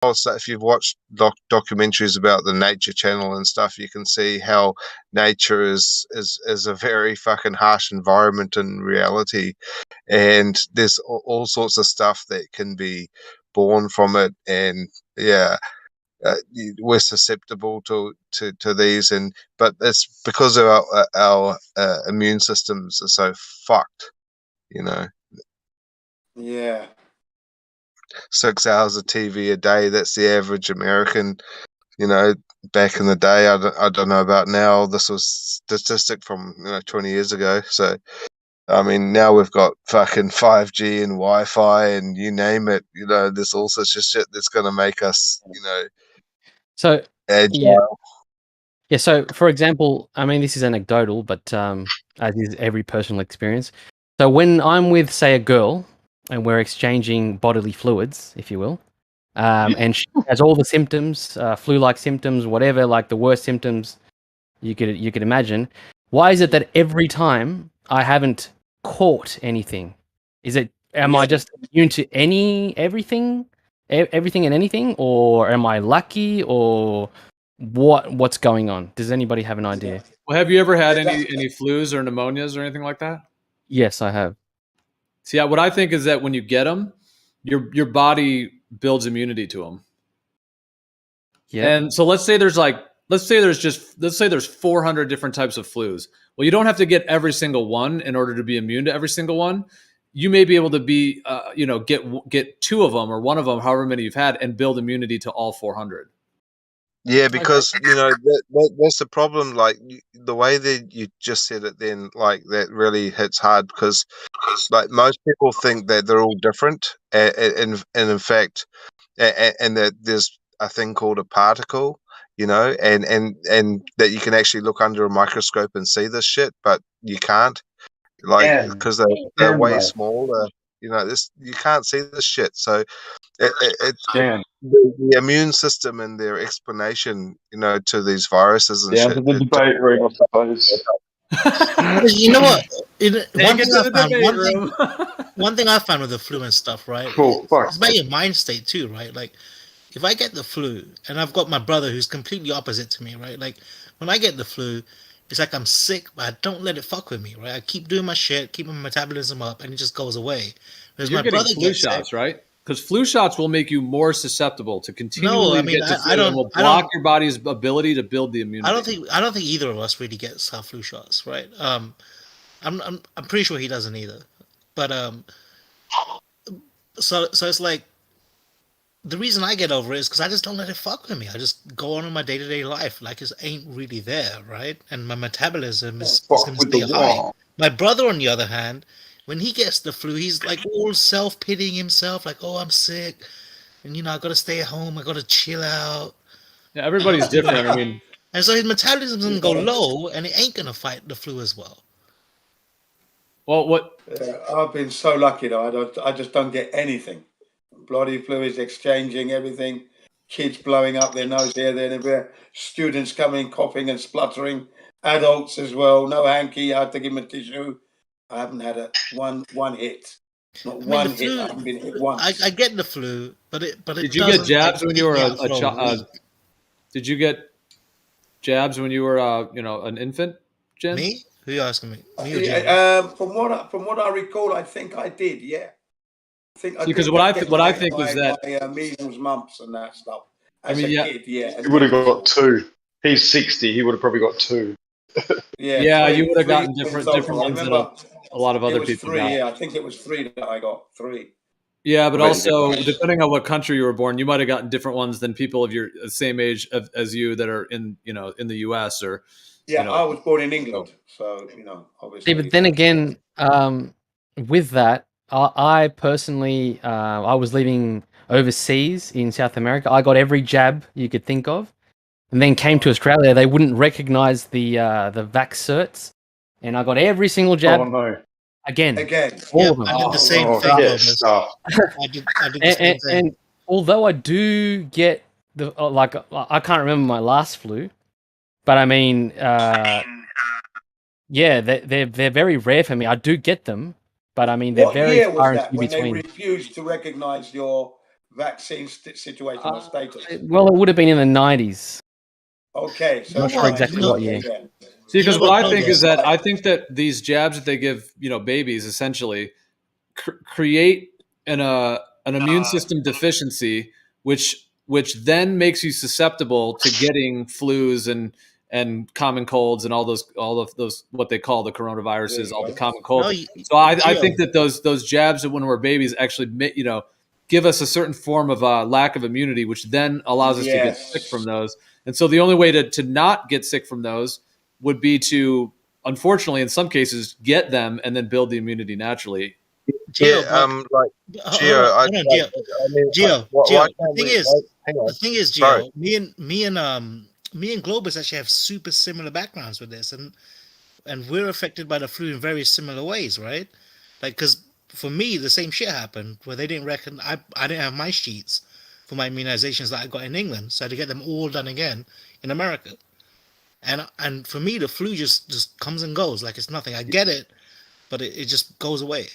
also, if you've watched documentaries about the Nature Channel and stuff, you can see how nature is a very fucking harsh environment in reality, and there's all sorts of stuff that can be born from it, and yeah. We're susceptible to these, but it's because of our immune systems are so fucked, you know. Yeah. 6 hours of TV a day, that's the average American, you know. Back in the day, I don't know about now. This was statistic from 20 years ago. So I mean, now we've got fucking 5G and Wi-Fi and you name it. There's all sorts of shit that's going to make us, So agile. Yeah. So, for example, I mean, this is anecdotal, but as is every personal experience. So, when I'm with, say, a girl, and we're exchanging bodily fluids, if you will, and she has all the symptoms, flu-like symptoms, whatever, like the worst symptoms you could imagine. Why is it that every time I haven't caught anything? Am I just immune to everything and anything, or am I lucky, or what's going on? Does anybody have an idea? Well, have you ever had any flus or pneumonias or anything like that? Yes, I have. See, what I think is that when you get them, your body builds immunity to them. Yeah. And so let's say there's 400 different types of flus. Well, you don't have to get every single one in order to be immune to every single one. You may be able to be, get 2 of them or 1 of them, however many you've had, and build immunity to all 400. Yeah, because that's the problem. Like the way that you just said it, then like that really hits hard because like most people think that they're all different, and in fact, and that there's a thing called a particle, and that you can actually look under a microscope and see this shit, but you can't, like because they're way smaller. You can't see this shit, so it's the immune system and their explanation, to these viruses and shit. To the debate room, I suppose. You know what? One thing I found with the flu and stuff, right? It's about your mind state too, right? Like, if I get the flu and I've got my brother who's completely opposite to me, right? Like, when I get the flu, it's like I'm sick, but I don't let it fuck with me, right? I keep doing my shit, keep my metabolism up, and it just goes away. Whereas You're getting flu shots, right? Because flu shots will make you more susceptible to continually get to flu and will block your body's ability to build the immunity. I don't think either of us really gets our flu shots, right? I'm pretty sure he doesn't either. But so it's like the reason I get over it is because I just don't let it fuck with me. I just go on with my day-to-day life like it ain't really there, right? And my metabolism is going to stay high. My brother, on the other hand, when he gets the flu, he's like all self-pitying himself, like, oh, I'm sick, and I got to stay at home, I got to chill out. Yeah, everybody's different. I mean, and so his metabolism doesn't go low, and it ain't gonna fight the flu as well. Well, I've been so lucky though. I just don't get anything. Bloody flu is exchanging everything. Kids blowing up their nose here, there, and everywhere. Students coming, coughing and spluttering. Adults as well. No hanky. I have to give them a tissue. I haven't had one hit. Not one hit. I haven't been hit once. I get the flu, but did you get jabs when you were a child? Did you get jabs when you were an infant, Jen? Me? Who are you asking me? From what I recall, I think I did. Yeah. Because what I think was that measles, mumps, and that stuff. As a kid, yeah. He would have got 2. He's 60. He would have probably got 2. Yeah, you would have gotten different ones than a lot of other people got. Yeah, I think it was 3 that I got. 3. Yeah, but also depending on what country you were born, you might have gotten different ones than people of your same age as you that are in the US or. Yeah, I was born in England, so obviously. Yeah, but then again, with that, I personally, I was living overseas in South America. I got every jab you could think of, and then came to Australia. They wouldn't recognise the vax certs, and I got every single jab. Oh no! Again. All of them. I did the same thing. Yes. I did the same thing. And although I do get the I can't remember my last flu, but I mean, yeah, they're very rare for me. I do get them, but I mean they're very far and few between. When they refused to recognise your vaccine situation or status? Well, it would have been in the 90s. Okay, so Not sure exactly what year. yeah. See, because You know what what I think though, is that I think that these jabs that they give, babies essentially create an immune system deficiency, which then makes you susceptible to getting flus and common colds and all of those what they call the coronaviruses, all the common colds. So I think that those jabs when we're babies actually give us a certain form of lack of immunity, which then allows us to get sick from those. And so the only way to not get sick from those would be to, unfortunately, in some cases, get them and then build the immunity naturally. Gio, Gio, the thing is, Gio, me and Globus actually have super similar backgrounds with this, and we're affected by the flu in very similar ways, right? Like, because for me, the same shit happened where they didn't reckon I didn't have my sheets for my immunizations that I got in England, so I had to get them all done again in America. And for me, the flu just comes and goes like it's nothing. I get it, but it just goes away.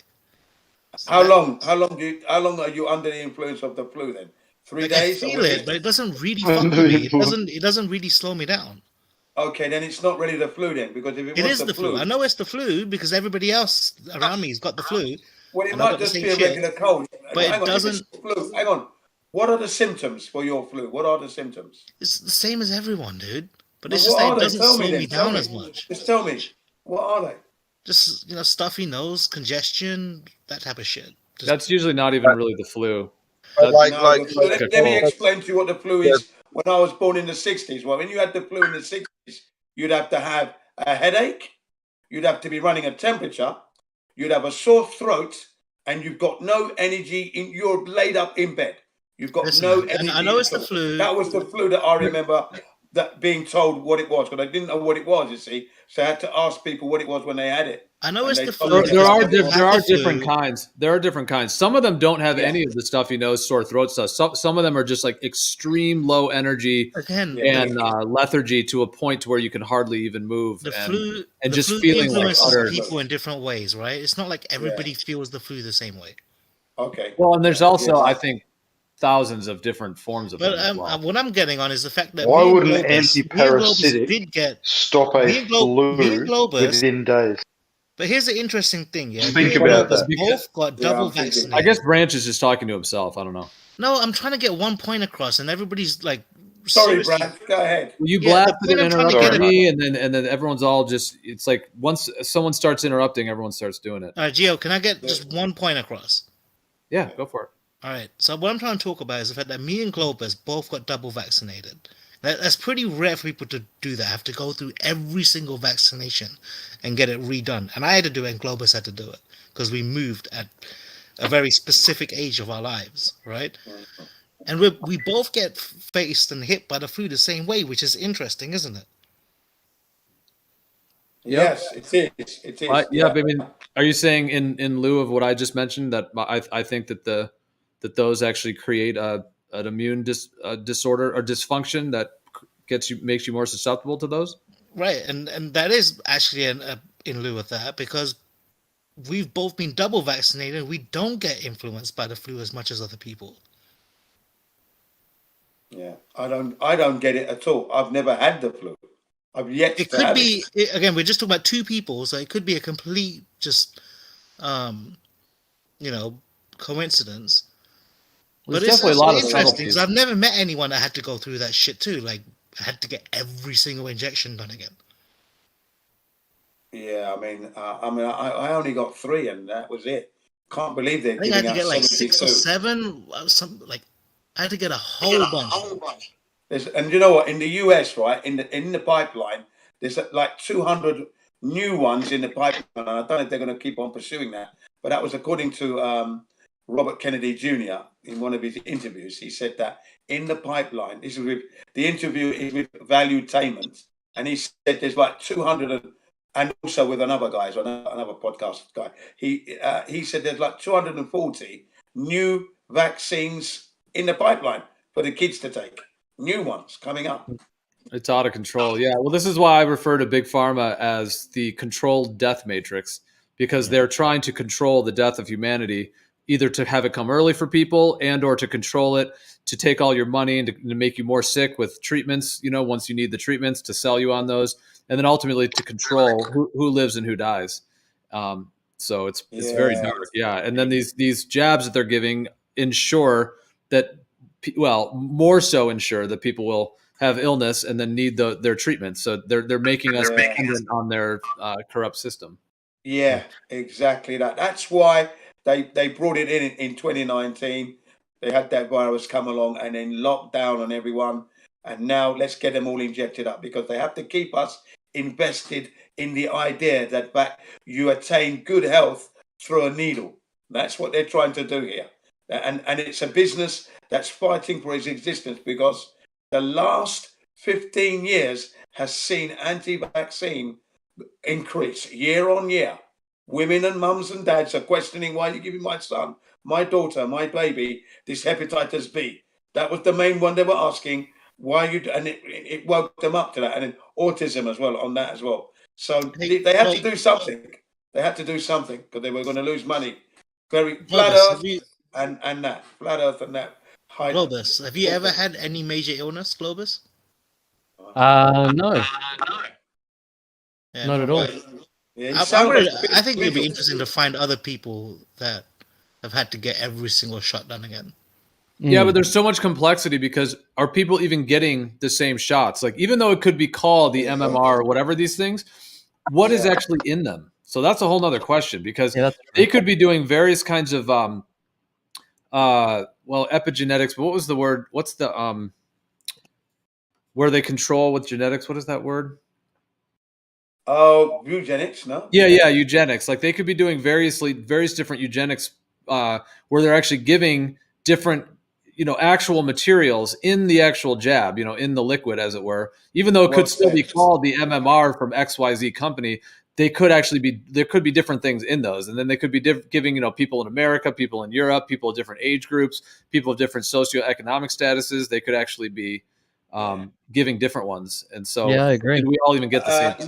So how long are you under the influence of the flu then? 3 days? I feel it, but it doesn't really fuck with me. It doesn't really slow me down. Okay, then it's not really the flu then, because if it was is the flu. I know it's the flu because everybody else around me has got the flu. Well, it might just be a regular cold, but it doesn't. Flu. Hang on. What are the symptoms for your flu? What are the symptoms? It's the same as everyone, dude. But it's just that it doesn't slow me down as much. Just tell me. What are they? Just stuffy nose, congestion, that type of shit. That's usually not even really the flu. Let me explain to you what the flu is. When I was born in the 60s, well, when you had the flu in the 60s, you'd have to have a headache, you'd have to be running a temperature, you'd have a sore throat, and you've got no energy. You're laid up in bed. You've got no energy. I know it's the flu. That was the flu that I remember that being told what it was, because I didn't know what it was, you see. So I had to ask people what it was when they had it. I know it's the flu. There are different kinds. There are different kinds. Some of them don't have any of the stuffy nose, sore throat stuff. Some of them are just like extreme low energy and lethargy to a point to where you can hardly even move. The flu feeling like utter people in different ways, right? It's not like everybody feels the flu the same way. Okay. Well, and there's also, I think, thousands of different forms of it. But what I'm getting on is the fact that why would an anti-parasitic stop a flu within days? But here's the interesting thing, yeah. Think about that. Both got double vaccinated. I guess Branch is just talking to himself. I don't know. No, I'm trying to get one point across, and everybody's like, sorry, Brad, go ahead. Well, you blasted and interrupted me, and then everyone's all just. It's like once someone starts interrupting, everyone starts doing it. All right, Gio, can I get just one point across? Yeah, go for it. All right. So what I'm trying to talk about is the fact that me and Globus both got double vaccinated. That's pretty rare for people to do that. Have to go through every single vaccination and get it redone. And I had to do it, and Globus had to do it because we moved at a very specific age of our lives, right? And we both get faced and hit by the flu the same way, which is interesting, isn't it? Yes, it is. It is. Yeah, but I mean, are you saying in lieu of what I just mentioned that I think that that those actually create an immune disorder or dysfunction that makes you more susceptible to those? Right, and that is actually in lieu of that, because we've both been double vaccinated. We don't get influenced by the flu as much as other people. Yeah, I don't get it at all. I've never had the flu. I've yet it to could have be it. Again, we're just talking about two people, so it could be a complete coincidence. Well, but it's definitely a lot of interesting because I've never met anyone that had to go through that shit too. Like, had to get every single injection done again. Yeah, I only got 3, and that was it. Can't believe they're giving I had to out get like 72. 6 or 7. I had to get a whole bunch. And you know what? In the US, right, in the pipeline, there's like 200 new ones in the pipeline. And I don't know if they're going to keep on pursuing that. But that was according to Robert Kennedy Jr. in one of his interviews. He said that in the pipeline, the interview is with Valuetainment, and he said there's like 200 and also with another guy, so another podcast guy. He said there's like 240 new vaccines in the pipeline for the kids to take. New ones coming up. It's out of control. Yeah. Well, this is why I refer to Big Pharma as the controlled death matrix, because they're trying to control the death of humanity either to have it come early for people and or to control it, to take all your money and to make you more sick with treatments, once you need the treatments, to sell you on those, and then ultimately to control who lives and who dies. So it's very dark. Yeah. And then these jabs that they're giving ensure that, more so ensure that people will have illness and then need their treatment. So they're making us dependent on their corrupt system. Yeah, exactly that. That's why they brought it in 2019. They had that virus come along and then locked down on everyone. And now let's get them all injected up, because they have to keep us invested in the idea that you attain good health through a needle. That's what they're trying to do here. And it's a business that's fighting for its existence, because the last 15 years has seen anti-vaccine increase year on year. Women and mums and dads are questioning, why are you giving my son, my daughter, my baby this hepatitis B? That was the main one they were asking. Why you? And it woke them up to that, and then autism as well on that as well. So they had to do something. They had to do something, because they were going to lose money. Very flat Earth and that flat Earth and that. Globus, have you ever had any major illness, Globus? No. Yeah, not at all. Yeah, I think it'd be interesting to find other people that have had to get every single shot done again. Yeah, but there's so much complexity, because are people even getting the same shots? Like, even though it could be called the MMR or whatever these things, what is actually in them? So that's a whole nother question, because they could be doing various kinds of epigenetics. But what was the word? What's the where they control with genetics? What is that word? Oh, eugenics, no? Yeah, eugenics. Like, they could be doing various different eugenics where they're actually giving different, actual materials in the actual jab, in the liquid, as it were. Even though it could still be called the MMR from XYZ company, there could be different things in those. And then they could be giving, people in America, people in Europe, people of different age groups, people of different socioeconomic statuses. They could actually be giving different ones. And so I agree. we all even get the same stuff.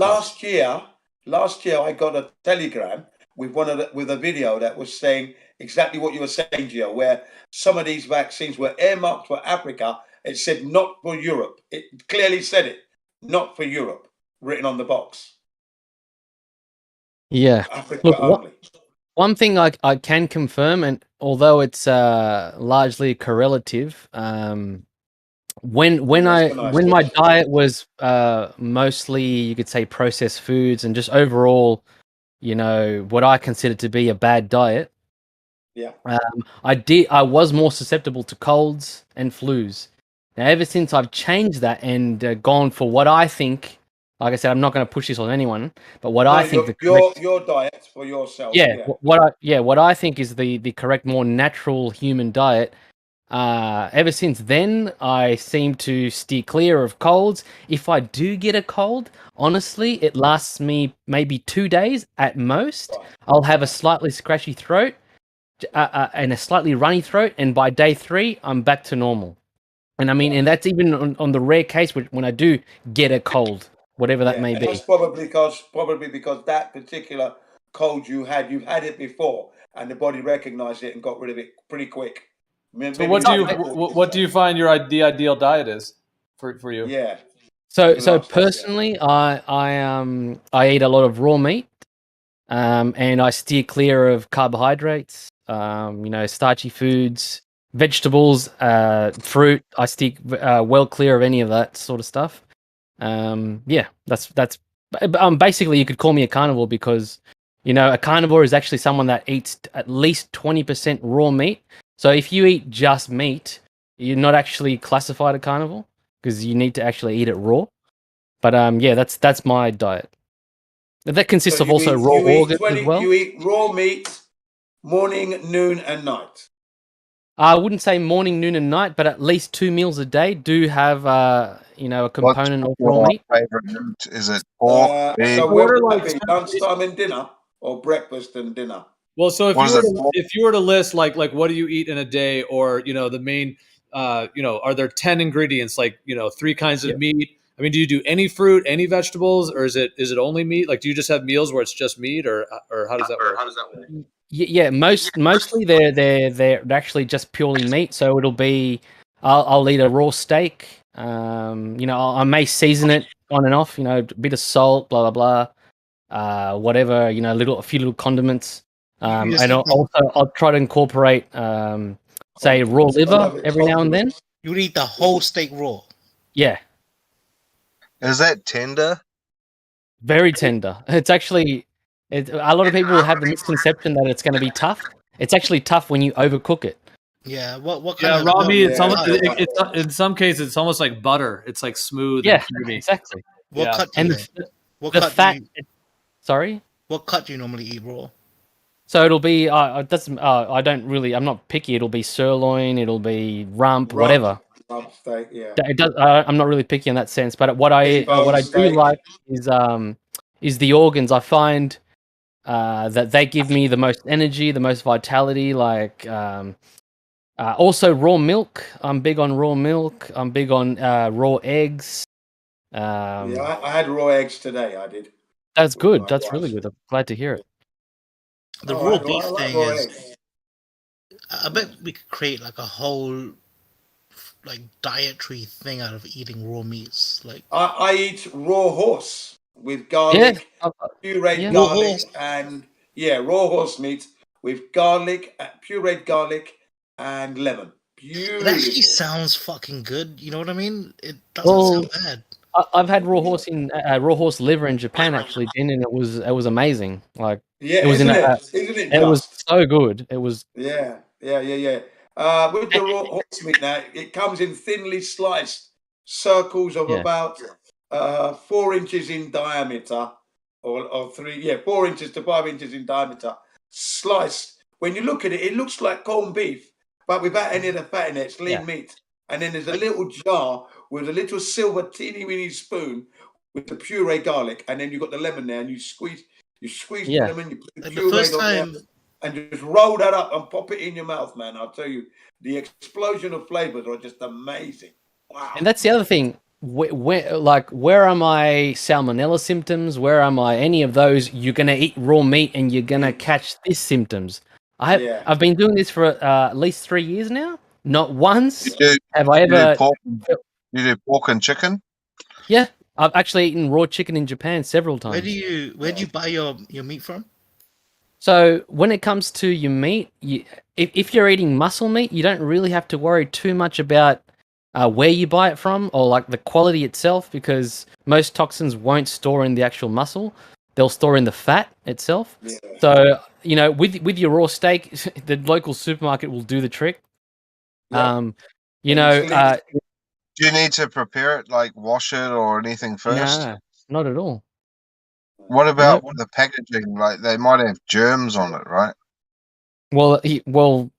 Last year I got a telegram with with a video that was saying exactly what you were saying, Gio, where some of these vaccines were earmarked for Africa. It said not for Europe. It clearly said it, not for Europe, written on the box. Yeah. Africa Look, only. One thing I can confirm, and although it's largely correlative, when my diet was mostly, you could say, processed foods and just overall, what I consider to be a bad diet. Yeah. I was more susceptible to colds and flus. Now, ever since I've changed that and gone for what I think, like I said, I'm not going to push this on anyone, but I think your diet for yourself. What I think is the correct, more natural human diet. Ever since then, I seem to steer clear of colds. If I do get a cold, honestly, it lasts me maybe 2 days at most. I'll have a slightly scratchy throat and a slightly runny throat, and by day 3, I'm back to normal. And I mean, and that's even on the rare case when I do get a cold, whatever that may be. That's probably because that particular cold you've had it before, and the body recognized it and got rid of it pretty quick. So what do you find the ideal diet is for you? Yeah. So personally, I eat a lot of raw meat, and I steer clear of carbohydrates. Starchy foods, vegetables, fruit. I steer well clear of any of that sort of stuff. That's basically, you could call me a carnivore, because a carnivore is actually someone that eats at least 20% raw meat. So if you eat just meat, you're not actually classified a carnivore, because you need to actually eat it raw. But that's my diet. That consists of also raw organs as well. You eat raw meat morning, noon, and night. I wouldn't say morning, noon, and night, but at least 2 meals a day do have a component of raw meat. Favorite is it pork? So whether it be lunchtime and dinner or breakfast and dinner. Well, so if you were to list like what do you eat in a day, or the main are there 10 ingredients, like 3 kinds of meat? I mean, do you do any fruit, any vegetables, or is it only meat? Like, do you just have meals where it's just meat, or how does that work? Yeah, mostly they're actually just purely meat. So it'll be I'll eat a raw steak. I may season it on and off. A bit of salt, blah blah blah. Whatever. A few little condiments. And I'll try to incorporate say raw liver every now and then. You eat the whole steak raw. Yeah. Is that tender? Very tender. It's actually. A lot of people have the misconception that it's going to be tough. It's actually tough when you overcook it. Yeah, what kind of raw meat? It's almost it's in some cases it's almost like butter. It's like smooth. Yeah, and creamy. exactly. What cut? And the fat. Sorry. What cut do you normally eat raw? So it'll be. I don't really. I'm not picky. It'll be sirloin. It'll be rump. Whatever. Rump steak, yeah. It does. I'm not really picky in that sense. But what I do like is the organs. I find that they give me the most energy, the most vitality. Like. Also, raw milk. I'm big on raw milk. I'm big on raw eggs. I had raw eggs today. I did. That's good. That's really good. I'm glad to hear it. The raw beef thing is. I bet we could create like a whole like dietary thing out of eating raw meats. Like I eat raw horse with garlic, pureed garlic, and raw horse meat with garlic, pureed garlic. And lemon. Beautiful. It actually sounds fucking good. You know what I mean? It doesn't sound bad. I've had raw horse liver in Japan actually, and it was amazing. Like it was isn't it was so good. It was With the raw horse meat now, it comes in thinly sliced circles of about 4 inches in diameter, or 4 inches to 5 inches in diameter, sliced. When you look at it, it looks like corned beef. But without any of the fat in it, it's lean meat. And then there's a little jar with a little silver teeny weeny spoon with the puree garlic. And then you've got the lemon there and you squeeze the lemon, you put the puree on there, and you just roll that up and pop it in your mouth, man. I'll tell you, the explosion of flavors are just amazing. Wow. And that's the other thing. Where are my salmonella symptoms? Where are my any of those? You're going to eat raw meat and you're going to catch these symptoms. I've been doing this for at least 3 years now. Not once have I ever. You do pork and chicken? Yeah, I've actually eaten raw chicken in Japan several times. Where do you buy your meat from? So when it comes to your meat, if you're eating muscle meat, you don't really have to worry too much about where you buy it from or like the quality itself, because most toxins won't store in the actual muscle. They'll store in the fat itself. Yeah. So, with your raw steak, the local supermarket will do the trick. Yeah. Do you need to prepare it, like wash it or anything first? No, not at all. What about the packaging? Like they might have germs on it, right? Well,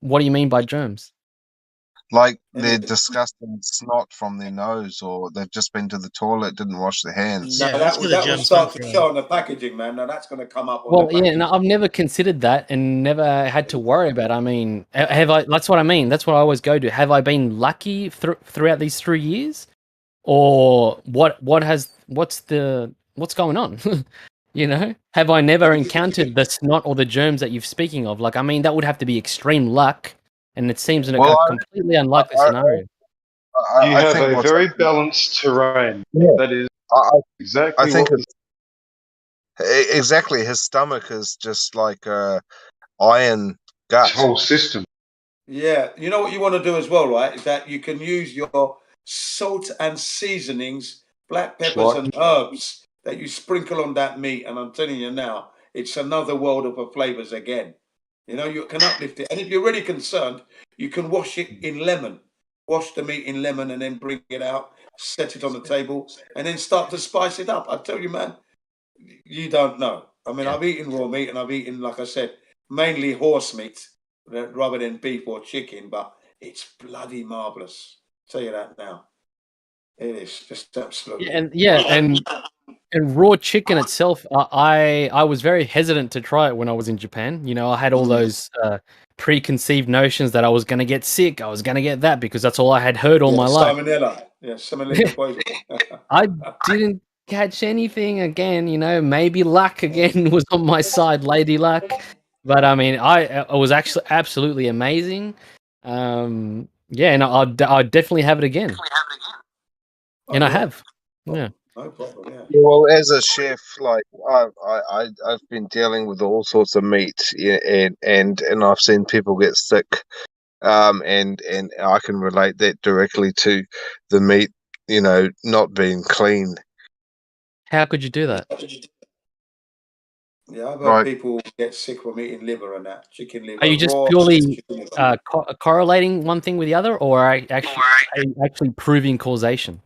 what do you mean by germs? Like they're disgusting snot from their nose, or they've just been to the toilet, didn't wash their hands. No, that will start to show on the packaging, man. Now that's going to come up. I've never considered that and never had to worry about it. I mean, have I? That's what I mean. That's what I always go to. Have I been lucky throughout these 3 years, or what's going on? Have I never encountered the snot or the germs that you're speaking of? Like, I mean, that would have to be extreme luck. And it seems a completely unlikely scenario. You have a very balanced terrain. Yeah. That is exactly. I think exactly. His stomach is just like iron gut. Whole system. Yeah, you know what you want to do as well, right? Is that you can use your salt and seasonings, black peppers and herbs that you sprinkle on that meat. And I'm telling you now, it's another world of flavors again. You can uplift it. And if you're really concerned, you can wash it in lemon. Wash the meat in lemon and then bring it out, set it on the table, and then start to spice it up. I tell you, man, you don't know. I mean, I've eaten raw meat and I've eaten, like I said, mainly horse meat rather than beef or chicken, but it's bloody marvellous. I'll tell you that now. It is just absolutely. And raw chicken itself, I was very hesitant to try it when I was in Japan. I had all those preconceived notions that I was going to get sick, I was going to get that, because that's all I had heard all my life. Salmonella poison. I didn't catch anything again. Maybe luck again was on my side, lady luck. But I mean, it was actually absolutely amazing. Yeah, and I'd definitely have it again. And I have. Yeah. No problem. Yeah. Yeah, well, as a chef, like I've been dealing with all sorts of meat, and I've seen people get sick, and I can relate that directly to the meat, not being clean. How could you do that? Yeah, I've heard Right. people get sick from eating liver and that chicken liver. Are you just raw purely chicken liver. correlating one thing with the other, or are you actually proving causation?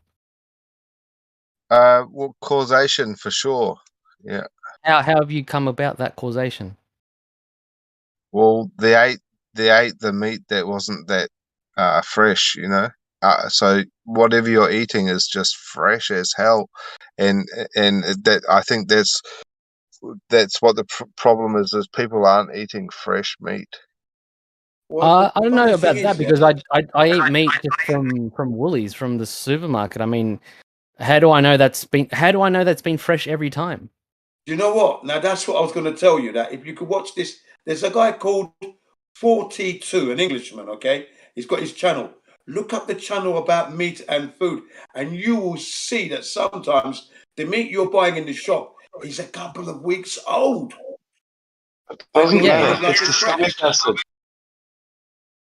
Well, causation for sure. Yeah. How have you come about that causation? Well, they ate the meat that wasn't that fresh, so whatever you're eating is just fresh as hell, and that I think that's what the problem is people aren't eating fresh meat. Well, I don't know funny about thing that is, because I eat meat just from Woolies, from the supermarket. I mean, how do I know that's been fresh every time? you know what? Now that's what I was going to tell you. That if you could watch this, there's a guy called 42, an Englishman. Okay, he's got his channel. Look up the channel about meat and food, and you will see that sometimes the meat you're buying in the shop is a couple of weeks old. It doesn't Yeah. matter. It's the stomach acid.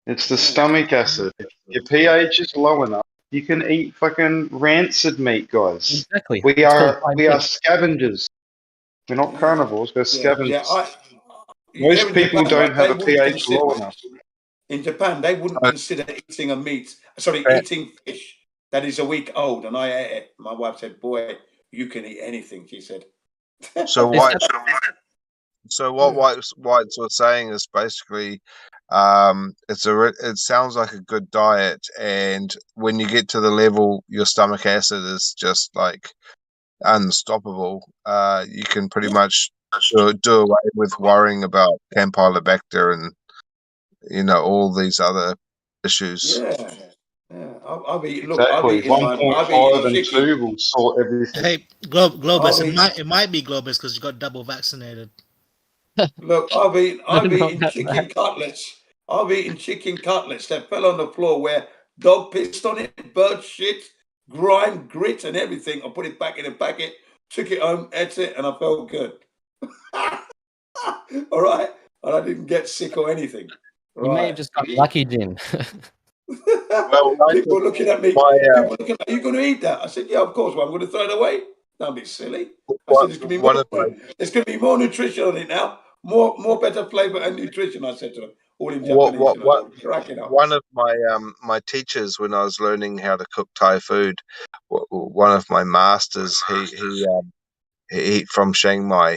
It's the stomach acid. If your pH is low enough, you can eat fucking rancid meat, guys. Exactly. We It's called are scavengers. We're not carnivores. We're scavengers. Most people don't have a pH low enough. In Japan, they wouldn't consider eating eating fish that is a week old, and I ate it. My wife said, "Boy, you can eat anything," she said. So what Whites were saying is basically, it sounds like a good diet, and when you get to the level your stomach acid is just like unstoppable, you can pretty much do away with worrying about Campylobacter and all these other issues. Yeah. I've eaten. Look, Exactly. 1.5 and 2 will sort everything. Hey, Globus, it might be Globus because you got double vaccinated. Look, I've eaten chicken cutlets. I've eaten chicken cutlets that fell on the floor where dog pissed on it, bird shit, grime, grit, and everything. I put it back in a packet, took it home, ate it, and I felt good. All right, and I didn't get sick or anything. You may have just got lucky, Jin. People looking at me. People looking at, are you going to eat that? I said, yeah, of course. Well, I'm going to throw it away. Don't be silly. I said, there's going to be more nutrition on it now. More better flavor and nutrition. I said to them, all in Japanese. One of my teachers, when I was learning how to cook Thai food, one of my masters, he from Chiang Mai,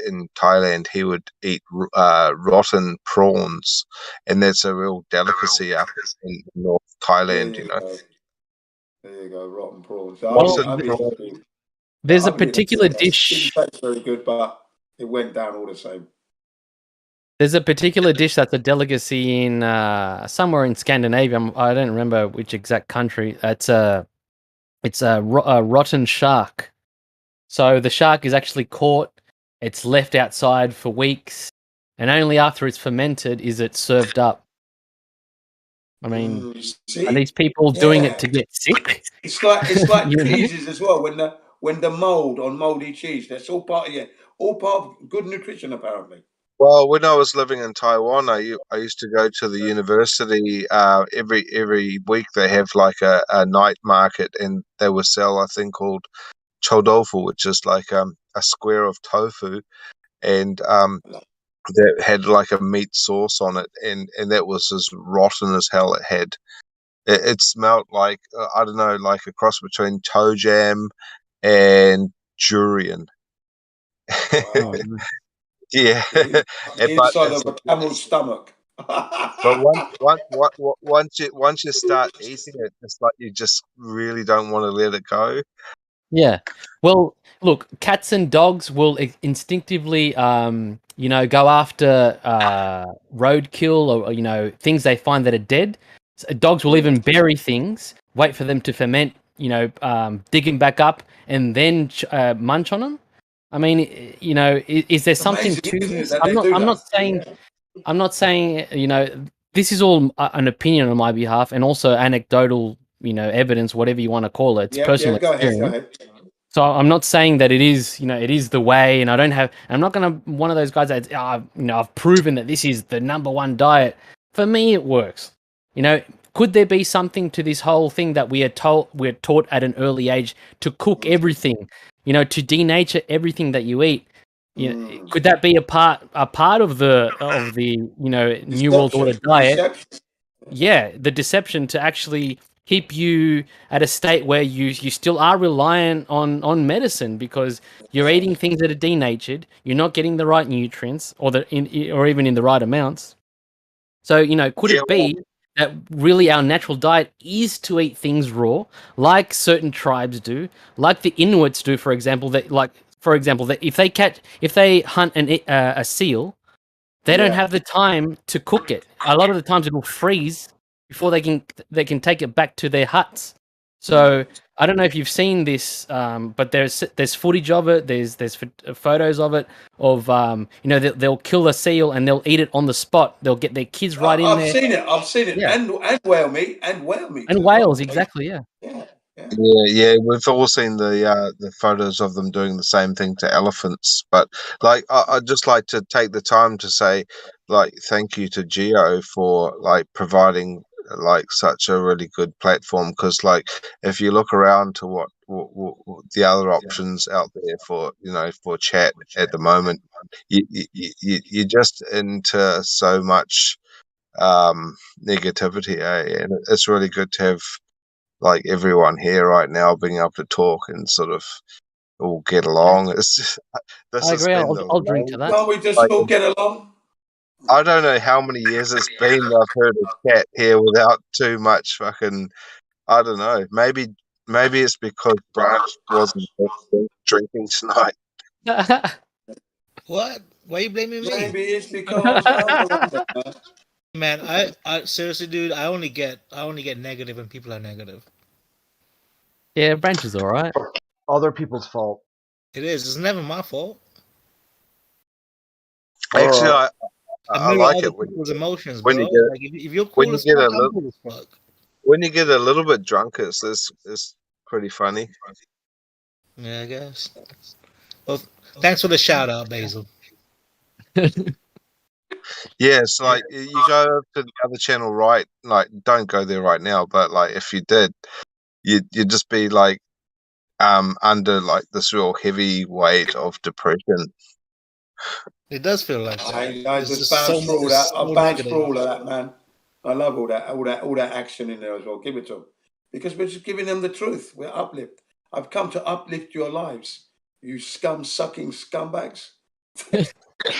in Thailand, he would eat rotten prawns, and that's a real delicacy up in North Thailand. There you go, rotten prawns. There's a particular dish. It didn't taste very good, but it went down all the same. There's a particular dish that's a delicacy in somewhere in Scandinavia. I don't remember which exact country. It's a rotten shark. So the shark is actually caught. It's left outside for weeks, and only after it's fermented is it served up. I mean, are these people doing it to get sick? It's like cheeses as well. When the mold on moldy cheese, that's all part of good nutrition apparently. Well, when I was living in Taiwan, I used to go to the university every week. They have like a night market, and they would sell a thing called chodofu, which is like a square of tofu, and that had like a meat sauce on it, and that was as rotten as hell. It smelled like I don't know, like a cross between toe jam and durian. Wow. Yeah, inside of a camel's stomach. But once you start eating it, it's like you just really don't want to let it go. Yeah. Well, look, cats and dogs will instinctively, go after roadkill or things they find that are dead. So dogs will even bury things, wait for them to ferment, dig them back up, and then munch on them. I mean, you know, is there something Amazing, to isn't it, this? that they do I'm that? not saying, I'm not saying, you know, this is all an opinion on my behalf, and also anecdotal, you know, evidence, whatever you want to call it. It's Yeah, personal go ahead, experience. go ahead. So I'm not saying that it is, you know, it is the way, and I don't have. I'm not going to one of those guys that, you know, I've proven that this is the #1 diet. For me, it works. You know, could there be something to this whole thing that we're taught at an early age to cook everything, you know, to denature everything that you eat? You know, could that be a part of the you know, New World Order diet? Yeah, the deception to actually keep you at a state where you still are reliant on medicine because you're eating things that are denatured, you're not getting the right nutrients or or even in the right amounts. So, you know, could Yeah, it be that really our natural diet is to eat things raw, like certain tribes do, like the Inuits do, for example, that if they hunt a seal, they don't have the time to cook it. A lot of the times it'll freeze before they can take it back to their huts. So I don't know if you've seen this, but there's footage of it. There's photos of it of you know, they'll kill a seal and they'll eat it on the spot. They'll get their kids right in there. I've seen it, Yeah. and whale meat, and whales, exactly, yeah. Yeah, we've all seen the photos of them doing the same thing to elephants. But like, I'd just like to take the time to say, like, thank you to Geo for like providing like such a really good platform. Because like, if you look around to what the other options out there for, you know, for chat at the moment, you're just into so much negativity, and it's really good to have like everyone here right now being able to talk and sort of all get along. It's just, this I has agree. been the I'll drink to that. Can't we just like, all get along? I don't know how many years it's been that I've heard a chat here without too much fucking, I don't know. Maybe it's because Branch wasn't drinking tonight. What? Why are you blaming me? Maybe it's because I'm alone, Man, I seriously, dude, I only get negative when people are negative. Yeah, Branch is all right. Other people's fault. It is. It's never my fault. Actually, I I like other it when people's emotions, when bro. you get Like if you're when cool you as get fuck, a I'm little cool as fuck. when you get a little bit drunk. It's pretty funny. Yeah, I guess. Well, thanks for the shout out, Basil. Yeah, it's like you go to the other channel, right? Like, don't go there right now, but like if you did, you'd just be like under like this real heavy weight of depression. It does feel like that. I just bounce for all that. I bounce for all of that, man. I love all that action in there as well. Give it to them, because we're just giving them the truth. We're uplift. I've come to uplift your lives, you scum-sucking scumbags.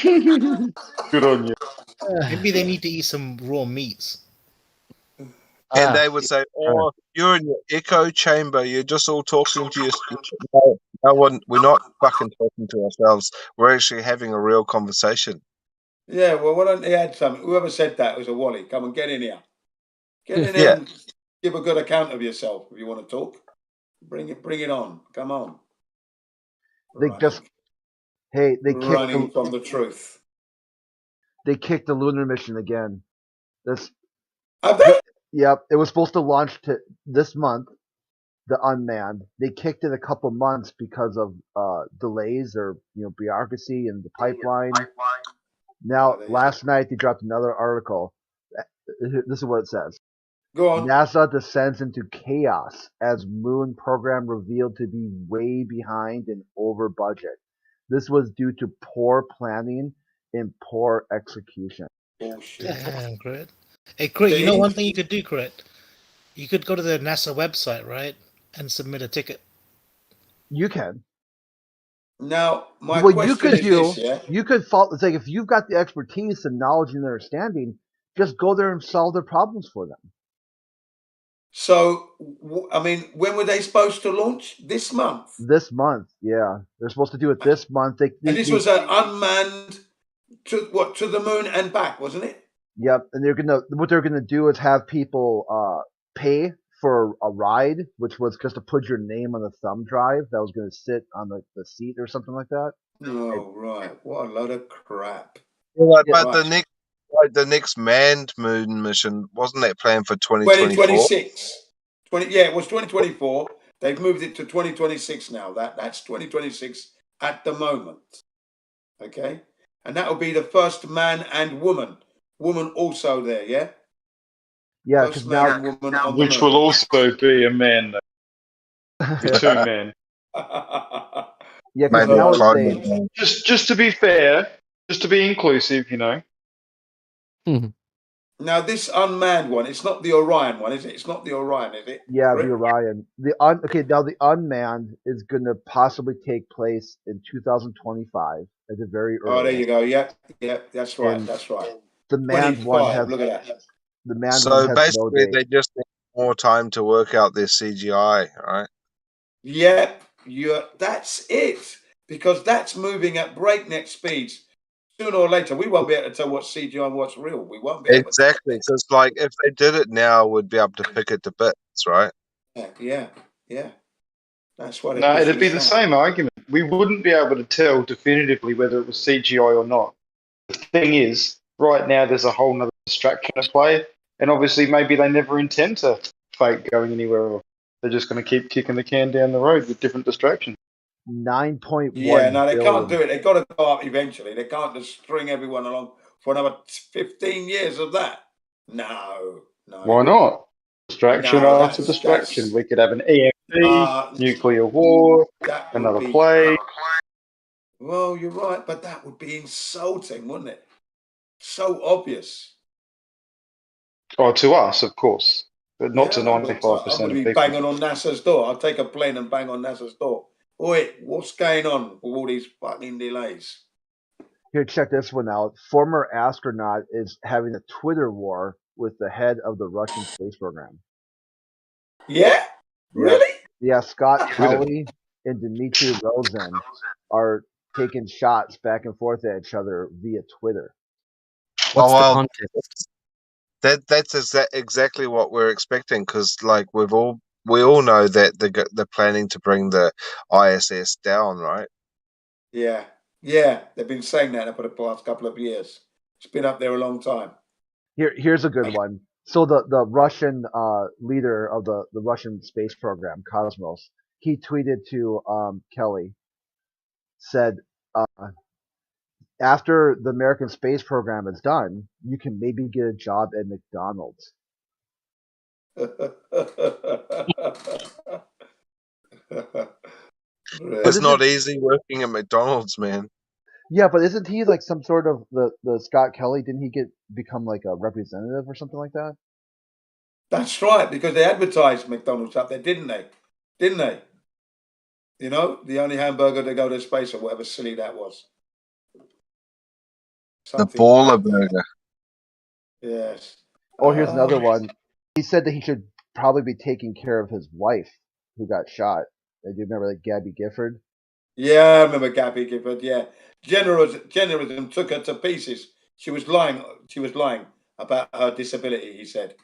Good on you. Maybe they need to eat some raw meats. And they would say, "Oh, you're in your echo chamber. You're just all talking to yourself." No one. We're not fucking talking to ourselves. We're actually having a real conversation. Yeah, well, why don't they add something? Whoever said that was a Wally. Come and get in here. Get in here Yeah. and give a good account of yourself if you want to talk. Bring it on. Come on. They Running from the truth. They kicked the lunar mission again. Have they? Yep, it was supposed to launch this month. The unmanned. They kicked it a couple months because of delays or bureaucracy in the pipeline. Now, last night they dropped another article. This is what it says. Go on. NASA descends into chaos as moon program revealed to be way behind and over budget. This was due to poor planning and poor execution. Damn, Crit. Hey, Crit, you know one thing you could do, Crit? You could go to the NASA website, right, and submit a ticket. You can. Now, my what question you could is do, this, yeah? you could follow. It's like if you've got the expertise and knowledge and understanding, just go there and solve their problems for them. So, I mean, when were they supposed to launch? This month? This month, yeah. They're supposed to do it this month. And this was an unmanned to the moon and back, wasn't it? Yep. And what they're gonna do is have people pay for a ride, which was just to put your name on the thumb drive that was going to sit on the seat or something like that. Oh, right. What a load of crap. Well, but Right. the next manned moon mission, wasn't that planned for 2024? 2026. Yeah, it was 2024. They've moved it to 2026 now. That's 2026 at the moment. Okay? And that will be the first man and woman. Woman also there, yeah? Yeah, First because man now, and woman on the Which moon. will also be a man, though. Be two men. yeah, because Maybe nowadays, climate. Just to be fair, just to be inclusive, you know. Now, this unmanned one, it's not the Orion one, is it? It's not the Orion, is it? yeah, Rick? the Orion. Okay, now the unmanned is going to possibly take place in 2025 at the very earliest. Oh, there you go. Yep, that's right. And That's right. the manned one 25. has Look at that. the manned So one has no basically, date. they just need more time to work out their CGI, right? Yep, that's it. Because that's moving at breakneck speeds. Sooner or later, we won't be able to tell what's CGI and what's real. We won't be able Exactly, because like if they did it now, we'd be able to pick it to bits, right? to. Yeah. That's what No, it'd be the same argument. We wouldn't be able to tell definitively whether it was CGI or not. The thing is, right now there's a whole nother distraction at play, and obviously maybe they never intend to fake going anywhere, or they're just going to keep kicking the can down the road with different distractions. 9.1 Yeah, no, they billion. can't do it. They've got to go up eventually. They can't just string everyone along for another 15 years of that. No. Why not? Distraction No, after distraction. We could have an EMP, nuclear war, that would another be, plague. Well, you're right, but that would be insulting, wouldn't it? So obvious. Oh, to us, of course, but not to I'm 95% going of to be people. banging on NASA's door. I'll take a plane and bang on NASA's door. Oi, what's going on with all these fucking delays? Here, check this one out. Former astronaut is having a Twitter war with the head of the Russian space program. Yeah? Really? Yeah, Scott Twitter. Kelly and Dmitry Rosen are taking shots back and forth at each other via Twitter. What's the well, contest? that's exactly what we're expecting, because like we all know that they're planning to bring the ISS down, right? Yeah. They've been saying that for the past couple of years. It's been up there a long time. Here's a good one. So the Russian leader of the Russian space program, Cosmos, he tweeted to Kelly, said, after the American space program is done, you can maybe get a job at McDonald's. It's not easy working at McDonald's, man. Yeah, but isn't he like some sort of the Scott Kelly? Didn't he become like a representative or something like that? That's right, because they advertised McDonald's up there, didn't they? You know, the only hamburger to go to space or whatever silly that was. The baller burger. Yes. Oh, here's another one. He said that he should probably be taking care of his wife who got shot. Do you remember like Gabby Gifford? Yeah, I remember Gabby Gifford. Yeah, generalism took her to pieces. She was lying about her disability. He said.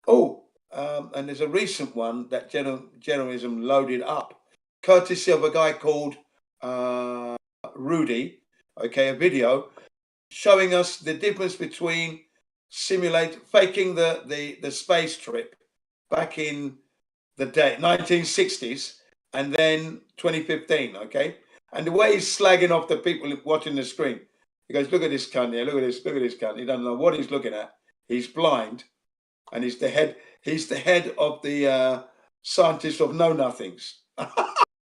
Oh, and there's a recent one that generalism loaded up, courtesy of a guy called Rudy. Okay, a video showing us the difference between faking the space trip back in the day 1960s and then 2015. Okay, and the way he's slagging off the people watching the screen. He goes, "Look at this cunt here. Look at this cunt. He doesn't know what he's looking at. He's blind, and he's the head. He's the head of the scientists of know nothings."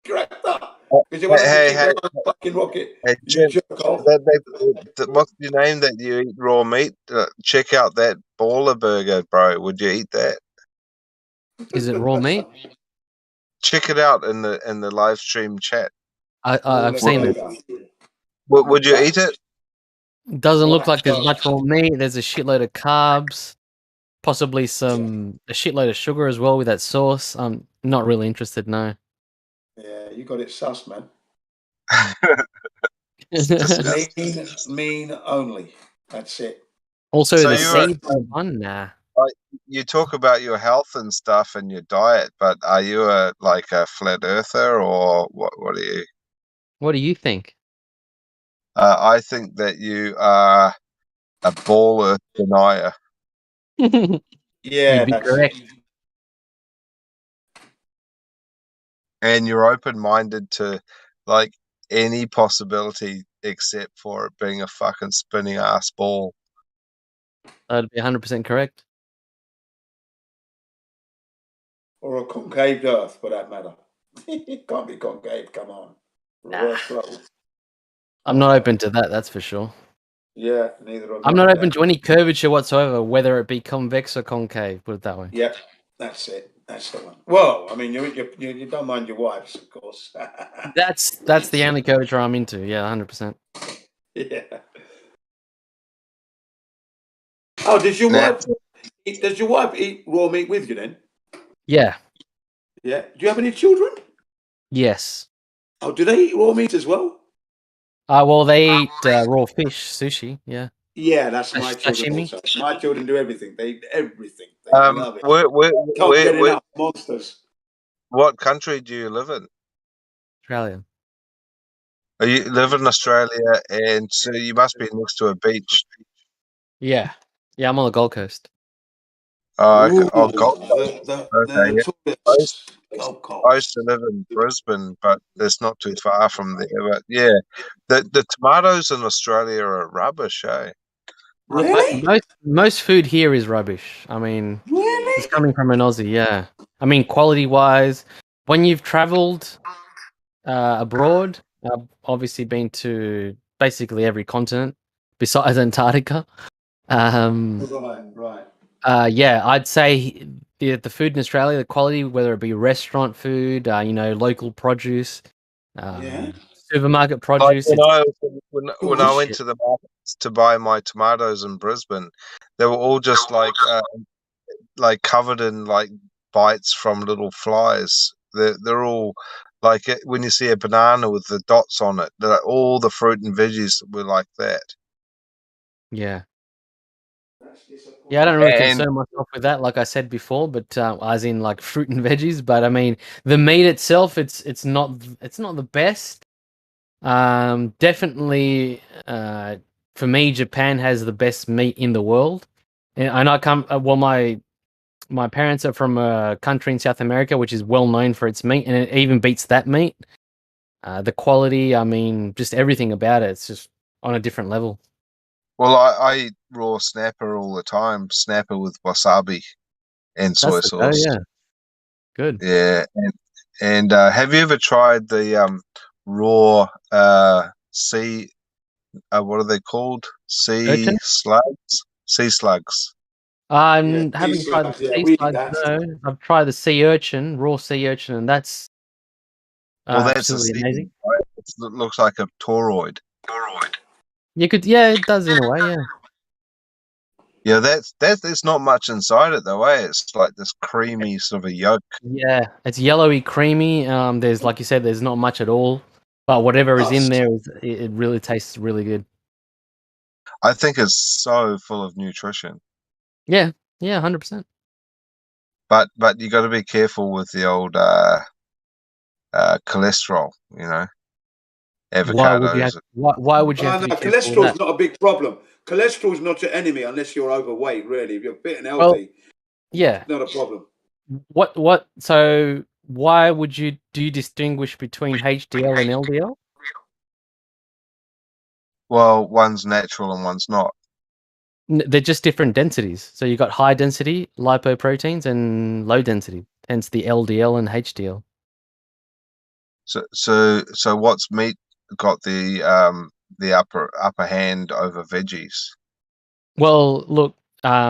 Correct that. Because you want to fucking rocket. Hey, you jerk off. What's your name that you eat raw meat? Check out that baller burger, bro. Would you eat that? Is it raw meat? Check it out in the live stream chat. I've seen it. Would you eat it? Doesn't look like there's much raw meat. There's a shitload of carbs, possibly a shitload of sugar as well with that sauce. I'm not really interested, no. Yeah, you got it sus, man. Mean only. That's it. Also, So the you're seed one, nah. you talk about your health and stuff and your diet, but are you a flat earther or what? What are you? What do you think? I think that you are a ball earth denier. Yeah, You'd be correct. And you're open-minded to like any possibility except for it being a fucking spinning ass ball. That'd be 100% correct. or a concave Earth, for that matter. It can't be concave. Come on, reverse flow. I'm not open to that. That's for sure. Yeah, neither am I. I'm not open to any curvature whatsoever, whether it be convex or concave. Put it that way. Yep, that's it. That's the one. Well, I mean, you don't mind your wives, of course. That's the only curvature I'm into. Yeah, 100%. Yeah. Oh, does your wife eat raw meat with you then? Yeah. Yeah. Do you have any children? Yes. Oh, do they eat raw meat as well? Well, they eat raw fish, sushi. Yeah. Yeah, that's my children Sashimi? also. My children do everything. They eat everything. They love it. Can't get where, enough. Monsters. what country do you live in? Australia. You live in Australia, and so you must be next to a beach. Yeah. Yeah, I'm on the Gold Coast. Oh, okay. Oh, Ooh, Gold Coast. Okay, yeah. Gold I used to live in Brisbane, but it's not too far from there. But yeah, the tomatoes in Australia are rubbish, eh? Really? Most food here is rubbish. I mean, Really? it's coming from an Aussie, yeah. I mean, quality-wise, when you've travelled abroad, I've obviously been to basically every continent besides Antarctica. Right. Yeah, I'd say the food in Australia, the quality, whether it be restaurant food, local produce, supermarket produce. Like when I went shit. to the markets to buy my tomatoes in Brisbane, they were all just like covered in like bites from little flies. They're all like when you see a banana with the dots on it, all the fruit and veggies were like that. Yeah. Yeah, I don't really And concern myself with that, like I said before, but as in like fruit and veggies. But I mean, the meat itself, it's not the best. Definitely, for me, Japan has the best meat in the world, and I come. Well, my parents are from a country in South America which is well known for its meat, and it even beats that meat. The quality, I mean, just everything about it, it's just on a different level. well, I eat raw snapper all the time, snapper with wasabi and soy That's the go, sauce. yeah. Good. Yeah, and have you ever tried the raw sea? What are they called? Sea Urchin? slugs. Sea slugs. I Yeah, haven't tried the sea we eat slug. that. No, I've tried the sea urchin, raw sea urchin, and that's Well, that's a absolutely sea. amazing. Right? It looks like a toroid. Yeah, it does in a way, yeah. Yeah, there's not much inside it though, eh? It's like this creamy sort of a yolk. Yeah, it's yellowy, creamy. There's, like you said, there's not much at all, but whatever is in there, it really tastes really good. I think it's so full of nutrition. Yeah, 100%. But you got to be careful with the old cholesterol, you know. Avocados. Why would you have to be careful with cholesterol's that? not a big problem. Cholesterol's not your enemy unless you're overweight. Really, if you're fit and healthy, Yeah. not a problem. What? So why would you distinguish between HDL and LDL? Well, one's natural and one's not. They're just different densities. So you got high density lipoproteins and low density, hence the LDL and HDL. So what's meat got the upper hand over veggies? Well, look,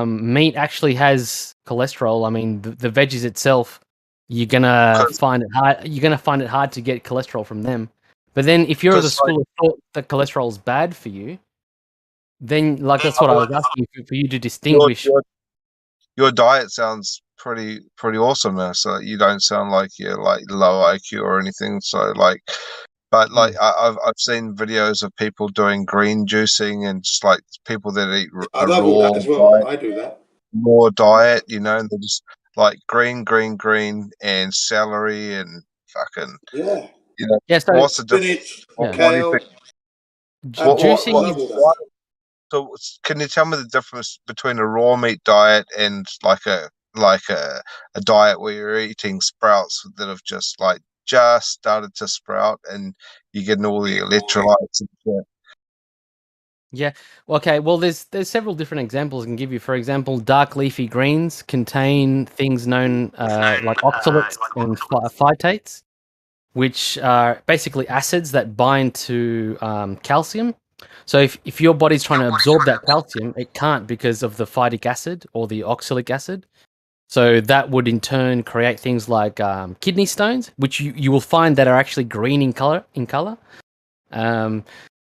meat actually has cholesterol. I mean, the veggies itself, you're gonna find it hard. You're gonna find it hard to get cholesterol from them. But then, if you're of the school of thought that cholesterol is bad for you, then like that's what I was asking for you to distinguish. Your diet sounds pretty awesome now. So you don't sound like you're like low IQ or anything. So like, but like I've seen videos of people doing green juicing and just like people that eat I love all that as well. I do that. more diet, you know, and they're just like green, and celery and fucking, Yeah. you know, Yeah, so what's the difference? Spinach, yeah. What do you kale. think? Juicy. I love all Why, that. so can you tell me the difference between a raw meat diet and like a diet where you're eating sprouts that have just started to sprout and you're getting all the electrolytes and shit? Yeah. Okay. Well, there's several different examples I can give you. For example, dark leafy greens contain things known like oxalates and phytates, which are basically acids that bind to calcium. So if your body's trying to absorb that calcium, it can't because of the phytic acid or the oxalic acid. So that would in turn create things like kidney stones, which you will find that are actually green in color.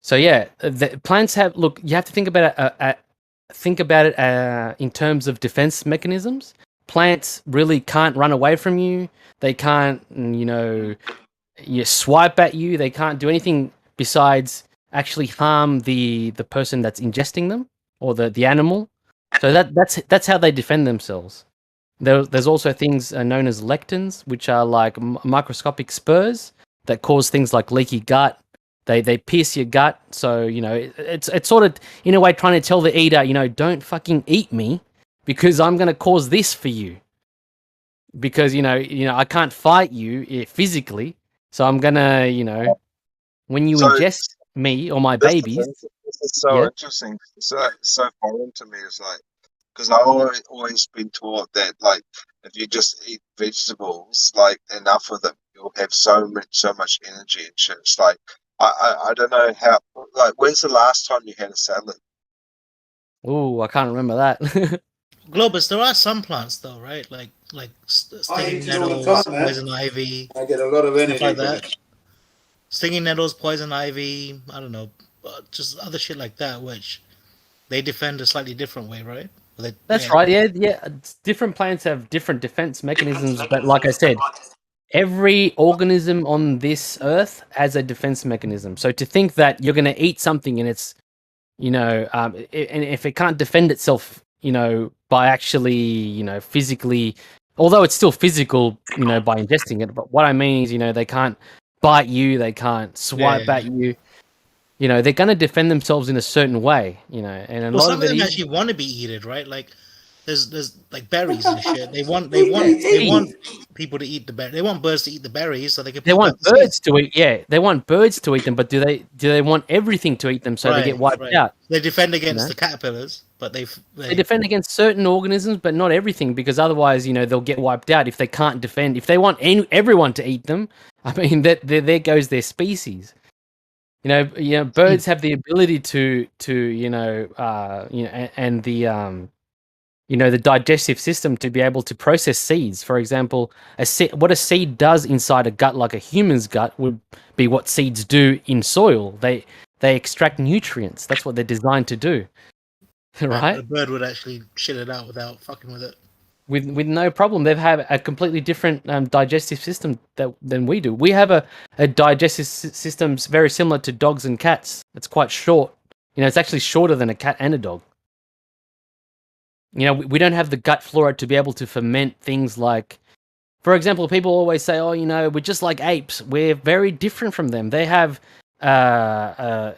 So yeah, the plants have. Look, you have to think about it. In terms of defense mechanisms. Plants really can't run away from you. They can't, you swipe at you. They can't do anything besides actually harm the person that's ingesting them or the animal. So that's how they defend themselves. There's also things known as lectins, which are like microscopic spurs that cause things like leaky gut. They pierce your gut, so it's sort of in a way trying to tell the eater, don't fucking eat me because I'm gonna cause this for you. Because I can't fight you physically, so I'm gonna when you So ingest me or my this is babies, this is so yeah, interesting. So foreign to me. It's like because I always been taught that like if you just eat vegetables like enough of them, you'll have so much energy and shit. It's like I don't know how like when's the last time you had a salad? ooh, I can't remember that. Globus, there are some plants though, right? Like I stinging eat it all the time, nettles, man. poison ivy, I get a lot of stuff energy like from that. it. Stinging nettles, poison ivy. I don't know, just other shit like that, which they defend a slightly different way, right? That's right. Yeah, yeah. Different plants have different defense mechanisms, but like I said, every organism on this earth has a defense mechanism. So to think that you're going to eat something and it's, and if it can't defend itself, by actually, physically, although it's still physical, by ingesting it. But what I mean is, they can't bite you, they can't swipe Yeah. at you. They're going to defend themselves in a certain way, and a Well, lot some of of it them is actually want to be eaten, right? Like there's like berries and shit. They want seeds. people to eat the berry. They want birds to eat the berries so they can They poop want out the seeds. birds to eat. Yeah, they want birds to eat them, but do they want everything to eat them so they get Right, wiped right. out? They defend You against know, the caterpillars, but they they defend against certain organisms, but not everything, because otherwise, they'll get wiped out if they can't defend. If they want everyone to eat them, I mean, there goes their species. Birds have the ability and the digestive system to be able to process seeds. For example, what a seed does inside a gut, like a human's gut, would be what seeds do in soil. They extract nutrients. That's what they're designed to do, right, but right? a bird would actually shit it out without fucking with it. With no problem. They have a completely different digestive system than we do. We have a digestive system very similar to dogs and cats. It's quite short. It's actually shorter than a cat and a dog. We don't have the gut flora to be able to ferment things like, for example, people always say, "Oh, we're just like apes." We're very different from them. They have a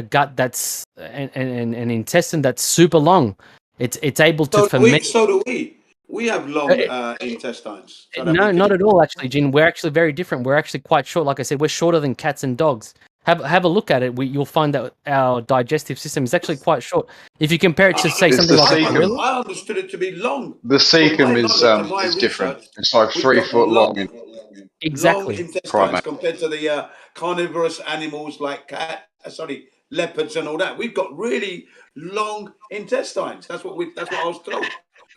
gut that's an intestine that's super long. It's able to ferment. So do we. We have long Uh, intestines so that we No, can not eat. at all. Actually, Jin, we're actually very different. We're actually quite short. Like I said, we're shorter than cats and dogs. Have a look at it. You'll find that our digestive system is actually quite short. If you compare it to, say, It's something the like a cecum. gorilla, I understood it to be long. The From my cecum knowledge and my is different. research, It's like we've got 3 foot long and long exactly. intestines primate. compared to the carnivorous animals like leopards and all that. We've got really long intestines. That's what I was told.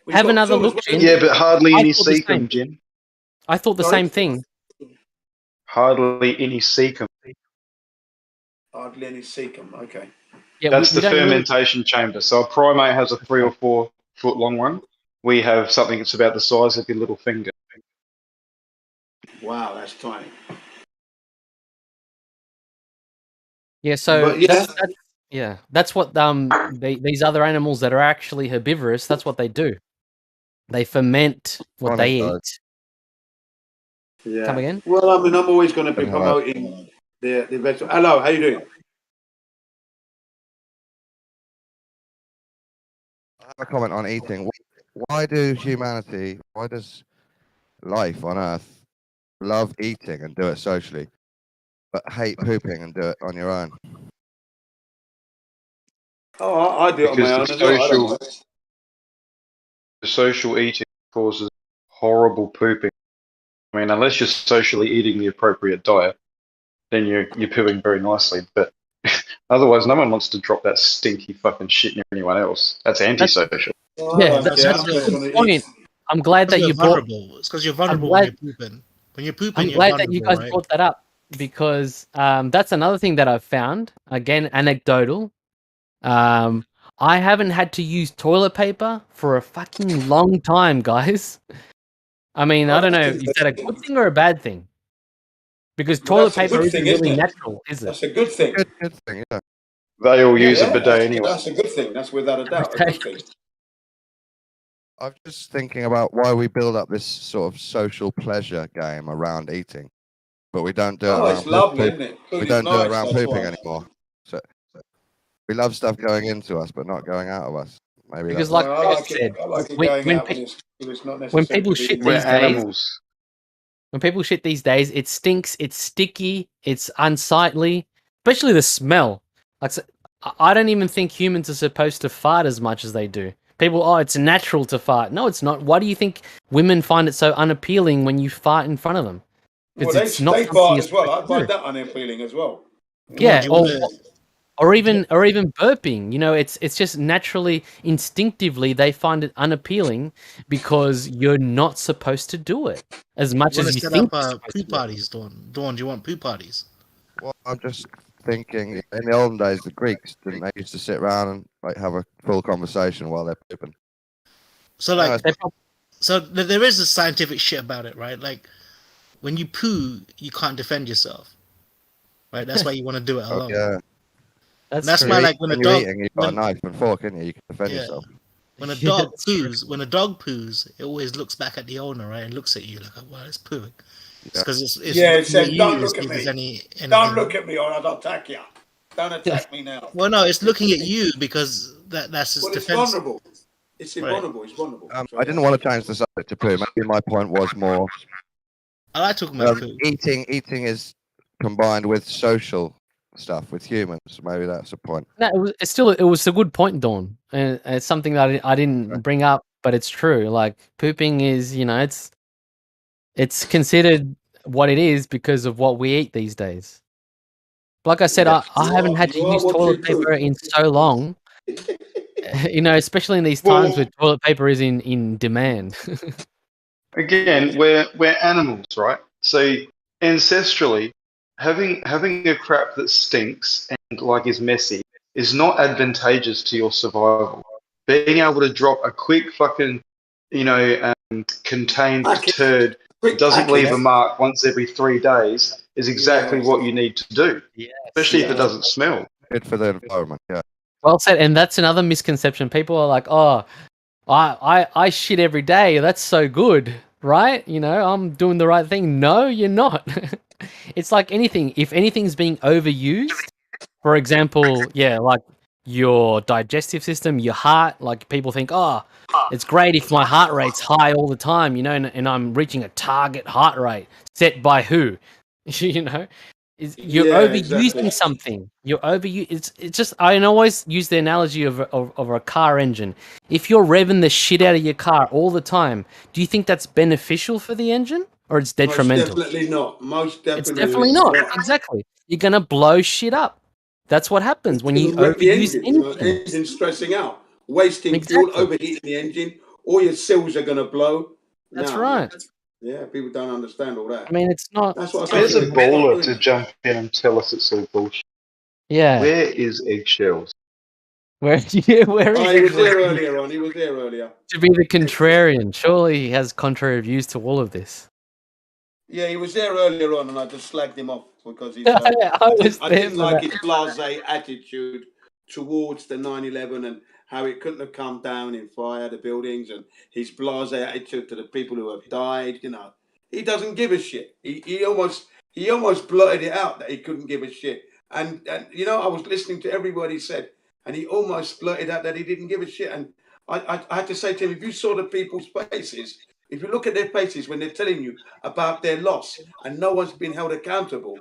We've Have got another two as look, well as Jin. Yeah, but hardly I any thought the same. cecum, Jin. I thought the Sorry? same thing. Hardly any cecum. Hardly any cecum. Okay. Yeah, That's we the don't really. fermentation chamber. So a primate has a 3 or 4 foot long one. We have something that's about the size of your little finger. Wow, that's tiny. Yeah, so But yeah, that's what these other animals that are actually herbivorous, that's what they do. They ferment what they Honest, eat. Yeah. Come again? Well, I mean, I'm always going to be Hello. promoting the vegetable. Hello, how you doing? I have a comment on eating. Why does life on Earth love eating and do it socially, but hate pooping and do it on your own? Oh, I do it on my own Because as well. I don't mind. the social eating causes horrible pooping. I mean, unless you're socially eating the appropriate diet, then you're pooping very nicely. But otherwise, no one wants to drop that stinky fucking shit near anyone else. That's antisocial. Well, Yeah, I don't care. that's I a just good want to point. eat. I'm glad that You're you brought. vulnerable. It's because you're vulnerable glad- when you're pooping. When you're pooping, I'm you're glad vulnerable, that you guys right? brought that up because that's another thing that I've found. Again, anecdotal. I haven't had to use toilet paper for a fucking long time, guys. I mean, I don't know. Is that a good thing or a bad thing? Because Well, toilet that's a paper good isn't thing, isn't really it? natural, is it? That's a good thing. Good thing, yeah. They all use a Yeah, bidet anyway. that's a good thing. That's without a doubt a good thing. I'm just thinking about why we build up this sort of social pleasure game around eating, but we don't do it Oh, around it's lovely, poop. isn't it? We Food don't is do it nice, around that's pooping why. anymore. So we love stuff going into us, but not going out of us. Maybe Because, that's like Well, I Chris like said, it. I like it when going when, out pe- when it's not necessary. when people to be shit in We're these the- days, animals. when people shit these days, it stinks, it's sticky, it's unsightly, especially the smell. Like, I don't even think humans are supposed to fart as much as they do. People, oh, it's natural to fart. No, it's not. Why do you think women find it so unappealing when you fart in front of them? Well, Because it's not they something fart you're as well. I supposed to find do. that unappealing as well. Yeah, do you wanna- or even burping. You know, it's just naturally, instinctively, they find it unappealing because you're not supposed to do it as much You want as to you set think. up you're supposed poo to do it. parties, Dawn? Dawn, do you want poo parties? Well, I'm just thinking. In the olden days, the Greeks didn't they used to sit around and like have a full conversation while they're pooping. So, like, They prob- so there is a scientific shit about it, right? Like, when you poo, you can't defend yourself, right? That's why you want to do it Oh, alone. yeah. That's That's true. why, like, when a When you're dog, eating, you've got a knife and fork, in you can defend yeah, yourself. when a Yeah, dog that's true. poos, it always looks back at the owner, right, and looks at you like, "Well, it's pooing." It's because it's Yeah, it looking says, at you "Don't to look see at if there's me. any Don't look at me or I'll attack you. Don't attack me now." Well, no, it's looking at you because that's its Well, it's defense. vulnerable. It's Right. vulnerable. It's vulnerable. So, I didn't want to change the subject to poo. Maybe my point was more I like talking about poo. eating is combined with social stuff with humans. Maybe that's the point. No, it was a good point, Dawn, and it's something that I didn't bring up, but it's true. Like pooping is, it's considered what it is because of what we eat these days. Like I said, I haven't had to use toilet paper in so long. Especially in these times where toilet paper is in demand. Again, we're animals, right? So ancestrally, having a crap that stinks and like is messy is not advantageous to your survival. Being able to drop a quick fucking, contained turd that doesn't leave a mark once every 3 days is exactly what you need to do, especially if it doesn't smell. Good for the environment, yeah. Well said, and that's another misconception. People are like, "Oh, I shit every day. That's so good, right? I'm doing the right thing." No, you're not. It's like anything. If anything's being overused, for example, like your digestive system, your heart, like people think, "Oh, it's great if my heart rate's high all the time, and I'm reaching a target heart rate set by who?" You're overusing something. You're It's just I always use the analogy of a car engine. If you're revving the shit out of your car all the time, do you think that's beneficial for the engine or it's detrimental? Most definitely not. Most definitely. It's definitely not. Exactly. You're gonna blow shit up. That's what happens when you overuse the anything. engine stressing out, wasting fuel, overheating the engine. All your seals are gonna blow. That's right. Yeah, people don't understand all that. I mean, it's not. That's what There's a baller to jump in and tell us it's all bullshit. Yeah. Where is eggshells? Where is he was there earlier on. He was there earlier. To be the contrarian, surely he has contrary views to all of this. Yeah, he was there earlier on, and I just slagged him off because he's. I didn't like his blasé attitude towards the 9/11 how it couldn't have come down in fire, the buildings, and his blasé attitude to the people who have died. You know, he doesn't give a shit. He almost blurted it out that he couldn't give a shit. And you know, I was listening to every word he said, and he almost blurted out that he didn't give a shit. And I had to say to him, if you saw the people's faces, if you look at their faces when they're telling you about their loss and no one's been held accountable,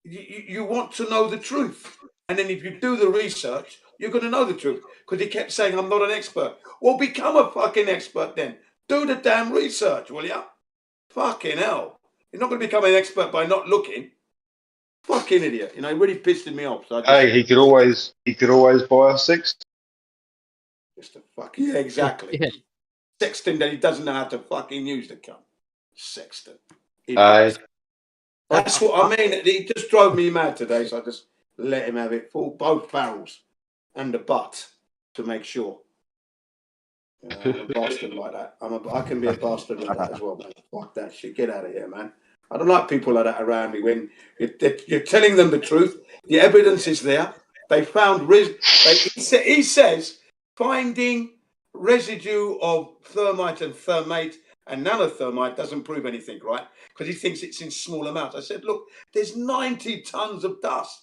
you want to know the truth. And then if you do the research, you're going to know the truth. Because he kept saying, I'm not an expert. Well, become a fucking expert then. Do the damn research, will you? Fucking hell. You're not going to become an expert by not looking. Fucking idiot. You know, he really pissed me off. So Hey, he could always buy a six. Just a fuck. Yeah, exactly. Yeah. Sexton that he doesn't know how to fucking use the cunt. Sexton. That's what I mean. He just drove me mad today, so I just let him have it full, both barrels and the butt to make sure. I'm a bastard like that. I can be a bastard like that as well, man. Fuck that shit. Get out of here, man. I don't like people like that around me. When you're telling them the truth, the evidence is there. They found he says finding residue of thermite and thermate and nanothermite doesn't prove anything, right? Because he thinks it's in small amounts. I said, look, there's 90 tons of dust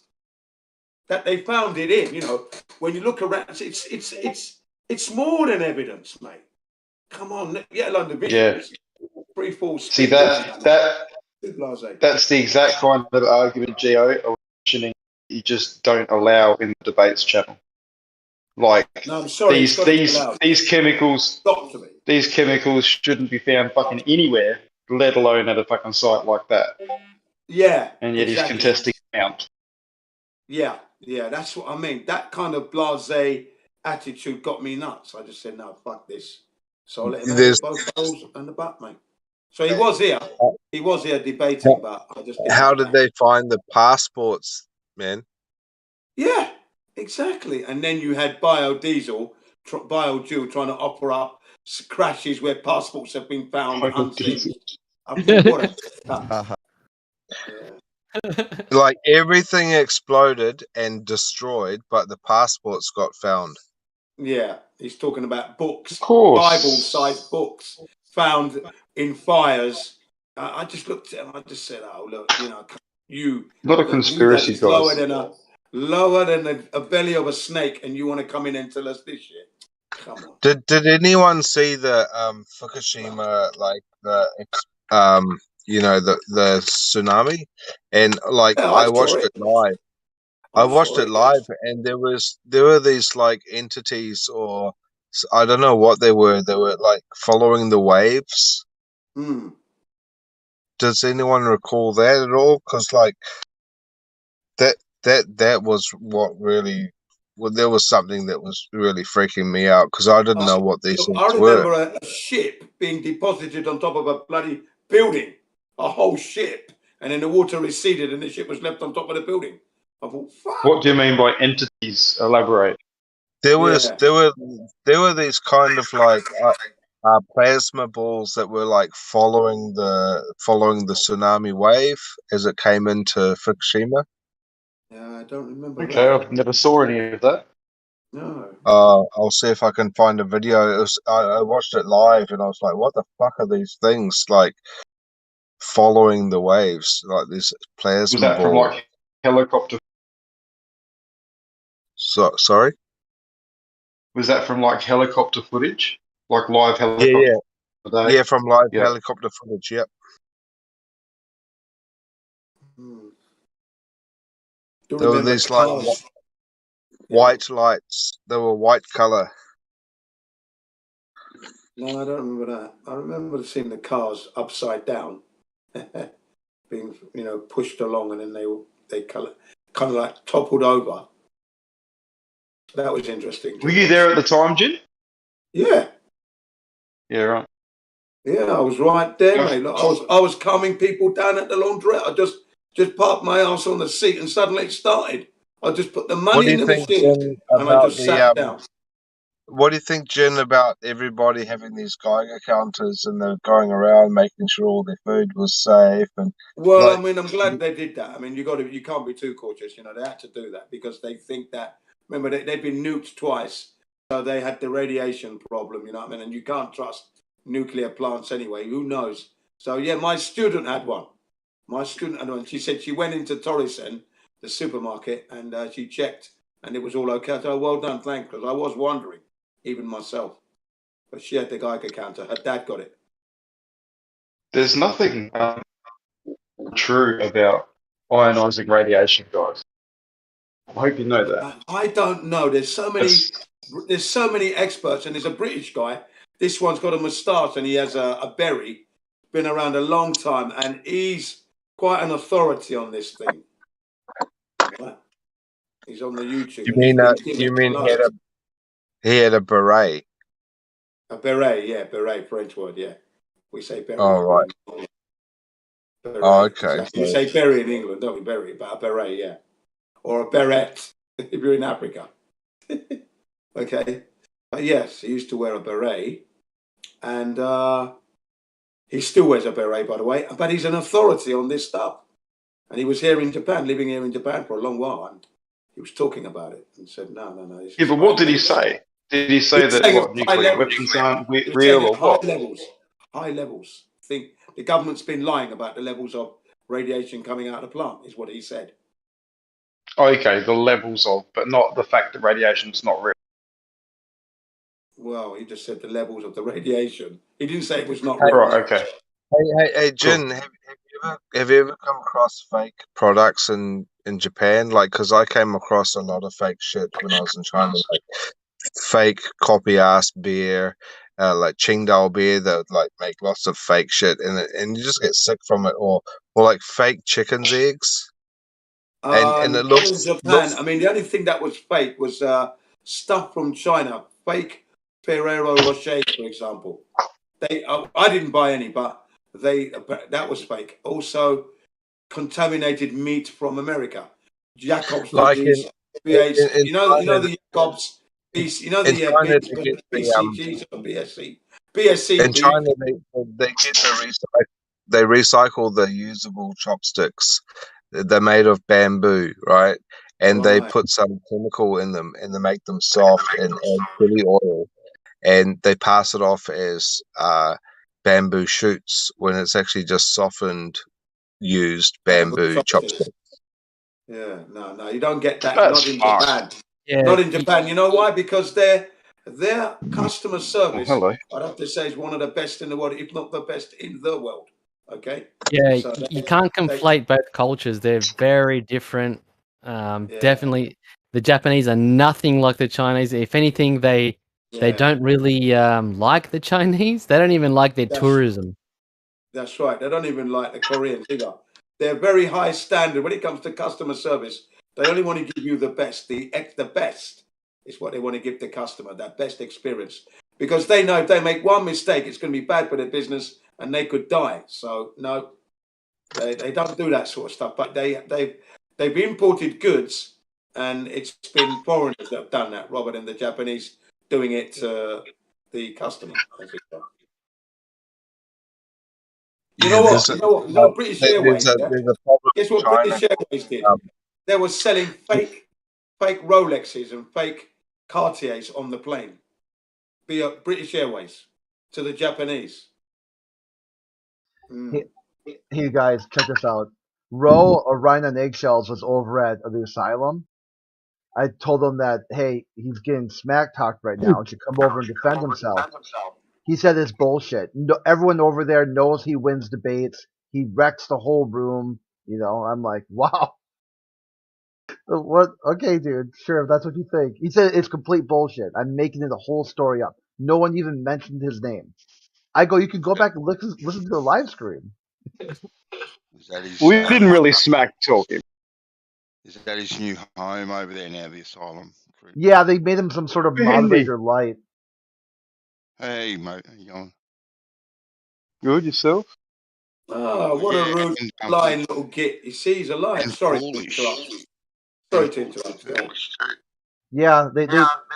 that they found it in. You know, when you look around, it's more than evidence, mate. Come on, get along the visuals. Yeah. 3-4. See that's the exact kind of argument, Gio, I was mentioning. You just don't allow in the debates channel. Like, no, I'm sorry, these chemicals, these chemicals shouldn't be found fucking anywhere, let alone at a fucking site like that. Yeah, and yet he's contesting out. Yeah, that's what I mean. That kind of blasé attitude got me nuts. I just said, no, fuck this. So I let him have both balls and the butt, mate. So he was here. He was here debating, but I just didn't. How did they find the passports, man? Yeah, exactly. And then you had biodual trying to offer up crashes where passports have been found unseen. I thought, what a like everything exploded and destroyed, but the passports got found. Yeah, he's talking about books, Bible-sized books found in fires. I just looked at him. I just said, "Oh, look, you know, not a conspiracy, guys. Lower than a belly of a snake, and you want to come in and tell us this shit? Come on." Did anyone see the Fukushima, like the you know, the tsunami? And like I watched it live. I watched it live, and there were these like entities, or I don't know what they were. They were like following the waves. Does anyone recall that at all? Because like that was what really. Well, there was something that was really freaking me out because I didn't know what these things were. I remember a ship being deposited on top of a bloody building, a whole ship, and then the water receded and the ship was left on top of the building. I thought, fuck. What do you mean by entities? Elaborate. There were these kind of like plasma balls that were like following the tsunami wave as it came into Fukushima. Yeah, I don't remember. Okay, I've never saw any of that. No. I'll see if I can find a video. I watched it live and I was like, what the fuck are these things like following the waves? Like this plasma Was that ball. from like helicopter? Sorry? Was that from like helicopter footage? Like live helicopter? Yeah, from live helicopter footage, yep. There were these like white lights. They were white color. No, I don't remember that. I remember seeing the cars upside down, being pushed along, and then they kind of like toppled over. That was interesting. Were you there at the time, Jim? Yeah. Yeah, right. Yeah, I was right there, mate. Look, I was calming people down at the laundrette. I just parked my ass on the seat, and suddenly it started. I just put the money in the machine, and I just sat down. What do you think, Jen, about everybody having these Geiger counters and they're going around making sure all their food was safe? And well, like, I mean, I'm glad they did that. I mean, you can't be too cautious. They had to do that because they think that. Remember, they've been nuked twice, So they had the radiation problem, you know what I mean? And you can't trust nuclear plants anyway. Who knows? So yeah, my student had one. My student had one. She said she went into Torrisen, the supermarket, and she checked, and it was all okay. So well done, thanks, because I was wondering, even myself. But she had the Geiger counter. Her dad got it. There's nothing true about ionizing radiation, guys. I hope you know that. I don't know. There's so many experts, and there's a British guy. This one's got a moustache, and he has a berry. Been around a long time, and he's quite an authority on this thing. He's on the YouTube. You mean he had a beret? A beret, yeah, beret, French word, yeah. We say beret. Oh, right. Beret. Oh, okay. You say berry in England, don't we? Berry, but a beret, yeah. Or a beret if you're in Africa. Okay. But yes, he used to wear a beret. And he still wears a beret, by the way. But he's an authority on this stuff. And he was here in Japan, living here in Japan for a long while. And he was talking about it and said, no. Yeah, but what did he say? Did he say that nuclear weapons aren't real or what? High levels. I think the government's been lying about the levels of radiation coming out of the plant, is what he said. Okay, the levels of, but not the fact that radiation's not real. Well, he just said the levels of the radiation. He didn't say it was not real. Right, okay. Hey, Jin, have you ever come across fake products in Japan? Like, because I came across a lot of fake shit when I was in China, like fake copy ass beer, like Qingdao beer that would like make lots of fake shit, and you just get sick from it, or like fake chicken's eggs. And it looks in Japan. I mean, the only thing that was fake was stuff from China. Fake Ferrero Rocher, for example. I didn't buy any, but that was fake. Also, contaminated meat from America. Jacobs, like you know the Jacobs. You know the BCGs or BSC. BSC. In China, they recycle the usable chopsticks. They're made of bamboo, right? And they put some chemical in them, and they make them soft and add chili oil, and they pass it off as bamboo shoots when it's actually just softened, used bamboo chopsticks. Yeah, no, you don't get that. That's not in Japan. Yeah. Not in Japan. You know why? Because their customer service, hello. I'd have to say, is one of the best in the world, if not the best in the world. Okay. Yeah, So you can't conflate both cultures. They're very different. Definitely, the Japanese are nothing like the Chinese. If anything, they don't really like the Chinese. They don't even like their tourism. That's right. They don't even like the Koreans either. They're very high standard when it comes to customer service. They only want to give you the best. The best is what they want to give the customer, that best experience. Because they know if they make one mistake, it's going to be bad for their business and they could die. So, no, they don't do that sort of stuff. But they've imported goods, and it's been foreigners that have done that rather than the Japanese doing it to the customer. You know what? British Airways. Guess what British Airways did? They were selling fake Rolexes and fake Cartiers on the plane. British Airways to the Japanese. Hey guys, check this out. Ro, Orion on Eggshells, was over at the asylum. I told him that, hey, he's getting smack talked right now and should come over and defend himself. He said it's bullshit. No, everyone over there knows he wins debates. He wrecks the whole room. You know, I'm like, wow. What? Okay, dude. Sure, if that's what you think. He said it's complete bullshit. I'm making the whole story up. No one even mentioned his name. I go, you can go back and listen to the live stream. We didn't really smack talk him. Is that his new home over there now, the asylum? Yeah, they made him some sort of moderator light. Hey, mate, how you going? Good, yourself? Oh, what a rude, lying little git. You see, he's a liar. Sorry to interrupt. Sorry to interrupt. Yeah, they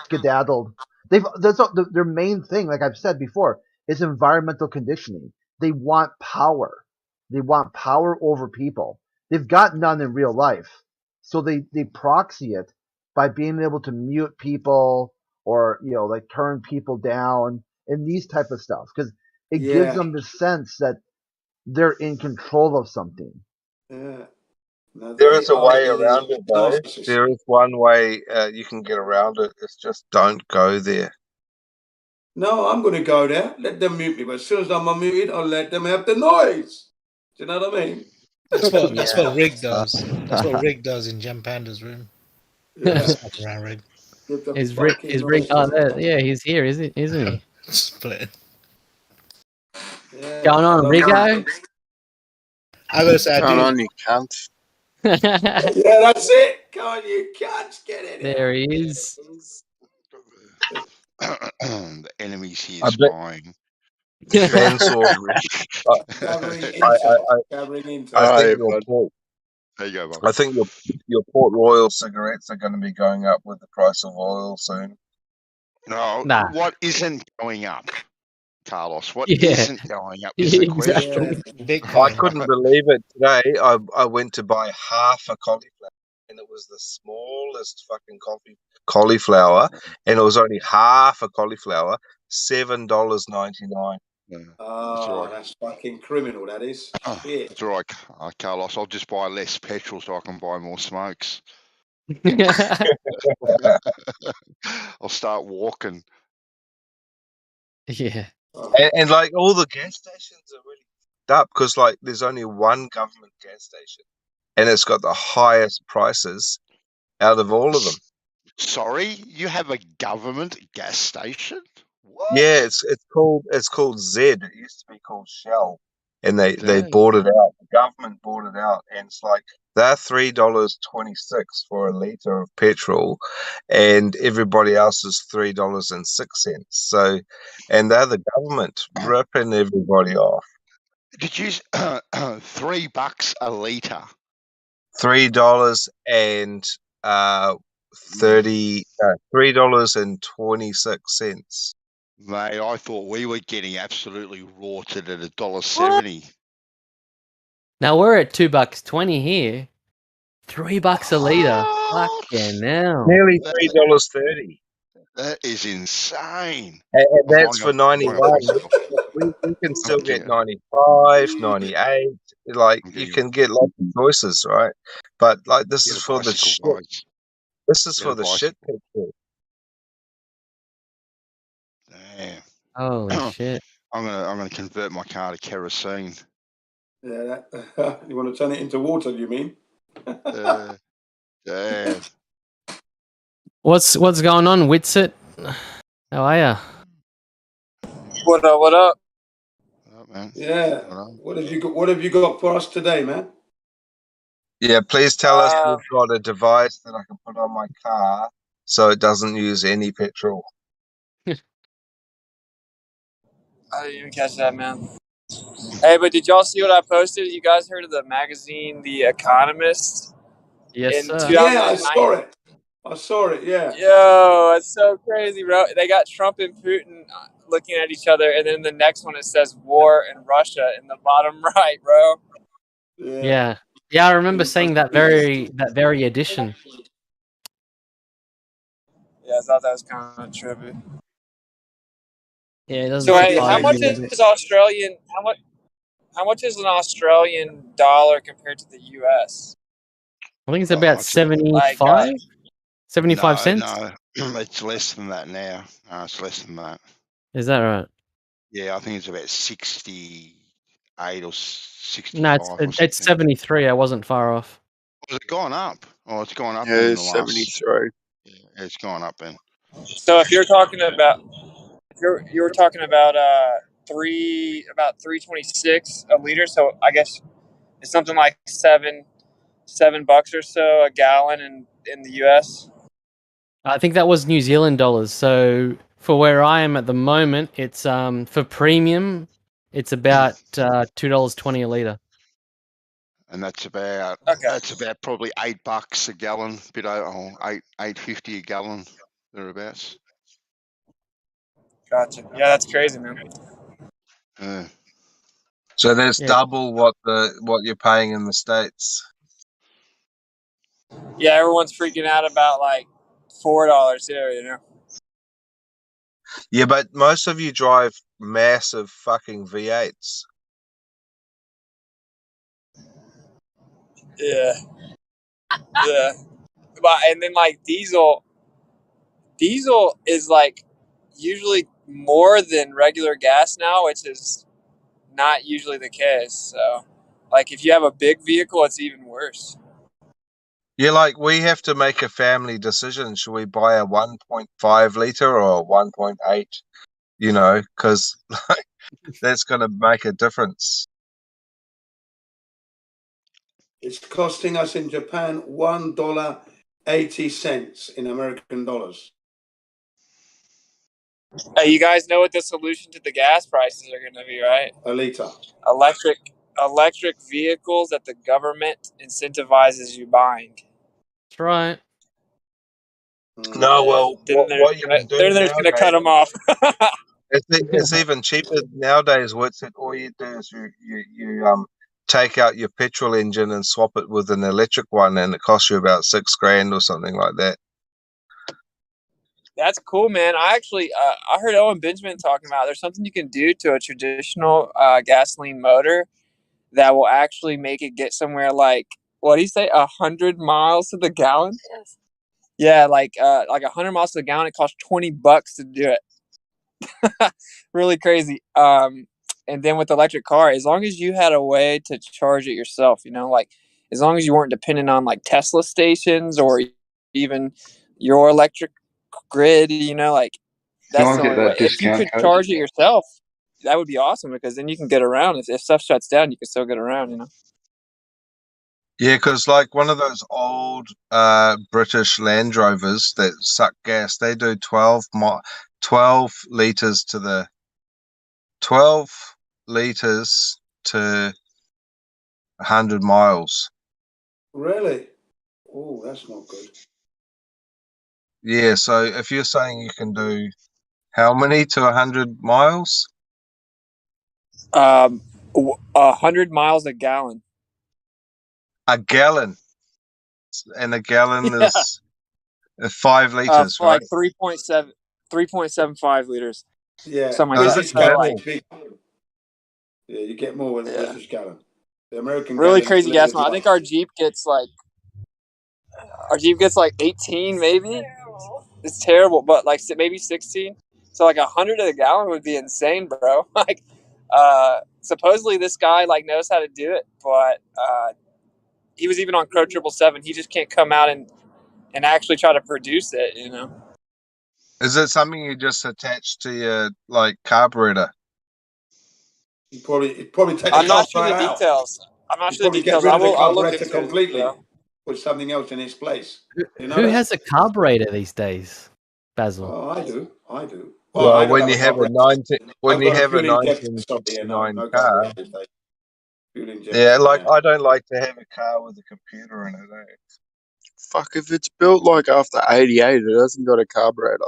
skedaddled. Their main thing, like I've said before, is environmental conditioning. They want power. They want power over people. They've got none in real life. So they proxy it by being able to mute people or like turn people down and these type of stuff, because it gives them the sense that they're in control of something. Yeah. No, There they is a are way these around it, though. narcissists. There is one way you can get around it. It's just don't go there. No, I'm going to go there. Let them mute me. But as soon as I'm unmuted, I'll let them have the noise. Do you know what I mean? That's what Rig does. That's what Rig does in Gem Panda's room. Yeah. Just fuck around, Rig. Give the Is Rick? fucking Is Rick? noise. Yeah, he's here, isn't he? Split. Yeah. Going on, Rigo? I gotta say, Come on, you cunt. Yeah, that's it. Come on, you can't get it. There he is. The enemy's here I bet- spying. Chainsaw. Gathering I intel. Gathering intel. think bud. There you go, Bob. I think your Port Royal cigarettes are going to be going up with the price of oil soon. No, Nah. what isn't going up, Carlos? What Yeah. isn't going up is the Exactly. question. Yeah. I Bitcoin. couldn't believe it today. I went to buy half a cauliflower, and it was the smallest fucking cauliflower, and it was only half a cauliflower, $7.99. Yeah, Oh, that's fucking criminal, that is. Shit. That's all right, Carlos. I'll just buy less petrol so I can buy more smokes. I'll start walking. Yeah. And like all the gas stations are really f***ed up because like there's only one government gas station, and it's got the highest prices out of all of them. Sorry, you have a government gas station? What? Yeah, it's called Z. It used to be called Shell, and they Dang. bought it out. The government bought it out, and it's like they're $3.26 for a liter of petrol, and everybody else is $3.06. So, and they're the government ripping everybody off. Did you $3 a liter? $3.26. Mate, I thought we were getting absolutely rorted at $1.70. Now we're at $2.20 here. $3 a liter. Fucking hell. Nearly $3.30. That is insane. And I'm that's buying for 91. myself. We can still get getting- 95, 98. Like I'm you getting- can get lots of choices, right? But like this Get is a for the bicycle, shit. guys. This is Get for a the shit people. Damn. Holy shit. I'm gonna convert my car to kerosene. Yeah, you want to turn it into water, you mean? Damn. What's going on, Witsit? How are ya? What up? What up? Oh, man. Yeah. Well, What have you got for us today, man? Yeah, please tell us you've got a device that I can put on my car so it doesn't use any petrol. I didn't even catch that, man. Hey, but did y'all see what I posted? You guys heard of the magazine The Economist? Yes, in sir. 2009? Yeah, I saw it, yeah. Yo, it's so crazy, bro. They got Trump and Putin looking at each other, and then the next one it says war in Russia in the bottom right, bro. Yeah. I remember seeing that very edition. Yeah, I thought that was kind of trippy. Yeah, it doesn't So, hey, surprise how much me. is Australian? How much is an Australian dollar compared to the U.S.? I think it's about 75? Like, 75 cents? No, it's less than that now. No, it's less than that. Is that right? Yeah, I think it's about 68 or 65. No, or it's 73. I wasn't far off. Has it gone up? Oh, it's gone up Yeah, in the it's last. 73. Yeah, it's gone up then. So if you're talking about, you were talking about about $3.26 a liter. So I guess it's something like $7 or so a gallon in the U.S. I think that was New Zealand dollars. So for where I am at the moment, it's for premium, it's about $2.20 a liter. And that's about probably $8 a gallon, bit over $8.50 a gallon thereabouts. Gotcha. Yeah, that's crazy, man. So that's double what you're paying in the States. Yeah, everyone's freaking out about like $4 here, you know. Yeah, but most of you drive massive fucking V8s. Yeah. Yeah. But and then like diesel is like usually more than regular gas now, which is not usually the case. So like if you have a big vehicle, it's even worse. Yeah, like we have to make a family decision. Should we buy a 1.5 liter or a 1.8? You know, because like, that's going to make a difference. It's costing us in Japan $1.80 in American dollars. You guys know what the solution to the gas prices are going to be, right? A liter. Electric vehicles that the government incentivizes you buying. That's right. No, well, what you can do They're just going to cut nowadays, them off. it's even cheaper nowadays. What's it? All you do is you take out your petrol engine and swap it with an electric one, and it costs you about $6,000 or something like that. That's cool, man. I actually I heard Owen Benjamin talking about there's something you can do to a traditional gasoline motor that will actually make it get somewhere like, what do you say, 100 miles to the gallon? Yes. Yeah, like 100 miles to the gallon. It costs $20 to do it. Really crazy. And then with the electric car, as long as you had a way to charge it yourself, you know, like as long as you weren't dependent on like Tesla stations or even your electric grid, you know, like that's the only way. If you could charge it yourself, that would be awesome because then you can get around. If stuff shuts down, you can still get around, you know. Yeah, because like one of those old British Land Rovers that suck gas, they do 12 liters to the 12 liters to 100 miles. Really? Oh, that's not good. Yeah, so if you're saying you can do how many to 100 miles? 100 miles a gallon. A gallon, and a gallon is 5 liters, Like right? 3.75 liters. Yeah, Something like British that. Yeah, you get more with a British gallon. The American really gallon crazy gas mileage. I think our Jeep gets like 18, maybe. It's terrible, but like maybe 16. So like 100 of the gallon would be insane, bro. Like, supposedly this guy like knows how to do it, but he was even on Crow 777. He just can't come out and actually try to produce it, you know. Is it something you just attach to your like carburetor? You probably take I'm the not sure the carburetor out. details. I'm not You sure the probably get details. rid of the I'll look carburetor into completely. it, Put something else in its place. You know Who that? has a carburetor these days, Basil? Oh, I do. Well, I don't when have you a have a carburetor. I've got a fuel injector. Sorry, no 1969 car, carburetor these days. Fuel injection. yeah, like I don't like to have a car with a computer in it. Fuck, if it's built like after 88, it hasn't got a carburetor.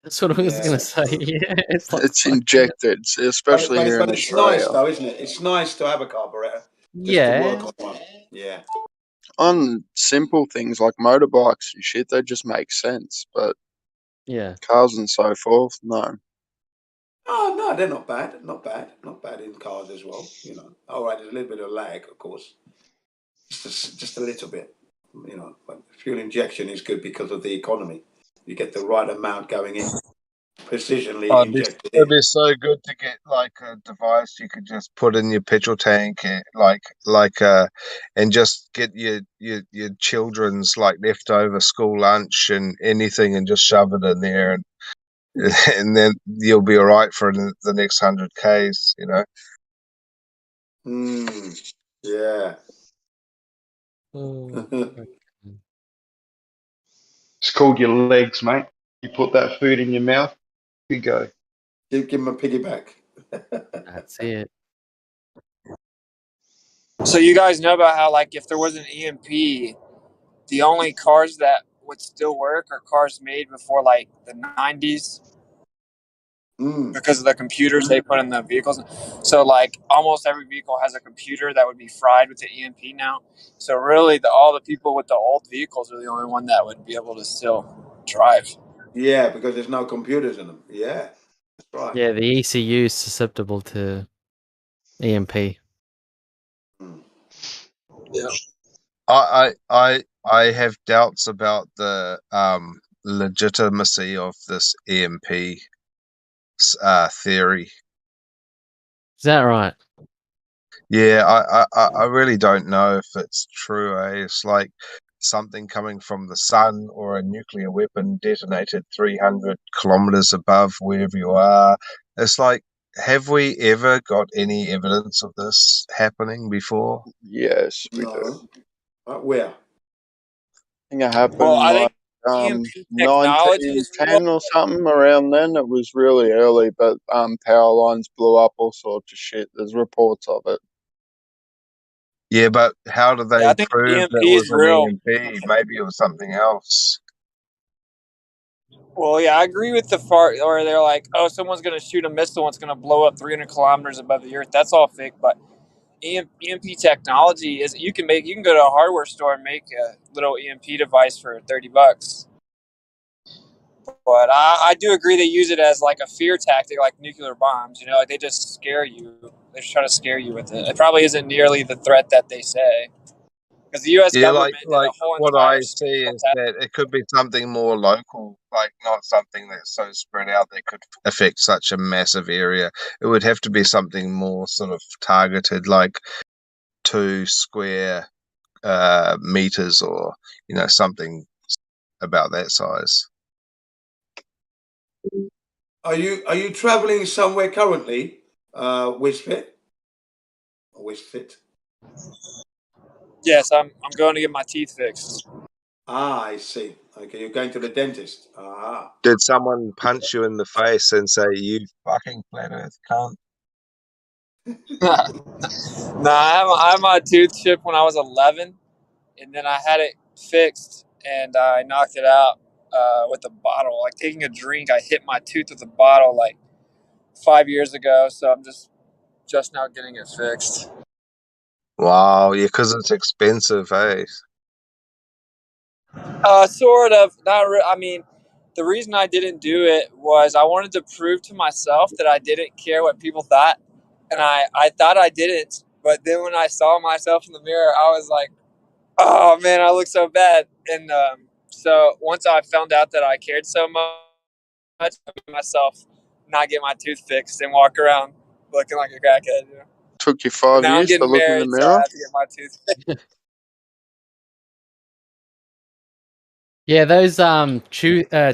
That's what I was going to say. Yeah, it's like It's injected, especially here in But it's Australia. nice though, isn't it? It's nice to have a carburetor. Just to work on one. Yeah. On simple things like motorbikes and shit, they just make sense. But yeah, cars and so forth, no. Oh no, they're not bad. Not bad in cars as well. You know. All right, there's a little bit of lag, of course. Just a little bit. You know, but fuel injection is good because of the economy. You get the right amount going in, precisionally injected in. It'd be so good to get like a device you could just put in your petrol tank, and just get your children's like leftover school lunch and anything, and just shove it in there, and then you'll be all right for the next 100 k's. You know. Yeah. It's called your legs, mate. You put that food in your mouth, you go. Give him a piggyback. That's it. So you guys know about how like if there was an EMP, the only cars that would still work are cars made before like the 90s because of the computers they put in the vehicles. So like almost every vehicle has a computer that would be fried with the EMP now. So really all the people with the old vehicles are the only one that would be able to still drive. Yeah, because there's no computers in them. Yeah, that's right. Yeah, the ECU is susceptible to EMP. Yeah. I have doubts about the legitimacy of this EMP theory. Is that right? Yeah, I really don't know if it's true. It's like something coming from the sun or a nuclear weapon detonated 300 kilometers above wherever you are. It's like, have we ever got any evidence of this happening before? Yes, we do. No. Where? I think it happened Well, I think like EMP technology is real. 1910 or something around then. It was really early, but power lines blew up, all sorts of shit. There's reports of it. Yeah, but how do they Yeah, I think prove EMP that is was an real. EMP? Maybe it was something else. Well, yeah, I agree with the part where they're like, "Oh, someone's going to shoot a missile and it's going to blow up 300 kilometers above the Earth." That's all fake. But EMP technology is you can go to a hardware store and make a little EMP device for $30. But I do agree they use it as like a fear tactic, like nuclear bombs. You know, like they just scare you. They're just trying to scare you with it. It probably isn't nearly the threat that they say. Because the U.S. Yeah, government did a whole what entire I see is that it could be something more local, like not something that's so spread out that could affect such a massive area. It would have to be something more sort of targeted, like 2 square meters, or something about that size. Are you traveling somewhere currently, Wisfit? Wisfit. Yes, I'm going to get my teeth fixed. Ah, I see. Okay, you're going to the dentist. Ah. Did someone punch you in the face and say, "You fucking flat Earth cunt"? No, I had my tooth chipped when I was 11, and then I had it fixed, and I knocked it out with a bottle. Like taking a drink, I hit my tooth with a bottle like 5 years ago. So I'm just now getting it fixed. Wow, yeah, because it's expensive, eh? Sort of. Not. I mean, the reason I didn't do it was I wanted to prove to myself that I didn't care what people thought, and I thought I didn't. But then when I saw myself in the mirror, I was like, "Oh man, I look so bad." And so once I found out that I cared so much, I made myself not get my tooth fixed and walk around looking like a crackhead. You know? Took you But 5 now I'm years to getting look in the married, so I mirror. have to get my tooth fixed. Yeah, those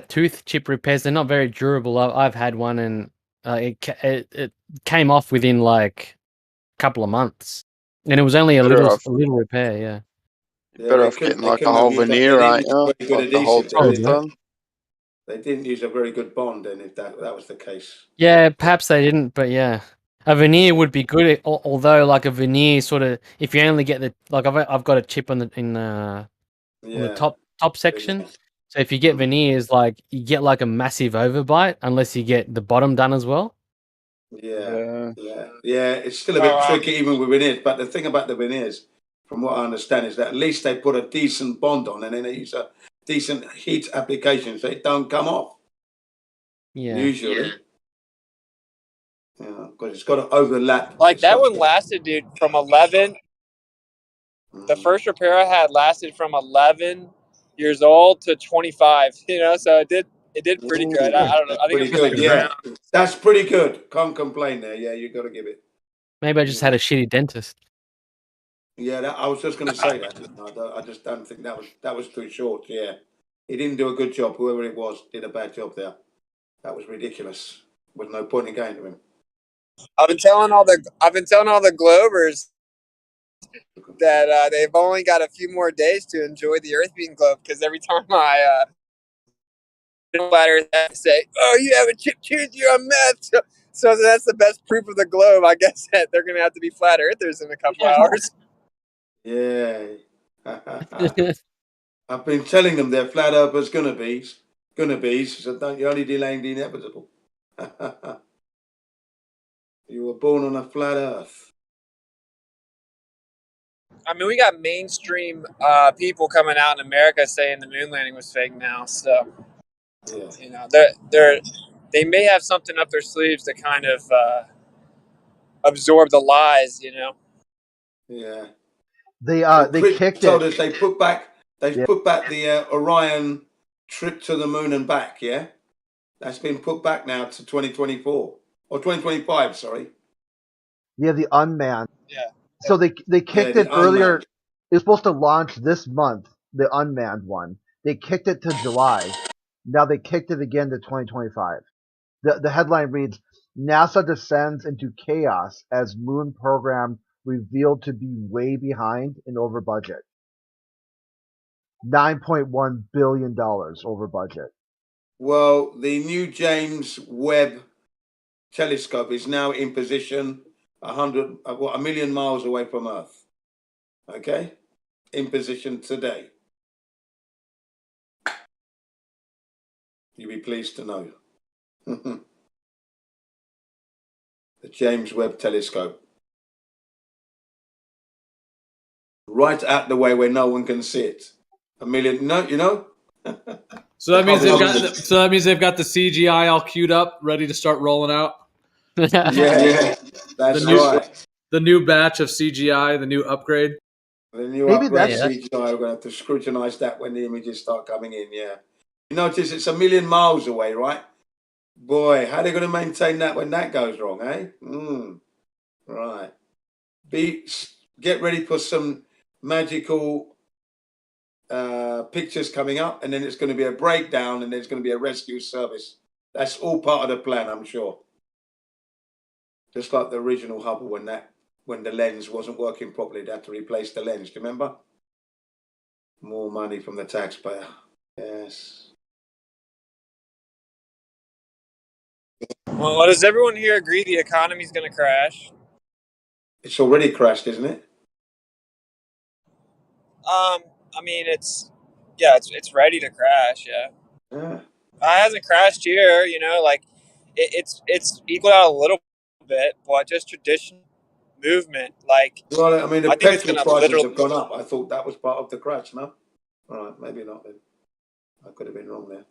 tooth chip repairs, they're not very durable. I've had one, and it came off within like a couple of months, and it was only a Better off, little repair. Yeah, better off getting like a whole veneer, ain't you? Very good Like the whole adhesive. They tooth didn't, done. they didn't use a very good bond, then, if that was the case. yeah. Perhaps they didn't, but yeah, a veneer would be good. Although, like a veneer, sort of, if you only get I've got a chip on the top section. So if you get veneers, like you get like a massive overbite, unless you get the bottom done as well. Yeah. It's still a bit tricky even with veneers. But the thing about the veneers, from what I understand, is that at least they put a decent bond on, and then they use a decent heat application, so it don't come off. Yeah. Usually. Yeah, because it's got to overlap. Like that one lasted, dude, from 11. The first repair I had lasted from 11 years old to 25. You know, so it did pretty good. I don't know. I think Pretty it was good. like Yeah, that's pretty good. Can't complain there. Yeah, you got to give it. Maybe I just had a shitty dentist. Yeah, I was just going to say that. I just don't think that was too short. Yeah, he didn't do a good job. Whoever it was did a bad job there. That was ridiculous. With no point in going to him. I've been telling all the Glovers that they've only got a few more days to enjoy the Earth being globe, because every time I flat Earth, I say, "Oh, you have a chip tooth, you're on meth." So that's the best proof of the globe, I guess, that they're going to have to be flat earthers in a couple hours. Yeah. I've been telling them they're flat earthers gonna be. So don't you only delaying the inevitable. You were born on a flat earth. I mean, we got mainstream people coming out in America saying the moon landing was fake now. So Yeah. You know, they may have something up their sleeves to kind of absorb the lies. You know. Yeah. They Chris kicked told it. us they put back the Orion trip to the moon and back. Yeah, that's been put back now to 2024 or 2025. Sorry. Yeah, the unmanned. Yeah. So they kicked the it earlier. unmanned. It was supposed to launch this month, the unmanned one. They kicked it to July. Now they kicked it again to 2025. The headline reads, NASA descends into chaos as moon program revealed to be way behind and over budget. $9.1 billion over budget. Well, the new James Webb telescope is now in position a million miles away from Earth. Okay, in position today. You'll be pleased to know. The James Webb telescope. Right out the way where no one can see it. A million, no, you know? So that means they've got the CGI all queued up, ready to start rolling out. Yeah, that's right. The new batch of CGI, the new upgrade. The new Maybe upgrade that's CGI, we're going to have to scrutinize that when the images start coming in, yeah. You notice it's a million miles away, right? Boy, how are they going to maintain that when that goes wrong, eh? Right. Get ready for some magical pictures coming up, and then it's going to be a breakdown, and there's going to be a rescue service. That's all part of the plan, I'm sure. Just like the original Hubble, when the lens wasn't working properly, they had to replace the lens. Do you remember? More money from the taxpayer. Yes. Well, does everyone here agree the economy's going to crash? It's already crashed, isn't it? I mean, it's ready to crash. Yeah. Yeah. It hasn't crashed here. You know, like it's equaled out a little bit, but just traditional movement. Like, Well, I mean, the I think it's petrol going to prices literally. have gone up. I thought that was part of the crash, no? All right, maybe not then. I could have been wrong there.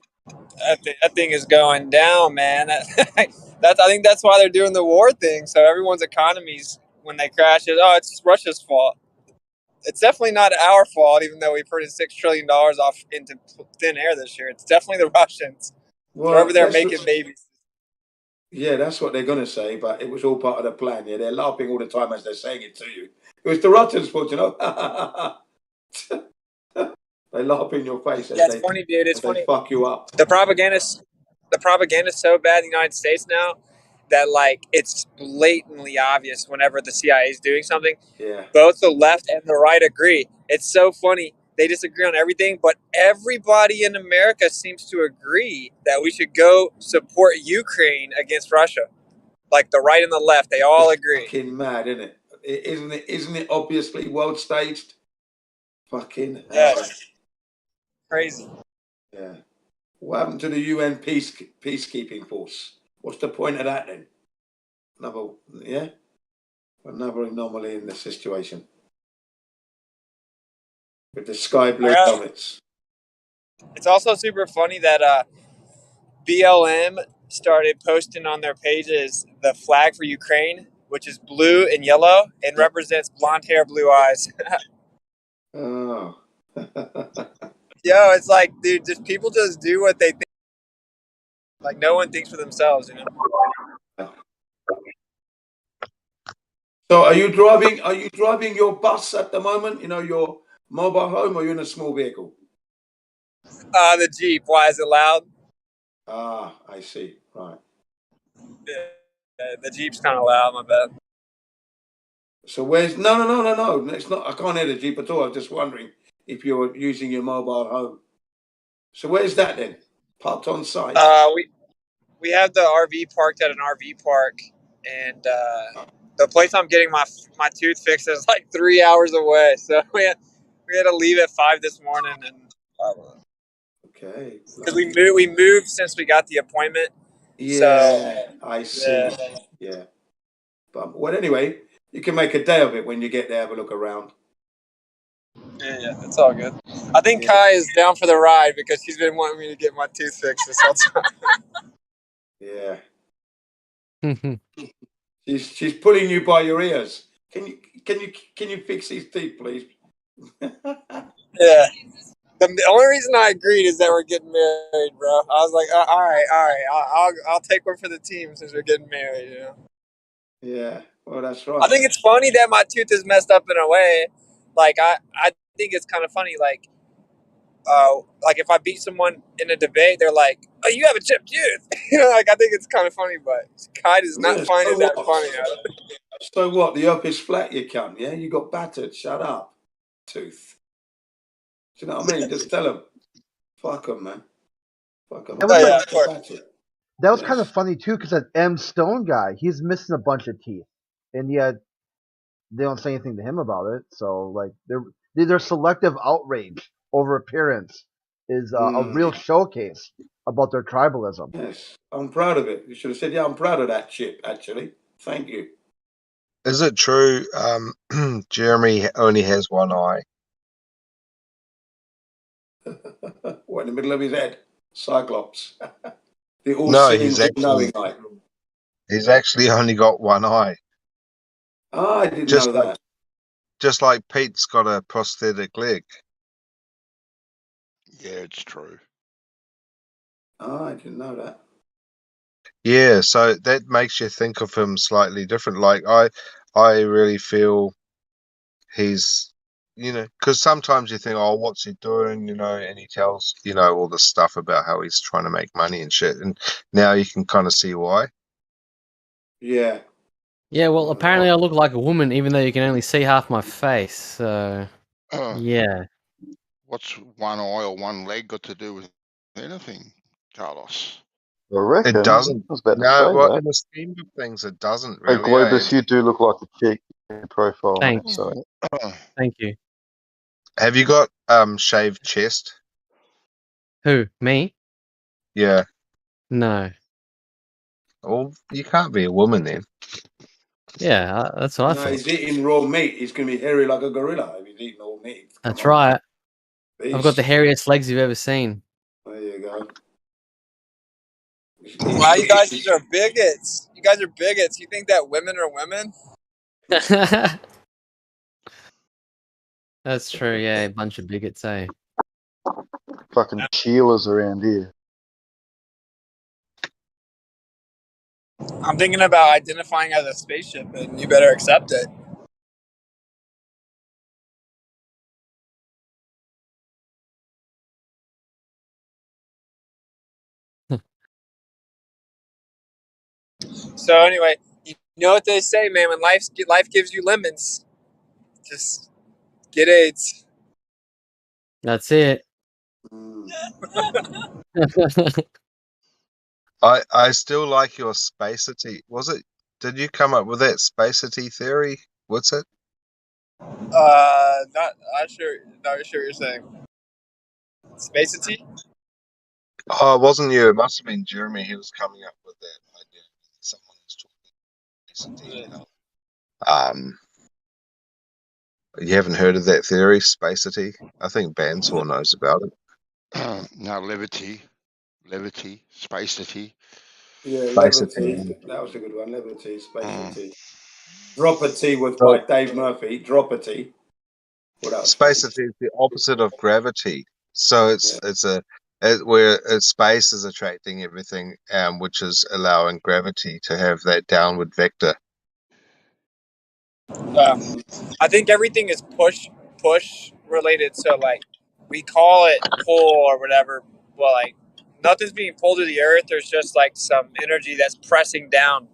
That thing is going down, man. I think that's why they're doing the war thing. So everyone's economies, when they crash, it's Russia's fault. It's definitely not our fault, even though we printed $6 trillion off into thin air this year. It's definitely the Russians. Well, they're over there making babies. Yeah, that's what they're going to say, but it was all part of the plan. Yeah, they're laughing all the time as they're saying it to you. It was the Russians' fault, you know. They laugh in your face as It's funny, dude. It's funny. They fuck you up. The propaganda's so bad in the United States now that, like, it's blatantly obvious whenever the CIA is doing something. Yeah. Both the left and the right agree. It's so funny. They disagree on everything, but everybody in America seems to agree that we should go support Ukraine against Russia. Like the right and the left, they all agree. Fucking mad, isn't it? Isn't it obviously world staged? Fucking hell. Yes. Crazy. Yeah. What happened to the UN peacekeeping force? What's the point of that then? Another anomaly in the situation. With the sky blue helmets. It's also super funny that BLM started posting on their pages the flag for Ukraine, which is blue and yellow and represents blonde hair, blue eyes. Oh. Yo, it's like, dude, people just do what they think. Like, no one thinks for themselves, you know? So are you driving your bus at the moment? You know, your mobile home, or you're in a small vehicle? The Jeep. Why is it loud? Ah, I see. Right. Yeah, the Jeep's kind of loud, my bad. So where's no. It's not. I can't hear the Jeep at all. I was just wondering if you're using your mobile home. So where's that then? Parked on site? We have the RV parked at an RV park, and the place I'm getting my tooth fixed is like 3 hours away. So we had to leave at 5 this morning, and okay, because we moved since we got the appointment. Yeah, so, I see. Yeah. But well, anyway, you can make a day of it when you get there. Have a look around. Yeah, it's all good. I think Kai is down for the ride because she's been wanting me to get my tooth fixed this whole time. Yeah. She's pulling you by your ears. Can you fix these teeth, please? Yeah. The only reason I agreed is that we're getting married, bro. I was like, all right, I'll take one for the team since we're getting married. You know. Yeah. Well, that's right. I think it's funny that my tooth is messed up in a way. Like I think it's kind of funny. Like if I beat someone in a debate, they're like, "Oh, you have a chipped tooth." You know, like I think it's kind of funny, but Kai does not find it that funny. So what? The up is flat, you cunt. Yeah, you got battered. Shut up, tooth. Do you know what I mean? Just tell them. Fuck them, man. Fuck them. That was Yeah, of course. That was kind of funny too, because that M Stone guy, he's missing a bunch of teeth, and yet they don't say anything to him about it. So like their selective outrage over appearance is a real showcase about their tribalism. Yes, I'm proud of it. You should have said, "Yeah, I'm proud of that chip." Actually, thank you. Is it true Jeremy only has one eye? What, in the middle of his head? Cyclops. The No, all-seeing, all-knowing eye. he's actually only got one eye. Oh, I didn't know that. Just like Pete's got a prosthetic leg. Yeah, it's true. Oh, I didn't know that. Yeah, so that makes you think of him slightly different. Like I really feel he's, because sometimes you think, oh, what's he doing, and he tells, all this stuff about how he's trying to make money and shit. And now you can kind of see why. Yeah. Yeah, well, apparently I look like a woman, even though you can only see half my face. So, yeah. What's one eye or one leg got to do with anything, Carlos? I reckon. It doesn't. I was about to No, say well, that. in the scheme of things, it doesn't Hey, really. Globus, you do look like a chick in your profile, mate. Thanks. So. Thank you. Have you got shaved chest? Who? Me? Yeah. No. Well, you can't be a woman then. Yeah, that's what I thought. He's eating raw meat. He's going to be hairy like a gorilla if he's eating raw meat. That's right. Beast. I've got the hairiest legs you've ever seen. There you go. Wow, you guys are bigots. You guys are bigots. You think that women are women? That's true, yeah, a bunch of bigots, eh? Fucking Sheilas around here. I'm thinking about identifying as a spaceship, and you better accept it. So anyway, you know what they say, man. When life gives you lemons, just get AIDS. That's it. I still like your spacity. Did you come up with that spacity theory? What's it? Not sure what you're saying. Spacity? Oh, it wasn't you. It must have been Jeremy. He was coming up with that idea. Someone was talking spacity. You haven't heard of that theory, spacity? I think Bansaw knows about it. No, levity, spacity. Yeah, levity. That was a good one. Levity, spacity. Dropity was by Dave Murphy. Dropity. What else? Spacity is the opposite of gravity. So where space is attracting everything, which is allowing gravity to have that downward vector. I think everything is push related. So like we call it pull or whatever. Well, like nothing's being pulled to the earth. There's just like some energy that's pressing down.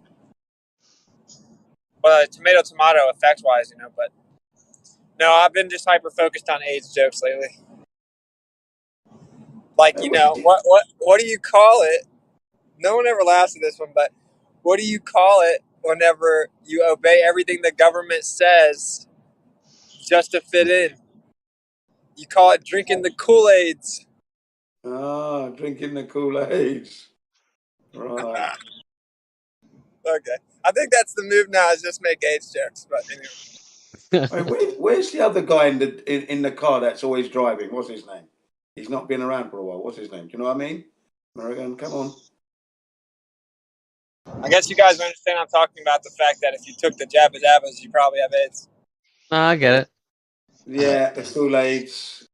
Well, tomato effects wise, But no, I've been just hyper focused on AIDS jokes lately. Like what do you call it? No one ever laughs at this one, but what do you call it whenever you obey everything the government says just to fit in? You call it drinking the Kool-Aids. Ah, drinking the Kool-Aids. Right. Okay. I think that's the move now, is just make AIDS jokes. But anyway. Where's the other guy in the car that's always driving? What's his name? He's not been around for a while. What's his name? Do you know what I mean? American, come on. I guess you guys understand I'm talking about the fact that if you took the jabba jabbas, you probably have AIDS. No, I get it. Yeah, the Kool-Aids.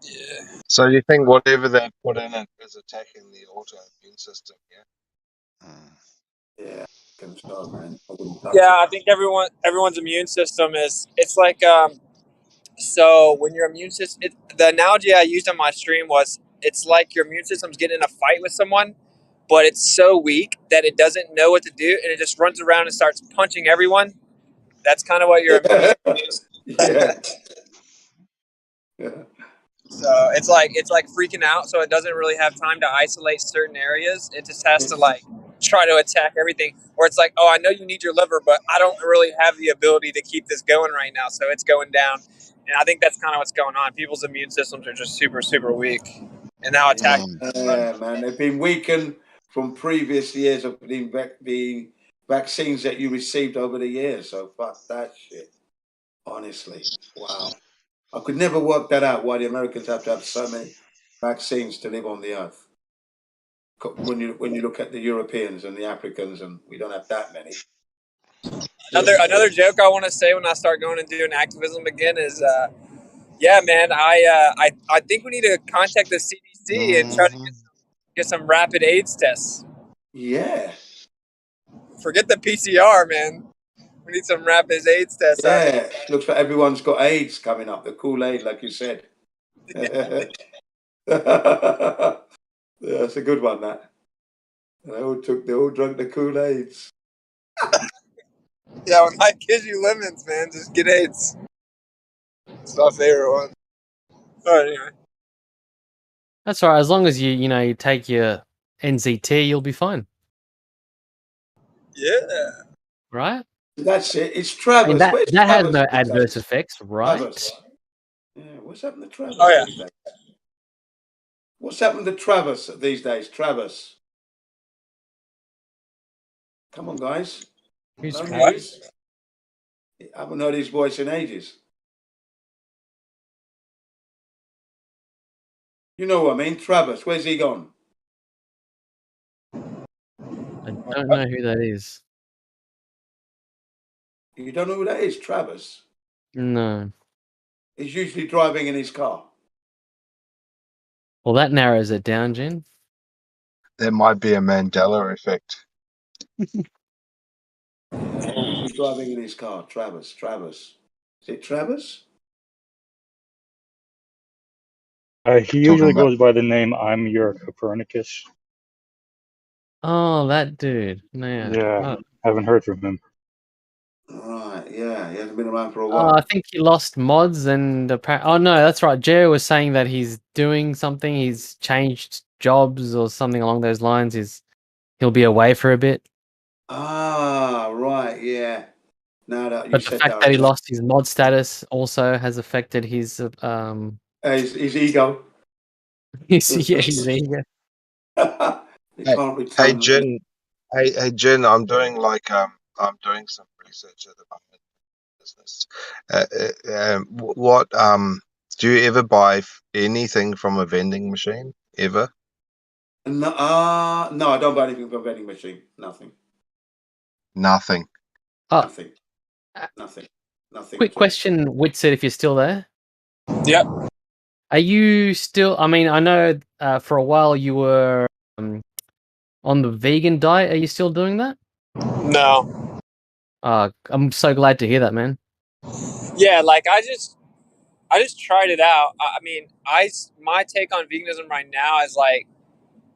Yeah. So you think whatever they put in it is attacking the autoimmune system? Yeah. Yeah, can start, man. I wouldn't touch Yeah, it. I think everyone's immune system it's like so when your immune system, the analogy I used on my stream was it's like your immune system's getting in a fight with someone, but it's so weak that it doesn't know what to do and it just runs around and starts punching everyone. That's kind of what your immune system is. Yeah. Yeah. So it's like freaking out, so it doesn't really have time to isolate certain areas. It just has to like try to attack everything. Or it's like, oh, I know you need your liver, but I don't really have the ability to keep this going right now, so it's going down. And I think that's kind of what's going on. People's immune systems are just super, super weak, and now attacking. Yeah, man, they've been weakened from previous years of the vaccines that you received over the years. So fuck that shit. Honestly, wow. I could never work that out. Why the Americans have to have so many vaccines to live on the earth? When you look at the Europeans and the Africans, and we don't have that many. Another joke I want to say when I start going and doing activism again is, yeah, man, I think we need to contact the CDC and try to get some rapid AIDS tests. Yeah. Forget the PCR, man. We need some rapid AIDS tests. Yeah, looks like everyone's got AIDS coming up. The Kool-Aid, like you said. Yeah, that's a good one. That they all drank the Kool-Aids. Yeah, when life gives you lemons, man, just get AIDS. It's my favorite one. All right, anyway. That's all right. As long as you take your NZT, you'll be fine. Yeah. Right? That's it. It's Travis. I mean, that Where's has Travis no these adverse days? effects, right? Travis. Yeah, what's happened to Travis Oh, yeah. these days? What's happened to Travis these days? Travis. Come on, guys. Who's No Travis? news. I haven't heard his voice in ages. You know what I mean? Travis, where's he gone? I don't know who that is. You don't know who that is, Travis? No. He's usually driving in his car. Well, that narrows it down, Jen. There might be a Mandela effect. He's driving in his car. Travis. Is it Travis? He usually goes by the name I'm Your Copernicus. Oh, that dude. Man. Yeah, Oh. haven't heard from him. Right, yeah, he hasn't been around for a Oh, while. I think he lost mods and oh no, that's right. Jerry was saying that he's doing something. He's changed jobs or something along those lines. He'll be away for a bit. Ah, right, yeah. Now that you But the said fact that he lost his mod status also has affected his his ego. his ego. He can't return. Hey Jen, hey Jen, I'm doing some research at the moment in business. What do you ever buy anything from a vending machine ever? No, no, I don't buy anything from a vending machine. Nothing. Nothing. Oh, Nothing. quick question, Whitset, if you're still there. Yep. Are you still? I mean, I know for a while you were on the vegan diet. Are you still doing that? No. I'm so glad to hear that, man. Yeah, like I just tried it out. I mean, my take on veganism right now is like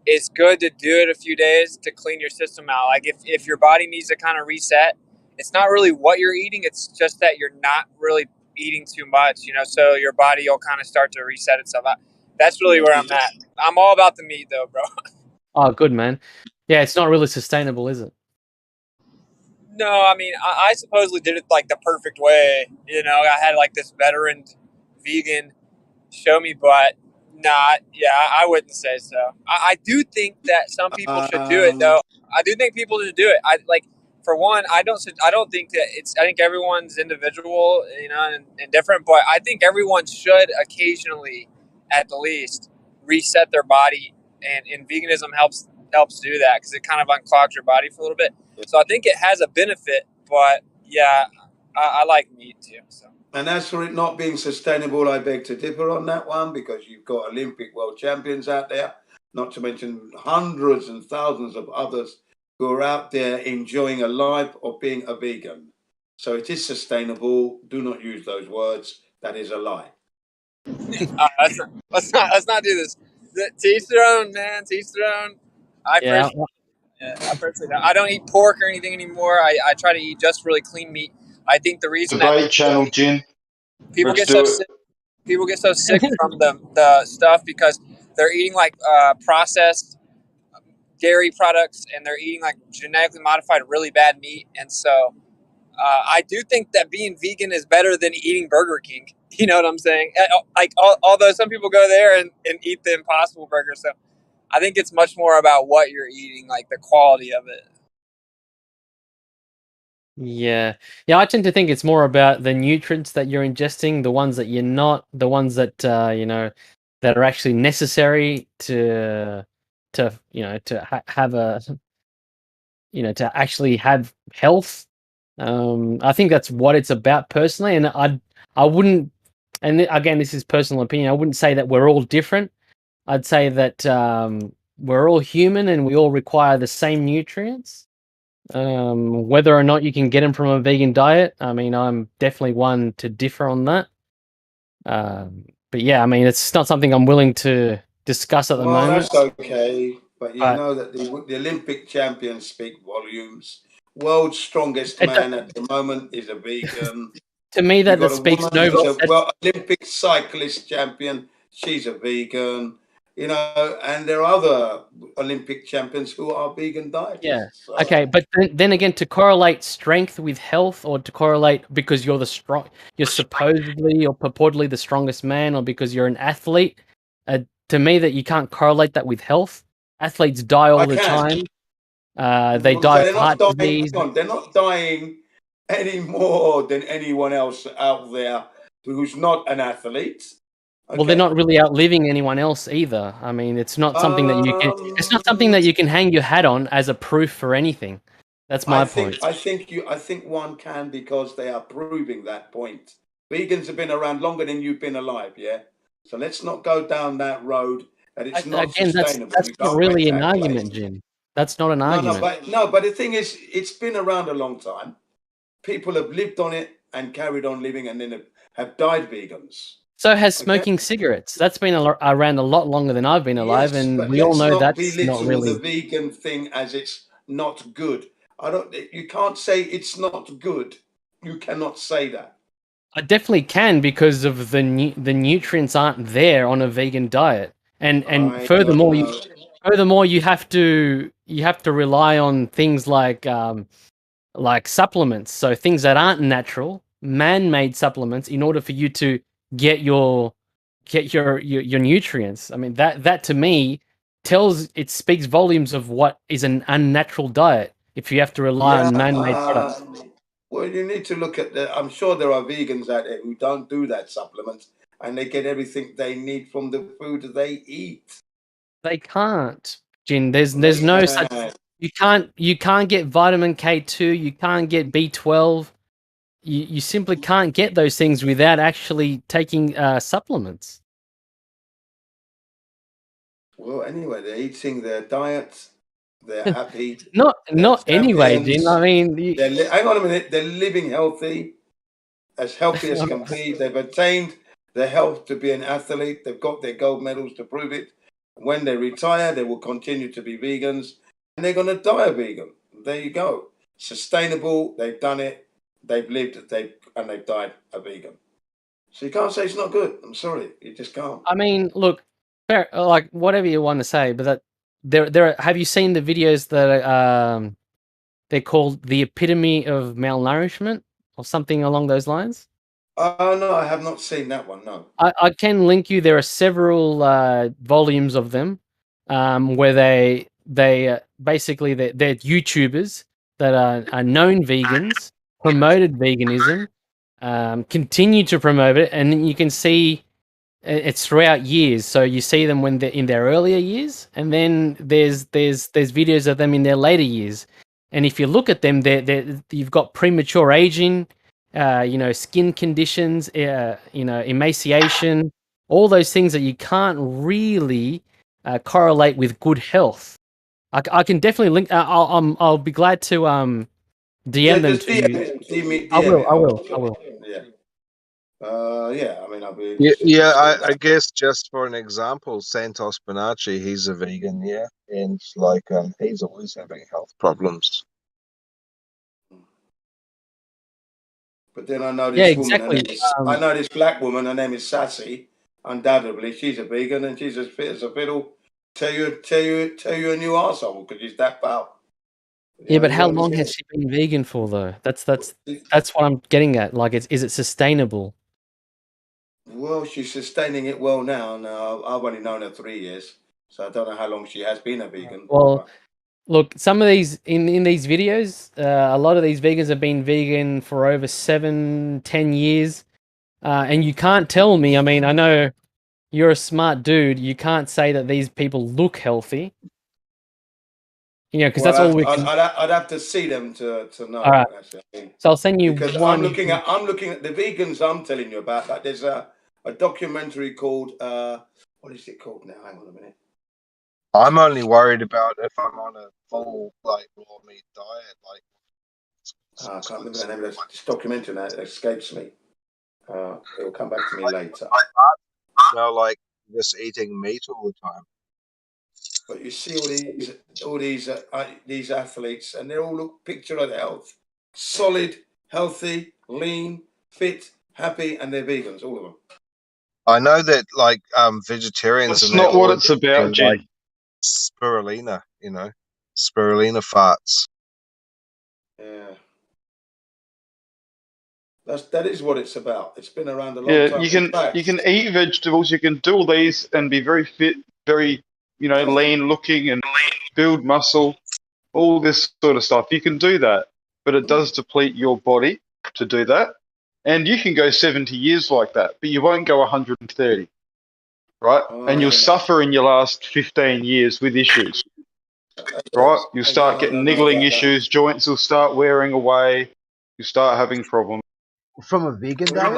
it's good to do it a few days to clean your system out. Like if your body needs to kind of reset, it's not really what you're eating. It's just that you're not really eating too much, so your body will kind of start to reset itself out. That's really where I'm at. I'm all about the meat though, bro. Oh, good, man. Yeah, it's not really sustainable, is it? No, I mean, I supposedly did it like the perfect way. I had like this veteran vegan show me, but not. Yeah, I wouldn't say so. I do think that some people should do it, though. I do think people should do it. for one, I don't think that I think everyone's individual, and different. But I think everyone should occasionally, at the least, reset their body, and veganism helps do that because it kind of unclogs your body for a little bit. So I think it has a benefit. But yeah, I like meat too. So. And as for it not being sustainable, I beg to differ on that one because you've got Olympic world champions out there, not to mention hundreds and thousands of others who are out there enjoying a life of being a vegan. So it is sustainable. Do not use those words. That is a lie. Let's not do this. To each their own, man. To each their own. I personally don't. I don't eat pork or anything anymore. I try to eat just really clean meat. I think the reason Debate channel, Jin. people get so sick from the stuff because they're eating like processed dairy products and they're eating like genetically modified really bad meat, and so I do think that being vegan is better than eating Burger King. You know what I'm saying? Like although some people go there and eat the Impossible Burger, so I think it's much more about what you're eating, like the quality of it. Yeah. I tend to think it's more about the nutrients that you're ingesting, the ones that you're not, the ones that that are actually necessary to have a to actually have health. I think that's what it's about personally, and I wouldn't. And again, this is personal opinion. I wouldn't say that we're all different. I'd say that we're all human and we all require the same nutrients. Whether or not you can get them from a vegan diet, I mean, I'm definitely one to differ on that. But yeah, I mean, it's not something I'm willing to discuss at the moment. That's okay, but you know that the Olympic champions speak volumes. World's strongest man at the moment is a vegan. To me, that speaks no volumes. Well, Olympic cyclist champion, she's a vegan. And there are other Olympic champions who are vegan dieters. Yeah. So. Okay, but then again, to correlate strength with health, or to correlate because you're you're supposedly or purportedly the strongest man, or because you're an athlete, to me that you can't correlate that with health. Athletes die all the time. They die of heart disease. They're not dying any more than anyone else out there who's not an athlete. Okay. Well, they're not really outliving anyone else either. I mean, it's not something that you can. It's not something that you can hang your hat on as a proof for anything. That's my point. I think one can, because they are proving that point. Vegans have been around longer than you've been alive. Yeah. So let's not go down that road. That it's not sustainable. That's not really an argument, Jim. That's not an argument. But the thing is, it's been around a long time. People have lived on it and carried on living, and then have died vegans. So has smoking cigarettes. That's been around a lot longer than I've been alive, and we all know that's not really the vegan thing as it's not good. You can't say it's not good. You cannot say that. I definitely can, because of the nutrients aren't there on a vegan diet, and furthermore, you have to rely on things like supplements, so things that aren't natural, man-made supplements, in order for you to get your nutrients. I mean, that to me speaks volumes of what is an unnatural diet if you have to rely on man-made products. Well, you need to look at I'm sure there are vegans out there who don't do that supplement, and they get everything they need from the food they eat. They can't, Jin. There's no such. You can't get vitamin K2. You can't get B12. You simply can't get those things without actually taking supplements. Well, anyway, they're eating their diet. They're happy. not anyway, Jin. I mean, hang on a minute. They're living healthy as can be. They've attained their health to be an athlete. They've got their gold medals to prove it. When they retire, they will continue to be vegans, and they're going to die a vegan. There you go. Sustainable. They've done it. They've lived, and they've died a vegan. So you can't say it's not good. I'm sorry, you just can't. I mean, look, fair, like whatever you want to say, but that there. Have you seen the videos that they're called the epitome of malnourishment or something along those lines? No, I have not seen that one. No, I can link you. There are several volumes of them where they basically they're YouTubers. that are known vegans, promoted veganism, continue to promote it, and you can see it's throughout years. So you see them when they're in their earlier years, and then there's videos of them in their later years. And if you look at them, you've got premature aging, skin conditions, emaciation, all those things that you can't really correlate with good health. I can definitely link. I'll be glad to DM them to you. I will. Yeah. I mean, I'll be Yeah, interested to see I that. guess just for an example, Santos Bonacci, he's a vegan, yeah, and like he's always having health problems. But then I know Yeah, this woman. exactly. I know this black woman. Her name is Sassy. Undoubtedly, she's a vegan and she's as fit as a fiddle. Tell you a new arsehole because she's that powerful. Yeah, but how long has she been vegan for, though? That's what I'm getting at. Like, is it sustainable? Well, she's sustaining it well now. Now, I've only known her 3 years, so I don't know how long she has been a vegan. Well, look, some of these in these videos, a lot of these vegans have been vegan for over 7-10 years, and you can't tell me. I mean, I know you're a smart dude. You can't say that these people look healthy. Because that's all we can. I'd have to see them to know. All right. So I'll send you because one. I'm looking at the vegans I'm telling you about. Like there's a documentary called what is it called now? Hang on a minute. I'm only worried about if I'm on a full like raw meat diet. Like I can't remember the name of this documentary now. It escapes me. It'll come back to me later. Like just eating meat all the time. But you see all these athletes, and they all look picture of health: solid, healthy, lean, fit, happy, and they're vegans, all of them. I know that like vegetarians. That's not what it's about, Jen. Like spirulina, spirulina farts. Yeah. That is what it's about. It's been around a long time. You can eat vegetables. You can do all these and be very fit, very lean looking and build muscle, all this sort of stuff. You can do that, but it does deplete your body to do that. And you can go 70 years like that, but you won't go 130, right? And you'll suffer in your last 15 years with issues, right? You'll start getting niggling issues. Joints will start wearing away. You start having problems. From a vegan diet?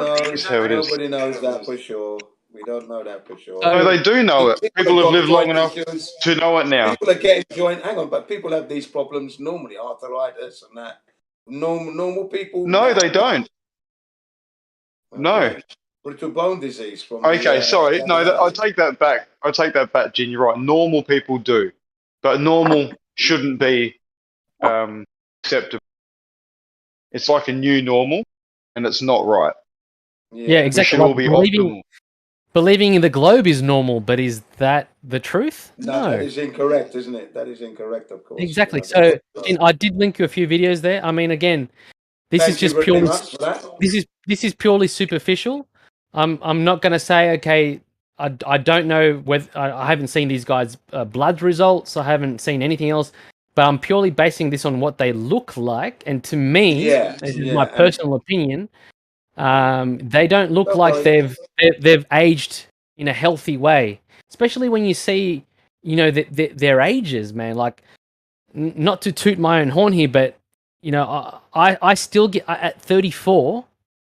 Nobody knows that for sure. We don't know that for sure. No, they do know it. People have lived long enough to know it now. People are getting joint. Hang on, but people have these problems normally, arthritis and that. Normal people. No, they don't. Okay. No. Brittle bone disease from. Okay, sorry. No, I take that back. I take that back, Jen. You're right. Normal people do, but normal shouldn't be acceptable. It's like a new normal, and it's not right. Yeah, exactly. We should all be optimal. Believing in the globe is normal, but is that the truth? No. That is incorrect, isn't it? That is incorrect, of course. Exactly. So, I did link you a few videos there. I mean, again, this is just purely this is purely superficial. I'm not going to say okay. I don't know whether I haven't seen these guys' blood results. I haven't seen anything else, but I'm purely basing this on what they look like. And to me, this is my personal opinion. They don't look like they've aged in a healthy way, especially when you see, their ages, man. Like, not to toot my own horn here, but I still get at 34,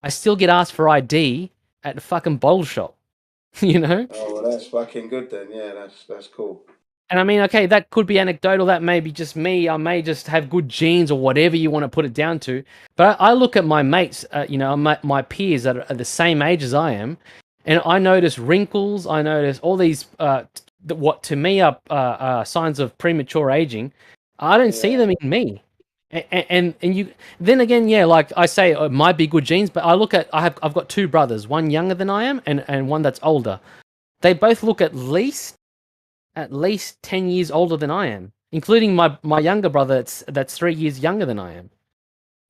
I still get asked for ID at the fucking bowl shop. Oh well, that's fucking good then. Yeah, that's cool. And I mean, okay, that could be anecdotal. That may be just me. I may just have good genes or whatever you want to put it down to. But I look at my mates, my peers that are the same age as I am, and I notice wrinkles. I notice all these, what to me are signs of premature aging. I don't see them in me. And you then again, like I say, it might be good genes, but I look at I've got two brothers, one younger than I am and one that's older. They both look at least 10 years older than I am, including my younger brother that's 3 years younger than I am.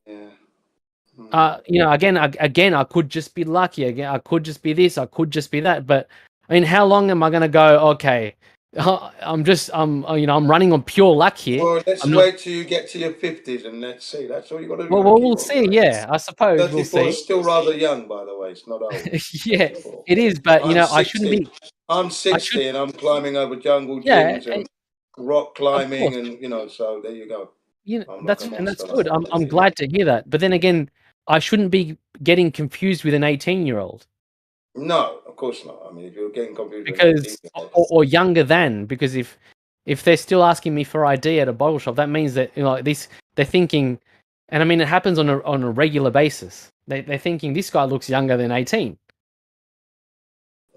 Yeah. Again, I could just be lucky. Again, I could just be this, I could just be that. But I mean, how long am I going to go? Okay, I'm running on pure luck here. Well, let's I'm not. wait till you get to your 50s and let's see. That's all you got to do. Well, we'll see. Yeah, I suppose we'll 34 see. is still rather young, by the way. It's not old. Yeah, it is. But I'm I shouldn't 60. be. I'm 60 and I'm climbing over jungle Yeah, gyms and rock of climbing, course. and so there you go. That's good. I'm glad to hear that. But then again, I shouldn't be getting confused with an 18-year-old. No, of course not. I mean, if you're getting confused Because or younger than, because if they're still asking me for ID at a bottle shop, that means that they're thinking, and I mean it happens on a regular basis. They're thinking this guy looks younger than 18.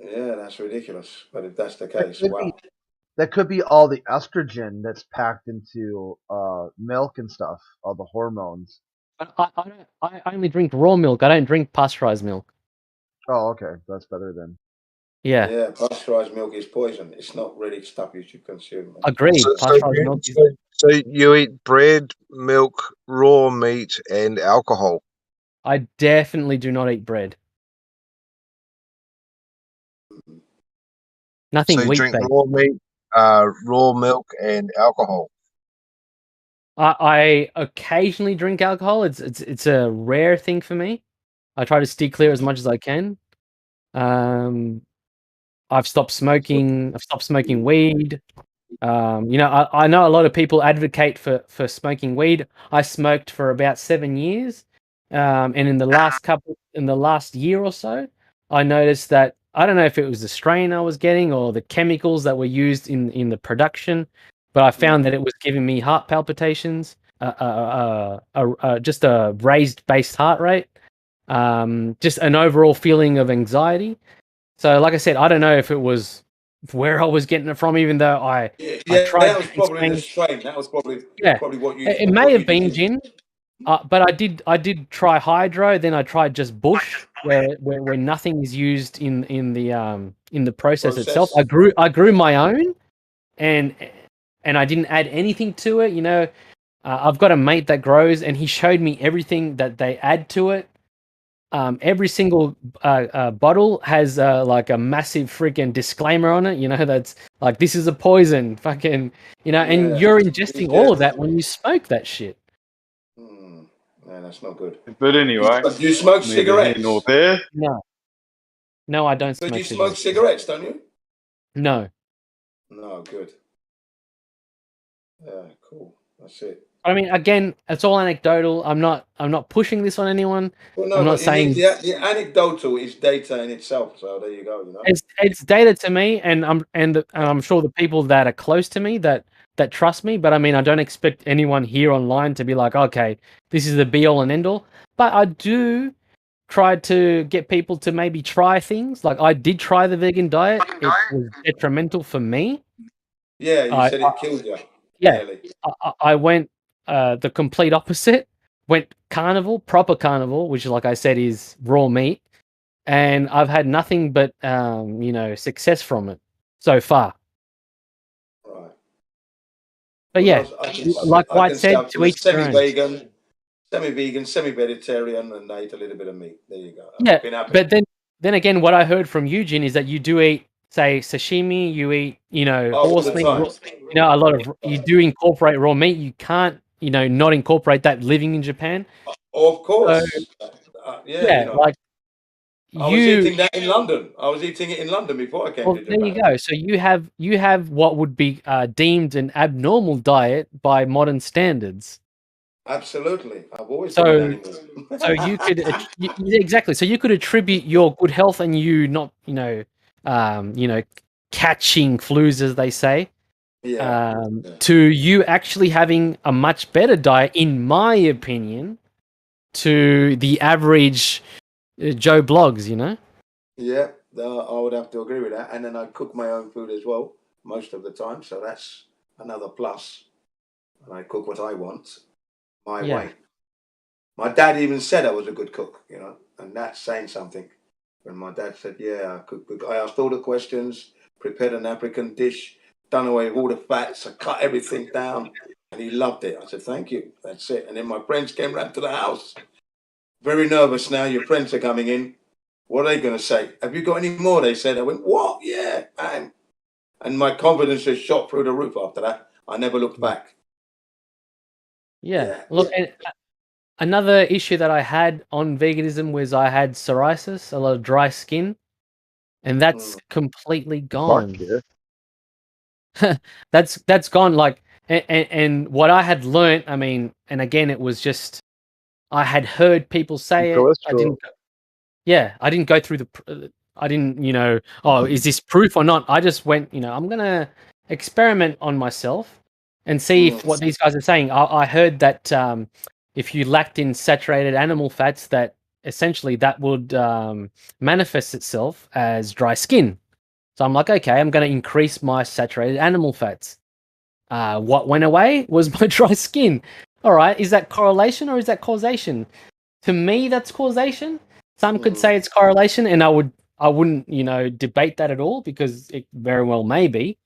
Yeah, that's ridiculous. But if that's the case, wow. That could be all the estrogen that's packed into milk and stuff, all the hormones. I only drink raw milk. I don't drink pasteurized milk. Oh, okay, that's better then. Yeah. Yeah, pasteurized milk is poison. It's not really stuff you should consume. Agreed. So you eat bread, milk, raw meat, and alcohol. I definitely do not eat bread. Nothing so you drink wheat-based. raw meat, raw milk, and alcohol. I occasionally drink alcohol. It's a rare thing for me. I try to steer clear as much as I can. I've stopped smoking. I've stopped smoking weed. I know a lot of people advocate for smoking weed. I smoked for about 7 years, and in the last year or so, I noticed that I don't know if it was the strain I was getting or the chemicals that were used in the production, but I found that it was giving me heart palpitations, just a raised base heart rate, just an overall feeling of anxiety. So, like I said, I don't know if it was where I was getting it from, even though I tried. That was probably the strain. That was probably what you. It may have been gin, but I did try hydro. Then I tried just bush, where nothing is used in the process itself. I grew my own, and I didn't add anything to it. I've got a mate that grows, and he showed me everything that they add to it. Every single bottle has like a massive freaking disclaimer on it. That's like, this is a poison, fucking, and you're ingesting all of that when you smoke that shit. Man, that's not good. But anyway, do you smoke neither cigarettes? here nor there. No, I don't But smoke you smoke cigarettes, don't you? No. No, good. Yeah, cool. That's it. I mean, again, it's all anecdotal. I'm not pushing this on anyone. Well, no, I'm not but saying the anecdotal is data in itself. So there you go. it's data to me, and I'm sure the people that are close to me that trust me. But I mean, I don't expect anyone here online to be like, okay, this is the be all and end all. But I do try to get people to maybe try things. Like, I did try the vegan diet. It was detrimental for me. Yeah, you said it killed you. Yeah, I went the complete opposite. Went carnivore, proper carnivore, which, like I said, is raw meat, and I've had nothing but success from it so far. Right. But yeah, like White said, to each their own. Semi-vegan, semi-vegetarian, and ate a little bit of meat. There you go. Yeah, but then again, what I heard from Eugene is that you do eat, say, sashimi. You eat, horse meat. A lot of you do incorporate raw meat. You can't, not incorporate that living in Japan. Of course. Like I was eating that in London. I was eating it in London before I came to Japan. There you go. So you have what would be deemed an abnormal diet by modern standards. Absolutely, I've always so you could exactly. So you could attribute your good health and you not catching flus, as they say, to you actually having a much better diet, in my opinion, to the average Joe Blogs. Yeah, I would have to agree with that. And then I cook my own food as well most of the time, so that's another plus. And I cook what I want. My way. My dad even said I was a good cook, and that's saying something. When my dad said, yeah, I cook good. I asked all the questions, prepared an African dish, done away with all the fats, I cut everything down, and he loved it. I said, thank you, that's it. And then my friends came round to the house. Very nervous now, your friends are coming in. What are they going to say? Have you got any more? They said. I went, what? Yeah, bang. and my confidence just shot through the roof after that. I never looked back. Yeah. Look, and another issue that I had on veganism was I had psoriasis, a lot of dry skin, and that's completely gone. That's gone. Like, and what I had learnt, I mean, and again, it was just I had heard people say it. I didn't. Yeah, I didn't go through I didn't, oh, is this proof or not? I just went, I'm gonna experiment on myself and see if what these guys are saying. I heard that if you lacked in saturated animal fats, that essentially that would manifest itself as dry skin. So I'm like, okay, I'm going to increase my saturated animal fats. What went away was my dry skin. All right, is that correlation or is that causation? To me, that's causation. Some could say it's correlation, and I wouldn't, debate that at all because it very well may be.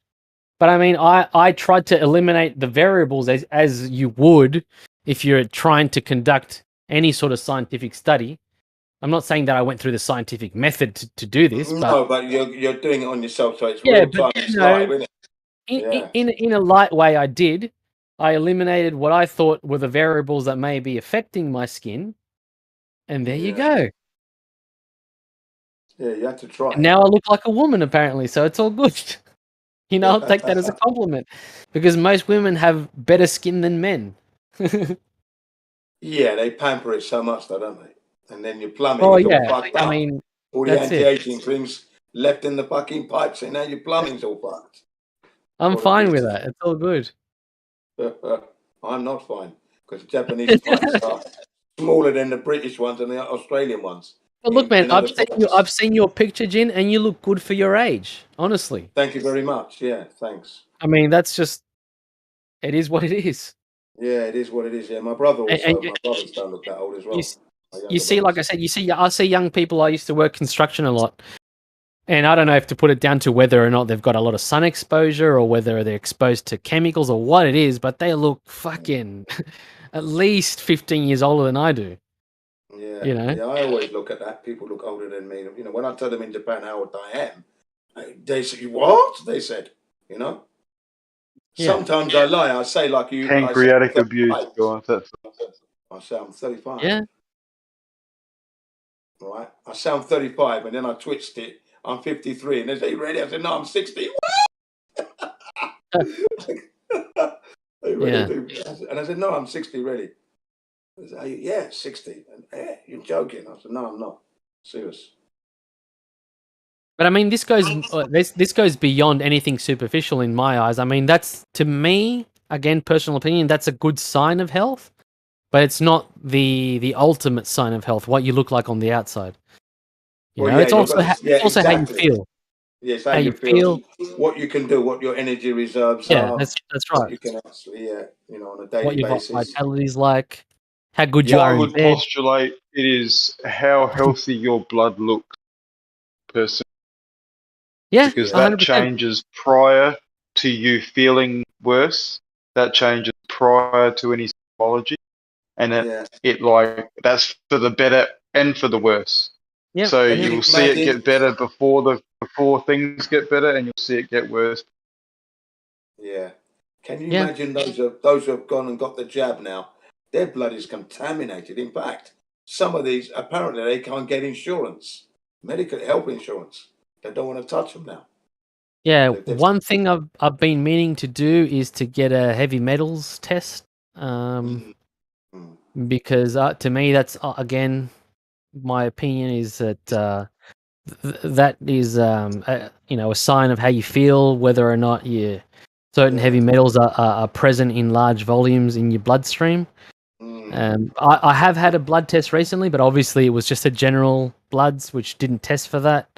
But I mean, I tried to eliminate the variables as you would if you're trying to conduct any sort of scientific study. I'm not saying that I went through the scientific method to do this, but you're doing it on yourself, so it's real time. It's live, isn't it? In a light way, I did. I eliminated what I thought were the variables that may be affecting my skin, and there you go. Yeah, you have to try. And now I look like a woman, apparently, so it's all good. I'll take that as a compliment because most women have better skin than men. Yeah, they pamper it so much, though, don't they? And then your plumbing is all fucked up. I mean, all the anti-aging things left in the fucking pipes, and now your plumbing's all fucked. I'm fine with that. It's all good. I'm not fine because the Japanese pipes are smaller than the British ones and the Australian ones. But look, man, I've seen your picture, Jin, and you look good for your age. Honestly. Thank you very much. Yeah, thanks. I mean, that's just. It is what it is. Yeah, it is what it is. Yeah, my brother also. My brothers don't look that old as well. You see, like I said, I see young people. I used to work construction a lot, and I don't know if to put it down to whether or not they've got a lot of sun exposure or whether they're exposed to chemicals or what it is, but they look fucking at least 15 years older than I do. Yeah, yeah, I always look at that. People look older than me. When I tell them in Japan how old I am, they say, "What?" They said, Sometimes I lie. I say like you. Pancreatic abuse. I say I'm 35. Yeah. Right. I sound 35, and then I twitched it. I'm 53, and they say, "You ready?" I said, "No, I'm 60." They really do. And I said, "No, I'm 60 ready." They say, "Yeah, 60." And, you're joking. I said, "No, I'm not. Serious." But I mean, this goes beyond anything superficial in my eyes. I mean, that's, to me, again, personal opinion, that's a good sign of health, but it's not the ultimate sign of health. What you look like on the outside. It's also exactly how you feel. Yes, how you feel, what you can do, what your energy reserves are. Yeah, that's right. You can actually, on a daily what your basis. vitality's like, how good you are. I would postulate it is how healthy your blood looks, person. Yeah, because 100%. that changes prior to you feeling worse. That changes prior to any symptomology, and that's for the better and for the worse. Yep. So you'll see it get better before things get better, and you'll see it get worse. Yeah. Can you imagine those who have gone and got the jab now? Their blood is contaminated. In fact, some of these apparently they can't get insurance, medical health insurance. They don't want to touch them now. Yeah, one thing I've been meaning to do is to get a heavy metals test, because to me that's again, my opinion is that that is a sign of how you feel, whether or not certain heavy metals are present in large volumes in your bloodstream. I have had a blood test recently, but obviously it was just a general bloods, which didn't test for that.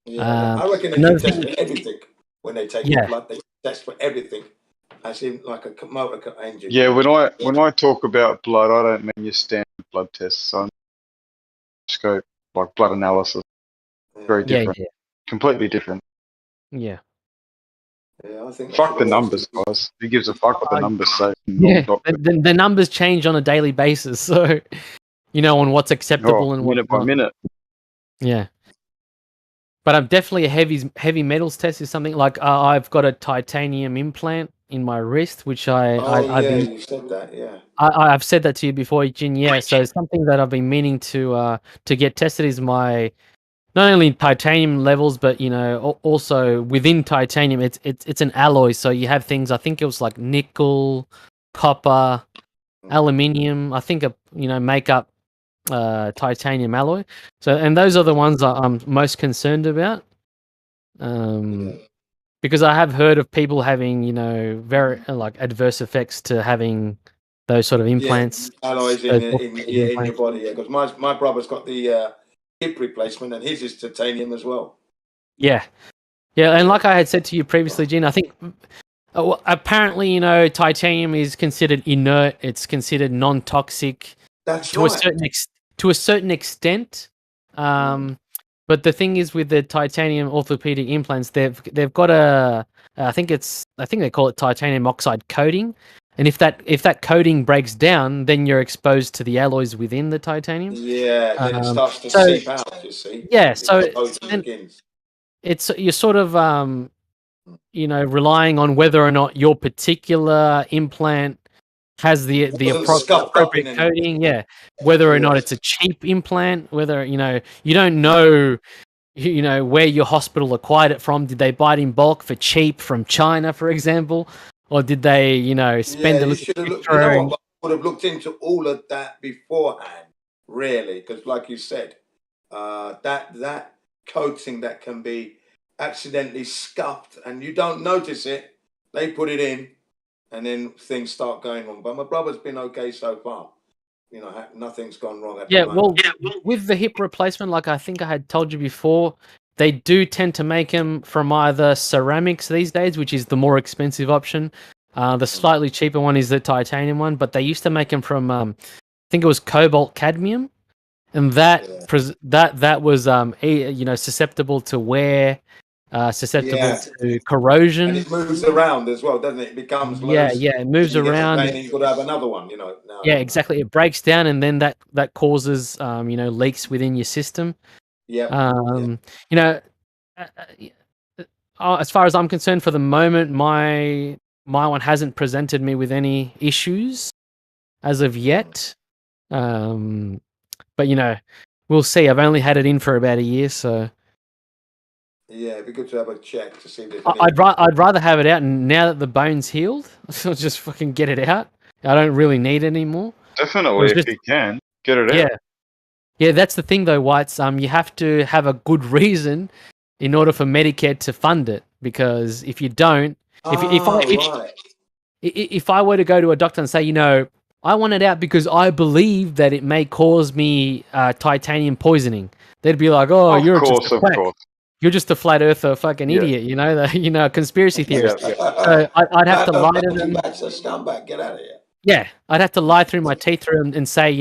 Yeah, I reckon they can test for everything when they take your blood. They test for everything, as in like a motor engine. Yeah, when I talk about blood, I don't mean your standard blood tests. I scope like blood analysis. Very different. Yeah. Completely different. Yeah. Yeah, I think. Fuck the numbers, guys. Who gives a fuck what the numbers say? The numbers change on a daily basis, so on what's acceptable and minute by minute. Yeah. but I'm definitely a heavy metals test is something like I've got a titanium implant in my wrist, which You said that, yeah. I've said that to you before, Jin. Yeah, so something that I've been meaning to get tested is my not only titanium levels, but also within titanium, it's an alloy. So you have things. I think it was like nickel, copper, aluminium. I think make up titanium alloy. So and those are the ones that I'm most concerned about. Because I have heard of people having very like adverse effects to having those sort of implants. Alloys in your body, yeah. Because my brother's got the hip replacement, and his is titanium as well. Yeah, and like I had said to you previously, Gene, I think apparently titanium is considered inert. It's considered non-toxic. That's to a certain extent. But the thing is with the titanium orthopedic implants, they've got I think they call it titanium oxide coating. And if that coating breaks down, then you're exposed to the alloys within the titanium. Yeah, then it starts to seep out, you see. Yeah, you're sort of relying on whether or not your particular implant has the appropriate coating, whether or not it's a cheap implant, whether you don't know where your hospital acquired it from. Did they buy it in bulk for cheap from China, for example, or did they spend a little? I would have looked into all of that beforehand, really, because like you said, that coating that can be accidentally scuffed and you don't notice it, they put it in. And then things start going wrong. But my brother's been okay so far. Nothing's gone wrong. With the hip replacement, like I think I had told you before, they do tend to make them from either ceramics these days, which is the more expensive option. The slightly cheaper one is the titanium one, but they used to make them from, I think it was cobalt cadmium, and that was susceptible to wear. Susceptible to corrosion. And it moves around as well, doesn't it? It becomes loose. Yeah, it moves around. And you've got to have another one, Yeah, exactly. It breaks down, and then that causes leaks within your system. Yeah. As far as I'm concerned, for the moment, my one hasn't presented me with any issues as of yet. But we'll see. I've only had it in for about a year, so. Yeah, it'd be good to have a check to see if there's I'd rather have it out, and now that the bone's healed, I'll just fucking get it out. I don't really need it anymore. Definitely, if you can, get it out. Yeah, that's the thing though, Whites. You have to have a good reason in order for Medicare to fund it, because if you don't, if I were to go to a doctor and say, I want it out because I believe that it may cause me titanium poisoning, they'd be like, "Oh, you're just a quack. You're just a flat earther fucking idiot, conspiracy theorist." So I'd have to lie to them. That's a scumbag. Get out of here. Yeah, I'd have to lie through my teeth through them and say,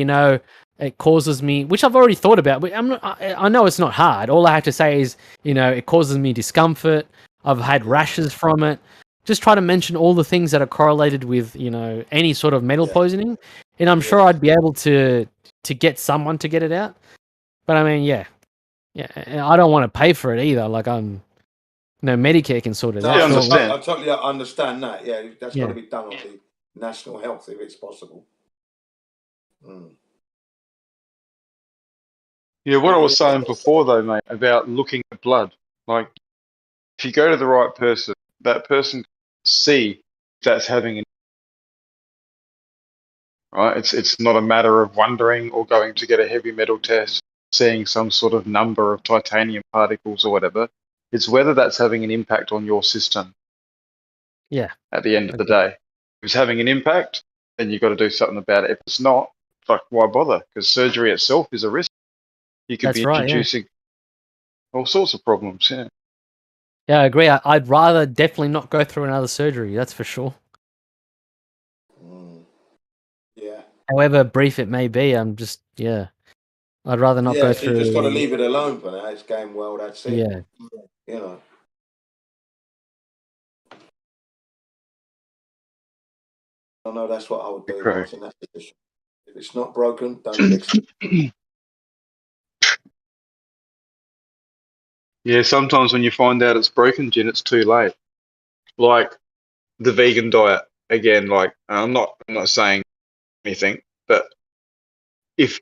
it causes me, which I've already thought about. But I know it's not hard. All I have to say is, it causes me discomfort. I've had rashes from it. Just try to mention all the things that are correlated with, any sort of metal poisoning, and I'm sure I'd be able to get someone to get it out. But I mean, yeah, I don't want to pay for it either. Like Medicare can sort it out. I totally understand that. Yeah, that's got to be done on the national health if it's possible. Yeah, what I was saying before though, mate, about looking at blood. Like, if you go to the right person, that person can see that's having an right. It's not a matter of wondering or going to get a heavy metal test, seeing some sort of number of titanium particles or whatever. It's whether that's having an impact on your system. Yeah. At the end of the day, if it's having an impact, then you've got to do something about it. If it's not, why bother? Because surgery itself is a risk. You could be introducing all sorts of problems. Yeah. Yeah, I agree. I'd rather definitely not go through another surgery. That's for sure. Yeah. However brief it may be, I'd rather not go through. You just got to leave it alone for now. It's going well. That's it. Yeah. I know that's what I would do if I was in that position. If it's not broken, don't fix it. Yeah, sometimes when you find out it's broken, Jen, it's too late. Like the vegan diet again. Like I'm not saying anything, but if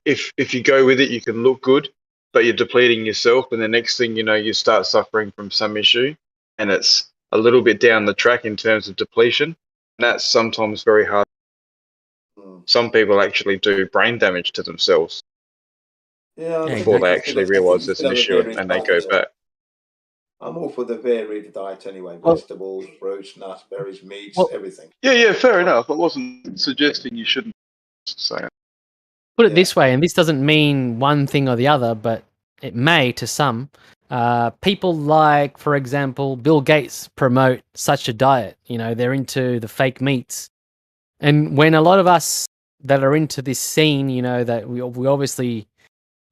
you go with it, you can look good, but you're depleting yourself, and the next thing you know, you start suffering from some issue, and it's a little bit down the track in terms of depletion. And that's sometimes very hard. Some people actually do brain damage to themselves before they actually realise there's an issue and they go back. I'm all for the varied diet anyway. Vegetables, fruits, nuts, berries, meats, everything. Yeah, fair enough. I wasn't suggesting you shouldn't say it. Put it this way, and this doesn't mean one thing or the other, but it may to some. People like, for example, Bill Gates promote such a diet. You know, they're into the fake meats. And when a lot of us that are into this scene, you know, that we obviously,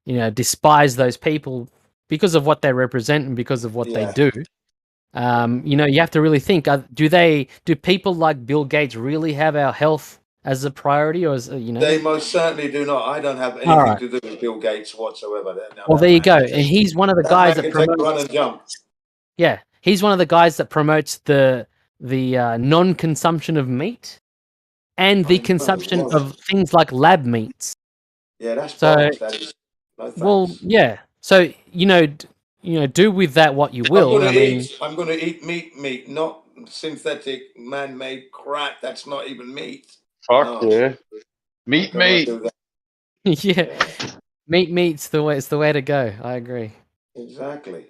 you know, despise those people because of what they represent and because of what they do. You know, you have to really think: do people like Bill Gates really have our health as a priority, or is you know? They most certainly do not. I don't have anything to do with Bill Gates whatsoever. Well, there you go, and he's one of the guys that promotes. Run and jump. Yeah, he's one of the guys that promotes the non-consumption of meat and the consumption of things like lab meats. Yeah, that's bollocks. That is. No thanks. Well, yeah. So you know, do with that what you will. I'm going to eat meat, not synthetic, man-made crap. That's not even meat. Fuck yeah, meat. Yeah, meat's the way. It's the way to go. I agree. Exactly.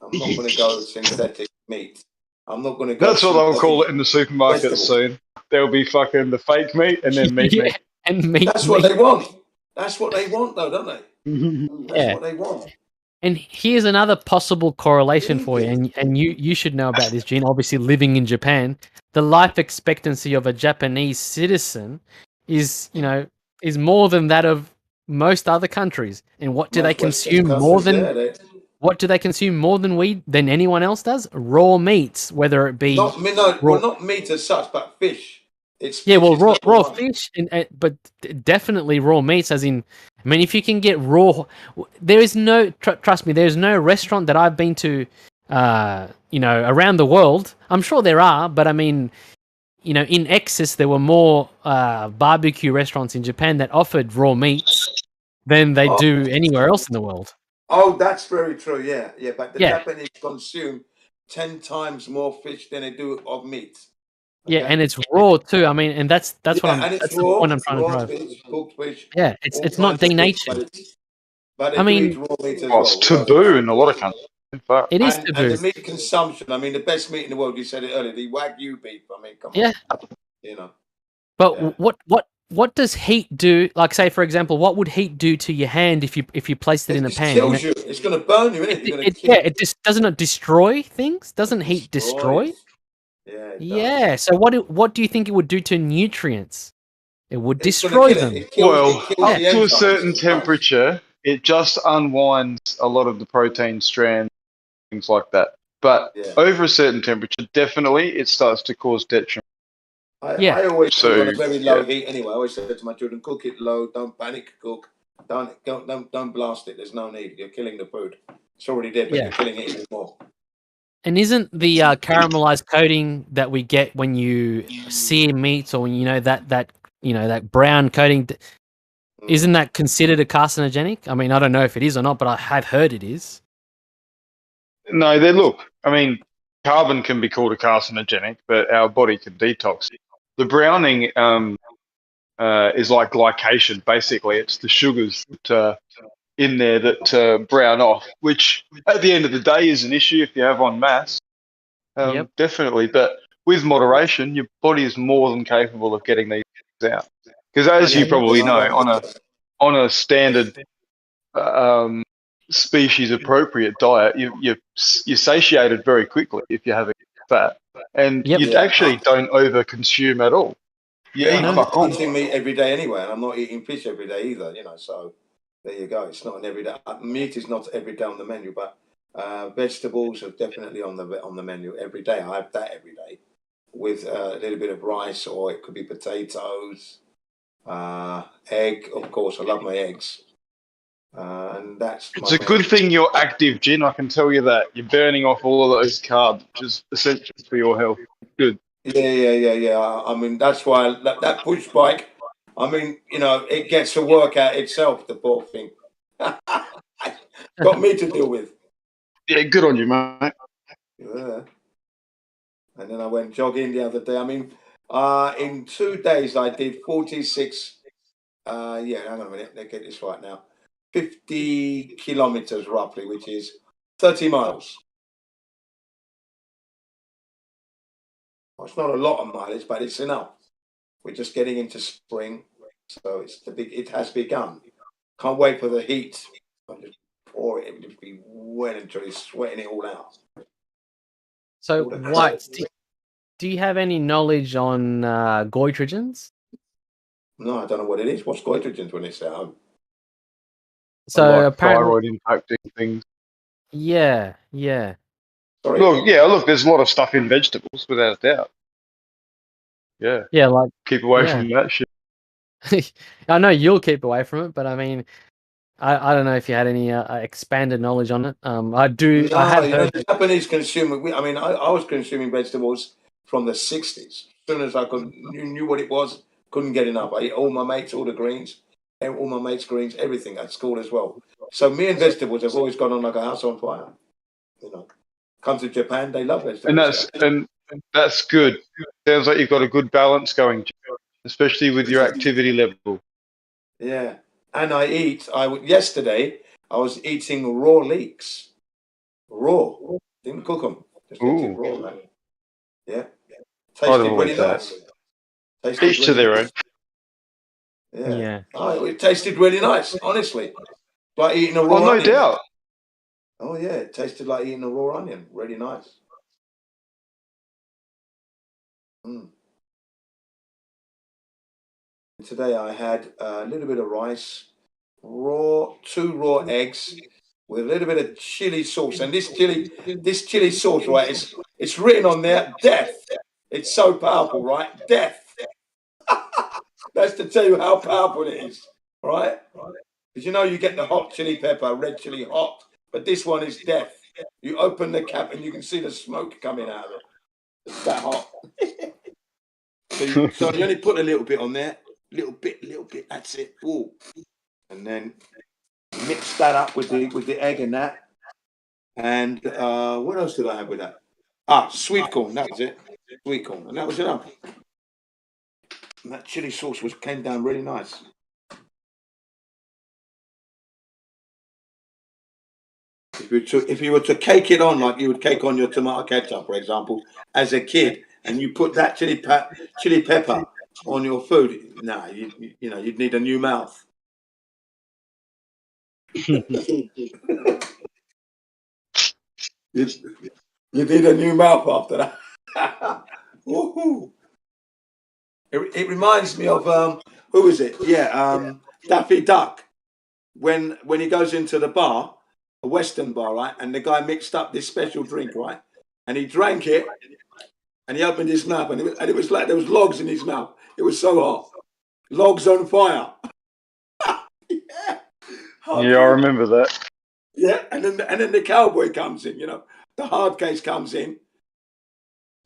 I'm not going to go synthetic meat. I'm not going to go. That's what I'll call it in the supermarket soon. There'll be fucking the fake meat and then meat. And meat. That's what they want. That's what they want, though, don't they? That's what they want. And here's another possible correlation for you, and you should know about this, Gene. Obviously, living in Japan, the life expectancy of a Japanese citizen is more than that of most other countries. And what do they consume more than? What do they consume more than anyone else does? Raw meats, whether it be not meat as such, but fish. Raw fish, but definitely raw meats. As in, I mean, if you can get raw, there is no trust me. There's no restaurant that I've been to, around the world. I'm sure there are, but I mean, in excess, there were more barbecue restaurants in Japan that offered raw meats than they do anywhere else in the world. Oh, that's very true. Yeah. But the Japanese consume 10 times more fish than they do of meat. Okay. Yeah, and it's raw too. I mean, and that's what that's the point I'm trying to drive. Fish, yeah, it's not denatured. But I mean, it's taboo in a lot of countries. It is taboo. And the meat consumption. I mean, the best meat in the world. You said it earlier. The Wagyu beef. I mean, come on. But what does heat do? Like, say for example, what would heat do to your hand if you placed it in a pan? It kills you. It's going to burn you, isn't it? It just doesn't it destroy things? Doesn't heat destroy? Yeah. So what do you think it would do to nutrients? It would destroy them. Up to a certain temperature, it just unwinds a lot of the protein strands, things like that. But over a certain temperature, definitely it starts to cause detriment. I always cook on a very low heat anyway. I always say to my children, cook it low, don't panic cook, don't blast it. There's no need. You're killing the food. It's already dead, but you're killing it even more. And isn't the caramelized coating that we get when you sear meats, or when that brown coating, isn't that considered a carcinogenic? I mean, I don't know if it is or not, but I have heard it is. No, I mean, carbon can be called a carcinogenic, but our body can detox it. The browning is like glycation. Basically, it's the sugars that in there that brown off, which at the end of the day is an issue if you have en masse. Definitely, but with moderation, your body is more than capable of getting these things out. Because as you probably know, on a standard species appropriate diet, you're satiated very quickly if you're having fat, and you actually don't over consume at all. I'm not eating meat every day anyway, and I'm not eating fish every day either. So there you go. It's not an everyday. Meat is not every day on the menu, but vegetables are definitely on the menu every day. I have that every day with a little bit of rice, or it could be potatoes, egg. Of course, I love my eggs. And that's It's a good thing you're active, Jin. I can tell you that. You're burning off all of those carbs, which is essential for your health. Good. Yeah. I mean, that's why that push bike, I mean, you know, it gets a workout itself, the poor thing. Got me to deal with. Yeah, good on you, mate. Yeah. And then I went jogging the other day. I mean, in 2 days I did 46. Hang on a minute. Let's get this right now. 50 kilometers roughly, which is 30 miles. Well, it's not a lot of mileage, but it's enough. We're just getting into spring, so it has begun. Can't wait for the heat. I'll just pour it. It'll just be wet until it's sweating it all out. So, White, do you have any knowledge on goitrogens? No, I don't know what it is. What's goitrogens when it's at home? So like apparently, thyroid impacting things. yeah. Sorry. Look, there's a lot of stuff in vegetables, without a doubt. Yeah, like keep away from that shit. I know you'll keep away from it, but I mean, I don't know if you had any expanded knowledge on it. I do. No, I have heard. the Japanese consumer. I mean, I was consuming vegetables from the 60s. As soon as I knew what it was, couldn't get enough. I ate all my mates, all the greens, all my mates' greens, everything at school as well. So me and vegetables have always gone on like a house on fire. You know, come to Japan, they love vegetables. And that's good. Sounds like you've got a good balance going, especially with your activity level. Yeah, and yesterday I was eating raw leeks. Raw, didn't cook them. Just ate it raw, man. Yeah, tasted really nice. Each to their own. Yeah. Oh, it tasted really nice, honestly. Like eating a raw onion. No doubt. Oh, yeah, it tasted like eating a raw onion. Really nice. Today I had a little bit of rice, 2 raw eggs with a little bit of chili sauce. And this chili sauce, right, it's written on there, death. It's so powerful, right? Death. That's to tell you how powerful it is, right? Because you know you get the hot chili pepper, red chili hot, but this one is death. You open the cap and you can see the smoke coming out of it. It's that hot. So you only put a little bit on there, little bit. That's it. Ooh. And then mix that up with the egg and that. And what else did I have with that? Sweet corn. That was it. Sweet corn, and that was enough. And that chili sauce came down really nice. If you were to cake it on like you would cake on your tomato ketchup, for example, as a kid, and you put that chili pepper on your food, you'd need a new mouth. You need a new mouth after that. Woohoo! It reminds me of who is it? Yeah, Daffy Duck. When he goes into the bar, a Western bar, right, and the guy mixed up this special drink, right, and he drank it, and he opened his mouth, and it was like there was logs in his mouth. It was so hot, logs on fire. Yeah, I remember that. Yeah, and then the cowboy comes in, the hard case comes in,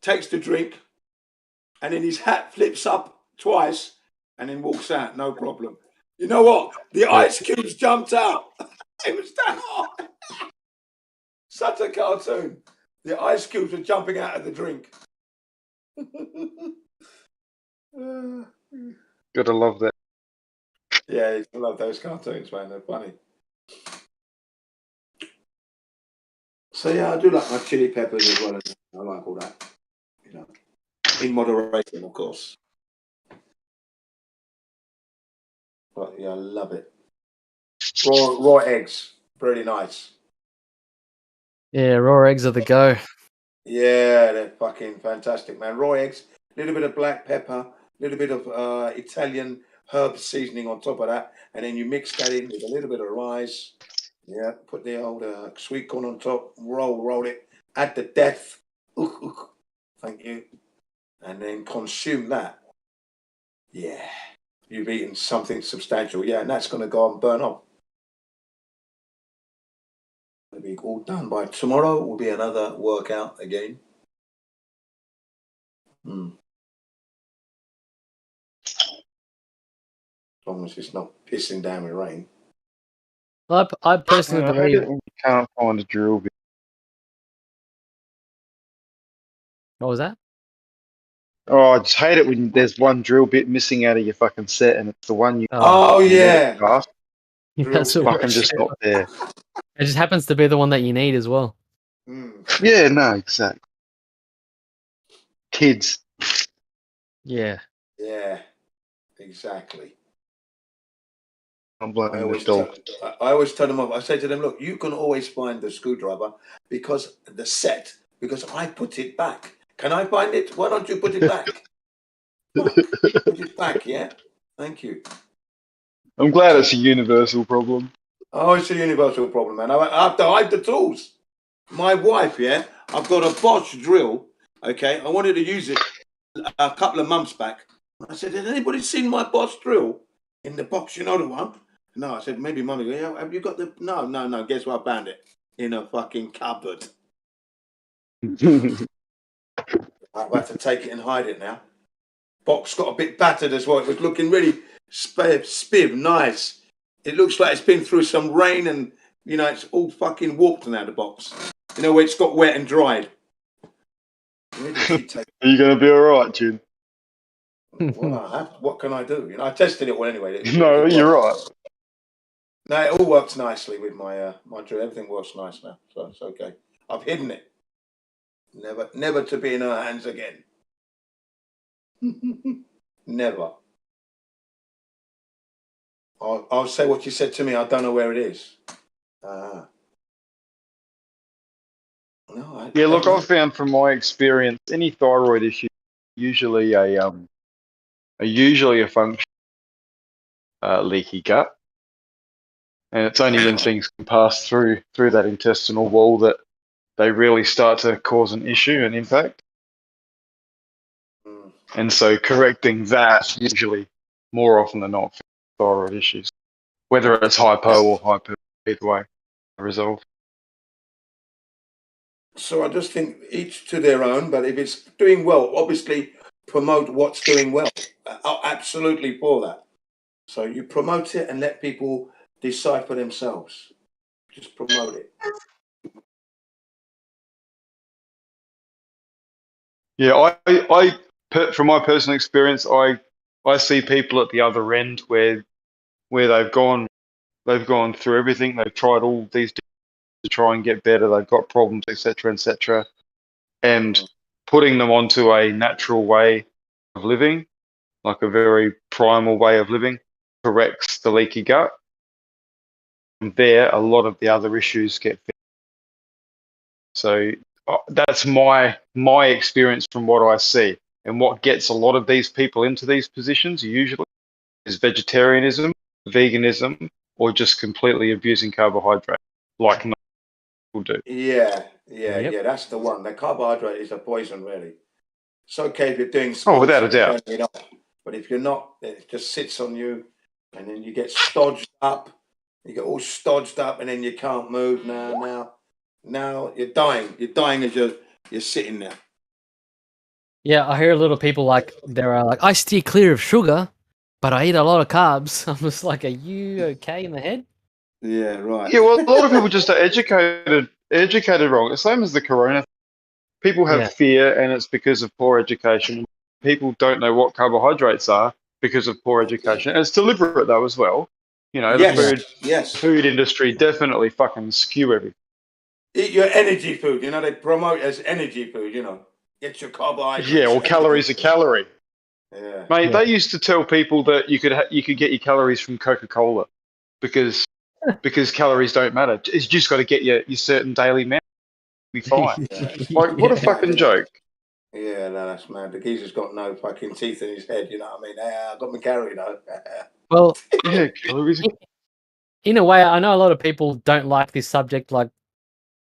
takes the drink, and then his hat flips up twice, and then walks out, no problem. You know what? The ice cubes jumped out. It was that hot. Such a cartoon. The ice cubes were jumping out of the drink. Gotta love that. Yeah, I love those cartoons, man. They're funny. So yeah, I do like my chili peppers as well. I like all that, in moderation, of course. But yeah, I love it. Raw eggs, pretty nice. Yeah, raw eggs are the go. Yeah, they're fucking fantastic, man. Raw eggs, a little bit of black pepper, a little bit of Italian herb seasoning on top of that, and then you mix that in with a little bit of rice. Yeah, put the old sweet corn on top, roll it, add the death. Thank you. And then consume that. Yeah, you've eaten something substantial. Yeah, and that's going to go and burn off. everything all done. By tomorrow will be another workout again. As long as it's not pissing down with rain. I personally I hate believe. it when you can't find a drill bit. What was that? Oh, I just hate it when there's one drill bit missing out of your fucking set, and it's the one you. Oh yeah. That's Drill fucking just not there. It just happens to be the one that you need as well. Yeah, no, exactly. Kids. Yeah. Yeah, exactly. I'm I blaming the always dog. tell them off. I say to them, look, you can always find the screwdriver because I put it back. Can I find it? Why don't you put it back? Put it back, yeah? Thank you. I'm glad it's a universal problem. Oh, it's a universal problem, man. I have to hide the tools. My wife, yeah, I've got a Bosch drill, okay? I wanted to use it a couple of months back. I said, has anybody seen my Bosch drill in the box? You know the one? No, I said, maybe Mummy. Yeah, have you got the... No. Guess where I found it? In a fucking cupboard. I've had to take it and hide it now. Box got a bit battered as well. It was looking really spiv, nice. It looks like it's been through some rain and, you know, it's all fucking warped now, the box. You know, where it's got wet and dried. Are you going to be all right, Jim? Well, what can I do? You know, I tested it all anyway. No, you're right. No, it all works nicely with my my drill. Everything works nice now, so it's okay. I've hidden it. Never to be in her hands again. Never. I'll say what you said to me. I don't know where it is. No, Yeah, look, I've found from my experience, any thyroid issue usually a function leaky gut, and it's only when things can pass through that intestinal wall that they really start to cause an issue and impact. And so correcting that usually more often than not thyroid issues, whether it's hypo or hyper, either way, resolve. So I just think each to their own, but if it's doing well, obviously promote what's doing well. Absolutely for that. So you promote it and let people decide for themselves. Just promote it. Yeah, I from my personal experience, I see people at the other end where they've gone through everything. They've tried all these to try and get better. They've got problems, etc., and putting them onto a natural way of living, like a very primal way of living, corrects the leaky gut. From there, a lot of the other issues get fixed. So that's my experience from what I see. And what gets a lot of these people into these positions usually is vegetarianism, veganism, or just completely abusing carbohydrate, like most people do. Yeah. That's the one. The carbohydrate is a poison, really. It's okay if you're doing sports. Oh, without a doubt. But if you're not, it just sits on you, and then you get stodged up. You get all stodged up, and then you can't move. Now you're dying. You're dying as you're sitting there. Yeah, I hear a lot of people like they're like, I steer clear of sugar, but I eat a lot of carbs. I'm just like, are you okay in the head? Yeah, right. Yeah, well, a lot of people just are educated wrong. The same as the corona. People have fear, and it's because of poor education. People don't know what carbohydrates are because of poor education. And it's deliberate though as well. You know, the food industry definitely fucking skew everything. Eat your energy food. You know, they promote it as energy food. You know, get your carbohydrates. Yeah, or calories a calorie. Yeah, mate. They used to tell people that you could get your calories from Coca-Cola because calories don't matter. It's just got to get your certain daily amount. Be fine. Like, what a fucking joke. Yeah, no, that's mad. The geezer's got no fucking teeth in his head. You know what I mean? I've got my calorie though. Well, yeah, calories. In a way, I know a lot of people don't like this subject, like,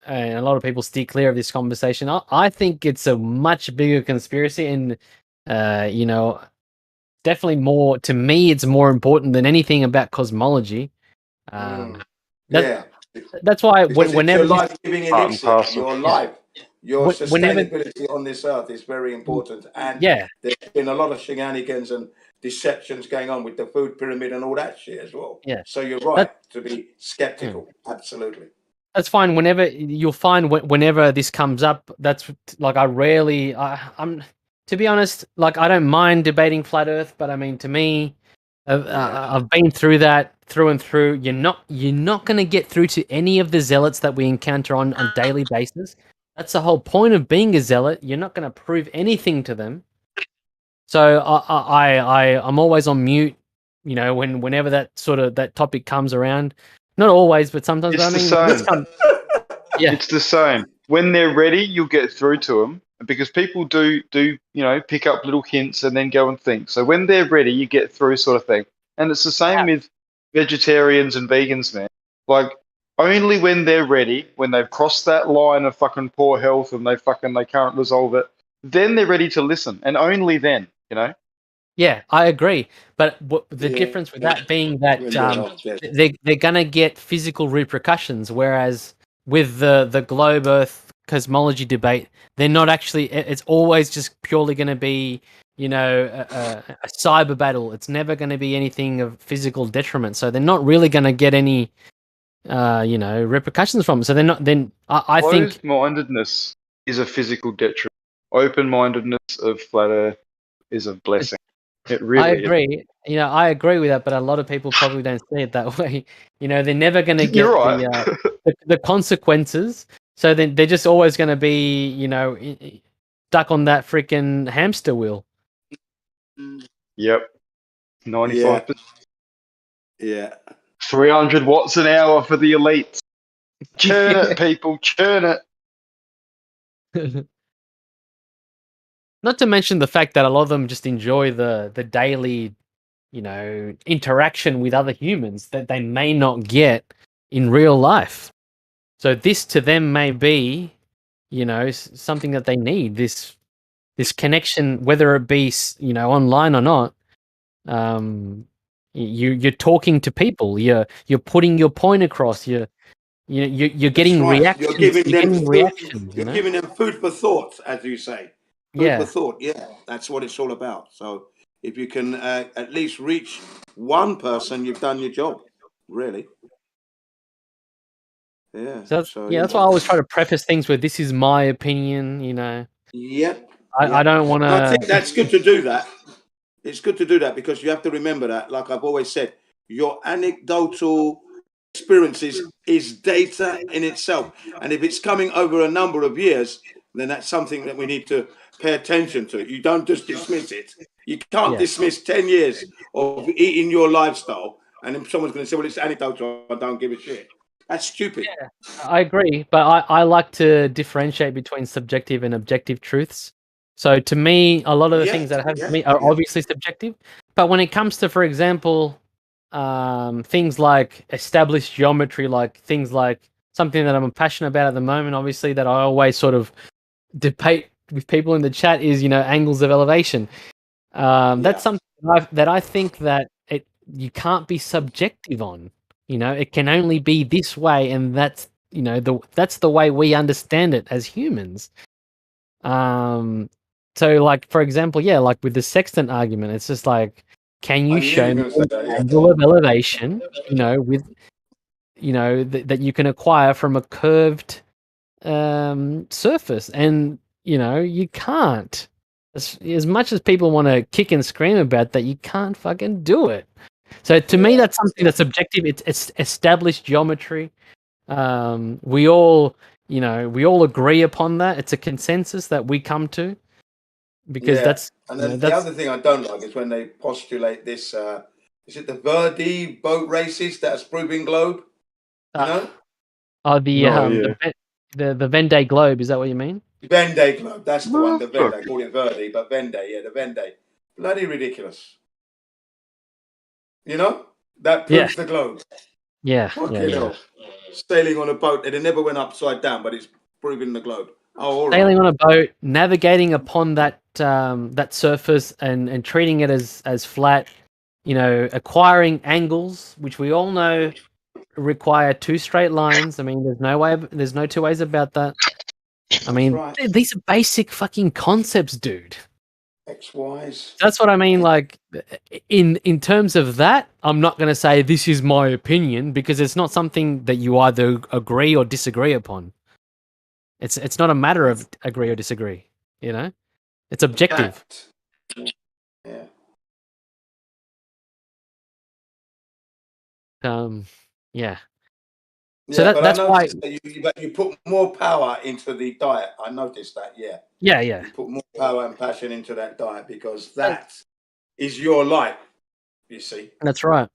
and a lot of people steer clear of this conversation. I think it's a much bigger conspiracy, and you know, definitely more. To me, it's more important than anything about cosmology. Yeah. That's why Because it's whenever your life-giving elixir, your life, your whenever sustainability on this earth is very important. And yeah, there's been a lot of shenanigans and deceptions going on with the food pyramid and all that shit as well. yeah. So you're right to be skeptical. Absolutely. That's fine. Whenever you'll find whenever this comes up, that's like I'm to be honest, like I don't mind debating flat Earth, but I mean to me, I've been through that through and through. You're not going to get through to any of the zealots that we encounter on daily basis. That's the whole point of being a zealot. You're not going to prove anything to them. So I'm always on mute. You know, whenever that topic comes around. Not always, but sometimes. It's the same. It's the same. When they're ready, you'll get through to them because people do pick up little hints and then go and think. So when they're ready, you get through, sort of thing. And it's the same with vegetarians and vegans, man. Like only when they're ready, when they've crossed that line of fucking poor health and they can't resolve it, then they're ready to listen, and only then, you know. Yeah, I agree. But the difference with that being that they're gonna get physical repercussions, whereas with the globe Earth cosmology debate, they're not actually. It's always just purely going to be, you know, a cyber battle. It's never going to be anything of physical detriment. So they're not really going to get any, you know, repercussions from it. So they're not. Then I think closed-mindedness is a physical detriment. Open-mindedness of flat Earth is a blessing. It really I agree. is. You know, I agree with that, but a lot of people probably don't see it that way. You know, they're never going to get You're right. the consequences. So then they're just always going to be, you know, stuck on that freaking hamster wheel. Yep. 95%. Yeah. 300 watts an hour for the elites. Churn it, people. Churn it. Not to mention the fact that a lot of them just enjoy the daily, you know, interaction with other humans that they may not get in real life. So this to them may be, you know, something that they need. This connection, whether it be, you know, online or not. You're talking to people. You're putting your point across. You're getting reactions. You're giving them food for thought, as you say. Food for thought. Yeah, that's what it's all about. So if you can at least reach one person, you've done your job. Really. Yeah. That's why I always try to preface things with this is my opinion. You know. Yep. I don't want to. I think that's good to do that. It's good to do that because you have to remember that, like I've always said, your anecdotal experiences is data in itself. And if it's coming over a number of years, then that's something that we need to pay attention to. You don't just dismiss it. You can't dismiss 10 years of eating your lifestyle and then someone's going to say, well, it's anecdotal, I don't give a shit. That's stupid. Yeah, I agree, but I like to differentiate between subjective and objective truths. So to me, a lot of the things that happen to me are obviously subjective. But when it comes to, for example, things like established geometry, like things like something that I'm passionate about at the moment, obviously, that I always sort of debate with people in the chat is, you know, angles of elevation. That's something that I think that you can't be subjective on. You know, it can only be this way, and that's, you know, that's the way we understand it as humans. So, like, for example, like with the sextant argument, it's just like, can you show me an angle of elevation, you know, with, you know, that you can acquire from a curved surface? And, you know, you can't. As much as people want to kick and scream about that, you can't fucking do it. So to me, that's something that's objective. It's established geometry. We all agree upon that. It's a consensus that we come to. Because that's, and then the other thing I don't like is when they postulate this. Is it the Verdi boat races that's proving globe? You know? Oh, the Vendée Globe. Is that what you mean? Vendée Globe. That's the one. The Vendée. I call it Verdi, but Vendée. Yeah, the Vendée. Bloody ridiculous. You know, that proves the globe. Yeah. Sailing on a boat and it never went upside down, but it's proving the globe. Sailing on a boat, navigating upon that surface and treating it as flat, you know, acquiring angles, which we all know require 2 straight lines. I mean, there's no 2 ways about that. I mean, right. these are basic fucking concepts, dude. X-Y's. That's what I mean. Like, in terms of that, I'm not going to say this is my opinion because it's not something that you either agree or disagree upon. It's not a matter of agree or disagree. You know, it's objective. Fact. Yeah. Yeah. Yeah, So but that's I why. noticed that you put more power into the diet. I noticed that. Yeah. Yeah, yeah. You put more power and passion into that diet because that is your life. You see. That's right.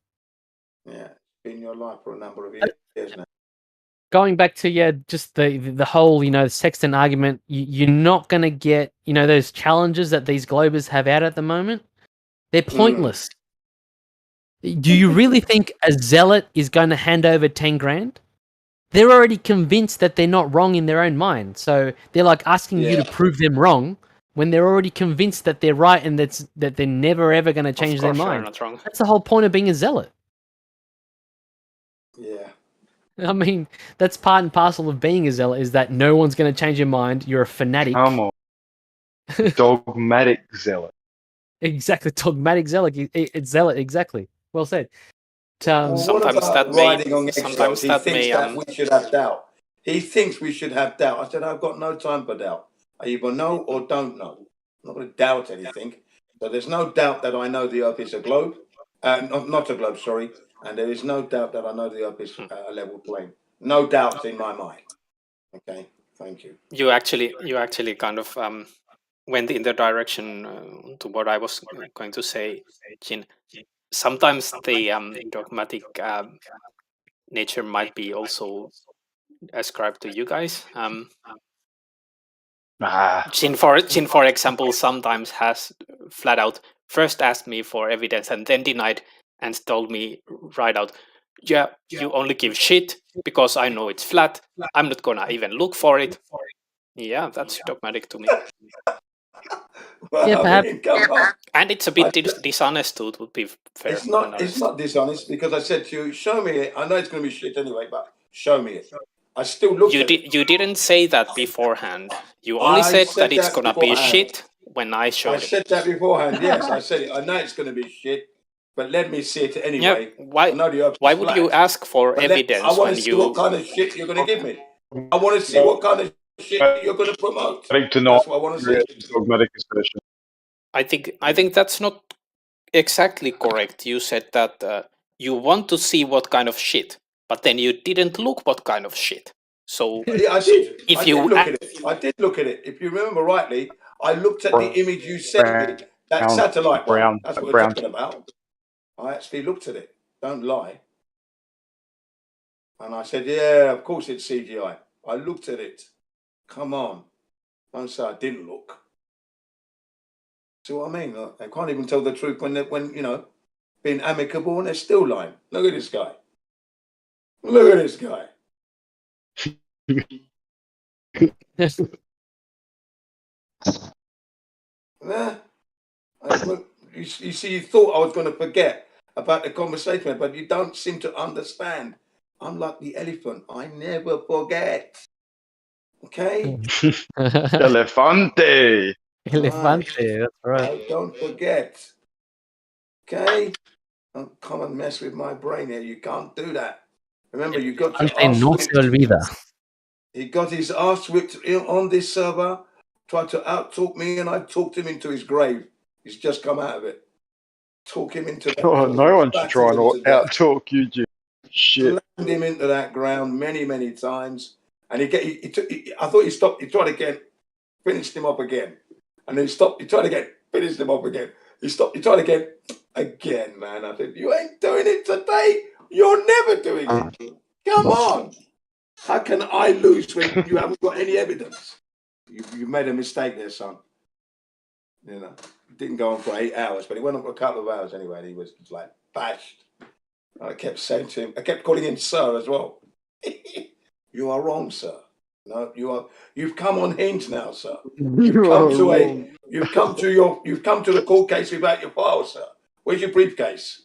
Yeah, it's been your life for a number of years now. Going back to just the whole sextant argument. You're not going to get those challenges that these Globers have out at the moment. They're pointless. Do you really think a zealot is going to hand over 10 grand? They're already convinced that they're not wrong in their own mind. So they're like asking you to prove them wrong when they're already convinced that they're right and that they're never ever going to change their mind. Not wrong. That's the whole point of being a zealot. Yeah. I mean, that's part and parcel of being a zealot is that no one's going to change your mind. You're a fanatic. Come on. Dogmatic zealot. Exactly. Dogmatic zealot. It's zealot. Exactly. Well said. Sometimes that may. We should have doubt. He thinks we should have doubt. I said, I've got no time for doubt. I either know or don't know. I'm not going to doubt anything. So there's no doubt that I know the Earth is a globe. Not a globe, sorry. And there is no doubt that I know the Earth is a level plane. No doubts in my mind. Okay, thank you. You actually kind of went in the direction to what I was going to say, Jin. Sometimes the dogmatic nature might be also ascribed to you guys. Jin, for example, sometimes has flat out first asked me for evidence and then denied and told me right out, yeah, you only give shit because I know it's flat. I'm not gonna even look for it. Yeah, that's dogmatic to me. Well, yeah, perhaps. And it's a bit dishonest too, would be fair. It's not dishonest because I said to you, show me it. I know it's going to be shit anyway, but show me it. I still looked at it. You didn't say that beforehand. You only said that it's going to be shit when I showed it. I said that beforehand, yes. I said it. I know it's going to be shit, but let me see it anyway. Yeah, why would you ask for evidence I want when to see what kind of shit you're going to give me. I want to see what kind of shit you're going to promote. I think tonight, that's what I want to see. Dogmatic assertion. I think that's not exactly correct. You said that you want to see what kind of shit, but then you didn't look what kind of shit. So yeah, I did. I did look at it. If you remember rightly, I looked at the image you sent me, that satellite one. That's what we're talking about. I actually looked at it. Don't lie. And I said, yeah, of course it's CGI. I looked at it. Come on. Don't say I didn't look. See what I mean? Look, they can't even tell the truth when being amicable and they're still lying. Look at this guy. Look at this guy. Yeah. You see, you thought I was going to forget about the conversation, but you don't seem to understand. I'm like the elephant. I never forget. Okay? Elefante. Elefante, that's right. Don't forget. Okay? Don't come and mess with my brain here. You can't do that. Remember, you got your ass whipped. He got his ass whipped on this server, tried to out-talk me, and I talked him into his grave. He's just come out of it. Talk him into that. Oh, no one should try and out-talk you, Jim. Shit. Slammed him into that ground many, many times. And I thought he stopped. He tried again, finished him up again. And then he stopped. He tried again, finished him up again. He stopped. He tried again, man. I said, you ain't doing it today. You're never doing it. Come on. How can I lose when you haven't got any evidence? You made a mistake there, son. You know, it didn't go on for 8 hours, but it went on for a couple of hours anyway. And he was like bashed. I kept saying to him, I kept calling him sir as well. You are wrong, sir. No, you've come on hinge now, sir. You've come to the court case without your file, sir. Where's your briefcase?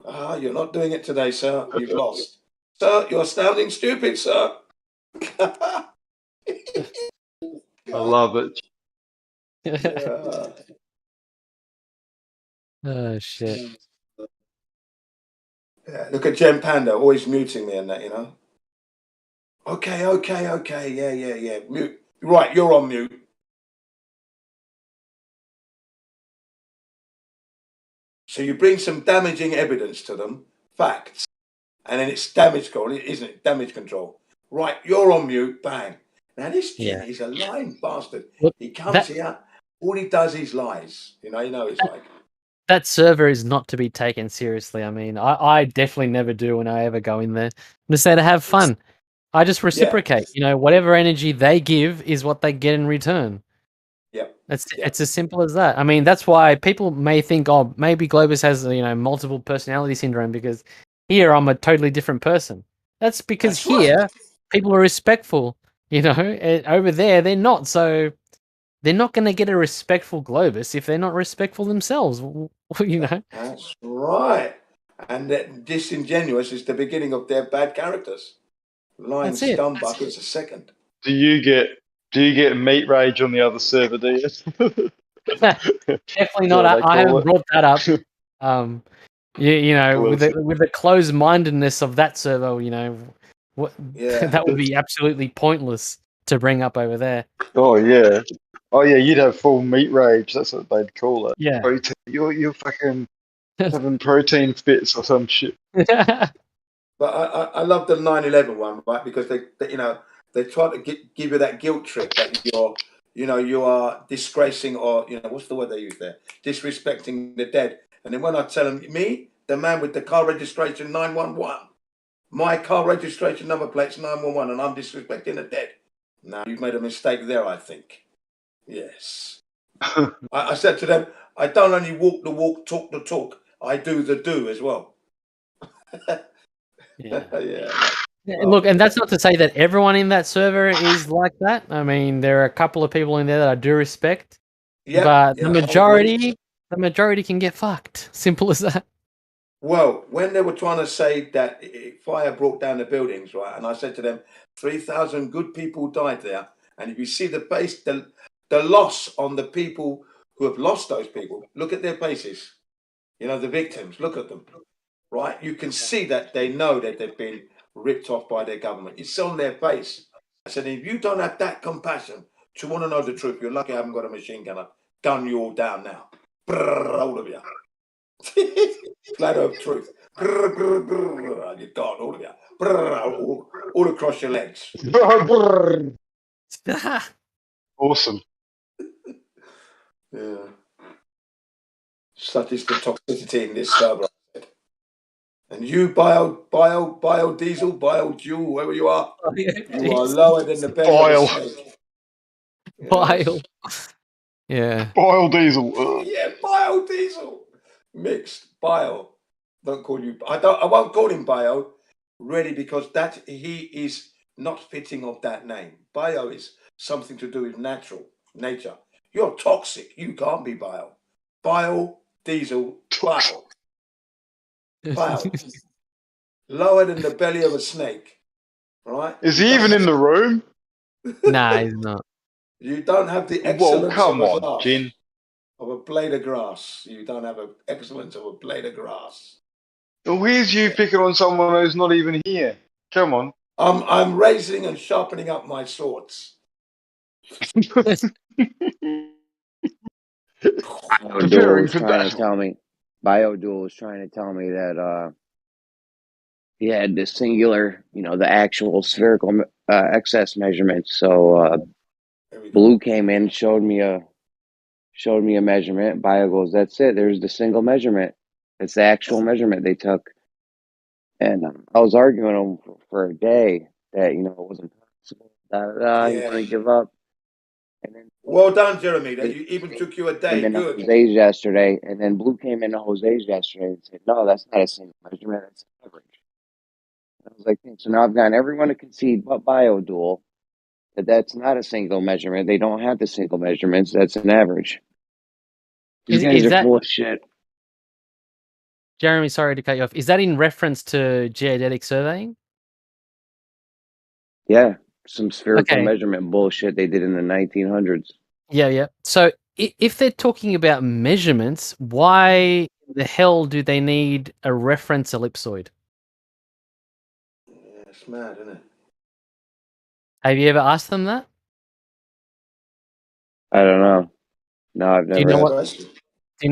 You're not doing it today, sir. You've lost. Sir, you're sounding stupid, sir. I love it. Yeah. Oh shit. Yeah, look at Jen Panda, always muting me and that, you know. Okay, yeah. Mute. Right, you're on mute. So you bring some damaging evidence to them, facts, and then it's damage control, isn't it? Damage control. Right, you're on mute, bang. Now this Jen is a lying bastard. Look, He comes here, all he does is lies. You know it's like. That server is not to be taken seriously. I mean, I definitely never do when I ever go in there. I'm just there to have fun. I just reciprocate. You know, whatever energy they give is what they get in return. Yep. It's as simple as that. I mean, that's why people may think, oh, maybe Globus has, you know, multiple personality syndrome because here I'm a totally different person. That's because here people are respectful, you know, and over there they're not. So they're not going to get a respectful Globus if they're not respectful themselves, you know. That's right. And that disingenuous is the beginning of their bad characters. Lying scumbuckets a second. Do you get meat rage on the other server, do you? Definitely not. I haven't brought that up. You know, with the closed-mindedness of that server, you know, that would be absolutely pointless to bring up over there. Oh yeah, you'd have full meat rage. That's what they'd call it. Yeah. Protein. You're fucking having protein fits or some shit. But I love the 9/11 one, right? Because they try to give you that guilt trip that you are disgracing or what's the word they use there? Disrespecting the dead. And then when I tell them, me, the man with the car registration 911, my car registration number plate's 911, and I'm disrespecting the dead. Now you've made a mistake there, I think. Yes. I said to them, I don't only walk the walk, talk the talk. I do the do as well. Look, and that's not to say that everyone in that server is like that. I mean, there are a couple of people in there that I do respect, but the majority can get fucked. Simple as that. Well, when they were trying to say that fire brought down the buildings, right, and I said to them, 3,000 good people died there, and if you see the loss on the people who have lost those people, look at their faces. You know, the victims, look at them. Right? You can see that they know that they've been ripped off by their government. It's on their face. I said, if you don't have that compassion to want to know the truth, you're lucky I haven't got a machine gun. I'll gun you all down now. Brrr, all of you. Flat earth truth. Brrr, brrr, brrr. You're gone, all of you. Brrr, all across your legs. Awesome. Yeah. Such is the toxicity in this server. And you, biodiesel, biofuel, whoever you are, you are lower than the belly of a snake. Bile. Yeah. Biodiesel. Yeah, biodiesel. Mixed bio. Don't call you. I won't call him bio, really, because that he is not fitting of that name. Bio is something to do with nature. You're toxic. You can't be bio. Biodiesel. Bio. Wow. Lower than the belly of a snake. Right? Is he even in the room? Nah, he's not. You don't have the excellence Jin. of a blade of grass. You don't have an excellence of a blade of grass. Well, here's you picking on someone who's not even here. Come on. I'm raising and sharpening up my swords. Preparing for battle. BioDuel was trying to tell me that he had the singular, the actual spherical excess measurement. So Blue came in, showed me a measurement. Bio goes, that's it. There's the single measurement. It's the actual measurement they took. And I was arguing with him for a day that it wasn't possible. He's going to give up. And then, well done, Jeremy. That you even took you a day. Good. Jose's yesterday, and then Blue came into Jose's yesterday and said, "No, that's not a single measurement. That's an average." I was like, "So now I've gotten everyone to concede, but BioDuel, that that's not a single measurement. They don't have the single measurements. That's an average." These guys are full of shit. Jeremy, sorry to cut you off. Is that in reference to geodetic surveying? Yeah, some spherical measurement bullshit they did in the 1900s. Yeah. So if they're talking about measurements, why the hell do they need a reference ellipsoid? Yeah, it's mad, isn't it? Have you ever asked them that? I don't know. No, I've never. Do you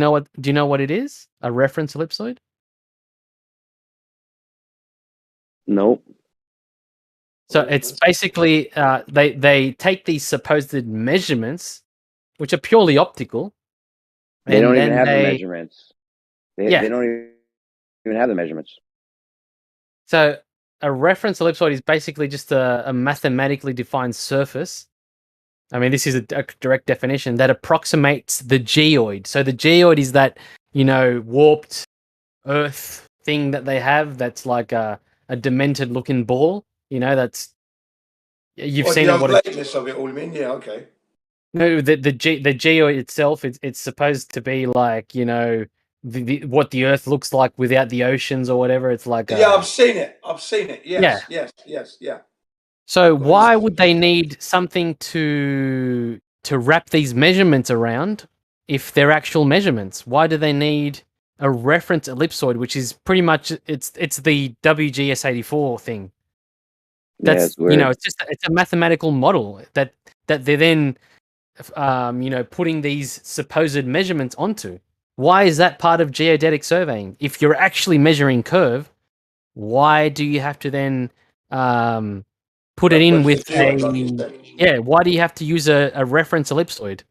know what it is? A reference ellipsoid? Nope. So it's basically they take these supposed measurements, which are purely optical. They don't even have the measurements. They don't even have the measurements. So a reference ellipsoid is basically just a mathematically defined surface. I mean, this is a direct definition that approximates the geoid. So the geoid is that, warped Earth thing that they have that's like a demented looking ball. That's you've seen the it. What ugliness of it all, mean? Yeah, okay. No, the geoid itself, it's supposed to be like, what the Earth looks like without the oceans or whatever. It's like I've seen it. Yes, yeah. So why would they need something to wrap these measurements around if they're actual measurements? Why do they need a reference ellipsoid, which is pretty much it's the WGS84 thing? That's it's a mathematical model that they're then putting these supposed measurements onto. Why is that part of geodetic surveying? If you're actually measuring curve, why do you have to then put it in with why do you have to use a reference ellipsoid?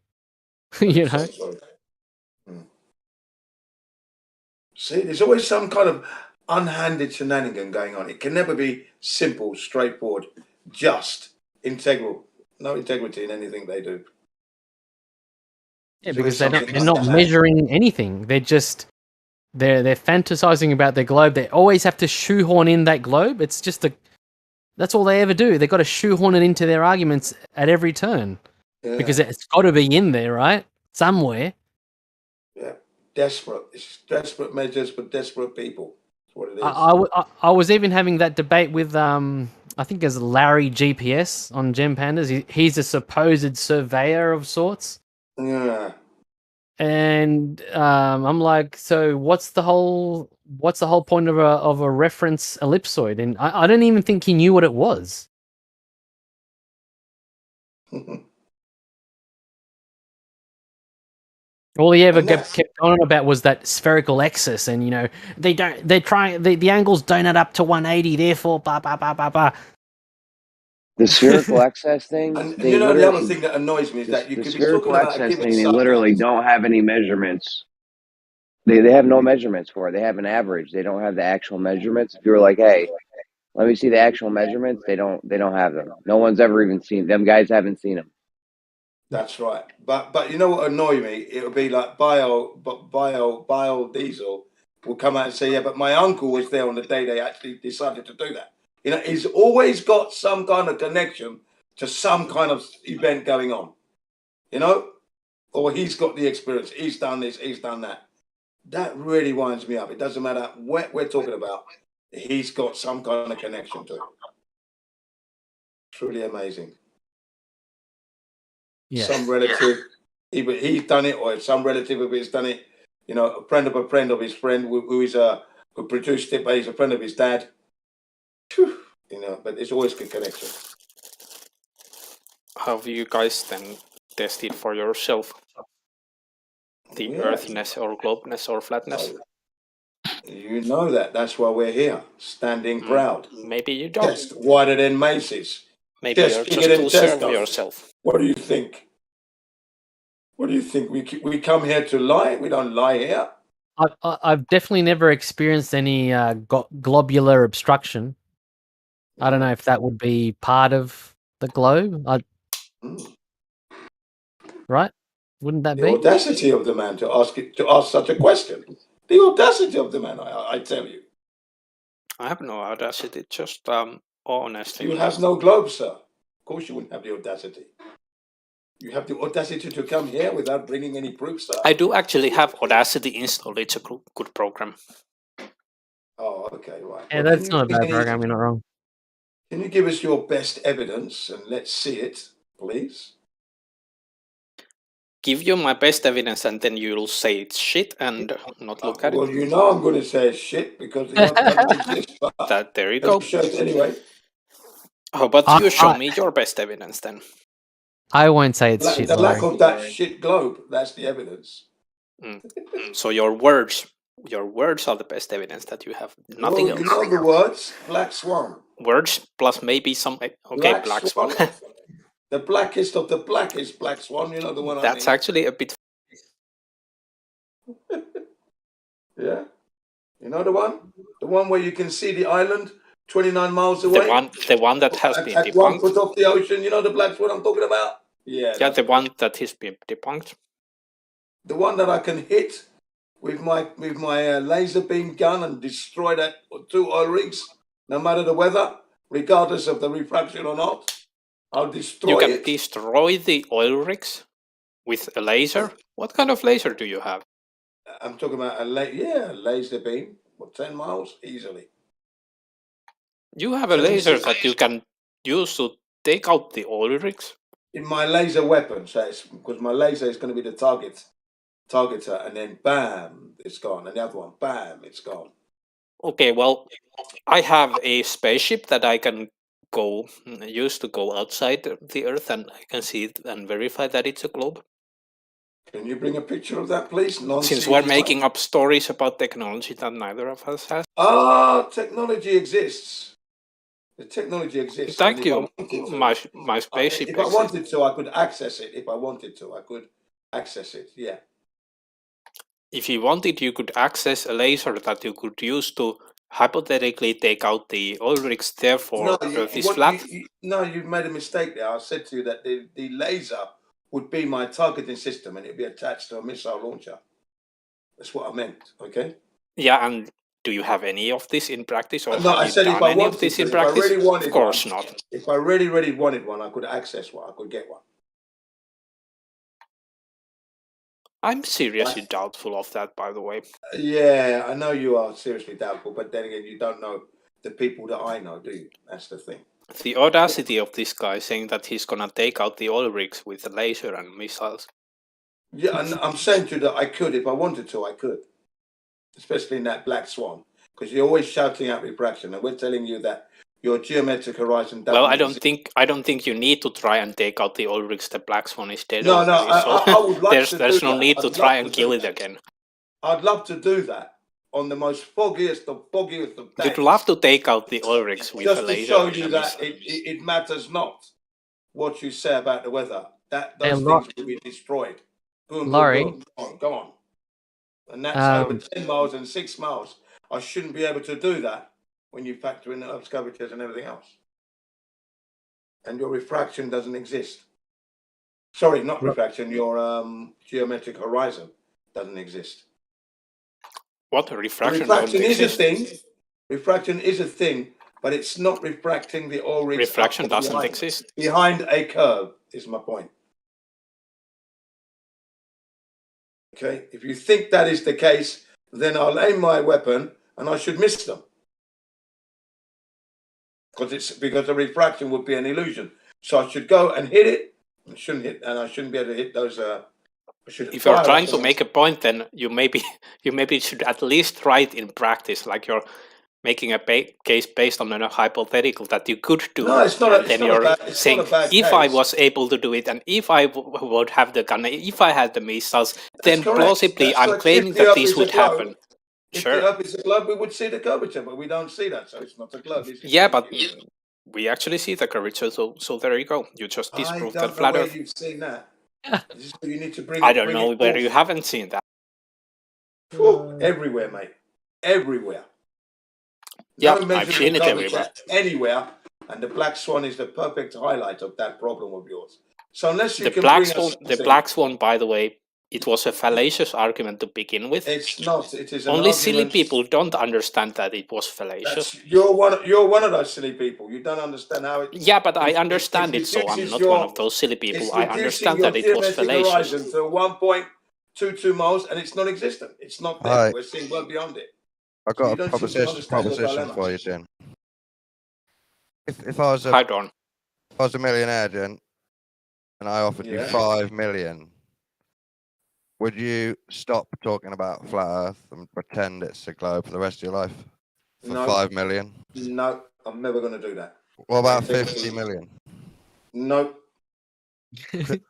See, there's always some kind of unhanded shenanigan going on. It can never be simple, straightforward, just, integral. No integrity in anything they do. Yeah, because they're not measuring anything. They're just they're fantasizing about their globe. They always have to shoehorn in that globe. It's just that's all they ever do. They've got to shoehorn it into their arguments at every turn. Yeah. Because it's got to be in there, right? Somewhere. Yeah. Desperate. It's desperate measures for desperate people. That's what it is. I was even having that debate with I think there's Larry GPS on Gem Pandas. He's a supposed surveyor of sorts. Yeah. And I'm like, so what's the whole point of a reference ellipsoid? And I don't even think he knew what it was. All he ever kept on about was that spherical axis, and the angles don't add up to 180, therefore blah blah blah blah blah. The spherical excess thing. And the other thing that annoys me is that you could be talking about a given thing. They literally don't have any measurements. They have no measurements for it. They have an average. They don't have the actual measurements. If you were like, hey, let me see the actual measurements, they don't have them. No one's ever even seen them. Guys haven't seen them. That's right. But you know what annoy me? It'll be like biodiesel will come out and say, yeah, but my uncle was there on the day they actually decided to do that. He's always got some kind of connection to some kind of event going on, or he's got the experience. He's done this, he's done that. That really winds me up. It doesn't matter what we're talking about. He's got some kind of connection to it. Truly amazing. Yeah. Some relative, either he's done it or some relative of his done it. A friend of his friend who produced it, but he's a friend of his dad. But it's always good connection. Have you guys then tested for yourself the earthiness or globeness or flatness? You know that. That's why we're here, standing proud. Maybe you don't. Just wider than Macy's. Maybe you're just to serve yourself. What do you think? We come here to lie? We don't lie here. I've definitely never experienced any globular obstruction. I don't know if that would be part of the globe. Right? Wouldn't that be? The audacity of the man to ask such a question. The audacity of the man, I tell you. I have no audacity, just honestly. You have no globe, sir. Of course you wouldn't have the audacity. You have the audacity to come here without bringing any proof, sir. I do actually have Audacity installed. It's a good program. Oh, okay, right. Yeah, that's not a bad program. You're not wrong. Can you give us your best evidence and let's see it, please? Give you my best evidence and then you'll say it's shit and not look at it. Well, you know I'm going to say it's shit because the odds doesn't exist. But There you go. Show it anyway. How about you show me your best evidence then? I won't say it's shit, The lack Laurie. of that shit globe, that's the evidence. So your words are the best evidence that you have. Nothing Well, else. You know the words, Black Swan. Words plus maybe some... Okay, Black Swan. The blackest of the blackest Black Swan, you know the one I mean. That's actually a bit... Yeah? You know the one? The one where you can see the island 29 miles away? The one that has been at debunked. 1 foot off the ocean, you know the Black Swan I'm talking about? Yeah, the one that has been debunked. The one that I can hit with my laser beam gun and destroy that 2 oil rigs, no matter the weather, regardless of the refraction or not. I'll destroy it. You can destroy the oil rigs with a laser? What kind of laser do you have? I'm talking about a laser beam. 10 miles? Easily. You have a laser that you can use to take out the oil rigs? In my laser weapon, because my laser is going to be the targeter, and then bam, it's gone. And the other one, bam, it's gone. Okay, well, I have a spaceship that I can use to go outside the Earth, and I can see it and verify that it's a globe. Can you bring a picture of that, please? Since we're making up stories about technology that neither of us has. Technology exists. The technology exists. Thank you. My spaceship If I wanted to, I could access it. If I wanted to, I could access it. Yeah. If you wanted, you could access a laser that you could use to hypothetically take out the oil rigs. Therefore, Earth is flat. You've made a mistake there. I said to you that the laser would be my targeting system and it'd be attached to a missile launcher. That's what I meant. Okay. Yeah, and do you have any of this in practice, or no, have I you said done if I any wanted of this to, in practice? If I really wanted of course one, not. If I really wanted one, I could access one. I could get one. I'm seriously doubtful of that, by the way. Yeah, I know you are seriously doubtful, but then again, you don't know the people that I know, do you? That's the thing. The audacity of this guy saying that he's gonna take out the oil rigs with a laser and missiles. Yeah, and I'm saying to you that I could, if I wanted to, I could. Especially in that Black Swan, because you're always shouting out refraction, and we're telling you that your geometric horizon doesn't Well, I don't think you need to try and take out the oil rigs. The Black Swan is dead. No, already, I would like to there's do no that. need to I'd try love and to kill do it that. again. I'd love to do that on the most foggiest of days. You'd love to take out the oil rigs with a laser. Just to show you that it matters not what you say about the weather. That those things will be destroyed. Boom, Laurie, boom, boom. Go on. And that's over 10 miles and 6 miles. I shouldn't be able to do that when you factor in the Earth's curvatures and everything else. And your refraction doesn't exist. Sorry, not refraction. Your geometric horizon doesn't exist. What? Refraction is a thing. Refraction is a thing, but it's not refracting the oil rigs. Refraction doesn't exist. Behind a curve is my point. Okay, if you think that is the case, then I'll aim my weapon and I should miss them. Because the refraction would be an illusion. So I should go and hit it. I shouldn't be able to hit those. If you're trying to make a point, then you maybe should at least try it in practice, like you're making a case based on a hypothetical that you could do. No, it's not. Then you're saying, if I was able to do it, and if I would have the gun, if I had the missiles, then plausibly I'm claiming that this would happen. If the Earth is a globe, we would see the curvature, but we don't see that, so it's not a globe. Yeah, but we actually see the curvature, so there you go. You just disproved that flat Earth. You've seen that. You need to bring. I don't know where you haven't seen that. Everywhere, mate. Everywhere. Yeah, I've seen it everywhere. Anywhere, and the Black Swan is the perfect highlight of that problem of yours. So unless you the can Black Swan, by the way, it was a fallacious argument to begin with. It's not. It is only silly people don't understand that it was fallacious. You're one of those silly people. You don't understand how it. Yeah, but I understand it, so I'm not one of those silly people. I understand that it was fallacious. To 1.22 miles, and it's non-existent. It's not there. Right. We're seeing well beyond it. I got a proposition for you, Jim. If I was a millionaire, Jen, and I offered you 5 million, would you stop talking about flat Earth and pretend it's a globe for the rest of your life for 5 million? No, I'm never going to do that. What about 50 million? No.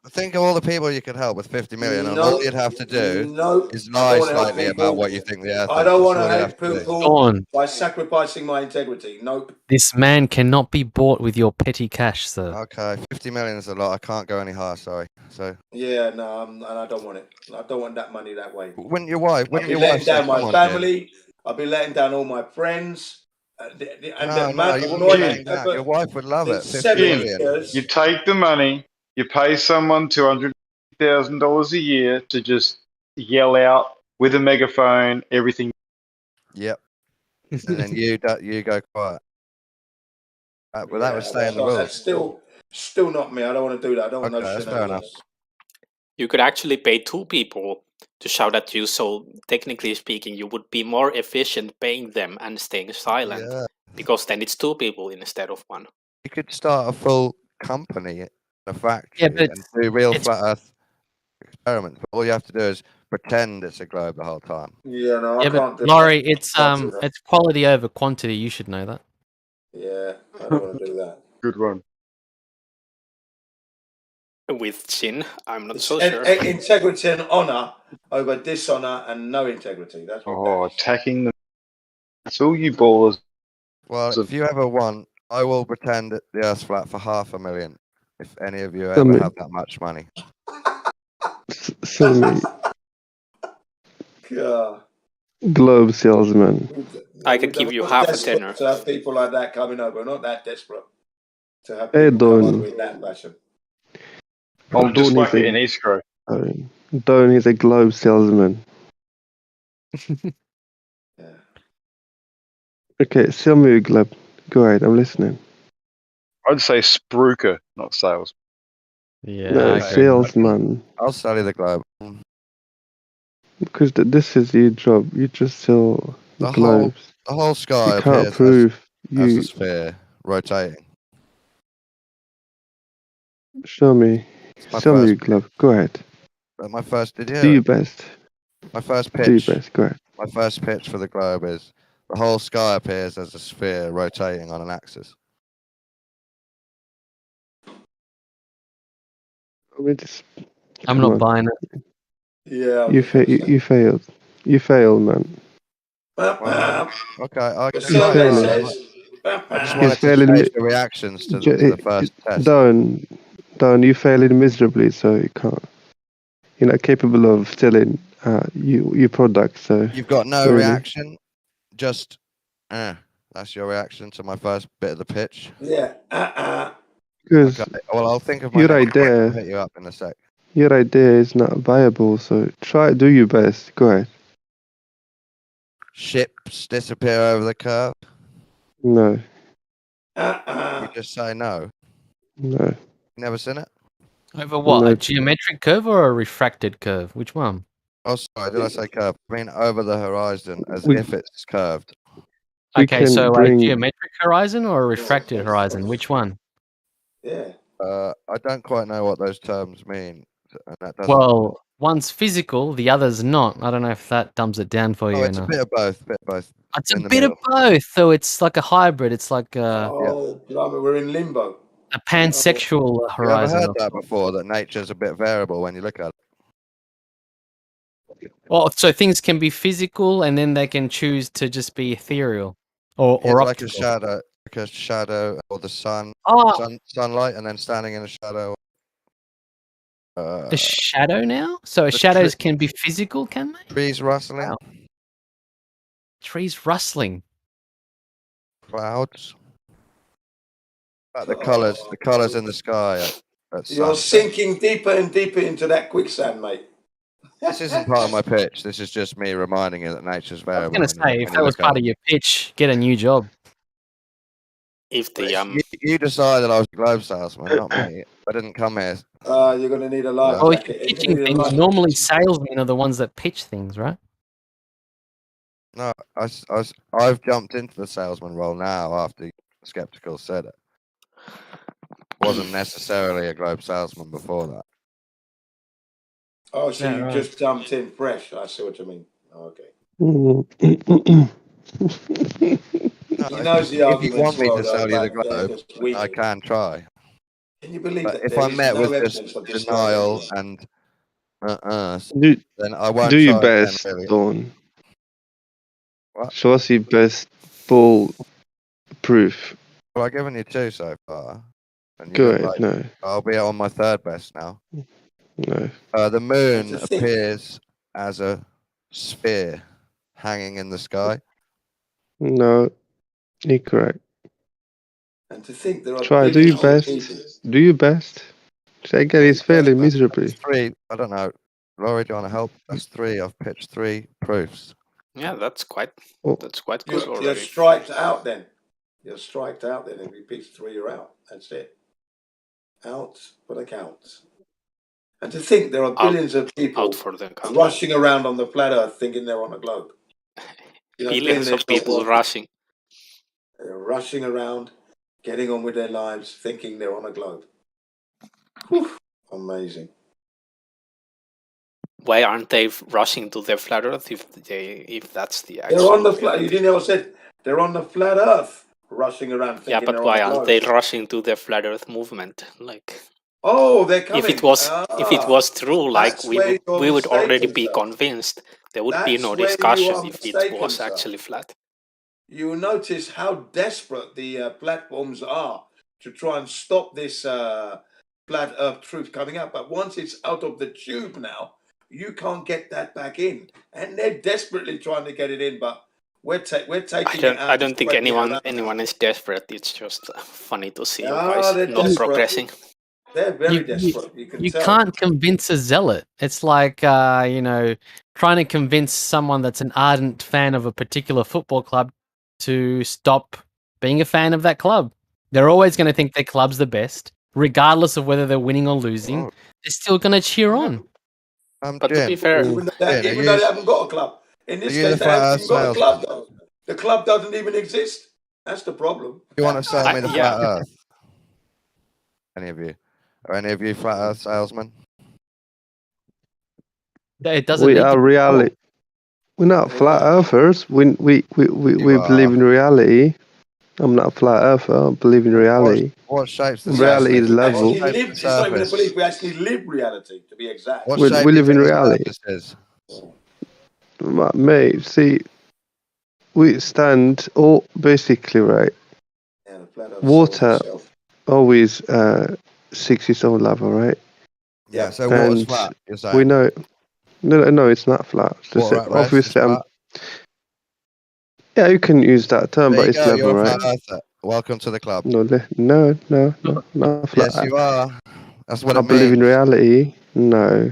Think of all the people you could help with 50 million, and No. all you'd have to do is I lie don't wanna help slightly people. about what you think the Earth is. I don't want to That's all you help have to do. people Dawn. by sacrificing my integrity. Nope. This man cannot be bought with your petty cash, sir. Okay, 50 million is a lot. I can't go any higher. Sorry. So. Yeah, no, and I don't want it. I don't want that money that way. Wouldn't your wife? I'll be letting down my family. I'll be letting down all my friends. Your wife would love it. 50 million. You take the money, you pay someone $200,000 a year to just yell out with a megaphone everything. Yep. And then you go quiet. But that would stay in the rules. That's still not me. I don't want to do that. I don't want no shit. Fair enough. You could actually pay 2 people to shout at you, so technically speaking, you would be more efficient paying them and staying silent, because then it's 2 people instead of 1. You could start a full company, a factory, and do real flat Earth experiments. But all you have to do is pretend it's a globe the whole time. Yeah, no, I can't do Laurie, that. it's quality over quantity. You should know that. Yeah, I don't want to do that. Good one. With Jin, I'm not so sure. Integrity and honor over dishonor and no integrity. That's what attacking them. That's all you ballers. Well, if you ever want, I will pretend that the Earth's flat for $500,000. If any of you ever have that much money. Globe salesman. I could give you half a tenner. To have people like that coming over, not that desperate. To have Hey, people come Don. over in that fashion. I'll just like it in escrow. Don, he's a globe salesman. Okay, sell me a globe. Go ahead, I'm listening. I'd say spruiker, not sales. Yeah, no, salesman. I'll sell you the globe. Because this is your job. You just sell globes. The whole sky you can't appears prove as a sphere rotating. Show me. Show me your globe. Go ahead. My first. Did you hear Do your it? best. My first pitch. Do your best. Go ahead. My first pitch for the globe is the whole sky appears as a sphere rotating on an axis. I'm not buying it. Yeah. You failed. You failed, man. Okay. I just He's wanted to stage the reactions to the first test. Don, you failed miserably, so you can't. You're not capable of selling your product. So you've got no reaction. Just that's your reaction to my first bit of the pitch. Yeah. Because well, I'll think of my your idea. I'll hit you up in a sec. Your idea is not viable, so do your best. Go ahead. Ships disappear over the curve. No. You just say no. No. You never seen it? Over what? A geometric curve or a refracted curve? Which one? Oh, sorry, did I say curve? I mean over the horizon, as if it's curved. Okay, so a geometric horizon or a refracted horizon? Which one? Yeah. I don't quite know what those terms mean. And that doesn't... Well, one's physical, the other's not. I don't know if that dumbs it down for you. It's a bit of both. It's a bit of both, so it's like a hybrid. It's like we're in limbo. A pansexual horizon. I've heard that before, that nature's a bit variable when you look at it. Well, so things can be physical, and then they can choose to just be ethereal or like optical. a shadow, or the sun, sunlight, and then standing in a shadow. A shadow now? So shadows can be physical, can they? Trees rustling. Wow. Trees rustling. Clouds. The colours in the sky. You're sinking deeper and deeper into that quicksand, mate. This isn't part of my pitch. This is just me reminding you that nature's variable. I was going to say, if that was part of your pitch, get a new job. If the you decided I was a globe salesman, not me. I didn't come here. You're going to need a life Well, jacket. if you're pitching things, normally salesmen are the ones that pitch things, right? No, I've jumped into the salesman role now after Skeptical said it. wasn't necessarily a globe salesman before that. Oh, so Yeah, you right. just jumped in fresh. I see what you mean. Okay. No, He knows the if you arguments want me well, to though, sell you the but they're globe, just weak. I can try. Can you believe But that if there I'm is met no with just evidence of this denial globe and Do then I won't do your try again, best, really. Dawn. What? Show us your best ball proof. Well, I've given you 2 so far. And Go you're ahead. No, I'll be on my 3rd best now. no. The moon to think- appears as a sphere hanging in the sky. No, incorrect. And to think there are Try, do your billions of best. people. Do your best. Say again, it's failing miserably. 3, I don't know. Laurie, do you want to help? That's 3. I've pitched 3 proofs. Yeah, that's quite Oh, good You're already. striked out then. You're striked out then. If you pitch 3, you're out. That's it. Out for the count. And to think there are billions of people Out for the count. rushing around on the flat Earth thinking they're on a globe. You know, Billions doing of people their job. rushing. They're rushing around, getting on with their lives, thinking they're on a globe. Whew. Amazing. Why aren't they rushing to the flat Earth if that's the actual They're on the reality? flat. You didn't know what I said. They're on the flat Earth, rushing around thinking Yeah, but they're why on a aren't globe. they rushing to the flat Earth movement? Like, Oh, they're coming. if it was true, like That's we where you're would already mistaken, be sir. convinced. There would be That's no where you discussion are if it mistaken, was sir. actually flat. You notice how desperate the platforms are to try and stop this flat Earth truth coming out. But once it's out of the tube now, you can't get that back in. And they're desperately trying to get it in, but we're taking it out. I don't think spreading it around. anyone is desperate. It's just funny to see you Ah, guys they're not desperate. progressing. They're very desperate. You can tell. Can't convince a zealot. It's like trying to convince someone that's an ardent fan of a particular football club to stop being a fan of that club. They're always going to think their club's the best, regardless of whether they're winning or losing. Oh. They're still going to cheer on. But to be fair, Even though they haven't got a club. In this case, they haven't even got a club, though. The club doesn't even exist. That's the problem. You want to sell me the yeah. flat Earth? Any of you? Are any of you flat Earth salesmen? It doesn't. We need are to be reality. We're not flat earthers. We believe in reality. I'm not a flat earther. I believe in reality. What shapes the reality is level? It's not even a belief. We actually live reality, to be exact. What We shape do you live in think the reality. surface is? Mate, see, we stand all basically right. Yeah, the flat Earth Water solves itself. always 6 its own level, right? Yeah, so water's And flat, you're saying? we know. No, it's not flat. It's just Water at rest is obviously, flat? yeah, you can use that term, There but you it's go, level, you're a right? flat earther. Welcome to the club. No, not flat. Yes, you are. That's what I it believe in means. reality. No.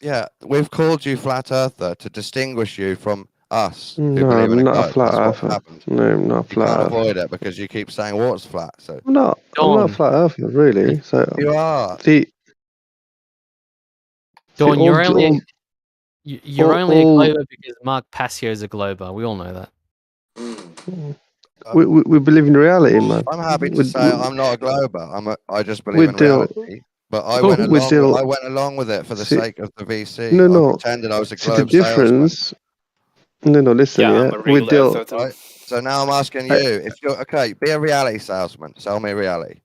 Yeah, we've called you flat earther to distinguish you from us who No, believe in I'm a not a globe. flat That's what's earther. happened. No, I'm not a You flat can't earther. avoid it because you keep saying water's flat. So I'm not a flat earther, really. So you are. Dawn, all- you're only all- you're only a glober because Mark Passio's a glober. We all know that. we believe in reality, man. I'm happy to say I'm not a glober. I just believe we in deal- reality. But I went we deal- along with it for the See- sake of the VC. No. I pretended I was a See the globe salesman. difference. No, listen, Yeah, yeah. I'm a We real deal. earther too. Right? So now I'm asking you, if you're okay, be a reality salesman. Sell me reality.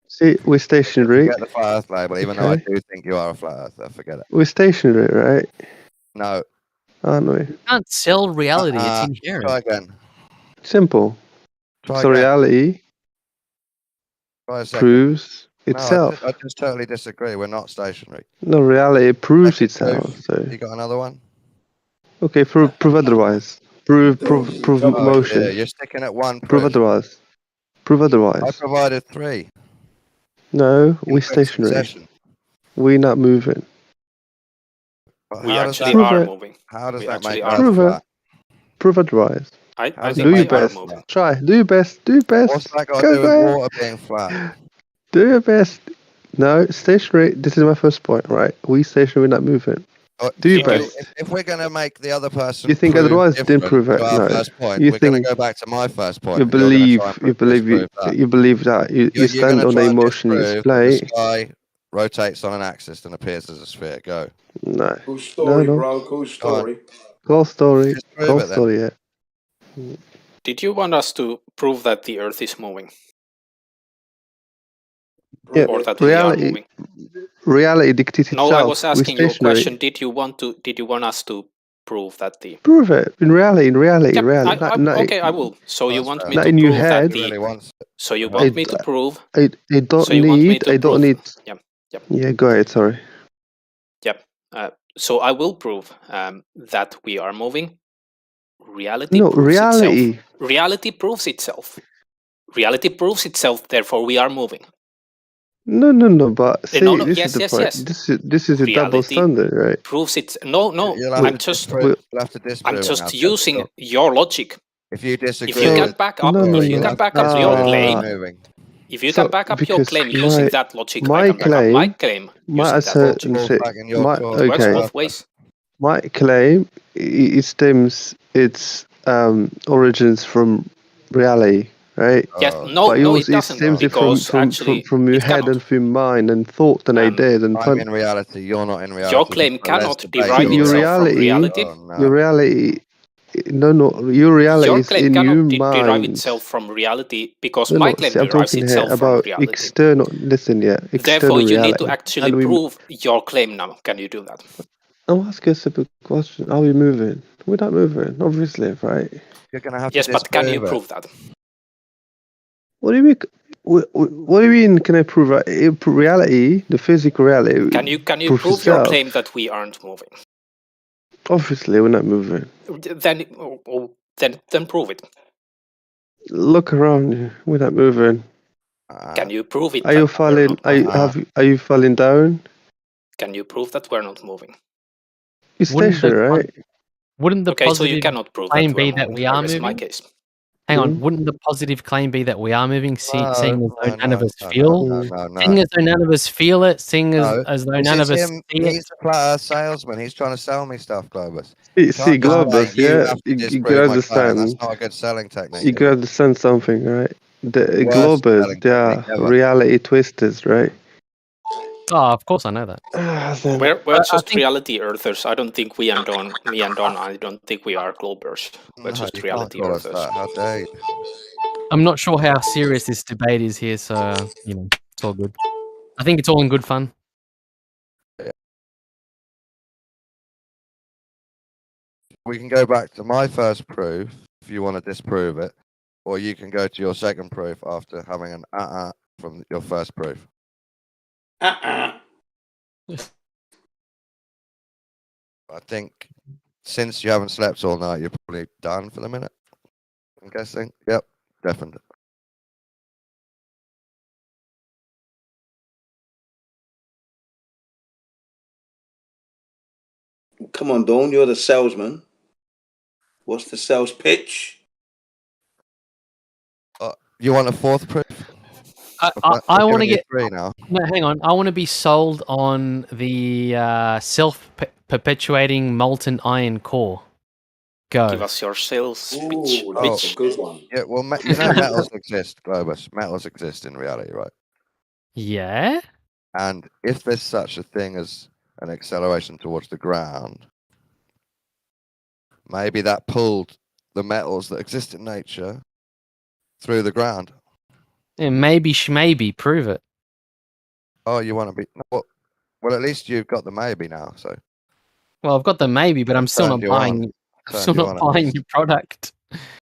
See, we're stationary. Forget the flat Earth label, even though I Okay. do think you are a flat earther. Forget it. We're stationary, right? No. Aren't we? You can't sell reality. It's inherent. Try again. Simple. Try So again. reality Try a second. proves No, itself. I just totally disagree. We're not stationary. No, reality proves Second itself. proof. So You got another one? okay, prove otherwise. Prove Oh, motion. yeah, you're sticking at one Prove proof. otherwise. Prove I otherwise. provided 3. No, we're In quick stationary. succession. We're not moving. But We how does actually that- Prove are it. moving. How does We that actually make are Earth Prove it. flat? Prove otherwise. I How does think it Do your we are best. moving. Try. Do your best. Do your best. What's that got to Go do with ahead. water being flat? Do your best. No, stationary. This is my first point, right? We stationary, not moving. Do you, best? If we're going to make the other person, You think prove otherwise? Didn't prove it. to our No. first point, You we're going to think go back to my first point. you and you're gonna believe try and you believe you, disprove that. you believe that you You're stand gonna on try the and emotion you disprove display. that the sky rotates on an axis and appears as a sphere. Go. No. Cool story, No. bro. Cool story. Cool story. Disprove Cool it then. story. Yeah. Did you want us to prove that the Earth is moving? Yeah. Or that we are moving? Reality dictates itself. No, I was asking you a stationary. question. Did you want us to prove that the... Prove it in reality. Okay, I will. So you want me not to in your prove that head. the... So you want me to prove... I don't so you want me need. to I don't prove- need. Yep. Yeah. Go ahead. Sorry. Yep. So I will prove that we are moving. Reality No. proves Reality. itself. Reality proves itself. Reality proves itself. Therefore, we are moving. No. But see, No, this yes, is the yes, point. yes. This is a double Reality standard, right? proves it. No. You'll have I'm to just. disprove- you'll have to disprove I'm it just now, using Seth. your logic. If you disagree, If you can back up, if you can back up your claim, if you can back up your claim using that logic, I can back up my claim using that logic. It works both ways. My claim it stems its origins from reality, right? Yes, no, but no, yours, it doesn't, stems because actually from your it head cannot. and from mind and thought and ideas and I'm in reality. You're not in reality. Your claim cannot debate. derive your itself reality, from reality. your reality. No, your reality Your is claim in cannot your derive mind. itself from reality because No, my no, claim see, I'm derives talking here itself from about reality. external. Listen, yeah, external Therefore, you reality. need to actually And we- prove your claim now. Can you do that? I'm asking a simple question. Are we moving? We're not moving, obviously, right? You're gonna have Yes, to but can you disprove prove that? What do you mean? What do you mean? Can I prove reality? The physical reality. Can you proves prove your itself. claim that we aren't moving? Obviously, we're not moving. Then prove it. Look around you. We're not moving. Can you prove it? Are you that we're falling? not moving? Are you falling down? Can you prove that we're not moving? You're stationary, right? Wouldn't the Okay, so positive you cannot prove claim that we're be that moving. we are I rest my moving? case. Hang on, Mm. wouldn't the positive claim be that we are moving, seeing as though none of us no, feel? no. Seeing as though none of us feel it, seeing as though this none is of us him. see it. He's a flat earth salesman. He's trying to sell me stuff, Globus. See, You can't just Globus, say, you yeah, have to you disprove can my claim. understand. That's not a good selling technique. You is can it? understand something, right? The Worst Globers, selling they are technique ever. reality twisters, right? Oh, of course I know that. We're just reality earthers. I don't think me and Don, I don't think we are Globers. We're No, just you reality can't call us earthers. that. How dare you? I'm not sure how serious this debate is here, so it's all good. I think it's all in good fun. We can go back to my first proof if you want to disprove it, or you can go to your second proof after having an from your first proof. I think since you haven't slept all night, you're probably done for the minute. I'm guessing. Yep, definitely. Come on, Dawn, you're the salesman. What's the sales pitch? You want a fourth proof? I want to get three now. No, hang on. I want to be sold on the self-perpetuating molten iron core. Go. Give us your sales pitch. That's a good one. Yeah, well, you know metals exist, Globus. Metals exist in reality, right? Yeah. And if there's such a thing as an acceleration towards the ground, maybe that pulled the metals that exist in nature through the ground. Yeah, maybe prove it. Oh, you want to be? Well, at least you've got the maybe now. So. Well, I've got the maybe, but I'm still not buying. I'm still not buying your product.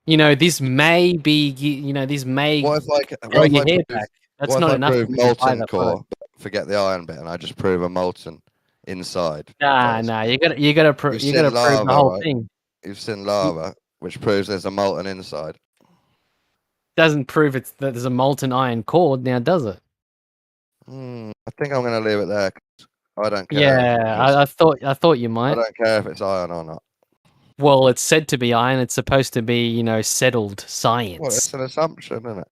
This may be. This may. What if grow your hair back? That's what not if enough. I prove for me to buy molten that core? product. Forget the iron bit, and I just prove a molten inside. Nah. You gotta prove the whole right? thing. You've seen lava, which proves there's a molten inside. Doesn't prove that there's a molten iron core. Now, does it? I think I'm going to leave it there. 'Cause I don't care. Yeah, I thought you might. I don't care if it's iron or not. Well, it's said to be iron. It's supposed to be, settled science. Well, it's an assumption, isn't it?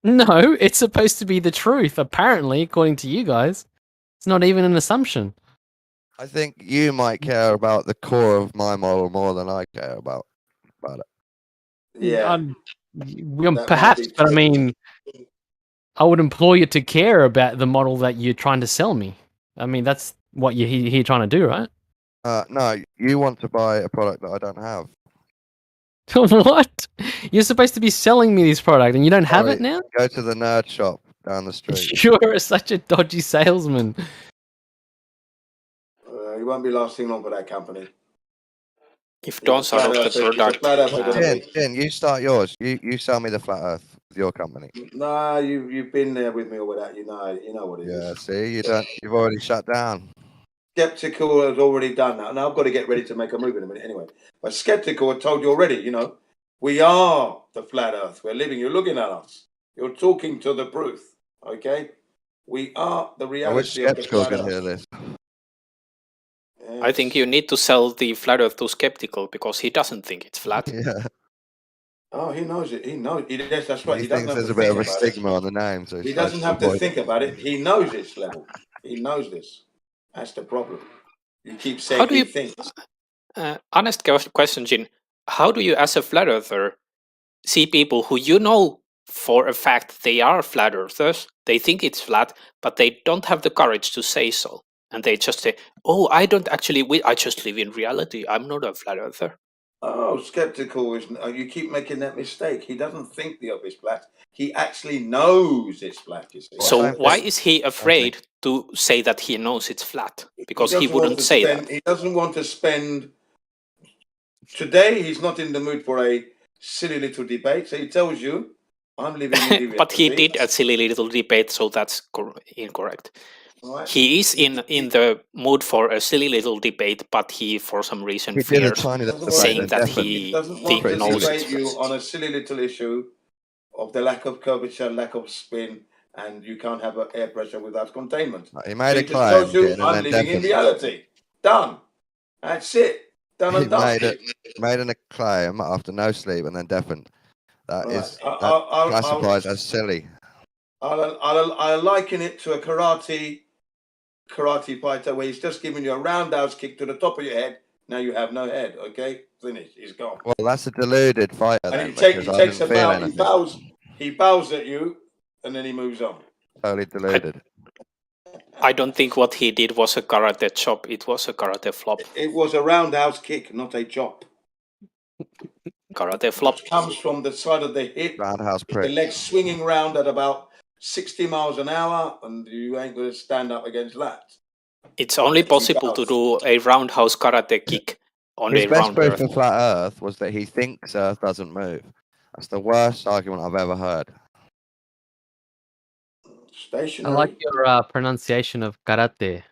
No, it's supposed to be the truth. Apparently, according to you guys, it's not even an assumption. I think you might care about the core of my model more than I care about it. Yeah. Perhaps, but I mean, I would implore you to care about the model that you're trying to sell me. I mean, that's what you're here trying to do, right? No, you want to buy a product that I don't have. What? You're supposed to be selling me this product and you don't have it now? Go to the nerd shop down the street. You're such a dodgy salesman. You won't be lasting long for that company. If don't sell the product. Jen, you start yours. You sell me the flat Earth with your company. No, you've been there with me or without. You know what it is. Yeah, see, you don't. You've already shut down. Skeptical has already done that, and I've got to get ready to make a move in a minute anyway. But Skeptical, I told you already. We are the flat Earth. We're living. You're looking at us. You're talking to the truth. Okay, we are the reality of the flat Earth. Hear this. I think you need to sell the flat Earth to Skeptical because he doesn't think it's flat. Yeah. Oh, he knows it. He knows. That's right. He thinks there's a bit of a stigma on the name, so he doesn't have to think about it. He knows its level. He knows this. That's the problem. You keep saying he thinks. Honest question, Jin. How do you, as a flat earther, see people who you know for a fact they are flat earthers, they think it's flat, but they don't have the courage to say so? And they just say, oh, I don't actually, I just live in reality. I'm not a flat earther. Oh, Skeptical is. You keep making that mistake. He doesn't think the Earth is flat. He actually knows it's flat. You see. So why is he afraid to say that he knows it's flat? Because he wouldn't say that. He doesn't want to spend. Today, he's not in the mood for a silly little debate. So he tells you, "I'm living in reality." But he did a silly little debate, so that's incorrect. Right. He is in the mood for a silly little debate, but he, for some reason, fears saying that he doesn't want to debate you on a silly little issue of the lack of curvature, lack of spin, and you can't have air pressure without containment. He made a claim. I'm living in reality. Done. That's it. Done and done. Made a claim after no sleep and then deafened. That is classified as silly. I'll liken it to a karate fighter where he's just giving you a roundhouse kick to the top of your head. Now you have no head. Okay, finished. He's gone. Well, that's a deluded fighter. And he bows at you, and then he moves on. Totally deluded. I don't think what he did was a karate chop. It was a karate flop. It was a roundhouse kick, not a chop. Karate flop. It comes from the side of the hip. Roundhouse prick. The legs swinging round at about 60 miles an hour, and you ain't going to stand up against that. It's only possible to do a roundhouse karate kick on a round His best Earth. proof for flat Earth was that he thinks Earth doesn't move. That's the worst argument I've ever heard. Stationary. I like your pronunciation of karate,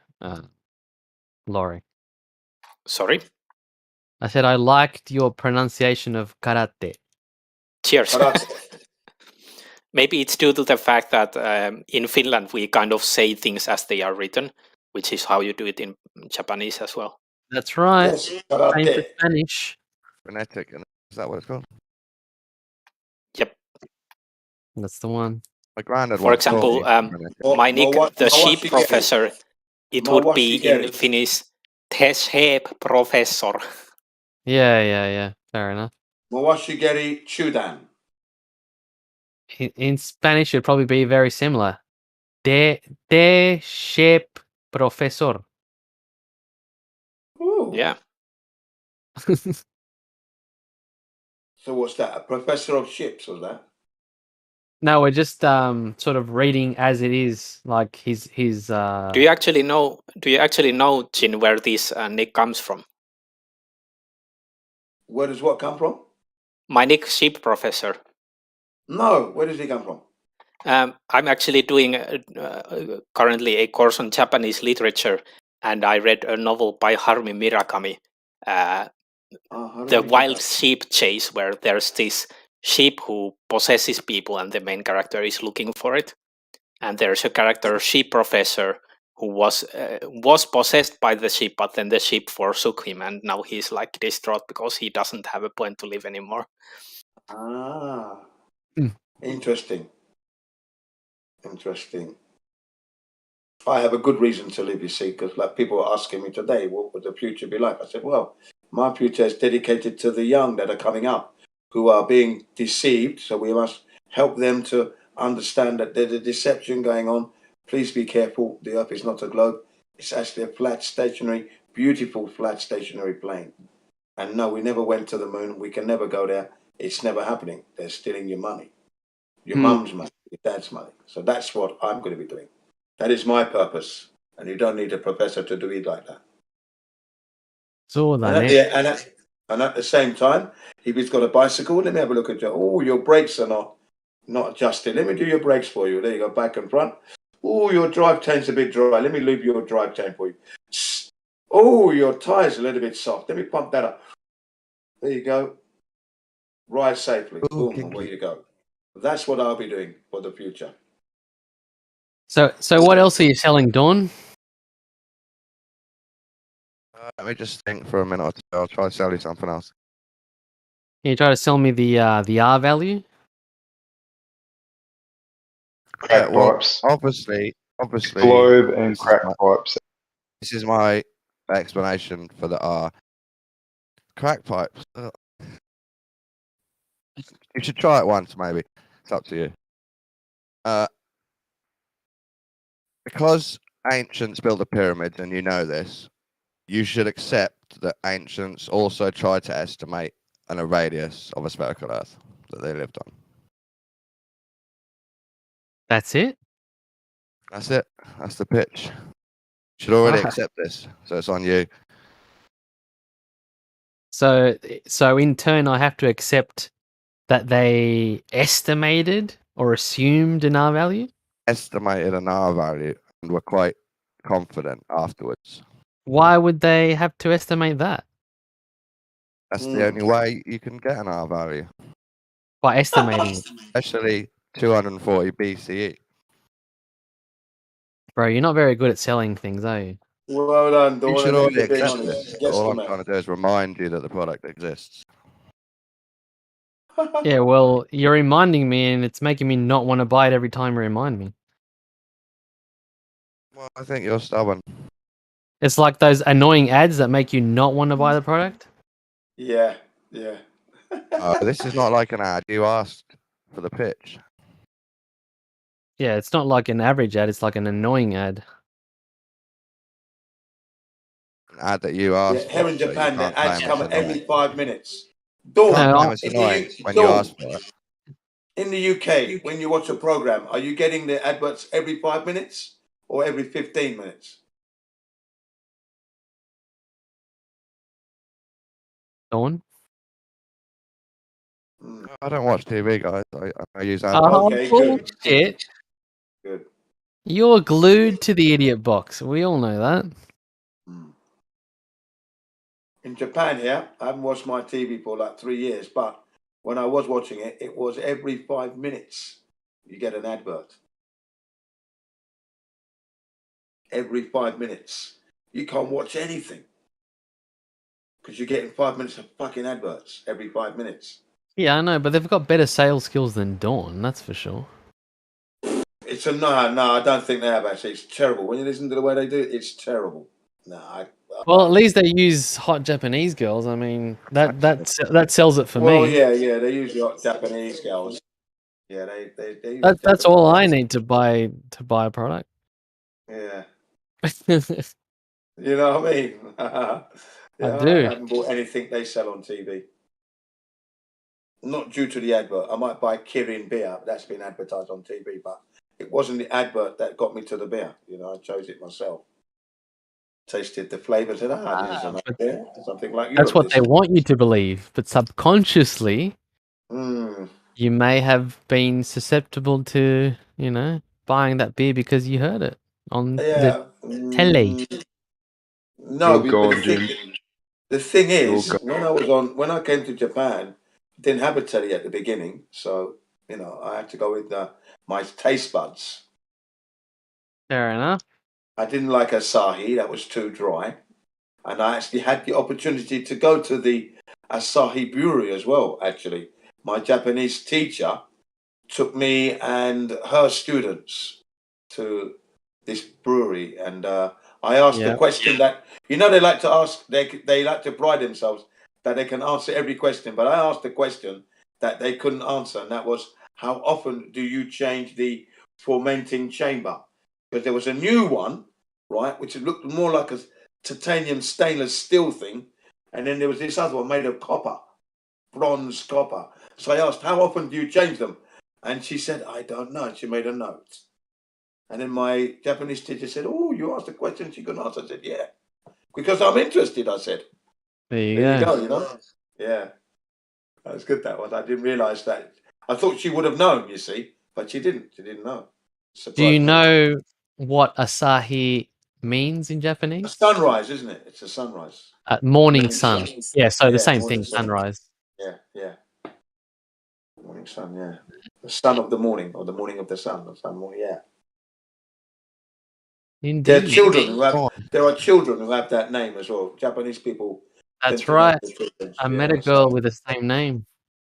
Laurie. Sorry? I said I liked your pronunciation of karate. Cheers. Maybe it's due to the fact that in Finland we kind of say things as they are written, which is how you do it in Japanese as well. That's right. Yes, Same for Spanish. Phonetic, is that what it's called? Yep. That's the one. For example, my nick, the sheep professor, it would be in Finnish, the sheep professor. Yeah. Fair enough. Mawashigeri Chudan. In Spanish, it'd probably be very similar. De sheep professor. Ooh. Yeah. So what's that? A professor of ships, was that? No, we're just sort of reading as it is, like his. Do you actually know, Jin, where this nick comes from? Where does what come from? My nick, sheep professor. No, where does he come from? I'm actually doing currently a course on Japanese literature, and I read a novel by Harumi Murakami, The Wild Sheep Chase, where there's this sheep who possesses people and the main character is looking for it. And there's a character, sheep professor, who was possessed by the sheep, but then the sheep forsook him, and now he's like distraught because he doesn't have a point to live anymore. Interesting. I have a good reason to live, you see, because like people are asking me today, what would the future be like? I said, well, my future is dedicated to the young that are coming up, who are being deceived. So we must help them to understand that there's a deception going on. Please be careful. The Earth is not a globe. It's actually a flat, stationary, beautiful, flat, stationary plane. And no, we never went to the moon. We can never go there. It's never happening. They're stealing your money, your mum's money, your dad's money. So that's what I'm going to be doing. That is my purpose. And you don't need a professor to do it like that. So And at the same time, if he's got a bicycle, let me have a look at you. Oh, your brakes are not adjusted. Let me do your brakes for you. There you go, back and front. Oh, your drive chain's a bit dry. Let me lube your drive chain for you. Oh, your tire's a little bit soft. Let me pump that up. There you go. Ride safely. Boom, away you go. That's what I'll be doing for the future. So what else are you selling, Dawn? Let me just think for a minute or two. I'll try to sell you something else. Can you try to sell me the R value? Crack pipes. Obviously. Globe and crack pipes. This is my explanation for the R. Crack pipes. Ugh. You should try it once, maybe. It's up to you. Because ancients built the pyramids, and you know this, you should accept that ancients also tried to estimate a radius of a spherical Earth that they lived on. That's it? That's it. That's the pitch. You should already accept this, so it's on you. So in turn, I have to accept that they estimated or assumed an R value? Estimated an R value and were quite confident afterwards. Why would they have to estimate that? That's the only way you can get an R value. By estimating it. Especially 240 BCE. Bro, you're not very good at selling things, are you? Well done, Dawn. You should Thank already you for being accept honest. this. All I'm trying to do is remind you that the product exists. Yeah, well, you're reminding me and it's making me not want to buy it every time you remind me. Well, I think you're stubborn. It's like those annoying ads that make you not want to buy the product. Yeah. This is not like an ad. You asked for the pitch. Yeah, it's not like an average ad, it's like an annoying ad. An ad that you asked Here for. in Japan, so the ads claim come it's every annoying. 5 minutes. Dawn, Can't claim it's annoying when you ask for it. In the UK, when you watch a program, are you getting the adverts every 5 minutes or every 15 minutes? Dawn? I don't watch TV, guys. I use ads. Oh, Okay, bullshit. Good. You're glued to the idiot box. We all know that. In Japan here, I haven't watched my TV for like 3 years, but when I was watching it, it was every 5 minutes you get an advert. Every 5 minutes. You can't watch anything because you're getting 5 minutes of fucking adverts every 5 minutes. Yeah, I know, but they've got better sales skills than Dawn, that's for sure. It's a no, I don't think they have actually. It's terrible. When you listen to the way they do it, it's terrible. Well, at least they use hot Japanese girls. I mean, that sells it for well, me. yeah, they use the Japanese girls. Yeah, they use That's all I need to buy a product. Yeah. You know what I mean? I do. I haven't bought anything they sell on TV. Not due to the advert. I might buy Kirin beer. That's been advertised on TV, but it wasn't the advert that got me to the beer. You know, I chose it myself. Tasted the flavour, said, this is a nice beer. Something like Europe. That's what they want you to believe, but subconsciously, you may have been susceptible to, buying that beer because you heard it on the telly. No, but the thing is, when I came to Japan, didn't have a telly at the beginning, so I had to go with my taste buds. Fair enough. I didn't like Asahi; that was too dry, and I actually had the opportunity to go to the Asahi brewery as well. Actually, my Japanese teacher took me and her students to this brewery, and I asked the question that they like to ask. They like to pride themselves that they can answer every question, but I asked the question that they couldn't answer, and that was, how often do you change the fermenting chamber? Because there was a new one, right, which looked more like a titanium stainless steel thing, and then there was this other one made of copper, bronze copper. So I asked, how often do you change them? And she said, I don't know. And she made a note. And then my Japanese teacher said, oh, you asked a question she couldn't answer. I said, yeah, because I'm interested, I said. There you go. Yeah. That was good, that one. I didn't realise that. I thought she would have known, you see, but she didn't. She didn't know. Do you know what Asahi means in Japanese? A sunrise, isn't it? It's a sunrise. Morning sun. Yeah, so the same thing, sunrise. Yeah. Morning sun, yeah. The sun of the morning, or the morning of the sun, the sun morning, yeah. Indeed. There are children who have that name as well. Japanese people. That's right. I met a girl with the same name.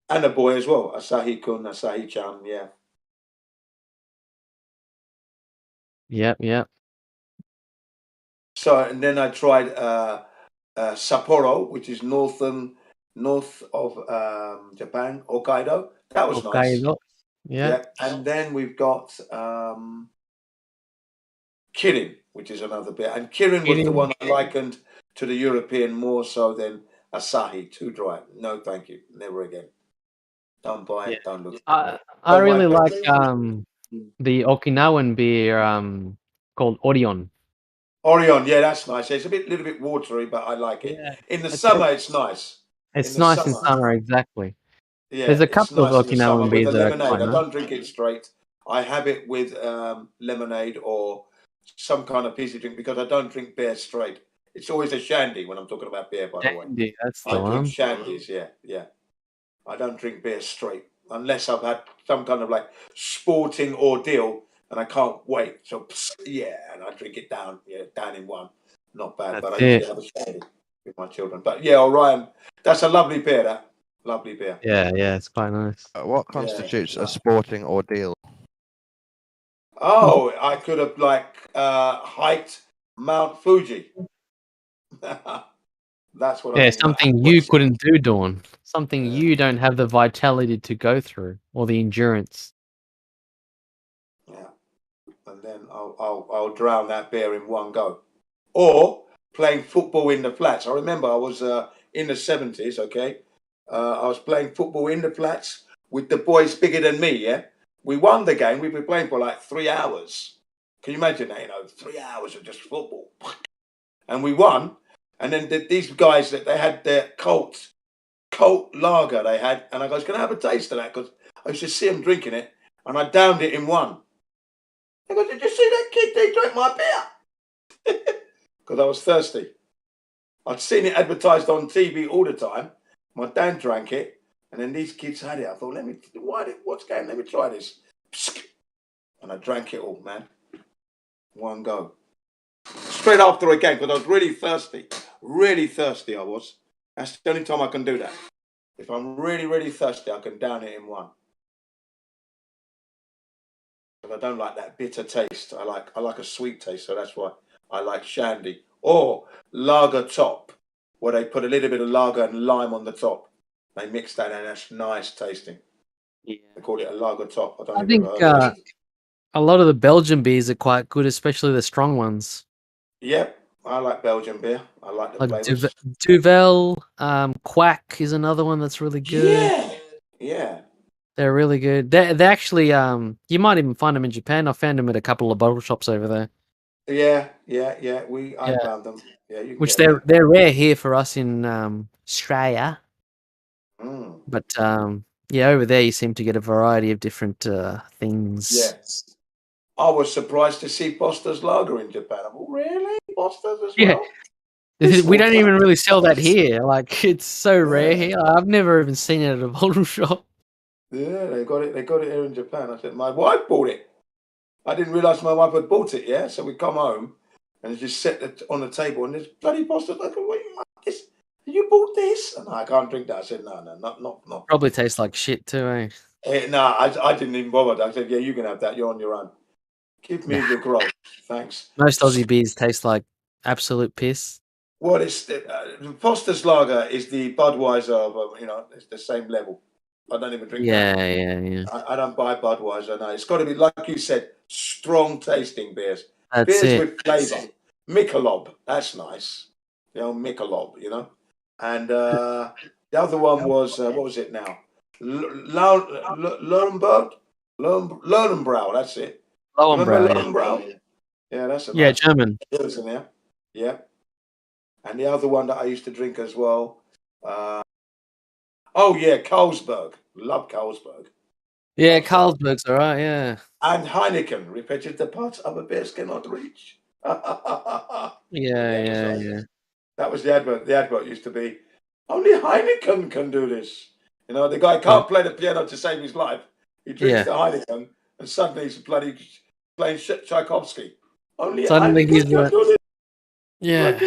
And a boy as well. Asahi-kun, Asahi-chan, yeah. Yep. So, and then I tried Sapporo, which is north of Japan, Hokkaido. That was nice. Yeah. And then we've got Kirin, which is another bit. And Kirin was the one I likened to the European more so than Asahi. Too dry. No, thank you. Never again. Don't buy it. Don't look. I really like the Okinawan beer called Orion. Orion, yeah, that's nice. It's a little bit watery, but I like it. Yeah. In the summer, it's nice. It's nice in summer, exactly. Yeah, there's a couple nice of Okinawan beers with the that lemonade. are quite I don't drink it straight. I have it with lemonade or some kind of fizzy drink because I don't drink beer straight. It's always a shandy when I'm talking about beer, by the way. That's the I one. drink shandies, yeah. I don't drink beer straight unless I've had some kind of like sporting ordeal and I can't wait. So and I drink it down in one. Not bad, but I usually have a shandy with my children. But yeah, Orion, that's a lovely beer. That lovely beer. Yeah, it's quite nice. What constitutes a sporting ordeal? Oh, I could have hiked Mount Fuji. That's what I mean. Something you couldn't do, Dawn. Something you don't have the vitality to go through or the endurance. Yeah, and then I'll drown that bear in one go. Or playing football in the flats. I remember I was in the 70s. Okay, I was playing football in the flats with the boys bigger than me. Yeah, we won the game. We were playing for like 3 hours. Can you imagine that? 3 hours of just football, and we won. And then these guys that they had their Colt lager they had, and I goes, "Can I have a taste of that?" Because I used to see them drinking it, and I downed it in one. I goes, "Did you see that kid? They drank my beer." Because I was thirsty. I'd seen it advertised on TV all the time. My dad drank it, and then these kids had it. I thought, what's going on? Let me try this. And I drank it all, man. One go. Straight after a game, because I was really thirsty. Really thirsty I was. That's the only time I can do that. If I'm really, really thirsty, I can down it in one. But I don't like that bitter taste. I like a sweet taste, so that's why I like shandy. Or lager top, where they put a little bit of lager and lime on the top. They mix that and that's nice tasting. Yeah. They call it a lager top. I think a lot of the Belgian beers are quite good, especially the strong ones. Yep, I like Belgian beer. I like the flavors. Duvel, Quack is another one that's really good. Yeah. They're really good. They actually, you might even find them in Japan. I found them at a couple of bottle shops over there. Yeah. I found them. Yeah, you can which get they're rare here for us in Australia. But over there you seem to get a variety of different things. Yes. I was surprised to see Foster's Lager in Japan. I thought, really? Foster's as well? We don't even really sell that here. Like, it's so rare here. I've never even seen it at a bottle shop. Yeah, they got it here in Japan. I said, my wife bought it. I didn't realise my wife had bought it, yeah? So we come home and just set it on the table and there's bloody Foster's Lager. You bought this? And I can't drink that. I said, no, not. Probably tastes like shit too, eh? No, I didn't even bother. I said, yeah, you can have that. You're on your own. Give me the grog. Thanks. Most Aussie beers taste like absolute piss. Well, it's Foster's Lager is the Budweiser, it's the same level. I don't even drink that. Yeah. I don't buy Budweiser. No, it's got to be, like you said, strong tasting beers. That's Beers it. with flavour. Michelob, that's nice. The old Michelob, And the other one was, what was it now? Löwenbräu, that's it. Löwenbräu, yeah. Löwenbräu? Yeah, that's a Yeah, nice German. beers in there. Yeah. And the other one that I used to drink as well. Carlsberg. Love Carlsberg. Yeah, Carlsberg's all right, yeah. And Heineken, repeated the parts other beers cannot reach. Yeah. That was the advert. The advert used to be, only Heineken can do this. The guy can't play the piano to save his life. He drinks the Heineken, and suddenly he's bloody playing Tchaikovsky. Only Suddenly Heineken can do this. Yeah.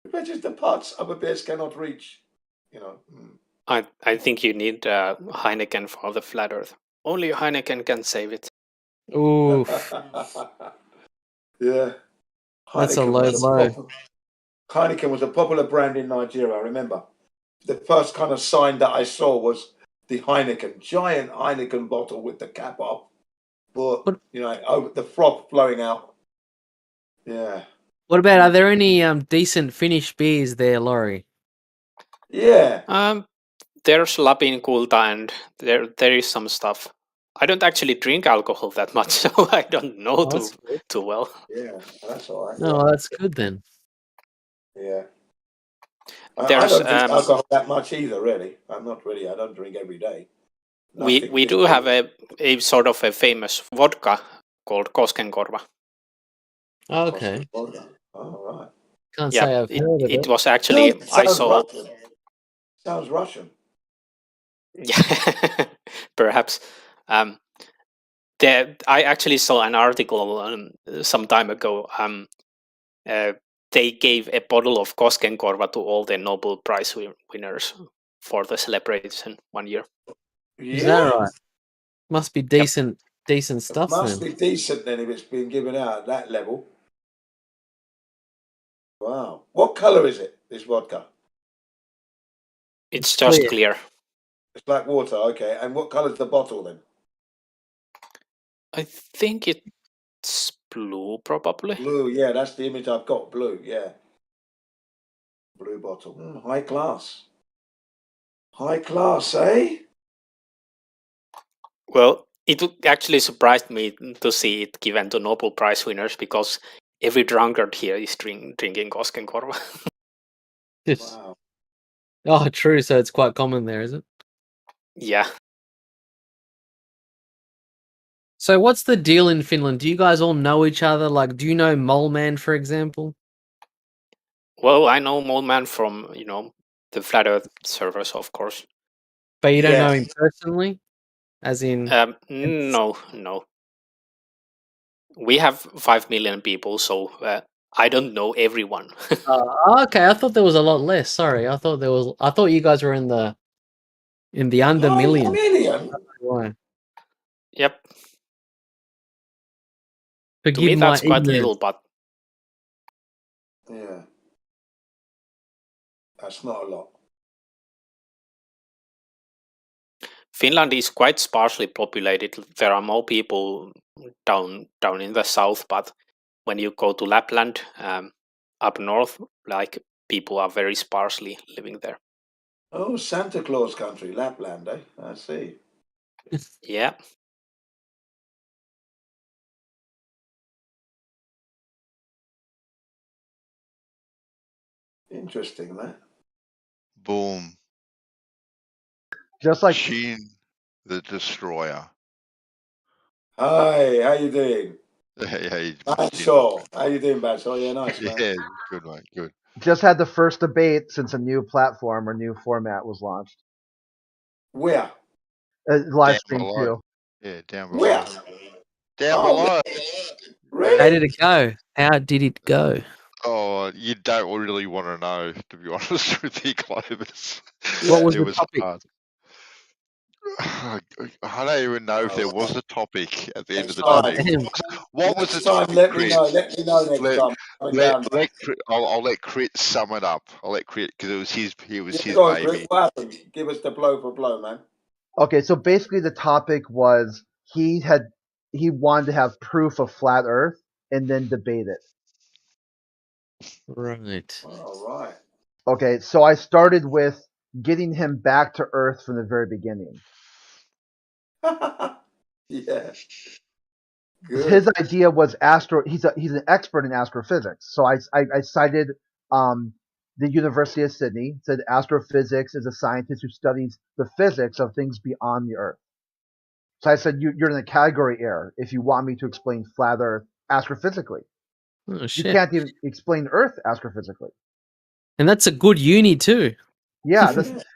Repeated the parts other beers cannot reach. I think you need Heineken for the flat Earth. Only Heineken can save it. Oof. Yeah. That's a low blow. Heineken was a popular brand in Nigeria, I remember. The first kind of sign that I saw was the Heineken, giant Heineken bottle with the cap off. But, the froth flowing out. Yeah. What about, are there any decent Finnish beers there, Laurie? Yeah. There's Lapin Kulta and there is some stuff. I don't actually drink alcohol that much, so I don't know too well. Yeah, that's all right. No, that's good then. Yeah. I don't drink alcohol that much either, really. I don't drink every day. We do have a sort of a famous vodka called Koskenkorva. Oh, okay. Oh, right. Can't say I've heard of it. It was actually, I saw... Sounds Russian. Yeah, perhaps. I actually saw an article some time ago. They gave a bottle of Koskenkorva to all the Nobel Prize winners for the celebration one year. Yeah. Is that right? Must be decent stuff then. Must be decent then if it's been given out at that level. Wow. What colour is it, this vodka? It's just clear. It's like water, okay. And what colour is the bottle then? I think it's blue, probably. Blue, yeah, that's the image I've got. Blue, yeah. Blue bottle. High class. High class, eh? Well, it actually surprised me to see it given to Nobel Prize winners because every drunkard here is drinking Koskenkorva. Wow. Oh, true. So it's quite common there, is it? Yeah. So what's the deal in Finland? Do you guys all know each other? Like, do you know Mole Man, for example? Well, I know Mole Man from, the Flat Earth servers, of course. But you don't know him personally? As in... No. We have 5 million people, so I don't know everyone. Okay, I thought there was a lot less. Sorry, I thought you guys were in the under million. Why? Yep. Forgive to me, that's my quite ignorance. little, but yeah, that's not a lot. Finland is quite sparsely populated. There are more people down in the south, but when you go to Lapland, up north, like people are very sparsely living there. Oh, Santa Claus country, Lapland, eh? I see. Yeah. Interesting, that. Boom. Just like Sheen the Destroyer. Hi, how you doing? Hey, Badshaw. How you doing, Badshaw? Yeah, nice, man. Yeah, good, mate, good. Just had the first debate since a new platform or new format was launched. Where? Livestream too. Yeah, down below. Where? Down below. Really? How did it go? How did it go? Oh, you don't really want to know, to be honest with you, Clovis. What was it the was topic? hard. I don't even know if there was a topic at the end of the Oh, day. damn. What was the Next time, topic, let me Crit? know. Let me know next Let, time. I'll let Crit sum it up. I'll let Crit, because it was his Go on, baby. Chris. What happened? Give us the blow for blow, man. Okay, so basically the topic was he wanted to have proof of flat Earth and then debate it. Right. All right. Okay, so I started with getting him back to Earth from the very beginning. Yeah. Good. His idea was he's an expert in astrophysics. So I cited the University of Sydney, said astrophysics is a scientist who studies the physics of things beyond the Earth. So I said you're in a category error if you want me to explain flat Earth astrophysically. Oh, You shit. can't even explain Earth astrophysically. And that's a good uni too. Yeah,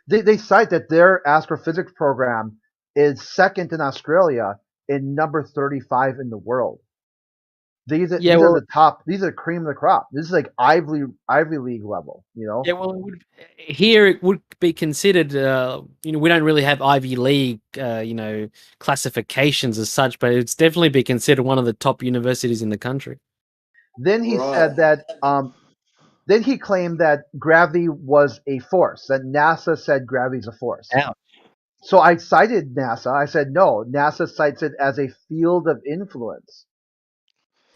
they cite that their astrophysics program is second in Australia and number 35 in the world. These are the top. These are cream of the crop. This is like Ivy League level. You know. Yeah, well, here it would be considered. We don't really have Ivy League, classifications as such, but it's definitely be considered one of the top universities in the country. Then he said that. Then he claimed that gravity was a force. That NASA said gravity is a force. Ouch. So I cited NASA. I said no. NASA cites it as a field of influence.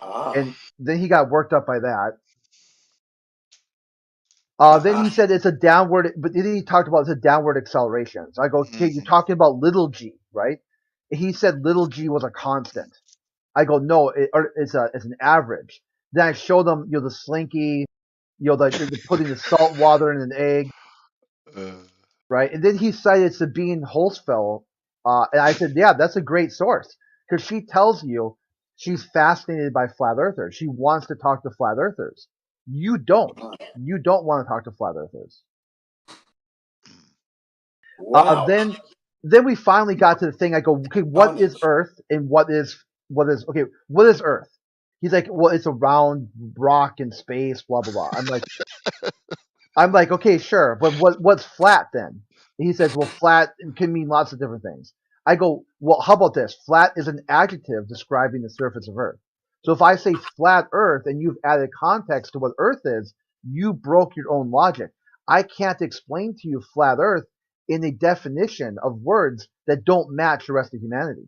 And then he got worked up by that. Then he said it's a downward, but then he talked about it's a downward acceleration. So I go, okay, you're talking about little g, right? And he said little g was a constant. I go, no, it's an average. Then I showed them, the slinky, the putting the salt water in an egg, right? And then he cited Sabine Holzfeld, and I said, yeah, that's a great source because she tells you she's fascinated by flat earthers. She wants to talk to flat earthers. You don't. You don't want to talk to flat earthers. Wow. Then we finally got to the thing. I go, okay, what is Earth and what is Earth? He's like, well, it's a round rock in space, blah blah blah. I'm like, okay, sure, but what's flat then? And he says, well, flat can mean lots of different things. I go, well, how about this? Flat is an adjective describing the surface of Earth. So if I say flat Earth and you've added context to what Earth is, you broke your own logic. I can't explain to you flat Earth in a definition of words that don't match the rest of humanity.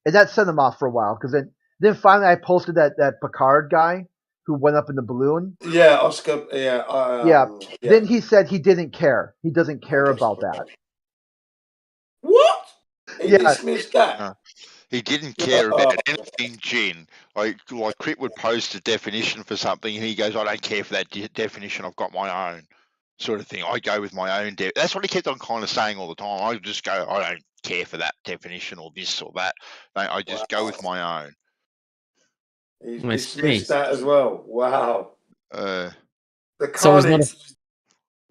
And that set him off for a while because then finally I posted that Picard guy who went up in the balloon. Yeah, Oscar. Yeah. Yeah. Then he said he didn't care. He doesn't care about that. What? He dismissed that. He didn't care about anything, Gin. Like Crit would post a definition for something, and he goes, "I don't care for that definition. I've got my own." Sort of thing. I go with my own. That's what he kept on kind of saying all the time. I just go, I don't care for that definition or this or that. I just go with my own. He dismissed that as well. Wow. The carnage.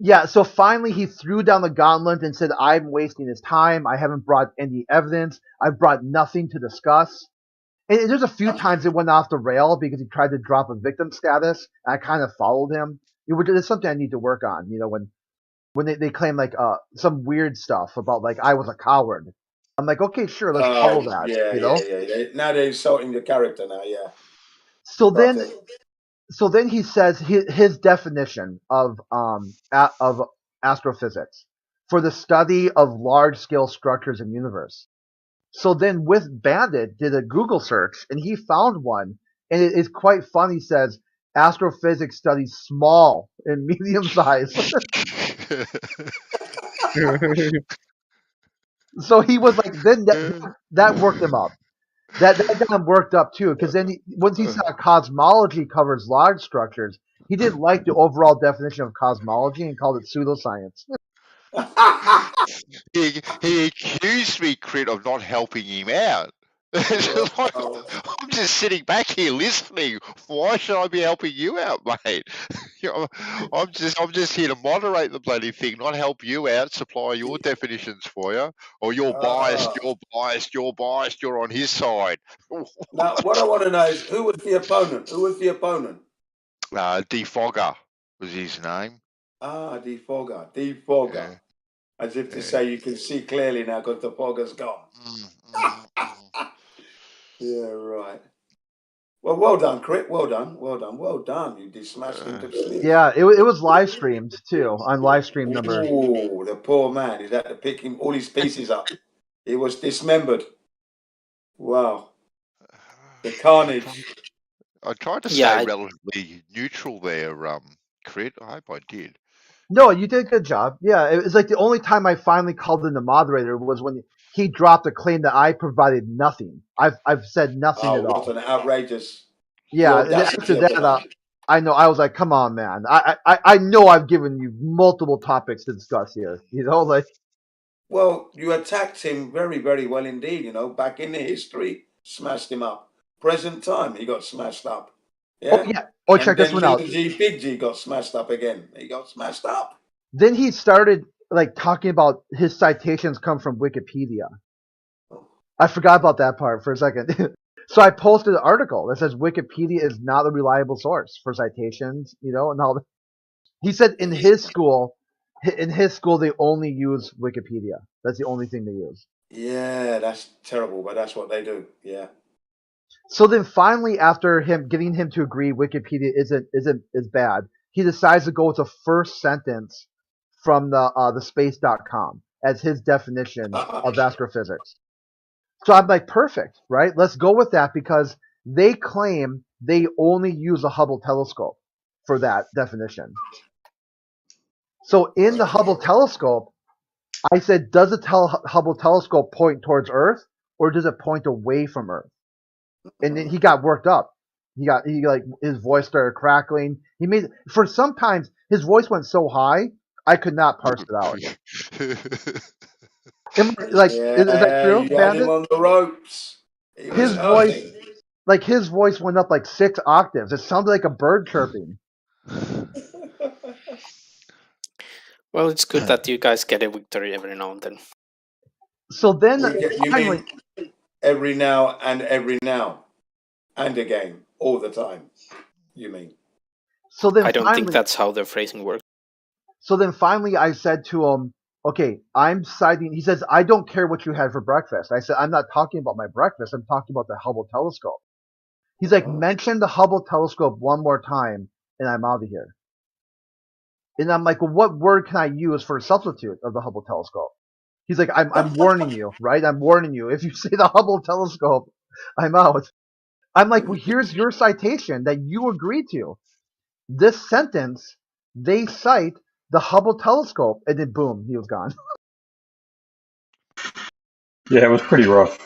Yeah, so finally he threw down the gauntlet and said, I'm wasting his time. I haven't brought any evidence. I've brought nothing to discuss. And there's a few times it went off the rail because he tried to drop a victim status. And I kind of followed him. It's something I need to work on, when they claim like some weird stuff about like I was a coward. I'm like, okay, sure, let's follow that. Yeah. Now they're insulting the character now, yeah. So then he says his definition of astrophysics for the study of large scale structures in the universe. So then with Bandit did a Google search and he found one, and it is quite funny. He says astrophysics studies small and medium size. So he was like, then that worked him up. That got him worked up too, because then once he saw cosmology covers large structures, he didn't like the overall definition of cosmology and called it pseudoscience. He accused me, Crit, of not helping him out. I'm just sitting back here listening. Why should I be helping you out, mate? I'm just here to moderate the bloody thing, not help you out, supply your definitions for you. Or you're biased, you're on his side. Now, what I want to know is who was the opponent? Defogger was his name. Defogger. As if to say you can see clearly now because the fog has gone. Yeah, right. Well done, Crit. Well done. You did smashed him to sleep. Yeah, it was live streamed too on live stream number. Oh, the poor man. He had to pick him all his pieces up. He was dismembered. Wow. The carnage. I tried to stay relatively neutral there, Crit. I hope I did. No, you did a good job. Yeah, it was like the only time I finally called in the moderator was when he dropped a claim that I provided nothing. I've said nothing at all. What an outrageous. Yeah, and after that, I know I was like, come on, man. I know I've given you multiple topics to discuss here. You know, like. Well, you attacked him very, very well indeed. You know, back in the history, smashed him up. Present time, he got smashed up. Yeah. Oh yeah. Oh, check this one out. Big G got smashed up again. He got smashed up. Then he started like talking about his citations come from Wikipedia. I forgot about that part for a second. So I posted an article that says Wikipedia is not a reliable source for citations, you know, and all that. He said in his school they only use Wikipedia. That's the only thing they use. Yeah, that's terrible, but that's what they do. Yeah. So then finally, after getting him to agree Wikipedia isn't bad, he decides to go with the first sentence from the space.com as his definition of astrophysics. So I'm like, perfect, right? Let's go with that because they claim they only use a Hubble telescope for that definition. So in the Hubble telescope, I said, does the Hubble telescope point towards Earth or does it point away from Earth? And then he got worked up. He like his voice started crackling. For sometimes his voice went so high I could not parse it out. Is that true? You had him on the ropes. His voice went up like 6 octaves. It sounded like a bird chirping. Well, it's good that you guys get a victory every now and then. So then, finally, every now and again, all the time. You mean? So then I don't think that's how the phrasing works. So then finally I said to him, okay, I'm citing, he says, I don't care what you had for breakfast. I said, I'm not talking about my breakfast. I'm talking about the Hubble telescope. He's like, mention the Hubble telescope one more time and I'm out of here. And I'm like, well, what word can I use for a substitute of the Hubble telescope? He's like, I'm warning you, right? I'm warning you. If you say the Hubble telescope, I'm out. I'm like, well, here's your citation that you agreed to. This sentence, they cite the Hubble telescope, and then boom, he was gone. Yeah, it was pretty rough.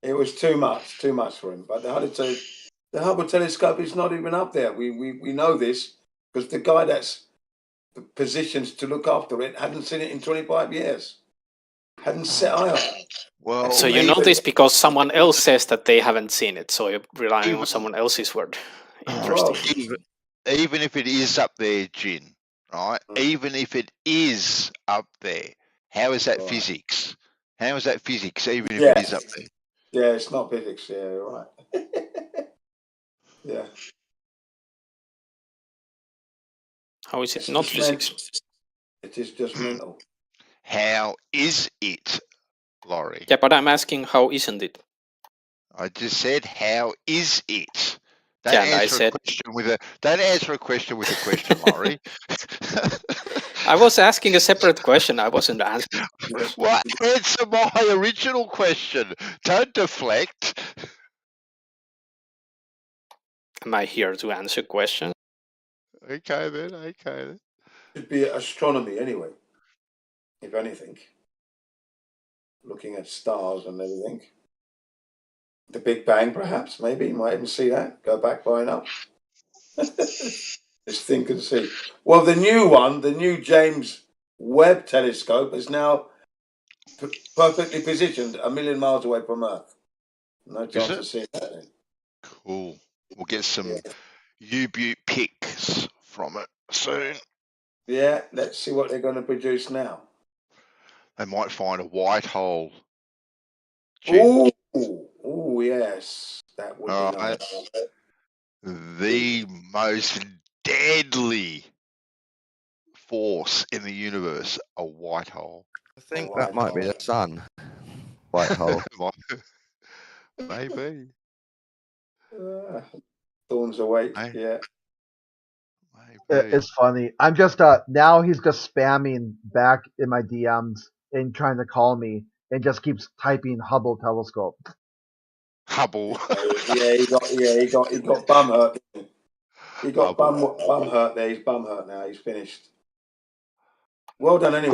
It was too much for him. But the Hubble telescope is not even up there. We know this because the guy that's positioned to look after it hadn't seen it in 25 years. Hadn't set eye on it. Well, so you know this because someone else says that they haven't seen it, so you're relying on someone else's word. Interesting. Even if it is up there, Jin, right? Even if it is up there, how is that physics? How is that physics, even if it is up there? Yeah, it's not physics. Yeah, you're right. Yeah. How is it not physics? It is just mental. How is it, Laurie? Yeah, but I'm asking, how isn't it? I just said, how is it? Don't answer a question with a question, Laurie. I was asking a separate question. I wasn't answering. Well, answer my original question. Don't deflect. Am I here to answer questions? Okay then. It should be astronomy anyway, if anything. Looking at stars and everything. The Big Bang, perhaps, maybe. You might even see that. Go back far enough. Just think and see. Well, the new one, the new James Webb telescope is now perfectly positioned 1 million miles away from Earth. No chance of seeing that then. Cool. We'll get some U-Butte pics from it soon. Yeah, let's see what they're going to produce now. They might find a white hole. Oh, yes. That would be nice. The most deadly force in the universe a white hole? I think that might be the sun. White hole. Maybe. Thorns awake. Yeah. It's funny. I'm just now he's just spamming back in my DMs and trying to call me and just keeps typing Hubble telescope. Hubble. Yeah, he got bum hurt. He got bum hurt there. He's bum hurt now. He's finished. Well done anyway.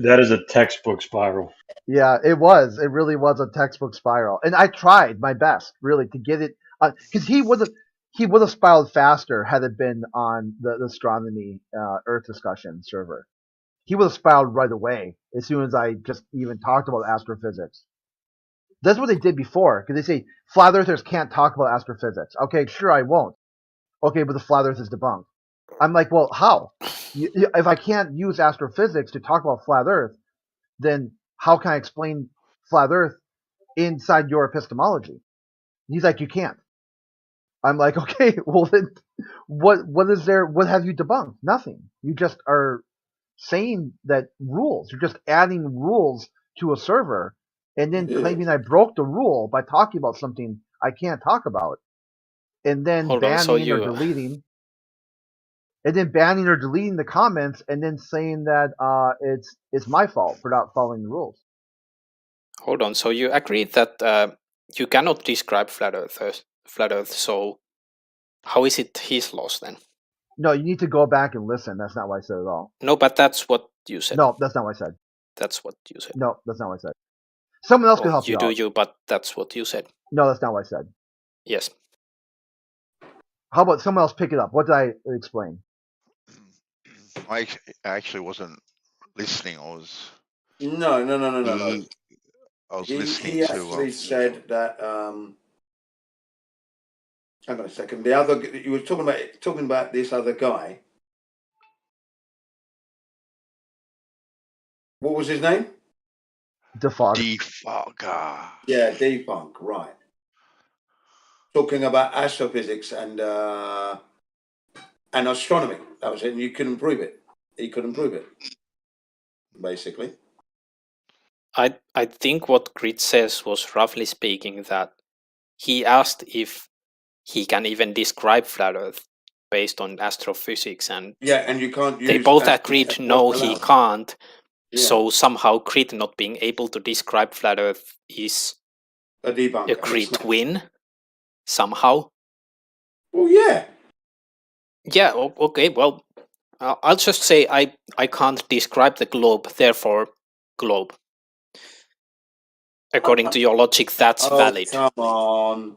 That is a textbook spiral. Yeah, it was. It really was a textbook spiral, and I tried my best really to get it because he would have spiraled faster had it been on the astronomy Earth discussion server. He would have spiraled right away as soon as I just even talked about astrophysics. That's what they did before, because they say flat earthers can't talk about astrophysics. Okay, sure, I won't. Okay, but the flat earth is debunked. I'm like, well, how? If I can't use astrophysics to talk about flat earth, then how can I explain flat earth inside your epistemology? He's like, you can't. I'm like, okay, well then what is there? What have you debunked? Nothing. You just are saying that rules. You're just adding rules to a server and then claiming I broke the rule by talking about something I can't talk about. And then banning or deleting. And then banning or deleting the comments and then saying that it's my fault for not following the rules. Hold on. So you agree that you cannot describe flat Earth. So how is it his loss then? No, you need to go back and listen. That's not what I said at all. No, but that's what you said. No, that's not what I said. That's what you said. No, that's not what I said. Someone else can help you out. But that's what you said. No, that's not what I said. Yes. How about someone else pick it up? What did I explain? I actually wasn't listening. I was. No. I was listening he actually said that. Hang on a second. The other you were talking about this other guy. What was his name? Defogger. Yeah, Defunk. Right. Talking about astrophysics and astronomy. That was it. And you couldn't prove it. He couldn't prove it. Basically. I think what Grit says was, roughly speaking, that he asked if he can even describe flat Earth based on astrophysics, and and you can't. They both agreed no, he can't. Yeah. So somehow Grit not being able to describe flat Earth is a debunk. A Grit win somehow. Well, yeah. Yeah. Okay. Well, I'll just say I can't describe the globe, therefore globe. According to your logic, that's valid. Come on.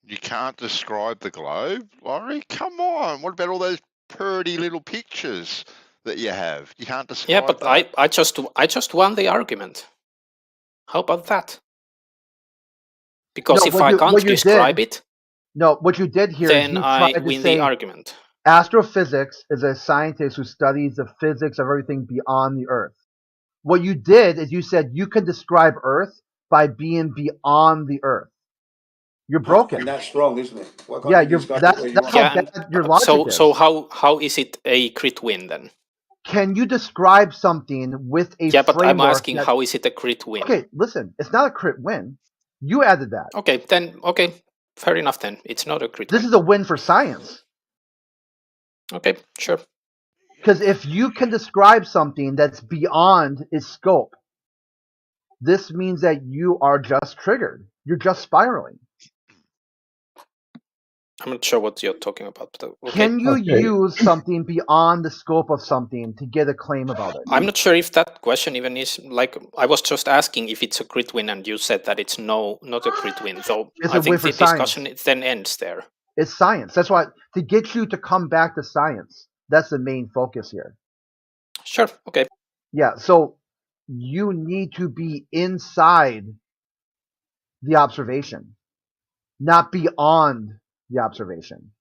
You can't describe the globe, Laurie? Come on. What about all those pretty little pictures that you have? You can't describe Yeah, but that? I just won the argument. How about that? Because if I can't describe it, no, what you did here then is you I tried to win say the argument. Astrophysics is a scientist who studies the physics of everything beyond the Earth. What you did is you said you can describe Earth by being beyond the Earth. You're broken. And that's wrong, isn't it? That's how bad your logic is. So how is it a crit win then? Can you describe something with a framework? But I'm asking how is it a crit win? Okay, listen, it's not a crit win. You added that. Okay, fair enough then. It's not a crit win. This is a win for science. Okay, sure. Because if you can describe something that's beyond its scope, this means that you are just triggered. You're just spiraling. I'm not sure what you're talking about. But okay. Can you use something beyond the scope of something to get a claim about it? I'm not sure if that question even is, like, I was just asking if it's a crit win, and you said that it's not a crit win. So I think the discussion then ends there. It's science. That's why, to get you to come back to science, that's the main focus here. Sure, okay. Yeah, so you need to be inside the observation, not beyond the observation.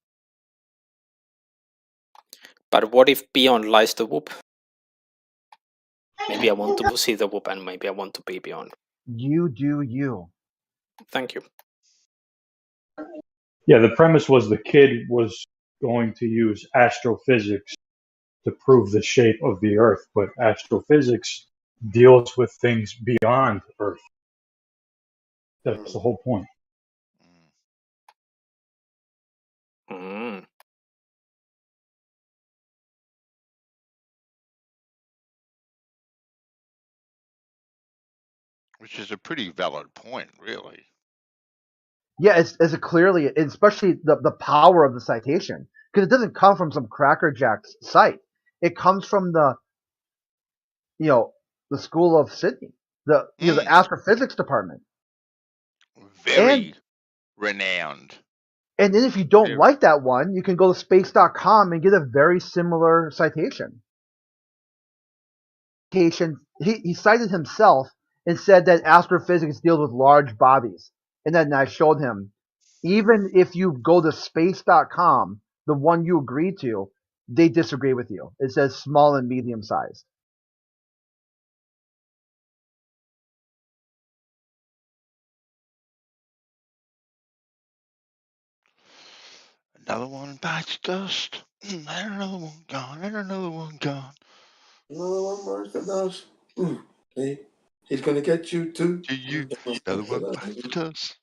But what if beyond lies the whoop? Maybe I want to see the whoop, and maybe I want to be beyond. You do you. Thank you. Yeah, the premise was the kid was going to use astrophysics to prove the shape of the Earth, but astrophysics deals with things beyond Earth. That's the whole point. Mm. Which is a pretty valid point, really. Yeah, it's a clearly, especially the power of the citation, because it doesn't come from some crackerjack site. It comes from the School of Sydney, the astrophysics department. Very renowned. And then if you don't like that one, you can go to space.com and get a very similar citation. He cited himself and said that astrophysics deals with large bodies. And then I showed him, even if you go to space.com, the one you agreed to, they disagree with you. It says small and medium sized. Another one bites dust. And another one gone. And another one gone. Another one bites the dust. See? He's going to get you too. Another one bites dust.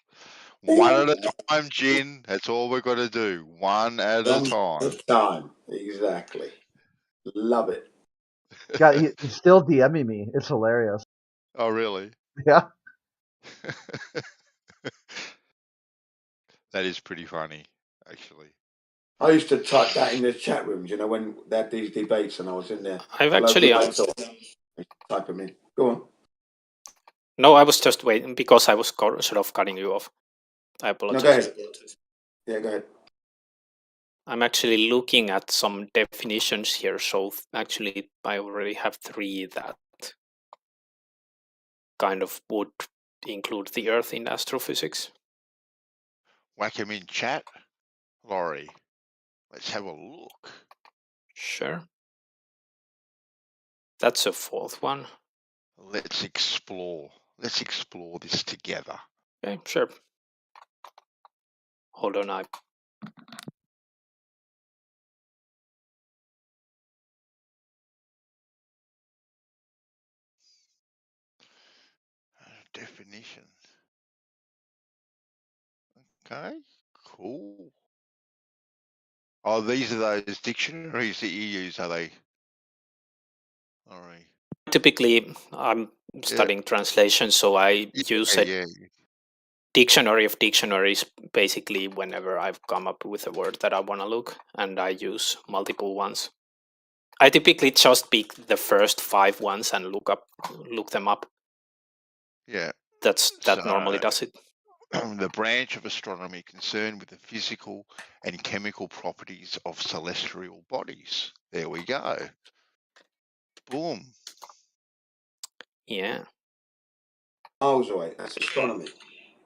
One at a time, Jen. That's all we've got to do. One at a time. Exactly. Love it. God, he's still DMing me. It's hilarious. Oh, really? Yeah. That is pretty funny, actually. I used to type that in the chat rooms, when they had these debates and I was in there. I've actually type them in. Go on. No, I was just waiting because I was sort of cutting you off. I apologize. No, go ahead. Yeah, go ahead. I'm actually looking at some definitions here, so actually I already have 3 that kind of would include the Earth in astrophysics. Whack him in chat, Laurie. Let's have a look. Sure. That's a 4th one. Let's explore. Let's explore this together. Okay, sure. Hold on, Definition. Okay, cool. Oh, these are those dictionaries that you use, are they? All right. Typically, I'm studying translation, so I use a dictionary of dictionaries basically whenever I've come up with a word that I want to look, and I use multiple ones. I typically just pick the first 5 ones and look them up. Yeah. That normally does it. The branch of astronomy concerned with the physical and chemical properties of celestial bodies. There we go. Boom. Yeah. Miles away. That's astronomy.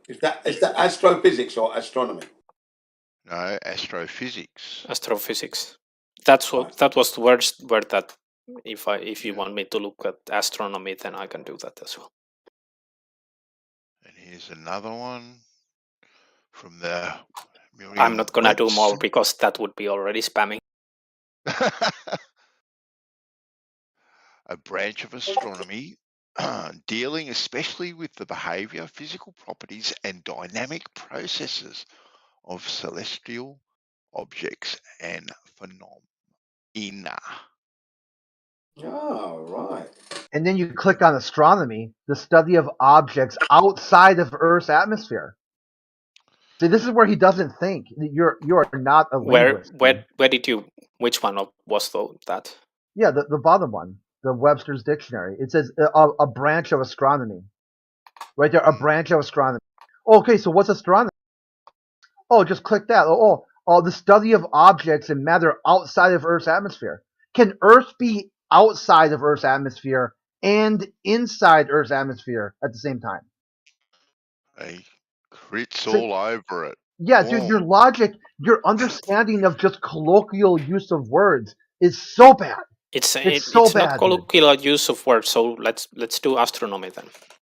Is that astrophysics or astronomy? No, astrophysics. Astrophysics. That was the word that if you want me to look at astronomy, then I can do that as well. And here's another one from the Merriam I'm not gonna do more because that would be already spamming. A branch of astronomy dealing especially with the behavior, physical properties, and dynamic processes of celestial objects and phenomena. Oh, right. And then you click on astronomy, the study of objects outside of Earth's atmosphere. See, this is where he doesn't think. You're not a linguist. Where did you? Which one was that? Yeah, the bottom one, the Webster's Dictionary. It says a branch of astronomy. Right there, a branch of astronomy. Okay, so what's astronomy? Oh, just click that. Oh, the study of objects and matter outside of Earth's atmosphere. Can Earth be outside of Earth's atmosphere and inside Earth's atmosphere at the same time? Hey, crits all over it. Yeah, dude, your logic, your understanding of just colloquial use of words is so bad. It's so bad, not colloquial use of words, so let's do astronomy then.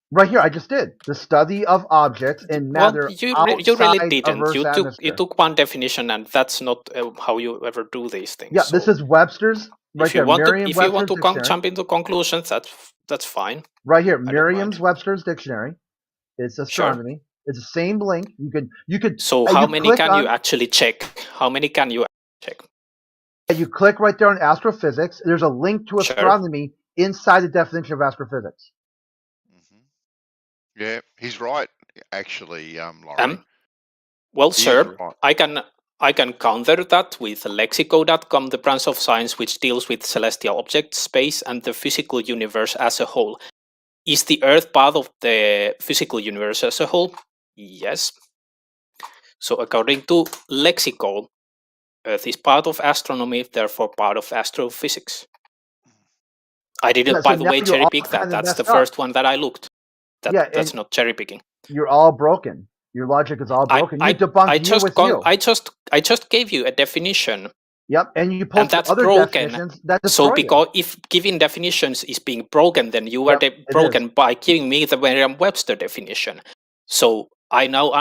Right here, I just did the study of objects and matter outside you really didn't. Of Earth's atmosphere. You took one definition, and that's not how you ever do these things. Yeah, this is Webster's Right if you there, want to, Merriam-Webster's dictionary. jump into conclusions, that's fine. Right here, I don't mind. Merriam-Webster's dictionary. It's astronomy. It's the same link. You could. So how many can you actually check? How many can you check? You click right there on astrophysics. There's a link to astronomy inside the definition of astrophysics. Yeah, he's right. Actually, Laurie. Well, He is sir, right. I can counter that with lexico.com, the branch of science which deals with celestial objects, space, and the physical universe as a whole. Is the Earth part of the physical universe as a whole? Yes. So according to lexico, Earth is part of astronomy, therefore part of astrophysics. I didn't, by the way, cherry pick that. That's the first one that I looked. That's not cherry picking. You're all broken. Your logic is all broken. You debunked you with you. I just gave you a definition. Yep, and you posted that's other broken. definitions that So destroy because if giving definitions is being broken, then you are broken by giving me the Merriam-Webster definition. So I now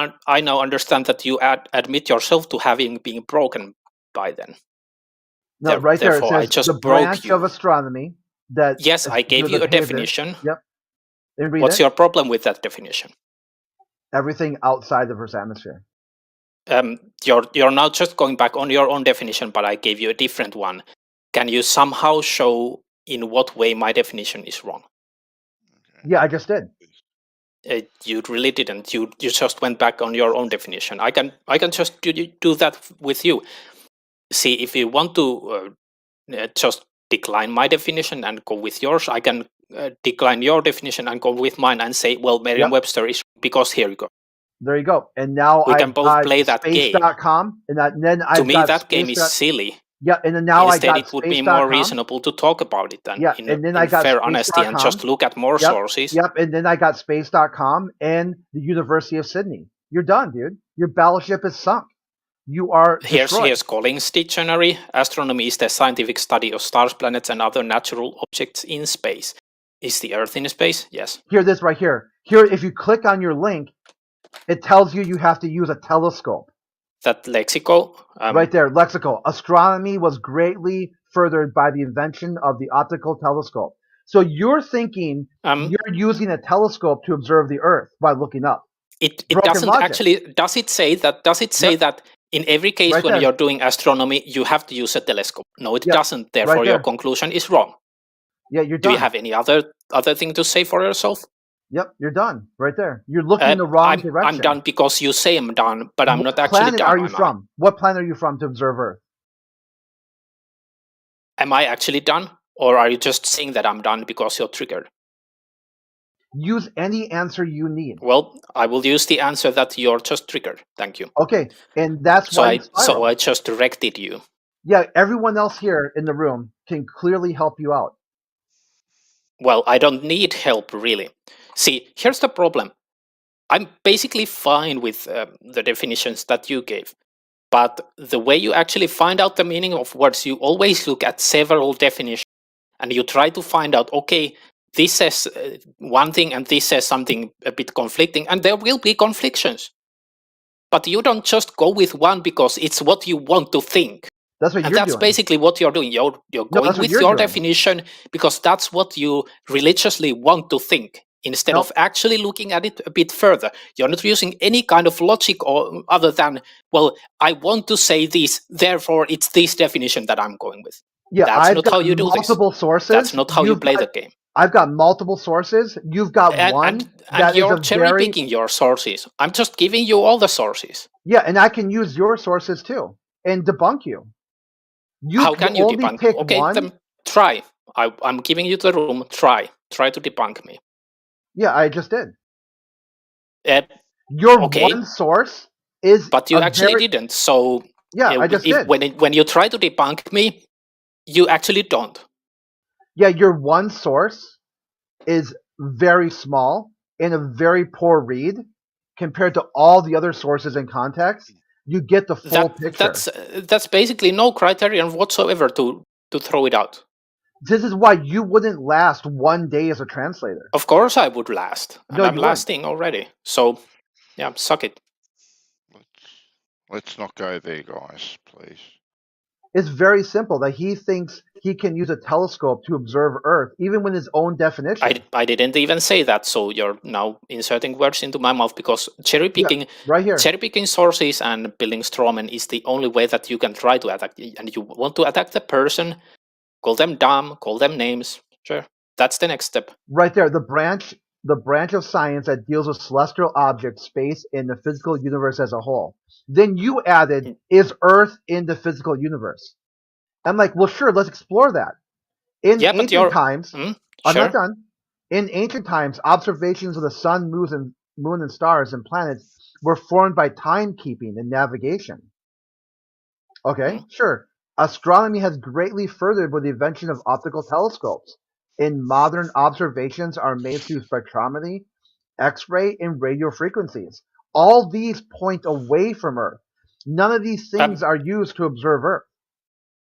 understand that you admit yourself to having been broken by then. No, right there it Therefore, says I just the broke branch you. of astronomy that. Yes, I gave you a definition. Yep. And read What's it. your problem with that definition? Everything outside the Earth's atmosphere. You're now just going back on your own definition, but I gave you a different one. Can you somehow show in what way my definition is wrong? Yeah, I just did. You really didn't. You just went back on your own definition. I can just do that with you. See, if you want to just decline my definition and go with yours, I can decline your definition and go with mine and say, well, Merriam-Webster is because here you go. There you go. And now we can both play that game. Space.com, and then to me, that game is silly. Yeah, and then now Instead, I got it would be more reasonable to talk about it than in fair honesty and just look at more sources. Yep, and then I got space.com and the University of Sydney. You're done, dude. Your battleship is sunk. You are destroyed. Here's Collins' dictionary. Astronomy is the scientific study of stars, planets, and other natural objects in space. Is the Earth in space? Yes. Here, this right here. Here, if you click on your link, it tells you have to use a telescope. That lexico? Right there, lexico. Astronomy was greatly furthered by the invention of the optical telescope. So you're thinking you're using a telescope to observe the Earth by looking up. It doesn't actually. Does it say that? Does it say that in every case when you're doing astronomy, you have to use a telescope? No, it doesn't. Therefore, your conclusion is wrong. Yeah, you're done. Do you have any other thing to say for yourself? Yep, you're done. Right there. You're looking in the wrong direction. I'm done because you say I'm done, but I'm not actually done. What planet are you from? What planet are you from to observe Earth? Am I actually done? Or are you just saying that I'm done because you're triggered? Use any answer you need. Well, I will use the answer that you're just triggered. Thank you. Okay, and that's why. So I just directed you. Yeah, everyone else here in the room can clearly help you out. Well, I don't need help, really. See, here's the problem. I'm basically fine with the definitions that you gave. But the way you actually find out the meaning of words, you always look at several definitions. And you try to find out, okay, this says one thing and this says something a bit conflicting. And there will be conflictions. But you don't just go with one because it's what you want to think. That's what you're doing. And that's basically what you're doing. You're going with your definition because that's what you religiously want to think, instead of actually looking at it a bit further. You're not using any kind of logic or other than, well, I want to say this, therefore it's this definition that I'm going with. Yeah, that's not how you do this. Multiple sources. That's not how you play the game. I've got multiple sources. You've got one. And you're cherry picking your sources. I'm just giving you all the sources. Yeah, and I can use your sources too and debunk you. How can you debunk? Okay, then try. I'm giving you the room. Try to debunk me. Yeah, I just did. Your one source is. But you actually didn't. So yeah, I just did. When you try to debunk me, you actually don't. Yeah, your one source is very small and a very poor read compared to all the other sources in context. You get the full picture. That's basically no criterion whatsoever to throw it out. This is why you wouldn't last 1 day as a translator. Of course I would last. And I'm lasting already. So, yeah, suck it. Let's not go there, guys, please. It's very simple that he thinks he can use a telescope to observe Earth, even with his own definition. I didn't even say that, so you're now inserting words into my mouth because cherry picking sources and building strawmen is the only way that you can try to attack. And you want to attack the person, call them dumb, call them names. Sure, that's the next step. Right there, the branch of science that deals with celestial objects, space, and the physical universe as a whole. Then you added, is Earth in the physical universe? I'm like, well, sure, let's explore that. In ancient times, I'm not done. In ancient times, observations of the sun, moon, and stars and planets were formed by timekeeping and navigation. Okay, sure. Astronomy has greatly furthered with the invention of optical telescopes. In modern observations are made through spectrometry, X-ray, and radio frequencies. All these point away from Earth. None of these things are used to observe Earth.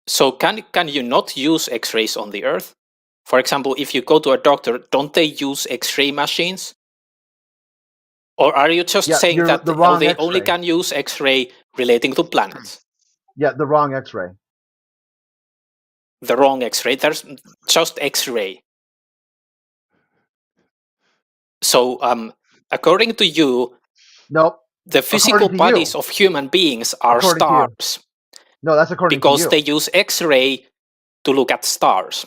So can you not use X-rays on the Earth? For example, if you go to a doctor, don't they use X-ray machines? Or are you just saying that they only can use X-ray relating to planets? Yeah, the wrong X-ray. The wrong X-ray. There's just X-ray. So, according to you, nope. The physical bodies of human beings are stars. No, that's according to you. Because they use X-ray to look at stars.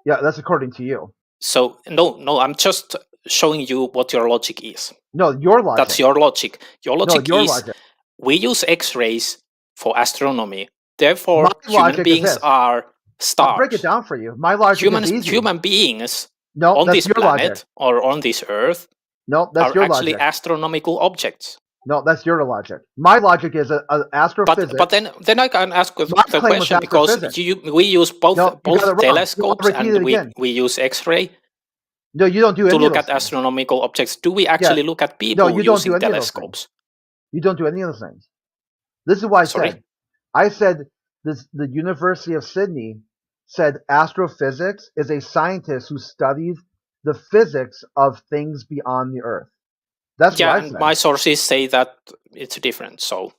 Yeah, that's according to you. So, no, I'm just showing you what your logic is. No, your logic. That's your logic. Your logic is we use X-rays for astronomy. Therefore, human beings are stars. I'll break it down for you. My logic is easy. Human beings on this planet or on this Earth are actually astronomical objects. No, that's your logic. My logic is astrophysics. But then I can ask the question because we use both telescopes and we use X-ray. No, you don't do any to look of those at astronomical objects. Do we actually look at people using telescopes? You don't do any of those things. This is why I said the University of Sydney said astrophysics is a scientist who studies the physics of things beyond the Earth. That's what I said. My sources say that it's different. So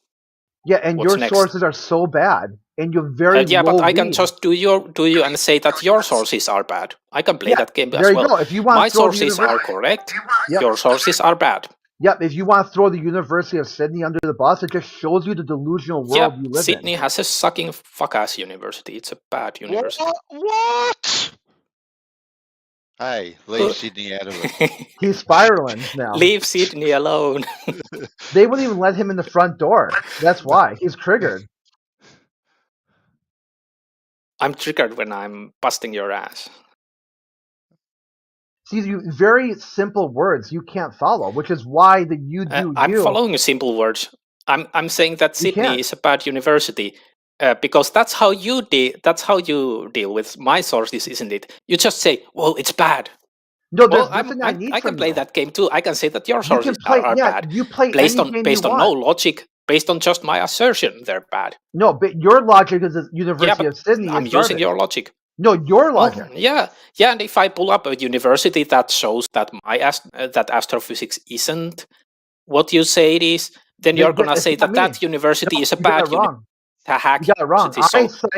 and your sources are so bad, and you're very but I can just do you and say that your sources are bad. I can play that game as well. Go. If you want my sources are correct. Your sources are bad. Yep. If you want to throw the University of Sydney under the bus, it just shows you the delusional world you live in. Sydney has a sucking fuck-ass university. It's a bad university. What? Hey, leave Sydney out of it. He's spiraling now. Leave Sydney alone. They wouldn't even let him in the front door. That's why. He's triggered. I'm triggered when I'm busting your ass. See, very simple words you can't follow, which is why I'm following simple words. I'm saying that Sydney is a bad university. Because that's how you deal with my sources, isn't it? You just say, "Well, it's bad." No, there's nothing I need. I can play that game too. I can say that your sources are bad. You play based on no logic, based on just my assertion, they're bad. No, but your logic is the University of Sydney. I'm using your logic. No, your logic. And if I pull up a university that shows that that astrophysics isn't what you say it is, then you're gonna say that university is a bad university. You got it wrong.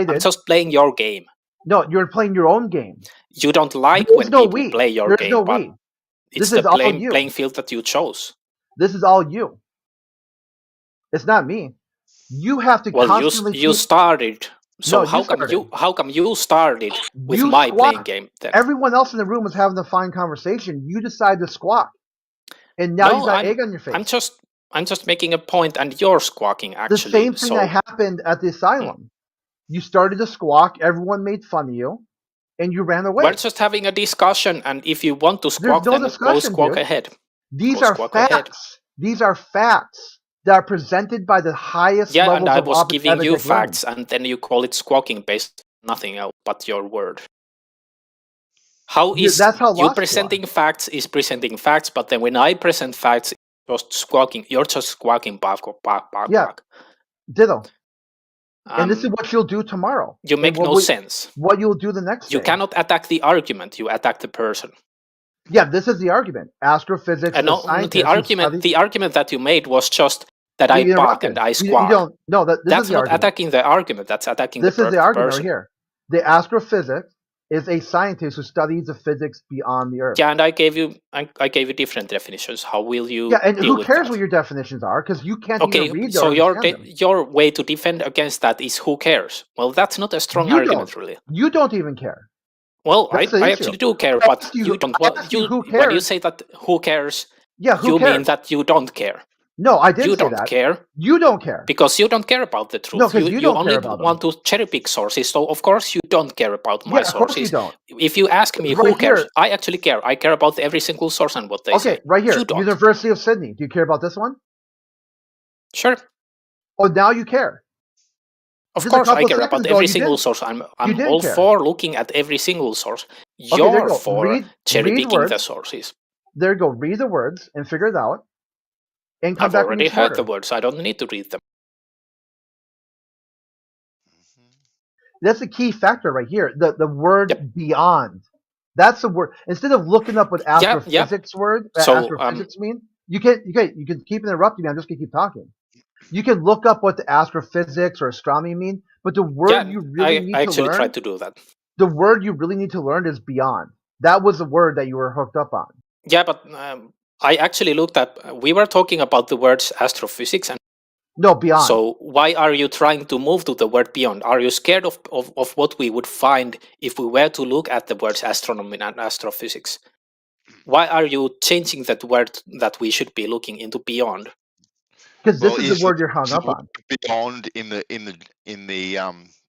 I'm just playing your game. No, you're playing your own game. You don't like when people play your game, but it's the playing field that you chose. This is all you. It's not me. You have to constantly. You started. So how come you started with my playing game then? Everyone else in the room was having a fine conversation. You decided to squawk, and now you got egg on your face. I'm just making a point, and you're squawking, actually. The same thing that happened at the asylum. You started to squawk, everyone made fun of you, and you ran away. We're just having a discussion, and if you want to squawk, then go squawk ahead. These are facts. These are facts that are presented by the highest levels of and I was giving you facts, and then you call it squawking based on nothing else but your word. That's how you presenting facts is presenting facts, but then when I present facts, just squawking. You're just squawking. Bark. Ditto. And this is what you'll do tomorrow. You make no sense. What you'll do the next day. You cannot attack the argument. You attack the person. Yeah, this is the argument. Astrophysics. The argument that you made was just that You I bark interrupted. and I You squawk. don't. No, this That's is the not argument. attacking the argument. That's attacking This is the the argument person. right here. The astrophysics is a scientist who studies the physics beyond the Earth. Yeah, and I gave you different definitions. How will you Yeah, and deal who with cares that? what your definitions are? Because you can't Okay, even read so or understand them. your way to defend against that is who cares? Well, that's not a strong You argument, don't. really. You don't even care. Well, That's the I issue. actually do care, I but asked you- you don't. I Well, asked you who when you cares. say that who cares, Yeah, who you mean cares? that you don't care. No, I didn't You say don't that. care You don't care. because you don't care about the truth. No, 'cause you don't only care about them. want to cherry pick sources. So of course you don't care about my Yeah, of course you sources. don't. If you ask me Right who cares, here- I actually care. I care about every single source and what they say. Okay, right here, You don't. University of Sydney. Do you care about this one? Sure. Oh, now you care. Of Just a course, I couple care seconds about ago, every you single didn't. source. I'm You didn't all care. for looking at every single source. Okay, there you You're go. for Read cherry the picking the words. sources. There you go. Read the words and figure it out, and come I've back already with me heard the smarter. words. I don't need to read them. That's the key factor right here. The word beyond. That's the word. Instead of looking up what astrophysics word So, astrophysics mean, you can keep interrupting me. I'm just gonna keep talking. You can look up what the astrophysics or astronomy mean, but the word you really need I to actually learn. tried to do that. The word you really need to learn is beyond. That was the word that you were hooked up on. Yeah, but I actually looked at. We were talking about the words astrophysics and. No, beyond. So why are you trying to move to the word beyond? Are you scared of what we would find if we were to look at the words astronomy and astrophysics? Why are you changing that word that we should be looking into beyond? Because this is the word you're hung up on. Beyond in the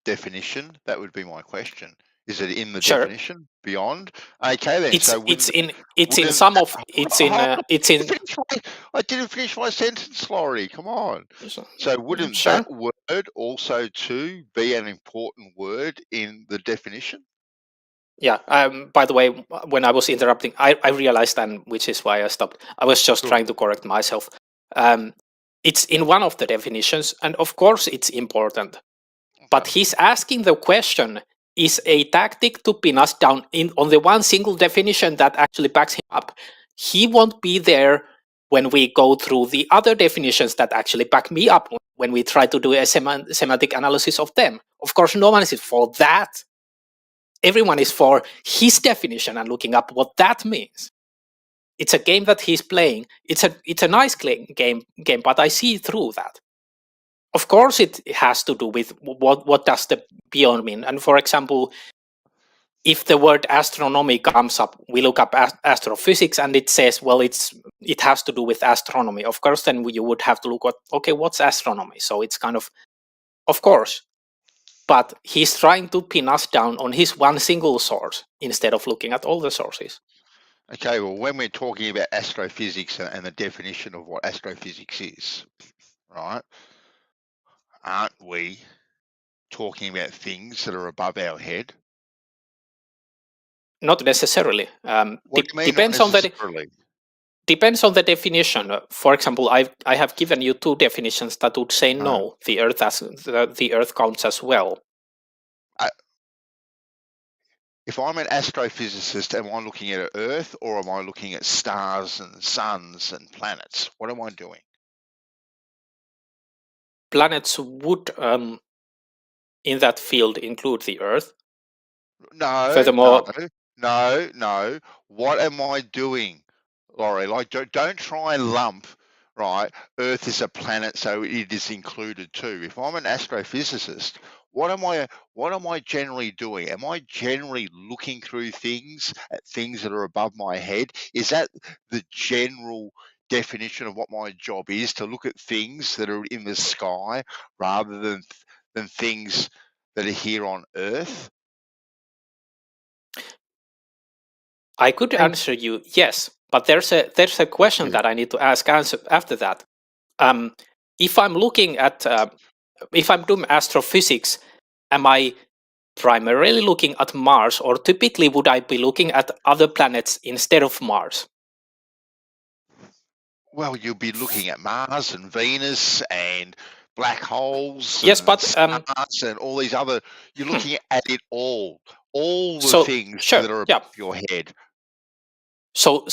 definition, that would be my question. Is it in the Sure. definition beyond? Okay, then. I didn't finish my sentence, Laurie. Come on. So wouldn't Sure. that word also too be an important word in the definition? Yeah. By the way, when I was interrupting, I realized, and which is why I stopped. I was just trying to correct myself. It's in one of the definitions, and of course it's important. But he's asking the question: is a tactic to pin us down on the one single definition that actually backs him up. He won't be there when we go through the other definitions that actually back me up when we try to do a semantic analysis of them. Of course, no one is for that. Everyone is for his definition and looking up what that means. It's a game that he's playing. It's a nice game, but I see through that. Of course, it has to do with what does the beyond mean. And for example, if the word astronomy comes up, we look up astrophysics, and it says, well, it has to do with astronomy. Of course, then you would have to look at, okay, what's astronomy? So it's kind of course. But he's trying to pin us down on his one single source instead of looking at all the sources. Okay, well, when we're talking about astrophysics and the definition of what astrophysics is, right, aren't we talking about things that are above our head? Not necessarily. What do you mean Depends not on the necessarily? depends on the definition. For example, I have given you two definitions that would say no. The Earth counts as well. If I'm an astrophysicist, am I looking at Earth or am I looking at stars and suns and planets? What am I doing? Planets would, in that field, include the Earth. No, Furthermore, no. What am I doing, Laurie? Like, don't try and lump, right? Earth is a planet, so it is included too. If I'm an astrophysicist, what am I generally doing? Am I generally looking through things at things that are above my head? Is that the general definition of what my job is, to look at things that are in the sky rather than things that are here on Earth? I could answer you yes, but there's a question that I need to answer after that. If I'm looking at if I'm doing astrophysics, am I primarily looking at Mars, or typically would I be looking at other planets instead of Mars? Well, you'll be looking at Mars and Venus and black holes. Yes, and but stars and all these other. You're looking at it all the things that are above your head. So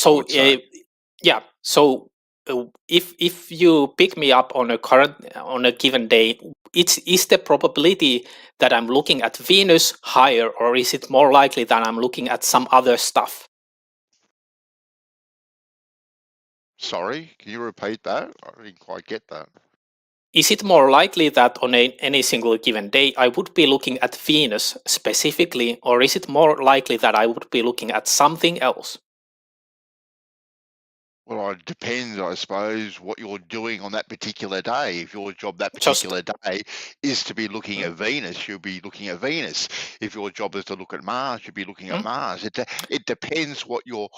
if you pick me up on a given day, is the probability that I'm looking at Venus higher, or is it more likely that I'm looking at some other stuff? Sorry, can you repeat that? I didn't quite get that. Is it more likely that on any single given day I would be looking at Venus specifically, or is it more likely that I would be looking at something else? Well, it depends, I suppose, what you're doing on that particular day. If your job that particular day is to be looking at Venus, you'll be looking at Venus. If your job is to look at Mars, you'll be looking at Mars. It depends what your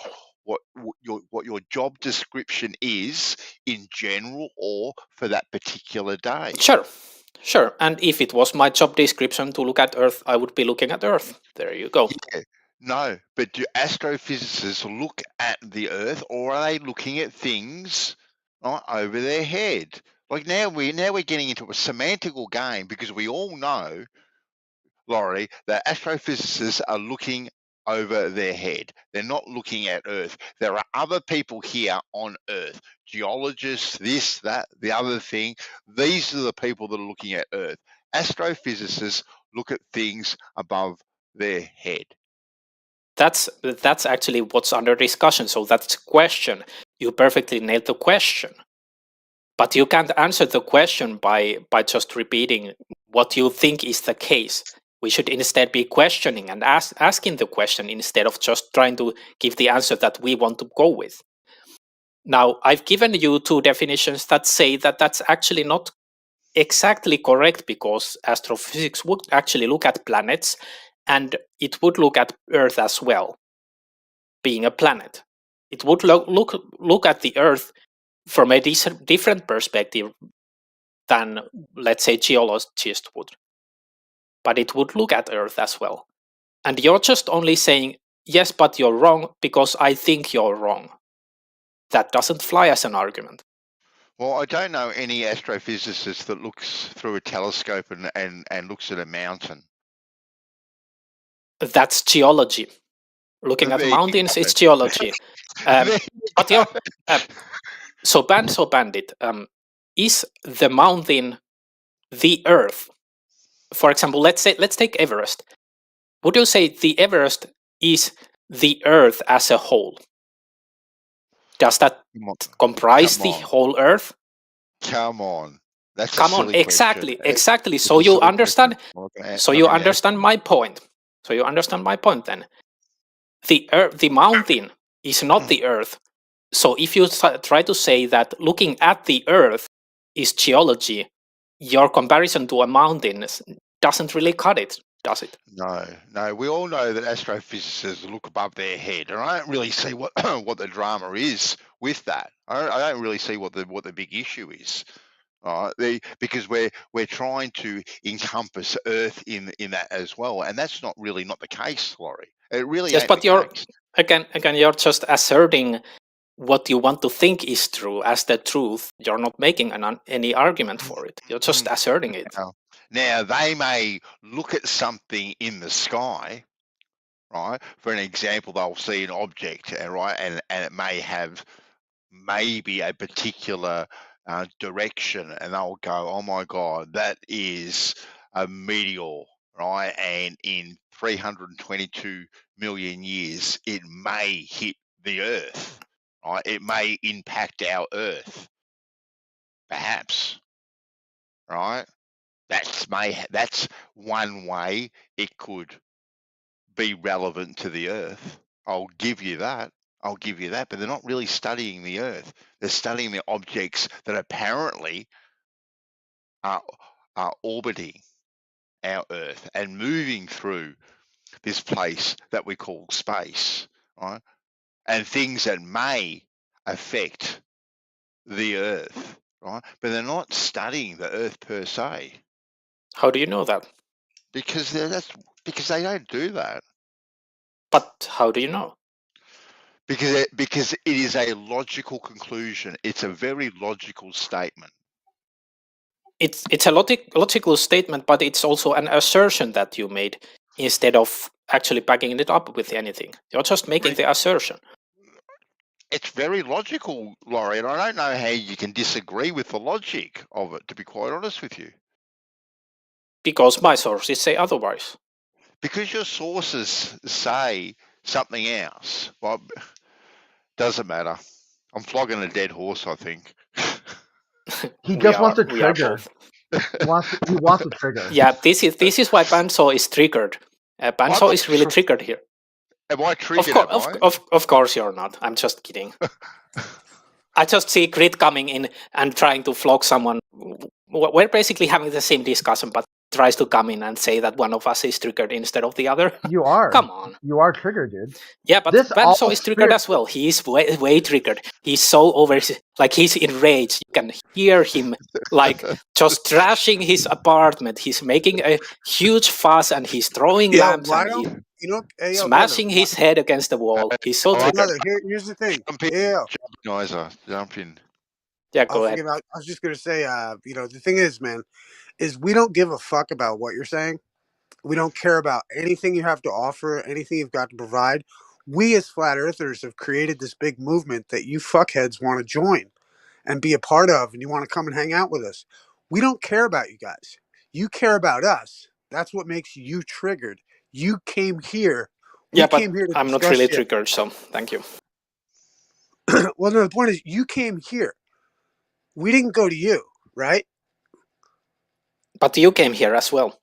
job description is in general or for that particular day. Sure. And if it was my job description to look at Earth, I would be looking at Earth. There you go. Yeah. No, but do astrophysicists look at the Earth, or are they looking at things right over their head? Like now we're getting into a semantical game, because we all know, Laurie, that astrophysicists are looking over their head. They're not looking at Earth. There are other people here on Earth, geologists, this, that, the other thing. These are the people that are looking at Earth. Astrophysicists look at things above their head. That's actually what's under discussion. So that's a question. You perfectly nailed the question. But you can't answer the question by just repeating what you think is the case. We should instead be questioning and asking the question instead of just trying to give the answer that we want to go with. Now, I've given you two definitions that say that that's actually not exactly correct, because astrophysics would actually look at planets, and it would look at Earth as well, being a planet. It would look at the Earth from a different perspective than, let's say, geologists would. But it would look at Earth as well. And you're just only saying, yes, but you're wrong because I think you're wrong. That doesn't fly as an argument. Well, I don't know any astrophysicist that looks through a telescope and looks at a mountain. That's geology. Looking at mountains is geology. But you're so Bandit. Is the mountain the Earth? For example, let's take Everest. Would you say the Everest is the Earth as a whole? Does that comprise the whole Earth? Come on. That's Come on, exactly. So you understand. So you understand my point. So you understand my point then. The mountain is not the Earth. So if you try to say that looking at the Earth is geology, your comparison to a mountain doesn't really cut it, does it? No. We all know that astrophysicists look above their head, and I don't really see what what the drama is with that. I don't really see what the big issue is. Because we're trying to encompass Earth in that as well, and that's not the case, Laurie. It really yes, ain't but the you're case. again you're just asserting what you want to think is true as the truth. You're not making any argument for it. You're just asserting it. Now they may look at something in the sky, right? For an example, they'll see an object, right, and it may have maybe a particular direction, and they'll go, oh my God, that is a meteor, right? And in 322 million years, it may hit the Earth, right? It may impact our Earth, perhaps, right? That's one way it could be relevant to the Earth. I'll give you that, but they're not really studying the Earth. They're studying the objects that apparently are orbiting our Earth and moving through this place that we call space, right? And things that may affect the Earth, right? But they're not studying the Earth per se. How do you know that? Because they don't do that. But how do you know? Because it is a logical conclusion. It's a very logical statement. It's a logical statement, but it's also an assertion that you made instead of actually backing it up with anything. You're just making the assertion. it's very logical, Laurie, and I don't know how you can disagree with the logic of it, to be quite honest with you. Because my sources say otherwise. Because your sources say something else. Well, doesn't matter. I'm flogging a dead horse, I think. He just wants a trigger. He wants a trigger. Yeah, this is why Banzo is triggered. Banzo is really triggered here. Am I triggered? Of course you're not. I'm just kidding. I just see Grit coming in and trying to flog someone. We're basically having the same discussion, but tries to come in and say that one of us is triggered instead of the other. You are. Come on. You are triggered, dude. Yeah, but Banzo is triggered as well. He is way triggered. He's so he's enraged. You can hear him just trashing his apartment. He's making a huge fuss and he's throwing lamps and smashing his head against the wall. He's so triggered. Brother, here's the thing. Jump in. Yeah, go ahead. I was just gonna say, the thing is, man, is we don't give a fuck about what you're saying. We don't care about anything you have to offer, anything you've got to provide. We as flat earthers have created this big movement that you fuckheads want to join and be a part of, and you want to come and hang out with us. We don't care about you guys. You care about us. That's what makes you triggered. You came here. Came here to I'm not really triggered, so thank you. Well, no, the point is you came here. We didn't go to you, right? But you came here as well,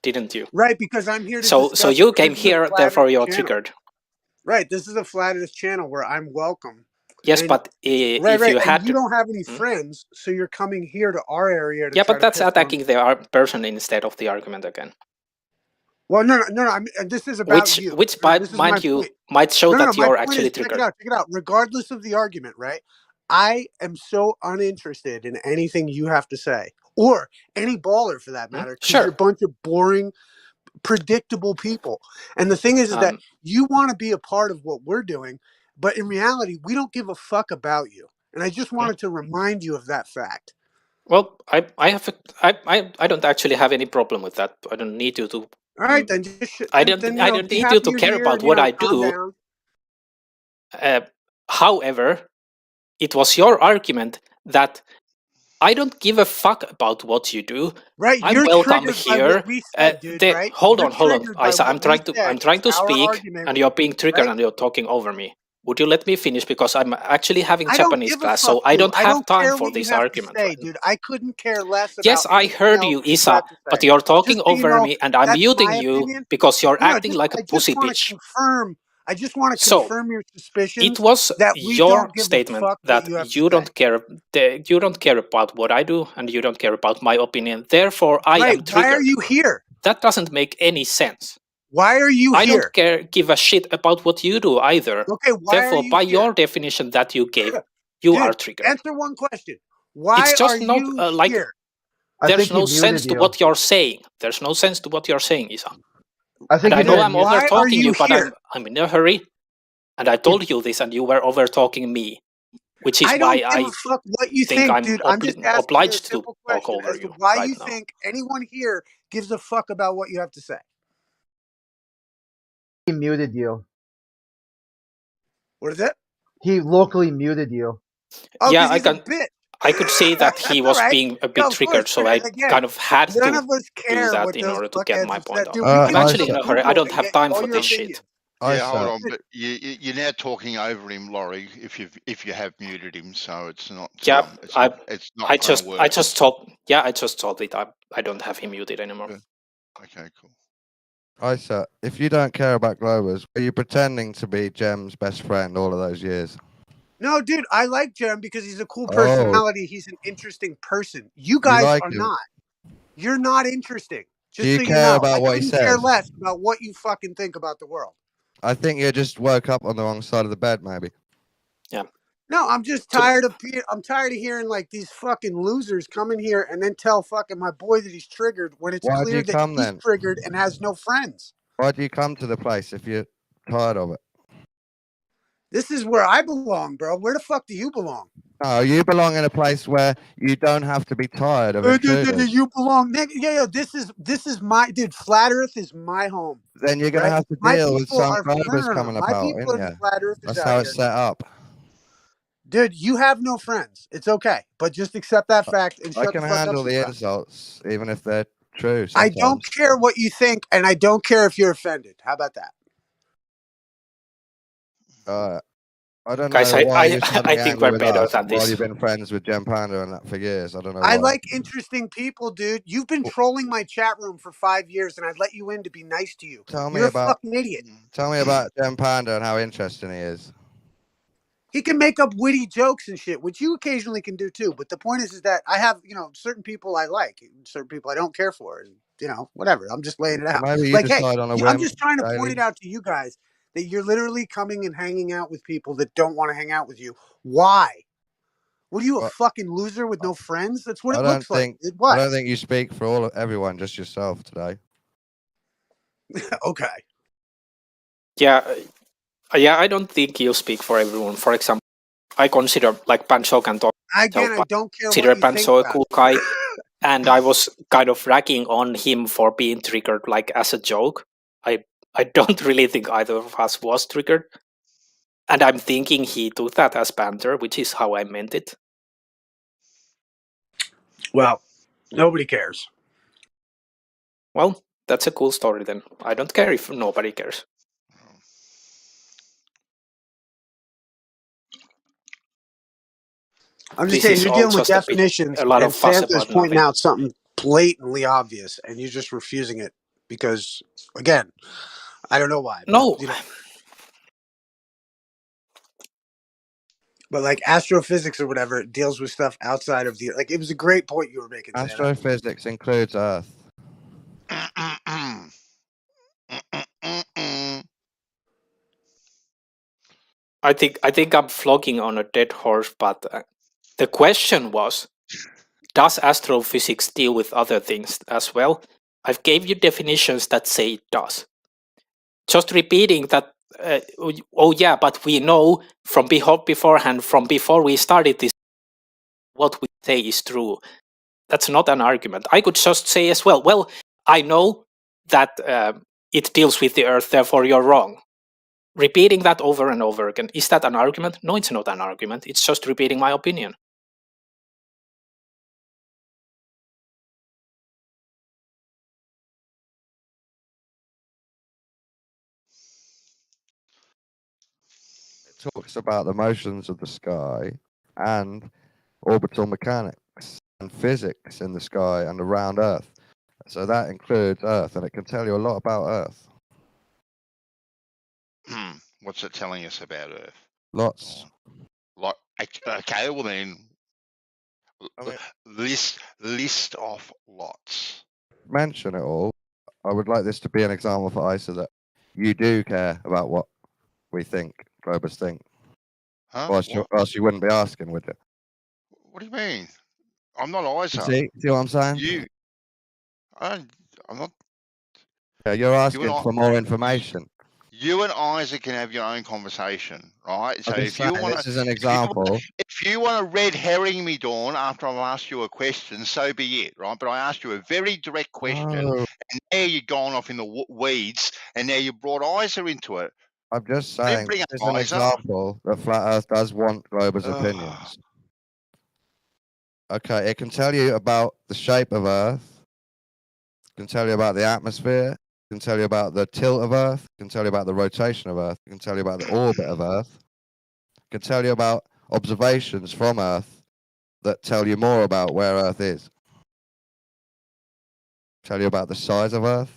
didn't you? Right, because I'm here to So you came here, therefore you're triggered. Right, this is a flat earth channel where I'm welcome. Yes, but if you had you don't have any friends, so you're coming here to our area to but that's attacking the person instead of the argument again. Well, no. This is about you. Which mind you, might show that you're actually triggered. Check it out. Regardless of the argument, right? I am so uninterested in anything you have to say, or any baller for that matter. Sure. You're a bunch of boring, predictable people. And the thing is that you want to be a part of what we're doing, but in reality, we don't give a fuck about you. And I just wanted to remind you of that fact. Well, I don't actually have any problem with that. I don't need you to. All right, then. I don't need you to care about what I do. However, it was your argument that I don't give a fuck about what you do. Right, I'm welcome here. Right? Hold on, Isa. I'm trying to speak, and you're being triggered, and you're talking over me. Would you let me finish? Because I'm actually having Japanese class, so I don't have time for this argument. Dude, I couldn't care less. Yes, I heard you, Isa, but you're talking over me, and I'm muting you because you're acting like a pussy bitch. I just want to confirm your suspicion. It was your statement that you don't care. You don't care about what I do, and you don't care about my opinion. Therefore, I am triggered. Why are you here? That doesn't make any sense. Why are you here? I don't give a shit about what you do either. Okay, why Therefore, are you by here? your definition that you gave, you are triggered. Answer one question. Why it's just are not you like here? there's no sense to what you're saying. There's no sense to what you're saying, Isa. I know I'm over talking you, but I'm in a hurry. And I told you this, and you were over talking me, which is why I think I'm obliged to talk over you. Why you think anyone here gives a fuck about what you have to say? He muted you. What is it? He locally muted you. Oh, yeah, I could see that he was being a bit triggered, so I kind of had to do that in order to get my point out. I'm actually in a hurry. I don't have time for this shit. Yeah, hold on, but you're now talking over him, Laurie. If you have muted him, so it's not. Yeah, it's not. I just thought. Yeah, I just thought that I don't have him muted anymore. Okay, cool. Isa, if you don't care about Globers, are you pretending to be Jem's best friend all of those years? No, dude, I like Jem because he's a cool personality. He's an interesting person. You guys are not. You're not interesting. Just Do you so care know. about what he says? I care less about what you fucking think about the world. I think you just woke up on the wrong side of the bed, maybe. Yeah. No, I'm just tired of hearing like these fucking losers come in here and then tell fucking my boy that he's triggered when it's clear that he's triggered and has no friends. Why do you come to the place if you're tired of it? This is where I belong, bro. Where the fuck do you belong? Oh, you belong in a place where you don't have to be tired of it. You belong. Yeah, this is my dude. Flat Earth is my home. Then you're gonna have to deal with some Globers coming about, isn't you? That's how it's set up. Dude, you have no friends. It's okay, but just accept that fact and I shut can the fuck up handle the sometimes. insults, even if they're true. I don't Sometimes. care what you think, and I don't care if you're offended. How about that? I don't Guys, know why you're I suddenly think angry we're with better us than while this. you've been friends with Gem Panda and that for years. I don't know I why. like interesting people, dude. You've been trolling my chat room for 5 years, and I'd let you in to be nice to you. Tell me You're a about fucking idiot. Gem Panda and how interesting he is. He can make up witty jokes and shit, which you occasionally can do too. But the point is that I have, certain people I like, certain people I don't care for, and whatever. I'm just laying it out. Maybe you Like, hey, decide on a I'm whim, just trying to point Daily. it out to you guys that you're literally coming and hanging out with people that don't want to hang out with you. Why? What are you, a fucking loser with no friends? That's what I it don't looks like. think What? I don't think you speak for everyone, just yourself today. Okay. Yeah, I don't think you speak for everyone. For example, I consider like Pancho can talk. Again, I don't care Consider what you think Pancho a about cool it. guy, and I was kind of ragging on him for being triggered, like as a joke. I don't really think either of us was triggered, and I'm thinking he took that as banter, which is how I meant it. Well, nobody cares. Well, that's a cool story then. I don't care if nobody cares. I'm just This saying, is you're all dealing with just definitions, a lot and of fuss Santa's about pointing nothing. out something blatantly obvious, and you're just refusing it because, again, I don't know why. No. But like astrophysics or whatever, it deals with stuff outside of the. Like, it was a great point you were making, Santa. Astrophysics includes Earth. I think I'm flogging on a dead horse, but the question was, does astrophysics deal with other things as well? I've gave you definitions that say it does. Just repeating that, oh yeah, but we know from beforehand, from before we started this, what we say is true. That's not an argument. I could just say as well, I know that it deals with the Earth, therefore you're wrong. Repeating that over and over again, is that an argument? No, it's not an argument. It's just repeating my opinion. It talks about the motions of the sky and orbital mechanics and physics in the sky and around Earth. So that includes Earth, and it can tell you a lot about Earth. What's it telling us about Earth? Lots. Okay, well then, list off lots. Mention it all. I would like this to be an example for ISA that you do care about what we think, Globers think. Huh? Else you wouldn't be asking, would you? What do you mean? I'm not ISA. See what I'm saying? I'm not. Yeah, you're asking for more information. You and Isaac can have your own conversation, right? So if you want this is an example. if you want to red herring me, Dawn, after I've asked you a question, so be it, right? But I asked you a very direct question, and now you've gone off in the weeds, and now you brought Isa into it. I'm just saying, this is an example that Flat Earth does want Globers' opinions. Okay, it can tell you about the shape of Earth, it can tell you about the atmosphere, it can tell you about the tilt of Earth, it can tell you about the rotation of Earth, it can tell you about the orbit of Earth, it can tell you about observations from Earth that tell you more about where Earth is. Tell you about the size of Earth.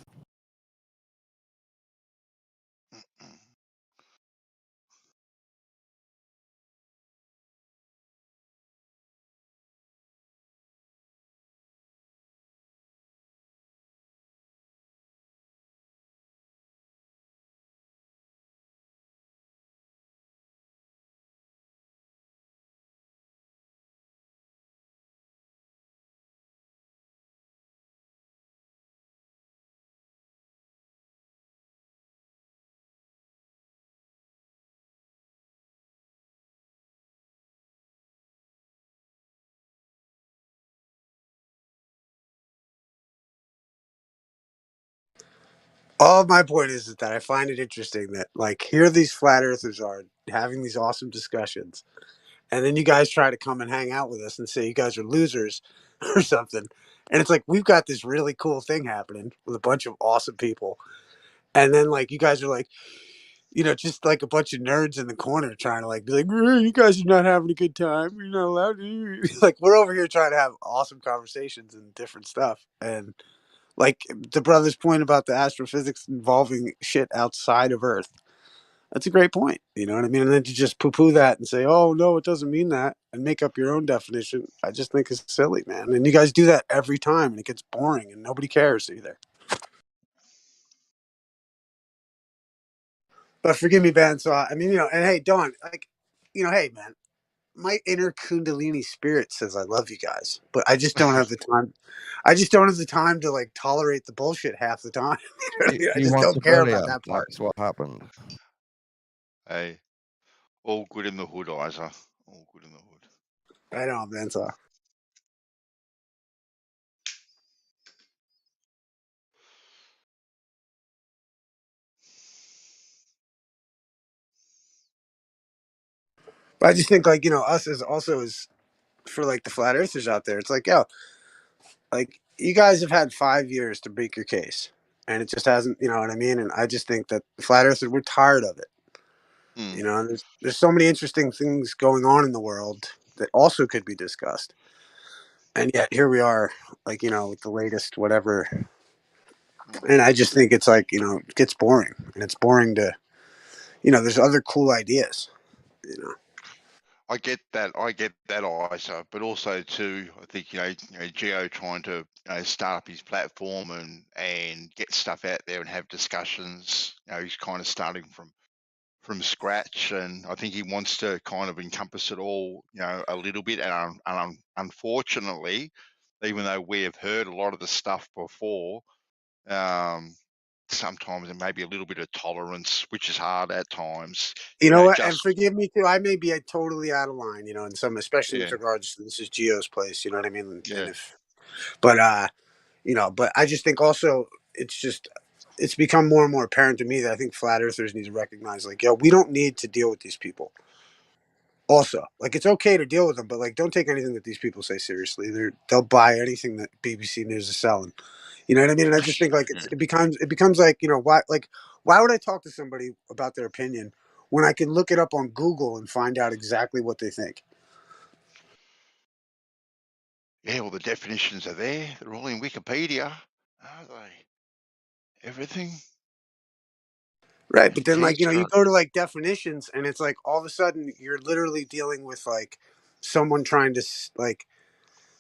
All my point is that I find it interesting that, like, here these flat earthers are having these awesome discussions, and then you guys try to come and hang out with us and say you guys are losers or something. And it's like we've got this really cool thing happening with a bunch of awesome people, and then like you guys are like, just like a bunch of nerds in the corner trying to like be like, you guys are not having a good time. You're not allowed to. Like we're over here trying to have awesome conversations and different stuff. And like the brother's point about the astrophysics involving shit outside of Earth. That's a great point. You know what I mean? And then to just poo-poo that and say, oh, no, it doesn't mean that, and make up your own definition, I just think is silly, man. And you guys do that every time, and it gets boring, and nobody cares either. But forgive me, Ben. So, I mean, and hey, Dawn, like, hey, man, my inner Kundalini spirit says I love you guys, but I just don't have the time. I just don't have the time to, like, tolerate the bullshit half the time. I You just want don't care about civilian. that part. That's what happened. Hey, all good in the hood, Isa. All good in the hood. I know, Ben. So. But I just think, like, us as also as for like the flat earthers out there, it's like, yo, like you guys have had 5 years to make your case, and it just hasn't. You know what I mean? And I just think that the flat earthers, we're tired of it. And there's so many interesting things going on in the world that also could be discussed, and yet here we are, like with the latest whatever. And I just think it's like it gets boring, and it's boring to there's other cool ideas. I get that, Isa, but also too, I think Geo trying to start up his platform and get stuff out there and have discussions. He's kind of starting from scratch, and I think he wants to kind of encompass it all, a little bit. And unfortunately, even though we have heard a lot of the stuff before, sometimes there may be a little bit of tolerance, which is hard at times. You know what? And Just forgive me too. I may be totally out of line, in some, especially with yeah, regards to this is Geo's place. You know what I mean? yeah. And but but I just think also it's become more and more apparent to me that I think flat earthers need to recognize, like, yo, we don't need to deal with these people. Also, like, it's okay to deal with them, but like, don't take anything that these people say seriously. They'll buy anything that BBC News is selling. You know what I mean? And I just think like it becomes like why would I talk to somebody about their opinion when I can look it up on Google and find out exactly what they think? Yeah, well, the definitions are there. They're all in Wikipedia, aren't they? Everything. Right, but then Text you go to like definitions, and it's like all of a sudden you're literally dealing with like someone trying to like.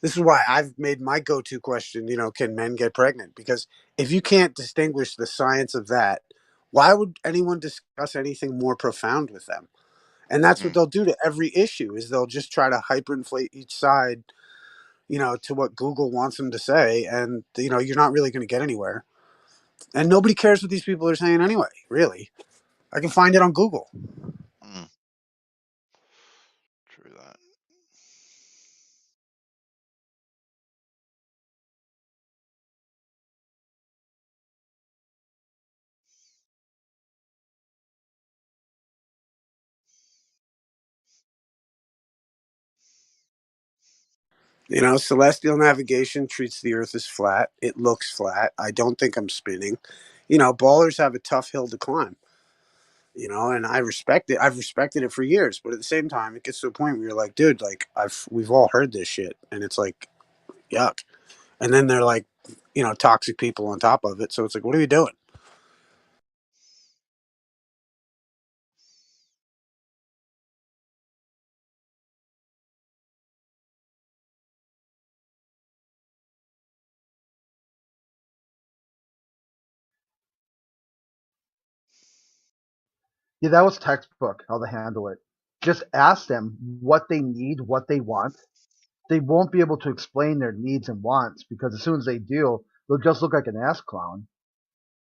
This is why I've made my go-to question. Can men get pregnant? Because if you can't distinguish the science of that, why would anyone discuss anything more profound with them? And that's what they'll do to every issue is they'll just try to hyperinflate each side, to what Google wants them to say. And, you're not really going to get anywhere. And nobody cares what these people are saying anyway, really. I can find it on Google. True that. Celestial navigation treats the Earth as flat. It looks flat. I don't think I'm spinning. Ballers have a tough hill to climb. And I respect it. I've respected it for years, but at the same time, it gets to a point where you're like, dude, like we've all heard this shit, and it's like, yuck. And then they're like, toxic people on top of it. So it's like, what are you doing? Yeah, that was textbook how they handle it. Just ask them what they need, what they want. They won't be able to explain their needs and wants because as soon as they do, they'll just look like an ass clown.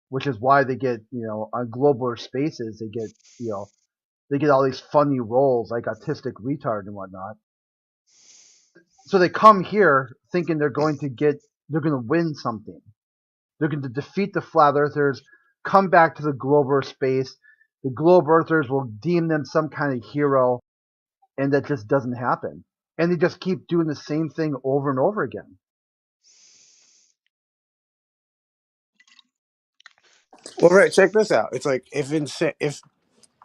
Which is why they get, on global spaces, they get all these funny roles like autistic retard and whatnot. So they come here thinking they're going to win something. They're going to defeat the flat earthers, come back to the global space. The globe earthers will deem them some kind of hero. and that just doesn't happen. And they just keep doing the same thing over and over again. Well, right. Check this out. It's like if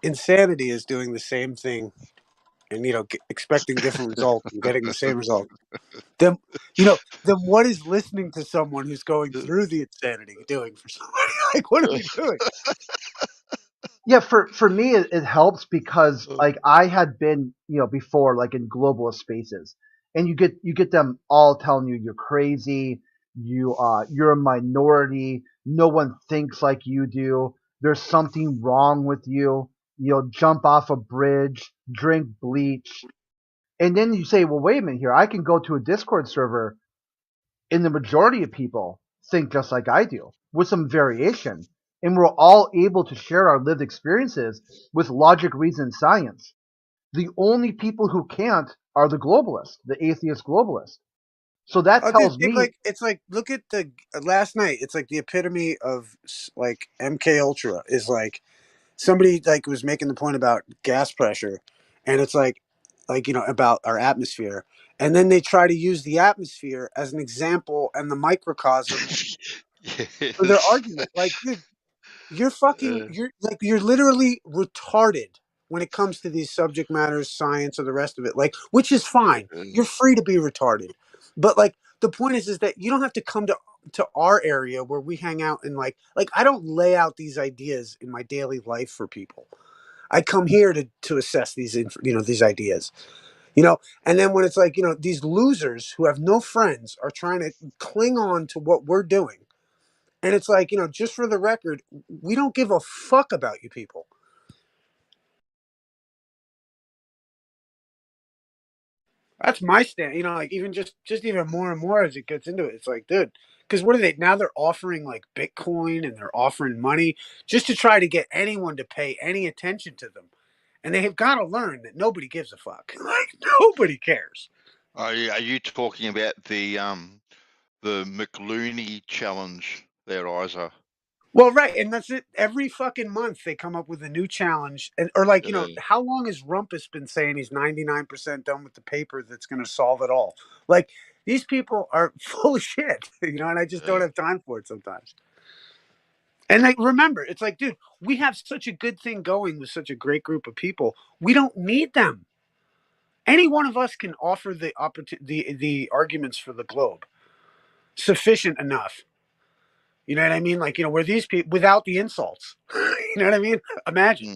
insanity is doing the same thing and expecting different results and getting the same result, then then what is listening to someone who's going through the insanity doing for somebody? Like, what are we doing? Yeah, for me it helps because like I had been before like in globalist spaces, and you get them all telling you're crazy, you're a minority, no one thinks like you do, there's something wrong with you, jump off a bridge, drink bleach, and then you say, well, wait a minute here, I can go to a Discord server, and the majority of people think just like I do, with some variation. And we're all able to share our lived experiences with logic, reason, and science. The only people who can't are the globalists, the atheist globalists. So that Oh, dude, tells me. it's like look at the last night. It's like the epitome of like MK Ultra is like somebody like was making the point about gas pressure, and it's like about our atmosphere, and then they try to use the atmosphere as an example and the microcosm for their Yes. argument. Like, dude, you're literally retarded when it comes to these subject matters, science, or the rest of it. Like, which is fine. You're free to be retarded, but like the point is that you don't have to come to our area where we hang out and like I don't lay out these ideas in my daily life for people. I come here to assess these ideas. And then when it's like these losers who have no friends are trying to cling on to what we're doing, and it's like just for the record, we don't give a fuck about you people. That's my stand. Like even just even more and more as it gets into it, it's like, dude, because what are they now? They're offering like Bitcoin and they're offering money just to try to get anyone to pay any attention to them, and they have got to learn that nobody gives a fuck. Like nobody cares. Are you talking about the McLooney challenge there, Isa? Well, right, and that's it. Every fucking month they come up with a new challenge, and or like how long has Rumpus been saying he's 99% done with the paper that's going to solve it all? Like these people are full of shit, and I just don't have time for it sometimes. And like, remember, it's like, dude, we have such a good thing going with such a great group of people. We don't need them. Any one of us can offer the arguments for the globe, sufficient enough. You know what I mean? Like, where these people without the insults. You know what I mean? Imagine.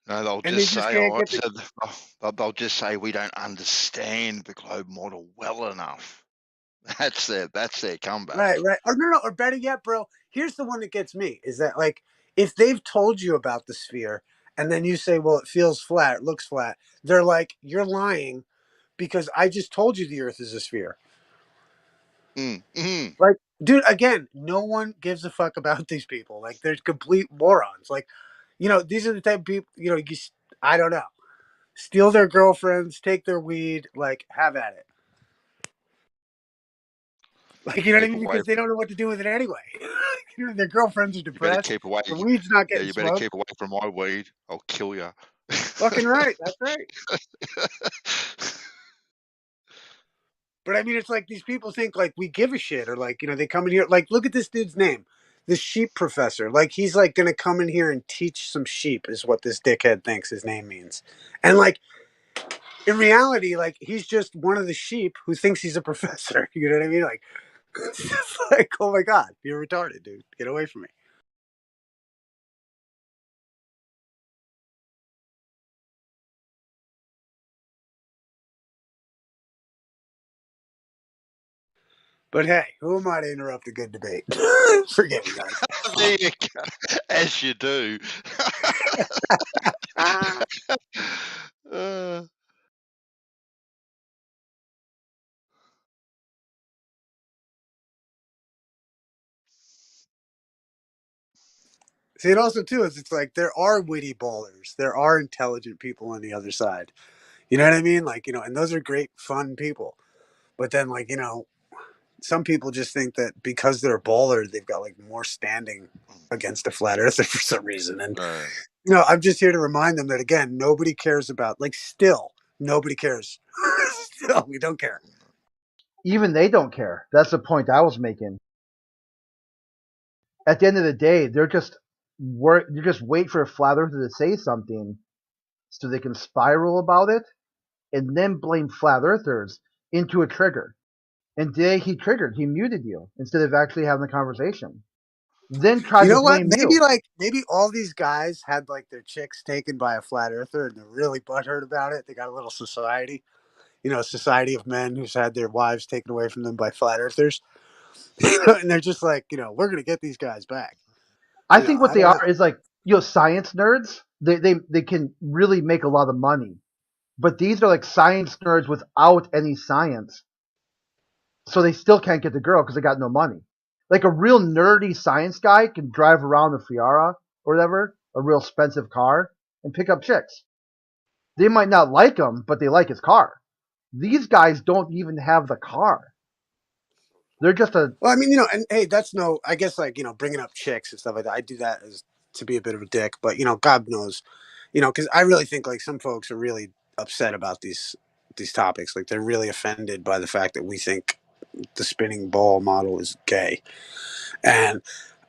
No, they'll And just they just say, can't "Oh, get they'll just say we don't understand the globe model well enough." That's their comeback. Right. Or no, or better yet, bro. Here's the one that gets me: is that like if they've told you about the sphere, and then you say, "Well, it feels flat, it looks flat," they're like, "You're lying," because I just told you the Earth is a sphere. Mm-hmm. Like, dude, again, no one gives a fuck about these people. Like, they're complete morons. Like, these are the type of people. I don't know. Steal their girlfriends, take their weed, like, have at it. Like, you know what I mean? Because they don't know what to do with it anyway. Their girlfriends are depressed. You better keep away. The weed's not getting You better smoked. keep away from my weed. I'll kill you. Fucking right. That's right. But I mean, it's like these people think like we give a shit, or like they come in here. Like, look at this dude's name, the sheep professor. Like he's like gonna come in here and teach some sheep, is what this dickhead thinks his name means. And like in reality, like he's just one of the sheep who thinks he's a professor. You know what I mean? Like, it's just like, oh my god, you're retarded, dude. Get away from me. But hey, who am I to interrupt a good debate? Forgive me, guys. There you go. As you do. See, it also too is it's like there are witty ballers, there are intelligent people on the other side. You know what I mean? Like and those are great, fun people. But then like some people just think that because they're a baller, they've got like more standing against a flat earther for some reason. And you know, I'm just here to remind them that again, nobody cares about still nobody cares. Still, we don't care. Even they don't care. That's the point I was making. At the end of the day, they're just wait for a flat earther to say something so they can spiral about it and then blame flat earthers into a trigger. And today he triggered, he muted you instead of actually having the conversation. Then tried You to know what? blame Maybe you. maybe all these guys had like their chicks taken by a flat earther and they're really butthurt about it. They got a little society, you know, a society of men who's had their wives taken away from them by flat earthers. And they're just like, you know, we're gonna get these guys back. I think what they are is like, you know, science nerds. They can really make a lot of money. But these are like science nerds without any science. So they still can't get the girl because they got no money. Like a real nerdy science guy can drive around a Fiara or whatever, a real expensive car, and pick up chicks. They might not like him, but they like his car. These guys don't even have the car. They're just a... Well, I mean, you know, and hey, that's I guess like, you know, bringing up chicks and stuff like that. I do that as to be a bit of a dick, but you know, God knows, you know, because I really think like some folks are really upset about these topics. Like they're really offended by the fact that we think the spinning ball model is gay. And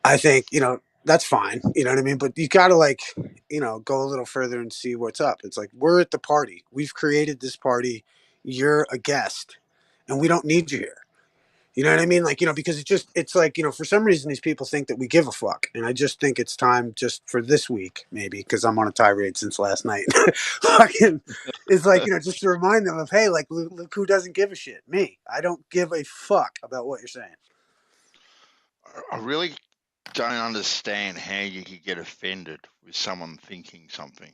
I think, you know, that's fine. You know what I mean? But you got to like, you know, go a little further and see what's up. It's like, we're at the party. We've created this party. You're a guest and we don't need you here. You know what I mean? Like, you know, because it's like, you know, for some reason these people think that we give a fuck. And I just think it's time just for this week, maybe, because I'm on a tirade since last night. Fucking, it's like, you know, just to remind them of, hey, like, look who doesn't give a shit? Me. I don't give a fuck about what you're saying. I really don't understand how you could get offended with someone thinking something.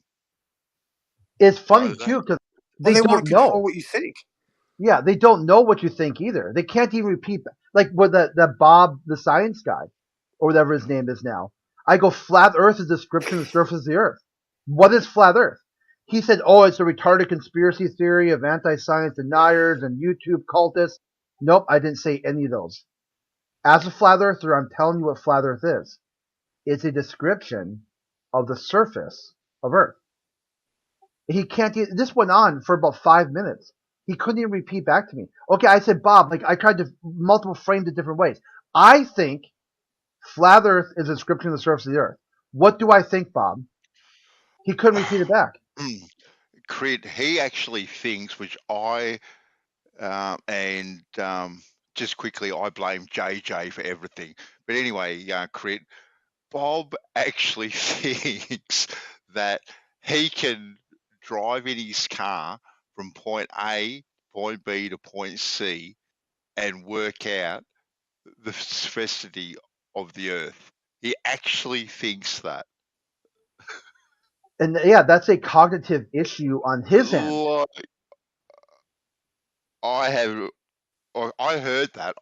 It's funny, too, because they want to don't control know what you think. Yeah, they don't know what you think either. They can't even repeat like with that Bob the science guy or whatever his name is now. I go, flat Earth is a description of the surface of the Earth. What is flat Earth? He said, oh, it's a retarded conspiracy theory of anti-science deniers and YouTube cultists. Nope, I didn't say any of those. As a flat earther, I'm telling you what flat Earth is. It's a description of the surface of Earth. He can't. This went on for about 5 minutes. He couldn't even repeat back to me. Okay, I said, Bob, like I tried to multiple frame it different ways. I think flat Earth is a description of the surface of the Earth. What do I think, Bob? He couldn't repeat it back. Crit, he actually thinks, which I just quickly, I blame JJ for everything. But anyway, Crit, Bob actually thinks that he can drive in his car from point A, point B to point C and work out the sphericity of the Earth. He actually thinks that. And yeah, that's a cognitive issue on his end. I heard that,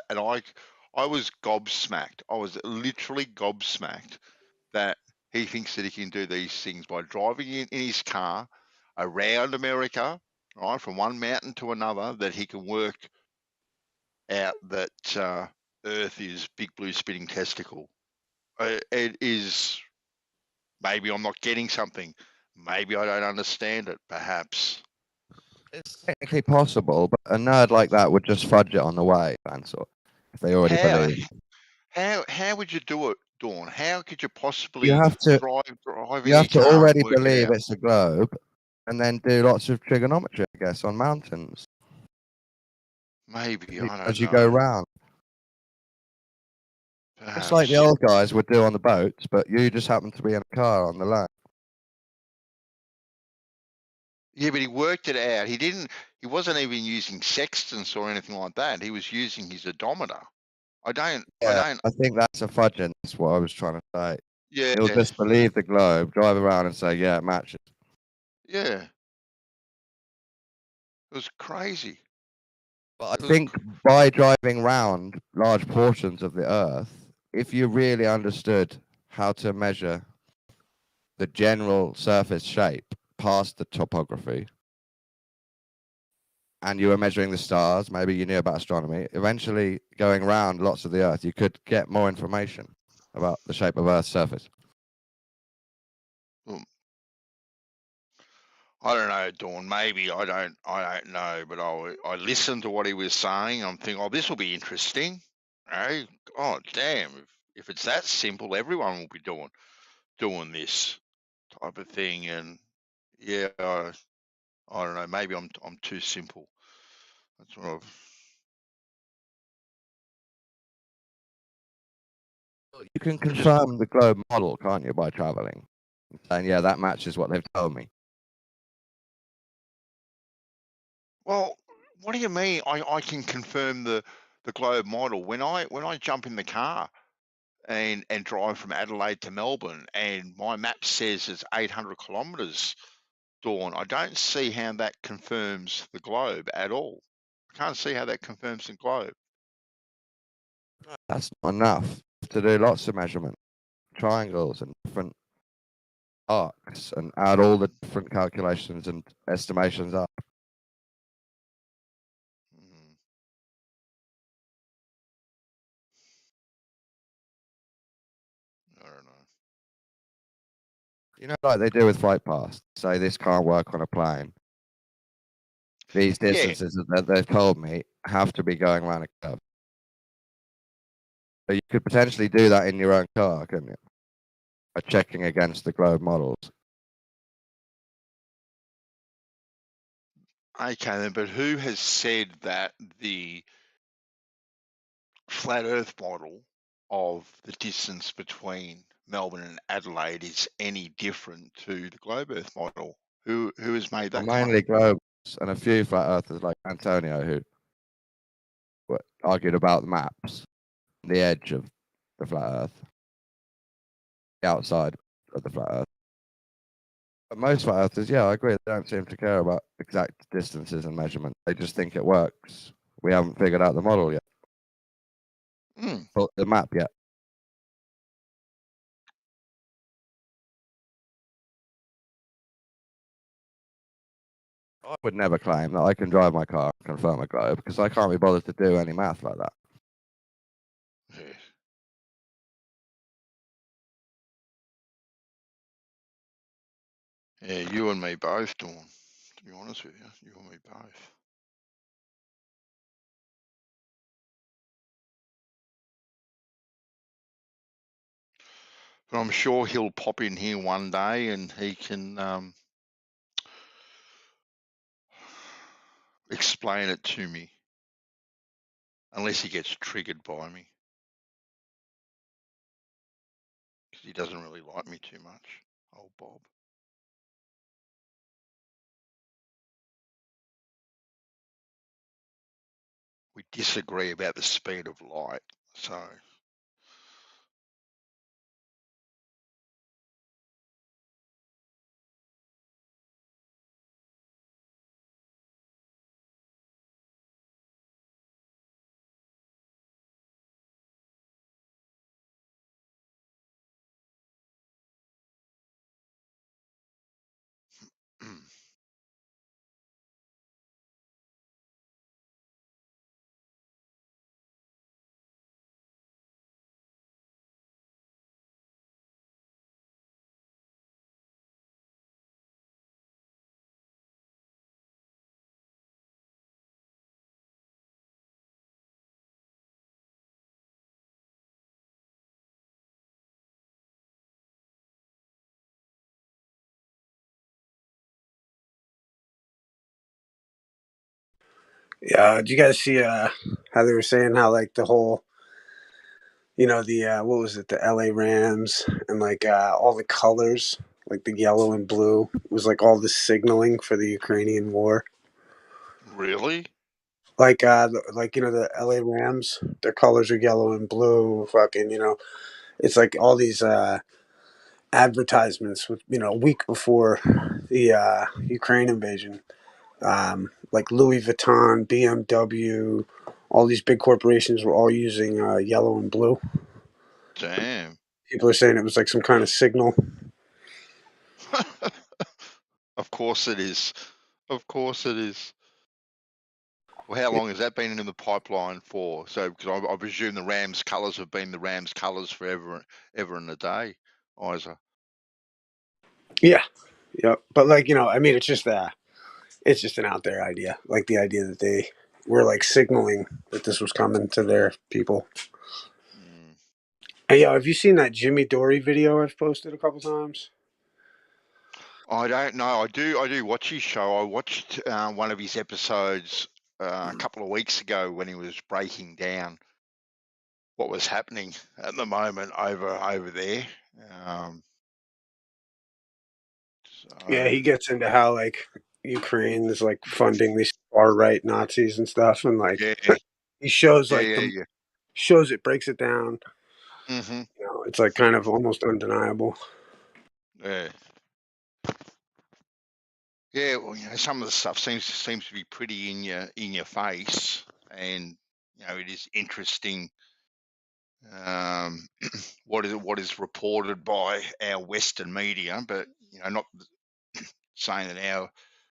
and I was gobsmacked. I was literally gobsmacked that he thinks that he can do these things by driving in his car around America, right, from one mountain to another, that he can work out that Earth is big blue spinning testicle. It is. Maybe I'm not getting something. Maybe I don't understand it. Perhaps. It's technically possible, but a nerd like that would just fudge it on the way, Ansel, if they already believe. How would you do it, Dawn? How could you possibly You have to drive you in have to your car and already work it believe out? it's a globe, and then do lots of trigonometry, I guess, on mountains. Maybe, I don't as you know. go round. Just like the old guys would do on the boats, but you just happen to be in a car on the land. Yeah, but he worked it out. He wasn't even using sextants or anything like that. He was using his odometer. I think that's a fudging. That's what I was trying to say. Yeah. He'll just believe the globe, drive around and say, yeah, it matches. Yeah. It was crazy. But I think by driving round large portions of the Earth, if you really understood how to measure the general surface shape past the topography, and you were measuring the stars, maybe you knew about astronomy, eventually going around lots of the Earth, you could get more information about the shape of Earth's surface. I don't know, Dawn. Maybe I don't know, but I listened to what he was saying. I'm thinking, oh, this will be interesting. Hey, oh damn! If it's that simple, everyone will be doing this type of thing. And yeah, I don't know. Maybe I'm too simple. That's what I've. You can confirm the globe model, can't you, by traveling? And yeah, that matches what they've told me. Well, what do you mean? I can confirm the globe model when I jump in the car and drive from Adelaide to Melbourne, and my map says it's 800 kilometres. Dawn, I don't see how that confirms the globe at all. I can't see how that confirms the globe. That's not enough to do lots of measurements, triangles and different arcs, and add all the different calculations and estimations up. I don't know. You know, like they do with flight pass, say this can't work on a plane. These distances that they've told me have to be going around a curve. So you could potentially do that in your own car, couldn't you? By checking against the globe models. Okay, then, but who has said that the flat Earth model of the distance between Melbourne and Adelaide is any different to the globe Earth model? Who has made that Mainly claim? globes and a few flat earthers like Antonio who argued about the maps, the edge of the flat Earth, the outside of the flat Earth. But most flat earthers, yeah, I agree, they don't seem to care about exact distances and measurements. They just think it works. We haven't figured out the model yet. The map yet. I would never claim that I can drive my car and confirm a globe because I can't be bothered to do any math like that. Yeah, you and me both, Dawn. To be honest with you and me both. But I'm sure he'll pop in here one day and he can explain it to me. Unless he gets triggered by me. Because he doesn't really like me too much, old Bob. We disagree about the speed of light, so. Yeah, did you guys see how they were saying how like the whole, the what was it, the LA Rams and like all the colors, like the yellow and blue, was like all the signaling for the Ukrainian war. Really? Like the LA Rams, their colors are yellow and blue. Fucking, it's like all these advertisements with a week before the Ukraine invasion. Like Louis Vuitton, BMW, all these big corporations were all using yellow and blue. Damn. People are saying it was like some kind of signal. Of course it is. Of course it is. Well, how long has that been in the pipeline for? So, because I presume the Rams colours have been the Rams colours forever, ever and a day, Isa. Yeah, yep. But like I mean, it's just an out there idea, like the idea that they were like signaling that this was coming to their people. Hey, have you seen that Jimmy Dory video I've posted a couple times? I don't know. I do watch his show. I watched one of his episodes a couple of weeks ago when he was breaking down what was happening at the moment over there. Yeah, he gets into how like Ukraine is like funding these far right Nazis and stuff, and like he shows like shows it, breaks it down. Mm-hmm. It's like kind of almost undeniable. Yeah. Yeah, well, some of the stuff seems to be pretty in your face, and it is interesting. What is reported by our Western media, but not saying that our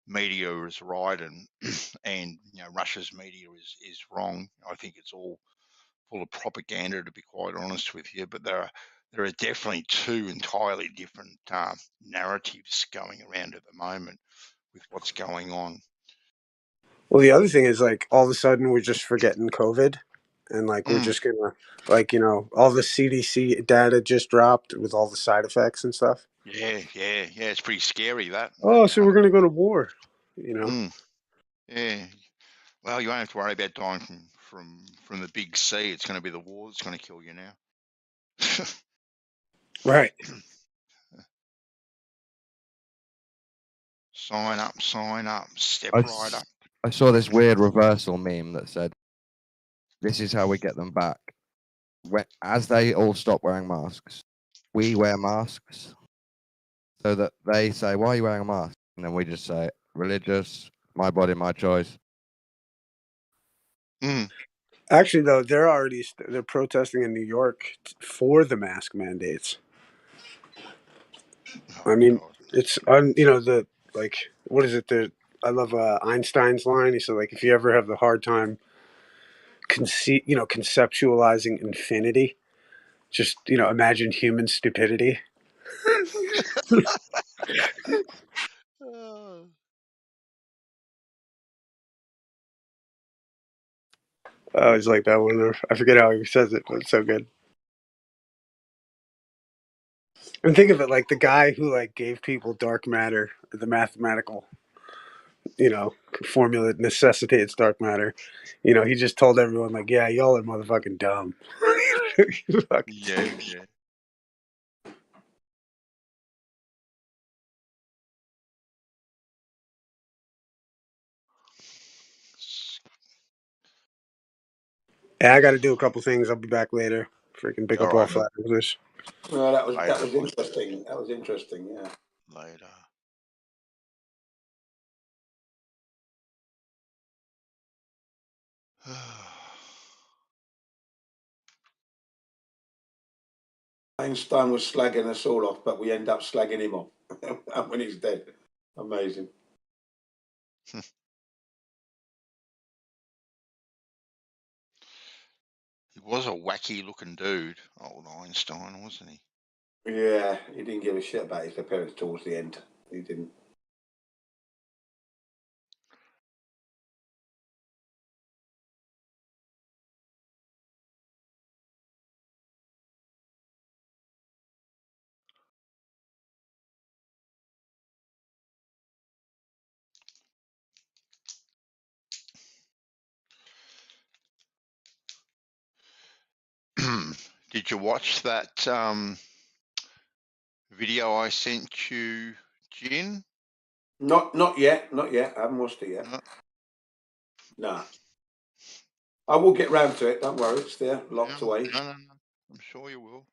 media is right and and Russia's media is wrong. I think it's all full of propaganda, to be quite honest with you. But there are definitely two entirely different narratives going around at the moment with what's going on. Well, the other thing is like all of a sudden we're just forgetting COVID, and like we're just gonna like all the CDC data just dropped with all the side effects and stuff. Yeah. It's pretty scary that. Oh, so we're gonna go to war, you know? Yeah. Well, you won't have to worry about dying from the big C. It's going to be the war that's going to kill you now. Right. Sign up, step right up. I saw this weird reversal meme that said, "This is how we get them back. As they all stop wearing masks, we wear masks, so that they say, 'Why are you wearing a mask?' And then we just say, 'Religious, my body, my choice.'" Actually, though, they're protesting in New York for the mask mandates. I mean, it's the like what is it? I love Einstein's line. He said like if you ever have the hard time conceptualizing infinity, just imagine human stupidity. I always like that one. I forget how he says it, but it's so good. And think of it like the guy who like gave people dark matter, the mathematical, formula that necessitates dark matter. He just told everyone like, yeah, y'all are motherfucking dumb. Yeah. Yeah, I got to do a couple things. I'll be back later. Freaking pick up all All right, flat English. No, that was interesting. That was interesting. Yeah. Later. Einstein was slagging us all off, but we end up slagging him off when he's dead. Amazing. He was a wacky looking dude, old Einstein, wasn't he? Yeah, he didn't give a shit about his appearance towards the end. He didn't. Did you watch that video I sent you, Jin? Not yet. I haven't watched it yet. No. I will get round to it. Don't worry. It's there, locked away. No. I'm sure you will.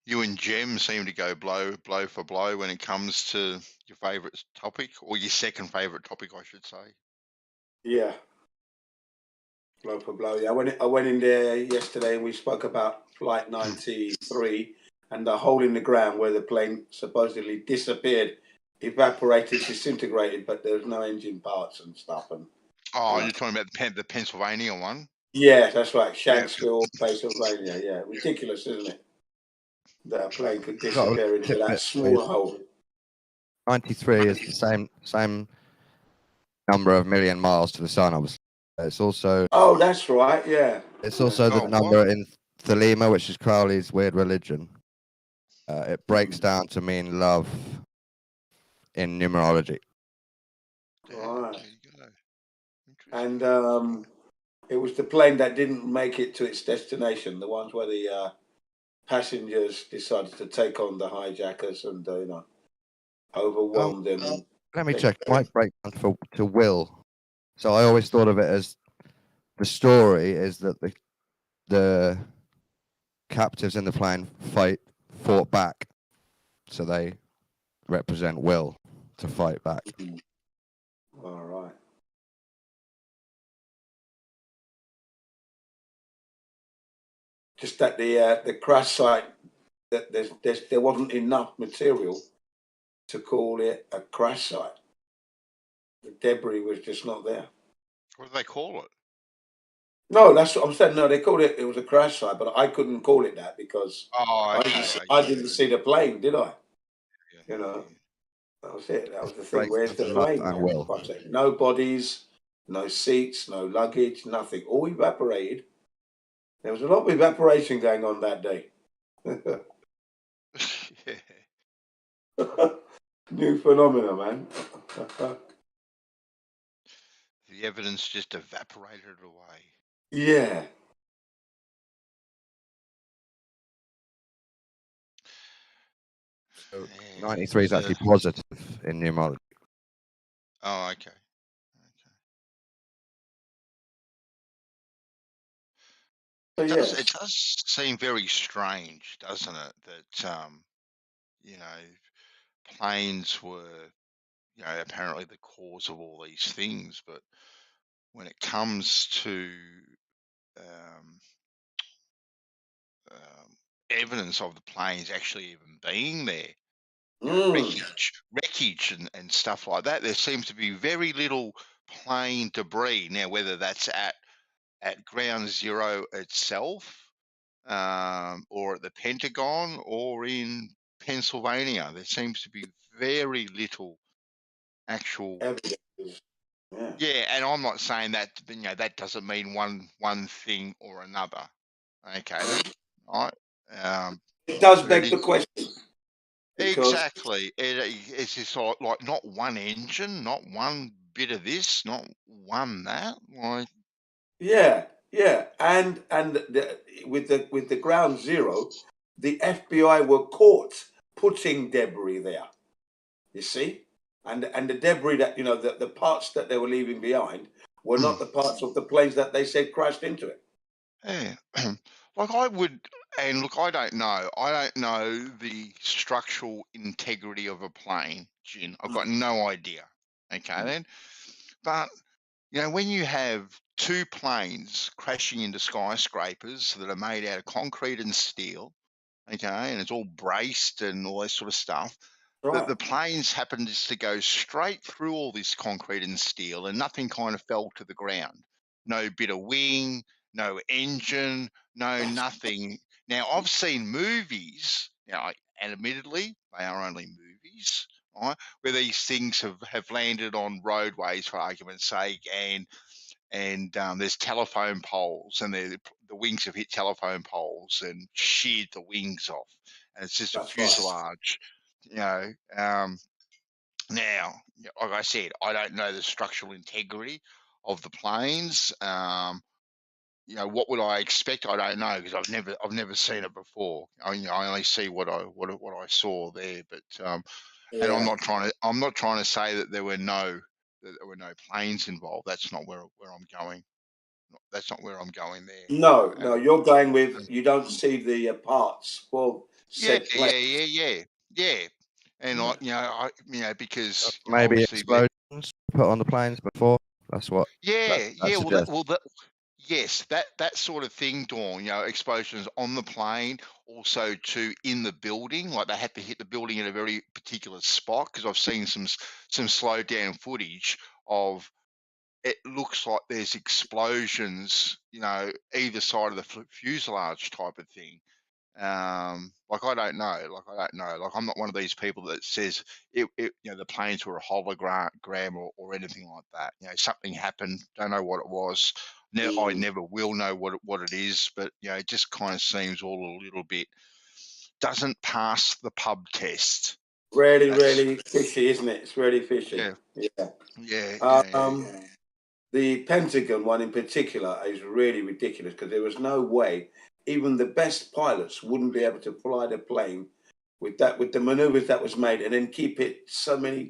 You and Jem seem to go blow for blow when it comes to your favourite topic, or your second favourite topic, I should say. Yeah. Blow for blow. Yeah, I went in there yesterday and we spoke about Flight 93 and the hole in the ground where the plane supposedly disappeared, evaporated, disintegrated, but there's no engine parts and stuff. And Oh, you're talking about the Pennsylvania one? yeah, that's right. Shanksville, Pennsylvania. Yeah, ridiculous, isn't it? That a plane could disappear into that small hole. 93 is the same number of million miles to the sun, obviously. It's also that's right. Yeah. It's also the number in Thelema, which is Crowley's weird religion. It breaks down to mean love in numerology. Right. And it was the plane that didn't make it to its destination, the ones where the passengers decided to take on the hijackers and overwhelmed them. Let me check. Might break down to will. So I always thought of it as the story is that the captives in the plane fought back, so they represent will to fight back. All right. Just that the crash site, that there wasn't enough material to call it a crash site. The debris was just not there. What do they call it? No, that's what I'm saying. No, they called it. It was a crash site, but I couldn't call it that because I didn't see the plane, did I? You know, that was it. That was the thing. Where's the plane? No bodies, no seats, no luggage, nothing. All evaporated. There was a lot of evaporation going on that day. New phenomena, man. The evidence just evaporated away. Yeah. So 93 is actually positive in numerology. Oh, okay. It does seem very strange, doesn't it? That planes were, apparently the cause of all these things, but when it comes to evidence of the planes actually even being there, wreckage and stuff like that, there seems to be very little plane debris. Now, whether that's at ground zero itself, or at the Pentagon, or in Pennsylvania, there seems to be very little actual evidence. Yeah, and I'm not saying that, that doesn't mean one thing or another. Okay, then, right? It does beg the question. Exactly. It's just like not one engine, not one bit of this, not one that. Like, yeah, and with the ground zero, the FBI were caught putting debris there. You see, and the debris that the parts that they were leaving behind were not the parts of the planes that they said crashed into it. Yeah, like I would, and look, I don't know. I don't know the structural integrity of a plane, Jin. I've got no idea. Okay, then, but when you have two planes crashing into skyscrapers that are made out of concrete and steel, okay, and it's all braced and all that sort of stuff. Right. The planes happened just to go straight through all this concrete and steel, and nothing kind of fell to the ground. No bit of wing, no engine, no nothing. Now, I've seen movies, and admittedly, they are only movies, right, where these things have landed on roadways, for argument's sake, and there's telephone poles, and the wings have hit telephone poles and sheared the wings off, and it's just a fuselage. Now, like I said, I don't know the structural integrity of the planes. What would I expect? I don't know, because I've never seen it before. I only see what I saw there. But and I'm not trying to say that there were no planes involved. That's not where I'm going. That's not where I'm going there. No, you're going with you don't see the parts. Well, said plane. yeah. And Yeah. because Maybe obviously, explosions put on the planes before. That's what. yeah. That suggests. Yes, that sort of thing, Dawn. Explosions on the plane, also too in the building. Like they had to hit the building at a very particular spot, because I've seen some slowed down footage of. It looks like there's explosions, either side of the fuselage type of thing. Like I don't know. Like I'm not one of these people that says the planes were a hologram or anything like that. Something happened. Don't know what it was. I never will know what it is. But it just kind of seems all a little bit doesn't pass the pub test. Really fishy, isn't it? It's really fishy. Yeah. The Pentagon one in particular is really ridiculous, because there was no way even the best pilots wouldn't be able to fly the plane with the maneuvers that was made, and then keep it so many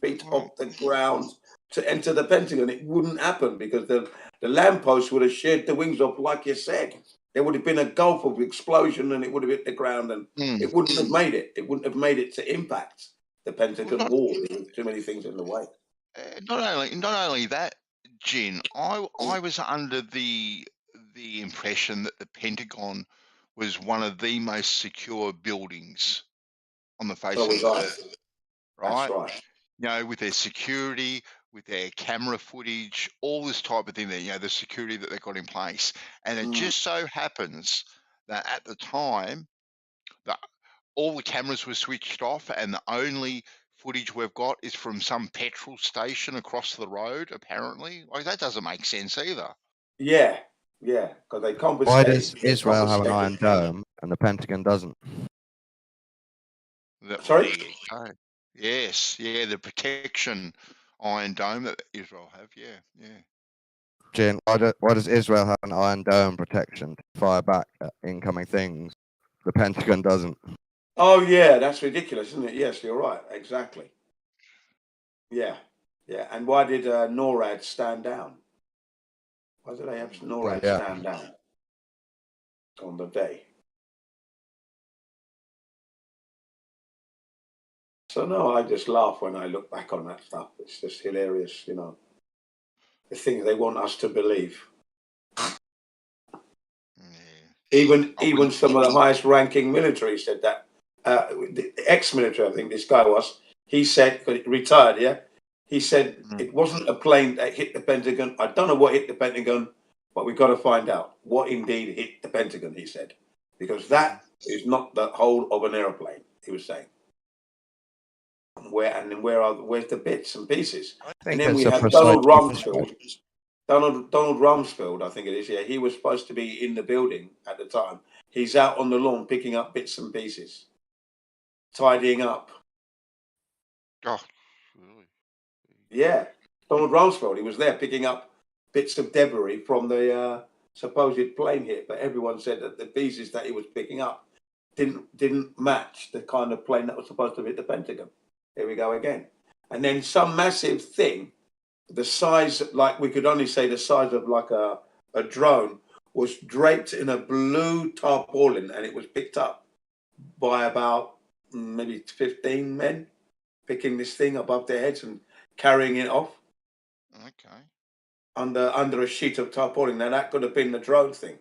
feet off the ground to enter the Pentagon. It wouldn't happen, because the lamppost would have sheared the wings off, like you said. There would have been a gulf of explosion, and it would have hit the ground, and it wouldn't have made it. It wouldn't have made it to impact the Pentagon wall. There were too many things in the way. Not only that, Jin, I was under the impression that the Pentagon was one of the most secure buildings on the face of the earth. Right? That's right. With their security, with their camera footage, all this type of thing there, the security that they got in place. And it just so happens that at the time that all the cameras were switched off, and the only footage we've got is from some petrol station across the road, apparently. Like, that doesn't make sense either. Yeah, because they confiscated. Why does Israel have an Iron Dome and the Pentagon doesn't? Sorry? Yes, the protection Iron Dome that Israel have, yeah. Jin, why does Israel have an Iron Dome protection to fire back at incoming things? The Pentagon doesn't. Oh, yeah, that's ridiculous, isn't it? Yes, you're right, exactly. Yeah. And why did NORAD stand down? Why did they have NORAD stand down on the day? So, no, I just laugh when I look back on that stuff. It's just hilarious, The things they want us to believe. Even some of the highest ranking military said that. The ex-military, I think this guy was, he said, retired, yeah? He said it wasn't a plane that hit the Pentagon. I don't know what hit the Pentagon, but we've got to find out what indeed hit the Pentagon, he said. Because that is not the whole of an airplane, he was saying. Where's the bits and pieces? And then we have Donald Rumsfeld. Donald Rumsfeld, I think it is, yeah. He was supposed to be in the building at the time. He's out on the lawn picking up bits and pieces, tidying up. Oh, really? Yeah, Donald Rumsfeld, he was there picking up bits of debris from the supposed plane hit, but everyone said that the pieces that he was picking up didn't match the kind of plane that was supposed to hit the Pentagon. Here we go again. And then some massive thing, the size, like we could only say the size of like a drone, was draped in a blue tarpaulin, and it was picked up by about maybe 15 men, picking this thing above their heads and carrying it off. Okay. Under a sheet of tarpaulin. Now that could have been the drone thing.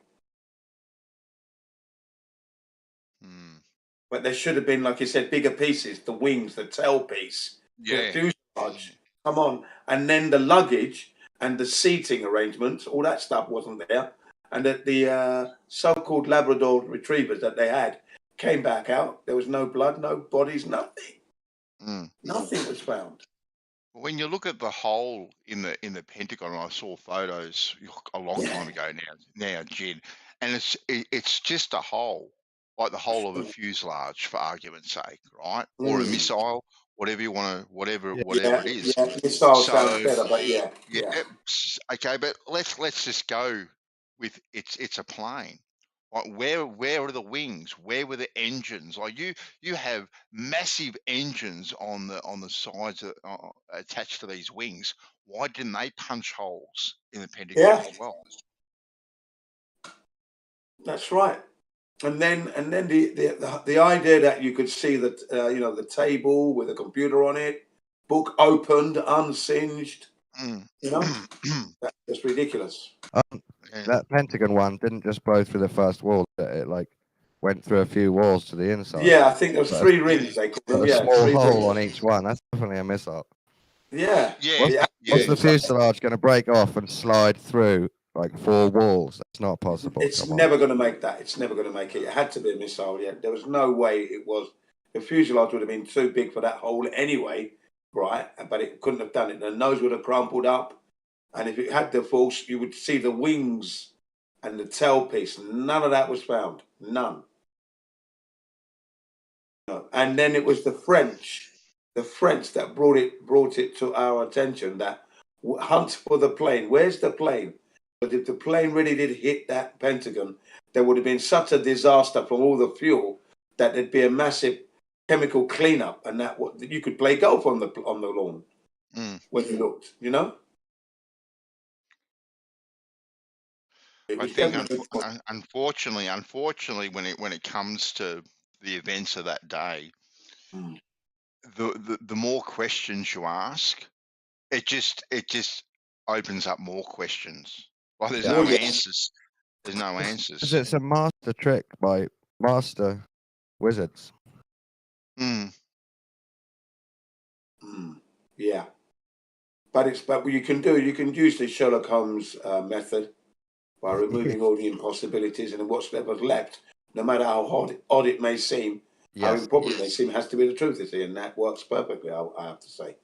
But there should have been, like you said, bigger pieces, the wings, the tail piece, the fuselage. Come on. And then the luggage and the seating arrangements, all that stuff wasn't there. And that the so-called Labrador retrievers that they had came back out. There was no blood, no bodies, nothing. Nothing was found. When you look at the hole in the Pentagon, I saw photos a long time ago now, Jin, and it's just a hole, like the hole of a fuselage, for argument's sake, right? Or a missile, whatever you want to, whatever it is. Yeah, missile sounds better, but yeah. Okay, but let's just go with it's a plane. Like where are the wings? Where were the engines? Like you have massive engines on the sides attached to these wings. Why didn't they punch holes in the Pentagon as well? That's right. And then the idea that you could see that the table with a computer on it, book opened, unsinged, that's ridiculous. That Pentagon one didn't just blow through the first wall. It like went through a few walls to the inside. Yeah, I think there was 3 rings they call them. A Yeah, small 3 hole rings. on each one. That's definitely a missile. Yeah. What's the fuselage going to break off and slide through like 4 walls? That's not possible. It's never going to make that. It's never going to make it. It had to be a missile. Yeah, there was no way it was. The fuselage would have been too big for that hole anyway, right? But it couldn't have done it. The nose would have crumpled up, and if it had the force, you would see the wings and the tailpiece. None of that was found. None. No. And then it was the French that brought it to our attention. That hunt for the plane. Where's the plane? But if the plane really did hit that Pentagon, there would have been such a disaster from all the fuel that there'd be a massive chemical cleanup, and that you could play golf on the lawn when you looked. I think unfortunately, when it comes to the events of that day, the more questions you ask, it just opens up more questions. Well, there's no answers. There's no answers. It's a master trick by master wizards. Yeah, but you can use the Sherlock Holmes method by removing all the impossibilities, and what's left, no matter how odd it may seem, how improbable it may seem, has to be the truth, you see, and that works perfectly, I have to say.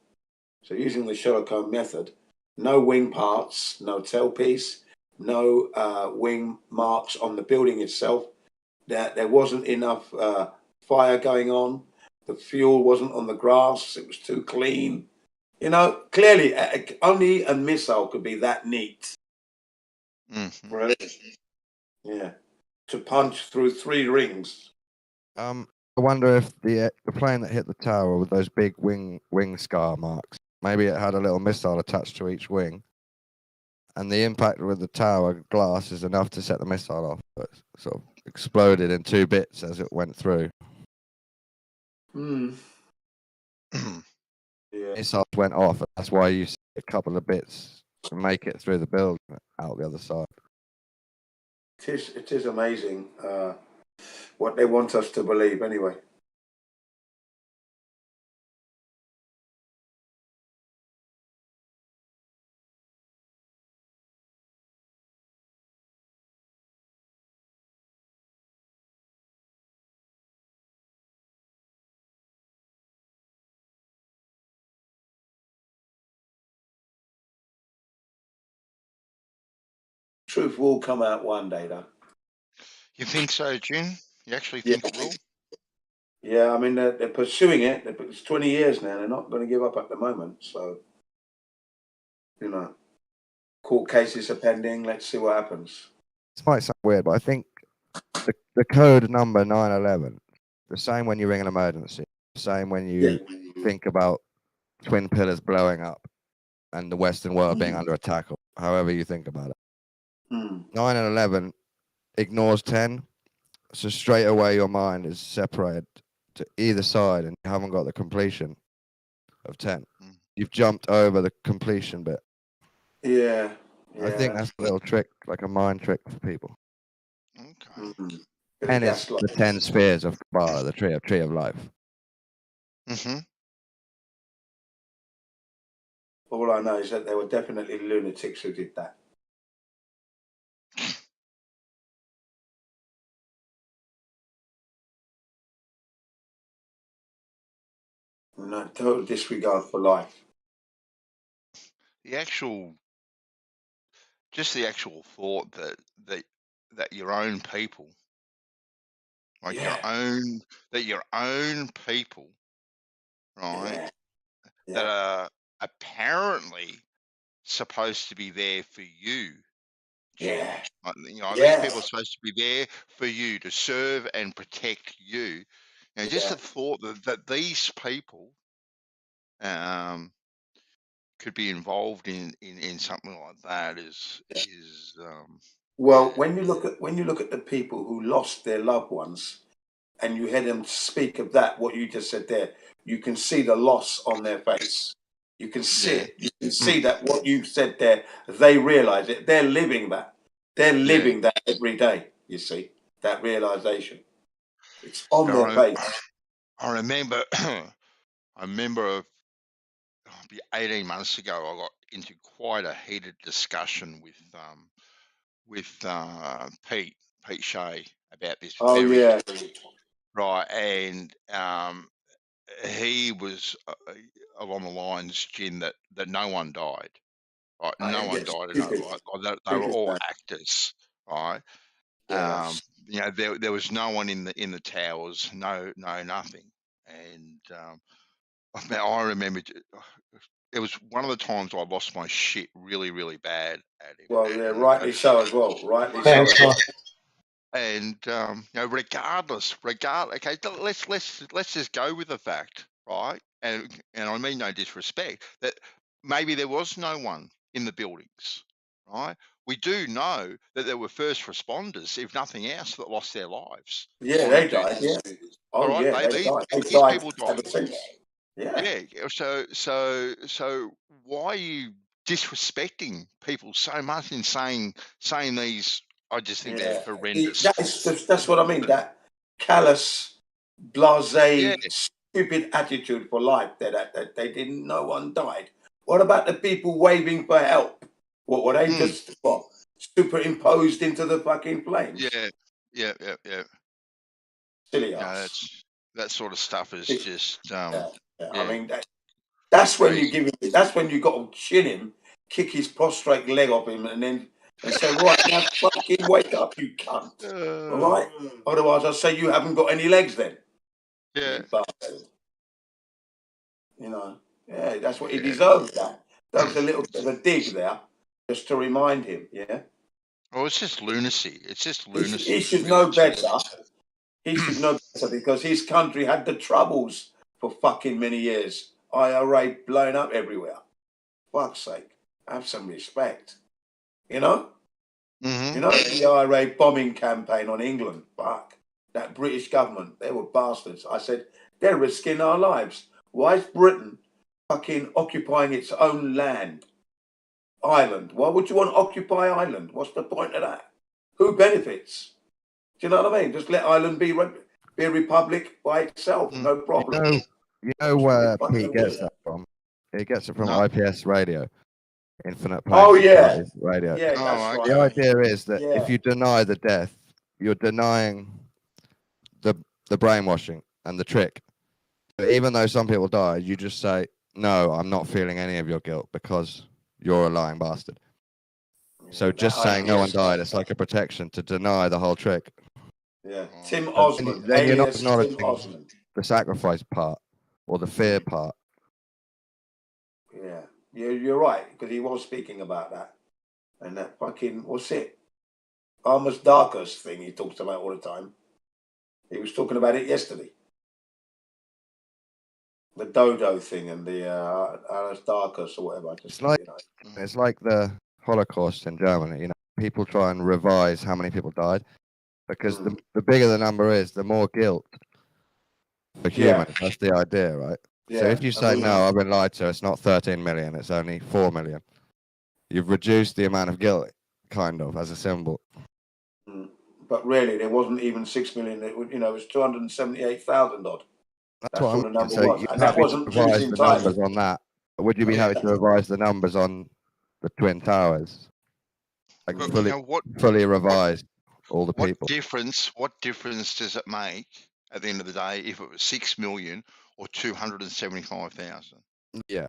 So using the Sherlock Holmes method, no wing parts, no tailpiece, no wing marks on the building itself. There wasn't enough fire going on. The fuel wasn't on the grass. It was too clean. Clearly, only a missile could be that neat. Right? Yeah. To punch through 3 rings. I wonder if the plane that hit the tower with those big wing scar marks, maybe it had a little missile attached to each wing, and the impact with the tower glass is enough to set the missile off, but it sort of exploded in 2 bits as it went through. Missiles went off, and that's why you see a couple of bits make it through the building out the other side. It is amazing what they want us to believe, anyway. Truth will come out one day, though. You think so, Jim? You actually think it will? Yeah, I mean, they're pursuing it. It's 20 years now. They're not going to give up at the moment. So, court cases are pending. Let's see what happens. This might sound weird, but I think the code number 911, the same when you ring an emergency, the same when you think about twin pillars blowing up and the Western world being under attack, or however you think about it. 9 and 11 ignores 10, so straight away your mind is separated to either side and you haven't got the completion of 10. You've jumped over the completion bit. Yeah. I think that's a little trick, like a mind trick for people. Okay. 10 is the 10 spheres of Kabbalah, the tree of life. All I know is that there were definitely lunatics who did that. No, total disregard for life. The actual thought that your own people, like your own people, right, that are apparently supposed to be there for you. Jim. Like, these people are supposed to be there for you, to serve and protect you. Just the thought that these people could be involved in something like that is Well, when you look at the people who lost their loved ones, and you hear them speak of that, what you just said there, you can see the loss on their face. You can see it. You can see that what you said there, they realise it. They're living that. They're living that every day. You see that realisation. It's on their face. I remember, be 18 months ago, I got into quite a heated discussion with Pete Shea about this very right, and he was along the lines, Jim, that no one died. Right, no one died. They were all actors. Right. You know, there was no one in the towers. No, nothing. And I remember it was one of the times I lost my shit really, really bad at him. Well, yeah, rightly so as well. Rightly so as well. And you know, regardless, okay, let's just go with the fact, right? And I mean no disrespect, that maybe there was no one in the buildings, right? We do know that there were first responders, if nothing else, that lost their lives. Yeah, they died. Yeah. All right, they died. these people died. Ever since. Yeah. So why are you disrespecting people so much in saying these? I just think they're horrendous. That's what I mean. That callous, blasé, stupid attitude for life. That they didn't. No one died. What about the people waving for help? What were they just superimposed into the fucking flames? Yeah. Silly ass. That sort of stuff is just. I mean, that's when you give him. That's when you got to chin him, kick his prostrate leg off him, and then say, "Right now, fucking wake up, you cunt!" All right. Otherwise, I'll say you haven't got any legs. Then. Yeah. You know. Yeah, that's what he deserves. That was a little bit of a dig there, just to remind him. Yeah. Oh, it's just lunacy. It's just lunacy. He should know better. He should know better because his country had the troubles for fucking many years. IRA blowing up everywhere. Fuck's sake. Have some respect. You know? Mm-hmm. You know the IRA bombing campaign on England? Fuck. That British government, they were bastards. I said, they're risking our lives. Why is Britain fucking occupying its own land? Ireland. Why would you want to occupy Ireland? What's the point of that? Who benefits? Do you know what I mean? Just let Ireland be a republic by itself. No problem. You know where Pete gets that from? He gets it from IPS radio. Infinite Plane Radio. Yeah, that's right. The idea is that if you deny the death, you're denying the brainwashing and the trick. So even though some people die, you just say, no, I'm not feeling any of your guilt because you're a lying bastard. So just saying no one died, it's like a protection to deny the whole trick. Yeah, Tim Osmond. Then you're not acknowledging the sacrifice part or the fear part. Yeah, you're right, because he was speaking about that. And that fucking, what's it? Armus Darkus thing he talks about all the time. He was talking about it yesterday. The Dodo thing and the Armus Darkus or whatever. It's like the Holocaust in Germany. You know, people try and revise how many people died because the bigger the number is, the more guilt for humans. That's the idea, right? So if you say, no, I've been lied to, it's not 13 million, it's only 4 million. You've reduced the amount of guilt, kind of, as a symbol. But really, there wasn't even 6 million. It was 278,000 odd. That's what the I'm number saying. was. And that wasn't revise the numbers on that. Would you be happy to revise the numbers on the Twin Towers? Like fully revise all the people. What difference does it make at the end of the day if it was 6 million or 275,000? Yeah.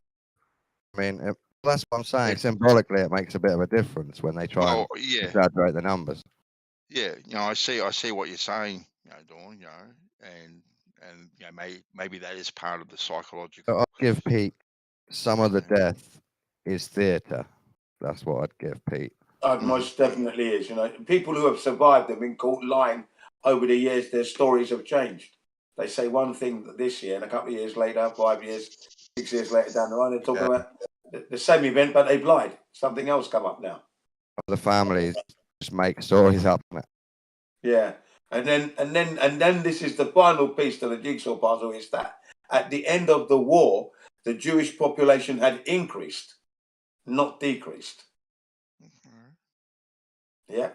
I mean, that's what I'm saying. Symbolically, it makes a bit of a difference when they try and exaggerate the numbers. Yeah, I see what you're saying, Dawn, and maybe that is part of the psychological. So I'll give Pete some of the death is theatre. That's what I'd give Pete. It most definitely is. People who have survived have been caught lying over the years. Their stories have changed. They say one thing this year, and a couple of years later, 5 years, 6 years later down the line, they're talking about the same event, but they've lied. Something else come up now. The families just make stories up. Yeah. And then this is the final piece to the jigsaw puzzle, is that at the end of the war, the Jewish population had increased, not decreased. Yeah.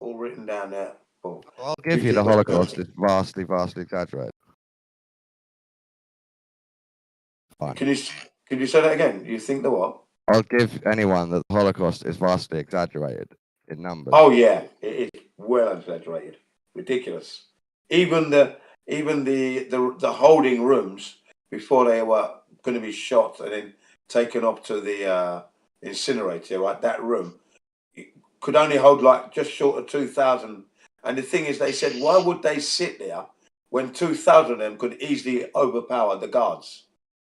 All written down there. I'll give you the Holocaust is vastly, vastly exaggerated. Fine. Can you say that again? You think the what? I'll give anyone that the Holocaust is vastly exaggerated in numbers. Oh yeah, it is well exaggerated, ridiculous. Even the holding rooms before they were going to be shot and then taken up to the incinerator, right? That room could only hold like just short of 2,000. And the thing is, they said, why would they sit there when 2,000 of them could easily overpower the guards,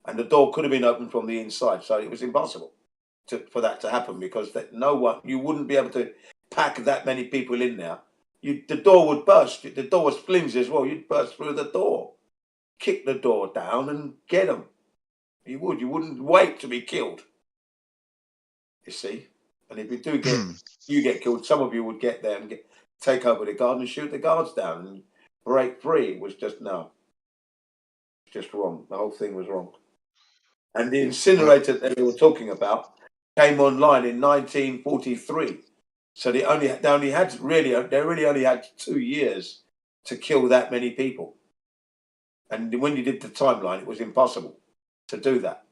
and the door could have been opened from the inside, so it was impossible for that to happen, because you wouldn't be able to pack that many people in there. The door would burst. The door was flimsy as well. You'd burst through the door, kick the door down, and get them. You would. You wouldn't wait to be killed. You see, and if you do get killed, some of you would get there and take over the guard and shoot the guards down and break free. It was just just wrong. The whole thing was wrong. And the incinerator that they were talking about came online in 1943. So they really only had 2 years to kill that many people. And when you did the timeline, it was impossible to do that.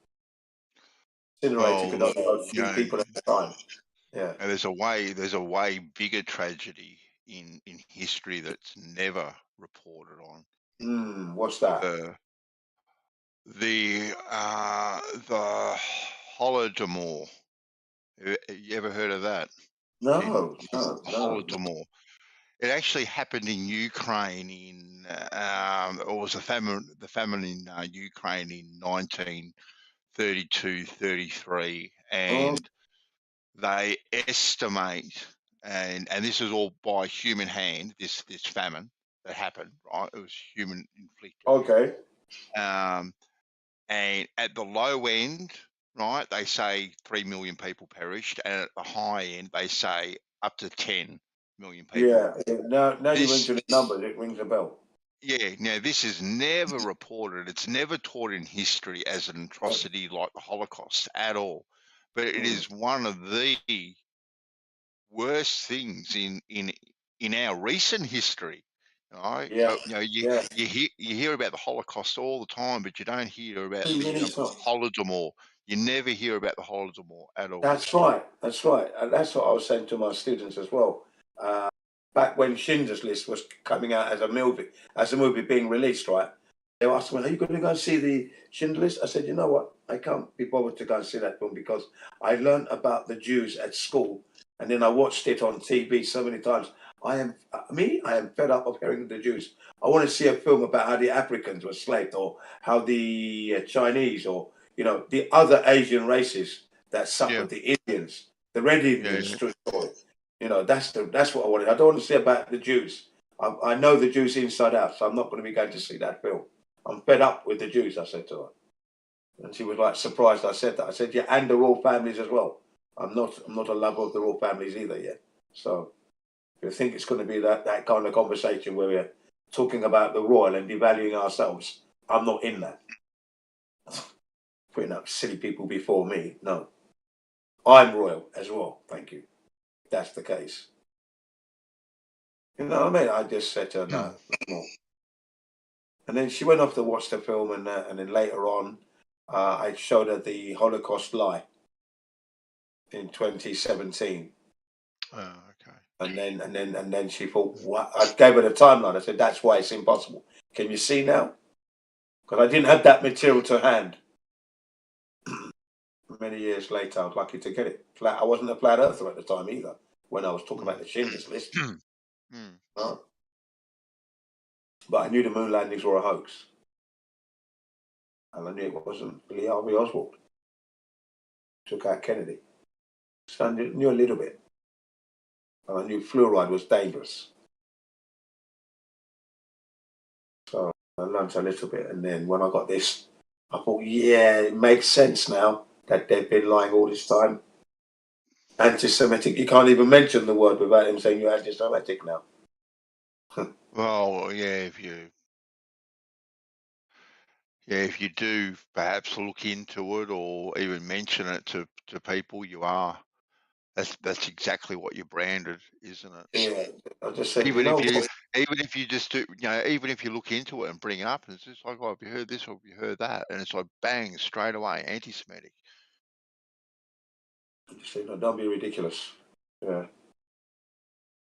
Incinerator could only hold 3 people at a time. Yeah. And there's a way bigger tragedy in history that's never reported on. What's that? The Holodomor. You ever heard of that? No. Holodomor. It actually happened in Ukraine it was the famine in Ukraine in 1932-33, and they estimate, and this is all by human hand, this famine that happened, right? It was human inflicted. Okay. And at the low end, right, they say 3 million people perished, and at the high end, they say up to 10 million people. Yeah. Now you mention the numbers, it rings a bell. Yeah. Now, this is never reported. It's never taught in history as an atrocity like the Holocaust at all. But it is one of the worst things in our recent history. Right? Yeah. You hear about the Holocaust all the time, but you don't hear about the Holodomor. You never hear about the Holodomor at all. That's right. And that's what I was saying to my students as well. Back when Schindler's List was coming out as a movie being released, right? They were asking me, are you going to go and see the Schindler's List? I said, you know what? I can't be bothered to go and see that film because I learned about the Jews at school, and then I watched it on TV so many times. I am fed up of hearing the Jews. I want to see a film about how the Africans were slaved, or how the Chinese, or the other Asian races that suffered, the Indians, the Red Indians. True story. That's what I wanted. I don't want to see about the Jews. I know the Jews inside out, so I'm not going to be going to see that film. I'm fed up with the Jews, I said to her. And she was like surprised I said that. I said, yeah, and the royal families as well. I'm not a lover of the royal families either yet. So if you think it's going to be that kind of conversation where we're talking about the royal and devaluing ourselves, I'm not in that. Putting up silly people before me, no. I'm royal as well, thank you. That's the case. You know what I mean? I just said to her, no more. And then she went off to watch the film, and then later on, I showed her the Holocaust Lie in 2017. Oh, okay. And then she thought, what? I gave her the timeline. I said, that's why it's impossible. Can you see now? Because I didn't have that material to hand. Many years later, I was lucky to get it. I wasn't a flat earther at the time either, when I was talking about the Schindler's List. No. But I knew the moon landings were a hoax. And I knew it wasn't Lee Harvey Oswald. Took out Kennedy. So I knew a little bit. And I knew fluoride was dangerous. So I learned a little bit. And then when I got this, I thought, yeah, it makes sense now that they've been lying all this time. anti-Semitic. You can't even mention the word without him saying you're anti-Semitic now. Well, yeah, if you do perhaps look into it or even mention it to people, you are. That's exactly what you're branded, isn't it? Yeah, I just said, Even you know, if you just do, you know, even if you look into it and bring it up, and it's just like, oh, have you heard this or have you heard that? And it's like, bang, straight away, anti-Semitic. I just said, no, don't be ridiculous. Yeah,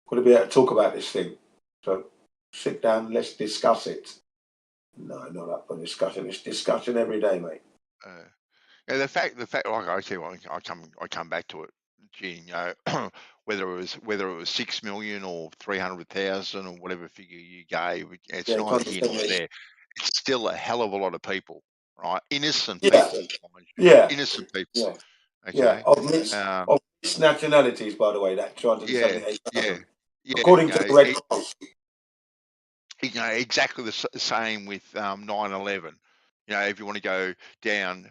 got to be able to talk about this thing. So sit down, let's discuss it. No, not up for discussion. It's discussion every day, mate. Yeah, the fact, like I said, I come back to it. Gee, you know, whether it was 6 million or 300,000 or whatever figure you gave, it's Yeah, neither here nor there. It's still a hell of a lot of people, right? Innocent Yeah, people, yeah, innocent people. yeah, Okay. Of mixed nationalities, by the way, that Yeah, 278,000, yeah. according You to know, the Red Cross. you know, exactly the same with 9/11. You know, if you want to go down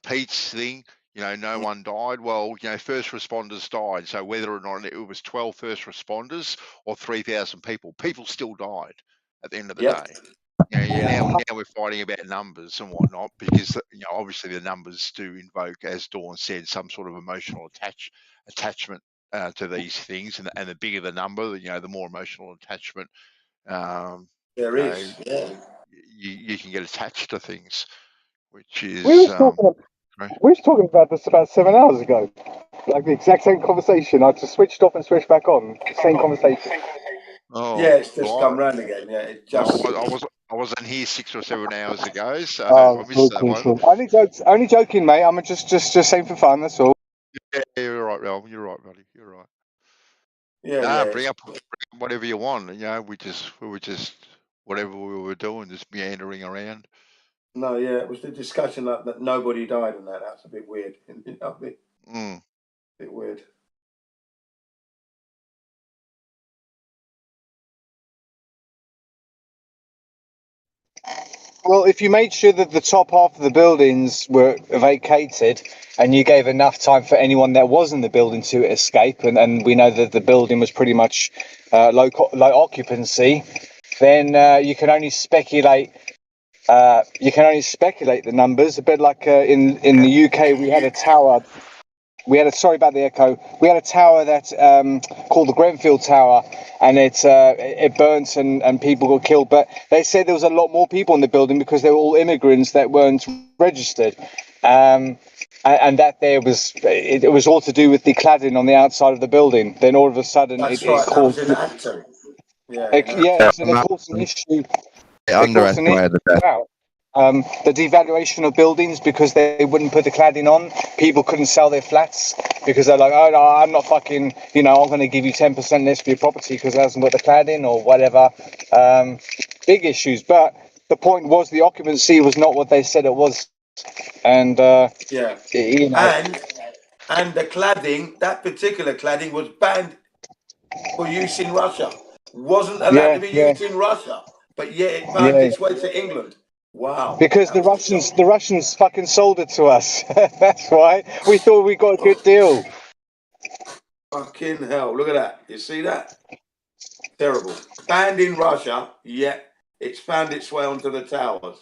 Pete's thing, you know, no one died. Well, you know, first responders died. So whether or not it was 12 first responders or 3,000 people, people still died at the end of the day. You know, now we're fighting about numbers and whatnot because, you know, obviously the numbers do invoke, as Dawn said, some sort of emotional attachment to these things, and the bigger the number, you know, the more emotional attachment. There You is, know, you can get attached to things, which is. We were talking about this about 7 hours ago, like the exact same conversation. I just switched off and switched back on. Same conversation. Oh, yeah, it's just well, come round again. Yeah, it just. I wasn't here 6 or 7 hours ago, so I missed that one. Only joking, mate. I'm just saying for fun. That's all. Yeah, you're right, Ralph. You're right, buddy. You're right. Yeah, bring up whatever you want. You know, we were just whatever we were doing, just meandering around. No, yeah, it was the discussion that nobody died and that's a bit weird. You know, bit weird. Well, if you made sure that the top half of the buildings were vacated and you gave enough time for anyone that was in the building to escape, and we know that the building was pretty much low occupancy, then you can only speculate. The numbers. A bit like in the UK, we had a tower. Sorry about the echo. We had a tower that called the Grenfell Tower, and it burnt and people got killed. But they said there was a lot more people in the building because they were all immigrants that weren't registered, and that it was all to do with the cladding on the outside of the building. Then all of a sudden, That's it right. caused. That was an actor. And it caused an issue. Underestimated that. The devaluation of buildings because they wouldn't put the cladding on. People couldn't sell their flats because they're like, oh no, I'm not fucking, I'm going to give you 10% less for your property because it hasn't got the cladding or whatever. Big issues, but the point was the occupancy was not what they said it was, and and the cladding, that particular cladding, was banned for use in Russia. Wasn't allowed to be used in Russia, but yet it found its way to England. Wow. Because the Russians fucking sold it to us. That's why we thought we got a good deal. Fucking hell! Look at that. You see that? Terrible. Banned in Russia, yet it's found its way onto the towers.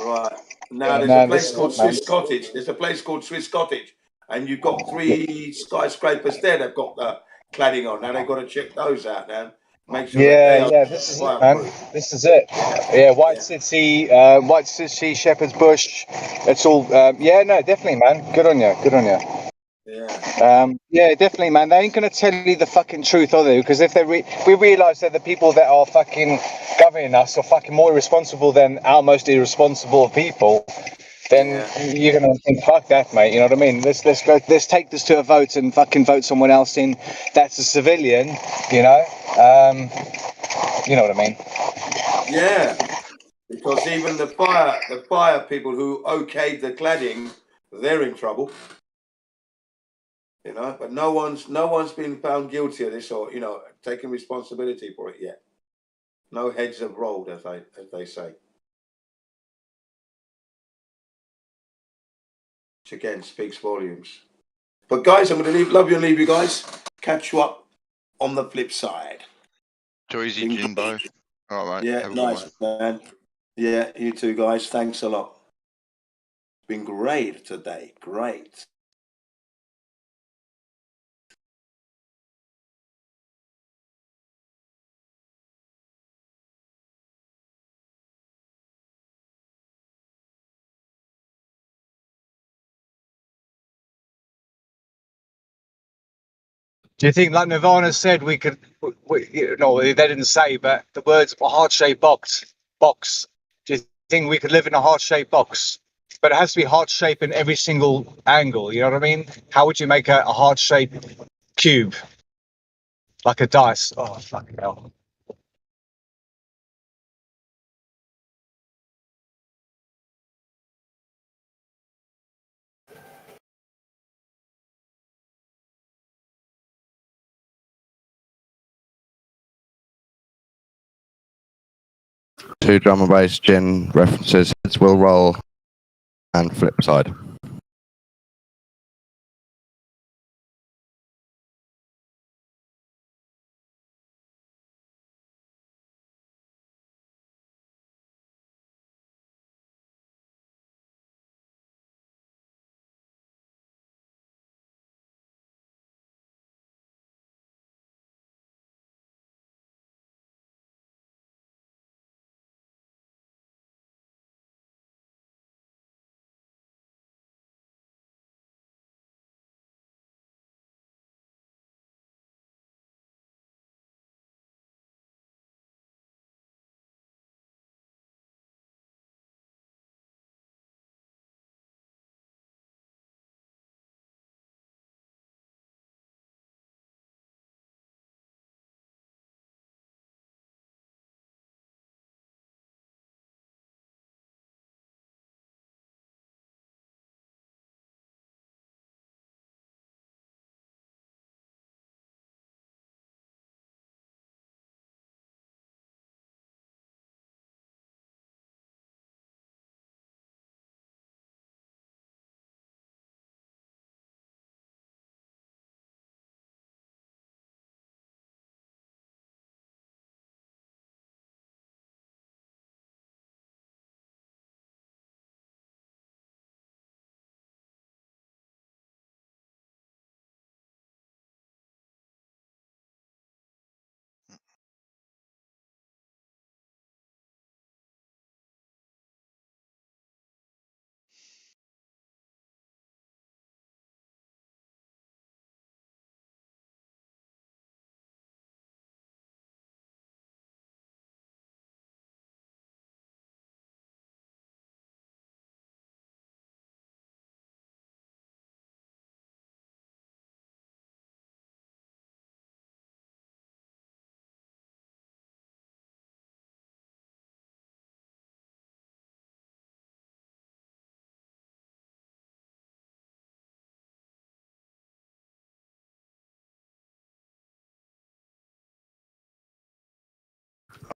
Right. Now there's a place called Swiss Cottage. There's a place called Swiss Cottage, and you've got 3 skyscrapers there that've got the cladding on. Now they've got to check those out now. Make sure this is it, man. This is it. Yeah, White City, Shepherd's Bush. It's all. Definitely, man. Good on you. Good on you. Yeah, definitely, man. They ain't gonna tell you the fucking truth, are they? Because if we realise that the people that are fucking governing us are fucking more irresponsible than our most irresponsible people, then you're gonna think, fuck that, mate. You know what I mean? Let's take this to a vote and fucking vote someone else in. That's a civilian, you know. You know what I mean? Yeah, because even the fire people who okayed the cladding, they're in trouble. You know, but no one's been found guilty of this or taken responsibility for it yet. No heads have rolled, as they say. Which again speaks volumes. But guys, I'm going to love you and leave you guys. Catch you up on the flip side. Too easy, Jimbo. All right, mate. Yeah, Have a good nice, one. man. Yeah, you too, guys. Thanks a lot. It's been great today. Great. Do you think, like Nirvana said, we could? No, they didn't say, but the words heart-shaped box. Do you think we could live in a heart-shaped box? But it has to be heart-shaped in every single angle. You know what I mean? How would you make a heart-shaped cube, like a dice? Oh, fucking hell! Two drum and bass gin references. Heads will roll and flip side.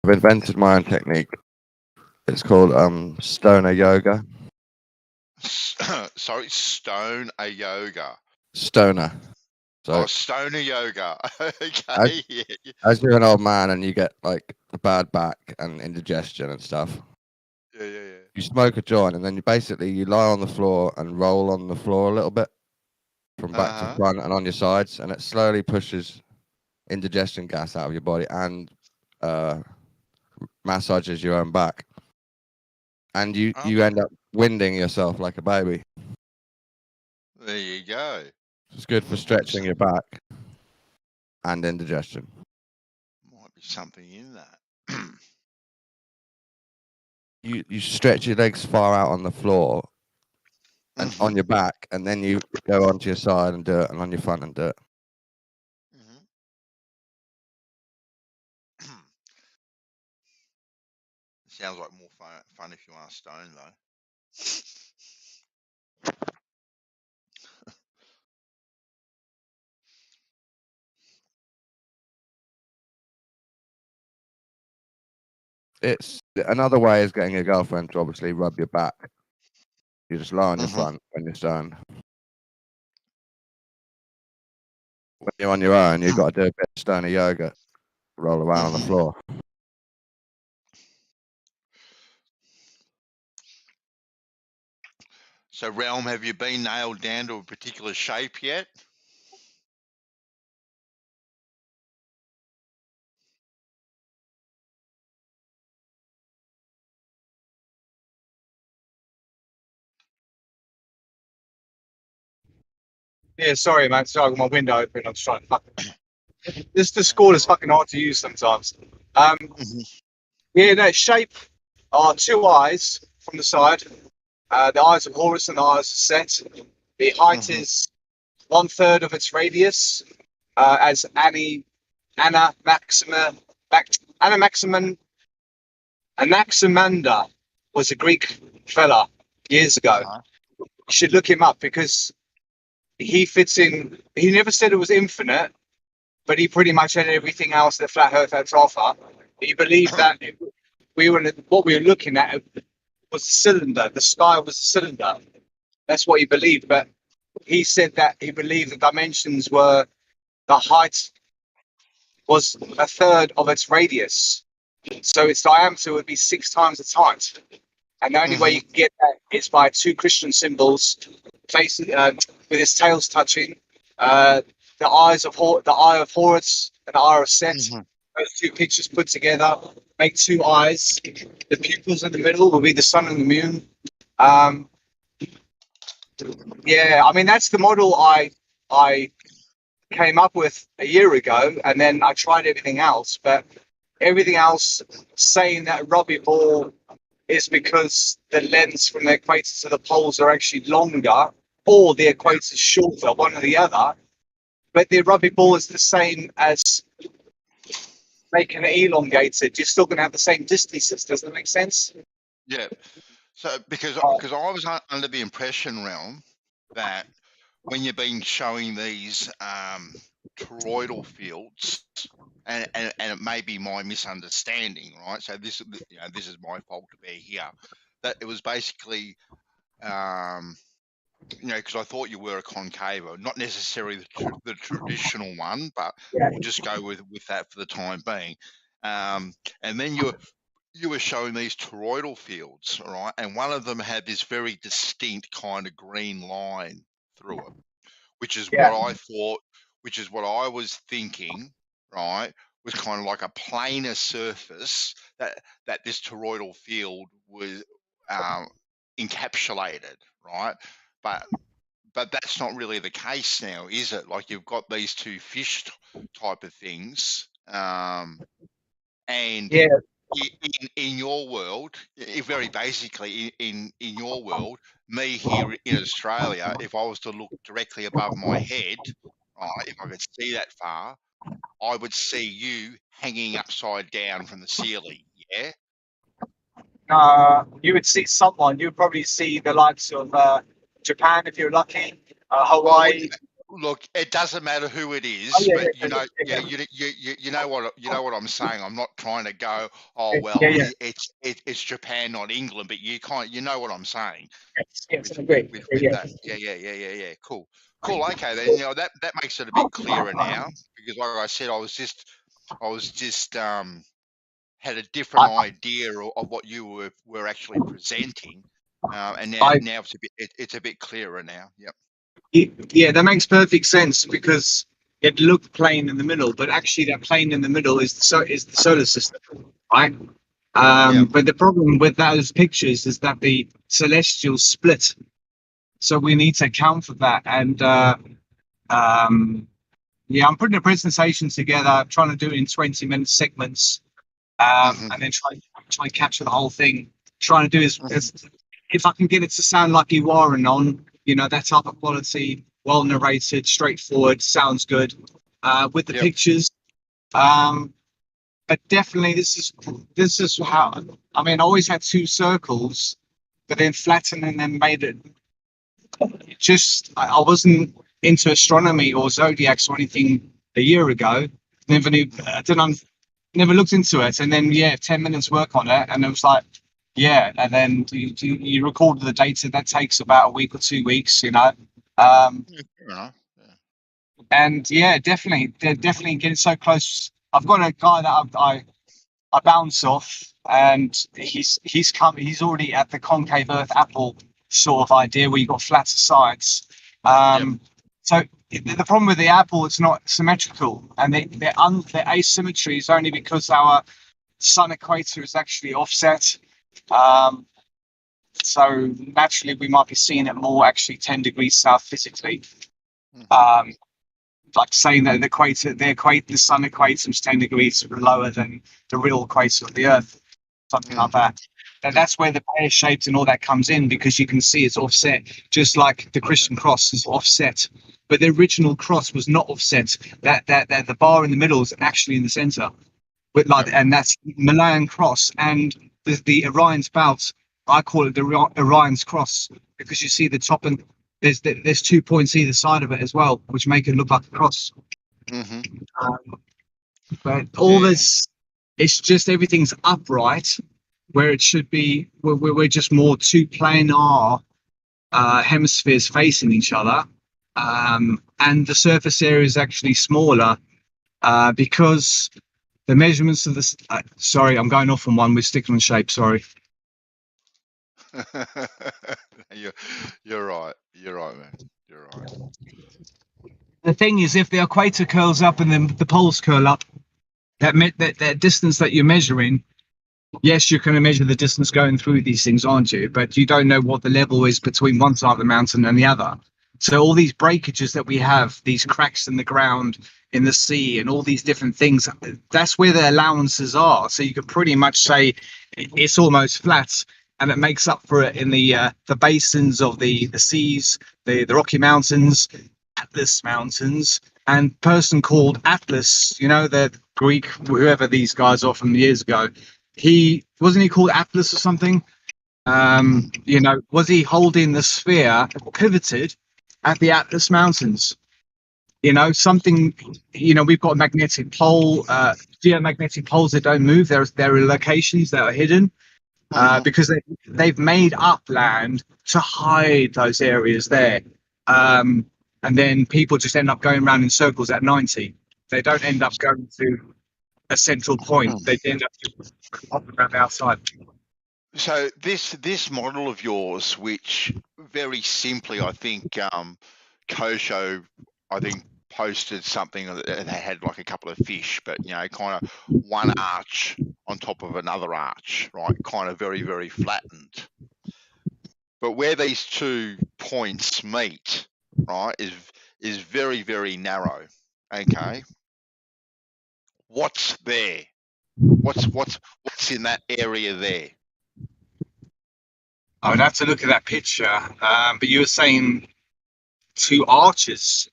I've invented my own technique. It's called stoner yoga. Sorry, stone a yoga. Stoner. So Stoner yoga. as, Okay. as you're an old man and you get like a bad back and indigestion and stuff, Yeah. you smoke a joint and then you lie on the floor and roll on the floor a little bit from back to front and on your sides, and it slowly pushes indigestion gas out of your body and massages your own back. And you end up winding yourself like a baby. There you go. It's good for stretching your back and indigestion. Might be something in that. You stretch your legs far out on the floor and on your back, and then you go onto your side and do it, and on your front and do it. Sounds like more fun if you are stone, though. It's another way is getting your girlfriend to obviously rub your back. You just lie on your front when you're stoned. when you're on your own, you've got to do a bit of stoner yoga, roll around on the floor. So, Realm, have you been nailed down to a particular shape yet? Yeah, sorry, man. Sorry, I got my window open. I'm just trying to this Discord is fucking hard to use sometimes. Yeah, that shape are two eyes from the side. The eyes of Horus and the eyes of Set. The height is 1/3 of its radius, as Anaximander was a Greek fella years ago. You should look him up because he fits in. He never said it was infinite, but he pretty much had everything else that flat Earth had to offer. He believed that what we were looking at was a cylinder. The sky was a cylinder. That's what he believed. But he said that he believed the dimensions were the height was 1/3 of its radius. So its diameter would be 6 times its height. And the only way you can get that is by two Christian symbols, with its tails touching. The eye of Horus and the eye of Set. Those two pictures put together make two eyes. The pupils in the middle will be the sun and the moon. Yeah, I mean that's the model I came up with a year ago, and then I tried everything else. But everything else saying that Robbie Ball is because the lengths from the equator to the poles are actually longer, or the equator is shorter, one or the other. But the Robbie Ball is the same as making it elongated. You're still going to have the same distances. Does that make sense? Yeah. So because I was under the impression, Realm, that when you've been showing these toroidal fields, and it may be my misunderstanding, right? So this is my fault to be here. That it was basically, because I thought you were a concavo, not necessarily the traditional one, but we'll just go with that for the time being. And then you were showing these toroidal fields, right? And one of them had this very distinct kind of green line through it, which is what I thought, which is what I was thinking, right? Was kind of like a planar surface that this toroidal field was encapsulated, right? But that's not really the case now, is it? Like you've got these two fish type of things, and in your world, very basically in your world, me here in Australia, if I was to look directly above my head, right, if I could see that far, I would see you hanging upside down from the ceiling. Yeah. You would see someone. You would probably see the likes of Japan if you're lucky, Hawaii. Look, it doesn't matter who it is, but you know what I'm saying. I'm not trying to go, it's Japan, not England, but you know what I'm saying. Yes, with that. Yeah. Cool. Okay, then that makes it a bit clearer now, because like I said, I was just had a different idea of what you were actually presenting, and now it's a bit clearer now. Yep. Yeah, that makes perfect sense because it looked plain in the middle, but actually that plane in the middle is the solar system, right? But the problem with those pictures is that the celestials split, so we need to account for that. And I'm putting a presentation together, trying to do it in 20-minute segments, and then try and capture the whole thing. Trying to do is if I can get it to sound like you are and on. That type of quality, well narrated, straightforward, sounds good. With the pictures, but definitely this is how. I mean, I always had two circles, but then flattening them made it. I wasn't into astronomy or zodiacs or anything a year ago. Never knew. Never looked into it, and then 10 minutes work on it, and it was like. Yeah, and then you record the data. That takes about a week or 2 weeks, Fair enough. And yeah, definitely, they're definitely getting so close. I've got a guy that I bounce off, and he's already at the concave Earth apple sort of idea where you've got flatter sides. So the problem with the apple, it's not symmetrical, and their asymmetry is only because our sun equator is actually offset. So naturally, we might be seeing it more actually 10 degrees south physically. Like saying that the sun equator is 10 degrees lower than the real equator of the Earth, something like that. And that's where the pear shaped and all that comes in, because you can see it's offset, just like the Christian cross is offset. But the original cross was not offset. That the bar in the middle is actually in the center. With and that's Malayan cross, and the Orion's belt. I call it the Orion's cross, because you see the top, and there's 2 points either side of it as well, which make it look like a cross. But all this, it's just everything's upright where it should be. We're just more two planar hemispheres facing each other, and the surface area is actually smaller because the measurements of this. Sorry, I'm going off on one. We're sticking on shape. Sorry. You're right. You're right, man. You're right. The thing is, if the equator curls up and then the poles curl up, that distance that you're measuring, yes, you're going to measure the distance going through these things, aren't you? But you don't know what the level is between one side of the mountain and the other. So all these breakages that we have, these cracks in the ground, in the sea, and all these different things, that's where the allowances are. So you can pretty much say it's almost flat, and it makes up for it in the basins of the seas, the Rocky Mountains, Atlas Mountains, and person called Atlas, you know, the Greek, whoever these guys are from years ago, he called Atlas or something? You know, was he holding the sphere pivoted at the Atlas Mountains? You know, something, you know, we've got a magnetic pole, geomagnetic poles that don't move. There are locations that are hidden because they've made up land to hide those areas there. And then people just end up going around in circles at 90. They don't end up going to a central point. They end up just hopping around outside. So this model of yours, which very simply, I think, Kosho, I think, posted something that had like a couple of fish, but you know, kind of one arch on top of another arch, right? Kind of very, very flattened. But where these 2 points meet, right, is very, very narrow. Okay. What's there? What's in that area there? I would have to look at that picture. But you were saying 2 arches.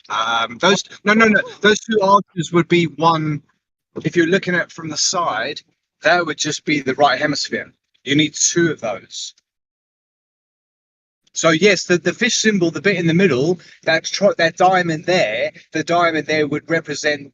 Those 2 arches would be one. If you're looking at it from the side, that would just be the right hemisphere. You need 2 of those. So yes, the fish symbol, the bit in the middle, that diamond there, the diamond there would represent.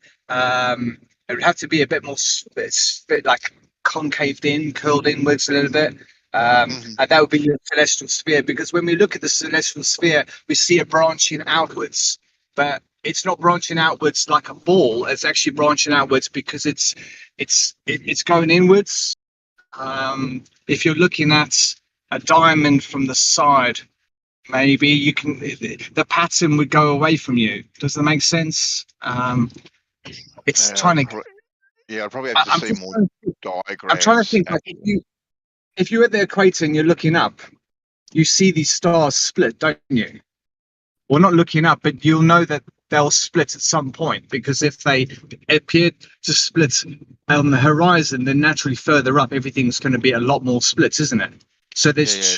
It would have to be a bit more, bit like concaved in, curled inwards a little bit. And that would be your celestial sphere, because when we look at the celestial sphere, we see it branching outwards, but it's not branching outwards like a ball. It's actually branching outwards because it's going inwards. If you're looking at a diamond from the side, maybe you can, the pattern would go away from you. Does that make sense? It's trying to. Yeah, I'd probably have to see more diagrams. I'm trying to think. Like, if you're at the equator and you're looking up, you see these stars split, don't you? Well, not looking up, but you'll know that they'll split at some point, because if they appear to split on the horizon, then naturally further up, everything's going to be a lot more splits, isn't it? So there's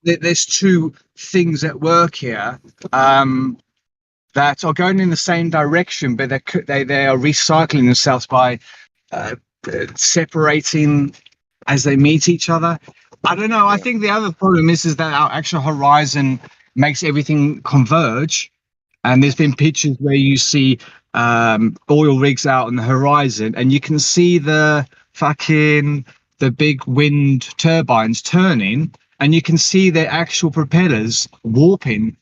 there's 2 things at work here that are going in the same direction, but they are recycling themselves by separating as they meet each other. I don't know. I think the other problem is that our actual horizon makes everything converge. And there's been pictures where you see oil rigs out on the horizon, and you can see the big wind turbines turning, and you can see their actual propellers warping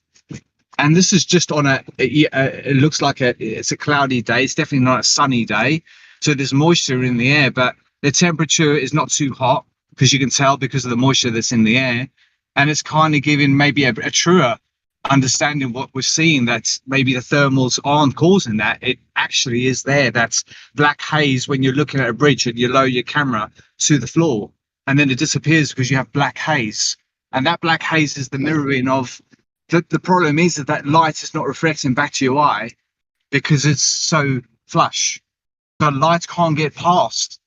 And this is just on it looks like it's a cloudy day. It's definitely not a sunny day. So there's moisture in the air, but the temperature is not too hot because you can tell because of the moisture that's in the air. And it's kind of giving maybe a truer understanding what we're seeing, that maybe the thermals aren't causing that. It actually is there. That's black haze when you're looking at a bridge and you lower your camera to the floor, and then it disappears because you have black haze. And that black haze is the mirroring of the problem is that light is not reflecting back to your eye because it's so flush. The light can't get past.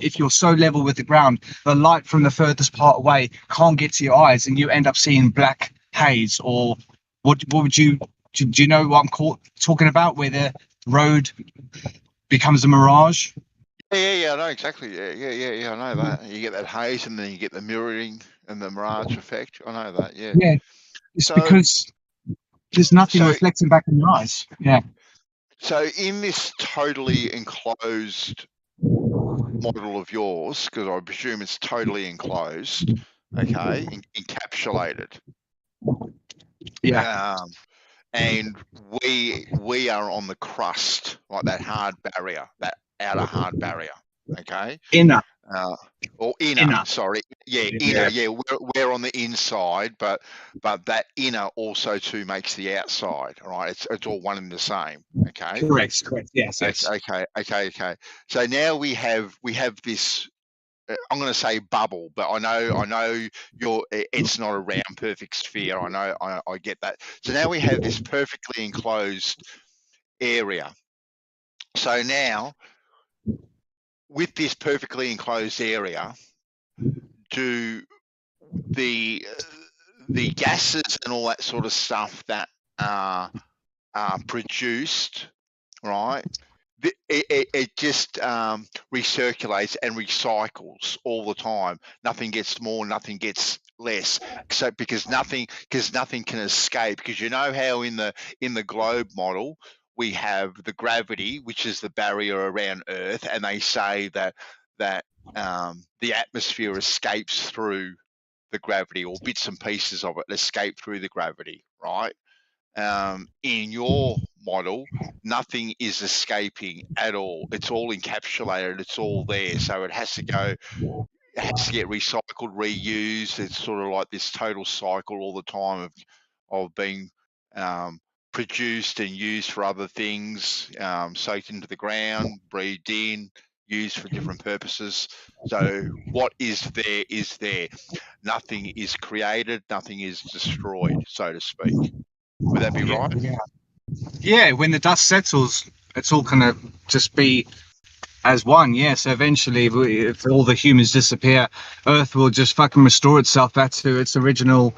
If you're so level with the ground, the light from the furthest part away can't get to your eyes, and you end up seeing black haze. Or what would you do? You know what I'm talking about, where the road becomes a mirage? Yeah, I know exactly. Yeah, I know that. You get that haze, and then you get the mirroring and the mirage effect. I know that. Yeah. Yeah, it's because there's nothing reflecting back in your eyes. Yeah. So in this totally enclosed model of yours, because I presume it's totally enclosed, okay, encapsulated. Yeah. And we are on the crust, like that hard barrier, that outer hard barrier, okay? Inner. Or inner. Sorry. Yeah, inner. Yeah, we're on the inside, but that inner also too makes the outside. All right, it's all one and the same. Okay. Correct. Yes. Okay. So now we have this. I'm going to say bubble, but I know it's not a round perfect sphere. I know I get that. So now we have this perfectly enclosed area. So now, with this perfectly enclosed area, do the gases and all that sort of stuff that are produced, right? It just recirculates and recycles all the time. Nothing gets more, nothing gets less. So because nothing can escape. Because you know how in the globe model we have the gravity, which is the barrier around Earth, and they say that the atmosphere escapes through the gravity, or bits and pieces of it escape through the gravity, right? In your model, nothing is escaping at all. It's all encapsulated. It's all there. So it has to go. It has to get recycled, reused. It's sort of like this total cycle all the time of being produced and used for other things, soaked into the ground, breathed in, used for different purposes. So what is there is there. Nothing is created. Nothing is destroyed, so to speak. Would that be right? Yeah, when the dust settles, it's all going to just be as one. Yeah, so eventually, if all the humans disappear, Earth will just fucking restore itself back to its original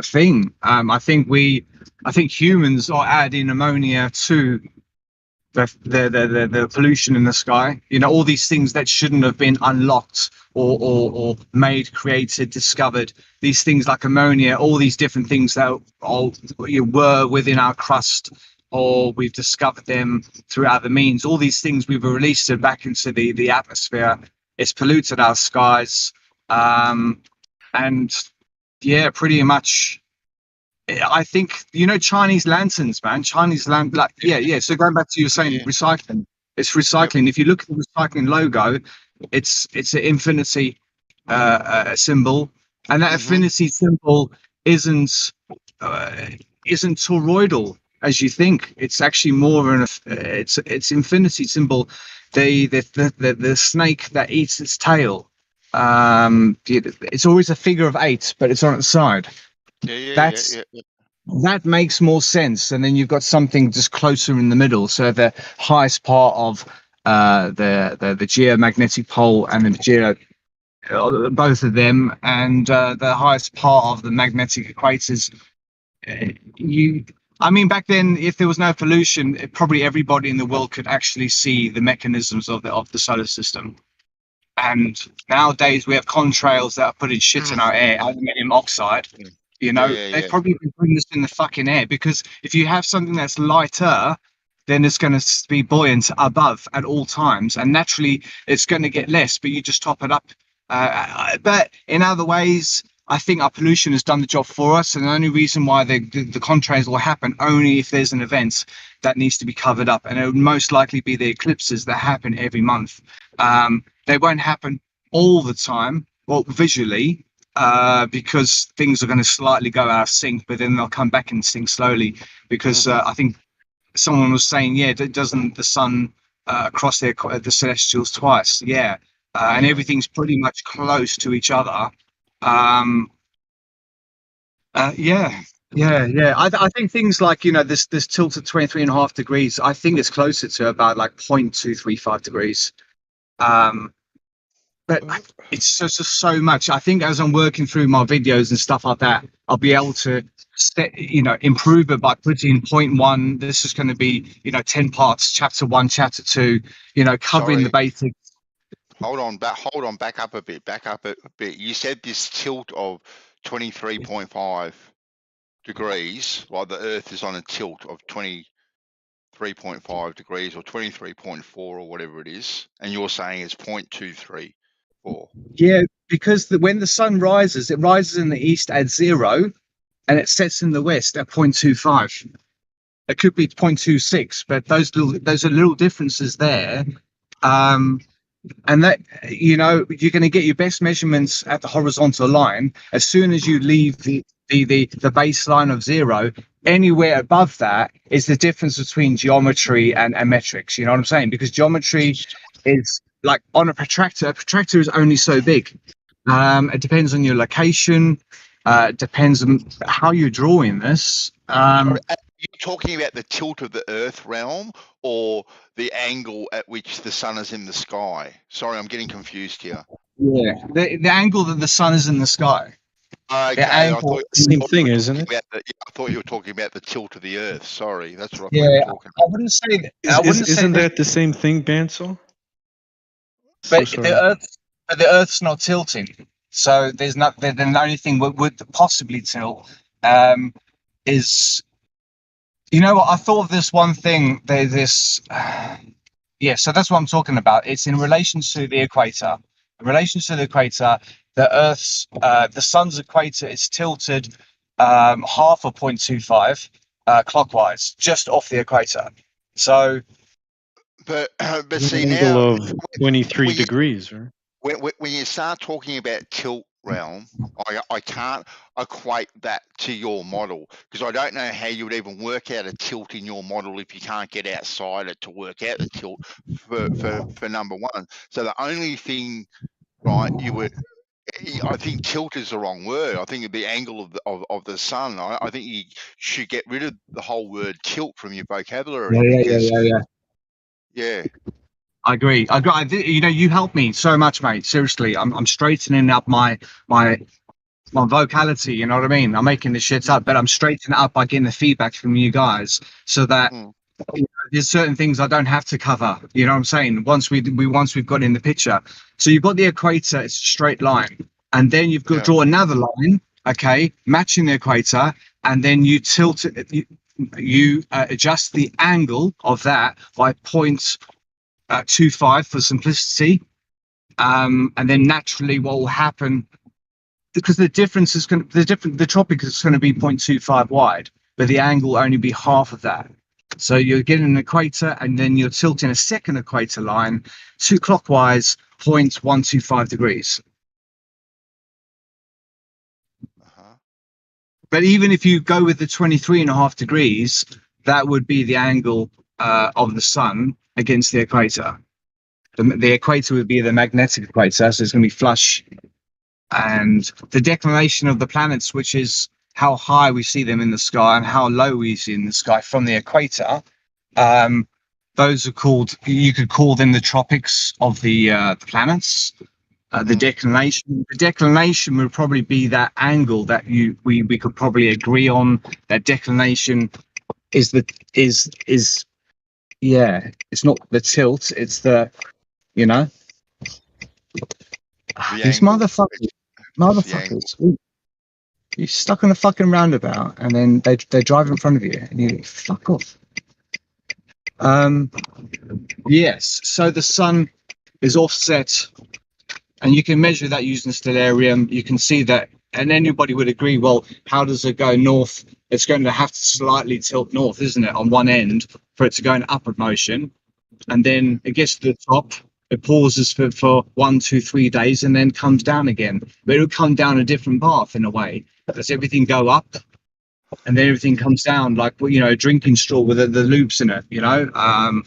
thing. I think humans are adding ammonia to the pollution in the sky. You know, all these things that shouldn't have been unlocked or made, created, discovered. These things like ammonia, all these different things that were within our crust, or we've discovered them through other means. All these things we've released it back into the atmosphere. It's polluted our skies, and yeah, pretty much. I think, you know, Chinese lanterns, man. So going back to you saying recycling, it's recycling. If you look at the recycling logo, it's an infinity symbol, and that infinity symbol isn't toroidal as you think. It's actually more of it's infinity symbol. The snake that eats its tail. It's always a figure of 8, but it's on its side. That makes more sense, and then you've got something just closer in the middle. So the highest part of the geomagnetic pole and the both of them, and the highest part of the magnetic equators. I mean, back then, if there was no pollution, probably everybody in the world could actually see the mechanisms of the solar system. And nowadays we have contrails that are putting shit in our air, aluminium oxide. You know, they've probably been putting this in the fucking air, because if you have something that's lighter, then it's going to be buoyant above at all times, and naturally it's going to get less, but you just top it up. But in other ways, I think our pollution has done the job for us, and the only reason why the contrails will happen only if there's an event that needs to be covered up, and it would most likely be the eclipses that happen every month. They won't happen all the time, well, visually, because things are going to slightly go out of sync, but then they'll come back in sync slowly, because I think someone was saying, yeah, doesn't the sun cross the celestials twice? Yeah, and everything's pretty much close to each other. Yeah. I think things like, you know, this tilt at 23.5 degrees, I think it's closer to about like 0.235 degrees. But it's just so much. I think as I'm working through my videos and stuff like that, I'll be able to improve it by putting 0.1. This is going to be, 10 parts, chapter 1, chapter 2, covering the basics. Hold on, back up a bit. You said this tilt of 23.5 degrees, like the Earth is on a tilt of 23.5 degrees or 23.4 or whatever it is, and you're saying it's 0.234. Yeah, because when the sun rises, it rises in the east at 0, and it sets in the west at 0.25. It could be 0.26, but those are little differences there. And that, you're going to get your best measurements at the horizontal line. As soon as you leave the baseline of 0, anywhere above that is the difference between geometry and metrics. You know what I'm saying? Because geometry is like on a protractor is only so big. It depends on your location. It depends on how you're drawing this. Are you talking about the tilt of the Earth realm or the angle at which the sun is in the sky? Sorry, I'm getting confused here. Yeah, the angle that the sun is in the sky. Okay, I thought same thing, isn't it? I thought you were talking about the tilt of the Earth. Sorry, that's what I thought you were talking about. I wouldn't say that. Isn't that the same thing, Bansel? But the Earth's not tilting, so there's not. The only thing would possibly tilt is. You know what? I thought of this one thing. There's this. Yeah, so that's what I'm talking about. It's in relation to the equator. In relation to the equator, the Earth's, the sun's equator is tilted half of 0.25 clockwise, just off the equator. So. But see an now, angle of 23 degrees, right? When you start talking about tilt realm, I can't equate that to your model because I don't know how you would even work out a tilt in your model if you can't get outside it to work out the tilt for number one. So the only thing, right, I think tilt is the wrong word. I think the angle of the sun. I think you should get rid of the whole word tilt from your vocabulary. Yeah. I agree. You helped me so much, mate. Seriously, I'm straightening up my vocality. You know what I mean? I'm making this shit up, but I'm straightening it up by getting the feedback from you guys, so that there's certain things I don't have to cover. You know what I'm saying? Once we've got in the picture. So you've got the equator; it's a straight line, and then you've got to draw another line, okay, matching the equator, and then you tilt it. You adjust the angle of that by 0.25 for simplicity, and then naturally what will happen, because the difference is going to the tropic is going to be 0.25 wide, but the angle will only be half of that. So you're getting an equator, and then you're tilting a second equator line to clockwise 0.125 degrees. But even if you go with the 23.5 degrees, that would be the angle of the sun against the equator. The equator would be the magnetic equator, so it's going to be flush. And the declination of the planets, which is how high we see them in the sky and how low we see in the sky from the equator, those are called, you could call them the tropics of the planets. The declination would probably be that angle that we could probably agree on. That declination is it's not the tilt, it's the, these motherfuckers. You're stuck on a fucking roundabout, and then they drive in front of you, and you fuck off. Yes, so the sun is offset, and you can measure that using stellarium. You can see that and anybody would agree, well, how does it go north? It's going to have to slightly tilt north, isn't it, on one end for it to go in upward motion. And then it gets to the top, it pauses for 1, 2, 3 days and then comes down again. But it'll come down a different path in a way. Does everything go up and then everything comes down like, you know, a drinking straw with the loops in it, you know?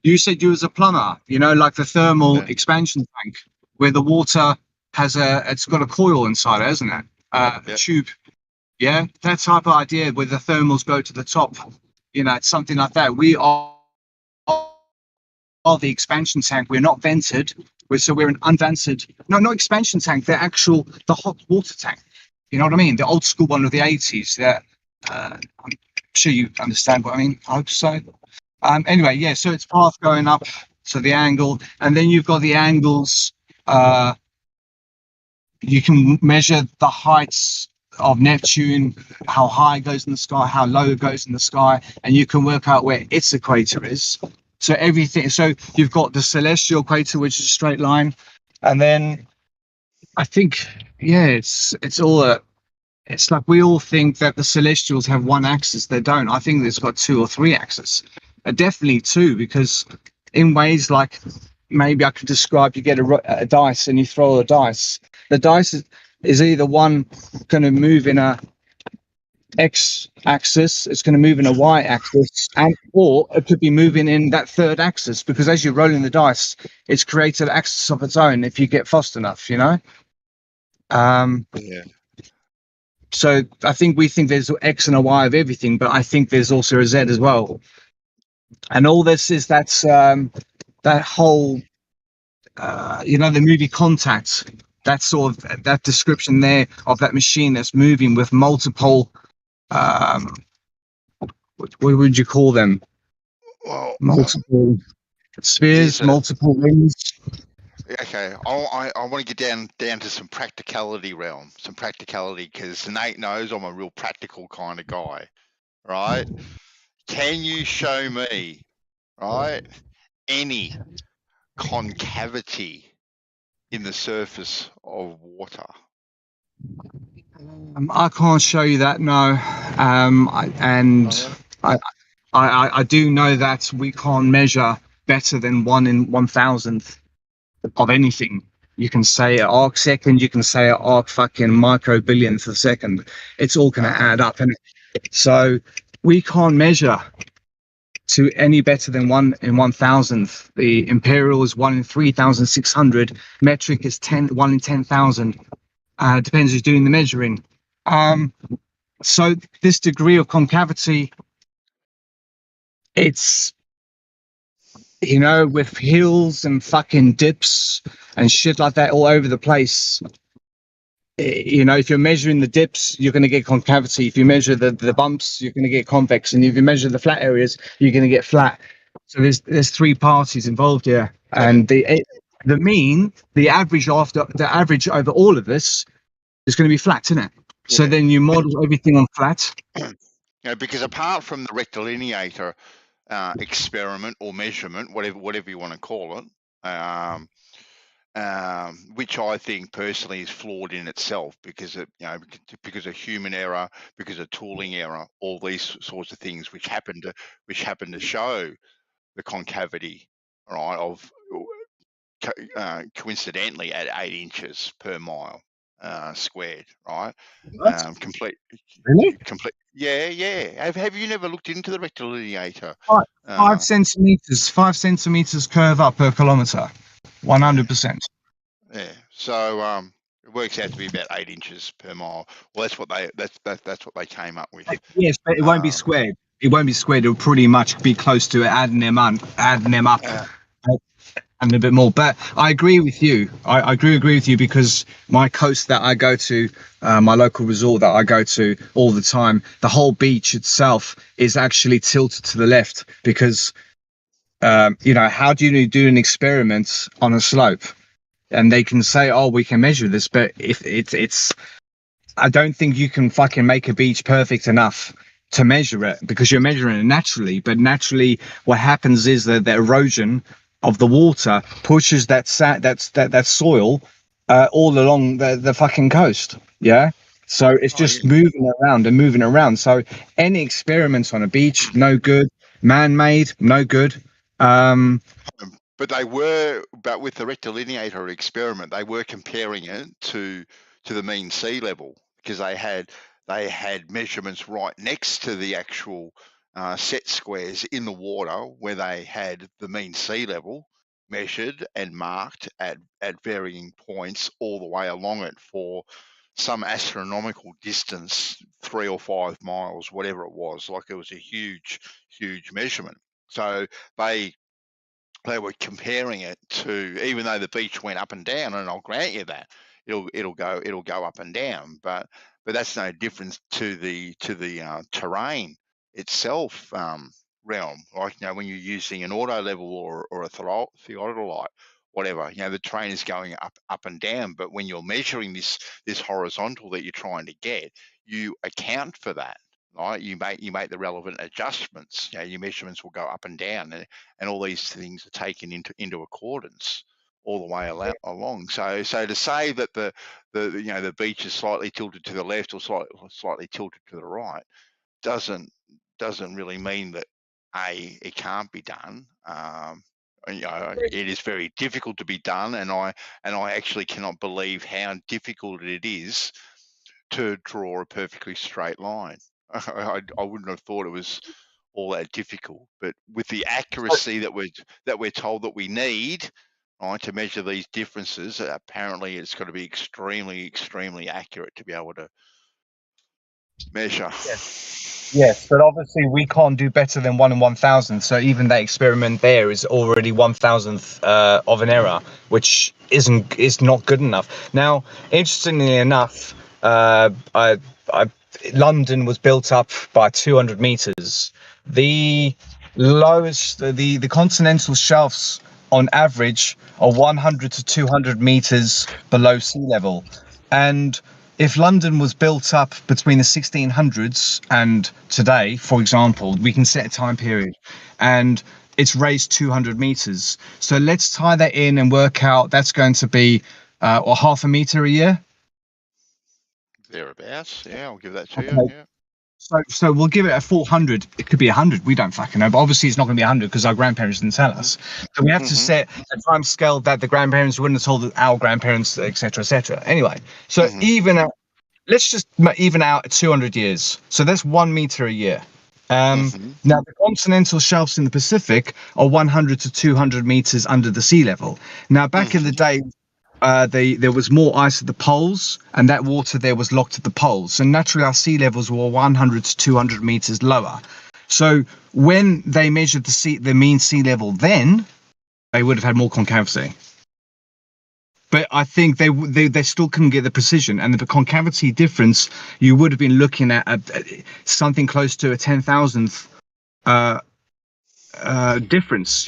You said you was a plumber, you know, like the thermal expansion tank where the water it's got a coil inside it, hasn't it? A tube. Yeah, that type of idea where the thermals go to the top, you know, it's something like that. We are the expansion tank. We're not vented. We're an unvented, no, not expansion tank, the hot water tank. You know what I mean? The old school one of the 80s. I'm sure you understand what I mean. I hope so. Anyway, yeah, so it's path going up to the angle, and then you've got the angles. You can measure the heights of Neptune, how high it goes in the sky, how low it goes in the sky, and you can work out where its equator is. So everything. So you've got the celestial equator, which is a straight line, and then I think, yeah, it's all it's like we all think that the celestials have one axis. They don't. I think it's got 2 or 3 axes. Definitely 2, because in ways like maybe I could describe, you get a dice and you throw a dice. The dice is either one going to move in a X axis, it's going to move in a Y axis, or it could be moving in that third axis, because as you're rolling the dice, it's created an axis of its own if you get fast enough, you know? Yeah. So I think we think there's X and a Y of everything, but I think there's also a Z as well. And all this is that whole, you know, the movie Contact, that sort of, that description there of that machine that's moving with multiple, what would you call them? Well, multiple spheres, multiple rings. Okay, I want to get down to some practicality realm, because Nate knows I'm a real practical kind of guy, right? Can you show me, right, any concavity in the surface of water? I can't show you that, no. I do know that we can't measure better than 1 in 1,000th of anything. You can say an arc second, you can say an arc fucking micro billionth of a second. It's all going to add up. And so we can't measure to any better than 1 in 1,000th. The imperial is 1 in 3,600. Metric is 1 in 10,000. Depends who's doing the measuring. So this degree of concavity, it's, you know, with hills and fucking dips and shit like that all over the place. You know, if you're measuring the dips, you're going to get concavity. If you measure the bumps, you're going to get convex. And if you measure the flat areas, you're going to get flat. So there's 3 parties involved here. And the mean, the average over all of this is going to be flat, isn't it? So then you model everything on flat. Yeah, because apart from the rectilineator experiment or measurement, whatever you want to call it, which I think personally is flawed in itself, because of, you know, because of human error, because of tooling error, all these sorts of things which happen to show the concavity, right, of coincidentally at 8 inches per mile squared, right? Complete. Really? Complete. Yeah. Have you never looked into the rectilineator? 5 centimeters. 5 centimeters curve up per kilometer. 100%. Yeah. So it works out to be about 8 inches per mile. Well, that's what they came up with. Yes, but it won't be squared. It won't be squared. It'll pretty much be close to adding them up. And a bit more, but I agree with you. I agree with you, because my coast that I go to, my local resort that I go to all the time, the whole beach itself is actually tilted to the left, because you know, how do you do an experiment on a slope? And they can say, oh, we can measure this, but if it's I don't think you can fucking make a beach perfect enough to measure it, because you're measuring it naturally. But naturally, what happens is that the erosion of the water pushes that soil all along the fucking coast. Yeah. So it's just moving around and moving around. So any experiments on a beach, no good. Man-made, no good. But with the rectilineator experiment, they were comparing it to the mean sea level, because they had measurements right next to the actual set squares in the water where they had the mean sea level measured and marked at varying points all the way along it for some astronomical distance, 3 or 5 miles, whatever it was. Like, it was a huge measurement. So they were comparing it to, even though the beach went up and down, and I'll grant you that it'll go up and down, but that's no difference to the terrain itself realm. Like, when you're using an auto level or a theodolite, whatever, the terrain is going up and down, but when you're measuring this horizontal that you're trying to get, you account for that. Right, you make the relevant adjustments. Your measurements will go up and down, and all these things are taken into accordance all the way along. So to say that the beach is slightly tilted to the left or slightly tilted to the right doesn't really mean that it can't be done. It is very difficult to be done, and I actually cannot believe how difficult it is to draw a perfectly straight line. I wouldn't have thought it was all that difficult, but with the accuracy that we're told that we need, right, to measure these differences, apparently it's got to be extremely accurate to be able to measure. Yes, but obviously we can't do better than 1 in 1,000. So even that experiment there is already 1,000th of an error, which is not good enough. Now, interestingly enough, London was built up by 200 meters. The lowest, the continental shelves on average are 100 to 200 meters below sea level, and if London was built up between the 1600s and today, for example, we can set a time period, and it's raised 200 meters. So let's tie that in and work out that's going to be half a meter a year. Thereabouts, yeah, I'll give that to you. Yeah. So we'll give it a 400. It could be 100. We don't fucking know, but obviously it's not going to be 100 because our grandparents didn't tell us. So we have to set a time scale that the grandparents wouldn't have told our grandparents, etc., etc. Anyway, so let's just even out at 200 years. So that's 1 meter a year. Now the continental shelves in the Pacific are 100 to 200 meters under the sea level. Now back in the day, there was more ice at the poles, and that water there was locked at the poles. So naturally, our sea levels were 100 to 200 meters lower. So when they measured the mean sea level, then they would have had more concavity. But I think they still couldn't get the precision, and the concavity difference, you would have been looking at something close to a 10,000th difference,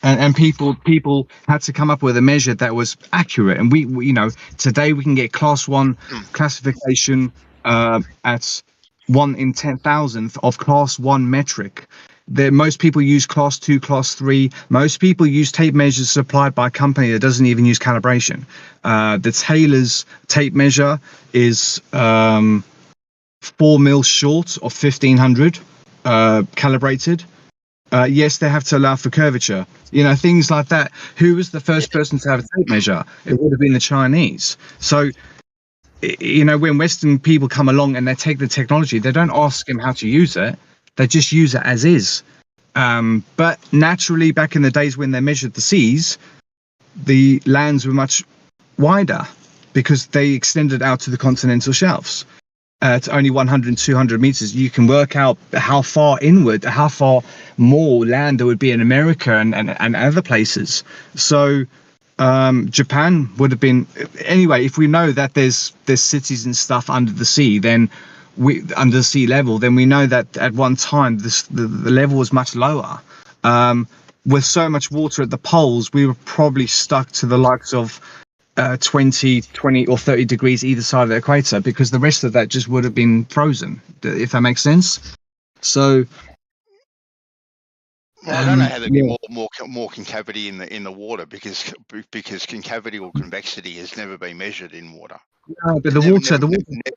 And people had to come up with a measure that was accurate. And we today we can get class 1 classification at 1 in 10,000th of class 1 metric. Most people use class 2, class 3. Most people use tape measures supplied by a company that doesn't even use calibration. The Taylor's tape measure is 4 mils short of 1,500 calibrated. Yes, they have to allow for curvature, things like that. Who was the first person to have a tape measure? It would have been the Chinese. So, when Western people come along and they take the technology, they don't ask them how to use it. They just use it as is. But naturally, back in the days when they measured the seas, the lands were much wider because they extended out to the continental shelves. To only 100 and 200 meters, you can work out how far inward, how far more land there would be in America and other places. So Japan would have been, anyway, if we know that there's cities and stuff under the sea, then under sea level, then we know that at one time the level was much lower. With so much water at the poles, we were probably stuck to the likes of 20 or 30 degrees either side of the equator, because the rest of that just would have been frozen, if that makes sense. So Well, I don't know how there'd be more concavity in the water because concavity or convexity has never been measured in water. No, but the water.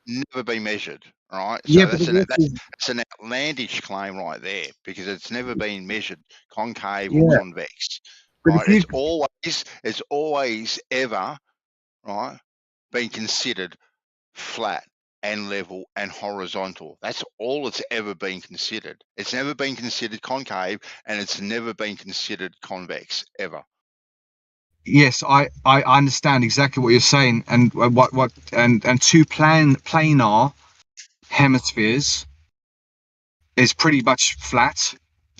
Never been measured, right? Yeah, So but that's an outlandish claim right there because it's never been measured concave or Yeah. convex, But right? if It's always ever, right, been considered flat and level and horizontal. That's all it's ever been considered. It's never been considered concave and it's never been considered convex ever. Yes, I understand exactly what you're saying, and and two planar hemispheres is pretty much flat,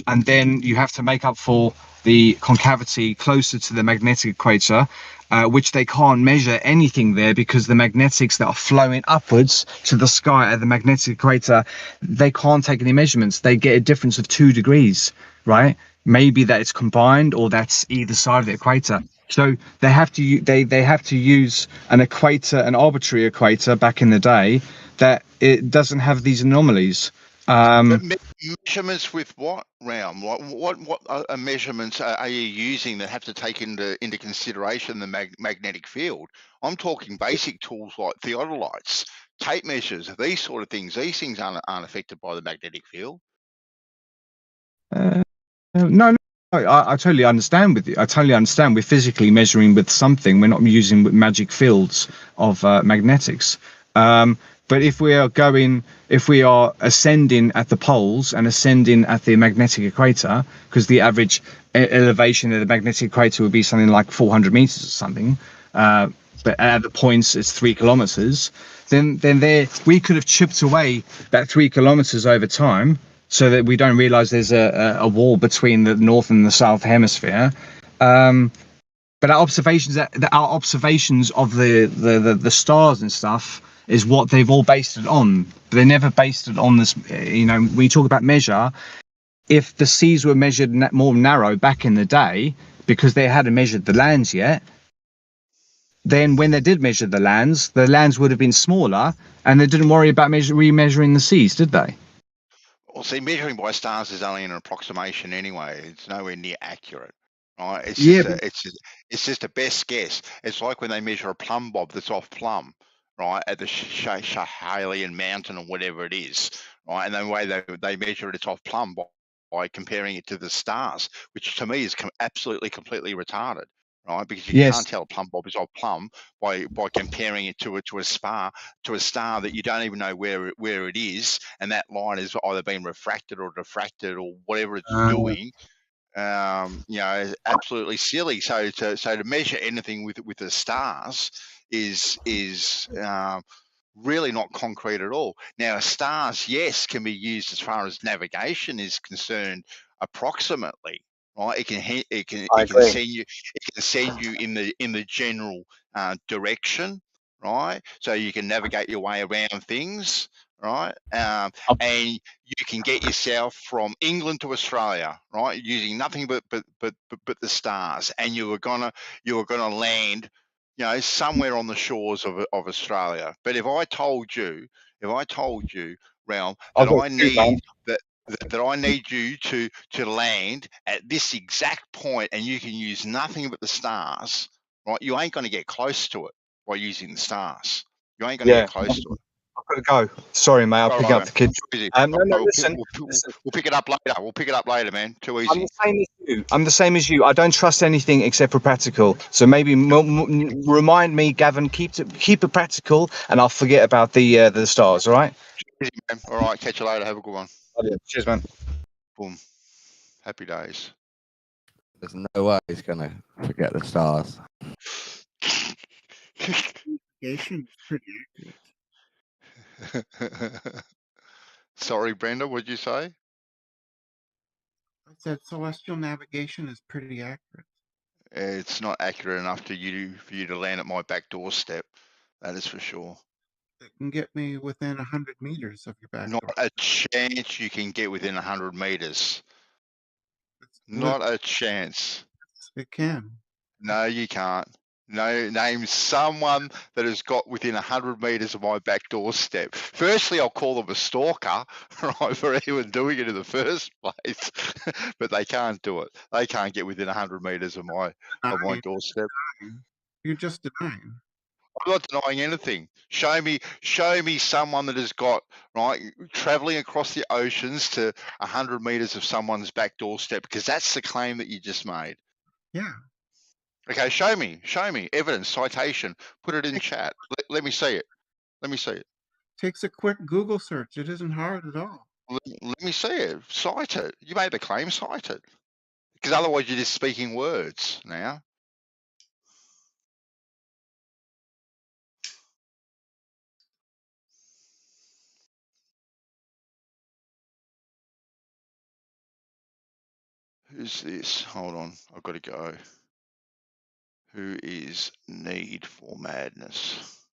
and then you have to make up for the concavity closer to the magnetic equator, which they can't measure anything there because the magnetics that are flowing upwards to the sky at the magnetic equator, they can't take any measurements. They get a difference of 2 degrees, right? Maybe that it's combined or that's either side of the equator. So they have to use an equator, an arbitrary equator back in the day that it doesn't have these anomalies. Measurements with what realm? What measurements are you using that have to take into consideration the magnetic field? I'm talking basic tools like theodolites, tape measures, these sort of things. These things aren't affected by the magnetic field. No, I totally understand with you. I totally understand. We're physically measuring with something. We're not using magic fields of magnetics. But if we are ascending at the poles and ascending at the magnetic equator, because the average elevation of the magnetic equator would be something like 400 meters or something, but at the points it's 3 kilometers, then there we could have chipped away that 3 kilometers over time, so that we don't realize there's a wall between the north and the south hemisphere. But our observations of the stars and stuff is what they've all based it on. But they never based it on this. When you talk about measure, if the seas were measured more narrow back in the day because they hadn't measured the lands yet, then when they did measure the lands would have been smaller, and they didn't worry about remeasuring the seas, did they? Well, see, measuring by stars is only an approximation anyway. It's nowhere near accurate, right? It's just a best guess. It's like when they measure a plumb bob that's off plumb, right, at the Schahalian mountain or whatever it is, right? And the way they measure it, it's off plumb by comparing it to the stars, which to me is absolutely completely retarded. Right, because you can't tell a plumb bob is off plumb by comparing it to a star that you don't even know where it is, and that line has either been refracted or diffracted or whatever it's doing. Absolutely silly. So to measure anything with the stars is really not concrete at all. Now, stars, yes, can be used as far as navigation is concerned, approximately. Right, it can send you in the general direction, right? So you can navigate your way around things, right? And you can get yourself from England to Australia, right, using nothing but the stars, and you were gonna land, somewhere on the shores of Australia. But if I told you, Realm, that I need you to land at this exact point, and you can use nothing but the stars, right? You ain't going to get close to it by using the stars. You ain't going to get close to it. I've got to go. Sorry, mate. I'll pick up the kids. Listen. We'll pick it up later. We'll pick it up later, man. Too easy. I'm the same as you. I don't trust anything except for practical. So maybe remind me, Gavin. Keep it practical, and I'll forget about the stars. All right. Easy, man. All right. Catch you later. Have a good one. Cheers, man. Boom. Happy days. There's no way he's gonna forget the stars. Navigation is pretty accurate. Sorry, Brenda, what'd you say? I said celestial navigation is pretty accurate. It's not accurate enough for you to land at my back doorstep. That is for sure. It can get me within 100 meters of your back Not door. a chance you can get within 100 meters. Not a chance. It can. No, you can't. No, name someone that has got within 100 meters of my back doorstep. Firstly, I'll call them a stalker, right, for even doing it in the first place. But they can't do it. They can't get within 100 meters of my doorstep. You're just denying. I'm not denying anything. Show me someone that has got, right, traveling across the oceans to 100 meters of someone's back doorstep, because that's the claim that you just made. Yeah. Okay, show me evidence, citation. Put it in chat. Let me see it. Let me see it. Takes a quick Google search. It isn't hard at all. Let me see it. Cite it. You made the claim. Cite it. Because otherwise, you're just speaking words now. Who's this? Hold on. I've got to go. Who is Need for Madness?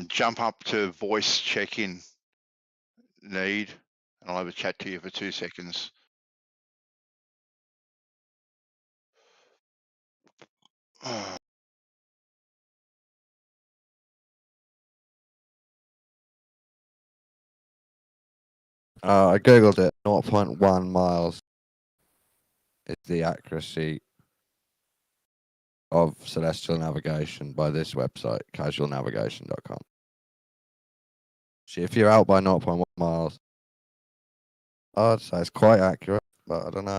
Jump up to voice check-in, Need, and I'll have a chat to you for 2 seconds. I googled it. 0.1 miles is the accuracy of celestial navigation by this website, casualnavigation.com. See, if you're out by 0.1 miles, I'd say it's quite accurate, but I don't know.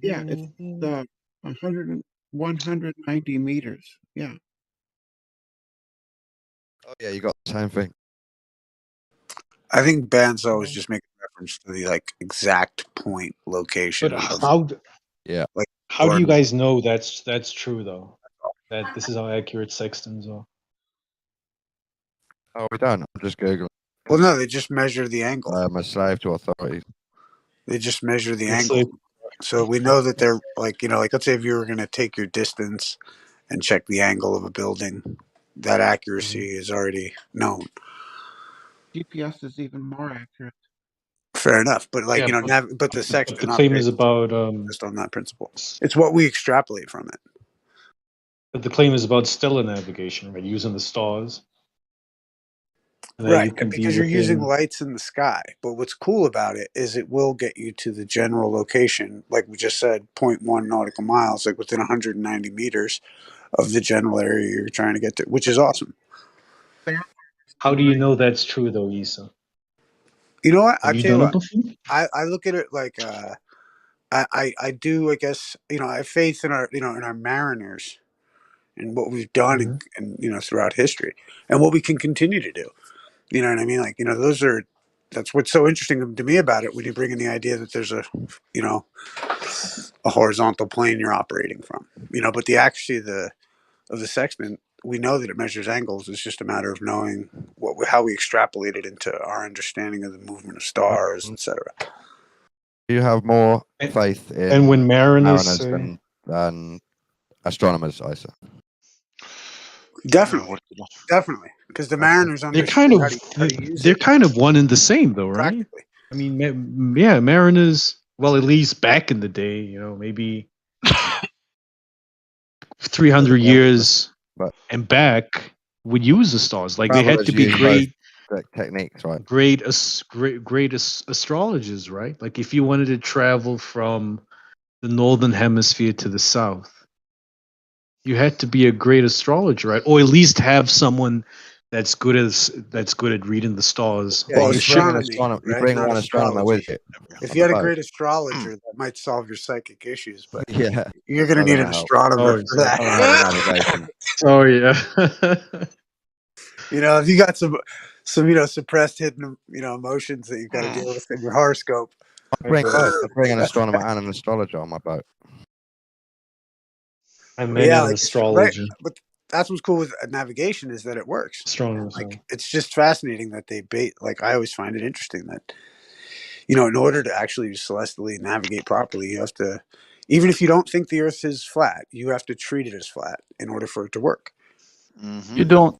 Yeah, it's 190 meters. Yeah. Oh yeah, you got the same thing. I think Banzo was just making reference to the like exact point location. But Of, how? Yeah. Like, How do you guys know that's true though? That this is how accurate sextants are. Oh, we don't. I'm just googling. Well, no, they just measure the angle. I'm a slave to authority. They just measure the It's angle. So we know that they're like, like let's say if you were going to take your distance and check the angle of a building, that accuracy is already known. GPS is even more accurate. Fair enough, but like Yeah, but the sextant the claim is about just on that principle. It's what we extrapolate from it. but the claim is about stellar navigation, right? Using the stars. And that you Right, can be because you're using within. lights in the sky. But what's cool about it is it will get you to the general location, like we just said, 0.1 nautical miles, like within 190 meters of the general area you're trying to get to, which is awesome. How do you know that's true though, Isa? You know what? Have you done it before? I look at it like I do. I guess I have faith in our in our mariners and what we've done and throughout history and what we can continue to do. You know what I mean? Like that's what's so interesting to me about it when you bring in the idea that there's a horizontal plane you're operating from. But the accuracy of the sextant, we know that it measures angles. It's just a matter of knowing how we extrapolate it into our understanding of the movement of stars, etc. You have more faith in and when mariners than astronomers, Isa. Definitely, because the mariners They're understand kind how of to use they're it. kind of one and the same though, right? Practically. I mean, yeah, mariners. Well, at least back in the day, maybe 300 years and back would use the stars. Like they had to be great techniques, right? Great astrologers, right? Like if you wanted to travel from the northern hemisphere to the south, you had to be a great astrologer, right? Or at least have someone that's good at reading the stars. Yeah, on the ship. You bring one astronomer with you. If you had a great astrologer, that might solve your psychic issues, but Yeah, you're going to need an astronomer for that. Oh yeah. If you got some suppressed hidden emotions that you've got to deal with in your horoscope. I bring an astronomer and an astrologer on my boat. I met an astrologer. Right, but that's what's cool with navigation is that it works. Astronomers. Like it's just fascinating that they like I always find it interesting that in order to actually celestially navigate properly, you have to, even if you don't think the Earth is flat, you have to treat it as flat in order for it to work. You don't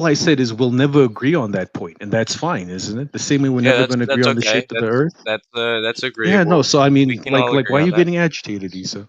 all I said is we'll never agree on that point, and that's fine, isn't it? The same way we're Yeah, never going to agree that's on the okay. shit to the Earth. That's Yeah, no. agreeable. So I We mean, can all why agree are on you that. getting agitated, Issa?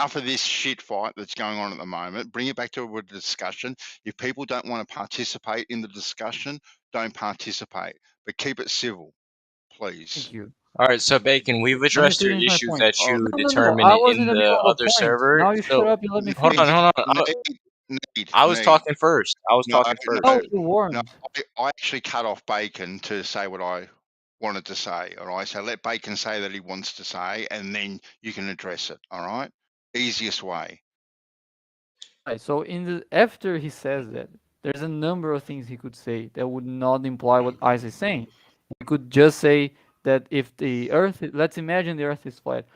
enough of this shit fight that's going on at the moment. Bring it back to a discussion. If people don't want to participate in the discussion, don't participate, but keep it civil, please. Thank you. All right, so Bacon, we've Let me addressed your finish my issues point. that you No. determine I was in in the the middle of a other point. server. Now you shut So up. You let me hold finish. on. I was talking first. I was No, talking first. Oh, you warned. no, I actually cut off Bacon to say what I wanted to say. All right, so let Bacon say that he wants to say, and then you can address it. All right, easiest way. Right, so after he says that, there's a number of things he could say that would not imply what Ice is saying. He could just say that if the Earth, let's imagine the Earth is flat,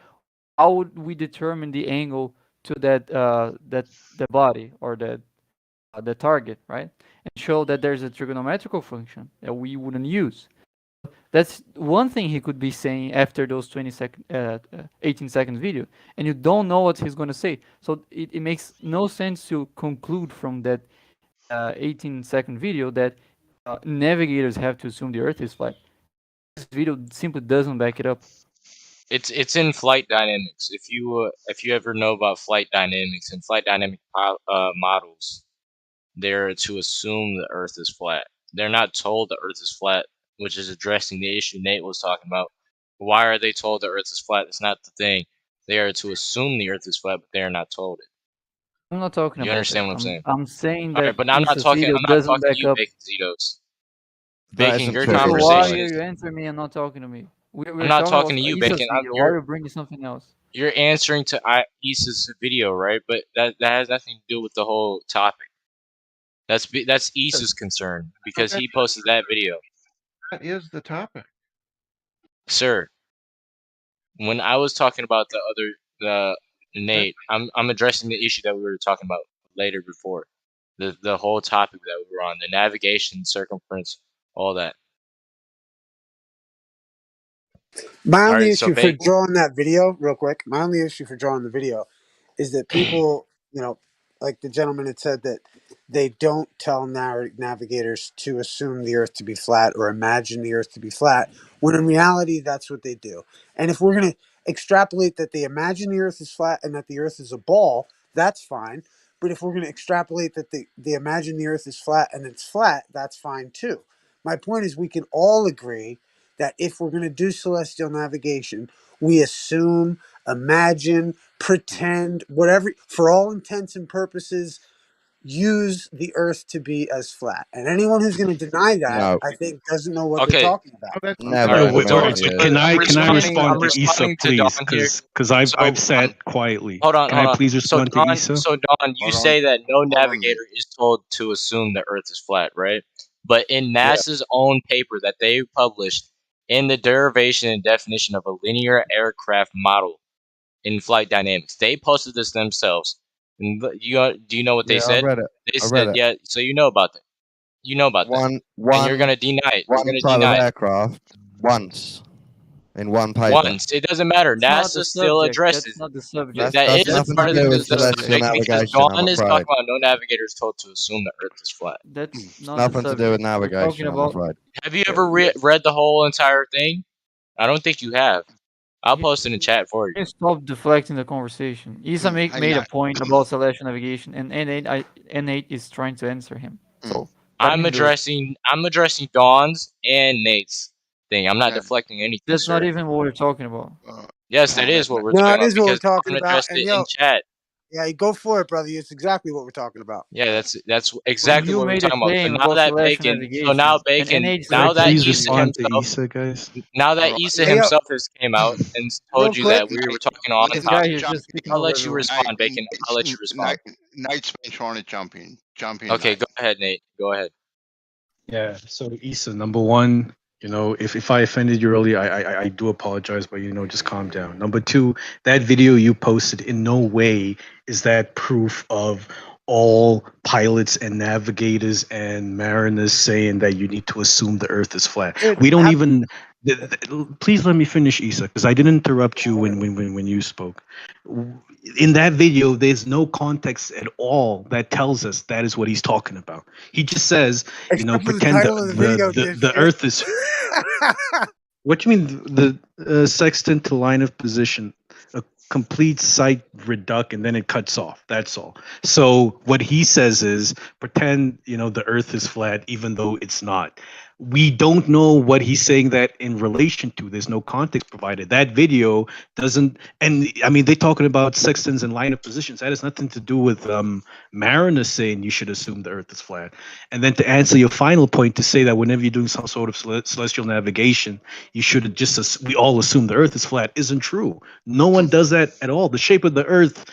how would we determine the angle to the body or the target, right? And show that there's a trigonometrical function that we wouldn't use. That's one thing he could be saying after those 18 seconds video, and you don't know what he's going to say. So it makes no sense to conclude from that 18-second video that navigators have to assume the Earth is flat. This video simply doesn't back it up. It's in flight dynamics. If you ever know about flight dynamics and flight dynamic models, they're to assume the Earth is flat. They're not told the Earth is flat, which is addressing the issue Nate was talking about. Why are they told the Earth is flat? It's not the thing. They are to assume the Earth is flat, but they are not told it. I'm not talking about You understand that. what I'm saying? I'm saying All that right, but I'm not Isa's talking. video I'm not doesn't talking to back you, up. Bacon Zetos. That Bacon, isn't your true. So why conversation are is. you answering me and not talking to me? We're I'm not talking talking about to you, Isa's Bacon. video. Why are you bringing something else? You're answering to Issa's video, right? But that has nothing to do with the whole topic. That's Issa's concern because he posted that video. That is the topic. Sir, when I was talking about the Nate, I'm addressing the issue that we were talking about later before. The whole topic that we were on, the navigation, circumference, all that. My All only right, so issue for Bacon. drawing that video, real quick, my only issue for drawing the video is that people, like the gentleman had said, that they don't tell navigators to assume the Earth to be flat or imagine the Earth to be flat, when in reality, that's what they do. And if we're going to extrapolate that they imagine the Earth is flat and that the Earth is a ball, that's fine. But if we're going to extrapolate that they imagine the Earth is flat and it's flat, that's fine too. My point is we can all agree that if we're going to do celestial navigation, we assume, imagine, pretend, whatever, for all intents and purposes, use the Earth to be as flat. And anyone who's going to deny that, No. I think, doesn't know what they're Okay. talking about. Never No, in a wait, million wait, years. can I respond to Issa, responding to please? Don here. Because I've So, sat quietly. Hold on, Can hold I on. please respond to Issa? So Don, you say that no navigator is told to assume the Earth is flat, right? But in NASA's own paper that they published in the derivation and definition of a linear aircraft model in flight dynamics, they posted this themselves. And do you know what they Yeah, I said? read it. They I read said, it. yeah. So you know about that. You know about that. And you're gonna deny it. You're One gonna type deny of it. aircraft once in one paper. Once. It doesn't matter. That's not the NASA still subject. addressed That's it. not the subject. That That's is nothing part to of do the with celestial subject because navigation, I'm Dawn is afraid. talking about no navigator is told to assume the Earth is flat. That's not Nothing the to do with subject. We're talking navigation, I'm about. afraid. Have you ever read the whole entire thing? I don't think you have. I'll post it in the chat for you. Can you stop deflecting the conversation? Isa made a point about celestial navigation, and N8 is trying to answer him. So let I'm him do it. addressing Dawn's and Nate's thing. I'm not deflecting anything, That's not sir. even what we're talking about. Yes, that is what we're No, talking it about is what we're because talking Dawn about. addressed And it in chat. yeah, go for it, brother. It's exactly what we're talking about. Yeah, that's exactly You what we're made a talking about. So claim now about that celestial Bacon, navigation, and N8 Can I now that please Issa respond to himself, Issa, guys? now that Issa Hey, yo, himself has came out and real told you quick. that we were talking on This guy topic, here is just speaking I'll over let you everyone. respond, Bacon. I'll let you respond. Nate's been trying to jump in. Jump in, Okay, Nate. go ahead, Nate. Go ahead. Yeah. So Issa, number one, if I offended you earlier, I do apologize, but just calm down. Number two, that video you posted in no way is that proof of all pilots and navigators and mariners saying that you need to assume the Earth is flat. Dude, We don't even. Please let me finish, Issa, because I didn't interrupt you when you spoke. In that video, there's no context at all that tells us that is what he's talking about. He just says, Except for the pretend title of the video, the Earth is. What do you mean the sextant to line of position? A complete sight reduct and then it cuts off. That's all. So what he says is pretend the Earth is flat even though it's not. we don't know what he's saying that in relation to. There's no context provided. That video doesn't, and I mean, they're talking about sextants and line of positions. That has nothing to do with Mariner saying you should assume the Earth is flat. And then to answer your final point, to say that whenever you're doing some sort of celestial navigation, you should just we all assume the Earth is flat, isn't true. No one does that at all. The shape of the Earth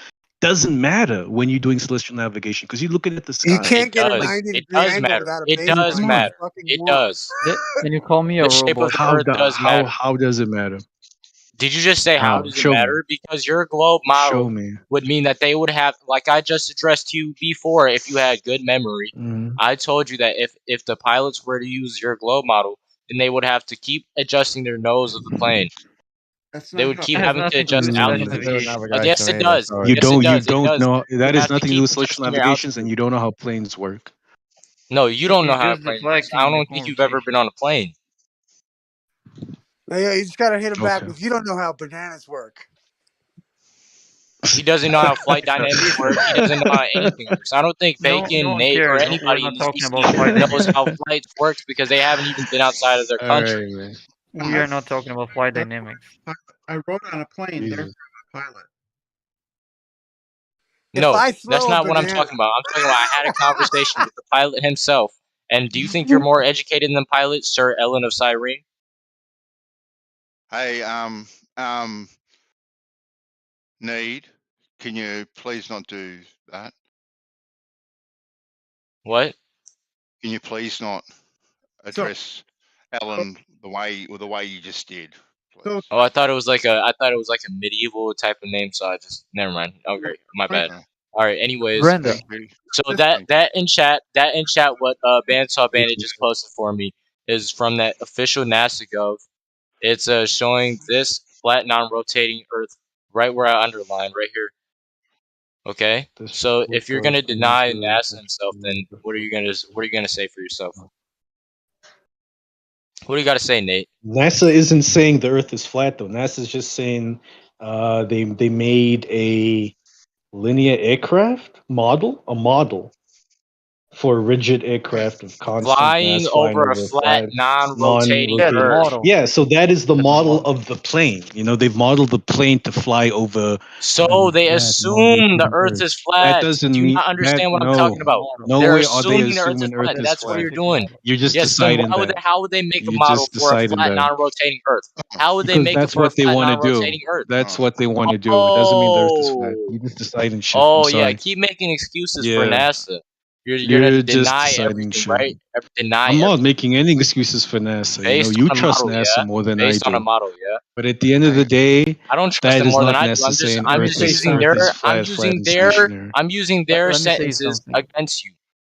doesn't matter when you're doing celestial navigation because you're looking at the sky. You can't It get a does. 90 It degree does angle matter. without a It baseline. does You matter. fucking It moron. does. Can you call me a The shape of robot? the Earth does matter. How does it matter? Did you just say how does it Show me. matter? Because your globe model Show me. would mean that they would have, like I just addressed to you before, if you had good memory. Mhm. I told you that if the pilots were to use your globe model, then they would have to keep adjusting their nose of the plane. That's They not would how. keep That has having to nothing to do adjust with altitude. celestial navigation. Yes, it does. You Yes, it don't. You does. It don't does. know. You That have is to nothing to do keep with celestial adjusting your navigations, and altitude. you don't know how planes work. No, you don't know He's how a just plane works. deflecting I the don't think you've ever been on a plane. Yeah, you just gotta hit him back. Okay. If you don't know how bananas work, He doesn't know how flight dynamics work. He doesn't know how anything works. I don't think No Bacon, one Nate, or cares. We're anybody in not this talking VC about flight knows how dynamics. flight works because they haven't even been outside of their All country. right, man. We are not talking about flight dynamics. I rode on a plane. Therefore, Jesus. I'm a pilot. if No, I that's throw a not what I'm banana, talking about. I'm talking about I had a conversation with the pilot himself. And do you think you're more educated than pilot, Sir Ellen of Cyrene? Hey, Need, can you please not do that? What? Can you please not address Ellen the way you just did? Please. Oh, I thought it was like a medieval type of name, so I just never mind. Okay, my bad. All right. Anyways, Brenda. so that in chat, what Bandsaw Bandit just posted for me is from that official NASA Gov. It's showing this flat non-rotating Earth right where I underlined right here. Okay. So if you're gonna deny NASA himself, then what are you gonna say for yourself? What do you got to say, Nate? NASA isn't saying the Earth is flat, though. NASA's just saying they made a linear aircraft model, for a rigid aircraft of constant Flying mass flying over a over flat, non-rotating Earth. Yeah, so that is the model of the plane. You know, they've modeled the plane to fly over. So they assume the Earth is flat. That doesn't Do you mean not understand that, what I'm no, talking about? no They're way are they assuming the Earth is assuming flat. Earth is That's what flat. you're doing. You're just Yes, then deciding that. how would they make a You're model just for a deciding flat, that. non-rotating Earth? How would they Because make it that's for a what they flat, want to do. non-rotating Earth? That's what they want to do. It doesn't mean the Earth is flat. You're just deciding shit. Oh I'm yeah, sorry. keep making excuses for Yeah. NASA. You're gonna You're just deny deciding everything, shit. right? Deny I'm not everything making any excuses for NASA. based You on a trust model, NASA yeah. more than Based I on a do. model, yeah. But at the end of the day, I don't trust that them is more than not I do. NASA saying I'm Earth just is using Earth their is flat and stationary. I'm using their Let me say sentences something. against you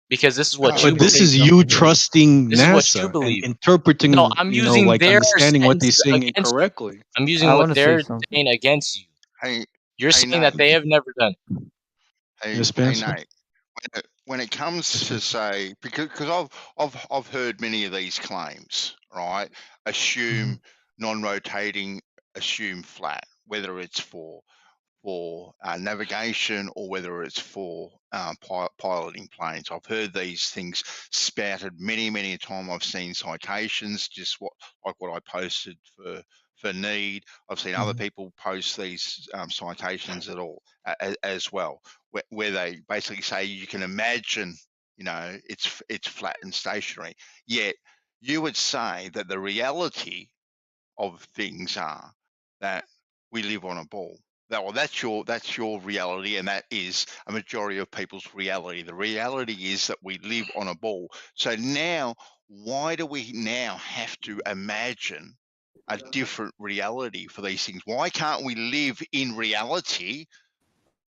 because this is what you But this believe. is you trusting This is what you NASA and believe. interpreting, No, I'm using like their understanding what they're sentences saying against you. incorrectly. I'm using I what want to say they're something. saying against you. Hey, You're hey, saying that Nate. they have never done. Hey, Nate. When it comes to say, because I've heard many of these claims, right? Assume non-rotating, assume flat, whether it's for navigation or whether it's for piloting planes. I've heard these things spouted many a times. I've seen citations, just like what I posted for Need. I've seen other people post these citations at all as well, where they basically say you can imagine, it's flat and stationary. Yet you would say that the reality of things are that we live on a ball. That's your reality, and that is a majority of people's reality. The reality is that we live on a ball. So now, why do we now have to imagine a different reality for these things? Why can't we live in reality,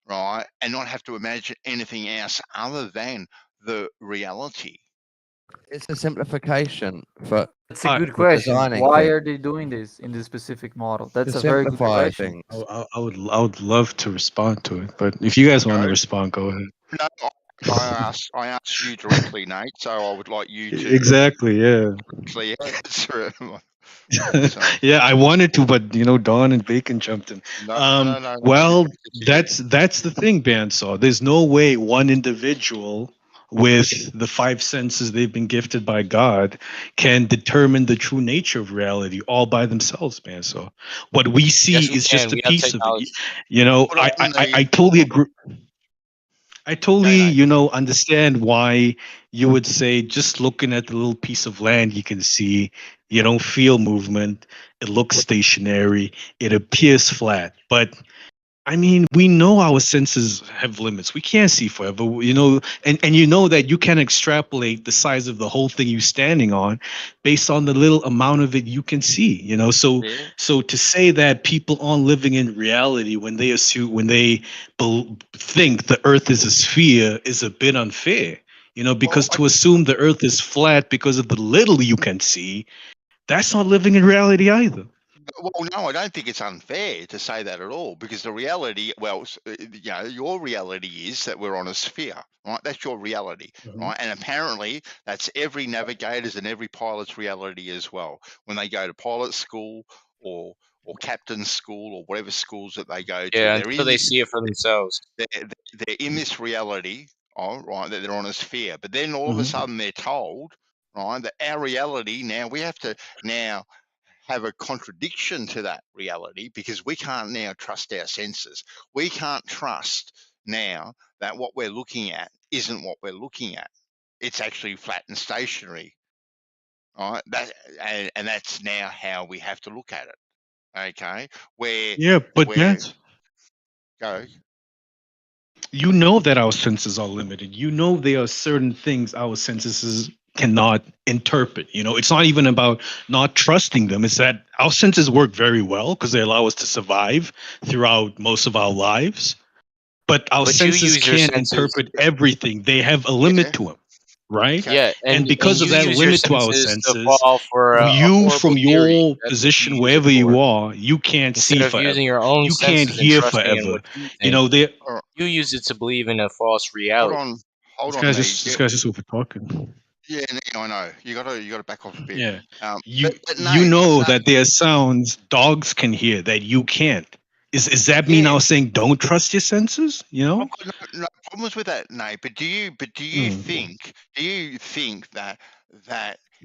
right, and not have to imagine anything else other than the reality? It's a simplification for That's a good for question. designing Why things. are they doing this in this specific model? That's To a very good simplify question. things. I would love to respond to it, but if you guys want to respond, go ahead. No, I asked you directly, Nate. So I would like you to Exactly, yeah. actually answer it. Yeah, I wanted to, but Dawn and Bacon jumped in. Well, that's the thing, Bandsaw. There's no way one individual with the five senses they've been gifted by God can determine the true nature of reality all by themselves, man. So what we see Yes, we is can. just a We have piece of it. technology. You know, Put on I totally agree. I totally, no. you know, understand why you would say just looking at the little piece of land you can see, you don't feel movement, it looks stationary, it appears flat. But I mean, we know our senses have limits. We can't see forever, you know, and you know that you can extrapolate the size of the whole thing you're standing on based on the little amount of it you can see, you know. So Yeah. so to say that people aren't living in reality when they assume when they think the earth is a sphere is a bit unfair, you know, because to assume the earth is flat because of the little you can see, that's not living in reality either. Well, no, I don't think it's unfair to say that at all, because the reality, well, you know, your reality is that we're on a sphere, right? That's your reality, right? And apparently that's every navigator's and every pilot's reality as well. When they go to pilot school or captain school or whatever schools that they go to, Yeah, they're until in they this, see it for themselves. they're in this reality, right, that they're on a sphere. But then all of a sudden they're told, right, that our reality now, we have to now have a contradiction to that reality, because we can't now trust our senses. We can't trust now that what we're looking at isn't what we're looking at. It's actually flat and stationary. All right, and that's now how we have to look at it. Okay, Yeah, but where that's go. you know that our senses are limited. You know there are certain things our senses cannot interpret. You know, it's not even about not trusting them. It's that our senses work very well because they allow us to survive throughout most of our lives. But our But you senses use your can't senses. interpret everything. They have a limit to them, right? Okay. Yeah, And and because of you that use your limit to our senses to senses, fall for a you horrible from theory. your That's what position you use it wherever you for. are, you can't Instead see of forever. using your own You can't senses and hear trusting in forever. what you You think, know, there. you use it to believe in a false Hold reality. on, hold This on, guy's me. just this guy's just over talking. Yeah, I know. You gotta back off a bit. Yeah. But You Nate, know that there are sounds dogs can hear that you can't. Is that mean I yeah, was saying don't trust your senses? You know? I've got no problems with that, Nate. But do you think that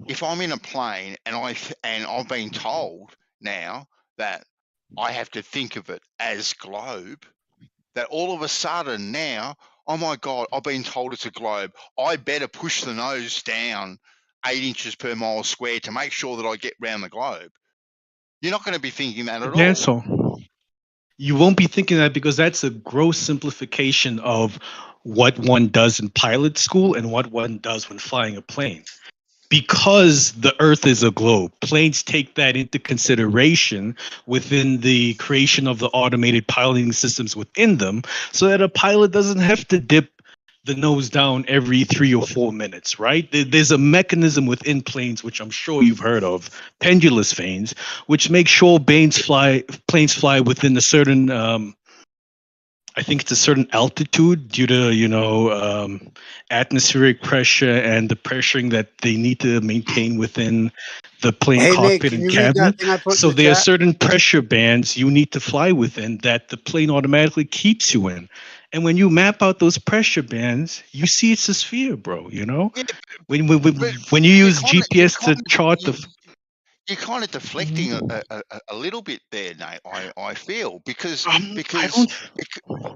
if I'm in a plane and I've been told now that I have to think of it as globe, that all of a sudden now, oh my God, I've been told it's a globe. I better push the nose down 8 inches per mile square to make sure that I get round the globe. You're not going to be thinking that at Yeah, all. so you won't be thinking that because that's a gross simplification of what one does in pilot school and what one does when flying a plane. Because the earth is a globe, planes take that into consideration within the creation of the automated piloting systems within them, so that a pilot doesn't have to dip the nose down every 3 or 4 minutes, right? There's a mechanism within planes, which I'm sure you've heard of, pendulous vanes, which make sure planes fly within a certain I think it's a certain altitude due to atmospheric pressure and the pressuring that they need to maintain within the plane Hey Nate, cockpit can and you read that cabin. thing I put in So the there are chat? certain pressure bands you need to fly within that the plane automatically keeps you in. And when you map out those pressure bands, you see it's a sphere, bro. You know, Yeah, when but when you you're use GPS to chart the. you're kind of deflecting a little bit there, Nate. I feel because I don't.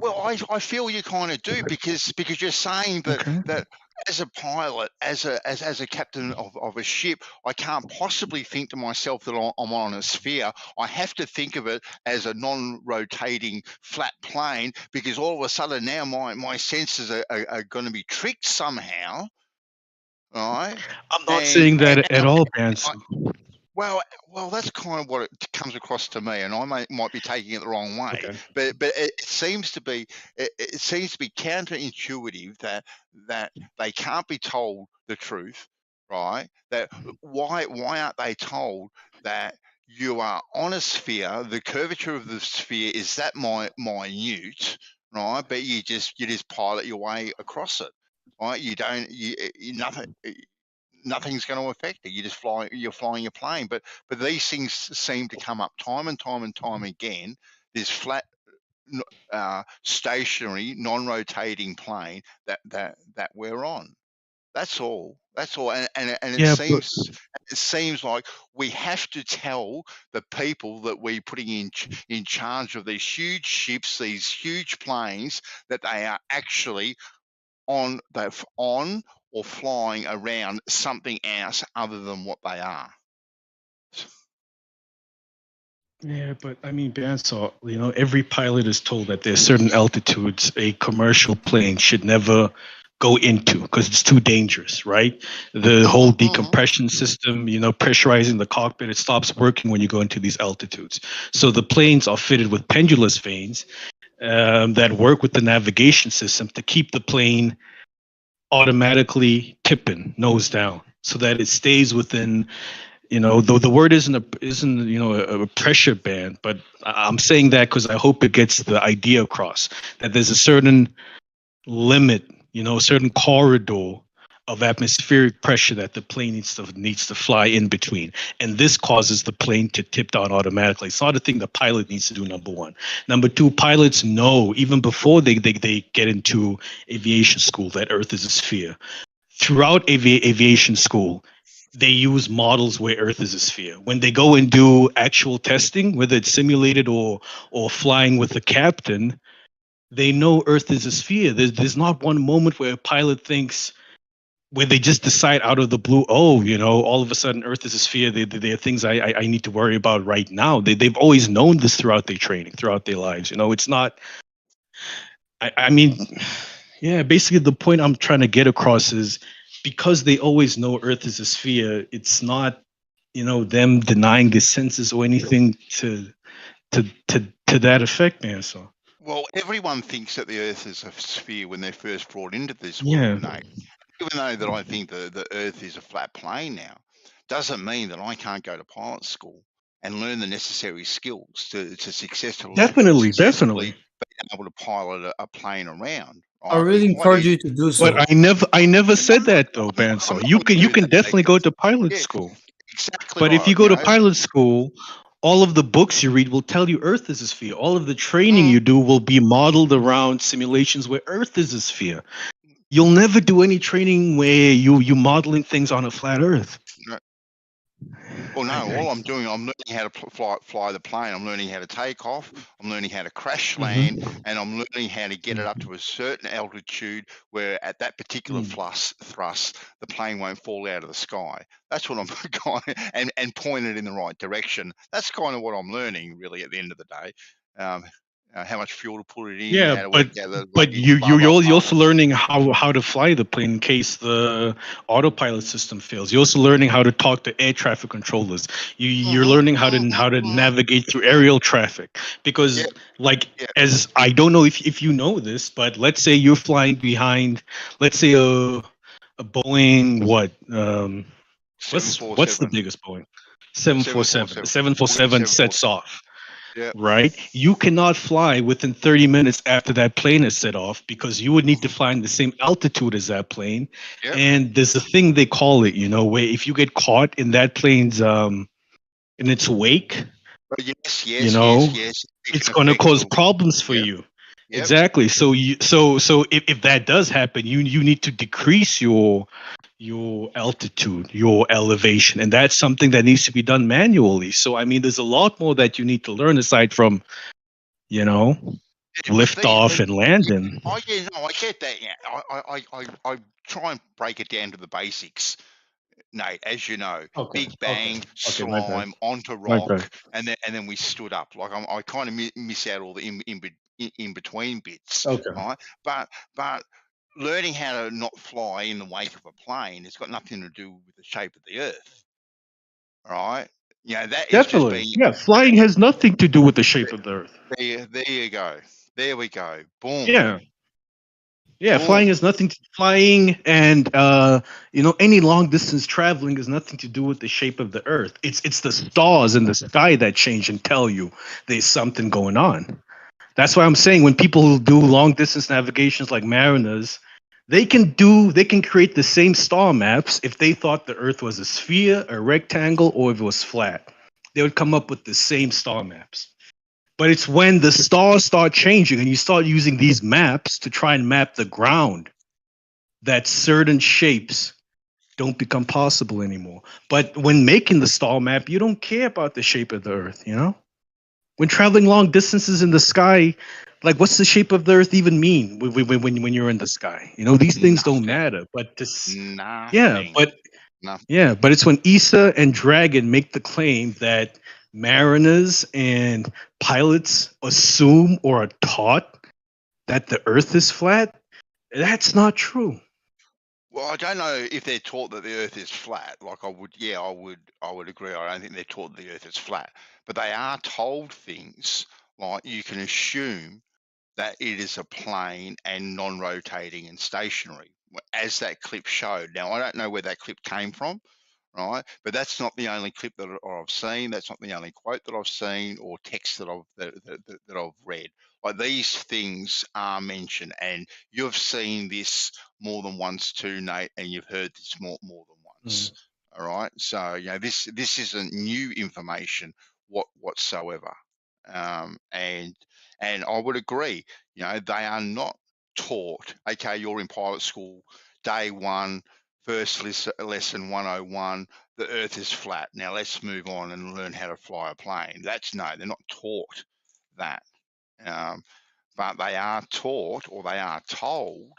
well, I feel you kind of do because you're saying that as a pilot, as a captain of a ship, I can't possibly think to myself that I'm on a sphere. I have to think of it as a non-rotating flat plane, because all of a sudden now my senses are going to be tricked somehow, right? I'm not saying that at all, Benson. Well, that's kind of what it comes across to me, and I might be taking it the wrong way. But it seems to be counterintuitive that they can't be told the truth, right? That why aren't they told that you are on a sphere? The curvature of the sphere is that minute, right? But you just pilot your way across it, right? You don't nothing's going to affect it. You're flying a plane. But these things seem to come up time and time again. This flat, stationary, non-rotating plane that we're on. That's all. That's all. And it Yeah, but seems like we have to tell the people that we're putting in charge of these huge ships, these huge planes, that they are actually on or flying around something else other than what they are. Yeah, but I mean, bandsaw, every pilot is told that there's certain altitudes a commercial plane should never go into because it's too dangerous, right? The whole decompression system, pressurizing the cockpit, it stops working when you go into these altitudes. So the planes are fitted with pendulous vanes that work with the navigation system to keep the plane automatically tipping nose down so that it stays within, though the word isn't a pressure band, but I'm saying that because I hope it gets the idea across that there's a certain limit, a certain corridor of atmospheric pressure that the plane needs to fly in between, and this causes the plane to tip down automatically. It's not a thing the pilot needs to do. Number one. Number two, pilots know even before they get into aviation school that Earth is a sphere. Throughout aviation school, they use models where Earth is a sphere. When they go and do actual testing, whether it's simulated or flying with the captain, they know Earth is a sphere. There's not one moment where a pilot thinks, where they just decide out of the blue, all of a sudden Earth is a sphere. There are things I need to worry about right now. They've always known this throughout their training, throughout their lives. It's not. I mean, yeah. Basically, the point I'm trying to get across is because they always know Earth is a sphere. It's not, them denying the senses or anything to that effect, man. So. Well, everyone thinks that the Earth is a sphere when they're first brought into this Yeah. world, Nate. Even though that I think the Earth is a flat plane now, doesn't mean that I can't go to pilot school and learn the necessary skills to successfully Definitely. be able to pilot a plane around. I really encourage you to do so. But I never said that though, Banso. You can definitely go to pilot school. Exactly. But if you go to pilot school, all of the books you read will tell you Earth is a sphere. All of the training you do will be modeled around simulations where Earth is a sphere. You'll never do any training where you modeling things on a flat Earth. Well, no, all I'm doing, I'm learning how to fly the plane. I'm learning how to take off. I'm learning how to crash land, and I'm learning how to get it up to a certain altitude where at that particular thrust, the plane won't fall out of the sky. That's what I'm going and point it in the right direction. That's kind of what I'm learning, really, at the end of the day. How much fuel to put it in. Yeah, how to work out but you're also learning how to fly the plane in case the autopilot system fails. You're also learning how to talk to air traffic controllers. You're learning how to navigate through aerial traffic because, as I don't know if you know this, but let's say you're flying behind, let's say a Boeing what's the biggest Boeing? 747. The 747 sets off. Yep. Right? You cannot fly within 30 minutes after that plane is set off because you would need to fly in the same altitude as that plane. Yep. And there's a thing they call it, where if you get caught in that plane's in its wake, yes, it's going to cause problems for you. Yep. Exactly. So if that does happen, you need to decrease your altitude, your elevation, and that's something that needs to be done manually. So I mean, there's a lot more that you need to learn aside from, lift off and landing. I get that. Yeah, I try and break it down to the basics, Nate. As you know, big bang, slime onto rock, and then we stood up. Like I kind of miss out all the in between bits. Right, but learning how to not fly in the wake of a plane has got nothing to do with the shape of the Earth. All right? That definitely. is just flying has nothing to do with the shape of the Earth. There you go. There we go. Boom. Yeah. Yeah, flying has nothing to flying and any long distance traveling has nothing to do with the shape of the Earth. It's the stars in the sky that change and tell you there's something going on. That's why I'm saying when people do long distance navigations like mariners, they can create the same star maps if they thought the Earth was a sphere, a rectangle, or if it was flat. They would come up with the same star maps. But it's when the stars start changing and you start using these maps to try and map the ground that certain shapes don't become possible anymore. But when making the star map, you don't care about the shape of the Earth, you know? When traveling long distances in the sky, like what's the shape of the Earth even mean when you're in the sky? You know, these things don't matter. But this, yeah, but it's when Issa and Dragon make the claim that mariners and pilots assume or are taught that the Earth is flat. That's not true. Well, I don't know if they're taught that the Earth is flat. Like I would agree. I don't think they're taught that the Earth is flat, but they are told things like you can assume that it is a plane and non-rotating and stationary, as that clip showed. Now, I don't know where that clip came from, right? But that's not the only clip that I've seen. That's not the only quote that I've seen or text that I've read. Like these things are mentioned, and you've seen this more than once too, Nate, and you've heard this more than once. All right, so you know this isn't new information whatsoever, and I would agree. You know, they are not taught. Okay, you're in pilot school, day one, first lesson 101. The Earth is flat. Now let's move on and learn how to fly a plane. They're not taught that. But they are taught, or they are told,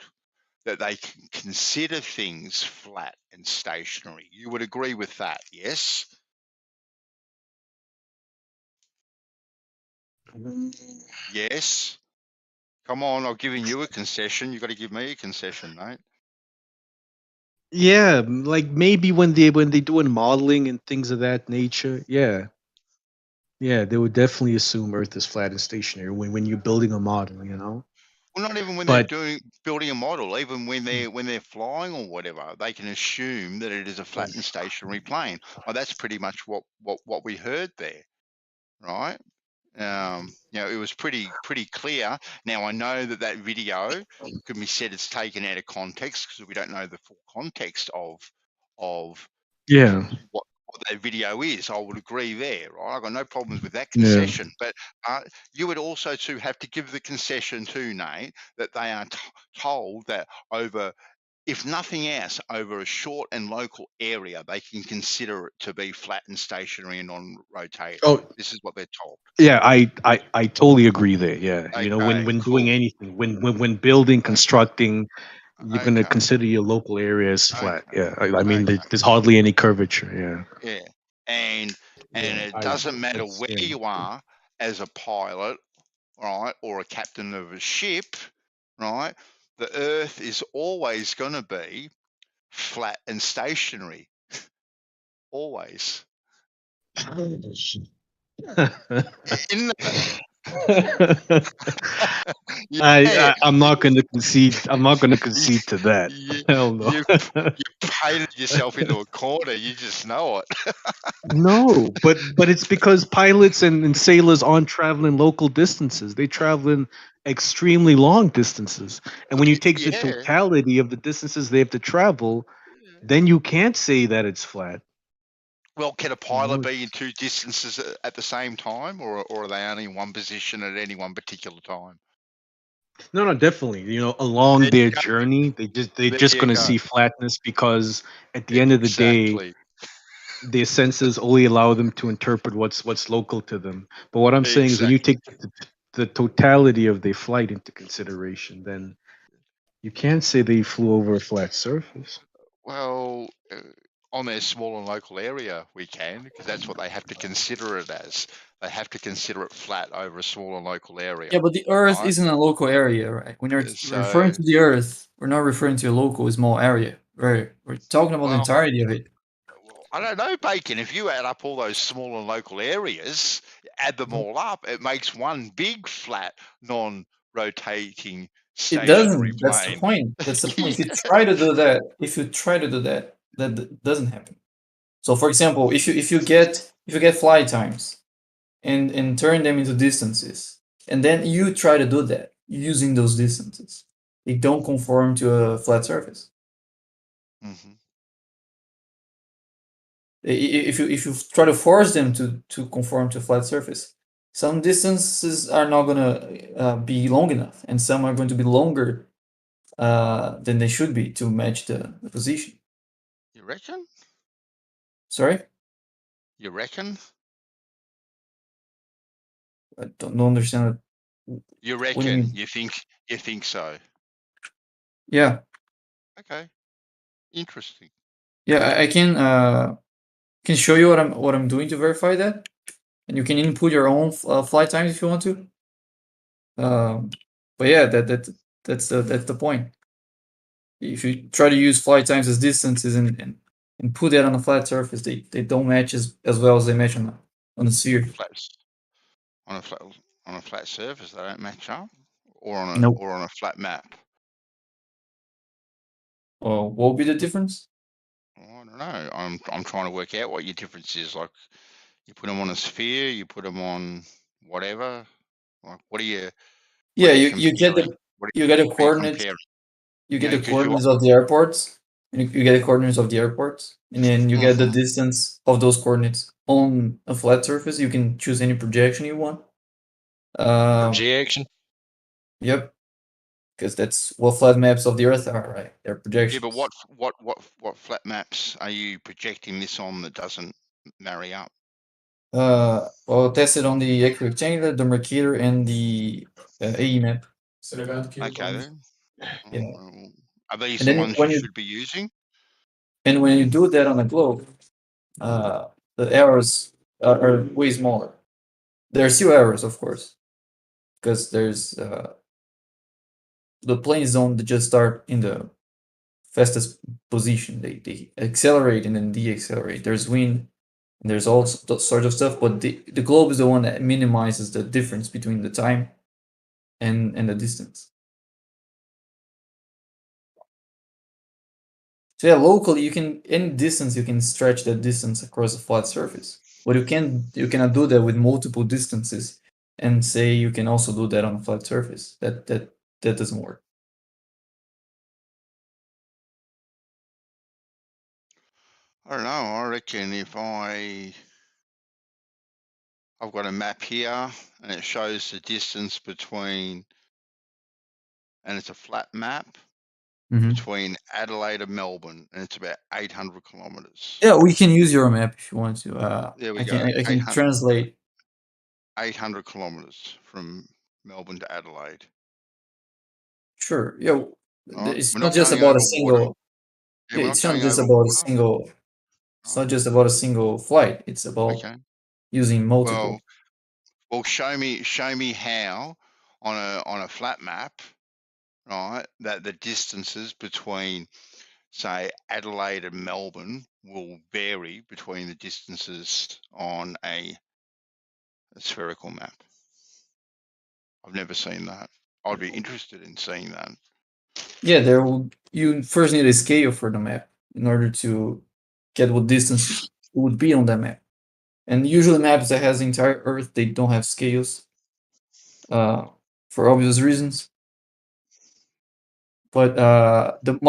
that they can consider things flat and stationary. You would agree with that, yes? Yes. Come on, I've given you a concession. You've got to give me a concession, mate. Yeah, like maybe when they doing modeling and things of that nature, yeah, they would definitely assume Earth is flat and stationary when you're building a model, you know. Well, not even when But they're building a model, even when they're flying or whatever, they can assume that it is a flat and stationary plane. Well, that's pretty much what we heard there, right? You know, it was pretty clear. Now I know that video can be said it's taken out of context because we don't know the full context of yeah, what that video is. I would agree there, right? I've got no problems with that yeah. concession. But you would also too have to give the concession to Nate that they are told that over, if nothing else, over a short and local area, they can consider it to be flat and stationary and non-rotating. Oh, this is what they're told. Yeah, I totally agree there. Yeah, you know, when Okay, doing anything, when building, constructing, you're gonna Okay. consider your local area as flat. Yeah, I mean, Okay. there's hardly any curvature. Yeah. Yeah, and Yeah, it doesn't matter that's, where yeah. you are as a pilot, right, or a captain of a ship, right? The Earth is always going to be flat and stationary. Always. Isn't it? Yeah. I'm not going to concede. I'm not going to concede to that. Hell no. You painted yourself into a corner. You just know it. No, but it's because pilots and sailors aren't traveling local distances. They traveling extremely long distances. And when you take the Yeah. totality of the distances they have to travel, then you can't say that it's flat. Well, can a pilot be in two distances at the same time, or are they only in one position at any one particular time? No, definitely. You know, along There their you go. journey, they're There just you going to go. see flatness because at the end of the day, Exactly. their senses only allow them to interpret what's local to them. But what I'm saying is when you take the totality of their flight into consideration, then you can't say they flew over a flat surface. Well, on their small and local area, we can, because that's what they have to consider it as. They have to consider it flat over a small and local area. Yeah, but the Earth right? isn't a local area, right? When you're referring So, to the Earth, we're not referring to a local, small area. We're talking about the well, entirety of it. I don't know, Bacon. If you add up all those small and local areas, add them all up, it makes one big flat, non-rotating It stationary doesn't. That's the plane. point. That's the point. If you try to do that, that doesn't happen. So, for example, if you get flight times and turn them into distances, and then you try to do that using those distances, they don't conform to a flat surface. Mm-hmm. If you try to force them to conform to a flat surface, some distances are not gonna be long enough, and some are going to be longer than they should be to match the position. You reckon? Sorry, You reckon? I don't understand. You What do you reckon? mean? You think so? Yeah, Okay, interesting. yeah. I can show you what I'm doing to verify that, and you can input your own flight times if you want to. But yeah, that's the point. If you try to use flight times as distances and put that on a flat surface, they don't match as well as they match on a sphere. On a flat surface, they don't match up, or on a Nope. or on a flat map. What would be the difference? I don't know. I'm trying to work out what your difference is. Like, you put them on a sphere, you put them on whatever. Like, what are you? Yeah, you get the coordinates. Comparing? You get Yeah, the 'cause you coordinates of the airports, and you get the coordinates of the airports, and then you get the distance of those coordinates on a flat surface. You can choose any projection you want. Projection. Yep, because that's what flat maps of the Earth are, right? They're projections. Yeah, but what flat maps are you projecting this on that doesn't marry up? Well, tested on the equirectangular, the Mercator, and the AE map. Okay then. Yeah. Are these And the then ones when you you should be using? and when you do that on a globe, the errors are way smaller. There are still errors, of course, because there's the planes don't just start in the fastest position. They accelerate and then decelerate. There's wind, and there's all sorts of stuff, but the globe is the one that minimizes the difference between the time and the distance. So yeah, locally you can any distance you can stretch that distance across a flat surface. But you cannot do that with multiple distances and say you can also do that on a flat surface. That doesn't work. I don't know. I reckon if I've got a map here and it shows the distance between, and it's a flat map between Adelaide and Melbourne, and it's about 800 kilometers. Yeah, we can use your map if you want to. There we I go. can translate 800 kilometers from Melbourne to Adelaide. Sure. Yeah, Right? it's We're not not just going about a over water. single. Yeah, Yeah, we're it's not not going just over about a water. single. It's not just about a single flight. It's about using multiple. Well, show me how on a flat map, right, that the distances between, say, Adelaide and Melbourne will vary between the distances on a spherical map. I've never seen that. I'd be interested in seeing that. Yeah, you first need a scale for the map in order to get what distance it would be on that map. And usually maps that has the entire Earth, they don't have scales, for obvious reasons. But the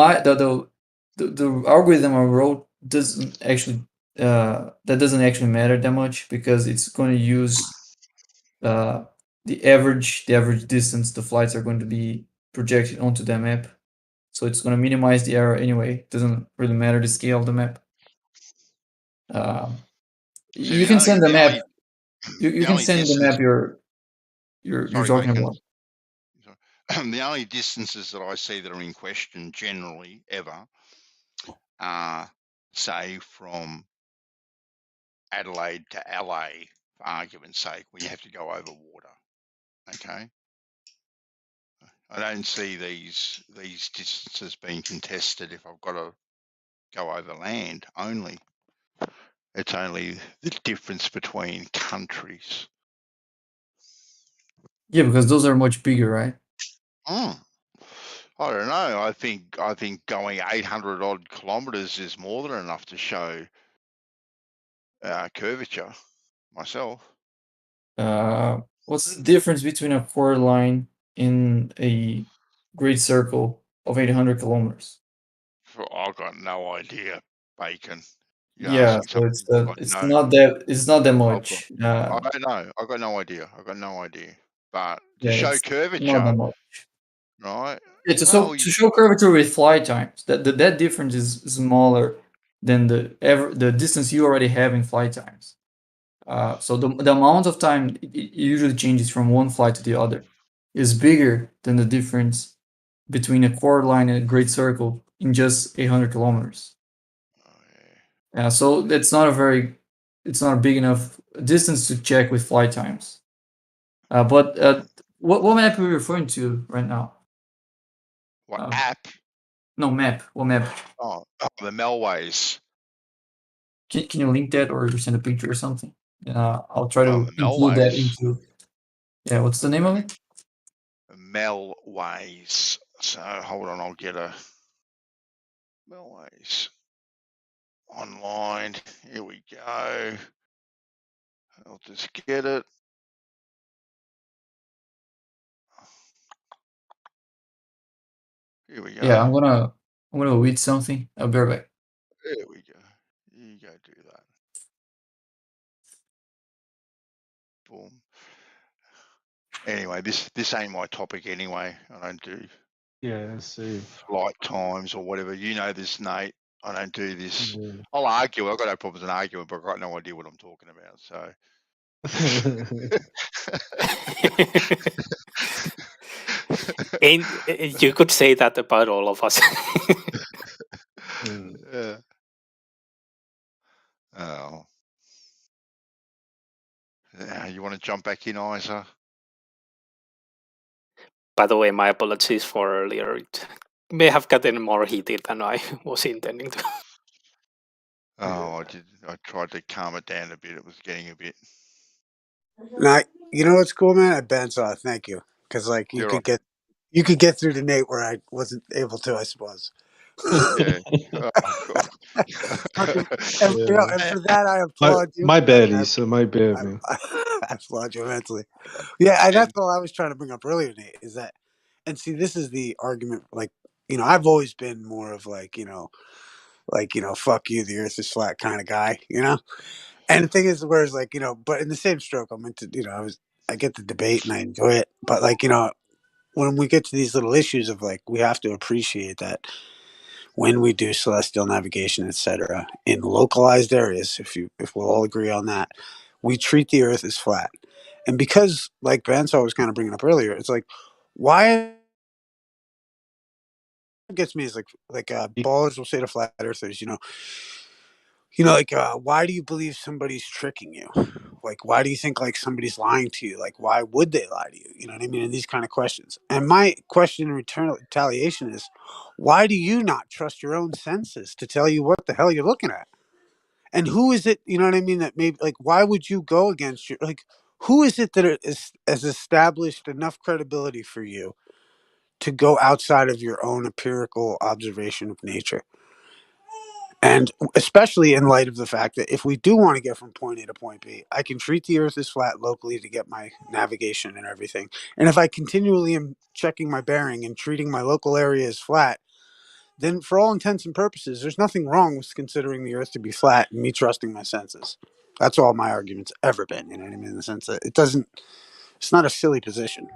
algorithm I wrote doesn't actually that doesn't actually matter that much because it's going to use the average distance the flights are going to be projected onto that map. So it's going to minimize the error anyway. It doesn't really matter the scale of the map. You can send the map. You can send the map you're talking about. The only distances that I see that are in question generally ever are, say, from Adelaide to LA, for argument's sake, where you have to go over water. Okay. I don't see these distances being contested if I've got to go over land only. It's only the difference between countries. Yeah, because those are much bigger, right? I don't know. I think going 800 odd kilometers is more than enough to show curvature myself. What's the difference between a quarter line in a great circle of 800 kilometers? I've got no idea, Bacon. You're Yeah, asking so something it's not that much. I don't know. I've got no idea. But to Yeah, show it's not that curvature, much. right? Yeah, to show curvature with flight times, that difference is smaller than the distance you already have in flight times. So the amount of time it usually changes from one flight to the other is bigger than the difference between a chord line and a great circle in just 800 kilometers. So it's not a big enough distance to check with flight times. But what map are we referring to right now? What app? No, map. What map? Oh, the Melways. Can you link that or send a picture or something? I'll try to the include that Melways. into. Yeah, what's the name of it? Melways. So hold on, I'll get a Melways online. Here we go. I'll just get it. Here we go. Yeah, I'm gonna read something. I'll be right back. There we go. You go do that. Boom. Anyway, this ain't my topic anyway. I don't do flight times or whatever. You know this, Nate. I don't do this. I'll argue. I've got no problems in arguing, but I've got no idea what I'm talking about. So. And you could say that about all of us. Yeah. Oh. Yeah, you want to jump back in, Isa? By the way, my apologies for earlier. It may have gotten more heated than I was intending to. Oh, I tried to calm it down a bit. It was getting a bit. Now, you know what's cool, man? I bandsaw. Thank you, because like you could get through to Nate where I wasn't able to, I suppose. Yeah. And for that, I applaud you. My bad, Issa. My bad, man. I applaud you immensely. Yeah, that's all I was trying to bring up earlier, Nate. Is that, and see, this is the argument. Like, I've always been more of like, fuck you, the Earth is flat kind of guy. And the thing is, whereas like, but in the same stroke, I'm into, I get the debate and I enjoy it. But like, when we get to these little issues of like, we have to appreciate that when we do celestial navigation, etc., in localized areas, if we'll all agree on that, we treat the Earth as flat. And because, like Bansaw was kind of bringing up earlier, it's like, why gets me is like ballers will say to flat earthers, why do you believe somebody's tricking you? Like, why do you think like somebody's lying to you? Like, why would they lie to you? You know what I mean? And these kind of questions. And my question in retaliation is, why do you not trust your own senses to tell you what the hell you're looking at? And who is it? You know what I mean? That maybe like, why would you go against your like? Who is it that has established enough credibility for you to go outside of your own empirical observation of nature? And especially in light of the fact that if we do want to get from point A to point B, I can treat the Earth as flat locally to get my navigation and everything. And if I continually am checking my bearing and treating my local area as flat, then for all intents and purposes, there's nothing wrong with considering the Earth to be flat and me trusting my senses. That's all my argument's ever been, you know what I mean? In the sense that it's not a silly position.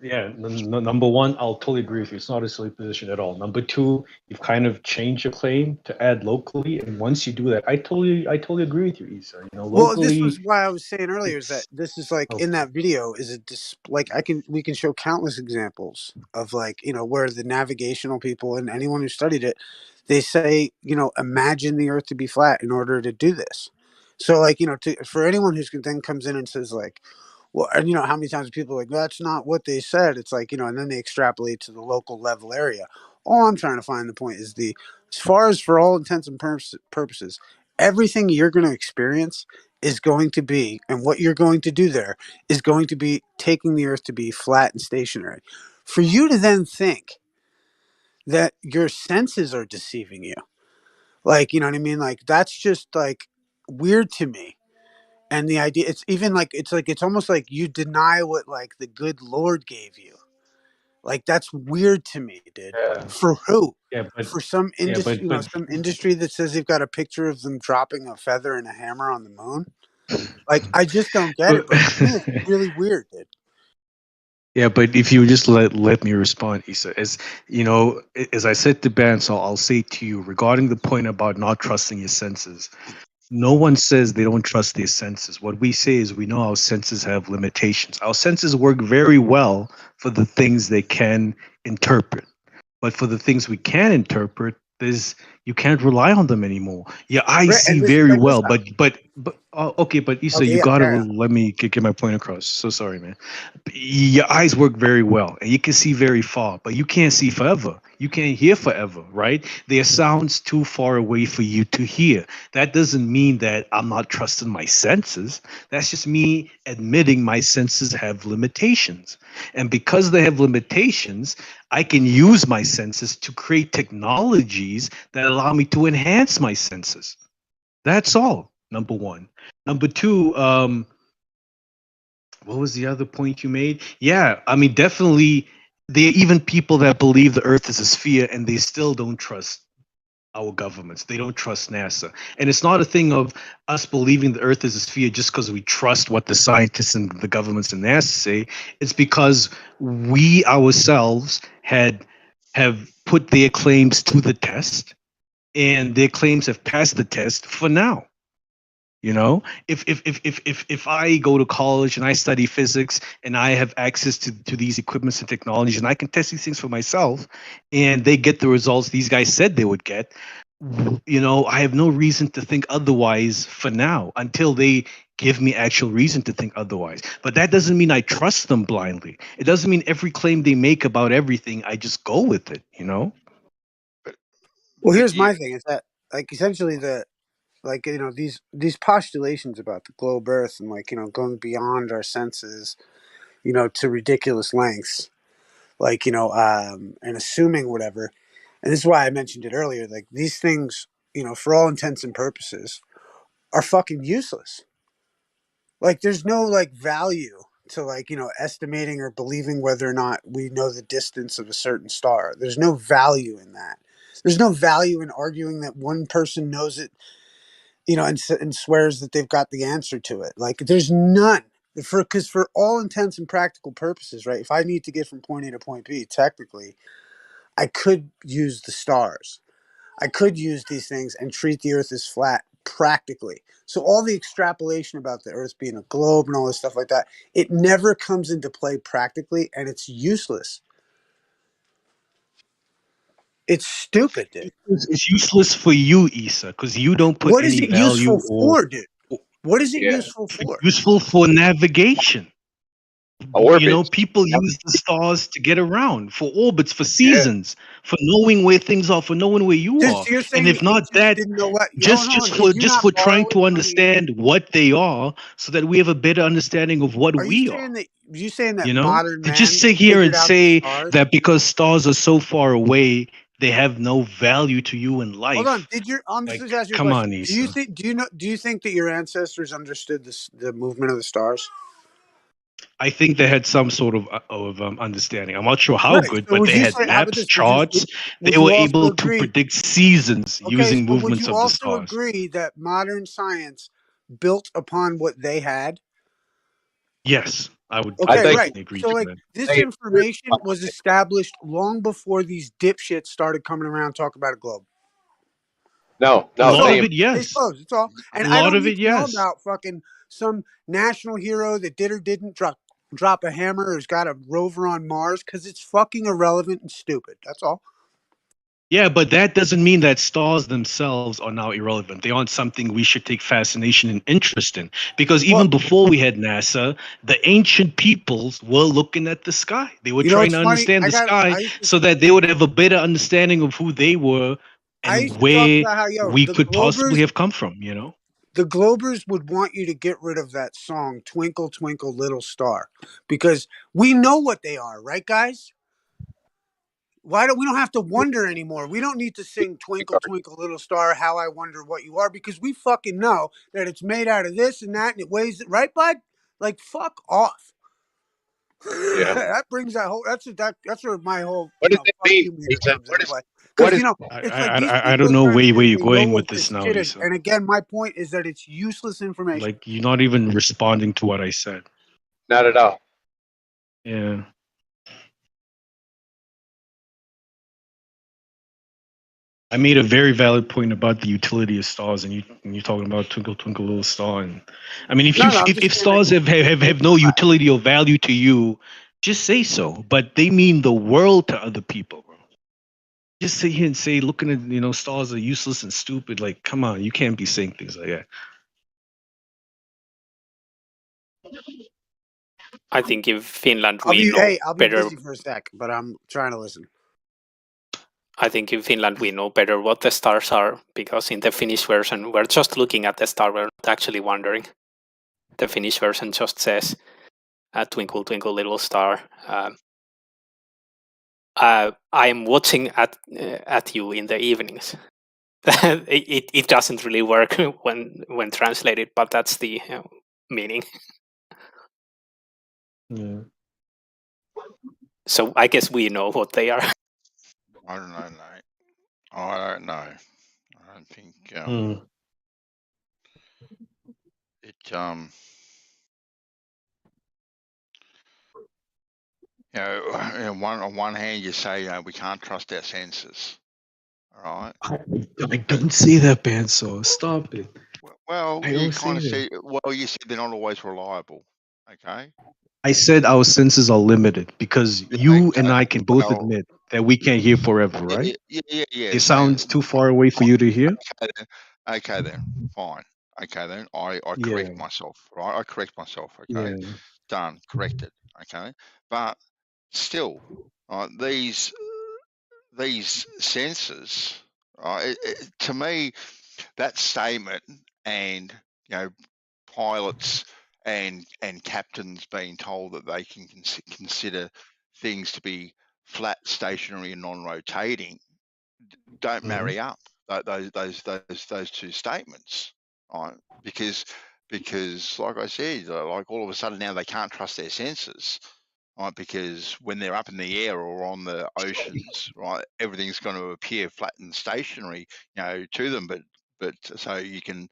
Yeah, number one, I'll totally agree with you. It's not a silly position at all. Number two, you've kind of changed your claim to add locally, and once you do that, I totally agree with you, Issa. Locally. Well, this was why I was saying earlier is that this is like in that video is like we can show countless examples of like where the navigational people and anyone who studied it, they say imagine the Earth to be flat in order to do this. So like for anyone who's then comes in and says like, well, and how many times people are like, that's not what they said. It's like, and then they extrapolate to the local level area. All I'm trying to find the point is as far as for all intents and purposes, everything you're going to experience is going to be, and what you're going to do there is going to be taking the Earth to be flat and stationary. For you to then think that your senses are deceiving you, like, you know what I mean? Like, that's just like weird to me. And the idea, it's almost like you deny what like the good Lord gave you. Like, that's weird to me, dude. Yeah. For who? Yeah, but for some industry, some industry that says they've got a picture of them dropping a feather and a hammer on the moon. Like, I just don't get it. But to me, it's really weird, dude. Yeah, but if you just let me respond, Issa, as you know, as I said to Ben, so I'll say to you regarding the point about not trusting your senses. No one says they don't trust their senses. What we say is we know our senses have limitations. Our senses work very well for the things they can interpret, but for the things we can interpret, you can't rely on them anymore. Your eyes Right, see and this, very check this well, out. but okay, but Issa, Okay, you yeah, gotta carry on. let me get my point across. So sorry, man. Your eyes work very well, and you can see very far, but you can't see forever. You can't hear forever, right? There are sounds too far away for you to hear. That doesn't mean that I'm not trusting my senses. That's just me admitting my senses have limitations. And because they have limitations, I can use my senses to create technologies that allow me to enhance my senses. That's all. Number one. Number two, what was the other point you made? Yeah, I mean, definitely, there are even people that believe the Earth is a sphere and they still don't trust our governments. They don't trust NASA. And it's not a thing of us believing the Earth is a sphere just because we trust what the scientists and the governments and NASA say. It's because we ourselves have put their claims to the test, and their claims have passed the test for now. You know, if I go to college and I study physics and I have access to these equipments and technologies and I can test these things for myself, and they get the results these guys said they would get, you know, I have no reason to think otherwise for now until they give me actual reason to think otherwise. But that doesn't mean I trust them blindly. It doesn't mean every claim they make about everything I just go with it. You know. Well, here's my thing: is that like essentially these postulations about the globe Earth and going beyond our senses, to ridiculous lengths, and assuming whatever. And this is why I mentioned it earlier. Like these things, for all intents and purposes, are fucking useless. Like there's no value to estimating or believing whether or not we know the distance of a certain star. There's no value in that. There's no value in arguing that one person knows it, and swears that they've got the answer to it. Like there's none. Because for all intents and practical purposes, right? If I need to get from point A to point B, technically, I could use the stars. I could use these things and treat the Earth as flat practically. So all the extrapolation about the Earth being a globe and all this stuff like that, it never comes into play practically, and it's useless. It's stupid, dude. It's useless for you, Issa, because you don't put What is any it value useful for, dude? What is it useful for? Useful for navigation. You know, people use the stars to get around, for orbits, for seasons, for knowing where things are, for knowing where you are. So you're saying And if the not ancients that, didn't know what? just Hold on. for Did you not trying borrow it to from understand what they are, so that we have a better understanding of what Are you we are. saying that You know, modern to just man sit here figured and out the say stars? that because stars are so far away, they have no value to you in life. Hold on. I'm just Like, asking you a come question. on, Do you Issa. think? Do you think that your ancestors understood the movement of the stars? I think they had some sort of understanding. I'm not sure how Right. good, So but would they you had say? How about maps, this? charts. They Would were you also able to agree? predict seasons Okay, using but would movements you of the also stars. agree that modern science built upon what they had? Yes, I would Okay, right. definitely agree So to that. this information was established long before these dipshits started coming around talking about a globe. No, A lot So of it, case yes. closed. It's all. And A I lot don't of need it, to know yes. about fucking some national hero that did or didn't drop a hammer or has got a rover on Mars because it's fucking irrelevant and stupid. That's all. Yeah, but that doesn't mean that stars themselves are now irrelevant. They aren't something we should take fascination and interest in. Because even before we had NASA, the ancient peoples were looking at the sky. They were trying It's to funny. understand the sky so that they would have a better understanding of who they were I and used to talk where about how we the could possibly Globers. have come from, you know? The Globers would want you to get rid of that song "Twinkle Twinkle Little Star" because we know what they are, right, guys? We don't have to wonder anymore? We don't need to sing "Twinkle Twinkle Little Star," "How I Wonder What You Are," because we fucking know that it's made out of this and that, and it weighs it, right, bud? Like, fuck off. Yeah. That brings that whole. That's where my whole What does it fuck mean, you meter Issa? comes into play. What Because is it's like these I people don't are know trying to where think you're they know going with what this this now, shit is. Issa. And again, my point is that it's useless information. Like, you're not even responding to what I said. Not at all. Yeah. I made a very valid point about the utility of stars, and you're talking about Twinkle Twinkle Little Star. And I mean, if No, you no, I'm if, just if saying that stars have no utility or value to you, just say so. But they mean the world to other people, bro. Just sit here and say looking at stars are useless and stupid. Like, come on, you can't be saying things like that. I think in Finland we know I'll be better. busy for a sec, but I'm trying to listen. I think in Finland we know better what the stars are, because in the Finnish version we're just looking at the star, we're not actually wondering. The Finnish version just says, "Twinkle twinkle little star." I am watching at you in the evenings. it doesn't really work when translated, but that's the meaning. Yeah. So I guess we know what they are. I don't know, mate. I don't know. I don't think it. On one hand, you say we can't trust our senses. All right. I don't say that, Banso. Stop it. Well, I you don't kind of say say. that. Well, you said they're not always reliable. Okay. I said our senses are limited because you and I can both Well, admit that we can't hear forever, right? Yeah. It sounds too far away for you to hear. Okay then, fine. Okay then, I Yeah. correct myself. Right, I correct myself. Okay, Yeah. done, corrected. Okay, but still, these senses, to me, that statement, and pilots and captains being told that they can consider things to be flat, stationary, and non-rotating, don't marry up. Those two statements, right? Because like I said, like all of a sudden now they can't trust their senses, right? Because when they're up in the air or on the oceans, right, everything's going to appear flat and stationary, to them. But so you can,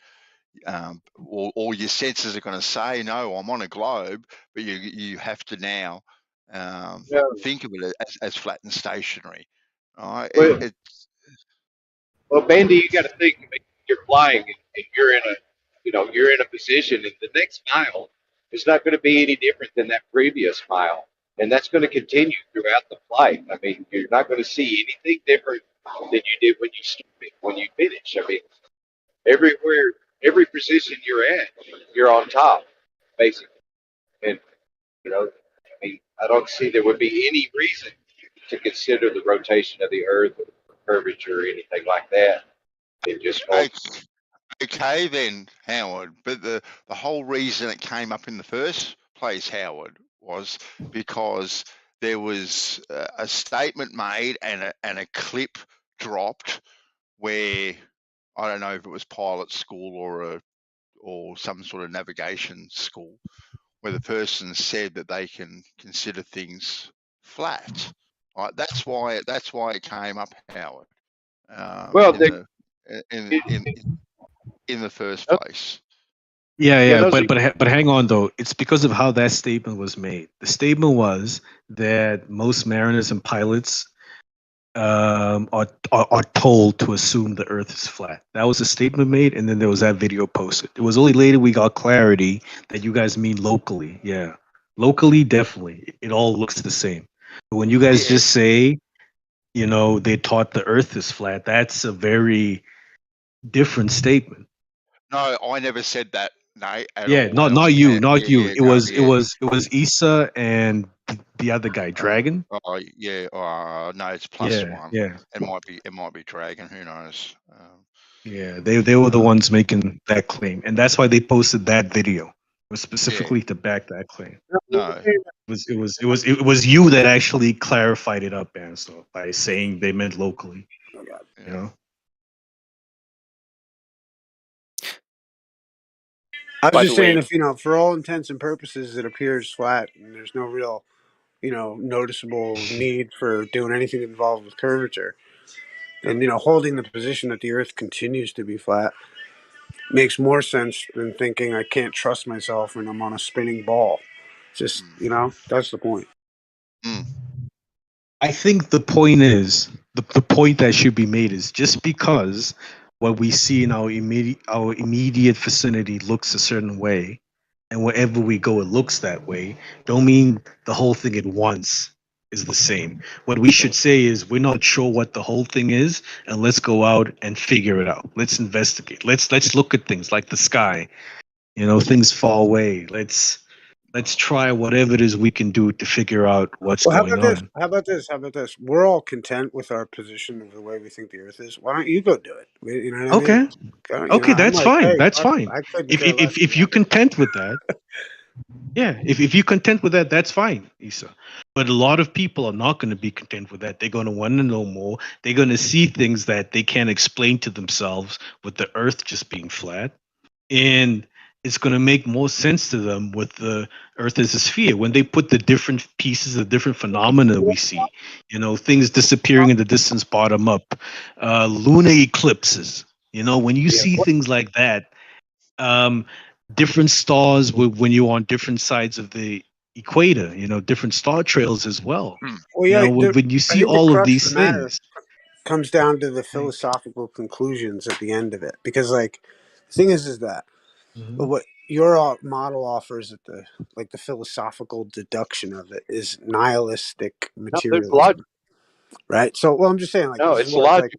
all your senses are going to say, no, I'm on a globe, but you have to now think of it as flat and stationary. Right? Well, well, Bandy, you got to think. I mean, you're flying and you're in you're in a position, and the next mile is not going to be any different than that previous mile, and that's going to continue throughout the flight. I mean, you're not going to see anything different than you did when you started, when you finish. I mean, everywhere, every position you're at, you're on top, basically. And I mean, I don't see there would be any reason to consider the rotation of the Earth or curvature or anything like that. It just won't. Okay then, Howard. But the whole reason it came up in the first place, Howard, was because there was a statement made and a clip dropped where, I don't know if it was pilot school or some sort of navigation school, where the person said that they can consider things flat. Right? That's why it came up, Howard. Well, in the first place. Yeah, but hang on though. It's because of how that statement was made. The statement was that most mariners and pilots are told to assume the Earth is flat. That was a statement made, and then there was that video posted. It was only later we got clarity that you guys mean locally. Yeah, locally, definitely, it all looks the same. But when you guys just say, they taught the Earth is flat, that's a very different statement. No, I never said that, Nate, at Yeah, all. not you, not you. Yeah, It was Issa and the other guy, Dragon. Oh yeah. No, it's +1. Yeah. It might be Dragon. Who knows? Yeah, they were the ones making that claim, and that's why they posted that video. It was specifically to back that claim. No. It was you that actually clarified it up, Ansel, by saying they meant locally. You know. I was By just the saying, way, if for all intents and purposes, it appears flat, and there's no real, noticeable need for doing anything involved with curvature, and holding the position that the Earth continues to be flat makes more sense than thinking I can't trust myself when I'm on a spinning ball. Just that's the point. I think the point is the point that should be made is just because what we see in our immediate vicinity looks a certain way, and wherever we go it looks that way, don't mean the whole thing at once is the same. What we should say is we're not sure what the whole thing is, and let's go out and figure it out. Let's investigate. Let's look at things like the sky. You know, things far away. Let's try whatever it is we can do to figure out what's Well, how going about this? on. How about this? How about this? We're all content with our position of the way we think the Earth is. Why don't you go do it? You know what I mean? Okay. You know, I'm That's like, fine. hey, That's fuck, fine. I couldn't If care if less. if you're content with that, yeah. If you're content with that, that's fine, Issa. But a lot of people are not going to be content with that. They're going to want to know more. They're going to see things that they can't explain to themselves with the Earth just being flat, and it's going to make more sense to them with the Earth as a sphere when they put the different pieces, the different phenomena we see. You know, things disappearing in the distance, bottom up, lunar eclipses. You know, when you see things like that, different stars when you're on different sides of the equator, you know, different star trails as well. Well, You yeah, know, when you I see think the all of crux of these the matter things. comes down to the philosophical conclusions at the end of it, because like the thing is that what your model offers at the like the philosophical deduction of it is nihilistic No, there's materialism, right? So, well, I'm just saying, like, No, this is it's where it's like,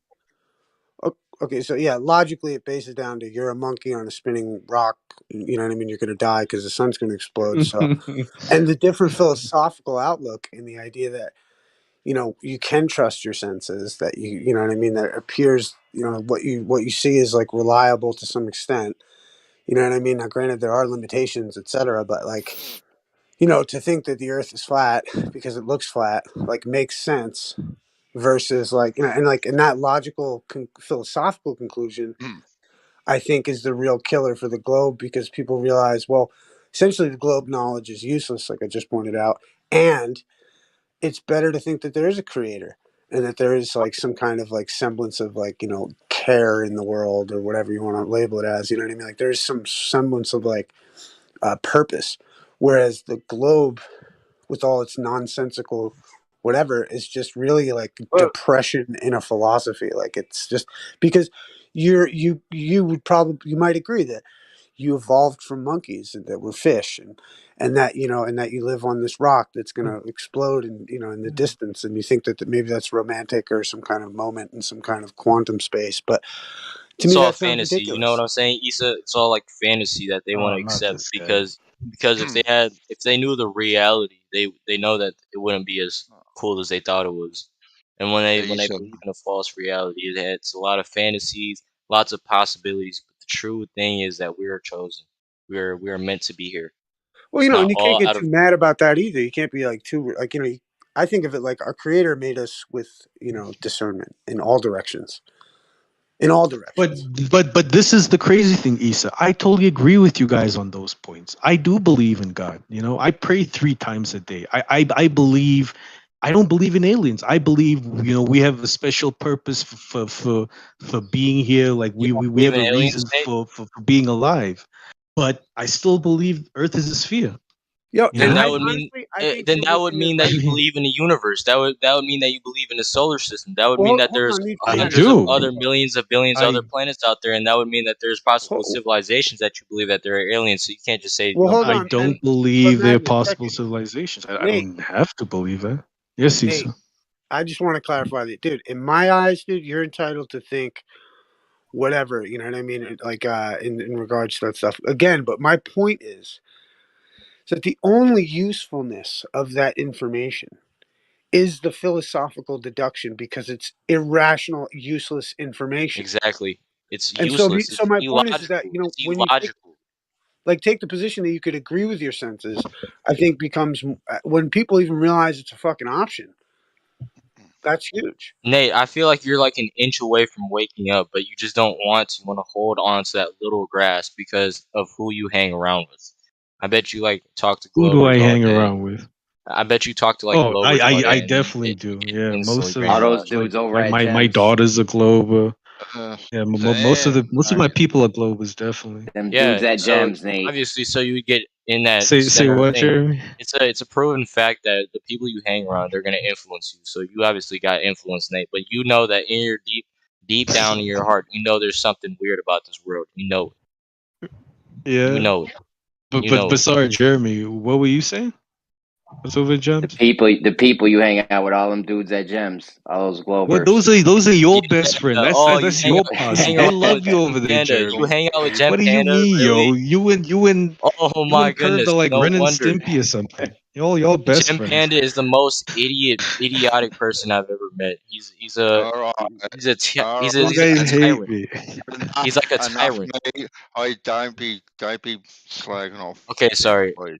logical. okay, so yeah, logically it bases down to you're a monkey on a spinning rock. You know what I mean? You're going to die because the sun's going to explode. So, and the different philosophical outlook and the idea that, you know, you can trust your senses, that you know what I mean, that appears, you know, what you see is like reliable to some extent. You know what I mean? Now, granted, there are limitations, etc., but like, you know, to think that the Earth is flat because it looks flat, like, makes sense. Versus, like, you know, and like, in that logical philosophical conclusion, I think is the real killer for the globe, because people realize, well, essentially the globe knowledge is useless, like I just pointed out, and it's better to think that there is a creator and that there is like some kind of like semblance of, like, you know, care in the world, or whatever you want to label it as. You know what I mean? Like, there's some semblance of like purpose, whereas the globe, with all its nonsensical whatever, is just really like depression in a philosophy. Like, it's just because you would probably, you might agree that you evolved from monkeys and that were fish, and that, you know, and that you live on this rock that's going to explode, and, you know, in the distance, and you think that maybe that's romantic or some kind of moment in some kind of quantum space. But to It's me all that sounds fantasy. You know what ridiculous. I'm saying, Issa? It's all like fantasy that they want Oh, to not accept this guy. because if they knew the reality, they know that it wouldn't be as cool as they thought it was. And when they believe in a false reality, it's a lot of fantasies, lots of possibilities. But the true thing is that we are chosen. We are meant to be here. Well, you It's know, not and you can't all get out too of mad about that either. You can't be like too, like, you know, I think of it like our creator made us with, you know, discernment in all directions. In all directions. But this is the crazy thing, Issa. I totally agree with you guys on those points. I do believe in God. You know, I pray 3 times a day. I believe. I don't believe in aliens. I believe, you know, we have a special purpose for being here. Like you don't we believe have in a aliens, reason Nate? for being alive. But I still believe Earth is a sphere. Yo, You Then and know? that I would mean honestly, I think then that would everything is mean that like, you believe in the universe. That would mean that you believe in the solar system. That would mean well, that hold there's on, Nietzsche, I hundreds of do. other millions of billions of other I planets out there, and that would mean that there's possible civilizations that you believe that there are aliens. So you can't just say you well, don't hold believe. I on, and don't but believe they're Magnus, possible second, civilizations. I Nate, don't have to believe that. Yes, Nate, Issa. I just want to clarify that, dude. In my eyes, dude, you're entitled to think whatever. You know what I mean? Like, in regards to that stuff. Again, but my point is that the only usefulness of that information is the philosophical deduction, because it's irrational, useless information. Exactly. It's And so, useless. so It's my point is that, illogical. you know, It's when you take, illogical. like, take the position that you could agree with your senses, I think becomes, when people even realize it's a fucking option. That's huge. Nate, I feel like you're like an inch away from waking up, but you just don't want to. You want to hold on to that little grasp because of who you hang around with. I bet you like talk to Who do I Glovers all hang day. around with? I bet you talk to like Oh, Glovers all day, I and definitely it do. Yeah, instantly most drains All of you those out. like dudes over my at my Gems, daughter's a Glober. Yeah, most of Damn. the most of my people are Globers, definitely. them Yeah, dudes at so Gems, Nate. obviously, so you would get in that Say center what, thing. Jeremy? It's a proven fact that the people you hang around, they're gonna influence you. So you obviously got influence, Nate. But you know that in your deep down in your heart, you know there's something weird about this world. You know it. Yeah. You know it. But sorry, Jeremy, what were you saying? What's over Gems? The people you hang out with, all them dudes at Gems, all those Well, Glovers. those are your best friend. Oh, That's you your hang posse. out They with love you Gem over there, Panda. You Jeremy. hang out with Gem What do you Panda, mean, really? yo? You and Oh my Kurt goodness! are like No Ren and wonder. Stimpy or something. Y'all best Gem friends. Panda is the most idiotic person I've ever met. He's a You guys hate tyrant. me. He's like a Enough, tyrant. mate. I don't be slagging off. Okay, Jim, sorry. please.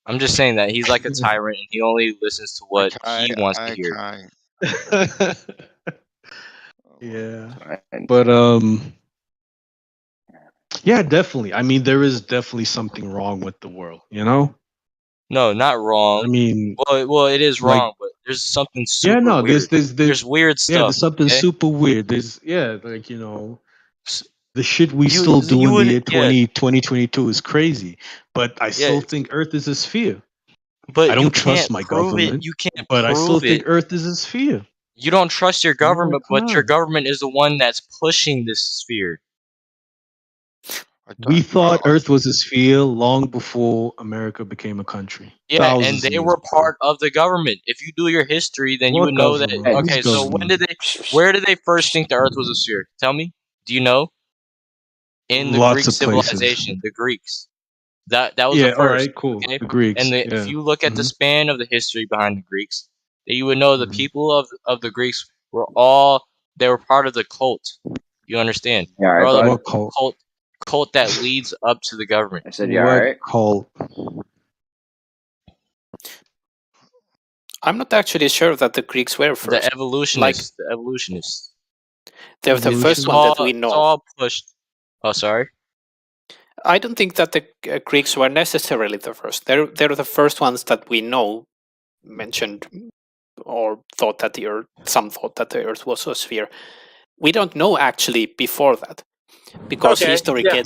I'm just saying that he's like a tyrant and he only listens to what he wants to hear. Yeah. But yeah, definitely. I mean, there is definitely something wrong with the world, you know? No, not wrong. I mean, well, it is like- wrong, but there's something super yeah, no, weird. there's weird stuff. Yeah, there's something okay? super weird. There's like, you know, the shit we still do you in the would- year yeah. 2022 is crazy. But I still think Earth is a sphere. But I you don't trust can't my prove government. it. You can't but I still prove think it. Earth is a sphere. You don't trust your government, come but your on. government is the one that's pushing this sphere. We thought Earth was a sphere long before America became a country. Yeah, Thousands and of they years were before. part of the government. If you do your history, then you What would know that. government? Whose Okay, so government? where did they first think the Earth was a sphere? Tell me. Do you know? In the Lots Greek of places. civilization, the Greeks. That was Yeah, the first. alright, cool. Okay? The Greeks, And yeah. if you look at the span of the history behind the Greeks, then you would know the people of the Greeks were they were part of the cult. You understand? You all right, Or the bud? What cult that leads up to the government. I said, you all right? cult? I'm not actually sure that the Greeks were first. The evolutionists. The evolutionists. They're the first one that we It's know. all pushed. Oh, sorry. I don't think that the Greeks were necessarily the first. They're the first ones that we know mentioned or thought that some thought that the Earth was a sphere. We don't know actually before that, because Okay, history yeah.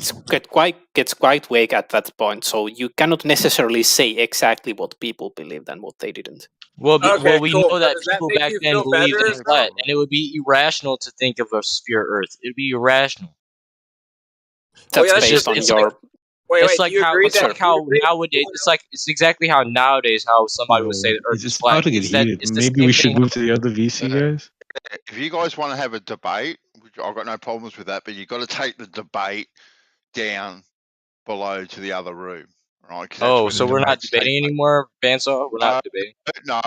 gets quite vague at that point. So you cannot necessarily say exactly what people believed and what they didn't. Well, Okay, we cool. know that Does that people make back you then feel believed better? in flat, and it would be irrational to think of a sphere Earth. It'd be irrational. That's yeah, based on your. It's like do you how agree it's that like how nowadays it's exactly how nowadays how somebody would say the Earth is It's flat. about to get heated. It's the Maybe same we should thing. move to the other VC, guys. If you guys want to have a debate, which I've got no problems with that, but you've got to take the debate down below to the other room, right? 'Cause that's Oh, where so the we're not debates take debating anymore, Bandsaw? We're not debating. No.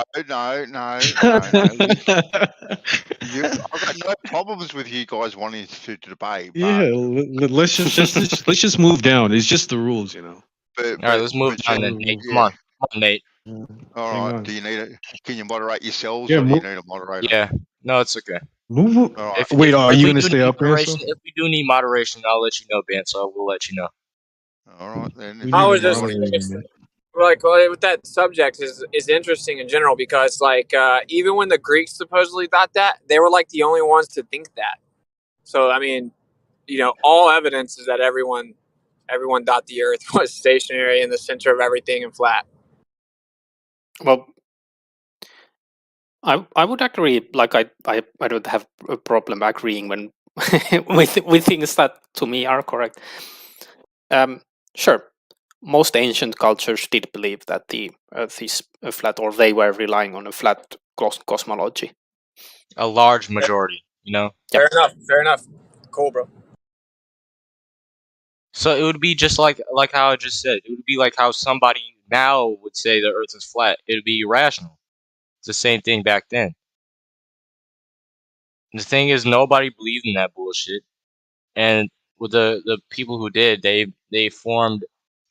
I've got no problems with you guys wanting to debate. Yeah, let's just move down. It's just the rules, you know. All right, let's move down then, Nate. Come on, Nate. All Hang right. on. Do you need it? Can you moderate yourselves, Yeah, or do you move- need a moderator? Yeah, no, it's okay. Move. All right. Wait, are if you we gonna do stay need up, moderation, Ransom? if we do need moderation, I'll let you know, Bandsaw. We'll let you know. All right then. We How need is a this? moderator. Like with that subject is interesting in general, because like even when the Greeks supposedly thought that, they were like the only ones to think that. So I mean, all evidence is that everyone thought the Earth was stationary in the center of everything and flat. Well, I would agree. Like I don't have a problem agreeing when with things that to me are correct. Sure, most ancient cultures did believe that the Earth is flat, or they were relying on a flat cosmology. A large majority, Fair enough. Cool, bro. So it would be just like how I just said. It would be like how somebody now would say the Earth is flat. It would be irrational. It's the same thing back then. The thing is, nobody believed in that bullshit, and with the people who did, they formed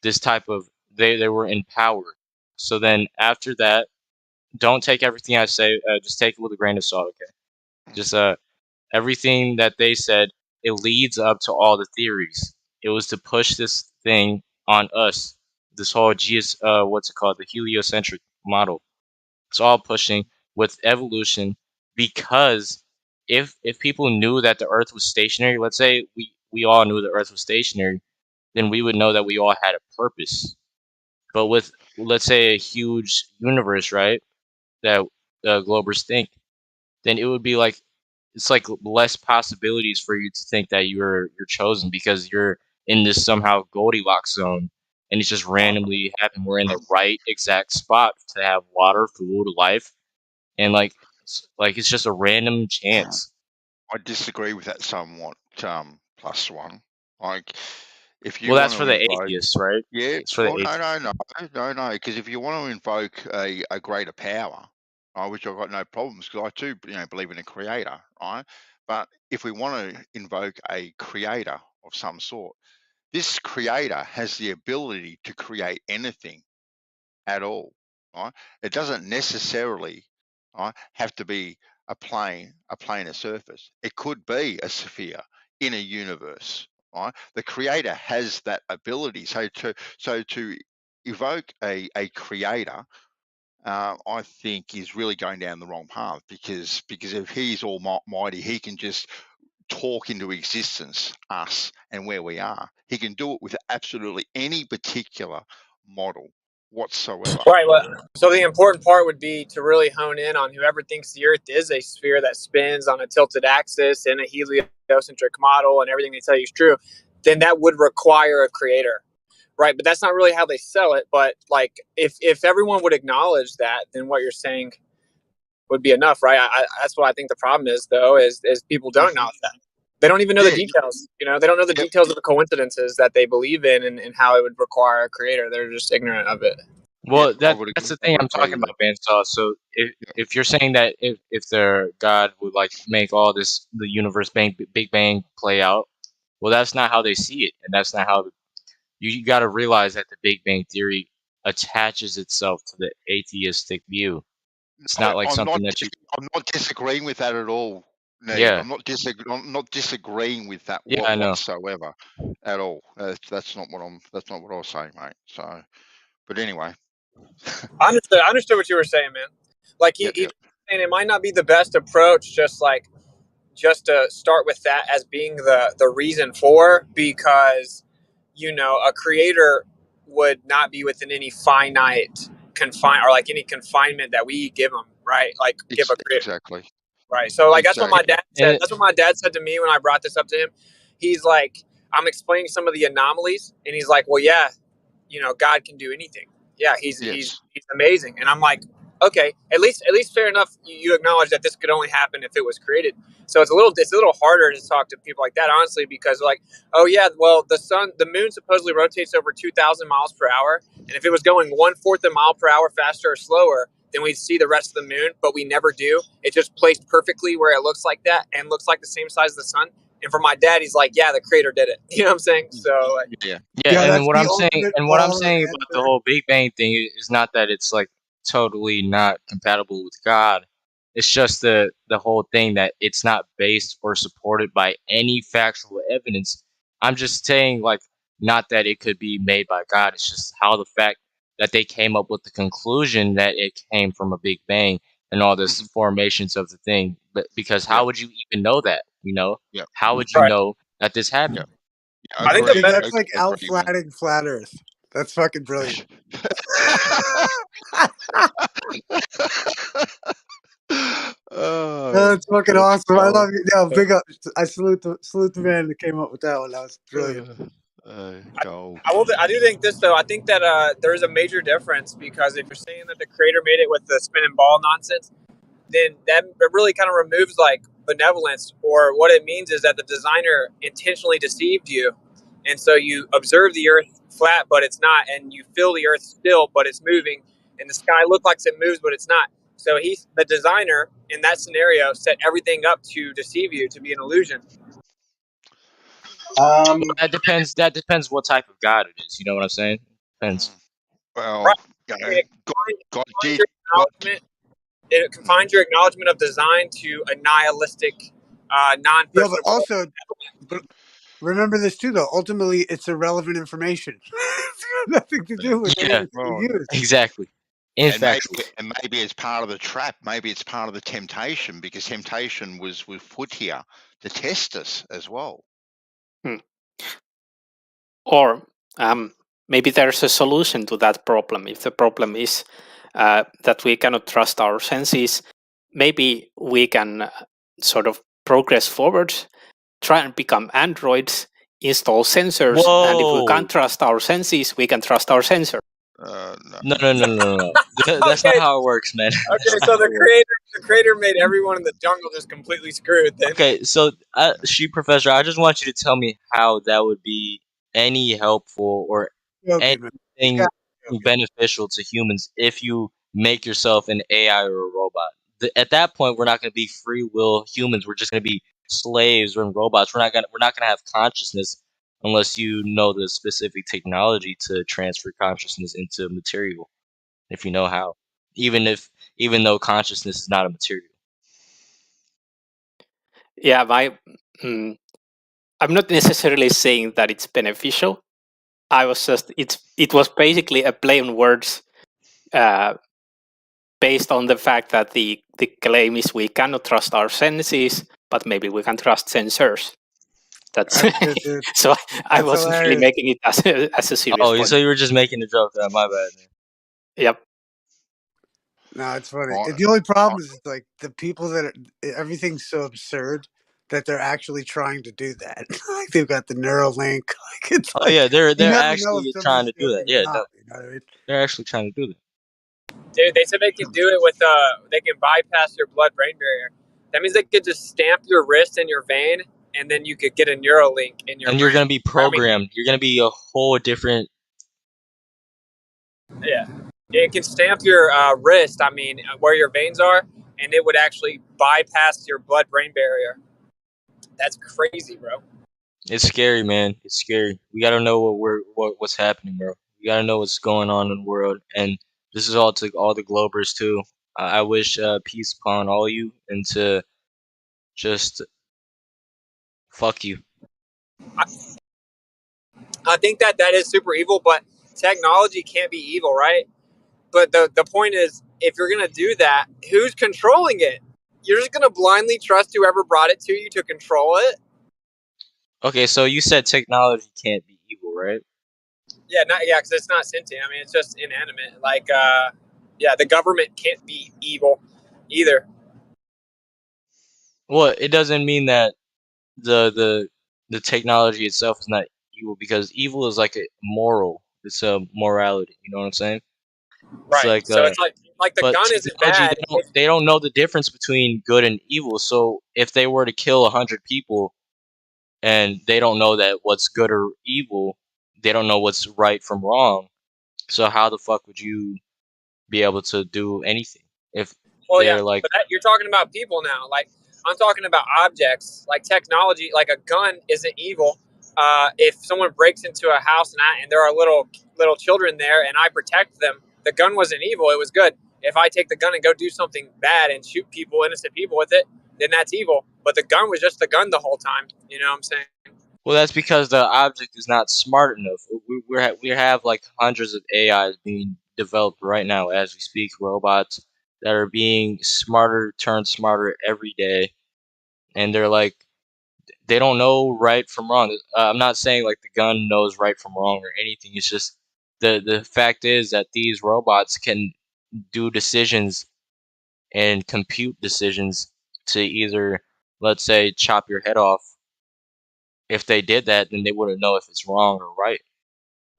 this type of they were in power. So then after that, don't take everything I say. Just take it with a grain of salt, okay? Just everything that they said, it leads up to all the theories. It was to push this thing on us. This whole what's it called? The heliocentric model. It's all pushing with evolution, because if people knew that the Earth was stationary, let's say we all knew the Earth was stationary, then we would know that we all had a purpose. But with, let's say, a huge universe, right, that Globers think, then it would be like, it's like less possibilities for you to think that you're chosen, because you're in this somehow Goldilocks zone, and it's just randomly happened. We're in the right exact spot to have water, food, life, and like it's just a random chance. I disagree with that somewhat. Plus one, like if you Well, want that's to for the invoke, atheists, right? yeah, It's for the well, atheists. no, because if you want to invoke a greater power, which I've got no problems, because I too, believe in a creator, right? But if we want to invoke a creator of some sort, this creator has the ability to create anything at all, right? It doesn't necessarily, right, have to be a planar surface. It could be a sphere in a universe, right? The creator has that ability. So to evoke a creator, I think is really going down the wrong path, because if he's almighty, he can just talk into existence us and where we are. He can do it with absolutely any particular model whatsoever. Right. Well, so the important part would be to really hone in on whoever thinks the Earth is a sphere that spins on a tilted axis in a heliocentric model, and everything they tell you is true. Then that would require a creator, right? But that's not really how they sell it. But like, if everyone would acknowledge that, then what you're saying would be enough, right? That's what I think the problem is, though, is people don't acknowledge that. They don't even know the details. They don't know the details of the coincidences that they believe in, and how it would require a creator. They're just ignorant of it. Well, that's the thing I'm talking about, Bandsaw. So if you're saying that if their God would like make all this, the universe Big Bang play out, well, that's not how they see it, and that's not how you got to realize that the Big Bang theory attaches itself to the atheistic view. It's not like something that you. I'm not disagreeing with that at all. Nate. Yeah. I'm not disagreeing with that Yeah, I know. whatsoever at all. That's not what I was saying, mate. So, but anyway. I understood what you were saying, man. Like he's saying it might not be the best approach, just to start with that as being the reason for, because a creator would not be within any finite or like any confinement that we give them, right? Like give a creator. Exactly. Right. So like that's what my dad said. And That's what my dad said to me when I brought this up to him. He's like, I'm explaining some of the anomalies, and he's like, well, yeah, God can do anything. Yeah, he's amazing. And I'm like, okay, at least fair enough. You acknowledge that this could only happen if it was created. So it's a little harder to talk to people like that, honestly, because like, oh yeah, well the moon supposedly rotates over 2,000 miles per hour, and if it was going 1/4 a mile per hour faster or slower, then we'd see the rest of the moon, but we never do. It's just placed perfectly where it looks like that and looks like the same size as the sun. And for my dad, he's like, yeah, the creator did it. You know what I'm saying? So like, yeah, and what I'm saying about the whole Big Bang thing is not that it's like totally not compatible with God. It's just the whole thing that it's not based or supported by any factual evidence. I'm just saying, like, not that it could be made by God. It's just how the fact that they came up with the conclusion that it came from a Big Bang and all this formations of the thing. But because how would you even know that? How would you know that this happened? I think the better that's like outflatting flat Earth. That's fucking brilliant. That's fucking awesome. I love you. No, big up. I salute the man that came up with that one. That was brilliant. I do think this though. I think that there is a major difference, because if you're saying that the creator made it with the spinning ball nonsense, then that really kind of removes like benevolence, or what it means is that the designer intentionally deceived you, and so you observe the Earth flat, but it's not, and you feel the Earth still, but it's moving, and the sky looks like it moves, but it's not. So the designer in that scenario set everything up to deceive you, to be an illusion. That depends what type of God it is. You know what I'm saying? Depends. Well, It confines your acknowledgement of design to a nihilistic, non-personal. Yeah, but also, remember this too, though. Ultimately, it's irrelevant information. It's got nothing to do with anything you use. Exactly. And maybe it's part of the trap. Maybe it's part of the temptation, because temptation was put here to test us as well. Or maybe there's a solution to that problem. If the problem is that we cannot trust our senses, maybe we can sort of progress forward, try and become androids, install sensors, and if we Whoa! can't trust our senses, we can trust our sensor. No. That's not how it works, man. Okay, so the creator made everyone in the jungle just completely screwed. Then. Okay, so Sheep Professor, I just want you to tell me how that would be any helpful or Okay, man. anything beneficial to humans if you make yourself an AI or a robot. At that point, we're not going to be free will humans. We're just going to be slaves or robots. We're not gonna have consciousness unless you know the specific technology to transfer consciousness into material. If you know how, even though consciousness is not a material. Yeah, I'm not necessarily saying that it's beneficial. I was just it was basically a play on words, based on the fact that the claim is we cannot trust our senses, but maybe we can trust sensors. That's good, dude. So I That's wasn't really hilarious. making it as a serious Oh, point. so you were just making a joke. My bad. Man. Yep. No, it's funny. The only problem is like the people that everything's so absurd that they're actually trying to do that. Like they've got the Neuralink. Like it's Oh like yeah, they're you never know actually if trying to somebody's do that. joking or Yeah, not, you know what I mean? they're actually trying to do that. Dude, they said they can do it with they can bypass your blood-brain barrier. That means they could just stamp your wrist and your vein, and then you could get a Neuralink in your And brain. you're gonna be programmed. You're gonna be a whole different. Yeah, it can stamp your wrist. I mean, where your veins are, and it would actually bypass your blood-brain barrier. That's crazy, bro. It's scary, man. It's scary. We gotta know what's happening, bro. We gotta know what's going on in the world, and this is all to all the Globers too. I wish peace upon all you, and to just fuck you. I think that is super evil, but technology can't be evil, right? But the point is, if you're gonna do that, who's controlling it? You're just gonna blindly trust whoever brought it to you to control it? Okay, so you said technology can't be evil, right? Yeah, because it's not sentient. I mean, it's just inanimate. Like, the government can't be evil either. Well, it doesn't mean that the technology itself is not evil, because evil is like a moral. It's a morality. You know what I'm saying? Right. It's So it's like the but gun isn't technology, bad. they don't know the difference between good and evil. So if they were to kill 100 people and they don't know that what's good or evil, they don't know what's right from wrong. So how the fuck would you be able to do anything if Well, yeah, they're like, but you're talking about people now. Like, I'm talking about objects, like technology. Like a gun isn't evil. If someone breaks into a house and there are little children there, and I protect them, the gun wasn't evil. It was good. If I take the gun and go do something bad and shoot people, innocent people with it, then that's evil. But the gun was just the gun the whole time. You know what I'm saying? well, that's because the object is not smart enough. We have like hundreds of AIs being developed right now as we speak, robots that are being turned smarter every day, and they're like, they don't know right from wrong. I'm not saying like the gun knows right from wrong or anything. It's just the fact is that these robots can do decisions and compute decisions to either, let's say, chop your head off. If they did that, then they wouldn't know if it's wrong or right.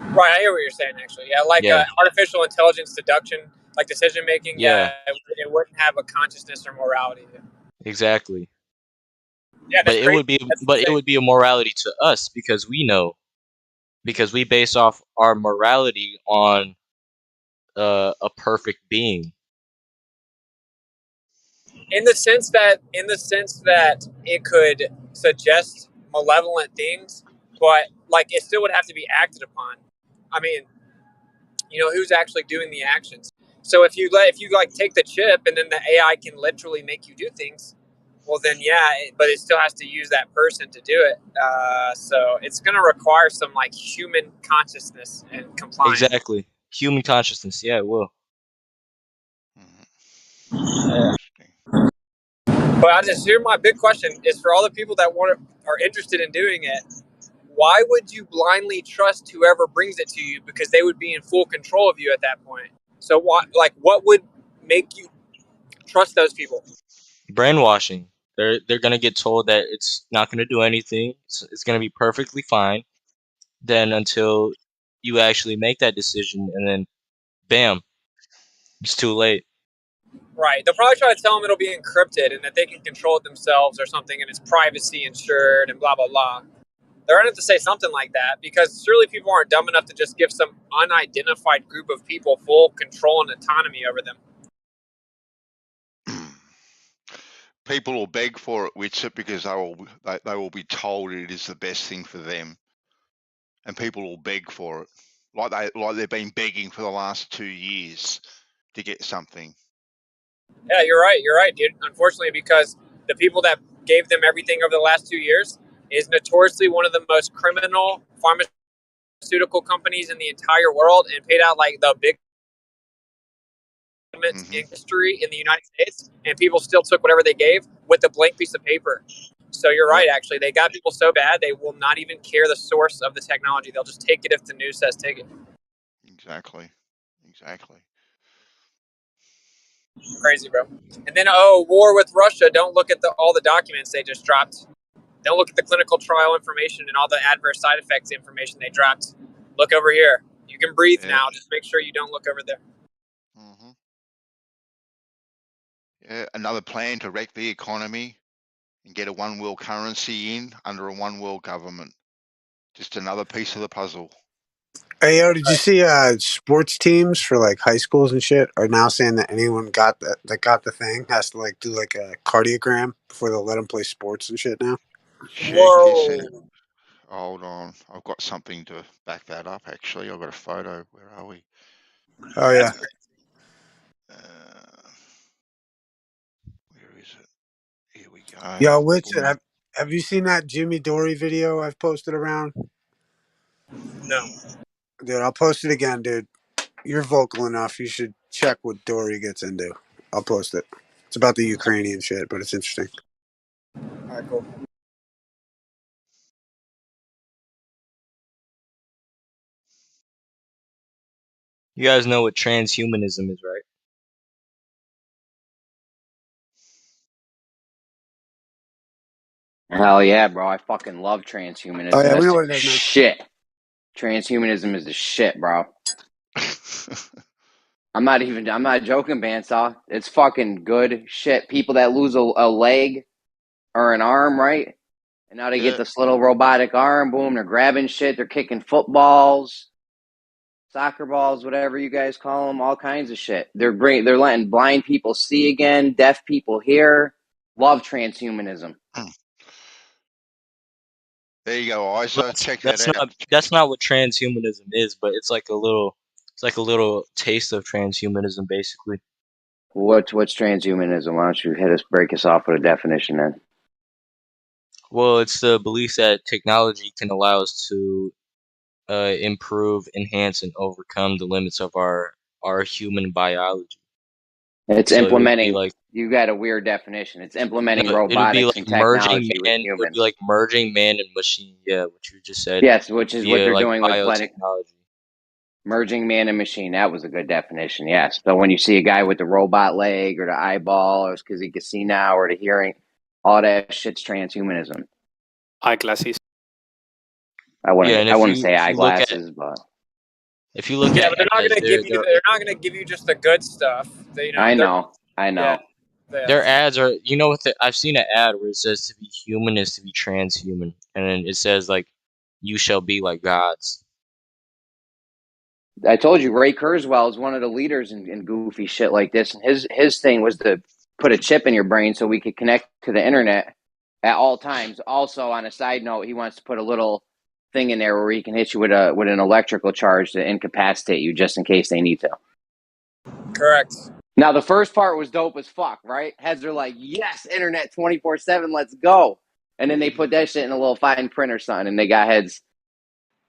Right, I hear what you're saying. Actually, yeah, like Yeah. artificial intelligence deduction, like decision making. Yeah. It wouldn't have a consciousness or morality. Exactly. Yeah, But that's it crazy. would be, That's but it insane. would be a morality to us because we know, because we base off our morality on a perfect being. In the sense that it could suggest malevolent things, but like it still would have to be acted upon. I mean, who's actually doing the actions? So if you like take the chip and then the AI can literally make you do things, well then but it still has to use that person to do it. So it's going to require some like human consciousness and compliance. Exactly. Human consciousness. Yeah, it will. But here's my big question: is for all the people that are interested in doing it, why would you blindly trust whoever brings it to you? Because they would be in full control of you at that point. So what would make you trust those people? Brainwashing. They're gonna get told that it's not gonna do anything. It's gonna be perfectly fine. Then until you actually make that decision, and then bam, it's too late. Right. They'll probably try to tell them it'll be encrypted and that they can control it themselves or something, and it's privacy insured and blah blah blah. They're going to have to say something like that, because surely people aren't dumb enough to just give some unidentified group of people full control and autonomy over them. People will beg for it, Witsit, because they will be told it is the best thing for them, and people will beg for it, like they've been begging for the last 2 years to get something. Yeah, you're right, dude. Unfortunately, because the people that gave them everything over the last 2 years is notoriously one of the most criminal pharmaceutical companies in the entire world, and paid out like the big industry in the United States, and people still took whatever they gave with a blank piece of paper. So you're right, actually. They got people so bad, they will not even care the source of the technology. They'll just take it if the news says take it. Exactly. Crazy, bro. And then, war with Russia. Don't look at all the documents they just dropped. Don't look at the clinical trial information and all the adverse side effects information they dropped. Look over here. You can breathe now. Just make sure you don't look over there. Yeah, another plan to wreck the economy and get a one world currency in under a one world government. Just another piece of the puzzle. Hey, yo, did you see sports teams for like high schools and shit are now saying that anyone got that got the thing has to like do like a cardiogram before they'll let them play sports and shit now? Check this out. Hold on. I've got something to back that up, actually. I've got a photo. Where are we? Oh, yeah. Where is it? Here we go. Yo, Whitson, have you seen that Jimmy Dory video I've posted around? No. Dude, I'll post it again, dude. You're vocal enough. You should check what Dory gets into. I'll post it. It's about the Ukrainian shit, but it's interesting. All right, cool. You guys know what transhumanism is, right? Hell yeah, bro. I fucking love transhumanism. Oh, yeah, we That's know the what it is, man. shit. Transhumanism is the shit, bro. I'm not joking, Bandsaw. It's fucking good shit. People that lose a leg or an arm, right? And now they get this little robotic arm, boom, they're grabbing shit, they're kicking footballs, soccer balls, whatever you guys call them, all kinds of shit. They're great. They're letting blind people see again, deaf people hear. Love transhumanism. There you go, Isa. Check that out. That's not what transhumanism is, but it's like a little taste of transhumanism, basically. What's transhumanism? Why don't you break us off with a definition then? Well, it's the belief that technology can allow us to improve, enhance, and overcome the limits of our human biology. It's So implementing. It would be like, you got a weird definition. It's implementing it would be robotics like and technology with man. It humans. would be like merging man and machine. Yeah, what you just said. Yes, which is what via, they're like, doing with biotechnology. merging man and machine. That was a good definition. Yes. So when you see a guy with the robot leg or the eyeball, or because he can see now, or the hearing, all that shit's transhumanism. Eyeglasses. I wouldn't say eyeglasses, but if you look Yeah, at but they're not going to give you. They're not going to give you just the good stuff. I know. Yeah. Their ads are, you know what? I've seen an ad where it says to be human is to be transhuman, and then it says like, "You shall be like gods." I told you Ray Kurzweil is one of the leaders in goofy shit like this, and his thing was to put a chip in your brain so we could connect to the internet at all times. Also, on a side note, he wants to put a little thing in there where he can hit you with an electrical charge to incapacitate you just in case they need to. Correct. Now, the first part was dope as fuck, right? Heads are like, yes, internet 24/7, let's go. And then they put that shit in a little fine print or something, and they got heads.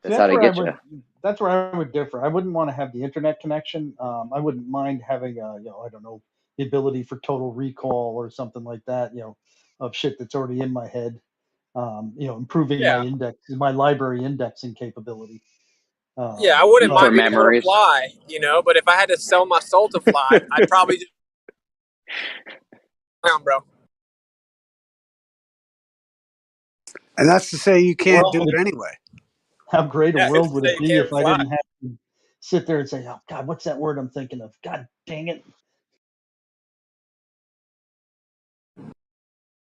That's how they get you. That's where I would differ. I wouldn't want to have the internet connection. I wouldn't mind having I don't know, the ability for total recall or something like that, of shit that's already in my head. Improving my library indexing capability. Yeah, I wouldn't For mind being able to memories. fly, but if I had to sell my soul to fly, I'd probably just bro. And that's to say you can't do Well, it anyway. How great a Yeah, world it's would to it say you be can't if I fly. didn't have to sit there and say, "Oh God, what's that word I'm thinking of? God dang it!"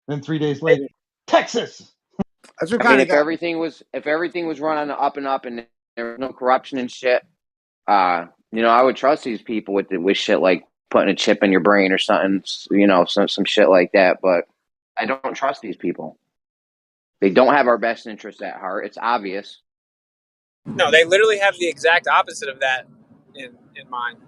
Then 3 days later, Texas. That's what I mean, kind of if got. everything was run on the up and up, and there was no corruption and shit, I would trust these people with shit like putting a chip in your brain or something, some shit like that. But I don't trust these people. They don't have our best interests at heart. It's obvious. No, they literally have the exact opposite of that in mind.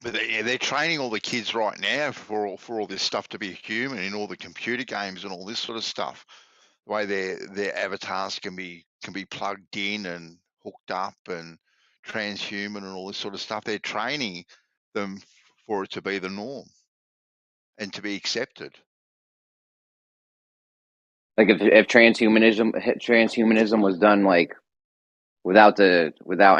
But they're training all the kids right now for all this stuff to be human in all the computer games and all this sort of stuff. The way their avatars can be plugged in and hooked up and transhuman and all this sort of stuff. They're training them for it to be the norm and to be accepted. Like if transhumanism was done like without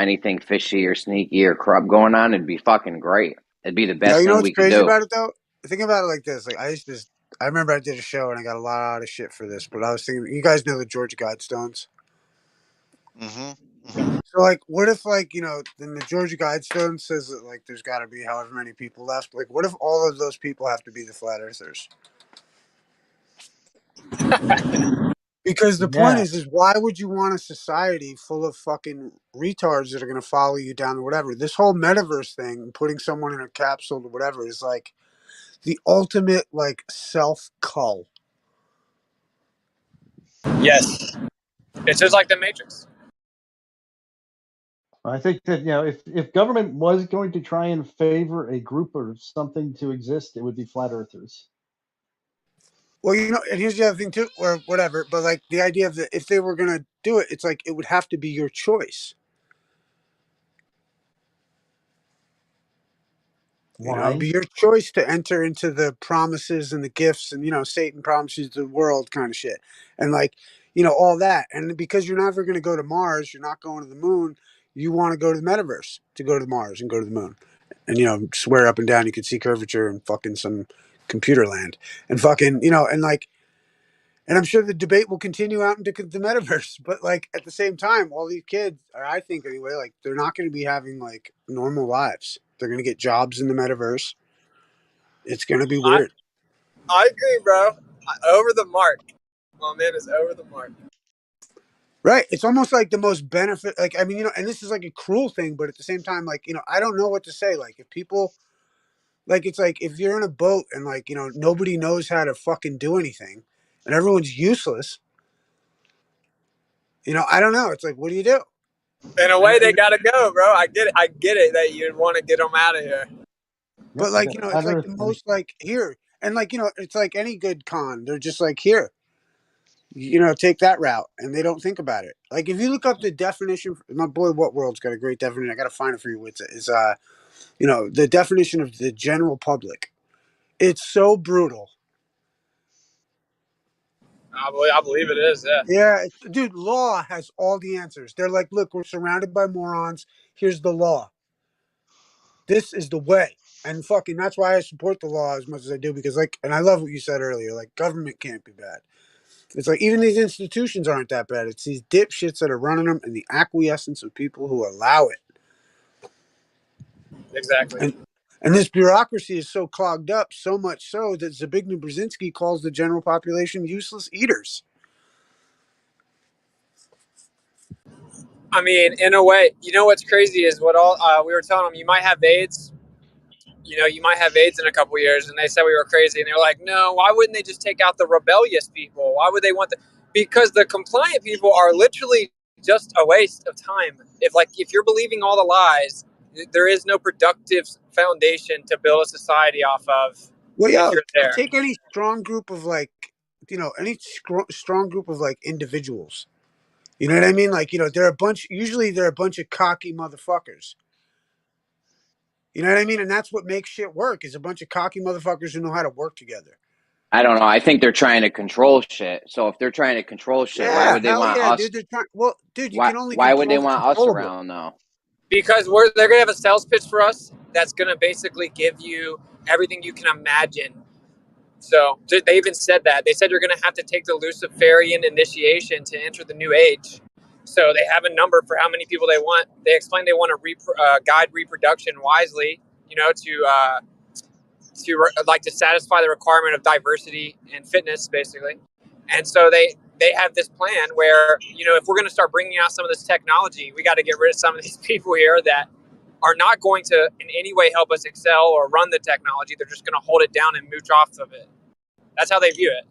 anything fishy or sneaky or corrupt going on, it'd be fucking great. It'd be the best You know thing what's we could crazy do. about it though? Think about it like this. Like I remember I did a show and I got a lot of shit for this, but I was thinking, you guys know the Georgia Guidestones. So like, what if then the Georgia Guidestone says that like there's got to be however many people left. Like, what if all of those people have to be the flat earthers? Because the point is why would you want a society full of fucking retards that are going to follow you down or whatever? This whole metaverse thing, putting someone in a capsule or whatever, is like the ultimate like self cull. Yes, it's just like the Matrix. I think that if government was going to try and favor a group or something to exist, it would be flat earthers. Well, and here's the other thing too, or whatever. But like the idea of if they were gonna do it, it's like it would have to be your choice. Why? It'd be your choice to enter into the promises and the gifts and Satan promises the world kind of shit, and all that. And because you're never gonna go to Mars, you're not going to the moon. You want to go to the metaverse to go to Mars and go to the moon, and swear up and down you could see curvature and fucking some computer land and fucking and I'm sure the debate will continue out into the metaverse. But at the same time, all these kids, or I think anyway, they're not going to be having normal lives. They're going to get jobs in the metaverse. It's going to be weird. I agree, bro. Over the mark. My man is over the mark. Right. It's almost like the most benefit. And this is like a cruel thing, but at the same time, I don't know what to say. If people, it's like if you're in a boat and nobody knows how to fucking do anything, and everyone's useless. I don't know. It's like, what do you do? In a way, they gotta go, bro. I get it that you'd want to get them out of here. But it's like the most here, and it's like any good con. They're just here, take that route, and they don't think about it. If you look up the definition, my boy, What World's got a great definition. I got to find it for you. Is the definition of the general public. It's so brutal. I believe it is. Yeah. Yeah, dude. Law has all the answers. They're like, look, we're surrounded by morons. Here's the law. This is the way. And fucking that's why I support the law as much as I do, because and I love what you said earlier, government can't be bad. It's even these institutions aren't that bad. It's these dipshits that are running them and the acquiescence of people who allow it. Exactly. And this bureaucracy is so clogged up, so much so that Zbigniew Brzezinski calls the general population useless eaters. I mean, in a way, what's crazy is what we were telling them. You might have AIDS. You might have AIDS in a couple years, and they said we were crazy, and they're like, no, why wouldn't they just take out the rebellious people? Why would they want because the compliant people are literally just a waste of time. If you're believing all the lies, there is no productive foundation to build a society off of. Well, yeah, you're there. take any strong group of strong group of individuals. You know what I mean? Usually they're a bunch of cocky motherfuckers. You know what I mean? And that's what makes shit work, is a bunch of cocky motherfuckers who know how to work together. I don't know. I think they're trying to control shit. So if they're trying to control shit, why Yeah, would they hell want yeah, us? dude. They're trying. Well, dude, you Why? can only Why would they control the want us controllable. around though? Because they're gonna have a sales pitch for us that's gonna basically give you everything you can imagine. So they even said that. They said you're gonna have to take the Luciferian initiation to enter the new age. So they have a number for how many people they want. They explain they want to guide reproduction wisely, you know, to satisfy the requirement of diversity and fitness, basically. And so they have this plan where, you know, if we're going to start bringing out some of this technology, we got to get rid of some of these people here that are not going to in any way help us excel or run the technology. They're just going to hold it down and mooch off of it. That's how they view it.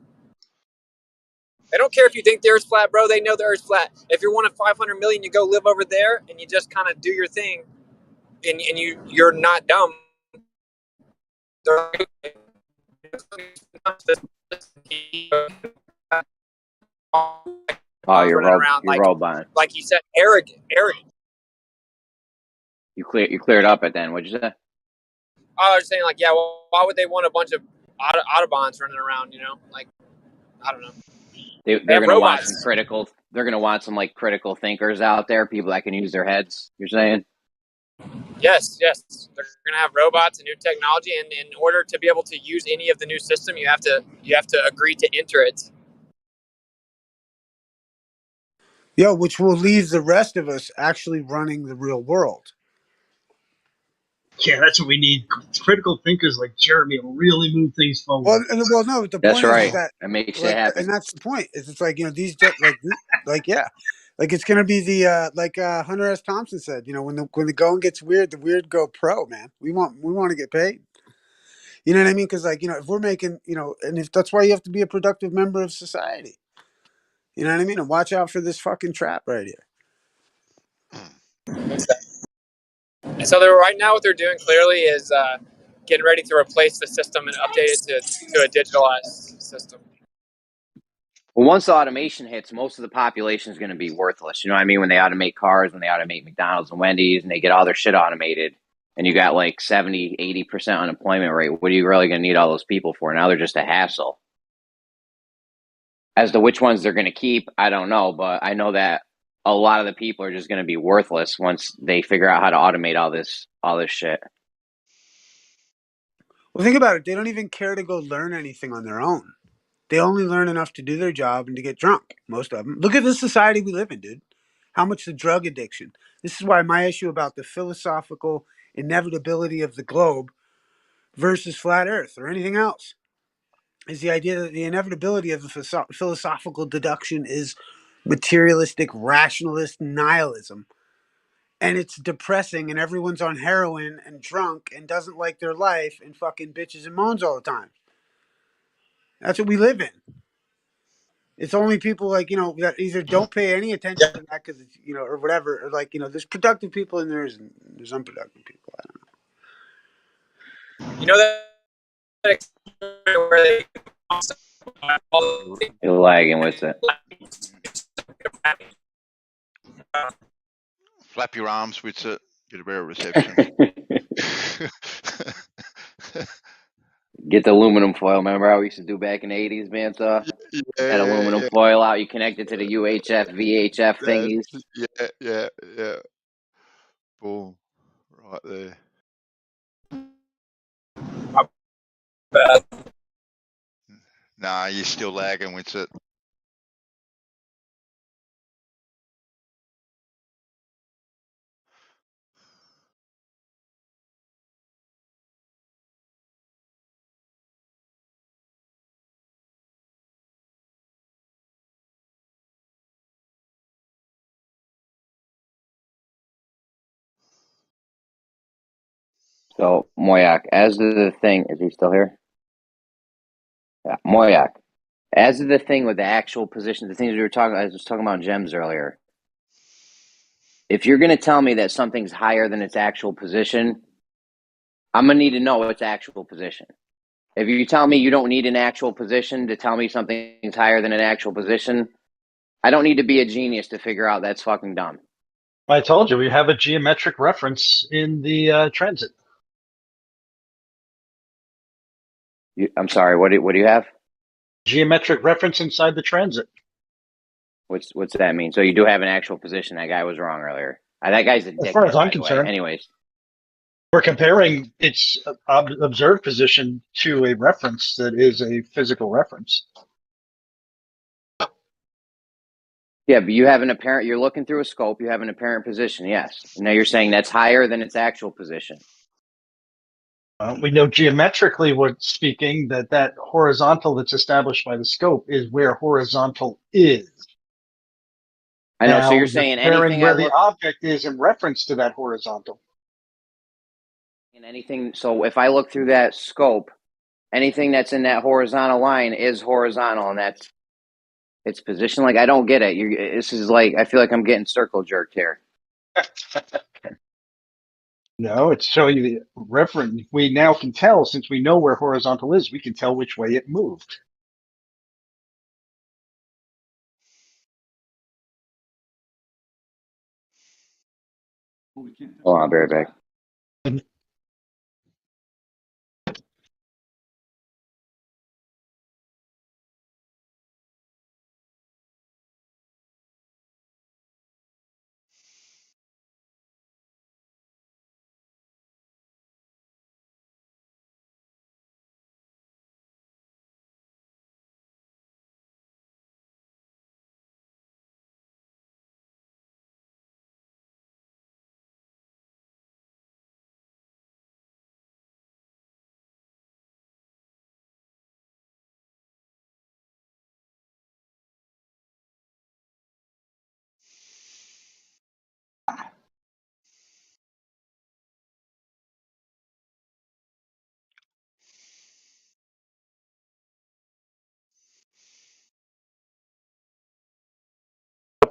They don't care if you think the Earth's flat, bro. They know the Earth's flat. If you're one of 500 million, you go live over there and you just kind of do your thing, and you're not dumb. Oh, you're around robot. Like he said, arrogant. You cleared up it then. What'd you say? I was saying, like, yeah, well, why would they want a bunch of Autobahns running around? You know, like, I don't know. They're gonna want some critical. They're gonna want some like critical thinkers out there, people that can use their heads. You're saying? Yes. They're gonna have robots and new technology, and in order to be able to use any of the new system, you have to agree to enter it. Yeah, which will leave the rest of us actually running the real world. Yeah, that's what we need. Critical thinkers like Jeremy will really move things forward. Well, no, the That's point right. is that It makes like, it happen. and that's the point. It's like, you know, these yeah, like it's gonna be the Hunter S. Thompson said, you know, when the going gets weird, the weird go pro, man. We want to get paid. You know what I mean? Because, like, you know, if we're making, you know, and if that's why you have to be a productive member of society. You know what I mean? And watch out for this fucking trap right here. And so they're right now what they're doing clearly is getting ready to replace the system and update it to a digitalized system. Well, once the automation hits, most of the population is going to be worthless. You know what I mean? When they automate cars, when they automate McDonald's and Wendy's, and they get all their shit automated, and you got like 70, 80% unemployment rate, what are you really going to need all those people for? Now they're just a hassle. As to which ones they're going to keep, I don't know, but I know that a lot of the people are just going to be worthless once they figure out how to automate all this shit. Well, think about it. They don't even care to go learn anything on their own. They only learn enough to do their job and to get drunk, most of them. Look at the society we live in, dude. How much the drug addiction. This is why my issue about the philosophical inevitability of the globe versus flat earth or anything else is the idea that the inevitability of the philosophical deduction is materialistic, rationalist nihilism. And it's depressing, and everyone's on heroin and drunk and doesn't like their life and fucking bitches and moans all the time. That's what we live in. It's only people like, you know, that either don't pay any attention to that because it's, you know, or whatever, or like, you know, there's productive people and there's unproductive people. I don't know. You know that where they You're lagging with it. Flap your arms with it. Get a better reception. Get the aluminum foil. Remember how we used to do back in the 80s, man? That aluminum foil out. You connect it to the UHF, VHF thingies. Yeah. Boom. Right there. Nah, you're still lagging with it. So, Moyak, as to the thing, is he still here? Yeah, Moyak, as to the thing with the actual position, the things we were talking, I was talking about gems earlier. If you're going to tell me that something's higher than its actual position, I'm going to need to know its actual position. If you tell me you don't need an actual position to tell me something's higher than an actual position, I don't need to be a genius to figure out that's fucking dumb. I told you we have a geometric reference in the transit. I'm sorry. What do you have? Geometric reference inside the transit. What's that mean? So you do have an actual position. That guy was wrong earlier. That guy's a As far dickhead, as I'm by the way. concerned. Anyways, We're comparing its observed position to a reference that is a physical reference. yeah, but you have an apparent. You're looking through a scope. You have an apparent position. Yes. Now you're saying that's higher than its actual position. We know geometrically, we're speaking, that horizontal that's established by the scope is where horizontal is. I know. Now, So you're saying comparing anything where I the look object is in reference to that horizontal. in anything. So if I look through that scope, anything that's in that horizontal line is horizontal, and that's its position. Like I don't get it. This is like I feel like I'm getting circle jerked here. No, it's showing you the reference. We now can tell, since we know where horizontal is, we can tell which way it moved. Hold on, I'll be right back.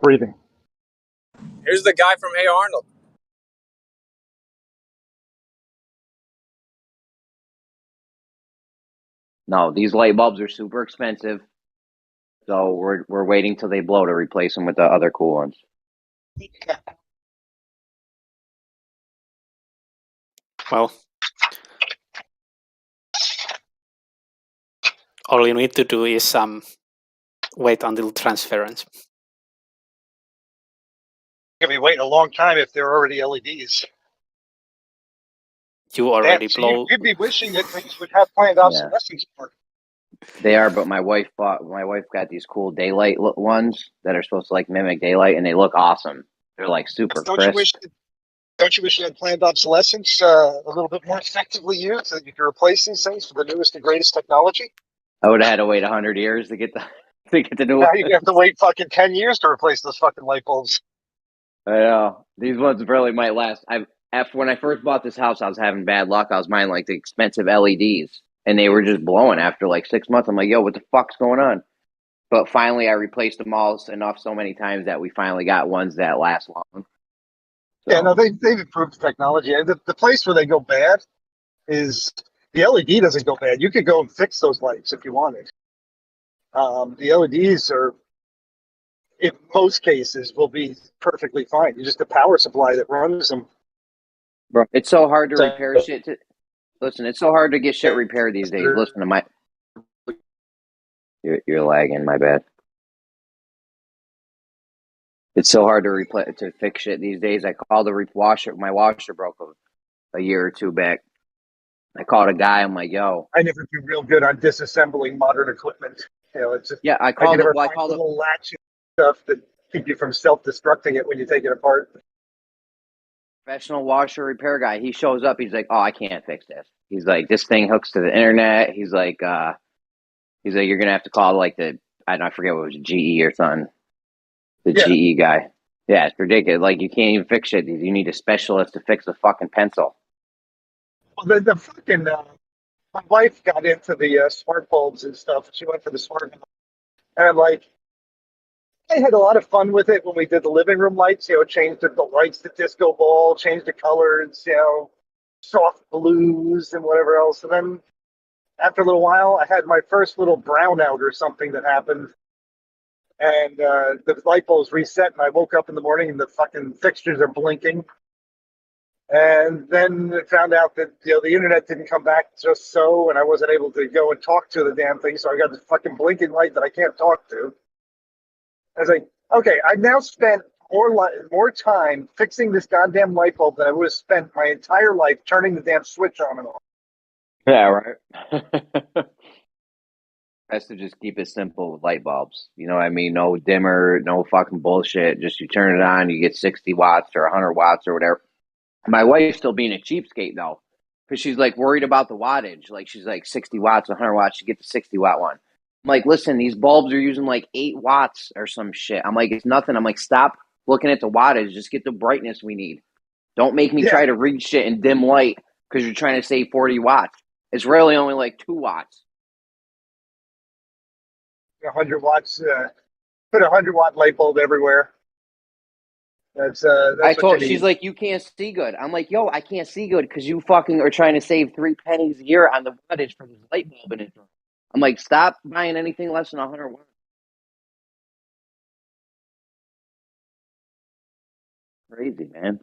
Breathing. Here's the guy from Hey Arnold. No, these light bulbs are super expensive, so we're waiting till they blow to replace them with the other cool ones. Well, all you need to do is wait until transference. You're going to be waiting a long time if they're already LEDs. You already so blow. you'd be wishing that things would have planned obsolescence for. They are, but my wife got these cool daylight ones that are supposed to like mimic daylight, and they look awesome. They're like super crisp. Don't you wish you had planned obsolescence a little bit more effectively used so that you could replace these things for the newest and greatest technology? I would have had to wait 100 years to get the new Now one. you have to wait fucking 10 years to replace those fucking light bulbs. I know. These ones really might last. After when I first bought this house, I was having bad luck. I was buying like the expensive LEDs, and they were just blowing after like 6 months. I'm like, yo, what the fuck's going on? But finally, I replaced them all enough so many times that we finally got ones that last long. So. Yeah, no, they've improved technology. The place where they go bad is the LED doesn't go bad. You could go and fix those lights if you wanted. The LEDs are, in most cases, will be perfectly fine. You just the power supply that runs them. Bro, it's so hard to repair shit. Listen, it's so hard to get shit repaired these days. Listen to my. You're lagging. My bad. It's so hard to fix shit these days. I called a washer. My washer broke a year or two back. I called a guy. I'm like, yo. I never do real good on disassembling modern equipment. You know, it's just, yeah. I called it. I called little latches stuff that keep you from self-destructing it when you take it apart. Professional washer repair guy. He shows up. He's like, oh, I can't fix this. He's like, this thing hooks to the internet. He's like, you're gonna have to call like I forget what it was, GE or something. The GE guy. Yeah, it's ridiculous. Like you can't even fix it. You need a specialist to fix the fucking pencil. Well, the fucking my wife got into the smart bulbs and stuff. She went for the smart bulbs. And I'm like, I had a lot of fun with it when we did the living room lights. You know, changed the lights to disco ball, changed the colors, you know, soft blues and whatever else. And then after a little while, I had my first little brownout or something that happened. And the light bulbs reset, and I woke up in the morning and the fucking fixtures are blinking. And then it found out that the internet didn't come back just so, and I wasn't able to go and talk to the damn thing. So I got this fucking blinking light that I can't talk to. I was like, okay, I've now spent more time fixing this goddamn light bulb than I would have spent my entire life turning the damn switch on and off. Yeah, right. Best to just keep it simple with light bulbs. You know what I mean? No dimmer, no fucking bullshit. Just you turn it on, you get 60 watts or 100 watts or whatever. My wife's still being a cheapskate though, because she's like worried about the wattage. Like she's like 60 watts, 100 watts. She gets the 60 watt one. I'm like, listen, these bulbs are using like 8 watts or some shit. I'm like, it's nothing. I'm like, stop looking at the wattage. Just get the brightness we need. Don't make me try to read shit in dim light because you're trying to save 40 watts. It's really only like 2 watts. 100 watts. Put a 100-watt light bulb everywhere. That's I what told you she's need. like, you can't see good. I'm like, yo, I can't see good because you fucking are trying to save 3 pennies a year on the wattage for this light bulb in it. I'm like, stop buying anything less than 100 watts. Crazy, man.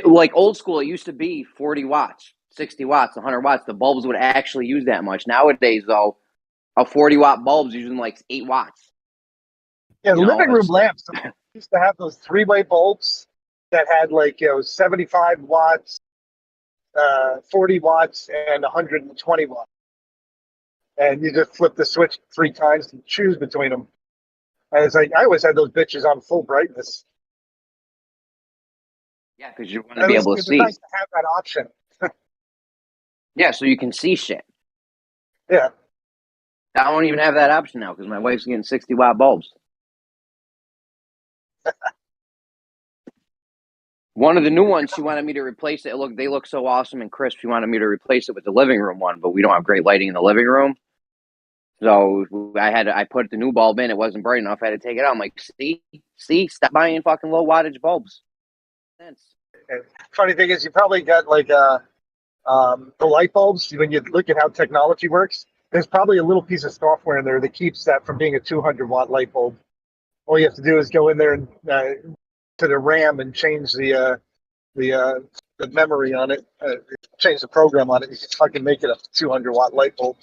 Like old school, it used to be 40 watts, 60 watts, 100 watts. The bulbs would actually use that much. Nowadays, though, a 40-watt bulb's using like 8 watts. Yeah, You know, living room lamps used to have those 3-way bulbs that had like 75 watts, 40 watts, and 120 watts. And you just flip the switch 3 times to choose between them. And it's like I always had those bitches on full brightness. Yeah, because you want to be able to It was see. nice to have that option. Yeah, so you can see shit. Yeah. I don't even have that option now because my wife's getting 60-watt bulbs. One of the new ones, she wanted me to replace it. They look so awesome and crisp. She wanted me to replace it with the living room one, but we don't have great lighting in the living room. So I put the new bulb in. It wasn't bright enough. I had to take it out. I'm like, see, stop buying fucking low wattage bulbs. And funny thing is, you probably got like the light bulbs. When you look at how technology works, there's probably a little piece of software in there that keeps that from being a 200-watt light bulb. All you have to do is go in there and to the RAM and change the memory on it, change the program on it. You can fucking make it a 200-watt light bulb.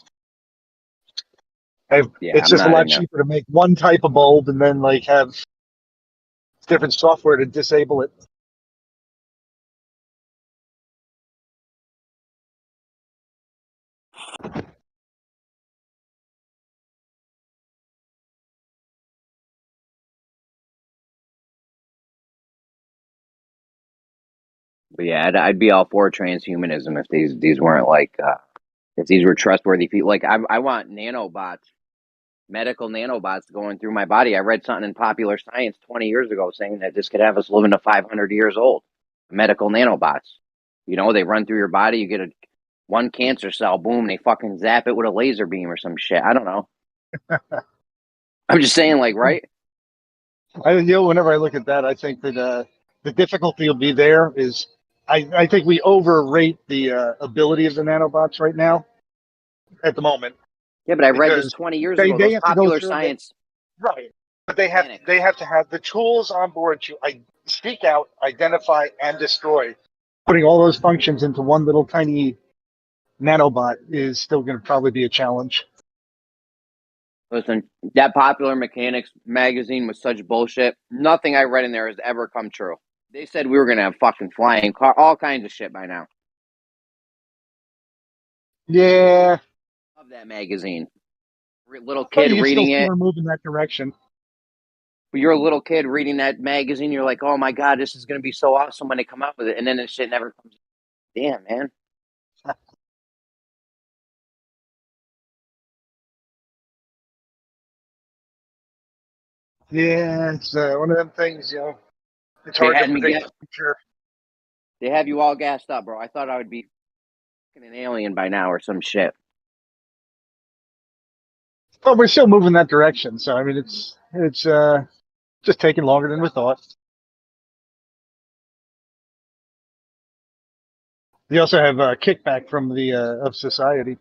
It's just a lot cheaper to make one type of bulb and then like have different software to disable it. But yeah, I'd be all for transhumanism if these weren't like if these were trustworthy people. Like I want nanobots, medical nanobots going through my body. I read something in Popular Science 20 years ago saying that this could have us living to 500 years old. Medical nanobots. You know, they run through your body. You get one cancer cell, boom, they fucking zap it with a laser beam or some shit. I don't know. I'm just saying, like, right? Whenever I look at that, I think that the difficulty will be there is I think we overrate the ability of the nanobots right now at the moment. Yeah, but I read this 20 years ago. They Those have to go Popular through Science. Right. But they have to have the tools on board to seek out, identify, and destroy. Putting all those functions into one little tiny nanobot is still going to probably be a challenge. Listen, that Popular Mechanics magazine was such bullshit. Nothing I read in there has ever come true. They said we were going to have fucking flying car, all kinds of shit by now. Yeah. Love that magazine. Little kid you reading still it. move in that direction. You're a little kid reading that magazine. You're like, oh my God, this is going to be so awesome when they come out with it. And then this shit never comes. Damn, man. Yeah, it's one of them things, It's They hard to had me predict the future. They have you all gassed up, bro. I thought I would be an alien by now or some shit. But we're still moving that direction. So, I mean, it's just taking longer than we thought. You also have kickback from the of society.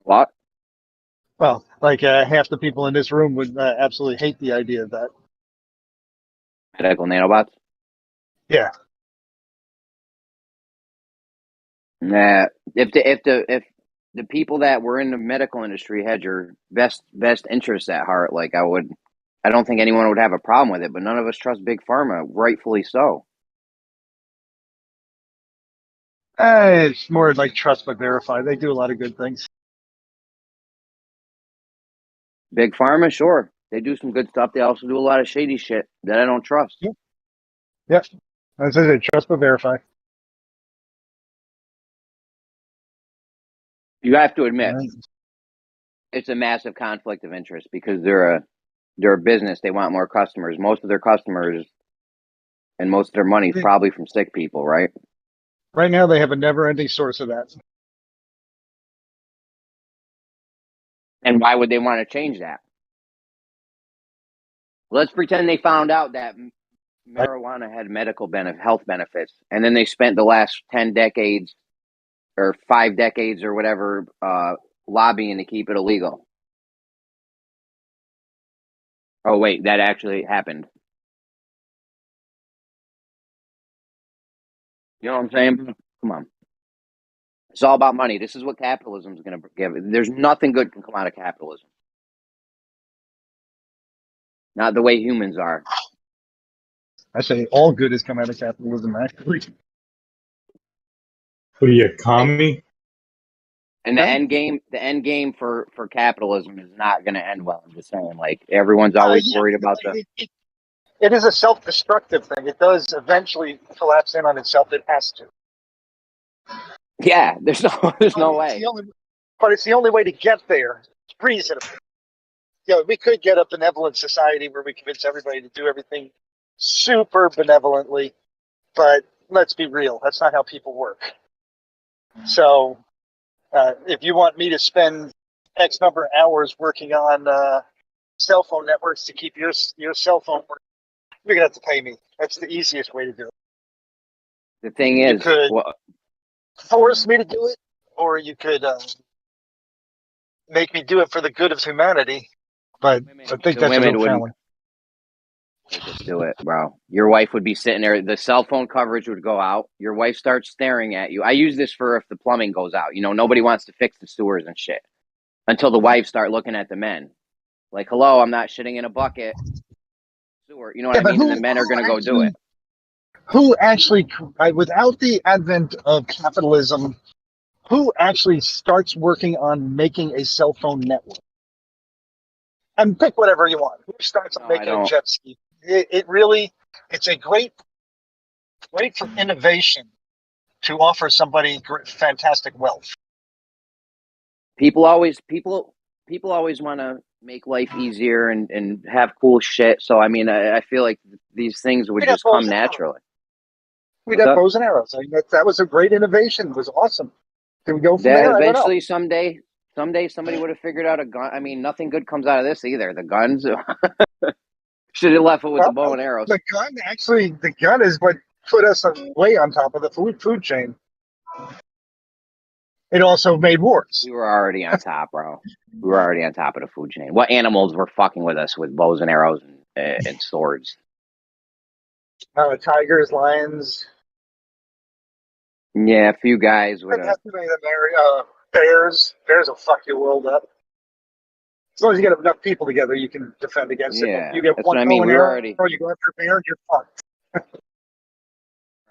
What? Well, like half the people in this room would absolutely hate the idea of that. Medical nanobots? Yeah. Nah, if the people that were in the medical industry had your best interests at heart, like I don't think anyone would have a problem with it. But none of us trust big pharma, rightfully so. It's more like trust but verify. They do a lot of good things. Big pharma, sure, they do some good stuff. They also do a lot of shady shit that I don't trust. Yep. As I said, trust but verify. You have to admit, it's a massive conflict of interest because they're a business. They want more customers. Most of their customers and most of their money is probably from sick people, right? Right now, they have a never-ending source of that. And why would they want to change that? Let's pretend they found out that marijuana had medical health benefits, and then they spent the last 10 decades or 5 decades or whatever lobbying to keep it illegal. Oh, wait, that actually happened. You know what I'm saying? Come on. It's all about money. This is what capitalism is going to give. There's nothing good can come out of capitalism. Not the way humans are. I say all good has come out of capitalism, actually. What are you, a commie? And the end game for capitalism is not going to end well. I'm just saying, like, everyone's always worried about the. It is a self-destructive thing. It does eventually collapse in on itself. It has to. Yeah, there's no way. But it's the only way to get there. It's reasonable. We could get a benevolent society where we convince everybody to do everything super benevolently, but let's be real. That's not how people work. So if you want me to spend X number of hours working on cell phone networks to keep your cell phone working, you're going to have to pay me. That's the easiest way to do it. The thing is, you could force me to do it, or you could make me do it for the good of humanity. But I think that's a little challenge. Just do it, bro. Your wife would be sitting there. The cell phone coverage would go out. Your wife starts staring at you. I use this for if the plumbing goes out. Nobody wants to fix the sewers and shit until the wives start looking at the men. Like, hello, I'm not shitting in a bucket. Sewer. You know what I mean? And the men are going to go do it. Who actually, without the advent of capitalism, who actually starts working on making a cell phone network? And pick whatever you want. Who starts on making a jet ski? It's a great for innovation to offer somebody fantastic wealth. People always want to make life easier and have cool shit. So I mean, I feel like these things would just come naturally. We'd have bows and arrows. I mean, that was a great innovation. It was awesome. Can we go from there? Eventually, someday somebody would have figured out a gun. I mean, nothing good comes out of this either. The guns should have left it with the bow and arrows. The gun is what put us way on top of the food chain. It also made wars. We were already on top, bro. We were already on top of the food chain. What animals were fucking with us with bows and arrows and swords? Tigers, lions. Yeah, a few guys with bears. Bears will fuck your world up. As long as you get enough people together, you can defend against it. You get that's one what I mean. bow and We were arrow, already you go after a bear, and you're fucked.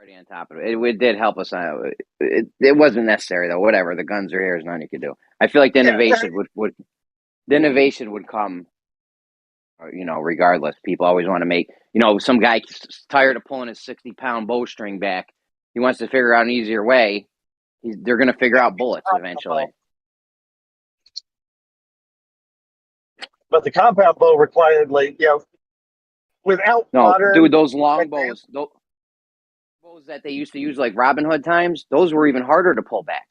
already on top of it. It did help us out. It wasn't necessary though. Whatever. The guns are here. There's nothing you could do. I feel like the innovation would come. Regardless, people always want to make. Some guy tired of pulling his 60-pound bowstring back. He wants to figure out an easier way. They're going to figure out bullets eventually. But the compound bow required, without modern. Dude, those long bows, those bows that they used to use like Robin Hood times, those were even harder to pull back.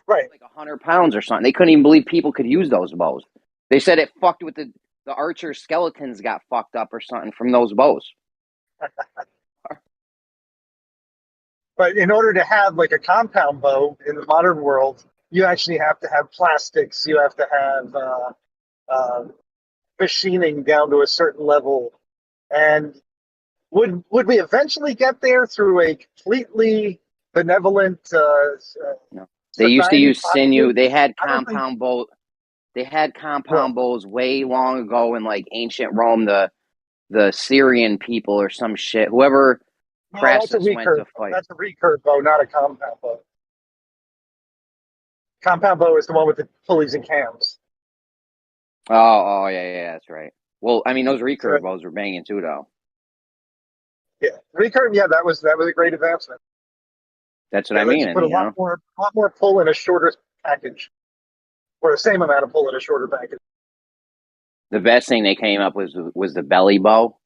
Right. Like 100 pounds or something. They couldn't even believe people could use those bows. They said it fucked with the archer skeletons got fucked up or something from those bows. But in order to have like a compound bow in the modern world, you actually have to have plastics. You have to have machining down to a certain level. And would we eventually get there through a completely benevolent No. They used to society? use sinew. Possibly. They had I don't think. compound bow. They had Well, compound bows way long ago in like ancient Rome. The Syrian people or some shit. Whoever no, that's a Crassus went recurve. to fight. That's a recurve bow, not a compound bow. Compound bow is the one with the pulleys and cams. Oh, yeah, that's right. Well, I mean, those So, recurve bows were banging too, though. yeah, recurve. Yeah, that was a great advancement. That's what That I lets mean. you And put a lot more pull in a shorter package, or the same amount of pull in a shorter package. the best thing they came up with was the belly bow.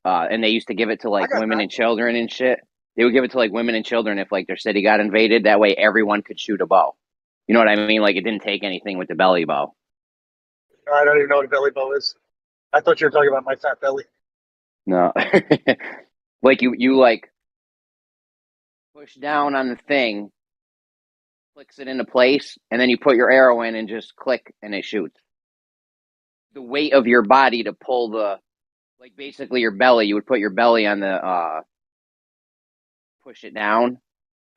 And they used to give it to like women and children and shit. They would give it to like women and children if like their city got invaded. That way, everyone could shoot a bow. You know what I mean? Like it didn't take anything with the belly bow. I don't even know what a belly bow is. I thought you were talking about my fat belly. No, like you like push down on the thing, clicks it into place, and then you put your arrow in and just click and it shoots. The weight of your body to pull the, like basically your belly, you would put your belly on the, push it down.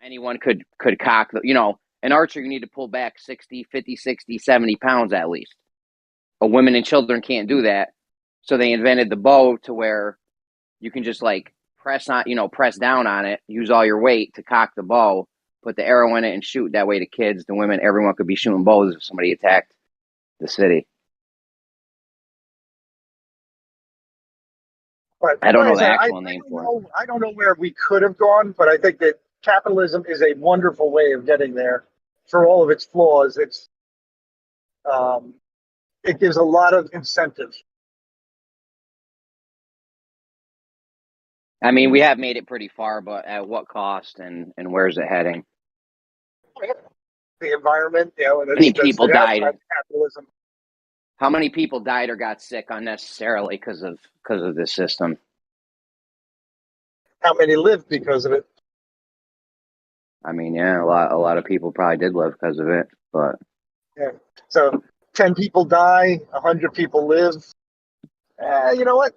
Anyone could cock the, an archer, you need to pull back 50, 60, 70 pounds at least. But women and children can't do that. So they invented the bow to where you can just like press down on it, use all your weight to cock the bow, put the arrow in it and shoot. That way the kids, the women, everyone could be shooting bows if somebody attacked the city. But I don't know like the I said, actual name for it. I don't know where we could have gone, but I think that capitalism is a wonderful way of getting there. For all of its flaws, it gives a lot of incentive. I mean, we have made it pretty far, but at what cost and where's it heading? The environment, and Many people the died. downside of capitalism. How many people died or got sick unnecessarily because of this system? How many live because of it? I mean, yeah, a lot of people probably did live because of it, but Yeah. So 10 people die, 100 people live. You know what?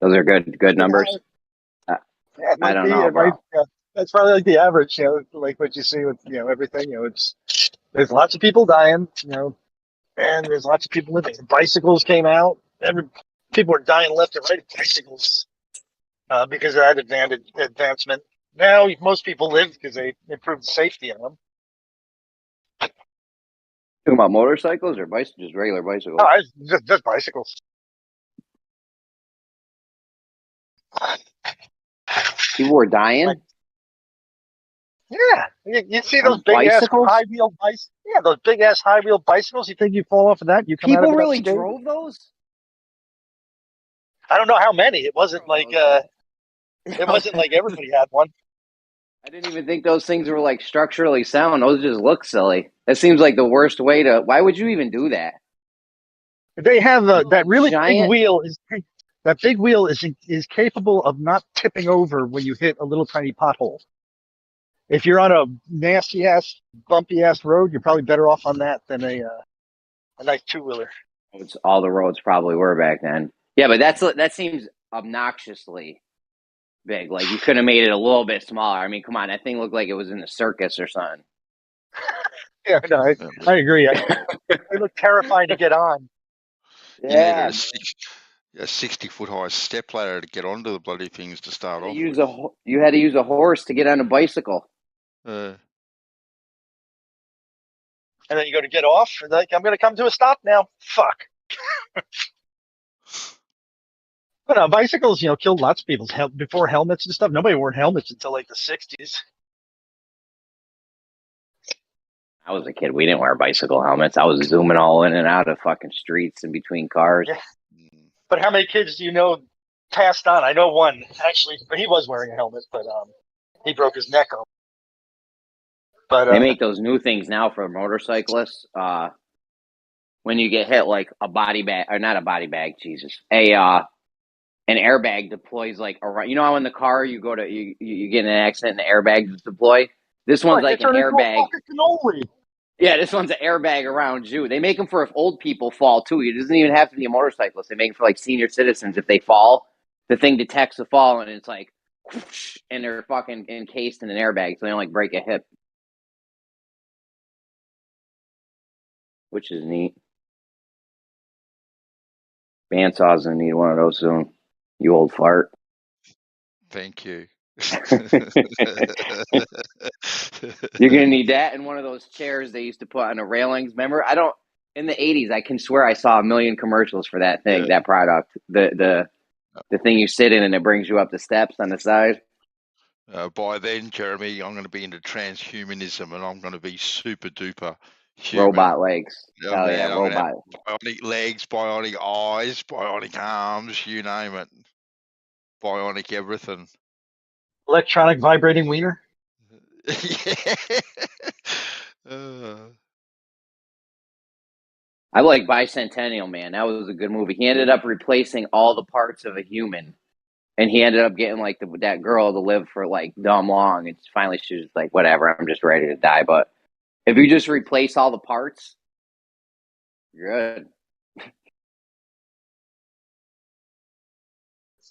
those are good numbers. Yeah, it I might don't be. know, It might. bro. That's probably like the average. Like what you see with everything. There's lots of people dying. And there's lots of people living. Bicycles came out. People were dying left and right of bicycles because of that advancement. Now most people live because they improved the safety on them. Talking about motorcycles or just regular bicycles? No, just bicycles. People were dying. Yeah, you see those On big bicycles? ass high wheel bicycles. Yeah, those big ass high wheel bicycles. You think you fall off of that? You come out of People it really unscathed? drove those? I don't know how many. It wasn't like everybody had one. I didn't even think those things were like structurally sound. Those just look silly. That seems like the worst way to. Why would you even do that? They have that really giant- big wheel is. That big wheel is capable of not tipping over when you hit a little tiny pothole. If you're on a nasty ass, bumpy ass road, you're probably better off on that than a nice two wheeler. All the roads probably were back then. Yeah, but that seems obnoxiously big. Like you could have made it a little bit smaller. I mean, come on, that thing looked like it was in a circus or something. Yeah, no, I agree. They look terrifying to get on. You needed a 60-foot high step ladder to get onto the bloody things to start off. You had to use a horse to get on a bicycle. And then you go to get off, and like, I'm going to come to a stop now. Fuck. But bicycles, killed lots of people before helmets and stuff. Nobody wore helmets until like the 60s. I was a kid. We didn't wear bicycle helmets. I was zooming all in and out of fucking streets and between cars. Yeah. But how many kids do you know passed on? I know one, actually, but he was wearing a helmet, but he broke his neck on. But they make those new things now for motorcyclists. When you get hit, like a body bag, or not a body bag, Jesus, an airbag deploys like around. You know how in the car you go to you get in an accident and the airbags deploy. This one's like an airbag. Yeah, this one's an airbag around you. They make them for if old people fall too. It doesn't even have to be a motorcyclist. They make them for like senior citizens if they fall. the thing detects the fall and it's like, whoosh, and they're fucking encased in an airbag, so they don't like break a hip, which is neat. Bandsaw's gonna need one of those soon. You old fart. Thank you. You're gonna need that and one of those chairs they used to put on the railings. Remember, in the 80s, I can swear I saw a million commercials for that thing, that product. The thing you sit in and it brings you up the steps on the side. By then, Jeremy, I'm going to be into transhumanism and I'm going to be super duper human. Robot legs. Oh, Hell man, yeah, I'm going to robot. have bionic legs, bionic eyes, bionic arms, you name it. Bionic everything. Electronic vibrating wiener. I like Bicentennial Man. That was a good movie. He ended up replacing all the parts of a human, and he ended up getting like that girl to live for like dumb long. And finally, she was like, "Whatever, I'm just ready to die." But if you just replace all the parts, you're good.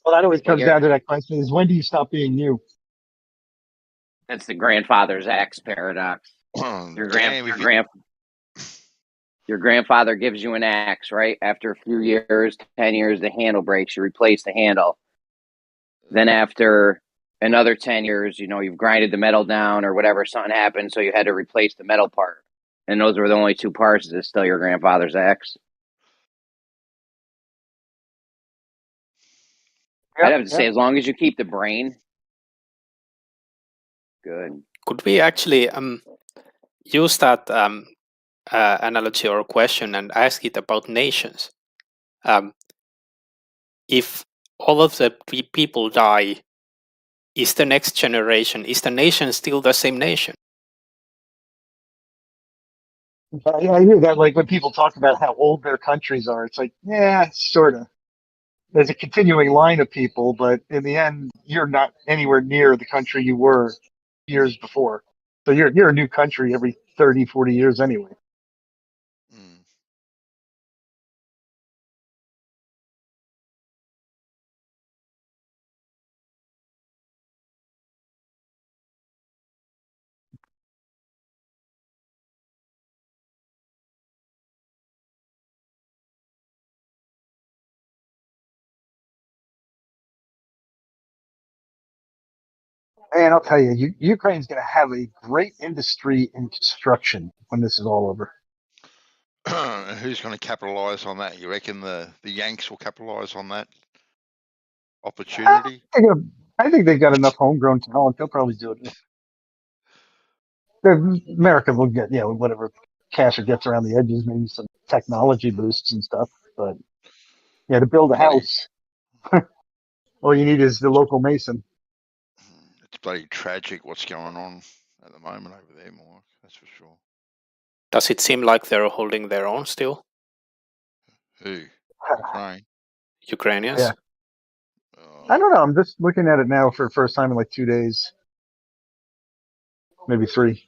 Well, that always comes down to that question: is when do you stop being you? That's the grandfather's axe paradox. Your grandfather gives you an axe, right? After a few years, 10 years, the handle breaks. You replace the handle. Then after another 10 years, you've grinded the metal down or whatever, something happened, so you had to replace the metal part. And those were the only two parts. Is it still your grandfather's axe? I'd have to say, as long as you keep the brain, good. Could we actually use that analogy or question and ask it about nations? If all of the people die, is the next generation, is the nation still the same nation? I hear that, like when people talk about how old their countries are, it's like, yeah, sort of. There's a continuing line of people, but in the end, you're not anywhere near the country you were years before. So you're a new country every 30, 40 years anyway. And I'll tell you, Ukraine's going to have a great industry in construction when this is all over. Who's going to capitalize on that? You reckon the Yanks will capitalize on that opportunity? I think they've got enough homegrown talent. They'll probably do it. America will get, whatever cash it gets around the edges, maybe some technology boosts and stuff. But to build a house, all you need is the local mason. It's bloody tragic what's going on at the moment over there, Mark. That's for sure. Does it seem like they're holding their own still? Who? Ukraine? Ukrainians? Yeah. I don't know. I'm just looking at it now for the first time in like 2 days. Maybe 3.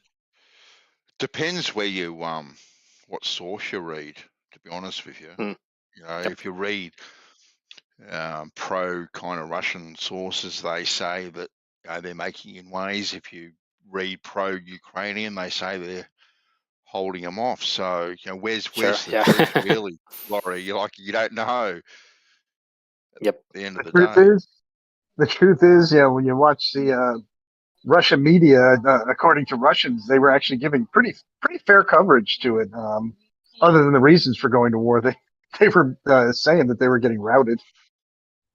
Depends where you what source you read, to be honest with you. If you read pro kind of Russian sources, they say that they're making in ways. If you read pro Ukrainian, they say they're holding them off. So where's the truth really, Laurie? You don't know. Yep. At the end of the truth is, when you watch the Russian media, according to Russians, they were actually giving pretty fair coverage to it. Other than the reasons for going to war, they were saying that they were getting routed,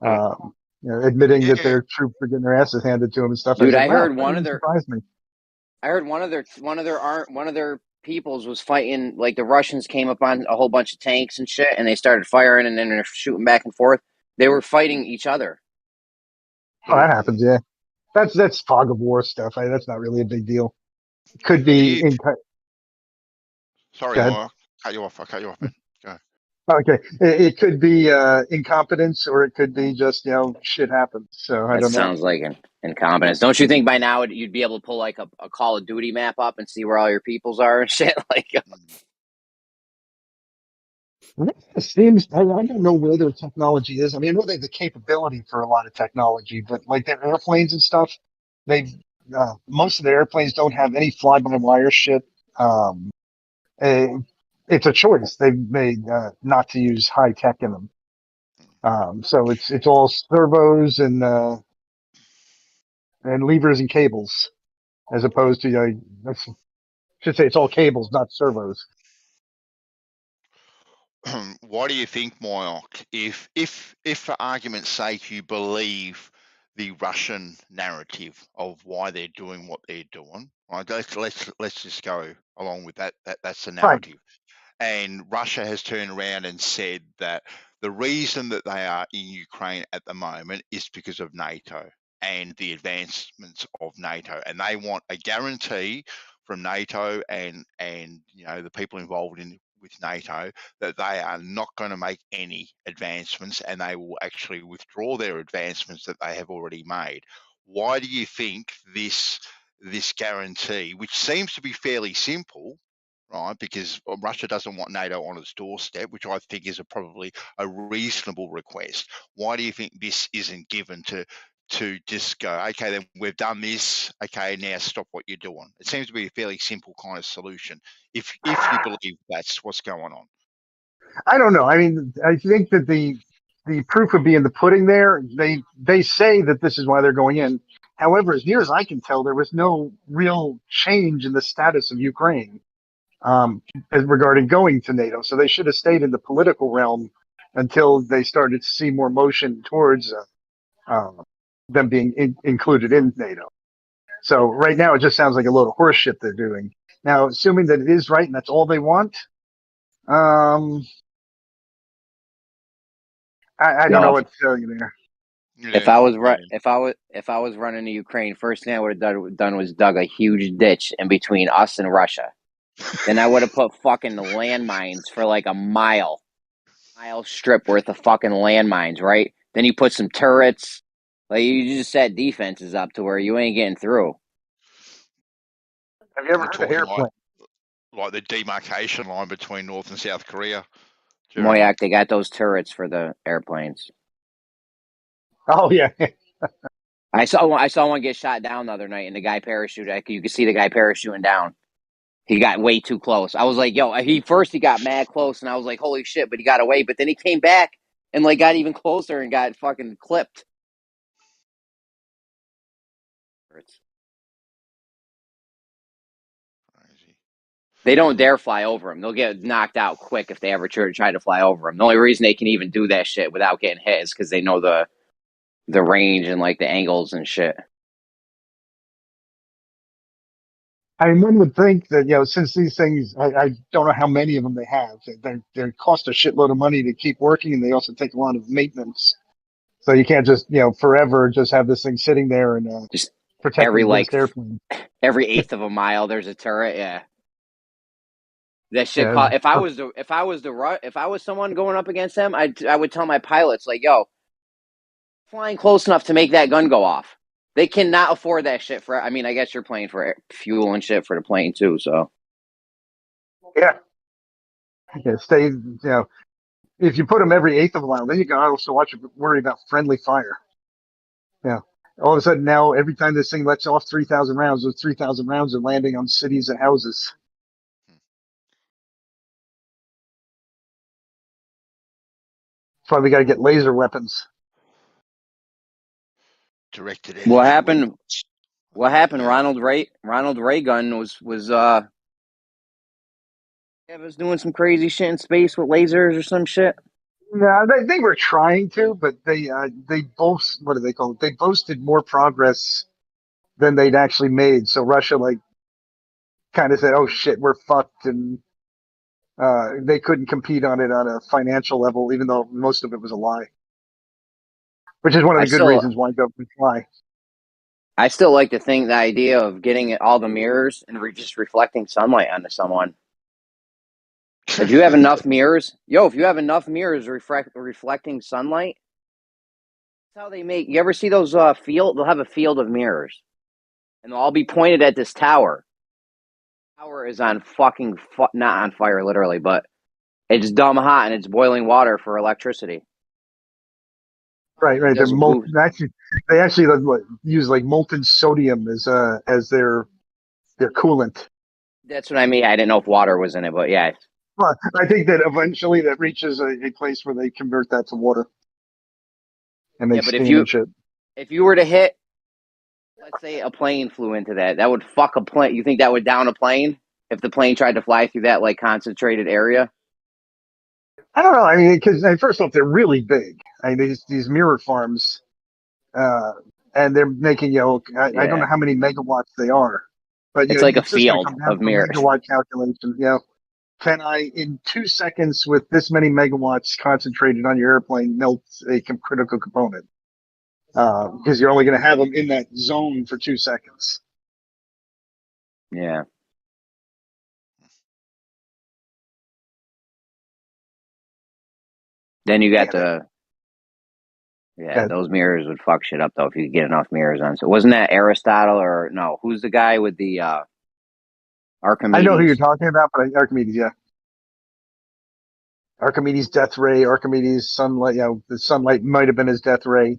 admitting that their troops were getting their asses handed to them and stuff. Dude, I heard one of their surprised me. I heard one of their peoples was fighting. Like the Russians came up on a whole bunch of tanks and shit, and they started firing, and then they're shooting back and forth. They were fighting each other. Oh, that happens, yeah. That's fog of war stuff. That's not really a big deal. It could be Sorry, Mark. I cut you off, man. Go. Okay, it could be incompetence, or it could be just shit happens. So I don't know. That sounds like incompetence. Don't you think by now you'd be able to pull like a Call of Duty map up and see where all your peoples are and shit? Like, It seems I don't know where their technology is. I mean, I know they have the capability for a lot of technology, but like their airplanes and stuff, they most of their airplanes don't have any fly-by-wire shit. Um, eh, it's a choice they've made not to use high tech in them. So it's all servos and levers and cables, as opposed to I should say it's all cables, not servos. Why do you think, Moyoc, if for argument's sake you believe the Russian narrative of why they're doing what they're doing, right? Let's just go along with that. That's the Right. narrative. And Russia has turned around and said that the reason that they are in Ukraine at the moment is because of NATO and the advancements of NATO, and they want a guarantee from NATO and the people involved with NATO that they are not going to make any advancements, and they will actually withdraw their advancements that they have already made. Why do you think this guarantee, which seems to be fairly simple, right? Because Russia doesn't want NATO on its doorstep, which I think is probably a reasonable request. Why do you think this isn't given to just go, okay, then we've done this, okay, now stop what you're doing? It seems to be a fairly simple kind of solution if you believe that's what's going on. I don't know. I mean, I think that the proof would be in the pudding. There, they say that this is why they're going in. However, as near as I can tell, there was no real change in the status of Ukraine as regarding going to NATO. So they should have stayed in the political realm until they started to see more motion towards them being included in NATO. So right now, it just sounds like a load of horse shit they're doing. Now, assuming that it is right and that's all they want, I don't know what to tell you there. If I was if I was running to Ukraine, first thing I would have done was dug a huge ditch in between us and Russia. Then I would have put fucking landmines for like a mile strip worth of fucking landmines, right? Then you put some turrets. Like you just set defenses up to where you ain't getting through. Have you ever We're heard of talking airplane? like the demarcation line between North and South Korea. Moyak, they got those turrets for the airplanes. Oh yeah. I saw one get shot down the other night, and the guy parachuted. You could see the guy parachuting down. He got way too close. I was like, yo, he got mad close, and I was like, holy shit, but he got away. But then he came back and like got even closer and got fucking clipped. They don't dare fly over him. They'll get knocked out quick if they ever try to fly over him. The only reason they can even do that shit without getting hit is because they know the range and like the angles and shit. I mean, one would think that since these things, I don't know how many of them they have. They cost a shitload of money to keep working, and they also take a lot of maintenance. So you can't just forever just have this thing sitting there and just protecting every against airplanes. every eighth of a mile there's a turret. Yeah, that shit. Yeah. If I was someone going up against them, I would tell my pilots like, yo, flying close enough to make that gun go off. They cannot afford that shit for. I mean, I guess you're paying for fuel and shit for the plane too. So Yeah. Stay. If you put them every eighth of a mile, then you can also worry about friendly fire. Yeah. All of a sudden now, every time this thing lets off 3,000 rounds, those 3,000 rounds are landing on cities and houses. That's why we got to get laser weapons. Directed what energy happened? weapons. What happened? Ronald Reagan was was doing some crazy shit in space with lasers or some shit. No, they were trying to, but they both, what do they call it? They boasted more progress than they'd actually made. So Russia kind of said, "Oh shit, we're fucked," and they couldn't compete on it on a financial level, even though most of it was a lie. Which is one of the good reasons why governments lie. I still like to think the idea of getting all the mirrors and just reflecting sunlight onto someone. If you have enough mirrors, reflecting sunlight, that's how they make. You ever see those field? They'll have a field of mirrors, and they'll all be pointed at this tower. The tower is on fucking not on fire, literally, but It's dumb hot and it's boiling water for electricity. Right. They're Doesn't move. they actually use like molten sodium as their coolant. That's what I mean. I didn't know if water was in it, but yeah. Well, I think that eventually that reaches a place where they convert that to water, and they Yeah, but steam and shit. if you were to hit, let's say a plane flew into that would fuck a plane. You think that would down a plane if the plane tried to fly through that like concentrated area? I don't know. I mean, because first off, they're really big. I mean, these mirror farms, and they're making I don't know how many megawatts they are, but It's like a it's just going to field come down of to mirrors. megawatt calculation. Can I, in 2 seconds, with this many megawatts concentrated on your airplane, melt a critical component? Because you're only going to have them in that zone for 2 seconds. Yeah. Then you got those mirrors would fuck shit up though if you could get enough mirrors on. So wasn't that Aristotle or no? Who's the guy with the Archimedes? I know who you're talking about, but Archimedes, yeah. Archimedes' death ray, Archimedes' sunlight. The sunlight might have been his death ray.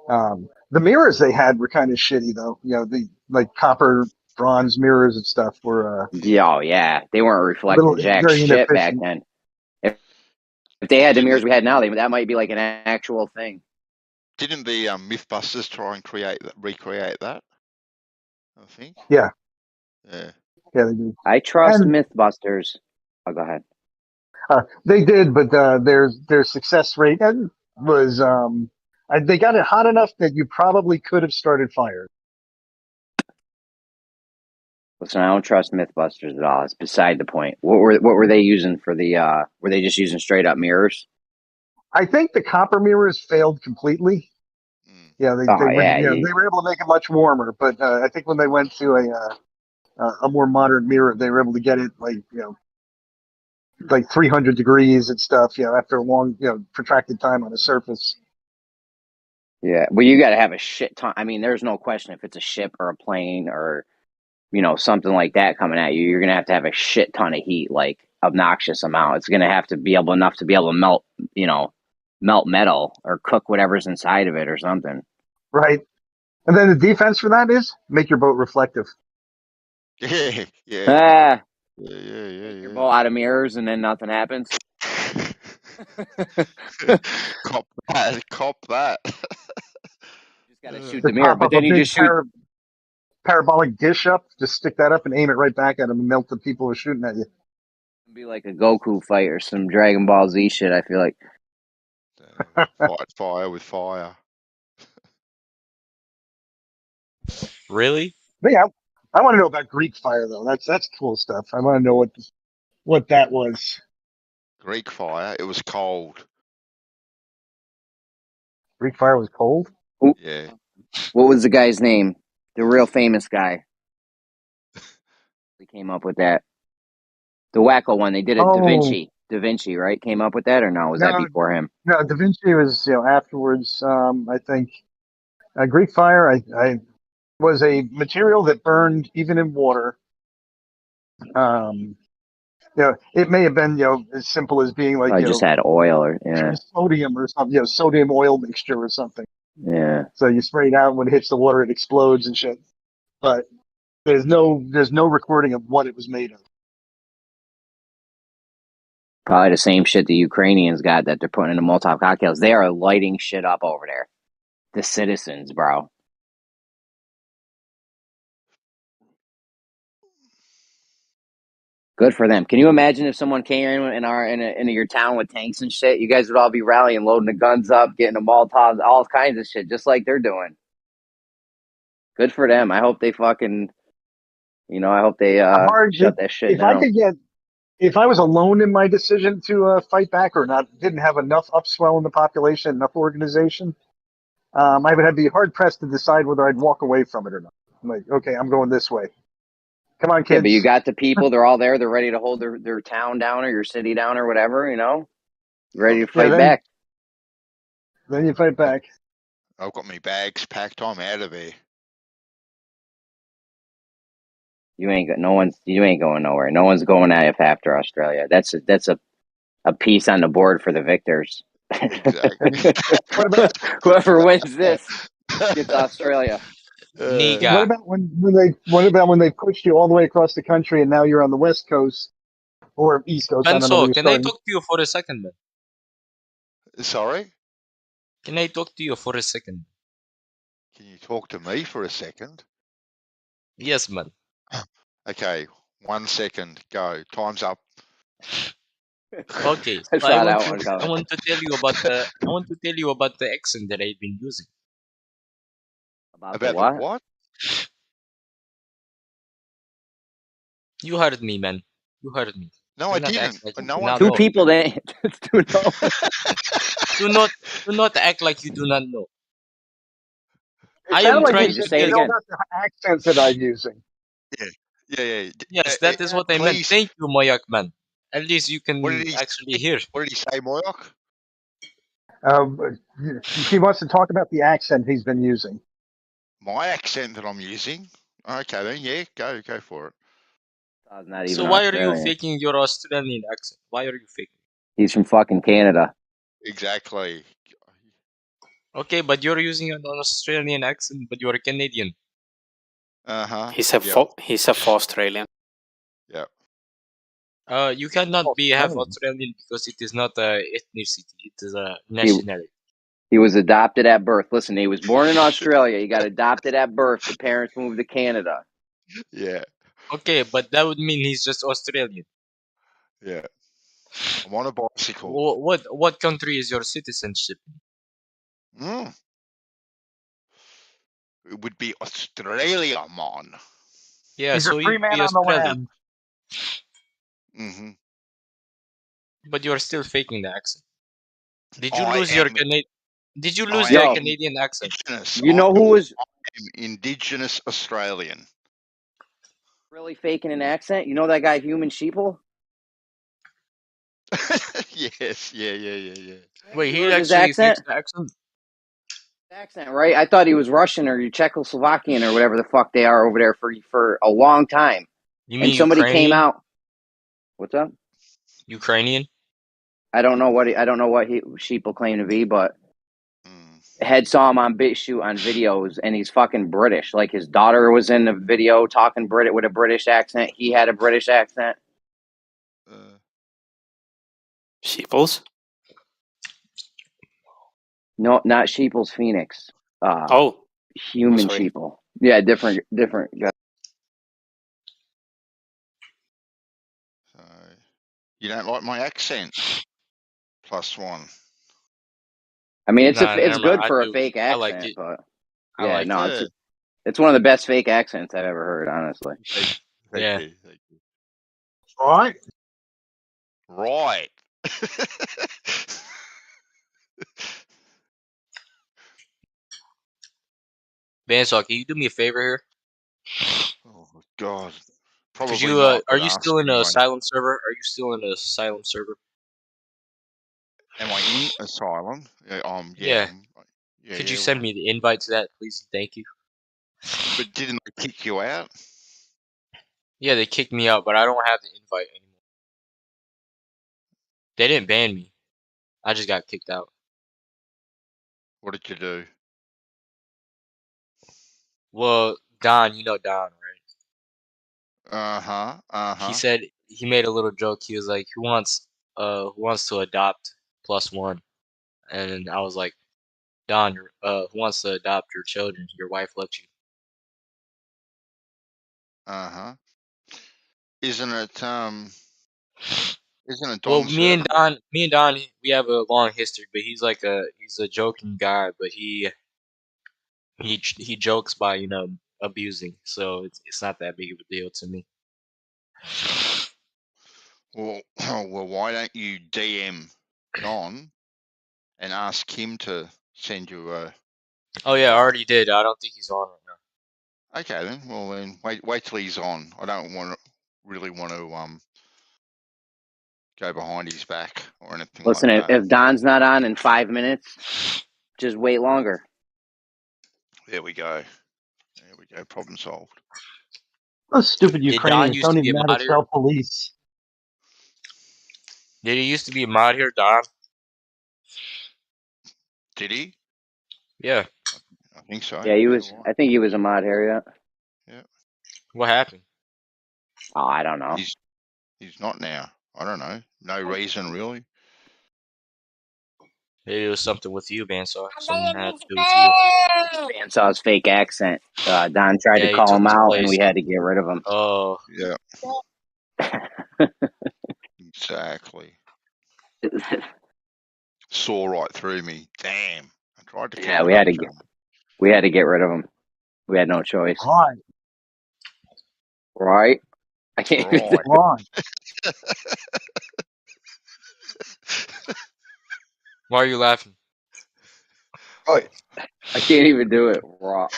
The mirrors they had were kind of shitty though. The like copper, bronze mirrors and stuff were. Yeah, they weren't reflecting jack very shit back inefficient. then. If they had the mirrors we had now, that might be like an actual thing. Didn't the MythBusters try and recreate that? I think. Yeah. Yeah. Yeah, they did. I trust MythBusters. Oh, go ahead. They did, but their success rate was they got it hot enough that you probably could have started fires. Listen, I don't trust MythBusters at all. It's beside the point. What were they using for the? Were they just using straight up mirrors? I think the copper mirrors failed completely. Yeah, they were able to make it much warmer, but I think when they went to a more modern mirror, they were able to get it like 300 degrees and stuff. After a long protracted time on the surface. Yeah, well, you got to have a shit ton. I mean, there's no question if it's a ship or a plane or something like that coming at you, you're gonna have to have a shit ton of heat, like obnoxious amount. It's gonna have to be enough to be able to melt, melt metal or cook whatever's inside of it or something. Right. And then the defense for that is make your boat reflective. Yeah. Yeah. Make your boat out of mirrors and then nothing happens. Cop that. Just gotta shoot the mirror, but then you just shoot parabolic dish up, just stick that up and aim it right back at them and melt the people who are shooting at you. It'd be like a Goku fight or some Dragon Ball Z shit, I feel like. Fight fire with fire. Really? But yeah, I want to know about Greek fire though. That's cool stuff. I want to know what that was. Greek fire. It was cold. Greek fire was cold? Yeah. What was the guy's name? The real famous guy. He came up with that. The wacko one. They did it. Da Vinci. Da Vinci, right? Came up with that or no? Was that before him? No, Da Vinci was afterwards. I think Greek fire. I was a material that burned even in water. It may have been as simple as being like I just had oil or sodium or something. Sodium oil mixture or something. Yeah. So you spray it out, when it hits the water, it explodes and shit. But there's no recording of what it was made of. Probably the same shit the Ukrainians got that they're putting into Molotov cocktails. They are lighting shit up over there. The citizens, bro. Good for them. Can you imagine if someone came into your town with tanks and shit? You guys would all be rallying, loading the guns up, getting the Molotovs, all kinds of shit, just like they're doing. Good for them. I hope they fucking, I hope they shut that shit down. If I was alone in my decision to fight back or didn't have enough upswell in the population, enough organization, I would be hard pressed to decide whether I'd walk away from it or not. I'm like, okay, I'm going this way. Come on, kids. Yeah, but you got the people. They're all there. They're ready to hold their town down or your city down or whatever, ready to fight back. Then you fight back. I've got my bags packed. I'm out of here. You ain't going nowhere. No one's going AF after Australia. That's a A piece on the board for the victors. Exactly. Whoever wins this gets Australia. What about when they pushed you all the way across the country and now you're on the West Coast or East Coast? I don't know where Benso, you're can I starting. talk to you for a second, man? Sorry? Can I talk to you for a second? Can you talk to me for a second? Yes, man. Okay, 1 second. Go. Time's up. Okay, I so saw that one I coming. want to tell you about the accent that I've been using. About the About the what? what? You heard me, man. You heard me. No, Do I not act didn't. like you No do one not Two know. heard people you. didn't. Two no. Do not act like you do not know. It I sounded am like you trying Just to said say you it tell know you. again. about the accents that I'm using. Yeah, yeah. Yes, that is what I meant. Please. Thank you, Moyak, man. At least you What did can he actually say? hear. What did he say, Moyak? He wants to talk about the accent he's been using. My accent that I'm using? Okay, then, yeah, go for it. Not So even why are you Australian. faking your Australian accent? Why are you faking? He's from fucking Canada. Exactly. Okay, but you're using an Australian accent, but you're a Canadian. Uh-huh. He's a Australian. Yeah. You cannot be half Australian. Australian because it is not a ethnicity; it is a nationality. He was adopted at birth. Listen, he was born in Australia. He got adopted at birth. The parents moved to Canada. Yeah. Okay, but that would mean he's just Australian. Yeah. I'm on a bicycle. What country is your citizenship? Mm. It would be Australia, man. Yeah, He's so a free you'd man be on the Australian, land. Mm-hmm. but you're still faking the accent. Did you I lose your am. Did you I lose your am Canadian accent? indigenous. You know who was I am Indigenous Australian. really faking an accent? You know that guy, Human Sheeple? Yes. Yeah. Wait, You he heard his actually fakes accent? the accent? Right? I thought he was Russian or Czechoslovakian or whatever the fuck they are over there for a long time. You mean And somebody came Ukrainian? out. What's up? Ukrainian? I don't know what Sheeple claimed to be, but Head saw him on BitChute on videos, and he's fucking British. Like his daughter was in the video talking Brit with a British accent. He had a British accent. Sheeples? No, not Sheeple's Phoenix. Human sorry. Sheeple. Yeah, different guy. You don't like my accent? +1. I mean, it's Nah, it's never mind. good I for a do. fake I like accent, it. but I yeah, like no, it. it's one of the best fake accents I've ever heard, honestly. Yeah. Right. Right. Bandsaw, can you do me a favor here? Oh God. Could Probably you not. are But you ask still in a anyway. asylum server? Are you still in a asylum server? Am I in asylum? Yeah. Yeah. Could you send me the invite to that, please? Thank you. But didn't they kick you out? Yeah, they kicked me out, but I don't have the invite anymore. They didn't ban me. I just got kicked out. What did you do? Well, Don, you know Don, right? Uh-huh. He said he made a little joke. He was like, who wants to adopt +1? And I was like, Don, who wants to adopt your children? Your wife left you. Uh-huh. Isn't it Well, Don's me and servant? Don, we have a long history, but he's a joking guy, but he jokes by abusing, so it's not that big of a deal to me. Well, why don't you DM Don and ask him to send you a Oh yeah, I already did. I don't think he's on right now. Okay then. Well then wait till he's on. I don't really want to go behind his back or anything Listen, like that. if Don's not on in 5 minutes, just wait longer. There we go. Problem solved. Those stupid Did Don Ukrainians used don't to even be a know how to moderator? spell police. Did he used to be a mod here, Don? Did he? Yeah. I think so. Yeah, he was. I think he was a mod here. Yeah. Yeah. What happened? Oh, I don't know. He's not now. I don't know. No reason really. Maybe it was something with you, Bandsaw. Something had to do with you. Bansaw's fake accent. Don tried Yeah, to he call took him his out, and place. we had to get rid of him. Oh. Yeah. Exactly. Saw right through me. Damn. I tried to keep Yeah, it we had up, to get rid of him. We had no choice. Right. Right? I can't even. Right. Why are you laughing? I can't even do it. Raw.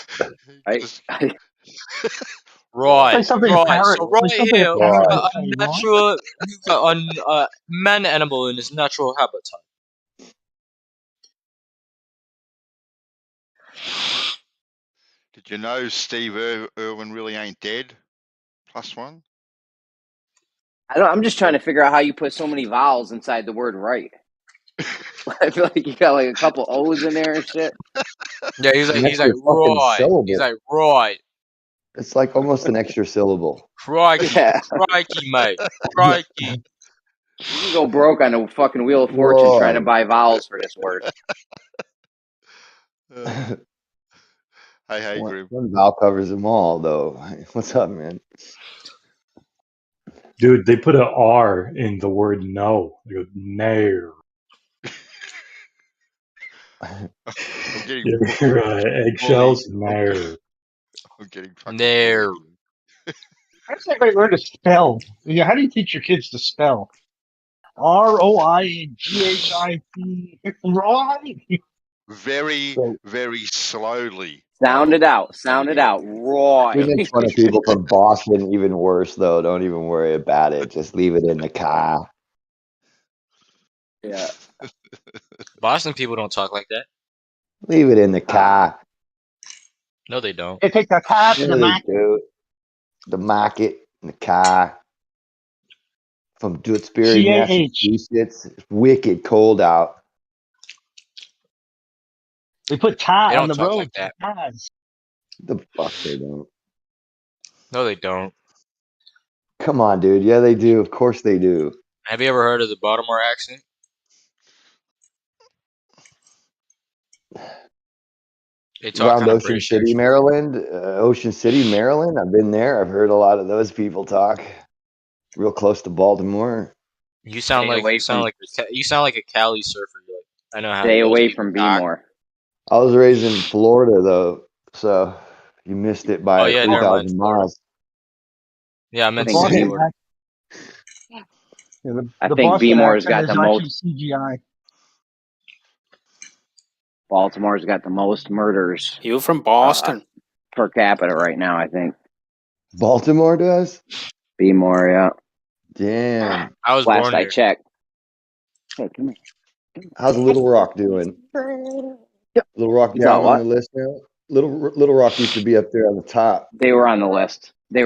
Right, Say something right. parrot. So right Say something here, a we parrot got would a say, natural, we got a man animal in his natural habitat. Did you know Steve Irwin really ain't dead? +1. I'm just trying to figure out how you put so many vowels inside the word right. I feel like you got like a couple O's in there and shit. Yeah, he's An like extra fucking right. He's syllable. like right. It's like almost an extra syllable. Crikey, Yeah. crikey, mate, crikey. You can go broke on the fucking Wheel of Fortune trying to Right. buy vowels for this word. Hey, One Grim. vowel covers them all, though. What's up, man? Dude, they put an R in the word no. They go, no. I'm getting. Your eggshells? No. I'm getting fucking There. bullied. How does everybody learn to spell? Yeah, how do you teach your kids to spell? ROIGHIT. Right. Very, very slowly. Sound it out. Sound it out. We Roy. make fun of people from Boston even worse, though. Don't even worry about it. Just leave it in the car. Yeah. Boston people don't talk like that. Leave it in the car. No, they don't. They take the car to Yeah, the they market. do. The market in the car. From Duxbury, CAH. Massachusetts. It's wicked cold out. They put tar They on don't the talk road like for that. cars. The fuck they don't. No, they don't. Come on, dude. Yeah, they do. Of course they do. Have you ever heard of the Baltimore accent? They talk Around kind of Ocean British, City, actually. Maryland. Ocean City, Maryland. I've been there. I've heard a lot of those people talk. Real close to Baltimore. You sound like you sound like a Cali surfer. You're like, I know how it Stay goes. away Be from doc. B-more. I was raised in Florida, though, so you missed it Oh by yeah, never mind. 3,000 Florida. miles. Yeah, I meant to think say B- Florida. Yeah, I the think Boston B-more's accent got is the actually most. CGI. Baltimore's got the most murders. You from Boston? Per capita right now, I think. Baltimore does? B-more, yeah. Damn. I was Last born I there. checked. Hey, come here. How's Little Rock doing? Little Rock You thought down on what? the list now? Little Rock used to be up there on the top. They were on the list. I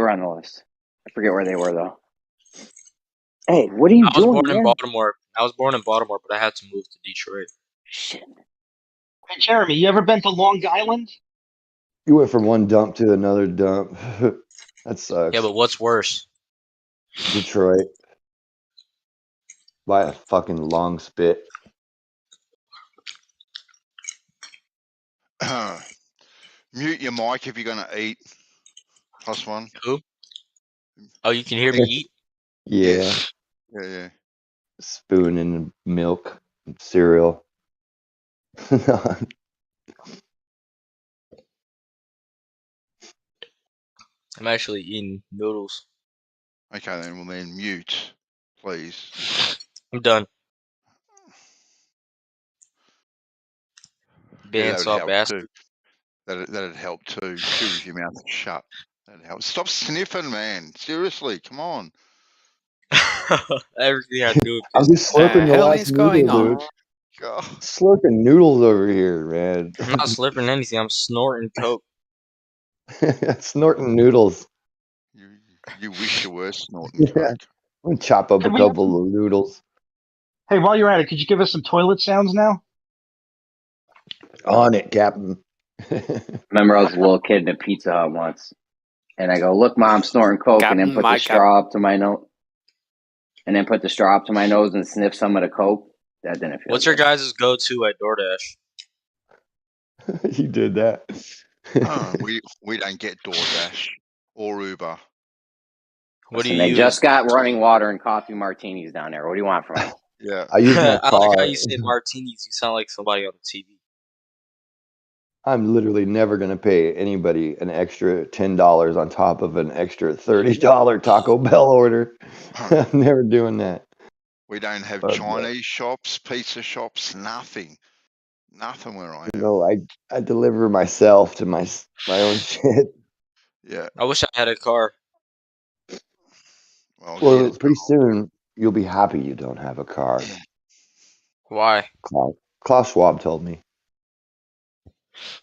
forget where they were though. Hey, what are you I was doing, born in man? Baltimore. But I had to move to Detroit. Shit. Hey, Jeremy, you ever been to Long Island? You went from one dump to another dump. That sucks. Yeah, but what's worse? Detroit. By a fucking long spit. Mute your mic if you're going to eat. +1. Who? Oh, you can hear me eat? Yeah. Yeah. Spoon and milk and cereal. I'm actually eating noodles. Okay, then. Well, then mute, please. I'm done. Yeah, that would Bandsaw help bastard. too. That'd help too. Chew with your mouth shut. That'd help. Stop sniffing, man. Seriously, come on. Everything I do I'm pisses just me off. slurping the last noodle, dude. God. Slurping noodles over here, man. I'm not slurping anything. I'm snorting coke. Snorting noodles. You wish you were snorting Yeah. coke. I'm gonna chop up a Did we have couple of noodles. Hey, while you're at it, could you give us some toilet sounds now? On it, Captain. Remember, I was a little kid in a Pizza Hut once, and I go, "Look, Mom, snorting coke," and then Captain, put the my straw up to my nose, and then put the straw up to my nose and sniff some of the coke. That didn't feel What's good. your guys' go-to at DoorDash? You did that. Oh, we don't get DoorDash or Uber. What do Listen, you they use? just got running water and coffee martinis down there. What do you want from them? Yeah. I use my I like how car. you say martinis. You sound like somebody on the TV. I'm literally never going to pay anybody an extra $10 on top of an extra $30 Taco Bell order. I'm never doing that. We don't have But, Chinese shops, pizza shops, nothing. Nothing where I am. no, I deliver myself to my own shit. Yeah. I wish I had a car. Well, pretty soon you'll be happy you don't have a car. Why? Klaus Schwab told me.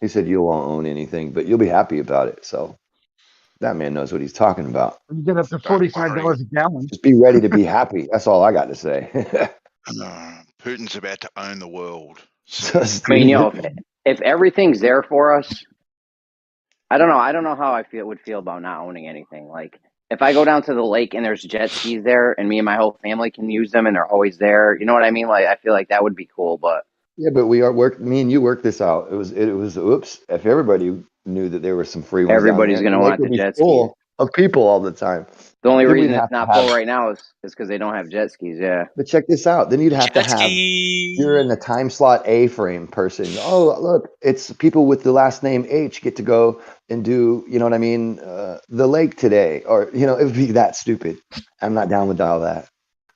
He said you won't own anything, but you'll be happy about it. So that man knows what he's talking about. You get up to $45 a gallon. Just be ready to be happy. That's all I got to say. Putin's about to own the world. I mean, you know, if everything's there for us, I don't know. I don't know how I would feel about not owning anything. Like, if I go down to the lake and there's jet skis there, and me and my whole family can use them, and they're always there. You know what I mean? Like, I feel like that would be cool. But Yeah, but me and you worked this out. It was oops. If everybody knew that there were some free ones everybody's down there, gonna the lake want would the be jet full skis. of people all the time. The only Then we'd reason have it's to not have- full right now is because they don't have jet skis. Yeah. But check this out. Then you'd have to have. You're in the time slot A-frame person. Oh, look, it's people with the last name H get to go and do. You know what I mean? The lake today, or it would be that stupid. I'm not down with all that.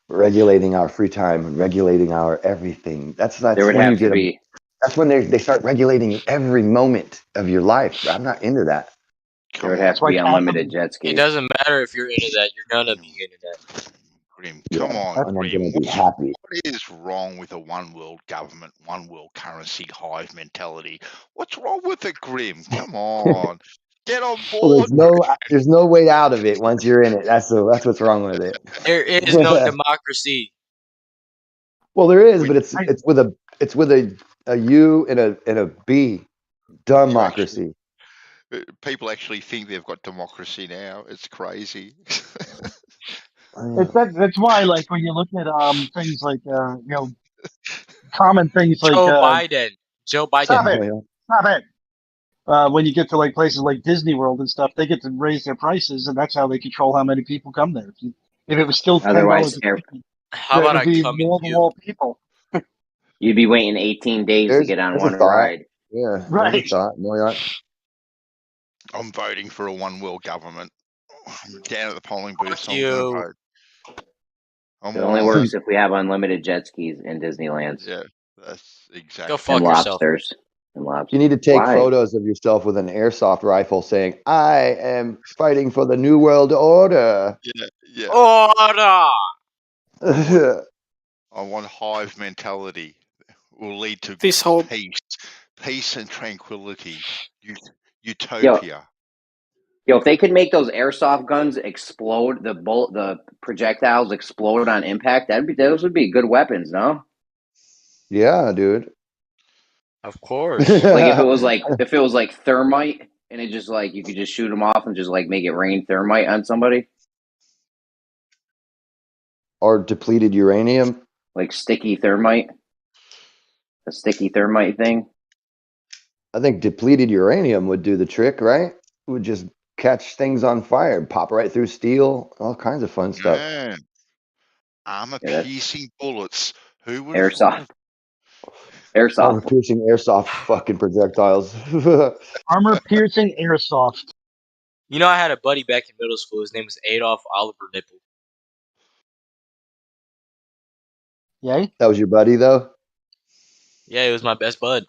Regulating our free time and regulating our everything. That's There would when have you to get be. That's when they start regulating every moment of your life. I'm not into that. There would have to be unlimited jet skis. It doesn't matter if you're into that. You're gonna be into that. Grim, Yeah, come on, and I'm Grim. gonna be happy. What is wrong with a one world government, one world currency hive mentality? What's wrong with it, Grim? Come on. Get on Well, board. there's no way out of it once you're in it. That's what's wrong with it. There is no democracy. Well, there is, but it's with a U and a B. Democracy. People actually think they've got democracy now. It's crazy. That's why, like, when you look at things like common things like Joe Biden. Joe Biden. Stop it! Stop it! When you get to like places like Disney World and stuff, they get to raise their prices, and that's how they control how many people come there. If it was still Otherwise, $10, how about I be come wall to wall people. You'd be waiting 18 days to get on There's one a thought. ride. Yeah, right. There's a thought. I'm voting for a one world government. I'm down at the polling booth, so I'm you. going to vote. It only works if we have unlimited jet skis in Disneyland. Yeah, that's exactly. Go fuck and yourself. lobsters. And lobsters. You need to take Why? photos of yourself with an airsoft rifle saying, I am fighting for the New World Order. Yeah. Order! I want hive mentality. Will lead to This whole peace and tranquility. Utopia. Yo, if they could make those airsoft guns explode, the projectiles explode on impact, those would be good weapons, no? Yeah, dude. Of course. Like if it was like thermite, and it just like you could just shoot them off and just like make it rain thermite on somebody, or depleted uranium, like sticky thermite, a sticky thermite thing. I think depleted uranium would do the trick, right? It would just catch things on fire, pop right through steel, all kinds of fun stuff. Yeah. Armor-piercing bullets. Who would airsoft? Armor-piercing airsoft fucking projectiles. Armor-piercing airsoft. You know, I had a buddy back in middle school. His name was Adolf Oliver Nipple. Yay? That was your buddy, though? Yeah, he was my best bud.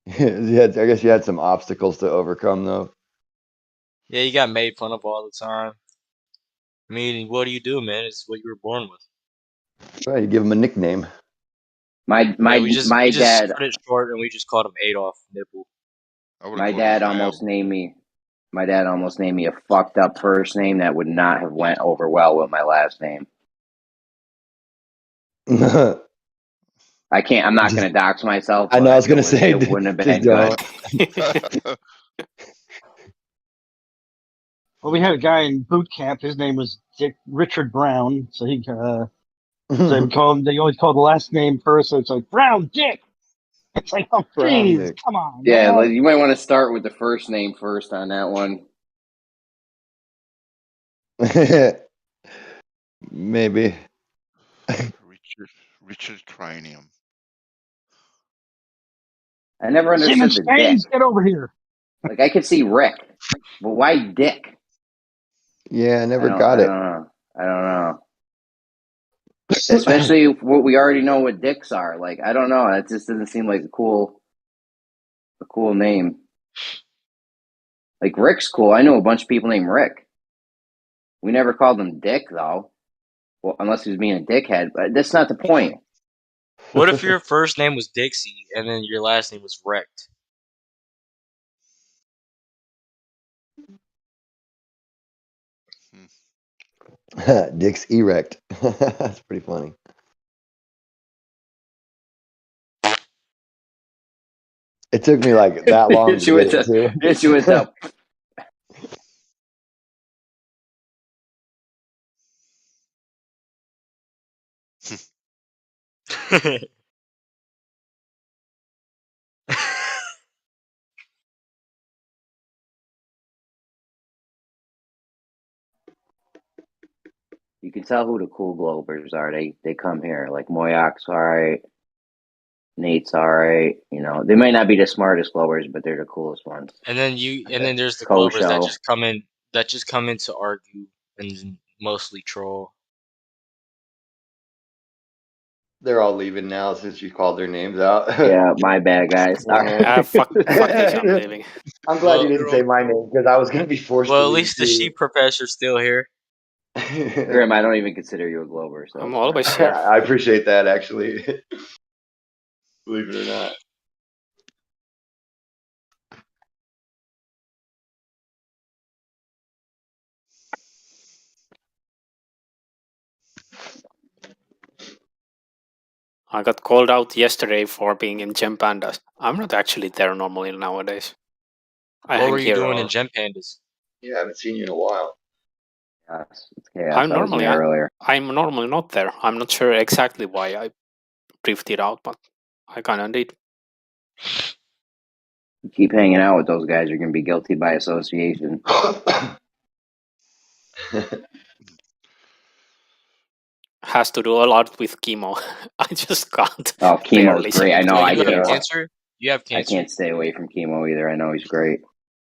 I guess you had some obstacles to overcome, though. Yeah, you got made fun of all the time. I mean, what do you do, man? It's what you were born with. Well, you give him a nickname. My we just dad cut it short and we just called him Adolf Nipple. My dad almost named me a fucked up first name that would not have went over well with my last name. I can't. I'm not going to dox myself. I know. I was but gonna say, it wouldn't have just been good. don't. Well, we had a guy in boot camp. His name was Richard Brown. So they always call the last name first. So it's like Brown Dick. It's like, oh, Brown jeez, Dick. come on, Yeah, man. like you might want to start with the first name first on that one. Maybe. Richard Cranium. I never Seaman understood the Dick. Staines, get over here. Like I could see Rick, but why Dick? Yeah, I never I got it. don't know. Especially what we already know what dicks are. Like I don't know. That just doesn't seem like a cool name. Like Rick's cool. I know a bunch of people named Rick. We never called him Dick though. Well, unless he was being a dickhead. But that's not the point. What if your first name was Dixie and then your last name was Wrecked? Dick's erect. That's pretty funny. It took me like that long to get it too. Hit you with the You can tell who the cool Globers are. They come here. Like Moyak's alright. Nate's alright. You know, they might not be the smartest Globers, but they're the coolest ones. And then there's the Kosho. Globers that just come in to argue and mostly troll. They're all leaving now since you called their names out. Yeah, my bad, guys. Fuck this, I'm leaving. I'm glad you didn't say my name because I was going to be forced to Well, at leave least the too. sheep professor's still here. Grim, I don't even consider you a Glober. So I'm always here. I appreciate that, actually. Believe it or not. I got called out yesterday for being in Gem Pandas. I'm not actually there normally nowadays. What were you doing in Gem Pandas? Yeah, I haven't seen you in a while. It's chaos. I'm normally not there. I'm not sure exactly why I drifted out, but I kind of did. You keep hanging out with those guys, you're going to be guilty by association. Has to do a lot with chemo. I just can't. Oh, chemo's great. I know. I You can't. have cancer? You have cancer? I can't stay away from chemo either. I know he's great.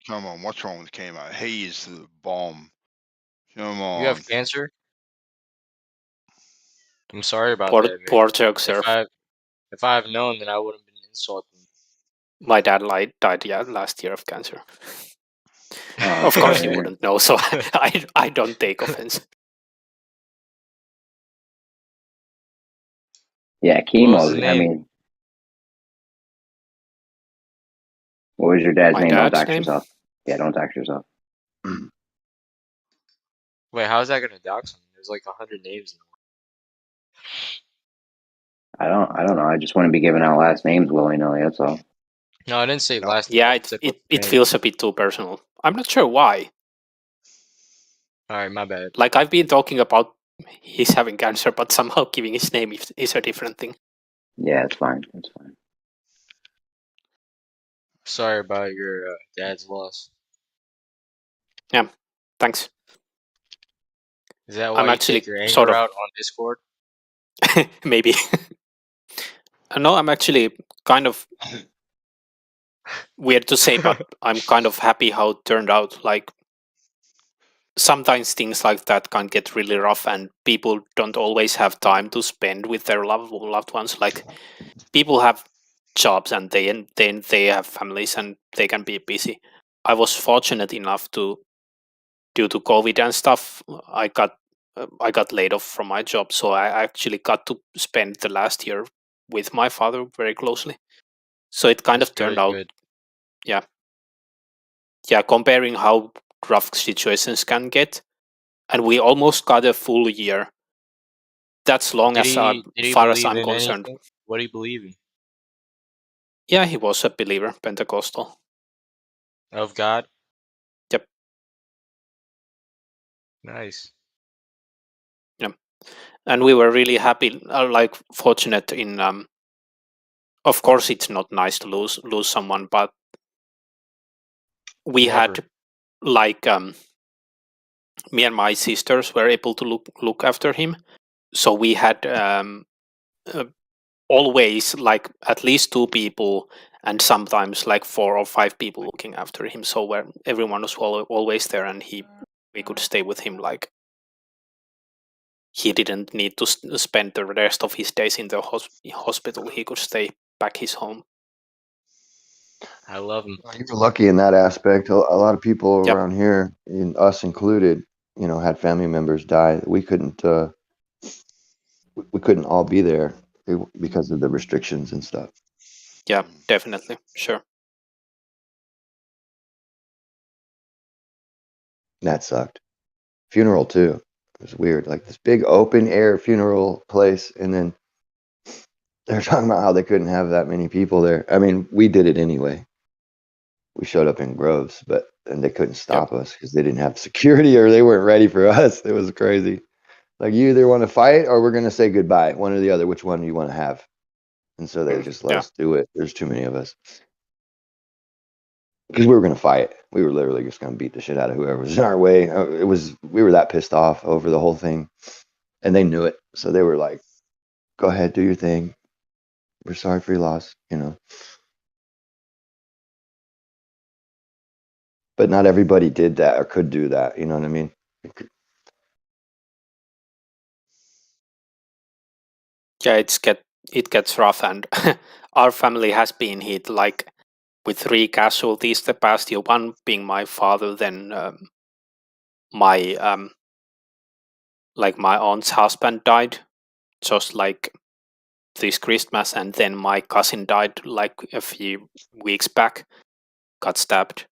Come on, what's wrong with chemo? He is the bomb. Come on. You have cancer? I'm sorry about Poor, that, man. poor joke, sir. If I have known, then I wouldn't have been insulting. My dad died last year of cancer. Of course, you wouldn't know, so I don't take offense. Yeah, chemo. I mean, what was your dad's name? Don't dox yourself. Yeah, don't dox yourself. Wait, how is that gonna dox him? There's like 100 names in I don't know. I just wouldn't be giving out last names willy-nilly. That's all. No, I didn't say last name. Yeah, it feels a bit too personal. I'm not sure why. Alright, my bad. Like, I've been talking about he's having cancer, but somehow giving his name is a different thing. Yeah, it's fine. It's fine. Sorry about your dad's loss. Yeah, thanks. Is that why I'm you actually take your anger sort of out on Discord? maybe. No, I'm actually kind of weird to say, but I'm kind of happy how it turned out. Like, sometimes things like that can get really rough, and people don't always have time to spend with their loved ones. Like, people have jobs and they have families and they can be busy. I was fortunate enough to, due to COVID and stuff, I got laid off from my job, so I actually got to spend the last year with my father very closely. So it kind of turned out, yeah, comparing how rough situations can get, and we almost got a full year. That's long as far as I'm concerned. What do you believe in? Yeah, he was a believer, Pentecostal. Of God? Yep. Nice. Yeah. And we were really happy, like fortunate in. Of course, it's not nice to lose someone, but we Never. had like me and my sisters were able to look after him, so we had always like at least 2 people and sometimes like 4 or 5 people looking after him, so where everyone was always there, and we could stay with him. Like he didn't need to spend the rest of his days in the hospital. He could stay back his home. I love him. You were lucky in that aspect. A lot of people Yep. around here, us included, had family members die. We couldn't all be there because of the restrictions and stuff. Yeah, definitely. Sure. That sucked. Funeral too. It was weird. Like this big open air funeral place, and then they're talking about how they couldn't have that many people there. I mean, we did it anyway. We showed up in groves, and they couldn't stop us because they didn't have security or they weren't ready for us. It was crazy. Like, you either want to fight or we're going to say goodbye, one or the other. Which one do you want to have? And so they just let us do it. There's too many of us. Because we were going to fight. We were literally just going to beat the shit out of whoever was in our way. We were that pissed off over the whole thing. And they knew it. So they were like, go ahead, do your thing. We're sorry for your loss, But not everybody did that or could do that. You know what I mean? Yeah, it gets rough, and our family has been hit like with 3 casualties the past year. One being my father, then my my aunt's husband died just like this Christmas, and then my cousin died like a few weeks back. Got stabbed.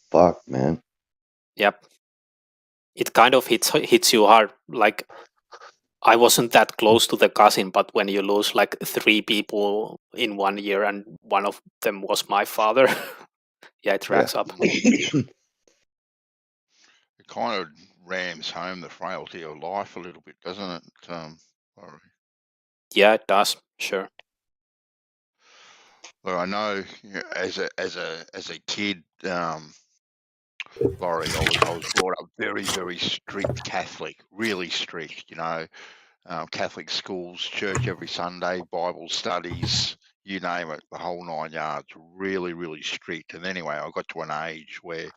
Fuck, man. Yep. It kind of hits you hard. Like, I wasn't that close to the cousin, but when you lose like 3 people in 1 year and one of them was my father, yeah, it racks up. It kind of rams home the frailty of life a little bit, doesn't it? Laurie? Yeah, it does. Sure. Well, I know as a kid, Laurie, I was brought up very, very strict Catholic, really strict. Catholic schools, church every Sunday, Bible studies, you name it, the whole 9 yards. Really, really strict. And anyway, I got to an age where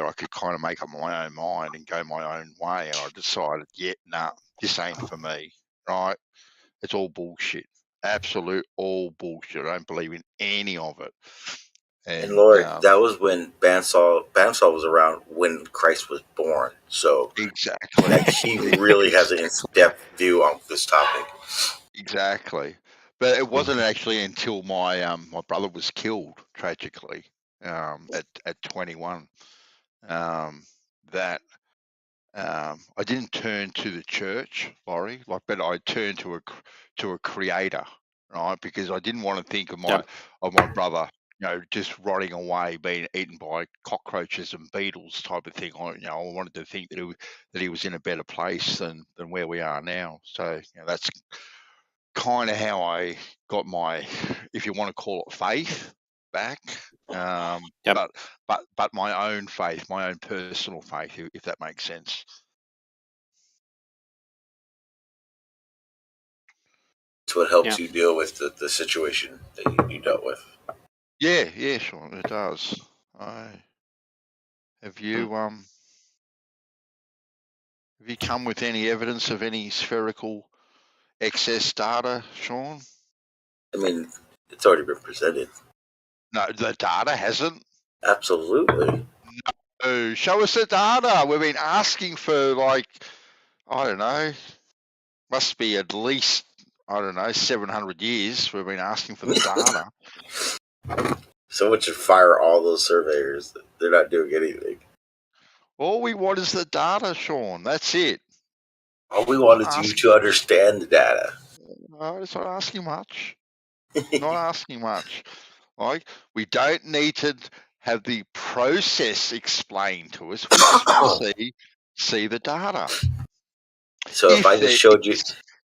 I could kind of make up my own mind and go my own way, and I decided, this ain't for me. Right? It's all bullshit. Absolute all bullshit. I don't believe in any of it. And Lord, that was when Bansal was around when Christ was born. So exactly, like, he really has an in-depth view on this topic. Exactly, but it wasn't actually until my my brother was killed tragically at 21 that I didn't turn to the church, Laurie, but I turned to a creator, right? Because I didn't want to think of my brother, just rotting away, being eaten by cockroaches and beetles, type of thing. I wanted to think that he was in a better place than where we are now. So that's kind of how I got my, if you want to call it, faith back. But my own faith, my own personal faith, if that makes sense. It's what helps you deal with the situation that you dealt with. Yeah, Sean, it does. Have you come with any evidence of any spherical excess data, Sean? I mean, it's already been presented. No, the data hasn't. Absolutely. No, show us the data. We've been asking for I don't know, must be at least 700 years. We've been asking for the data. Someone should fire all those surveyors. They're not doing anything. All we want is the data, Sean. That's it. All we want is you to understand the data. No, it's not asking much. Not asking much. Like, we don't need to have the process explained to us. We just want to see the data. So if I just showed you,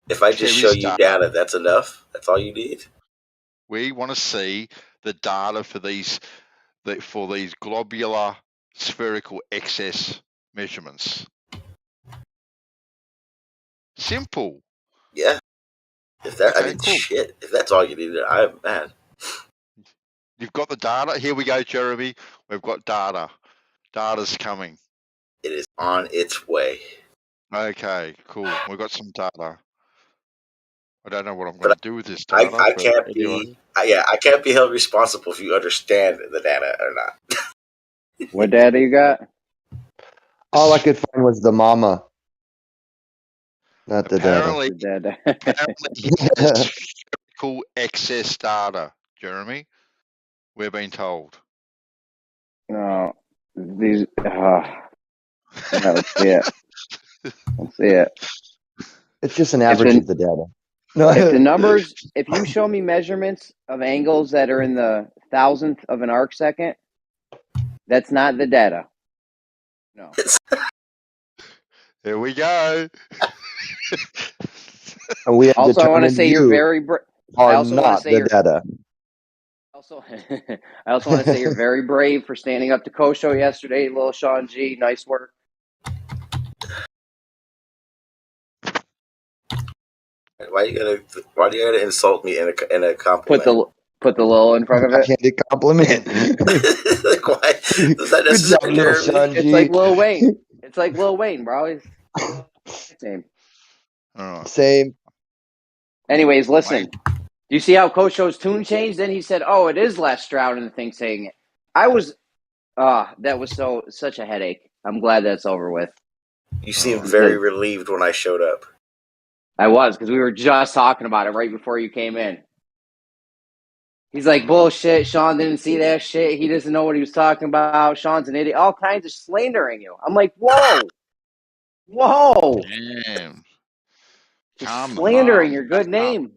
if I just show you data, that's enough. That's all you need. We want to see the data for these globular spherical excess measurements. Simple. Yeah. If that, Okay, I mean, cool. shit. If that's all you need, I'm man. You've got the data. Here we go, Jeremy. We've got data. Data's coming. It is on its way. Okay, cool. We've got some data. I don't know what I'm going to do with this data. I can't be. I can't be held responsible if you understand the data or not. What data you got? All I could find was the mama, not the Apparently, data. apparently spherical excess data, Jeremy. We're being told. No, these. Let's see it. Let's see it. It's just an average of the data. No, if the numbers, if you show me measurements of angles that are in the thousandth of an arc second, that's not the data. No. Here we go. And we have also, I want to determined say you're you very. are I also want not to say the data. I also want to say you're very brave for standing up to Kosho yesterday, little Sean G. Nice work. Why do you gotta insult me in a compliment? Put the little in front of it. Backhanded compliment. Like, why? Is that necessary, Jeremy? It's like Lil Wayne. It's like Lil Wayne, bro. Same. Same. Anyways, listen. Do you see how Kosho's tune changed? Then he said, "Oh, it is Les Stroud," and the thing saying it. That was such a headache. I'm glad that's over with. You seemed very relieved when I showed up. I was, because we were just talking about it right before you came in. He's like, bullshit, Sean didn't see that shit. He doesn't know what he was talking about. Sean's an idiot. All kinds of slandering you. I'm like, whoa. Whoa. Damn. Just slandering your good name.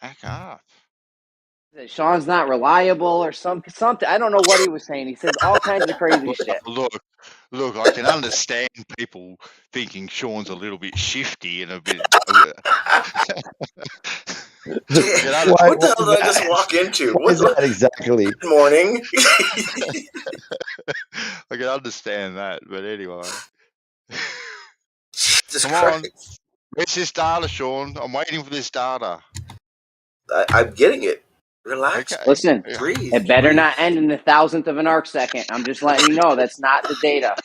Back up. Sean's not reliable or something. I don't know what he was saying. He says all kinds of crazy shit. Look, I can understand people thinking Sean's a little bit shifty and a bit. What the hell did I just walk into? What is that exactly? Good morning. I can understand that, but anyway. Come on. Where's this data, Sean? I'm waiting for this data. I'm getting it. Relax. Okay. Listen, breathe. It better not end in the thousandth of an arc second. I'm just letting you know that's not the data.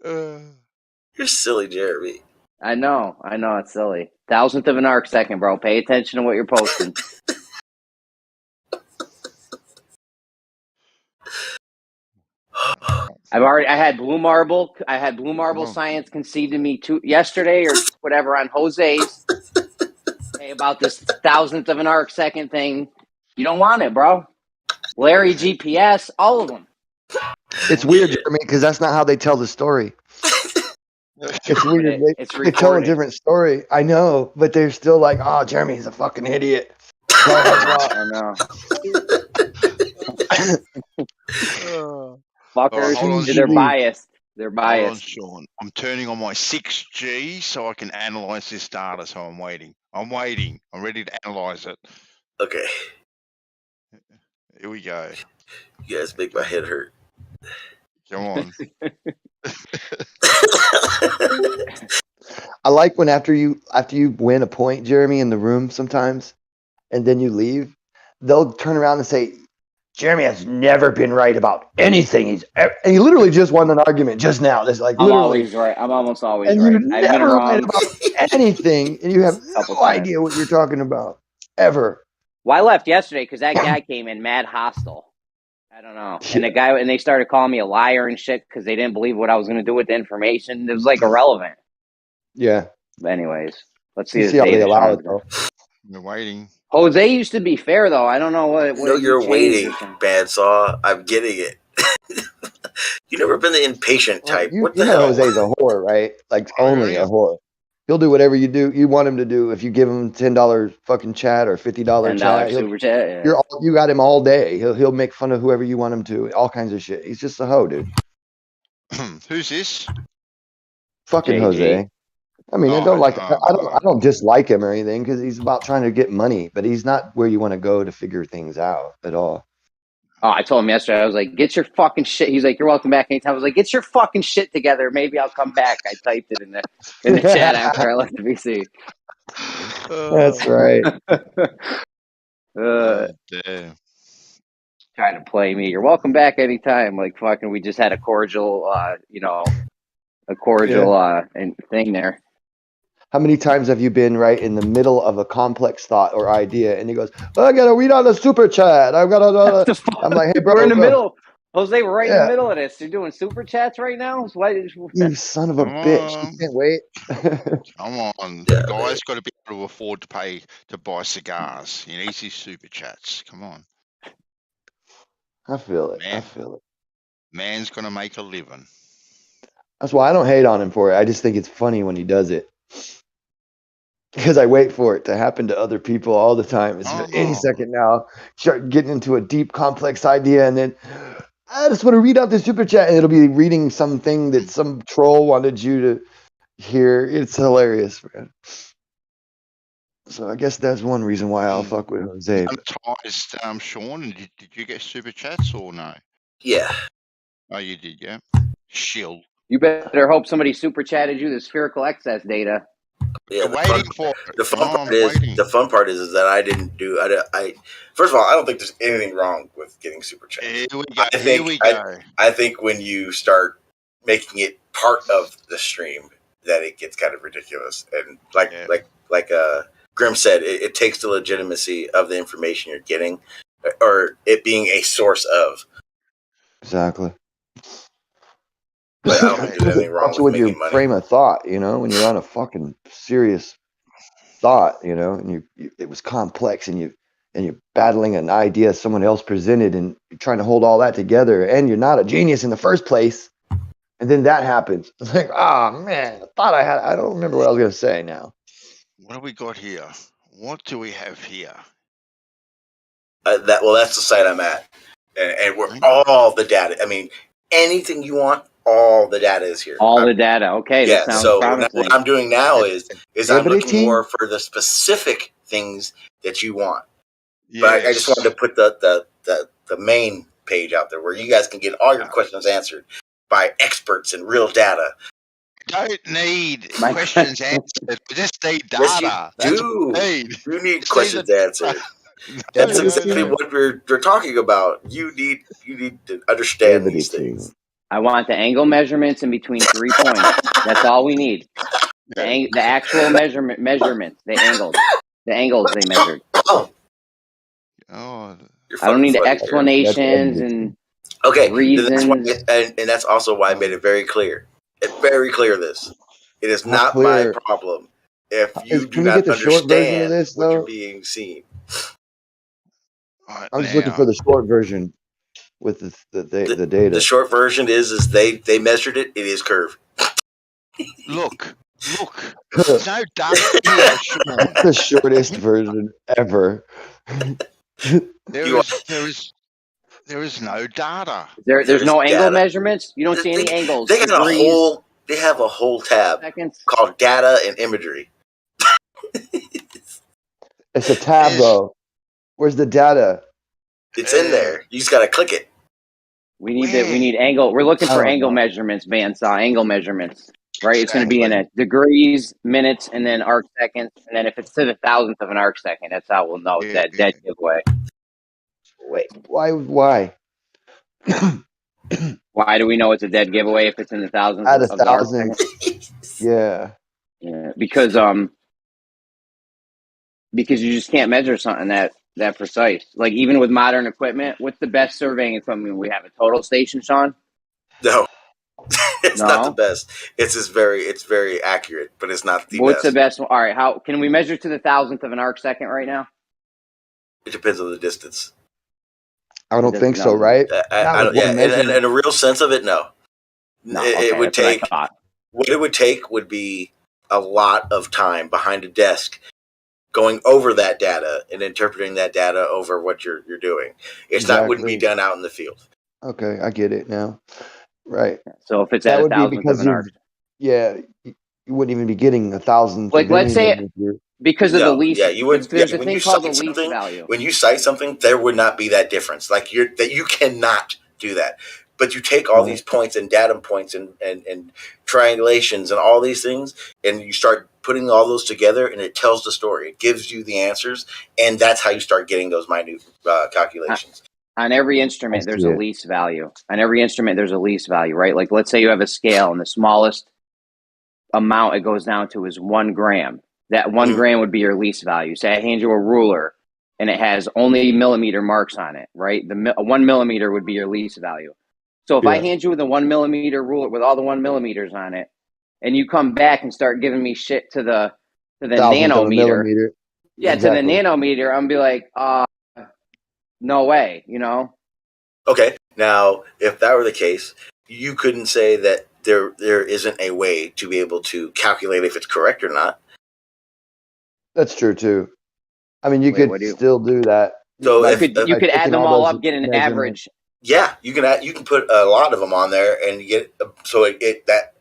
You're silly, Jeremy. I know, it's silly. Thousandth of an arc second, bro. Pay attention to what you're posting. I had Blue Marble Science concede to me yesterday or whatever on Jose's. Hey, about this thousandth of an arc second thing. You don't want it, bro. Larry GPS, all of them. It's weird, Jeremy, because that's not how they tell the story. It's weird. They tell a different story. I know, but they're still like, "Oh, Jeremy's a fucking idiot." I know. Fuckers, hold on, they're biased. They're Hold on, biased. Sean. I'm turning on my 6G so I can analyze this data. So I'm waiting. I'm ready to analyze it. Okay. Here we go. You guys make my head hurt. Come on. I like when after you win a point, Jeremy, in the room sometimes, and then you leave, they'll turn around and say, "Jeremy has never been right about anything. And he literally just won an argument just now." This like I'm literally always right. I'm almost always and right. you're I've been never right wrong about anything, and you have couple no times. idea what you're talking about ever. Well, I left yesterday because that guy came in mad hostile. I don't know. And they started calling me a liar and shit because they didn't believe what I was going to do with the information. It was like irrelevant. Yeah. But anyways, let's see. You see how they allow it though. We're waiting. Jose used to be fair though. I don't know what. No, you're waiting, Bandsaw. I'm getting it. You never been the impatient Well, type. you What you the know hell? Jose's a whore, right? Like only a whore. He'll do whatever you want him to do. If you give him $10 fucking chat or $50 $10 chat, super chat. Yeah. you got him all day. He'll make fun of whoever you want him to. All kinds of shit. He's just a hoe, dude. Who's this? Fucking JG. Jose. I mean, I Oh, don't oh, I don't dislike him or anything because he's about trying to get money, but he's not where you want to go to figure things out at all. Oh, I told him yesterday. I was like, "Get your fucking shit." He's like, "You're welcome back anytime." I was like, "Get your fucking shit together. Maybe I'll come back." I typed it in the chat after I left the VC. That's right. damn. Trying to play me. You're welcome back anytime. Like fucking, we just had a cordial, and thing there. How many times have you been right in the middle of a complex thought or idea, and he goes, "I gotta read on the super chat. I've got to." I'm like, "Hey, bro, We're in the middle. Jose, we're right in the Yeah. middle of this. You're doing super chats right now. You son of a Come bitch! You on. can't wait." Come on. The guy's got to be able to afford to pay to buy cigars. He needs his super chats. Come on. I feel it. Man. I feel it. Man's going to make a living. That's why I don't hate on him for it. I just think it's funny when he does it. Because I wait for it to happen to other people all the time. It's any second now. Start getting into a deep, complex idea, and then I just want to read out the super chat, and it'll be reading something that some troll wanted you to hear. It's hilarious, man. So I guess that's one reason why I'll fuck with Jose. Monetized, Sean, and did you get super chats or no? Yeah. Oh, you did, yeah. Shill. You better hope somebody super chatted you the spherical excess data. Yeah, waiting for it. The fun part is that I didn't do. I first of all, I don't think there's anything wrong with getting super chats. Here we go. I think when you start making it part of the stream, that it gets kind of ridiculous. And like Grim said, it takes the legitimacy of the information you're getting, or it being a source of. Exactly. But I don't think there's anything wrong with your making money. frame of thought, when you're on a fucking serious thought, and it was complex, and you're battling an idea someone else presented, and you're trying to hold all that together, and you're not a genius in the first place, and then that happens. It's like, man, I thought I don't remember what I was gonna say now. What do we got here? What do we have here? That's the site I'm at, and we're all the data. I mean, anything you want, all the data is here. All the data. Okay, that sounds promising. What I'm doing now is I'm looking more for the specific things that you want. Yes. But I just wanted to put the main page out there where you guys can get all your questions answered by experts and real data. Don't need questions answered. We just need data. Yes, you need questions answered. That's exactly what we're talking about. You need to understand these things. I want the angle measurements in between 3 points. That's all we need. The actual measurements, the angles they measured. Oh, I don't need explanations and reasons. And that's also why I made it very clear. It's very clear. It is not my problem if you do not understand what you're being seen. I'm just looking for the short version with the data. The short version is they measured it. It is curved. Look. There's no data here, Sean. The shortest version ever. There is no data. There's no angle measurements. You don't see any angles. They have a whole tab called data and imagery. It's a tab though. Where's the data? It's in there. You just gotta click it. We need angle. We're looking for angle measurements, bandsaw angle measurements. Right, it's going to be in a degrees, minutes, and then arc seconds. And then if it's to the thousandth of an arc second, that's how we'll know that dead giveaway. Wait, why? Why do we know it's a dead giveaway if it's in the thousandth of the arc second? Yeah, because you just can't measure something that precise. Like even with modern equipment, what's the best surveying equipment we have? A total station, Sean? No. It's not the best. It's very accurate, but it's not the best. What's the best one? All right, how can we measure to the thousandth of an arc second right now? It depends on the distance. I don't think so, right? Not with yeah, one measurement. in a real sense of it, no. No, It okay, would that's what I take thought. what it would take would be a lot of time behind a desk going over that data and interpreting that data over what you're doing. It's not wouldn't be Exactly. done out in the field. Okay, I get it now. Right. So if it's That at would be 1,000th of because an arc, you wouldn't even be getting 1,000th like of let's say anything if you're. because of the No, least, yeah, you would. Yeah, there's a when you thing called the cite least something, value. when you cite something, there would not be that difference. Like you cannot do that. But you take all these points and data points and triangulations and all these things, and you start putting all those together, and it tells the story. It gives you the answers, and that's how you start getting those minute calculations. On every instrument, there's a least value. On every instrument, there's a least value, right? Like let's say you have a scale, and the smallest amount it goes down to is 1 gram. That 1 gram would be your least value. Say I hand you a ruler, and it has only millimeter marks on it, right? 1 millimeter would be your least value. So if I hand you the 1 millimeter ruler with all the 1 millimeters on it, and you come back and start giving me shit to the 1,000th of a nanometer, millimeter. yeah, Exactly. to the nanometer, I'm gonna be like, no way, you know? Okay, now if that were the case, you couldn't say that there isn't a way to be able to calculate if it's correct or not. That's true too. I mean, you could still do that. So if you could add them all up, get an average. Yeah, you can put a lot of them on there and you get so that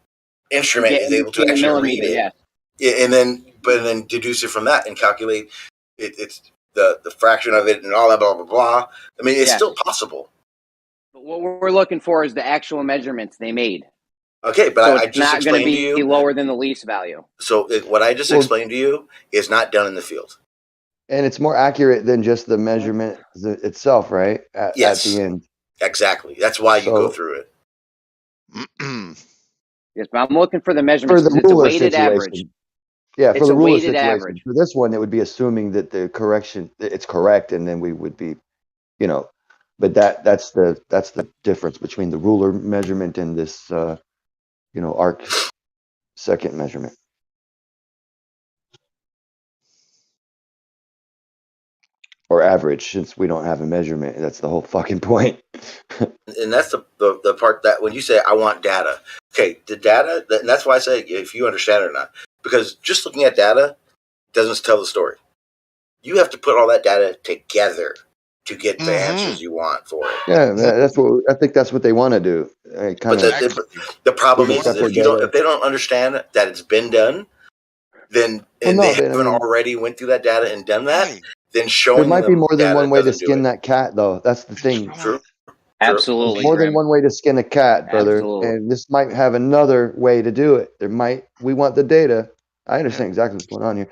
instrument is able to actually read it. Yeah, and then deduce it from that and calculate it's the fraction of it and all that blah blah blah. I mean, it's still possible. But what we're looking for is the actual measurements they made. Okay, but so I it's just not going to explained to be you lower than the least value. So what I just explained to you is not done in the field. And it's more accurate than just the measurement itself, right? At the end. Exactly. That's why you go through it. Yes, but I'm looking for the measurements For the because it's a ruler weighted situation. average. Yeah, for It's the a ruler weighted situation. average. For this one, it would be assuming that the correction it's correct, and then we would be, but that's the difference between the ruler measurement and this, arc second measurement. Or average, since we don't have a measurement. That's the whole fucking point. And that's the part that when you say I want data, okay, the data, and that's why I say if you understand it or not, because just looking at data doesn't tell the story. You have to put all that data together to get the answers you want for it. Yeah, I think that's what they want to do. But the problem is that if they don't understand that it's been done, then they haven't already went through that data and done that, then showing there might be them more than data one way to doesn't do skin it. that cat, though. That's the thing. True. Absolutely. There's more than one way to skin a cat, brother. Absolutely. And this might have another way to do it. We want the data. I understand exactly what's going on here.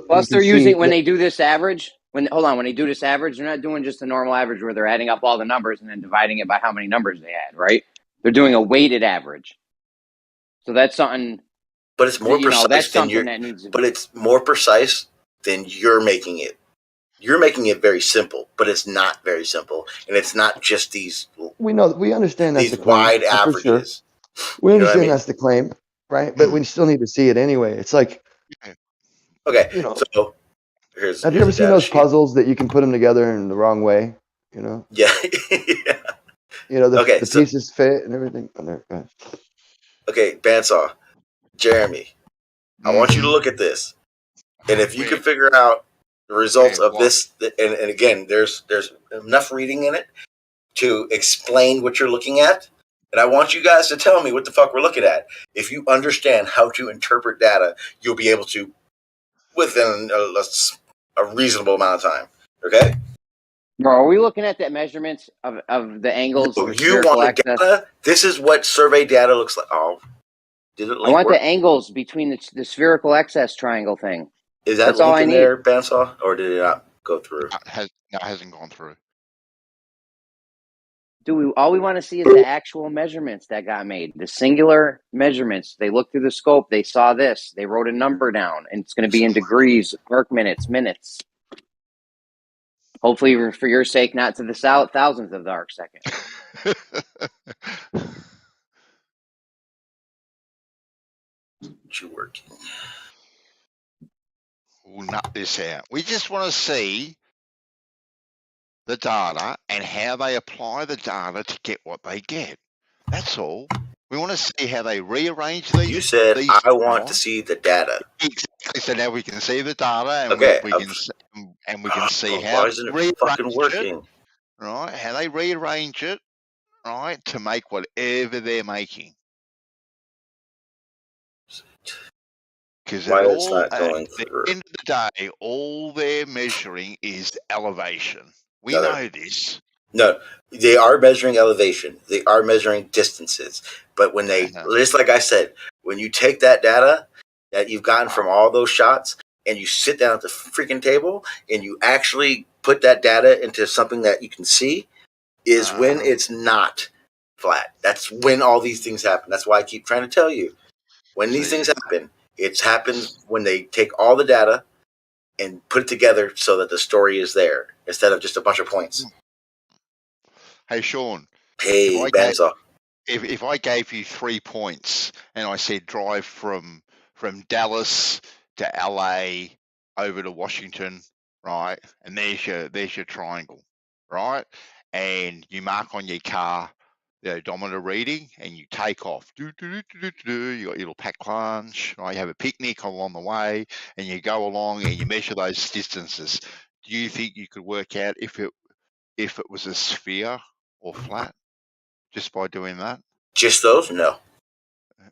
Plus, they're using when they do this average. When they do this average, they're not doing just a normal average where they're adding up all the numbers and then dividing it by how many numbers they had. Right? They're doing a weighted average. So that's something. But it's more precise. That's something that needs. But it's more precise than you're making it. You're making it very simple, but it's not very simple, and it's not just these. We understand that's these the claim, wide for averages. Sure. We understand that's the claim, right? But we still need to see it anyway. It's like, okay, so here's. Have you ever seen those puzzles that you can put them together in the wrong way? Yeah. yeah. Okay, the pieces fit and everything. Oh, there, go ahead. Okay, Bandsaw, Jeremy, I want you to look at this, and if you can figure out the results of this, and again, there's enough reading in it to explain what you're looking at, and I want you guys to tell me what the fuck we're looking at. If you understand how to interpret data, you'll be able to within a reasonable amount of time. Okay. Bro, are we looking at the measurements of the angles? No, you want data? This is what survey data looks like. Oh, did it? I want the angles between the spherical excess triangle thing. Is that That's all link I in need. there, Bandsaw, or did it not go through? No, it hasn't gone through. All we want to see is the actual measurements that got made, the singular measurements. They looked through the scope. They saw this. They wrote a number down, and it's going to be in degrees, arc minutes, minutes. Hopefully, for your sake, not to the thousandth of the arc second. You working? We'll nut this out. We just want to see the data and how they apply the data to get what they get. That's all. We want to see how they rearrange these. You said these I want to see the data. Exactly. So now we can see the data, and Okay, we can see how why they isn't it rearrange fucking it, working? right? How they rearrange it, right, to make whatever they're making. Because Why it it's all, not at going the through? end of the day, all they're measuring is elevation. We No, know this. No, they are measuring elevation. They are measuring distances. But when they, just like I said, when you take that data that you've gotten from all those shots and you sit down at the freaking table and you actually put that data into something that you can see, is when it's not flat. That's when all these things happen. That's why I keep trying to tell you. When these things happen, it happens when they take all the data and put it together so that the story is there instead of just a bunch of points. Hey, Sean. Hey, Bandsaw. If I gave you 3 points and I said drive from Dallas to LA over to Washington, right? And there's your triangle, right? And you mark on your car the odometer reading and you take off. You got your little packed lunch, right? You have a picnic along the way and you go along and you measure those distances. Do you think you could work out if it was a sphere or flat just by doing that? Just those? No.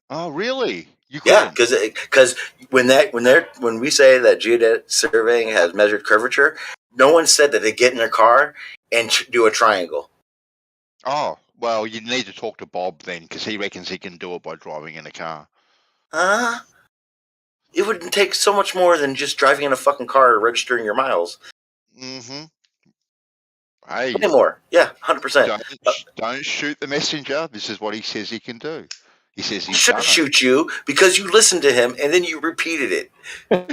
Oh, really? You Yeah, couldn't? because when we say that geodetic surveying has measured curvature, no one said that they get in their car and do a triangle. Oh, well, you need to talk to Bob then, because he reckons he can do it by driving in a car. It would take so much more than just driving in a fucking car or registering your miles. Mm-hmm. Hey, Way more. Yeah, 100%. Don't shoot the messenger. This is what he says he can do. He says he's Should done it. shoot you because you listened to him and then you repeated it. That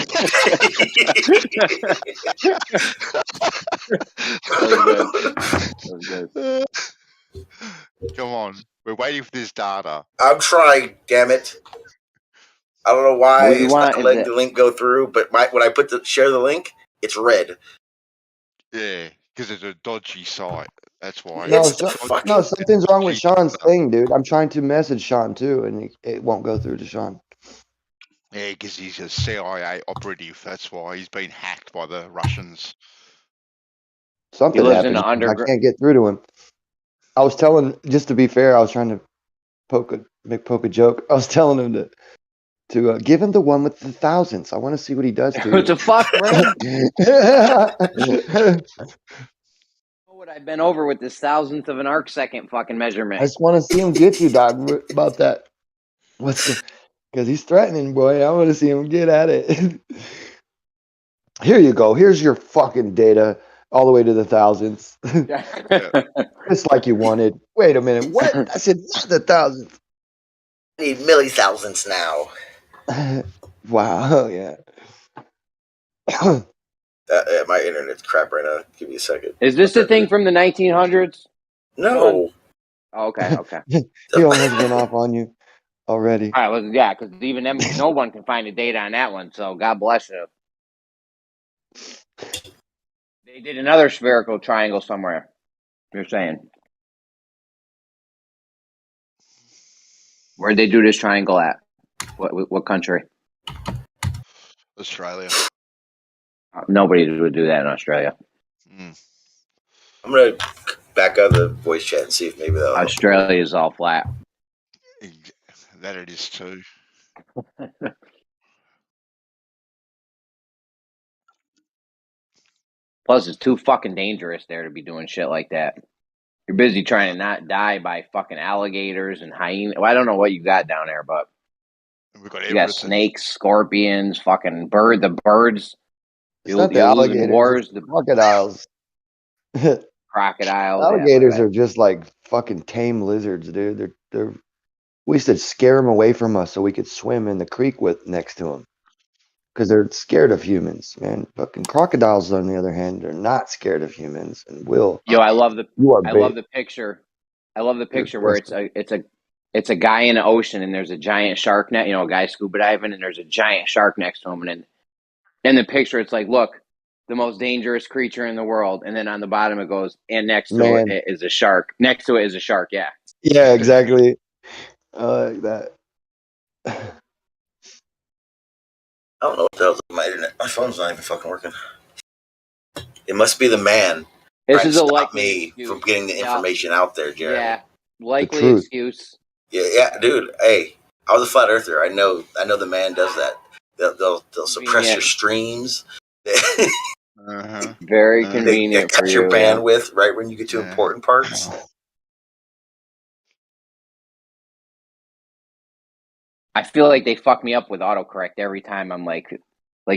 was good. Come on, we're waiting for this data. I'm trying, damn it. I don't know why it's not letting the link go through, but when I share the link, it's red. Yeah, because it's a dodgy site. That's why. No, something's wrong with Sean's thing, dude. I'm trying to message Sean too, and it won't go through to Sean. Yeah, because he's a CIA operative. That's why he's been hacked by the Russians. Something happened. I can't get through to him. I was telling, just to be fair, I was trying to poke a joke. I was telling him to give him the one with the thousands. I want to see what he does to you. What the fuck, bro? What I've been over with this thousandth of an arc second fucking measurement. I just want to see him get you, dog, about that. Because he's threatening, boy. I want to see him get at it. Here you go. Here's your fucking data all the way to the thousands. Just like you wanted. Wait a minute. What? I said not the thousandth. I need milli-thousandths now. Wow. Yeah. My internet's crap right now. Give me a second. Is this the thing from the 1900s? No. Oh, okay. He almost went off on you already. All right, well, yeah, because even them, no one can find the data on that one. So God bless you. They did another spherical triangle somewhere. You're saying? Where'd they do this triangle at? What country? Australia. Nobody would do that in Australia. I'm gonna back out of the voice chat and see if maybe that'll Australia is all flat. That it is too. Plus, it's too fucking dangerous there to be doing shit like that. You're busy trying to not die by fucking alligators and hyenas. Well, I don't know what you got down there, but you got snakes, scorpions, fucking the birds. It's not the alligators, wars, it's the crocodiles. Crocodiles. Alligators are just like fucking tame lizards, dude. We used to scare them away from us so we could swim in the creek next to them. Because they're scared of humans, man. Fucking crocodiles, on the other hand, are not scared of humans and will. Yo, I love the picture. I love the picture where it's a guy in the ocean and there's a giant shark a guy scuba diving and there's a giant shark next to him, and in the picture it's like, look, the most dangerous creature in the world, and then on the bottom it goes, and next to Man. it is a shark. Next to it is a shark. Yeah. Yeah, exactly. I like that. I don't know what the hell's on my internet. My phone's not even fucking working. It must be the man This trying is to a stop likely me excuse. from getting the Yeah. information out there, Jeremy. Yeah, likely truth. excuse. Yeah, dude. Hey, I was a flat earther. I know the man does that. They'll suppress your Convenient. streams. Very They convenient for cut your you. Yeah. bandwidth right when you get to important parts. I feel like they fuck me up with autocorrect every time I'm like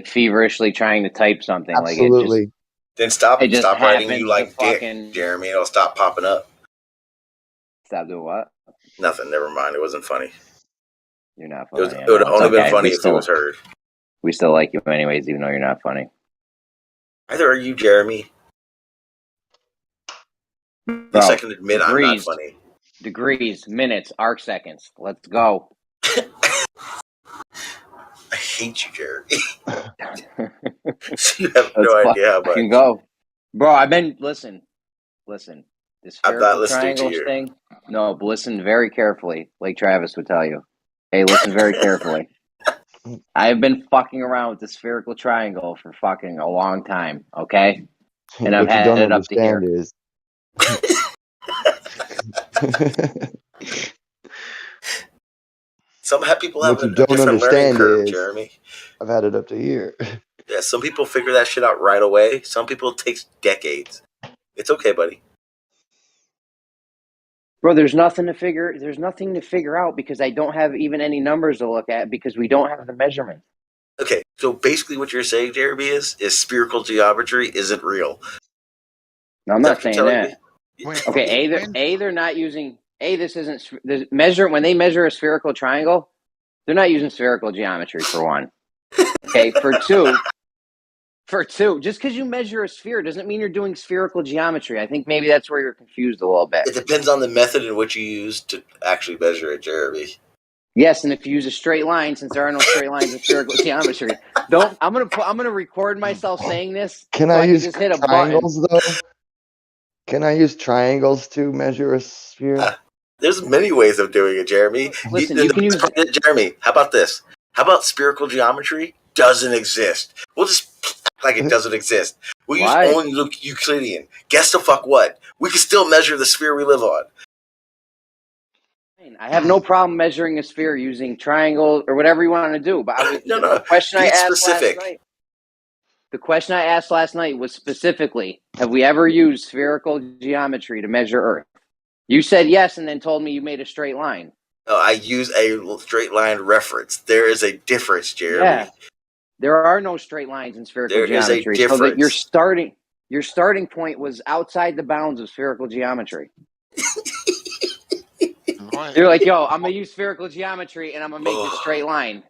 feverishly trying to type something. Absolutely. Then stop It just writing you happens like to dick, fucking Jeremy. It'll stop popping up. stop doing what? Nothing. Never mind. It wasn't funny. You're not It funny. would have only been funny if it was still, heard. we still like you anyways, even though you're not funny. Either are you, Jeremy. At least I can admit I'm not funny. Degrees, minutes, arc seconds. Let's go. I hate you, Jeremy. You have no idea how much. I can go. Bro, I've been listen. This I'm not spherical listening to triangles you. thing. No, but listen very carefully, like Travis would tell you. Hey, listen very carefully. I've been fucking around with the spherical triangle for fucking a long time, okay? And I've What you had don't it up to here. understand is Some people have what you a don't different learning understand curve, is Jeremy. I've had it up to here. Yeah, some people figure that shit out right away. Some people it takes decades. It's okay, buddy. Bro, there's nothing to figure out because I don't have even any numbers to look at because we don't have the measurement. Okay, so basically what you're saying, Jeremy, is spherical geometry isn't real. No, I'm not saying that. Me? Okay, they're not using this isn't when they measure a spherical triangle, they're not using spherical geometry for one. Okay, for two, just because you measure a sphere doesn't mean you're doing spherical geometry. I think maybe that's where you're confused a little bit. It depends on the method in which you use to actually measure it, Jeremy. Yes, and if you use a straight line, since there are no straight lines in spherical geometry, I'm gonna record myself saying this. Can so I I use can just hit a triangles button. though? Can I use triangles to measure a sphere? There's many ways of doing it, Jeremy. Listen, you can use Jeremy, how about this? How about spherical geometry doesn't exist? We'll just act like it doesn't exist. We'll use only Euclidean. Guess the fuck what? We can still measure the sphere we live on. I have no problem measuring a sphere using triangle or whatever you want to do. But the question I asked last night. The question I asked last night was specifically, have we ever used spherical geometry to measure Earth? You said yes, and then told me you made a straight line. No, I use a straight line reference. There is a difference, Jeremy. Yeah. There are no straight lines in spherical there geometry. There is a difference. So that your starting point was outside the bounds of spherical geometry. You're like, yo, I'm gonna use spherical geometry and I'm gonna make this straight line.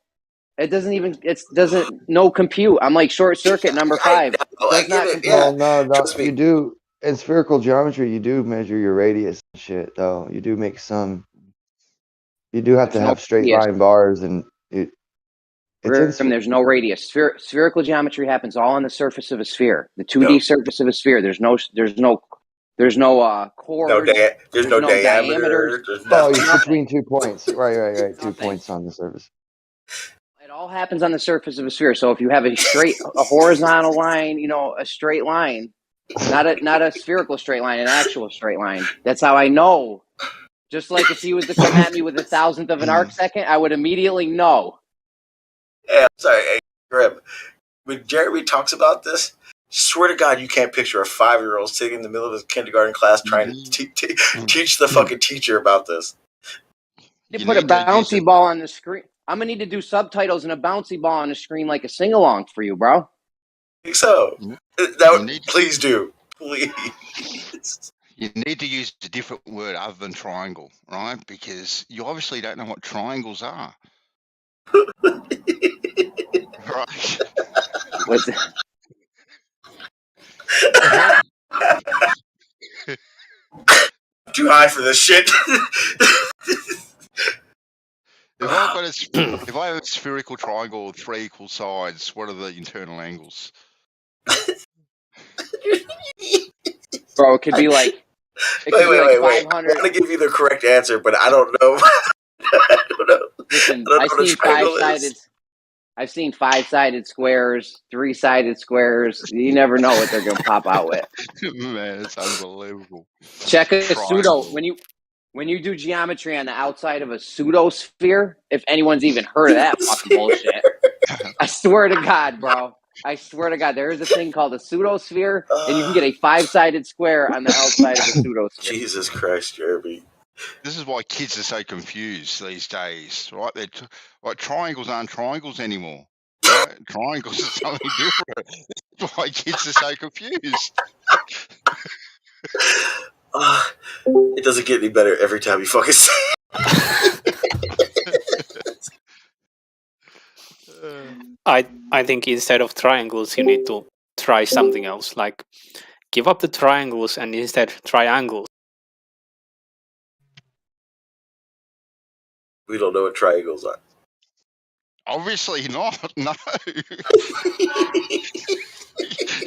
It doesn't no compute. I'm like short circuit number 5. Does not compute. Well, no, you do in spherical geometry. You do measure your radius and shit, though. You do make some. You do have to have straight line bars, and there's no radius. Spherical geometry happens all on the surface of a sphere. The 2D surface of a sphere. There's no chords. There's no diameter. Oh, it's between 2 points. Right. 2 points on the surface. It all happens on the surface of a sphere. So if you have a horizontal line, a straight line, not a spherical straight line, an actual straight line. That's how I know. Just like if you was to come at me with 1,000th of an arc second, I would immediately know. Yeah, I'm sorry, hey, Grim. When Jeremy talks about this, swear to God, you can't picture a 5-year-old sitting in the middle of his kindergarten class trying to teach the fucking teacher about this. You put a bouncy ball on the screen. I'm gonna need to do subtitles and a bouncy ball on the screen like a sing along for you, bro. I think so. Please do, please. You need to use a different word other than triangle, right? Because you obviously don't know what triangles are. Right. What's too high for this shit. If I have a spherical triangle with 3 equal sides, what are the internal angles? Bro, it could be like Wait. 500. I want to give you the correct answer, but I don't know. I don't know. Listen, I don't know what a triangle is. I've seen 5-sided squares, 3-sided squares. You never know what they're gonna pop out with. Man, it's unbelievable. Check a pseudo Triangle. when you do geometry on the outside of a pseudosphere. If anyone's even heard of that fucking bullshit, I swear to God, bro. I swear to God, there is a thing called a pseudosphere, and you can get a 5-sided square on the outside of a pseudosphere. Jesus Christ, Jeremy. This is why kids are so confused these days, right? Like triangles aren't triangles anymore. Right? Triangles are something different. That's why kids are so confused. It doesn't get any better every time you fucking say it. I think instead of triangles, you need to try something else. Like, give up the triangles and instead triangles. We don't know what triangles are. Obviously not. No.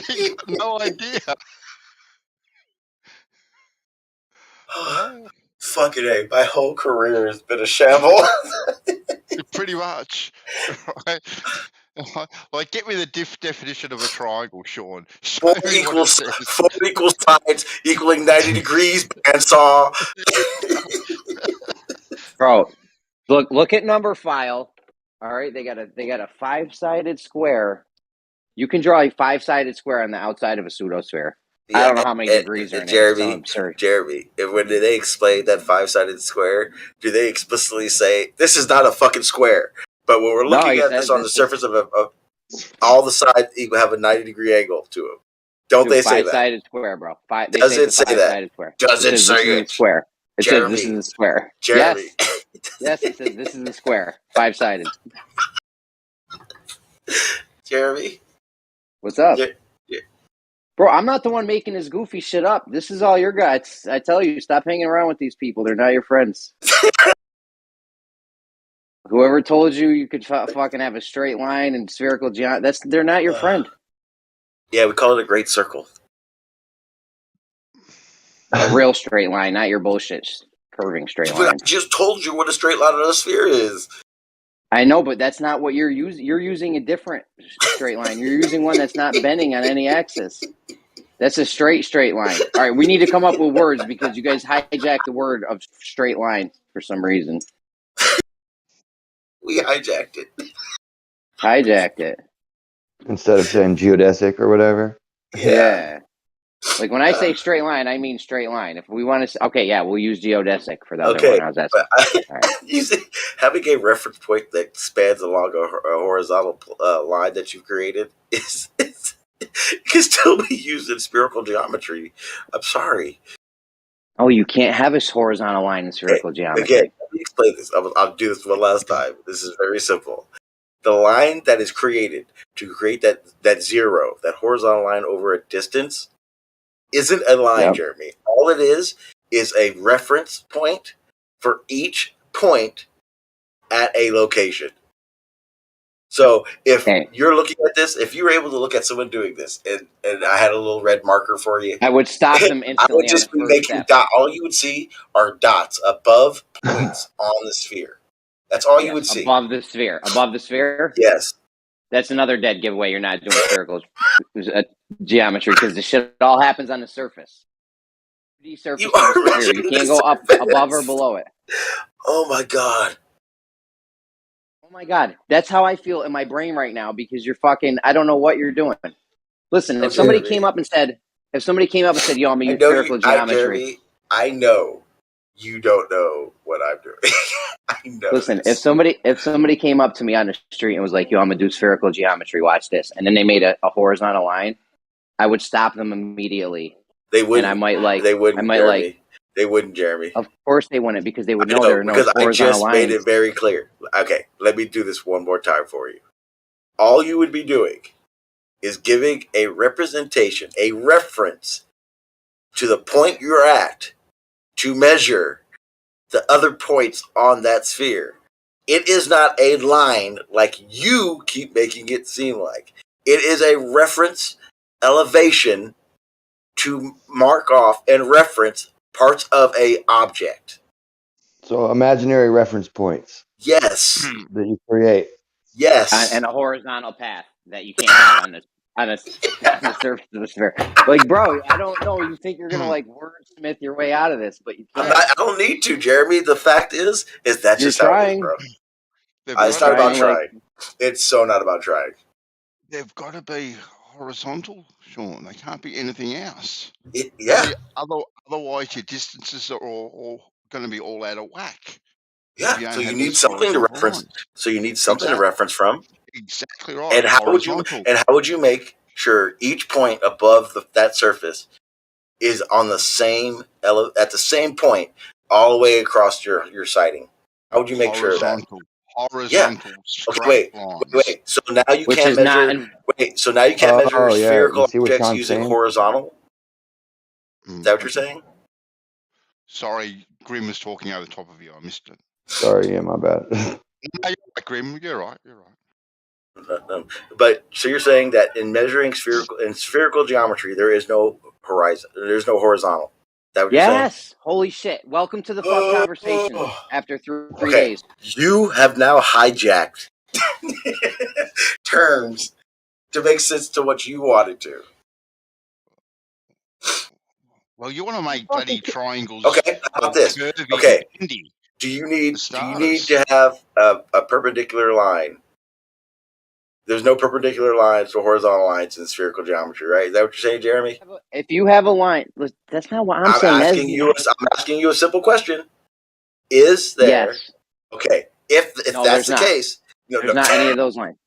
You got no idea. Fucking A, my whole career has been a shamble. Pretty much. Right? Like, get me the definition of a triangle, Sean. Show me what it says. 4 equal sides equaling 90 degrees, bandsaw. Bro, look at number file. All right, they got a 5-sided square. You can draw a 5-sided square on the outside of a pseudosphere. I don't know how many degrees are in it. Jeremy, when they explain that 5-sided square, do they explicitly say this is not a fucking square? But when we're looking at this on the surface of all the sides have a 90-degree angle to them. Don't they say that? 5-sided square, bro. Does it say that? Does it say it? Square. It says this is a square. Jeremy. Yes, it says this is a square. 5-sided. Jeremy? What's up? Yeah. Bro, I'm not the one making this goofy shit up. This is all your guys. I tell you, stop hanging around with these people. They're not your friends. Whoever told you could fucking have a straight line and spherical geometry, they're not your friend. Yeah, we call it a great circle. A real straight line, not your bullshit curving straight line. I just told you what a straight line on a sphere is. I know, but that's not what you're using. You're using a different straight line. You're using one that's not bending on any axis. That's a straight line. All right, we need to come up with words because you guys hijacked the word of straight line for some reason. We hijacked it. Hijacked it. Instead of saying geodesic or whatever. Yeah. Like when I say straight line, I mean straight line. If we want to say, okay, yeah, we'll use geodesic for the other one. How's that? All right. You see, having a reference point that spans along a horizontal line that you've created can still be used in spherical geometry. I'm sorry. Oh, you can't have a horizontal line in spherical geometry. Again, let me explain this. I'll do this one last time. This is very simple. The line that is created to create that zero, that horizontal line over a distance, isn't a line, Jeremy. All it is a reference point for each point at a location. So if you're looking at this, if you were able to look at someone doing this, and I had a little red marker for you, I would stop them instantly. I would just be making dots. All you would see are dots above points on the sphere. That's all you would see. Above the sphere. Above the sphere? Yes. That's another dead giveaway. You're not doing spherical geometry because the shit all happens on the surface. Surface you can't go up above or below it. Oh my god. Oh my god. That's how I feel in my brain right now because you're fucking, I don't know what you're doing. Listen, if somebody came up and said, yo, I'm going to use spherical geometry. I know you don't know what I'm doing. I know. Listen, if somebody came up to me on the street and was like, yo, I'm going to do spherical geometry, watch this. And then they made a horizontal line, I would stop them immediately. They wouldn't. And I might like, they wouldn't, Jeremy. Of course they wouldn't because they would know there are no horizontal lines. Because I just made it very clear. Okay, let me do this one more time for you. All you would be doing is giving a representation, a reference to the point you're at to measure the other points on that sphere. It is not a line like you keep making it seem like. It is a reference elevation to mark off and reference parts of a object. So imaginary reference points. Yes. That you create. Yes. And a horizontal path that you can't have on the surface of the sphere. Like, bro, I don't know. You think you're gonna like wordsmith your way out of this, but you can't. I don't need to, Jeremy. The fact is that's You're just how it is, trying. bro. They've It's got not to about be, trying. It's so not about trying. they've got to be horizontal, Sean. They can't be anything else. Yeah. Otherwise, your distances are all going to be all out of whack. Yeah. So you need something to reference. So you need something to reference from. Exactly right. And how would you make sure each point above that surface is on the same at the same point all the way across your sighting? How would you make sure of that? Horizontal. Okay, wait. So now you can't measure. So now you can't measure spherical objects using horizontal. Is that what you're saying? Sorry, Grim was talking over the top of you. I missed it. Sorry, yeah, my bad. No, you're right, Grim. You're right. But so you're saying that in measuring spherical geometry, there is no horizon. There's no horizontal. Is that what you're saying? Yes. Holy shit. Welcome to the fuck conversation after three Okay. days. You have now hijacked terms to make sense to what you wanted to. Well, you want to make bloody triangles. Okay, how about this? Okay, do you need to have a perpendicular line? There's no perpendicular lines or horizontal lines in spherical geometry, right? Is that what you're saying, Jeremy? If you have a line, that's not what I'm saying. I'm asking you a simple question. Is there? Yes. Okay, if that's the case, there's not any of those lines.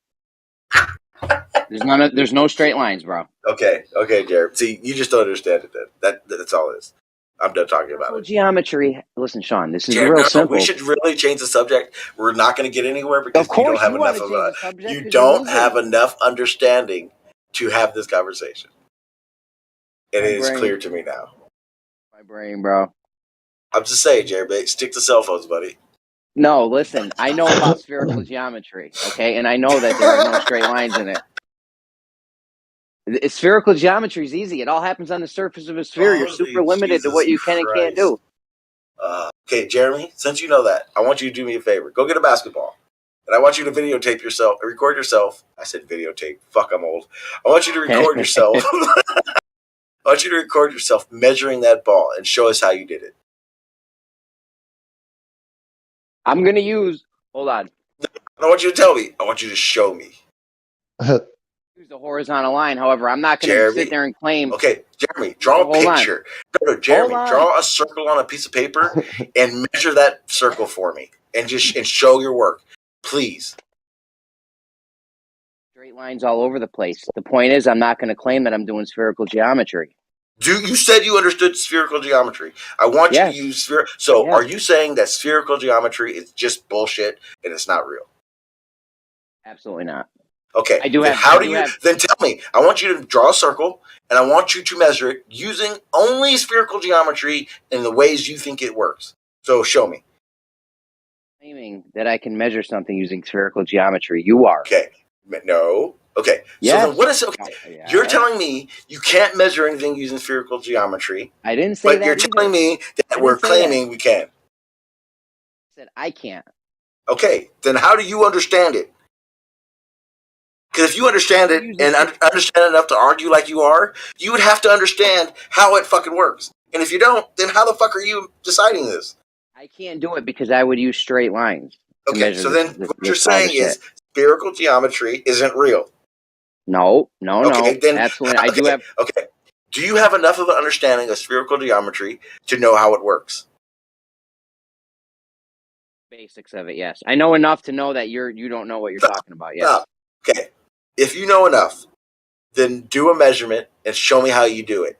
There's no straight lines, bro. Okay, Jared. See, you just don't understand it. Then that's all it is. I'm done talking about it. Geometry. Listen, Sean, this is Jared, real simple. We should really change the subject. We're not going to get anywhere because you don't have enough you don't have enough understanding to have this conversation. It is clear to me now. My brain, bro. I'm just saying, Jared. Stick to cell phones, buddy. No, listen. I know about spherical geometry, okay, and I know that there are no straight lines in it. Spherical geometry is easy. It all happens on the surface of a sphere. You're super limited to what you can and can't do. Okay, Jeremy, since you know that, I want you to do me a favor. Go get a basketball. And I want you to videotape yourself, record yourself. I said videotape. Fuck, I'm old. I want you to record yourself. I want you to record yourself measuring that ball and show us how you did it. I'm going to use... Hold on. I don't want you to tell me. I want you to show me. Use the horizontal line. However, I'm not going to sit there and claim. Okay, Jeremy, draw a picture. No, Jeremy, draw a circle on a piece of paper and measure that circle for me, and show your work, please. Straight lines all over the place. The point is, I'm not going to claim that I'm doing spherical geometry. You said you understood spherical geometry. I want you to use spherical. So, are you saying that spherical geometry is just bullshit and it's not real? Absolutely not. Okay. I do have. Then tell me. I want you to draw a circle, and I want you to measure it using only spherical geometry in the ways you think it works. So show me. Claiming that I can measure something using spherical geometry. You are. Okay. No. Okay. Yes. So then what is okay? You're telling me you can't measure anything using spherical geometry. I didn't say that. But you're telling me that we're claiming we can. I said I can't. Okay. Then how do you understand it? Because if you understand it and understand enough to argue like you are, you would have to understand how it fucking works. And if you don't, then how the fuck are you deciding this? I can't do it because I would use straight lines. Okay, so then what you're saying is spherical geometry isn't real. No. Then, absolutely. I do have. Okay. Do you have enough of an understanding of spherical geometry to know how it works? Basics of it, yes. I know enough to know that you don't know what you're talking about. Yes. Stop. Okay. If you know enough, then do a measurement and show me how you do it.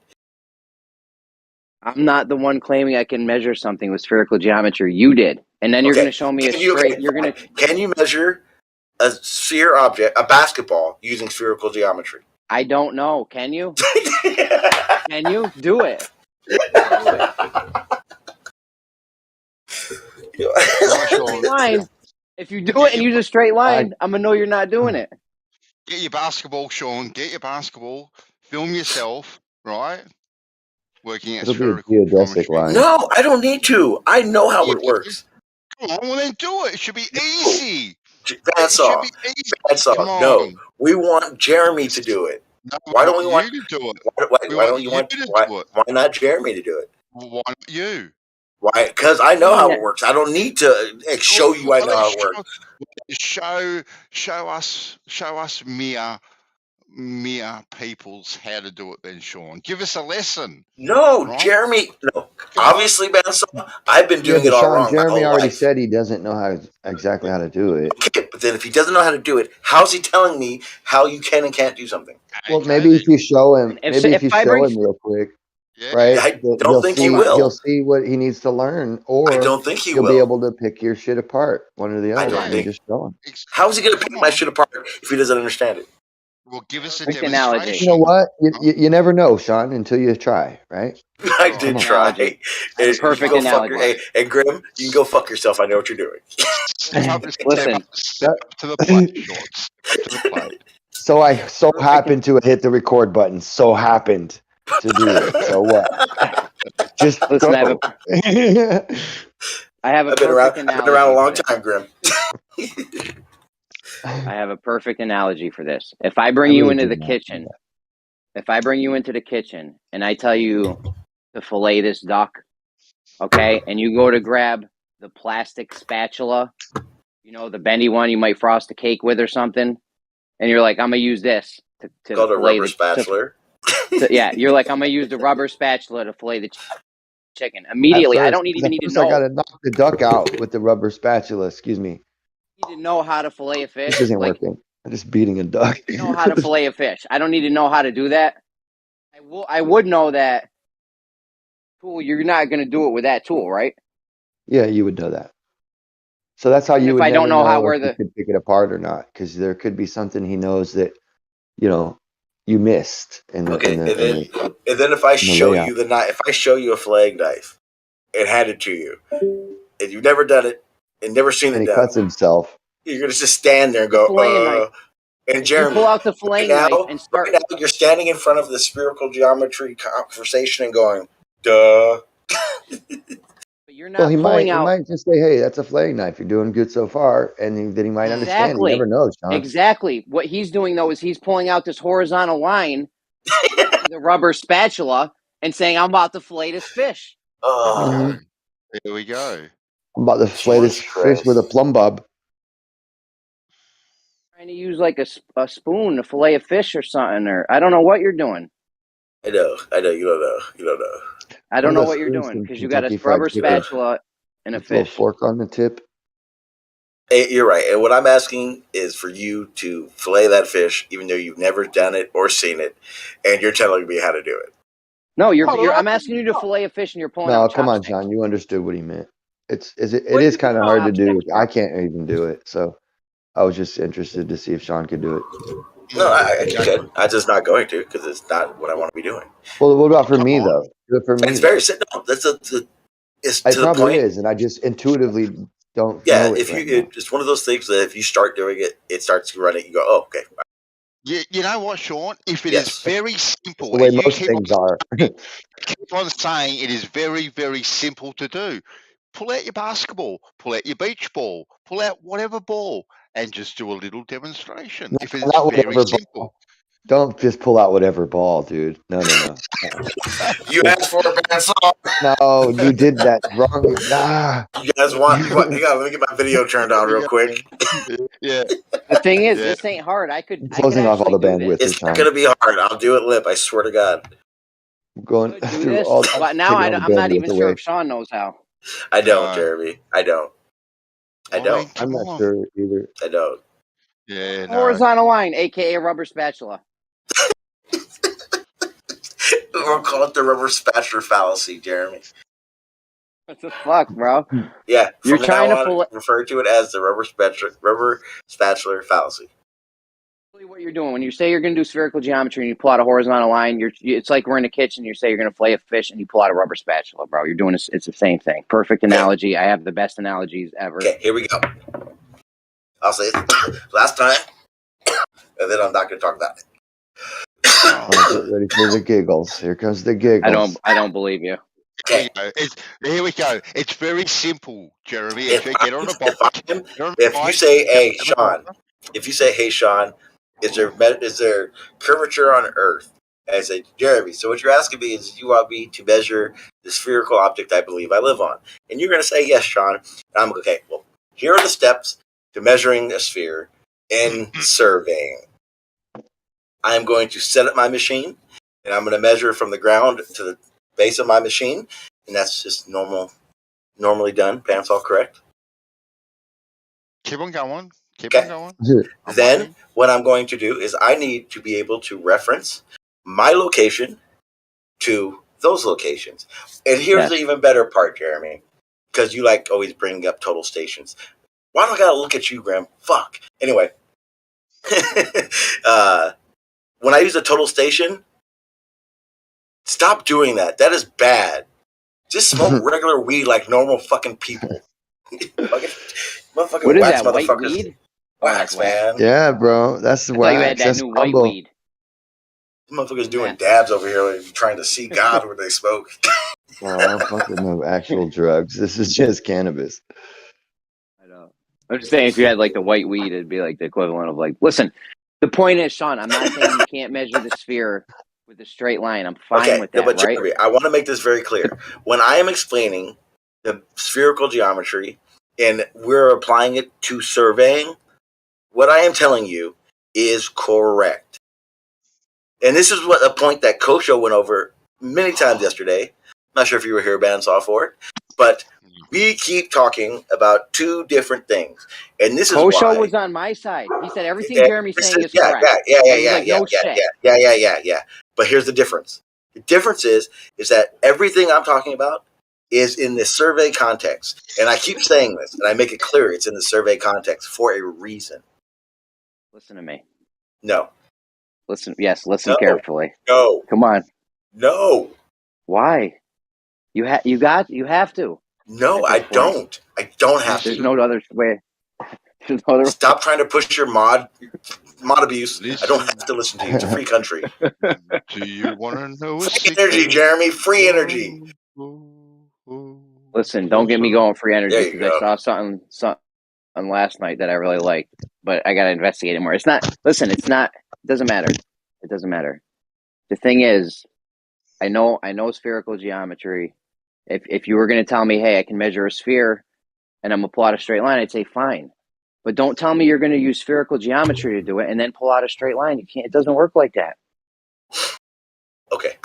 I'm not the one claiming I can measure something with spherical geometry. You did. And then you're going to show me Can you measure a sphere object, a basketball, using spherical geometry? I don't know. Can you? Can you? Do it. Line. If you do it and use a straight line, I'm going to know you're not doing it. Get your basketball, Sean. Get your basketball. Film yourself, right? working out It'll be a spherical geodesic geometry. line. No, I don't need to. I know how Yeah, it works. come on, well then do it. It should be easy. Bad It should be saw. easy. Bad saw. Come No, on. we want Jeremy to do it. No, Why don't we you want? to do it. Why don't you want? to Why, do it. why not Jeremy to do it? Well, why not you? Why? Because I know how it works. I don't need to show you. I know how it works. Show us mere peoples how to do it then, Sean. Give us a lesson. No, right? Jeremy. No, obviously, Bad saw. I've been doing but it all Sean, wrong my Jeremy whole already life. said he doesn't know exactly how to do it. Okay, but then if he doesn't know how to do it, how's he telling me how you can and can't do something? Well, maybe if you show him, If I show bring him real quick, Yeah. right? I don't he'll think see, he will. He'll see what he needs to learn, or I don't think he he'll will. be able to pick your shit apart, one or the I other, don't and think. just show him. How is he going to pick my shit apart if he doesn't understand it? Well, give us a Perfect analogy. demonstration. You know what? You never know, Sean, until you try, right? I did try. Analogy. And Perfect you go fuck analogy. and Grim, you can go fuck yourself. I know what you're doing. Listen. Step up to the plate, Sean. Step up to the plate. So I happened to hit the record button. So happened to do it. So what? Just Listen, go. I have a I've been perfect around. analogy. I've been around a long for this. time, Grim. I have a perfect analogy for this. If I bring you into the kitchen, and I tell you to fillet this duck, okay, and you go to grab the plastic spatula, you know, the bendy one you might frost a cake with or something, and you're like, I'm gonna use this to Called a fillet rubber spatula. yeah, you're like, I'm gonna use the rubber spatula to fillet the chicken. Immediately, I don't even need to know. I gotta knock the duck out with the rubber spatula. Excuse me. I need to know how to fillet a fish. This isn't working. I'm just beating a duck. I know how to fillet a fish. I don't need to know how to do that. I would know that tool. You're not going to do it with that tool, right? Yeah, you would know that. So that's how And you if would I never don't know how if where you the could pick it apart or not, because there could be something he knows that you missed in the Okay, in and the, then in the, if I in the show layout. you the knife, if I show you a filleting knife and hand it to you, and you've never done it and never seen And it he done, cuts himself. you're gonna just stand there and go, filleting knife. And You Jeremy, pull out the filleting knife and start. right now, you're standing in front of the spherical geometry conversation and going, duh. But you're not Well, he pulling out. might just say, "Hey, that's a filleting knife. You're doing good so far," and then he might understand. You never know, Sean. Exactly. What he's doing though is he's pulling out this horizontal line, the rubber spatula, and saying, "I'm about to fillet this fish." Oh, Here we go. I'm about to fillet this fish with a plumb bob. Trying to use like a spoon to fillet a fish or something, or I don't know what you're doing. I know. You don't know. I don't know what you're doing because you got a rubber spatula and a with a little fish. fork on the tip. Hey, you're right. And what I'm asking is for you to fillet that fish, even though you've never done it or seen it, and you're telling me how to do it. No, I'm asking you to fillet a fish, and you're pulling No, out come on, chopsticks. John. You understood what he meant. It is kind of hard to do. I can't even do it. So I was just interested to see if Sean could do it. No, I can. I'm just not going to because it's not what I want to be doing. Well, what about for me though? Do it for me. It's very simple. That's it's It to the probably point. is, and I just intuitively don't. Yeah, know it if right you, now. it's one of those things that if you start doing it, it starts running. You go, oh, okay. You know what, Sean? If it is very simple, The way and you most keep things are. keep on saying it is very, very simple to do, pull out your basketball, pull out your beach ball, pull out whatever ball, and just do a little demonstration. If it's Not very whatever simple. ball. Don't just pull out whatever ball, dude. No. You asked for a bad song. No, you did that wrong. You guys want? You got? Let me get my video turned on real quick. Yeah. The thing is, this ain't hard. I could Closing off all the bandwidth. It's not gonna be hard. I'll do it lip. I swear to God. I'm going do through this, all. but now I'm not even sure if Sean knows how. I don't, Jeremy. I don't. I'm not sure either. I don't. Yeah. Horizontal line, aka rubber spatula. We'll call it the rubber spatula fallacy, Jeremy. What the fuck, bro? Yeah, You're from trying now to on, pull it. refer to it as the rubber spatula fallacy. What you're doing when you say you're going to do spherical geometry and you pull out a horizontal line, it's like we're in the kitchen. You say you're going to fillet a fish and you pull out a rubber spatula, bro. You're doing it's the same thing. Perfect analogy. I have the best analogies ever. Okay, here we go. I'll say it last time, and then I'm not going to talk about it. Get ready for the giggles. Here comes the giggles. I don't believe you. Here we go. Here we go. It's very simple, Jeremy. If you get on a bike, if you say, "Hey, Sean," if you say, "Hey, Sean, is there curvature on Earth?" And I say, "Jeremy, so what you're asking me is you want me to measure the spherical object I believe I live on," and you're going to say, "Yes, Sean." And I'm like, okay. Well, here are the steps to measuring a sphere in surveying. I'm going to set up my machine, and I'm going to measure from the ground to the base of my machine, and that's just normally done. Pants all correct. Keep on going. Keep on going. Then what I'm going to do is I need to be able to reference my location to those locations. And here's the even better part, Jeremy, because you like always bringing up total stations. Why do I gotta look at you, Graham? Fuck. Anyway, when I use a total station, stop doing that. That is bad. Just smoke regular weed like normal fucking people. Motherfucking What is wax that, white motherfuckers. weed? Wax, man. Yeah, bro. That's the I thought you had wax. that That's new white combo. weed. Motherfuckers doing dabs over here like trying to see God when they smoke. Oh, I don't fuck with no actual drugs. This is just cannabis. I know. I'm just saying, if you had like the white weed, it'd be like the equivalent of like, listen, the point is, Sean, I'm not saying you can't measure the sphere with a straight line. I'm fine with that, but right? Jeremy, I want to make this very clear. When I am explaining the spherical geometry and we're applying it to surveying, what I am telling you is correct. And this is what a point that Kosho went over many times yesterday. I'm not sure if you were here, Bandsaw, for it, but we keep talking about two different things. And this is why Kosho was on my side. He said everything Jeremy's saying is correct. Yeah. But here's the difference. The difference is that everything I'm talking about is in the survey context. And I keep saying this, and I make it clear it's in the survey context for a reason. Listen to me. No. Listen carefully. No. Come on. No. Why? You have to. No, I don't. I don't have There's to. no other way. There's no other Stop trying to push your mod abuse. I don't have to listen to you. It's a free country. Do you want to know? Free energy, Jeremy. Free energy. Listen, don't get me going free energy There you because I saw something last night that I really liked, but I got to investigate it more. It's not. Listen, it's not. It doesn't matter. It doesn't matter. The thing is, I know spherical geometry. If you were going to tell me, hey, I can measure a sphere and I'm going to plot a straight line, I'd say fine. But don't tell me you're going to use spherical geometry to do it and then pull out a straight line. You can't. It doesn't work like that. Okay.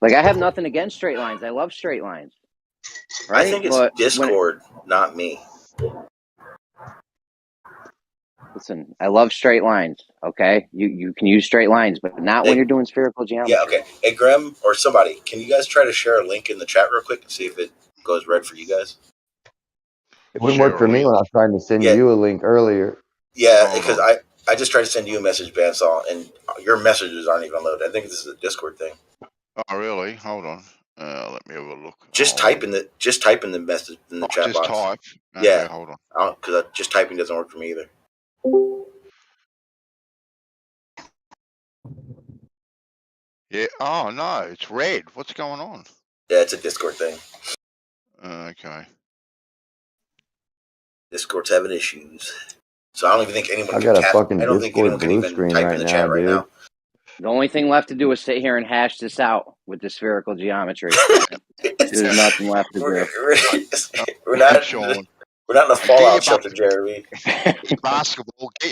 Like, I have nothing against straight lines. I love straight lines. Right? I think it's Discord, not me. Listen, I love straight lines. Okay, you can use straight lines, but not when you're doing spherical geometry. Yeah, okay. Hey, Graham or somebody, can you guys try to share a link in the chat real quick and see if it goes red for you guys? It wouldn't work for me when I was trying to send you a link earlier. Yeah, because I just tried to send you a message, Bandsaw, and your messages aren't even loaded. I think this is a Discord thing. Oh, really? Hold on. Let me have a look. Just type in the message in the chat just box. Type. Okay, Yeah, hold on. Because just typing doesn't work for me either. Yeah. Oh no, it's red. What's going on? Yeah, it's a Discord thing. Okay. Discord's having issues, so I don't even think anyone. I got a fucking I don't think anyone Discord can blue even screen type right in the now, chat right dude. now. The only thing left to do is sit here and hash this out with the spherical geometry. There's nothing left to do. We're not. Sean. We're not in a fallout shelter, Jeremy. Get your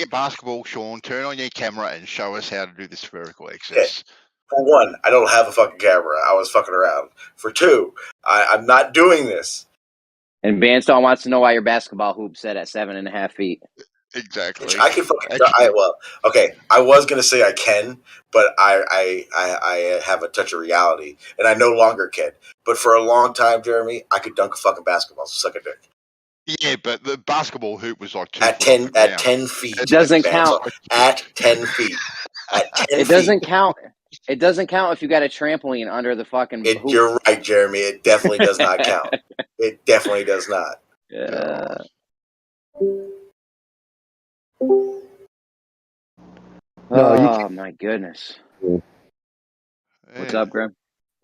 basketball, Sean. Turn on your camera and show us how to do the spherical axis. For one, I don't have a fucking camera. I was fucking around. For two, I'm not doing this. And Bandsaw wants to know why your basketball hoop set at 7.5 feet. Exactly. I can fucking. Okay. I was gonna say I can, but I have a touch of reality, and I no longer can. But for a long time, Jeremy, I could dunk a fucking basketball. Suck a dick. Yeah, but the basketball hoop was like 2 at 10 feet. It doesn't count. At 10 feet. At 10 feet. It doesn't count. It doesn't count if you got a trampoline under the fucking hoop. You're right, Jeremy. It definitely does not count. It definitely does not. Yeah. No, you Oh my goodness. can't. What's up, Grim?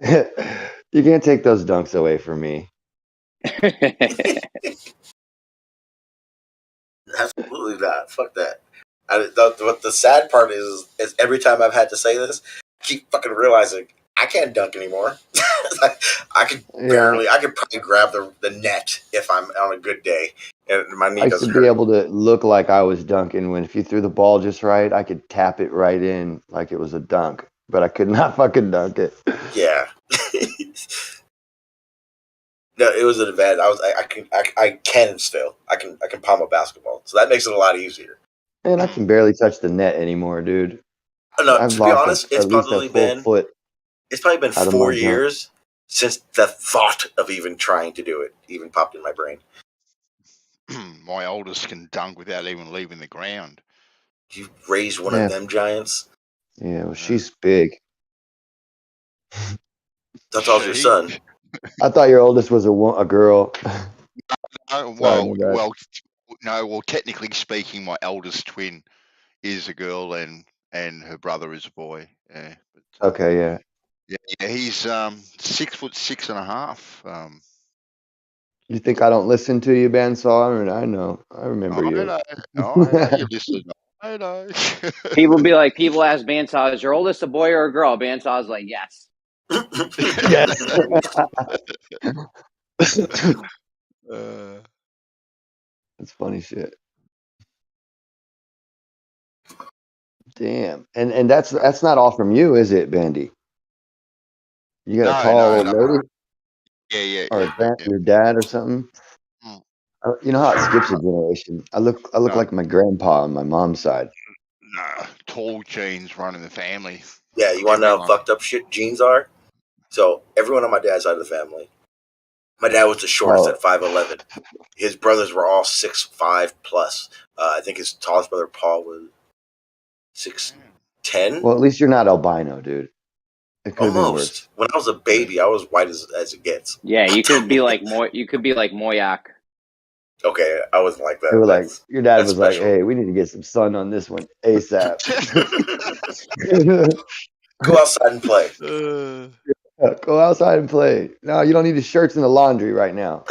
You can't take those dunks away from me. Absolutely not. Fuck that. The sad part is every time I've had to say this, I keep fucking realizing I can't dunk anymore. Like, I could probably grab the net if I'm on a good day and my knee I used to doesn't be hurt. able to look like I was dunking when if you threw the ball just right, I could tap it right in like it was a dunk, but I could not fucking dunk it. Yeah. No, it was an advantage. I can still. I can palm a basketball. So that makes it a lot easier. And I can barely touch the net anymore, dude. No, I've to be lost honest, at least a full foot it's probably been out of 4 my jump. years since the thought of even trying to do it even popped in my brain. My oldest can dunk without even leaving the ground. You raised one Yeah. of them giants? Yeah, well, she's big. That's all your son. I thought your oldest was a girl. Well, technically speaking, my eldest twin is a girl, and her brother is a boy. Yeah. But, Okay, yeah. Yeah, he's 6'6.5". You think I don't listen to you, Bandsaw? I know. I remember I you. know. I know you listen. I know. People be like, people ask Bandsaw, is your oldest a boy or a girl? Bandsaw's like, yes. Yes. That's funny shit. Damn. And that's not all from you, is it, Bandy? You got a tall old lady? Yeah. Or your dad or something? You know how it skips a generation. I look like my grandpa on my mom's side. Nah, tall genes running the family. Yeah, you want to know how fucked up shit genes are? So everyone on my dad's side of the family, my dad was the shortest at 5'11". His brothers were all 6'5" plus. I think his tallest brother Paul was 6'10". Well, at least you're not albino, dude. It could have been worse. Almost. When I was a baby, I was white as it gets. Yeah, you could be like Moyak. Okay, I wasn't like that. They were like, your dad was like, "Hey, we need to get some sun on this one ASAP." Go outside and play. Go outside and play. No, you don't need the shirts in the laundry right now.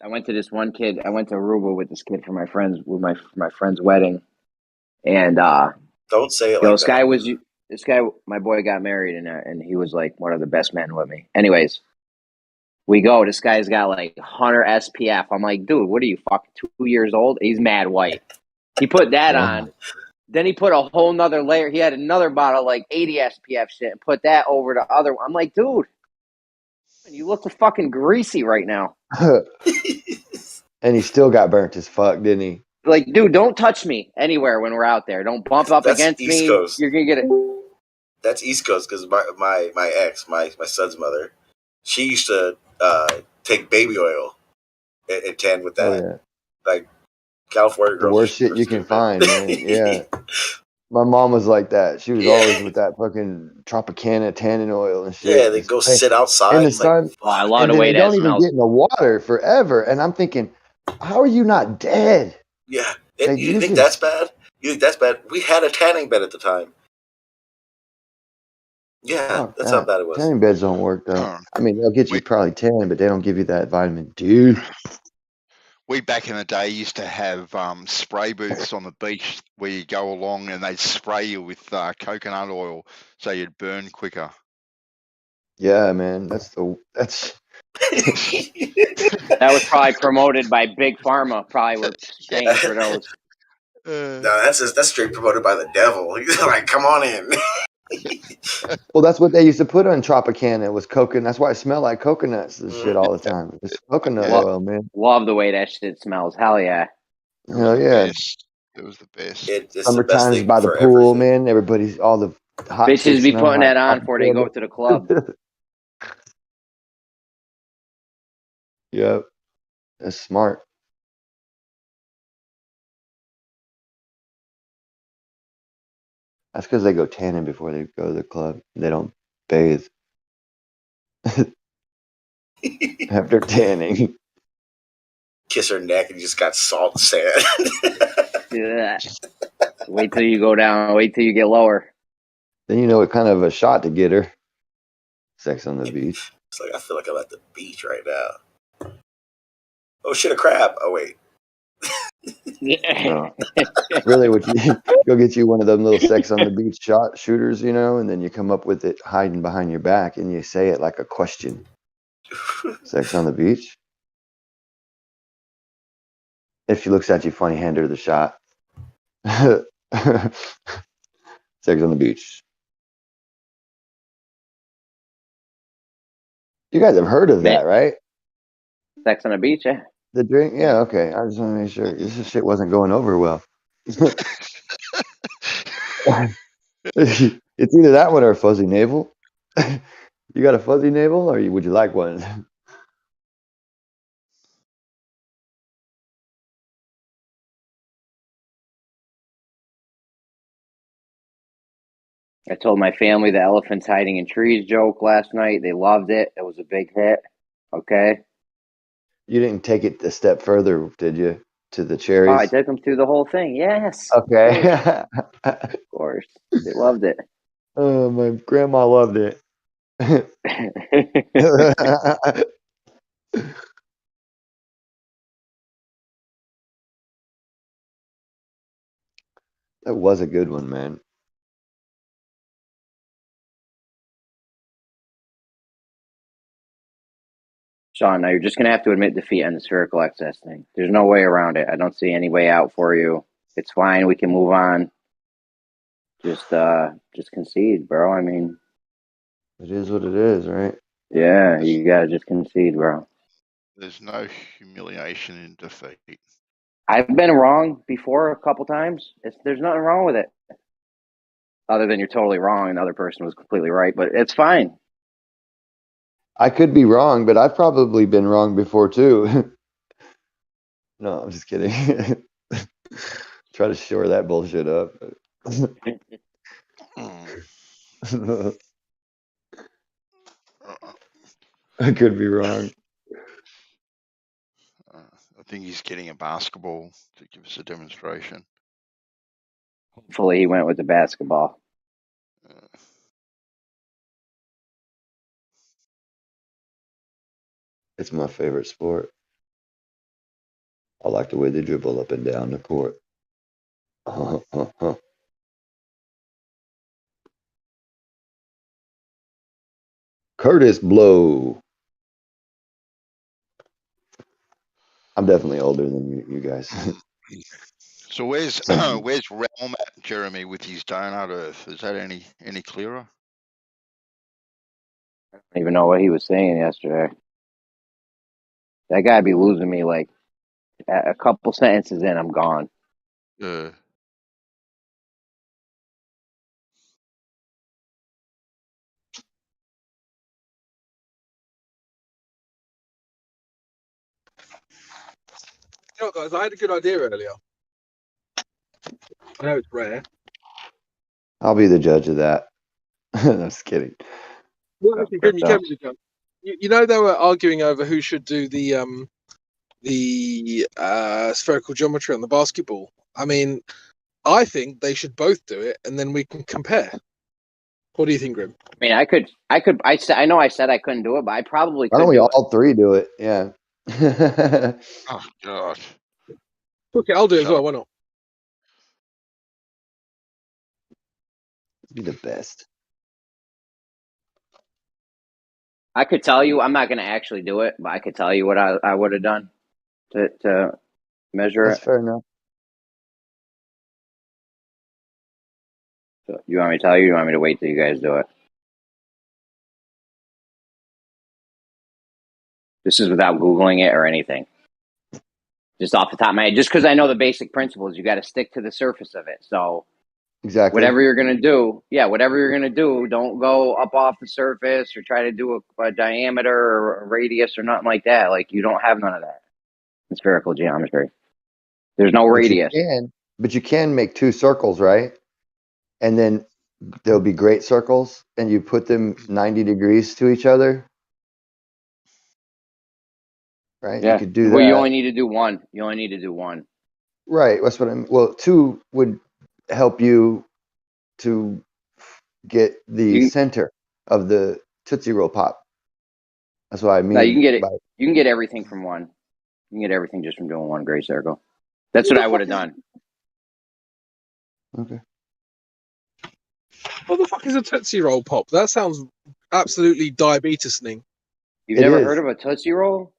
I went to this one kid. I went to Aruba with this kid for my friend's friend's wedding, and don't say it like that. This guy, my boy got married, and he was like one of the best men with me. Anyways, we go. This guy's got like 100 SPF. I'm like, dude, what are you, fucking 2 years old? He's mad white. He put that on. Then he put a whole nother layer. He had another bottle, like 80 SPF shit, and put that over the other one. I'm like, dude, you look fucking greasy right now. And he still got burnt as fuck, didn't he? Like, dude, don't touch me anywhere when we're out there. Don't bump up against East me. Coast. You're gonna get it. That's East Coast because my ex, my son's mother, she used to take baby oil and tan with that. Oh, yeah. Like California girls. The worst shit you can find, man. Yeah. My mom was like that. She was always with that fucking Tropicana tanning oil and shit. Yeah, they go sit outside in the sun. I love the way that don't even smells. get in the water forever. And I'm thinking, how are you not dead? Yeah. Like, you think that's bad? You think that's bad? We had a tanning bed at the time. Yeah, that's how bad it was. Tanning beds don't work though. I mean, they'll get you probably tan, but they don't give you that vitamin D. We back in the day used to have spray booths on the beach where you go along and they'd spray you with coconut oil so you'd burn quicker. Yeah, man, that's That was probably promoted by Big Pharma. Probably were paying for those. No, that's straight promoted by the devil. He's like, come on in. Well, that's what they used to put on Tropicana. It was coconut. That's why it smelled like coconuts and shit all the time. It's coconut oil, man. Love the way that shit smells. Hell yeah. Hell yeah. It was the best. Summertime's by the pool, man. Everybody's all the hot bitches be smell putting like that on before they go to the club. Yep. That's smart. That's because they go tanning before they go to the club. They don't bathe after tanning. kiss her neck and just got salt and sand. Yeah. Wait till you go down. Wait till you get lower. Then you know what kind of a shot to get her. Sex on the beach. It's like I feel like I'm at the beach right now. Oh shit, a crab. Oh wait. No. Really, would you go get you one of them little sex on the beach shot shooters, you know, and then you come up with it hiding behind your back and you say it like a question. Sex on the beach? If she looks at you funny, hand her the shot. Sex on the beach. You guys have heard of that, right? Sex on the beach, yeah. The drink? Yeah, okay. I just want to make sure this shit wasn't going over well. It's either that one or a fuzzy navel. You got a fuzzy navel, or would you like one? I told my family the elephant's hiding in trees joke last night. They loved it. It was a big hit. Okay. You didn't take it a step further, did you? To the Oh, cherries? I took them through the whole thing. Yes. Okay. Of course. They loved it. Oh, my grandma loved it. That was a good one, man. Sean, now you're just gonna have to admit defeat on the spherical excess thing. There's no way around it. I don't see any way out for you. It's fine. We can move on. Just concede, bro. I mean, it is what it is, right? Yeah, you gotta just concede, bro. There's no humiliation in defeat. I've been wrong before a couple times. There's nothing wrong with it, other than you're totally wrong and the other person was completely right. But it's fine. I could be wrong, but I've probably been wrong before too. No, I'm just kidding. Try to shore that bullshit up. I could be wrong. I think he's getting a basketball to give us a demonstration. Hopefully, he went with the basketball. It's my favorite sport. I like the way they dribble up and down the court. Curtis Blow. I'm definitely older than you guys. So where's Realm at, Jeremy, with his donut Earth? Is that any clearer? I don't even know what he was saying yesterday. That guy be losing me like a couple sentences in, I'm gone. You know, guys, I had a good idea earlier. I know it's rare. I'll be the judge of that. I'm just kidding. Well, actually, Grim, you can be the judge. You know, they were arguing over who should do the spherical geometry on the basketball. I mean, I think they should both do it, and then we can compare. What do you think, Grim? I mean, I know I said I couldn't do it, but I probably Why could don't we do it. all three do it? Yeah. Oh God. Okay, I'll do it as well. Why not? Be the best. I could tell you, I'm not going to actually do it, but I could tell you what I would have done to measure That's it. fair enough. So, you want me to tell you? Or you want me to wait till you guys do it? This is without Googling it or anything. Just off the top of my head, just because I know the basic principles, you got to stick to the surface of it. So exactly, whatever you're going to do, don't go up off the surface or try to do a diameter or a radius or nothing like that. Like, you don't have none of that in spherical geometry. There's no radius. But you can make two circles, right? And then there'll be great circles, and you put them 90 degrees to each other. right? Yeah. You could do Well, you that. only need to do one. You only need to do one. Right. That's what I'm. Well, two would help you to get the You center of the Tootsie Roll Pop. That's what I no, you mean can get it. by. You can get everything from one. You can get everything just from doing one gray circle. That's What what the I would fuck have is done. Okay. what the fuck is a Tootsie Roll Pop? That sounds absolutely diabetes-ning. You've It never is. heard of a Tootsie Roll?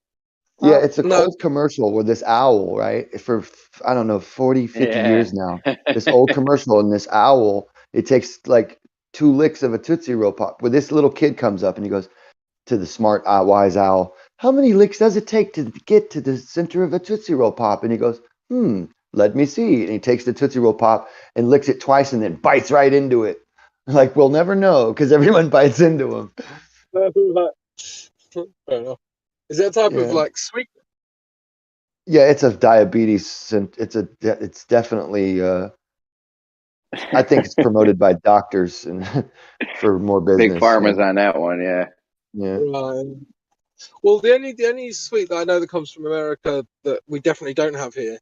Yeah, Pop? it's a No. Colt commercial with this owl, right? For, I don't know, 40, 50 Yeah. years now. This old commercial and this owl, it takes like 2 licks of a Tootsie Roll Pop. Where this little kid comes up and he goes to the smart, wise owl, how many licks does it take to get to the center of a Tootsie Roll Pop? And he goes, let me see. And he takes the Tootsie Roll Pop and licks it twice and then bites right into it. Like, we'll never know because everyone bites into him. Fair enough. Is that a type of Yeah. like sweet? Yeah, it's a diabetes, and it's definitely. I think it's promoted by doctors and for more Big business. Pharma's on that one, yeah. Yeah. Right. Well, the only sweet that I know that comes from America that we definitely don't have here,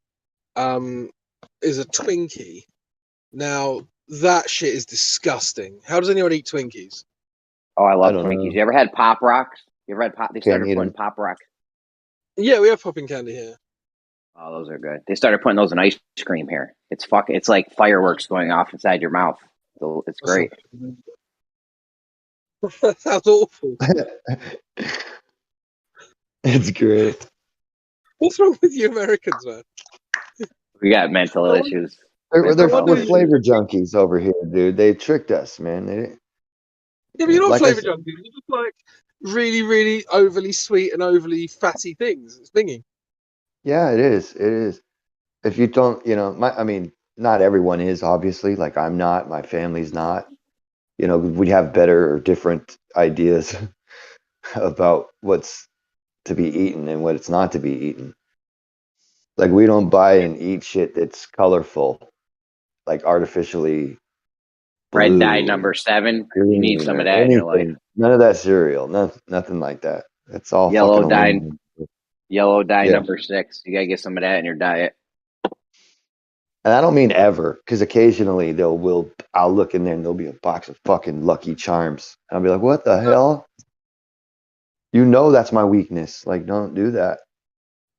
is a Twinkie. Now that shit is disgusting. How does anyone eat Twinkies? Oh, I I love don't Twinkies. know. You ever had Pop Rocks? You ever had Pop? They Can't started eat putting them. Pop Rocks. Yeah, we have popping candy here. Oh, those are good. They started putting those in ice cream here. It's like fireworks going off inside your mouth. So it's great. That sounds awful. It's great. What's wrong with you Americans, man? We got mental I issues. We're flavor junkies over here, dude. They tricked us, man. Yeah, but you're not like I flavor said, junkies. You're just like really, really overly sweet and overly fatty things. It's thingy. yeah, it is. It is. If you don't, I mean, not everyone is obviously. Like I'm not. My family's not. We have better or different ideas about what's to be eaten and what it's not to be eaten. Like we don't buy and eat shit that's colorful, like artificially Red dye blue or number 7. You need green some of or that in your life. anything. None of that cereal. Nothing like that. It's all Yellow fucking dye. aluminum. Yellow dye Yeah. number 6. You gotta get some of that in your diet. And I don't mean ever, because occasionally I'll look in there and there'll be a box of fucking Lucky Charms. And I'll be like, what the hell? That's my weakness. Like, don't do that.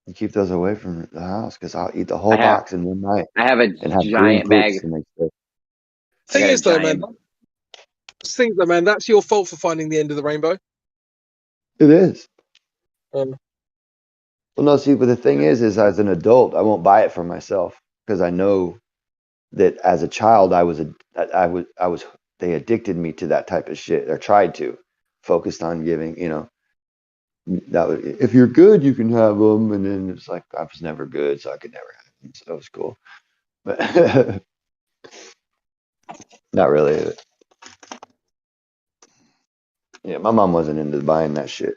You keep those away from the house because I'll eat the whole box in one night. I have a and have green giant bag. poops the next day. Thing is, though, man, that's your fault for finding the end of the rainbow. It is. Well, no, see, but the thing is as an adult, I won't buy it for myself because I know that as a child, they addicted me to that type of shit or tried to, focused on giving, if you're good, you can have them. And then it's like, I was never good, so I could never have them. So that was cool. But not really. Yeah, my mom wasn't into buying that shit.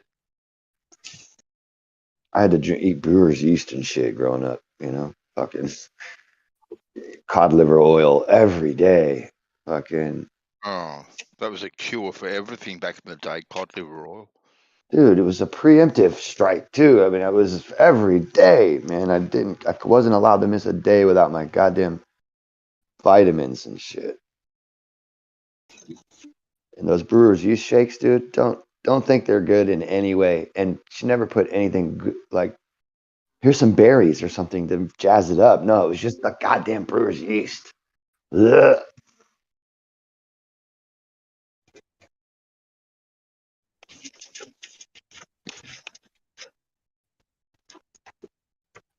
I had to eat brewer's yeast and shit growing up, fucking cod liver oil every day. Fucking. Oh, that was a cure for everything back in the day, cod liver oil. Dude, it was a preemptive strike too. I mean, I was every day, man. I wasn't allowed to miss a day without my goddamn vitamins and shit. And those brewers yeast shakes, dude, don't think they're good in any way. And she never put anything good, like, here's some berries or something to jazz it up. No, it was just the goddamn brewer's yeast. Ugh.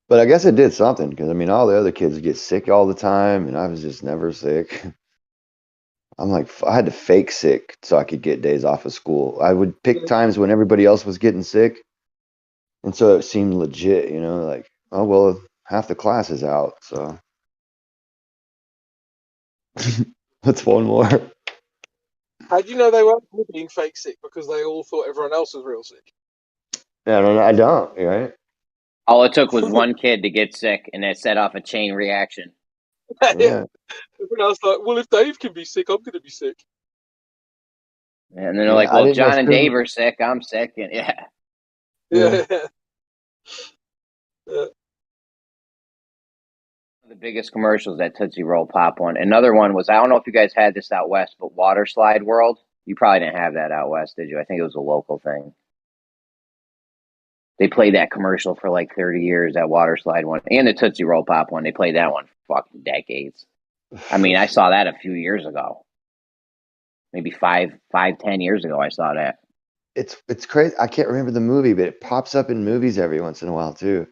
But I guess it did something because I mean, all the other kids get sick all the time, and I was just never sick. I'm like, I had to fake sick so I could get days off of school. I would pick times when everybody else was getting sick, and so it seemed legit, like, oh well, half the class is out, so that's one more. How do you know they weren't being fake sick because they all thought everyone else was real sick? Yeah, I don't, right? All it took was one kid to get sick, and it set off a chain reaction. Yeah. Everyone else like, well, if Dave can be sick, I'm going to be sick. And then they're like, well, if John and Dave are sick, I'm sick. And yeah. The biggest commercials, that Tootsie Roll Pop one. Another one was, I don't know if you guys had this out west, but Water Slide World. You probably didn't have that out west, did you? I think it was a local thing. They played that commercial for like 30 years, that Water Slide one. And the Tootsie Roll Pop one. They played that one for fucking decades. I mean, I saw that a few years ago. Maybe 10 years ago I saw that. It's crazy. I can't remember the movie, but it pops up in movies every once in a while too.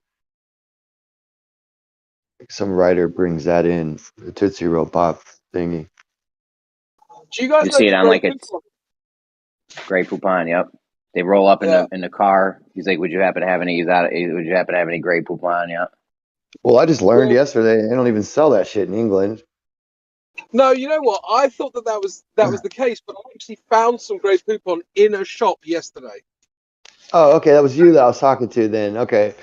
Some writer brings that in, the Tootsie Roll Pop thingy. Do you guys You know see it the on like Grey it's Grey Poupon, yep. They roll up in the car. He's like, "Would you happen to have any? Would you happen to have any Grey Poupon?" Yeah. Well, I just learned yesterday they don't even sell that shit in England. No, you know what? I thought that was the case, but I actually found some Grey Poupon in a shop yesterday. Oh, okay, that was you that I was talking to then. Okay.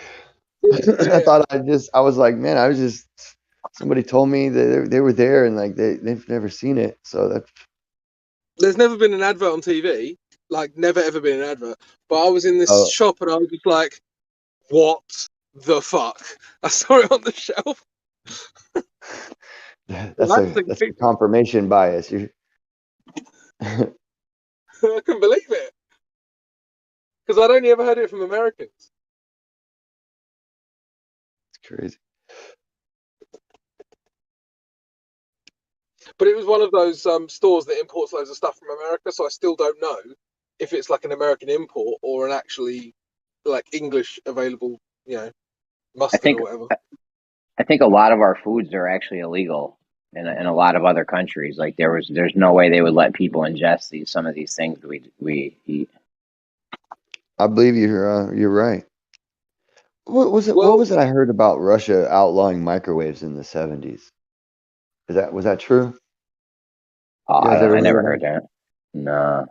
Yeah. I was like, man, somebody told me that they were there and like they've never seen it. So that's. There's never been an advert on TV, like never ever been an advert. But I was in this shop and I was just like, what the fuck? I saw it on the shelf. That's a confirmation bias. I couldn't believe it. Because I'd only ever heard it from Americans. It's crazy. But it was one of those stores that imports loads of stuff from America, so I still don't know if it's like an American import or an actually like English available, mustard or whatever. I think a lot of our foods are actually illegal in a lot of other countries. Like there's no way they would let people ingest some of these things we eat. I believe you're right. What was it I heard about Russia outlawing microwaves in the 70s? Was that true? Oh, I never heard that. No.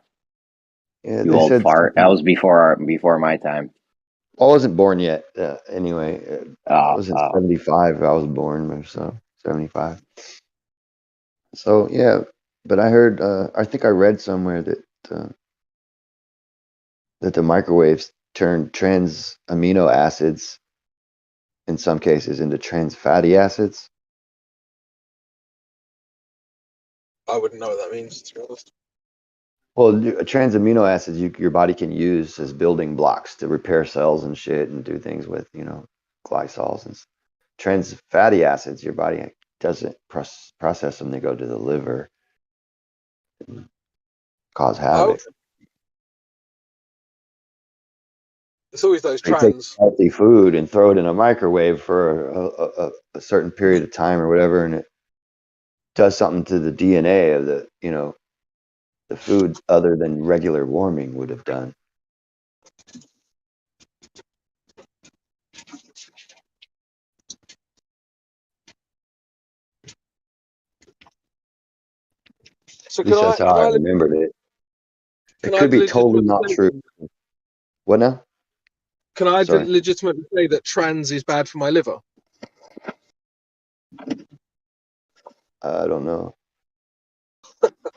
Yeah, you they old said fart. That was before my time. I wasn't born yet. Anyway, it was in 75. I was born, or so 75. So yeah, but I heard. I think I read somewhere that the microwaves turn trans amino acids, in some cases, into trans fatty acids. I wouldn't know what that means, to be honest. Well, trans amino acids your body can use as building blocks to repair cells and shit and do things with, glycols and trans fatty acids. Your body doesn't process them; they go to the liver and cause havoc. It's always those You take trans. healthy food and throw it in a microwave for a certain period of time or whatever, and it does something to the DNA of the food other than regular warming would have done. So At least that's how I remembered it. It could be totally not true. What now? Can I legitimately say that trans is bad for my liver? I don't know.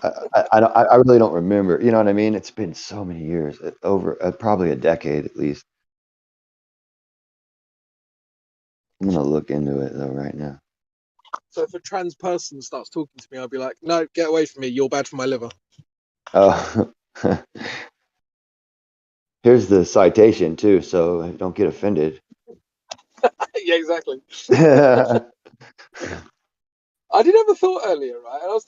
I really don't remember. You know what I mean? It's been so many years, over probably a decade at least. I'm gonna look into it though right now. So if a trans person starts talking to me, I'll be like, no, get away from me. You're bad for my liver. Oh, here's the citation too, so don't get offended. Yeah, exactly. I did have a thought earlier, right?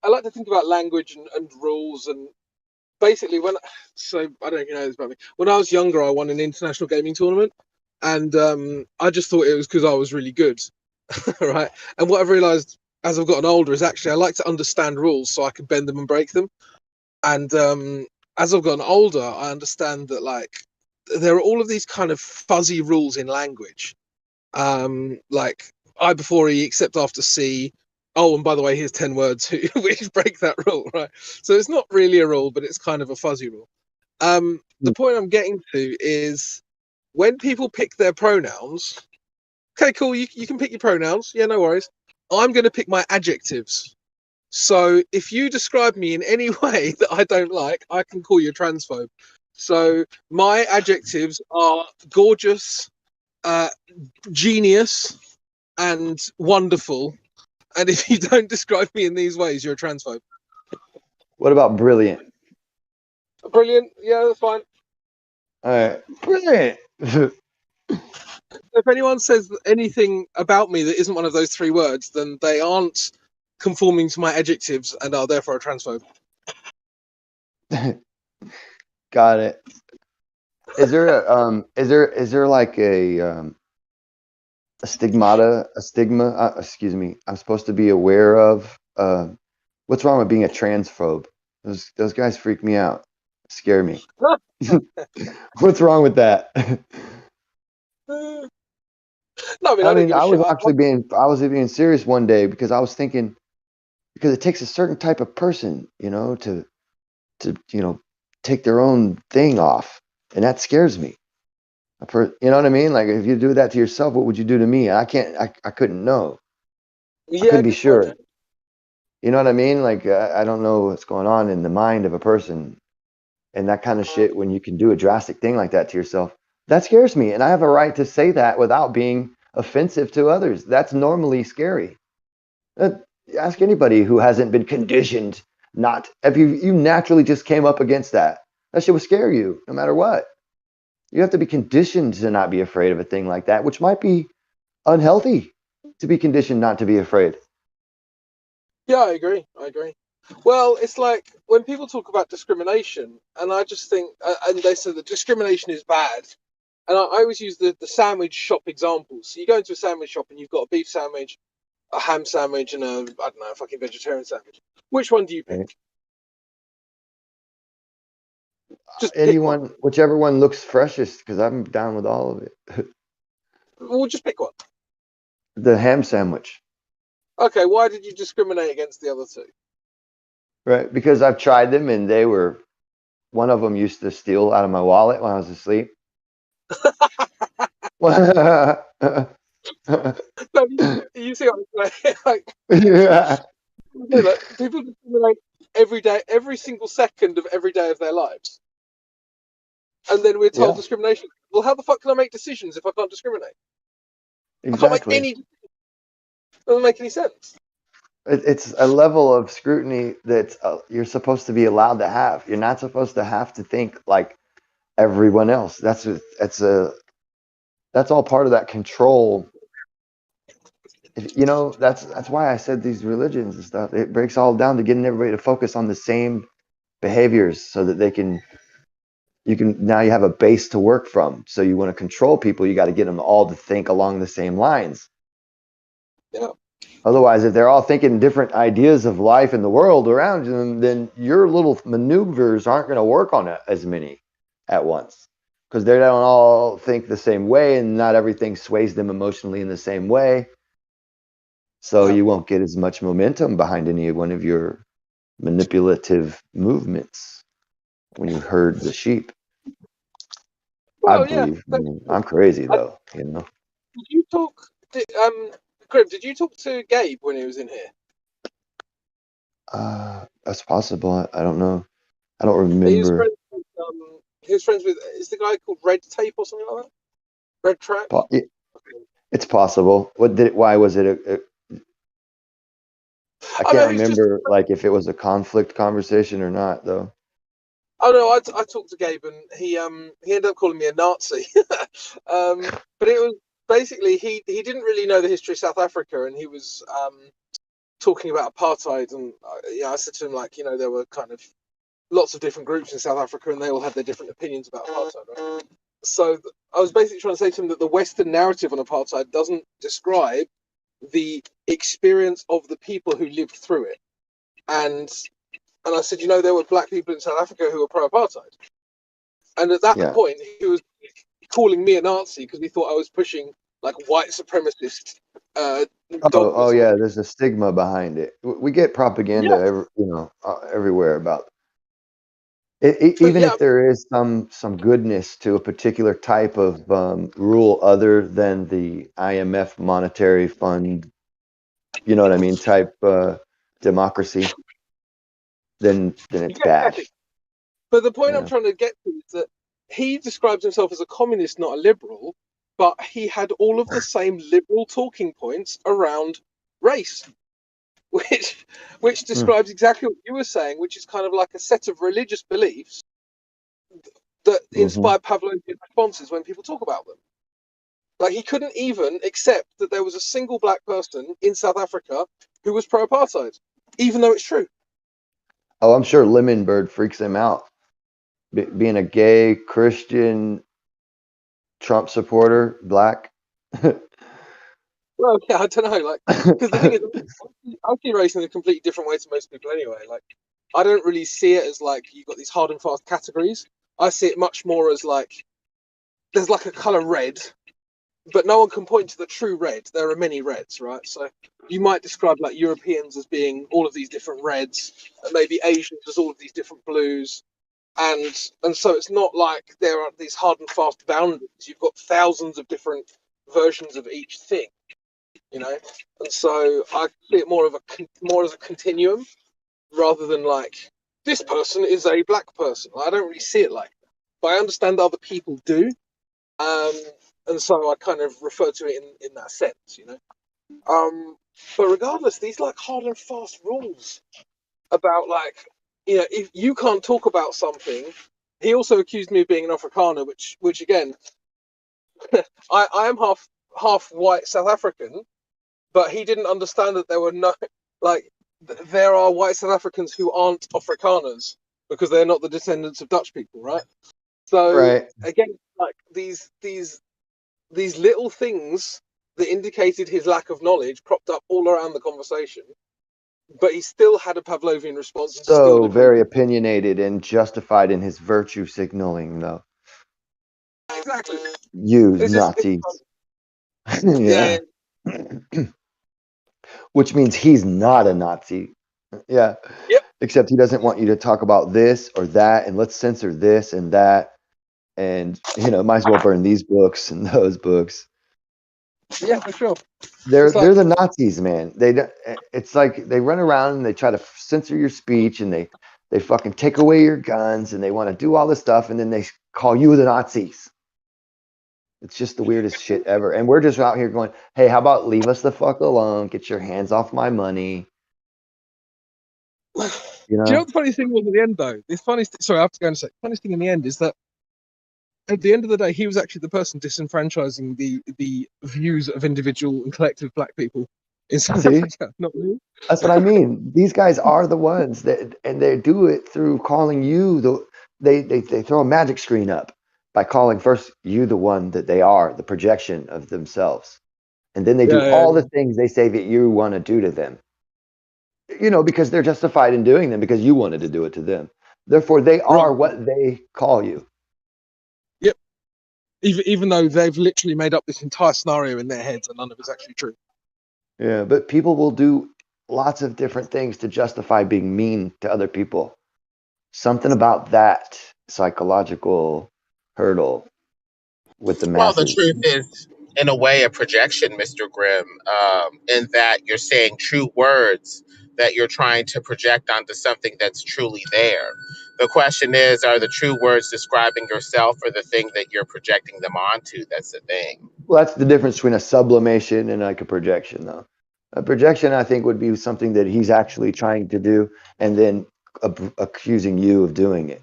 I like to think about language and rules, and basically I don't know if you know this about me. When I was younger, I won an international gaming tournament, and I just thought it was because I was really good, right? And what I've realised as I've gotten older is actually I like to understand rules so I can bend them and break them. And as I've gotten older, I understand that like there are all of these kind of fuzzy rules in language, like I before E except after C. Oh, and by the way, here's 10 words which break that rule, right? So it's not really a rule, but it's kind of a fuzzy rule. The point I'm getting to is when people pick their pronouns, okay, cool, you can pick your pronouns, yeah, no worries. I'm going to pick my adjectives. So if you describe me in any way that I don't like, I can call you a transphobe. So my adjectives are gorgeous, genius and wonderful. And if you don't describe me in these ways, you're a transphobe. What about brilliant? Brilliant. Yeah, that's fine. All right, brilliant. If anyone says anything about me that isn't one of those three words, then they aren't conforming to my adjectives and are therefore a transphobe. Got it. Is there a is there like a stigma? Excuse me. I'm supposed to be aware of. What's wrong with being a transphobe? Those guys freak me out. Scare me. What's wrong with that? No, I mean, I don't give a I shit. was being serious one day because I was thinking, because it takes a certain type of person, to take their own thing off, and that scares me. You know what I mean? Like, if you do that to yourself, what would you do to me? I couldn't know. I couldn't be sure. You know what I mean? Like, I don't know what's going on in the mind of a person, and that kind of shit. When you can do a drastic thing like that to yourself, that scares me, and I have a right to say that without being offensive to others. That's normally scary. Ask anybody who hasn't been conditioned not. If you naturally just came up against that shit would scare you no matter what. You have to be conditioned to not be afraid of a thing like that, which might be unhealthy to be conditioned not to be afraid. Yeah, I agree. Well, it's like when people talk about discrimination, and I just think, and they say that discrimination is bad. And I always use the sandwich shop example. So you go into a sandwich shop and you've got a beef sandwich, a ham sandwich, and a fucking vegetarian sandwich. Which one do you pick? Right. Just anyone, whichever one looks freshest, because I'm down with all of it. We'll just pick one. The ham sandwich. Okay, why did you discriminate against the other two? Right, because I've tried them and one of them used to steal out of my wallet when I was asleep. You see what I'm saying? Like, yeah. People discriminate every day, every single second of every day of their lives. And then we're told discrimination. Well, how the fuck can I make decisions if I can't discriminate? Exactly. I can't make any. Doesn't make any sense. It's a level of scrutiny that you're supposed to be allowed to have. You're not supposed to have to think like everyone else. That's all part of that control. That's why I said these religions and stuff. It breaks all down to getting everybody to focus on the same behaviors so that now you have a base to work from. So you want to control people, you got to get them all to think along the same lines. Yeah. Otherwise, if they're all thinking different ideas of life in the world around them, then your little maneuvers aren't going to work on as many at once, because they don't all think the same way, and not everything sways them emotionally in the same way. So you won't get as much momentum behind any one of your manipulative movements when you herd the sheep. Well, I believe. I mean, I'm crazy though, Did you talk, Grim, did you talk to Gabe when he was in here? That's possible. I don't know. I don't remember. He was friends with, is the guy called Red Tape or something like that? Red Track? It's possible. Why was it I can't remember like if it was a conflict conversation or not though. Oh no, I talked to Gabe and he ended up calling me a Nazi. But it was basically he didn't really know the history of South Africa, and he was talking about apartheid, and I said to him, like, there were kind of lots of different groups in South Africa and they all had their different opinions about apartheid, right? So I was basically trying to say to him that the Western narrative on apartheid doesn't describe the experience of the people who lived through it. And I said, there were black people in South Africa who were pro-apartheid. And at that point, he was calling me a Nazi because he thought I was pushing like white supremacist dogmas. Yeah, there's a stigma behind it. We get propaganda, everywhere about it. Even if there is some goodness to a particular type of rule other than the IMF monetary fund, you know what I mean, type democracy, then it's bad. But the point I'm trying to get to is that he describes himself as a communist, not a liberal, but he had all of the same liberal talking points around race, which describes exactly what you were saying, which is kind of like a set of religious beliefs that inspire Pavlovian responses when people talk about them. Like, he couldn't even accept that there was a single black person in South Africa who was pro-apartheid, even though it's true. Oh, I'm sure Lemon Bird freaks him out. Being a gay Christian Trump supporter, black. Well, yeah, I don't know, like, because the thing is, I see race in a completely different way to most people anyway. Like, I don't really see it as like you've got these hard and fast categories. I see it much more as like there's like a color red, but no one can point to the true red. There are many reds, right? So you might describe like Europeans as being all of these different reds, and maybe Asians as all of these different blues. And so it's not like there are these hard and fast boundaries. You've got thousands of different versions of each thing, you know. And so I see it more as a continuum rather than like this person is a black person. I don't really see it like that, but I understand other people do, and so I kind of refer to it in that sense, you know. But regardless, these like hard and fast rules about like, you know, if you can't talk about something. He also accused me of being an Afrikaner, which again, I am half white South African, but he didn't understand that there were no, like, there are white South Africans who aren't Afrikaners because they're not the descendants of Dutch people, right? So Right. again, like these little things that indicated his lack of knowledge propped up all around the conversation, but he still had a Pavlovian response. And still So didn't very opinionated and justified in his virtue signaling, though. exactly. You It's just, Nazis. yeah. Which means he's not a Nazi. Yeah. Yep. Except he doesn't want you to talk about this or that, and let's censor this and that. And, you know, might as well burn these books and those books. Yeah, for sure. They're like, the Nazis, man. It's like they run around and they try to censor your speech, and they fucking take away your guns, and they want to do all this stuff, and then they call you the Nazis. It's just the weirdest shit ever. And we're just out here going, hey, how about leave us the fuck alone? Get your hands off my money. You know? Do you know what the funny thing was at the end, though? Sorry, I have to go and say. The funniest thing in the end is that at the end of the day, he was actually the person disenfranchising the views of individual and collective black people in South Africa, not me. That's what I mean. These guys are the ones that, and they do it through calling you they throw a magic screen up by calling first you the one that they are, the projection of themselves. And then they do all the things they say that you want to do to them. You know, because they're justified in doing them because you wanted to do it to them. Therefore, they are what they call you. Yep. Even though they've literally made up this entire scenario in their heads and none of it's actually true. Yeah, but people will do lots of different things to justify being mean to other people. Something about that psychological hurdle with the masses. Well, the truth is, in a way, a projection, Mr. Grimm, in that you're saying true words that you're trying to project onto something that's truly there. The question is, are the true words describing yourself or the thing that you're projecting them onto? That's the thing. Well, that's the difference between a sublimation and like a projection, though. A projection, I think, would be something that he's actually trying to do and then accusing you of doing it,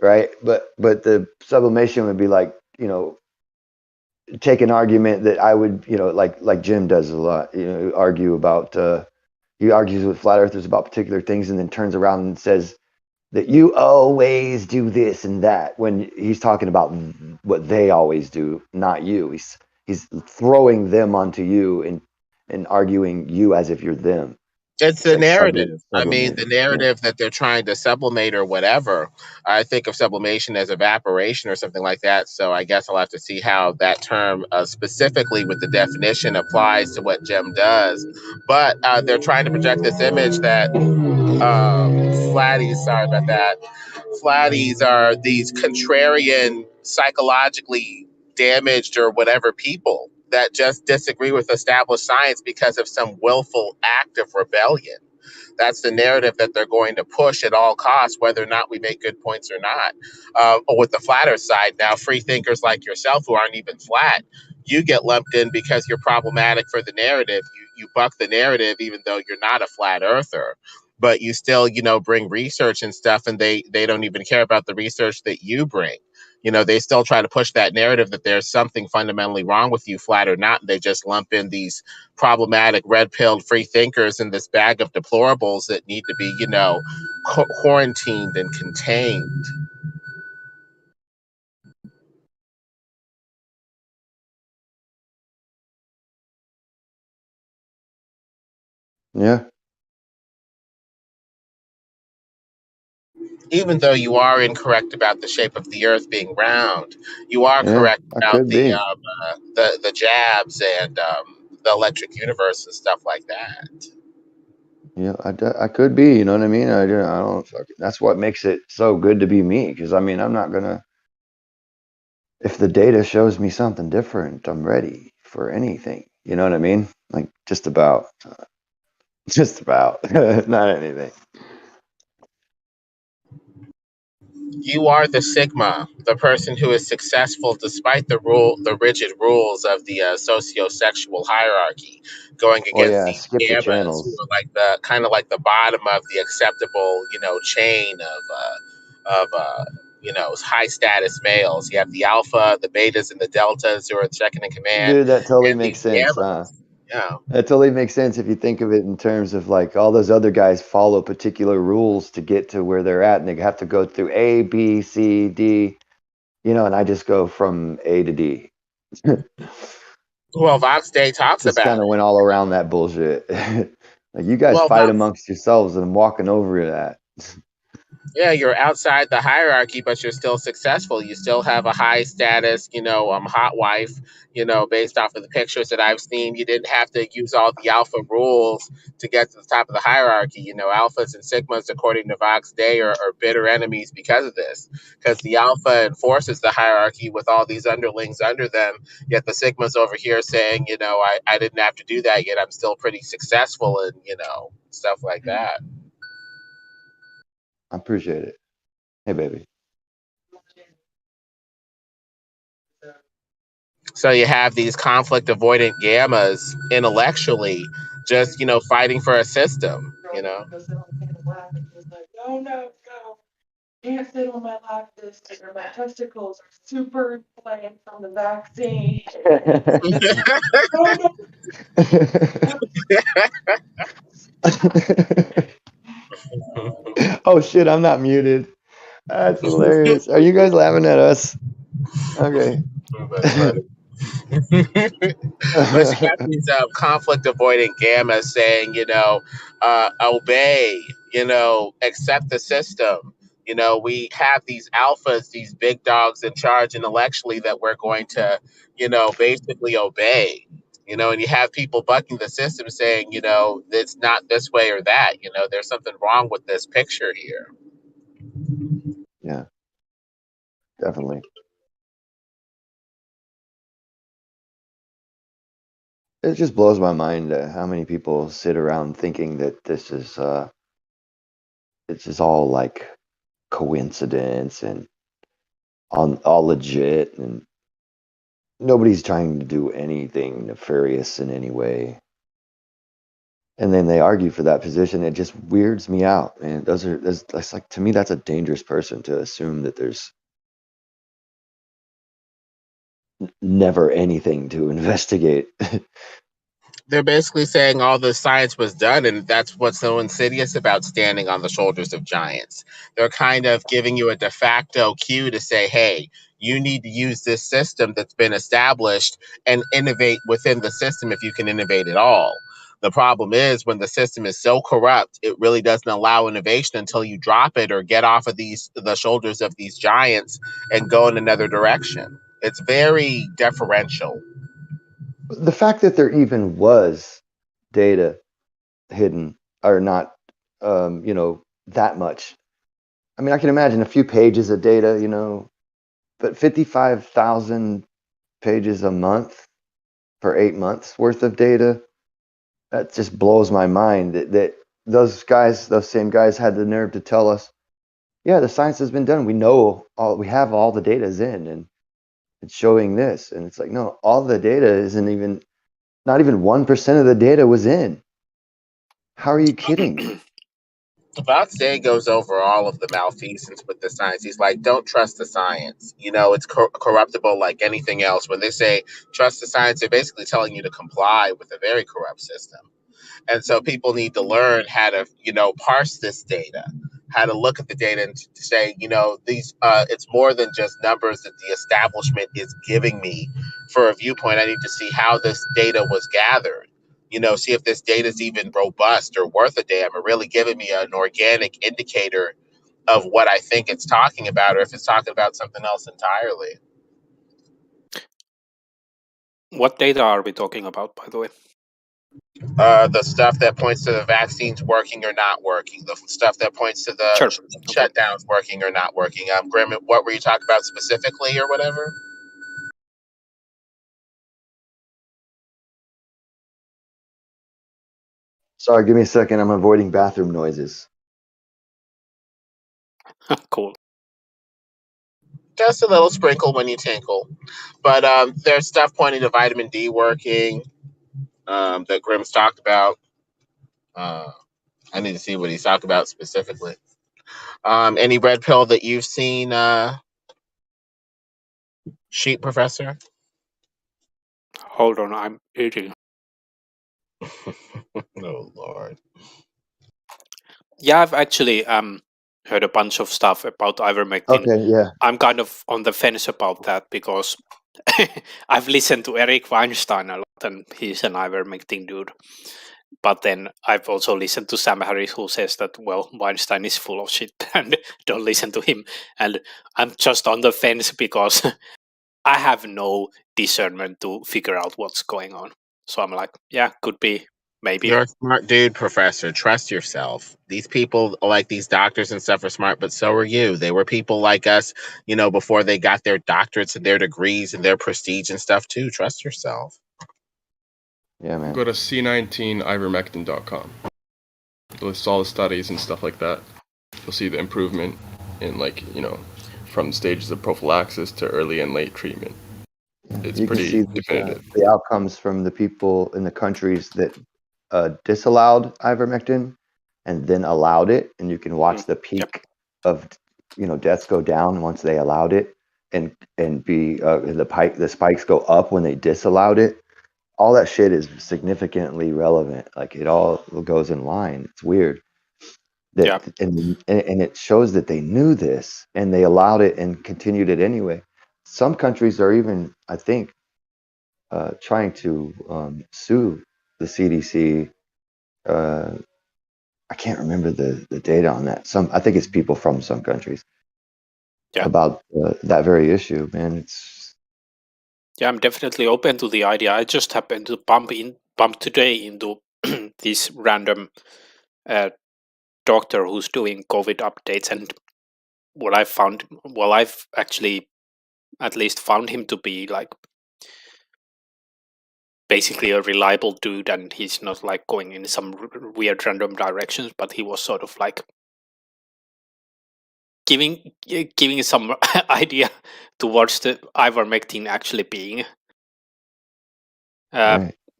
right? But the sublimation would be like, you know, take an argument that I would, you know, like Jim does a lot, you know, argue about, he argues with flat earthers about particular things and then turns around and says that you always do this and that when he's talking about what they always do, not you. He's throwing them onto you and arguing you as if you're them. It's the narrative. I mean, the narrative that they're trying to sublimate or whatever. I think of sublimation as evaporation or something like that. So I guess I'll have to see how that term specifically with the definition applies to what Jim does. But they're trying to project this image that flatties, sorry about that, flatties are these contrarian, psychologically damaged or whatever people that just disagree with established science because of some willful act of rebellion. That's the narrative that they're going to push at all costs, whether or not we make good points or not. Or with the flat earth side, now free thinkers like yourself who aren't even flat, you get lumped in because you're problematic for the narrative. You buck the narrative even though you're not a flat earther, but you still, bring research and stuff, and they don't even care about the research that you bring. They still try to push that narrative that there's something fundamentally wrong with you, flat or not. They just lump in these problematic red-pilled free thinkers in this bag of deplorables that need to be, quarantined and contained. Yeah. Even though you are incorrect about the shape of the Earth being round, you are Yeah, correct I about could be. the jabs and the electric universe and stuff like that. Yeah, I could be. You know what I mean? I don't. That's what makes it so good to be me. Because I mean, I'm not gonna. If the data shows me something different, I'm ready for anything. You know what I mean? Like just about. Just about. Not anything. You are the Sigma, the person who is successful despite the rigid rules of the socio-sexual hierarchy, going Oh against yeah, these skip the gammas who channels. are like the kind of like the bottom of the acceptable, chain of high status males. You have the alpha, the betas, and the deltas who are second in command, Dude, that totally and makes these sense. gammas. Yeah. That totally makes sense if you think of it in terms of like all those other guys follow particular rules to get to where they're at, and they have to go through A, B, C, D, and I just go from A to D. Well, Vox Day talks Just about kind of it. went all around that bullshit. Like you guys Well, fight Vox amongst yourselves, and I'm walking over that. Yeah, you're outside the hierarchy, but you're still successful. You still have a high status, hot wife, based off of the pictures that I've seen. You didn't have to use all the alpha rules to get to the top of the hierarchy. Alphas and sigmas, according to Vox Day, are bitter enemies because of this. Because the alpha enforces the hierarchy with all these underlings under them, yet the sigmas over here saying, I didn't have to do that, yet I'm still pretty successful, and, stuff like that. I appreciate it. Hey, baby. So you have these conflict avoidant gammas intellectually just, fighting for a system, No, no, no. Can't sit on my lap this year. My testicles are super inflamed from the vaccine. Oh shit, I'm not muted. That's hilarious. Are you guys laughing at us? Okay. That's funny. But you got these conflict avoidant gammas saying, obey, accept the system. We have these alphas, these big dogs in charge intellectually that we're going to, basically obey. And you have people bucking the system saying, it's not this way or that. There's something wrong with this picture here. Yeah, definitely. It just blows my mind how many people sit around thinking that this is it's just all like coincidence and all legit, and nobody's trying to do anything nefarious in any way. And then they argue for that position. It just weirds me out, man. That's like, to me, that's a dangerous person to assume that there's never anything to investigate. They're basically saying all the science was done, and that's what's so insidious about standing on the shoulders of giants. They're kind of giving you a de facto cue to say, hey, you need to use this system that's been established and innovate within the system if you can innovate at all. The problem is when the system is so corrupt, it really doesn't allow innovation until you drop it or get off of the shoulders of these giants and go in another direction. It's very deferential. The fact that there even was data hidden or not, that much. I mean, I can imagine a few pages of data, but 55,000 pages a month for 8 months worth of data, that just blows my mind that those same guys had the nerve to tell us, yeah, the science has been done. We have all the data is in, and It's showing this. And it's like, no, all the data isn't even, not even 1% of the data was in. How are you kidding me? Vaxday goes over all of the malfeasance with the science. He's like, don't trust the science. You know, it's corruptible like anything else. When they say trust the science, they're basically telling you to comply with a very corrupt system. And so people need to learn how to, you know, parse this data, how to look at the data and to say, you know, these, it's more than just numbers that the establishment is giving me for a viewpoint. I need to see how this data was gathered, you know, see if this data is even robust or worth a damn, or really giving me an organic indicator of what I think it's talking about, or if it's talking about something else entirely. What data are we talking about, by the way? The stuff that points to the vaccines working or not working, the stuff that points to the Sure. shutdowns working or not working. Grim, what were you talking about specifically or whatever? Sorry, give me a second. I'm avoiding bathroom noises. Cool. Just a little sprinkle when you tinkle. But there's stuff pointing to vitamin D working that Grim's talked about. I need to see what he's talked about specifically. Any red pill that you've seen, Sheep Professor? Hold on, I'm eating. Oh, Lord. Yeah, I've actually heard a bunch of stuff about ivermectin. Okay, yeah. I'm kind of on the fence about that because I've listened to Eric Weinstein a lot, and he's an ivermectin dude. But then I've also listened to Sam Harris, who says that, well, Weinstein is full of shit and don't listen to him. And I'm just on the fence because I have no discernment to figure out what's going on. So I'm like, yeah, could be, maybe. You're a smart dude, Professor. Trust yourself. These people, like these doctors and stuff, are smart, but so are you. They were people like us, you know, before they got their doctorates and their degrees and their prestige and stuff too. Trust yourself. Yeah, man. Go to c19ivermectin.com. It lists all the studies and stuff like that. You'll see the improvement in, like, you know, from stages of prophylaxis to early and late treatment. It's You can pretty see definitive. the outcomes from the people in the countries that disallowed ivermectin and then allowed it, and you can watch the peak of, you know, deaths go down once they allowed it, and the spikes go up when they disallowed it. All that shit is significantly relevant. Like, it all goes in line. It's weird that, and it shows that they knew this and they allowed it and continued it anyway. Some countries are even, I think, trying to sue the CDC. I can't remember the data on that. I think it's people from some countries about that very issue. Man, Yeah, I'm definitely open to the idea. I just happened to bump today into this random doctor who's doing COVID updates, and what I found, well, I've actually at least found him to be like basically a reliable dude, and he's not like going in some weird random directions, but he was sort of like giving some idea towards the ivermectin actually being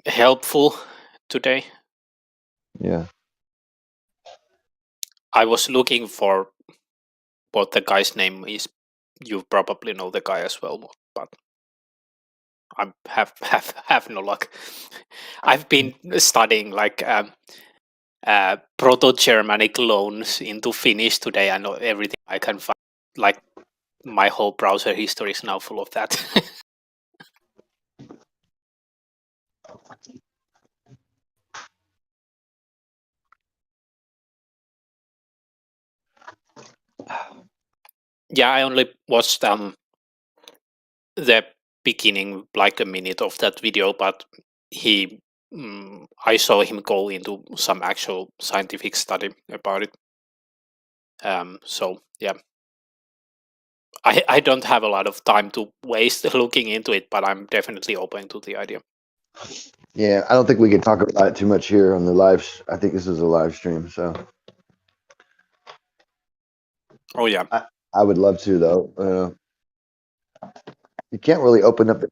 helpful today. Yeah. I was looking for what the guy's name is. You probably know the guy as well, but I have no luck. I've been studying like Proto-Germanic loans into Finnish today. I know everything I can find. Like, my whole browser history is now full of that. Yeah, I only watched the beginning, like a minute of that video, but I saw him go into some actual scientific study about it. So yeah, I don't have a lot of time to waste looking into it, but I'm definitely open to the idea. Yeah, I don't think we can talk about it too much here on the live. I think this is a live stream, so. Oh yeah, I would love to though. You can't really open up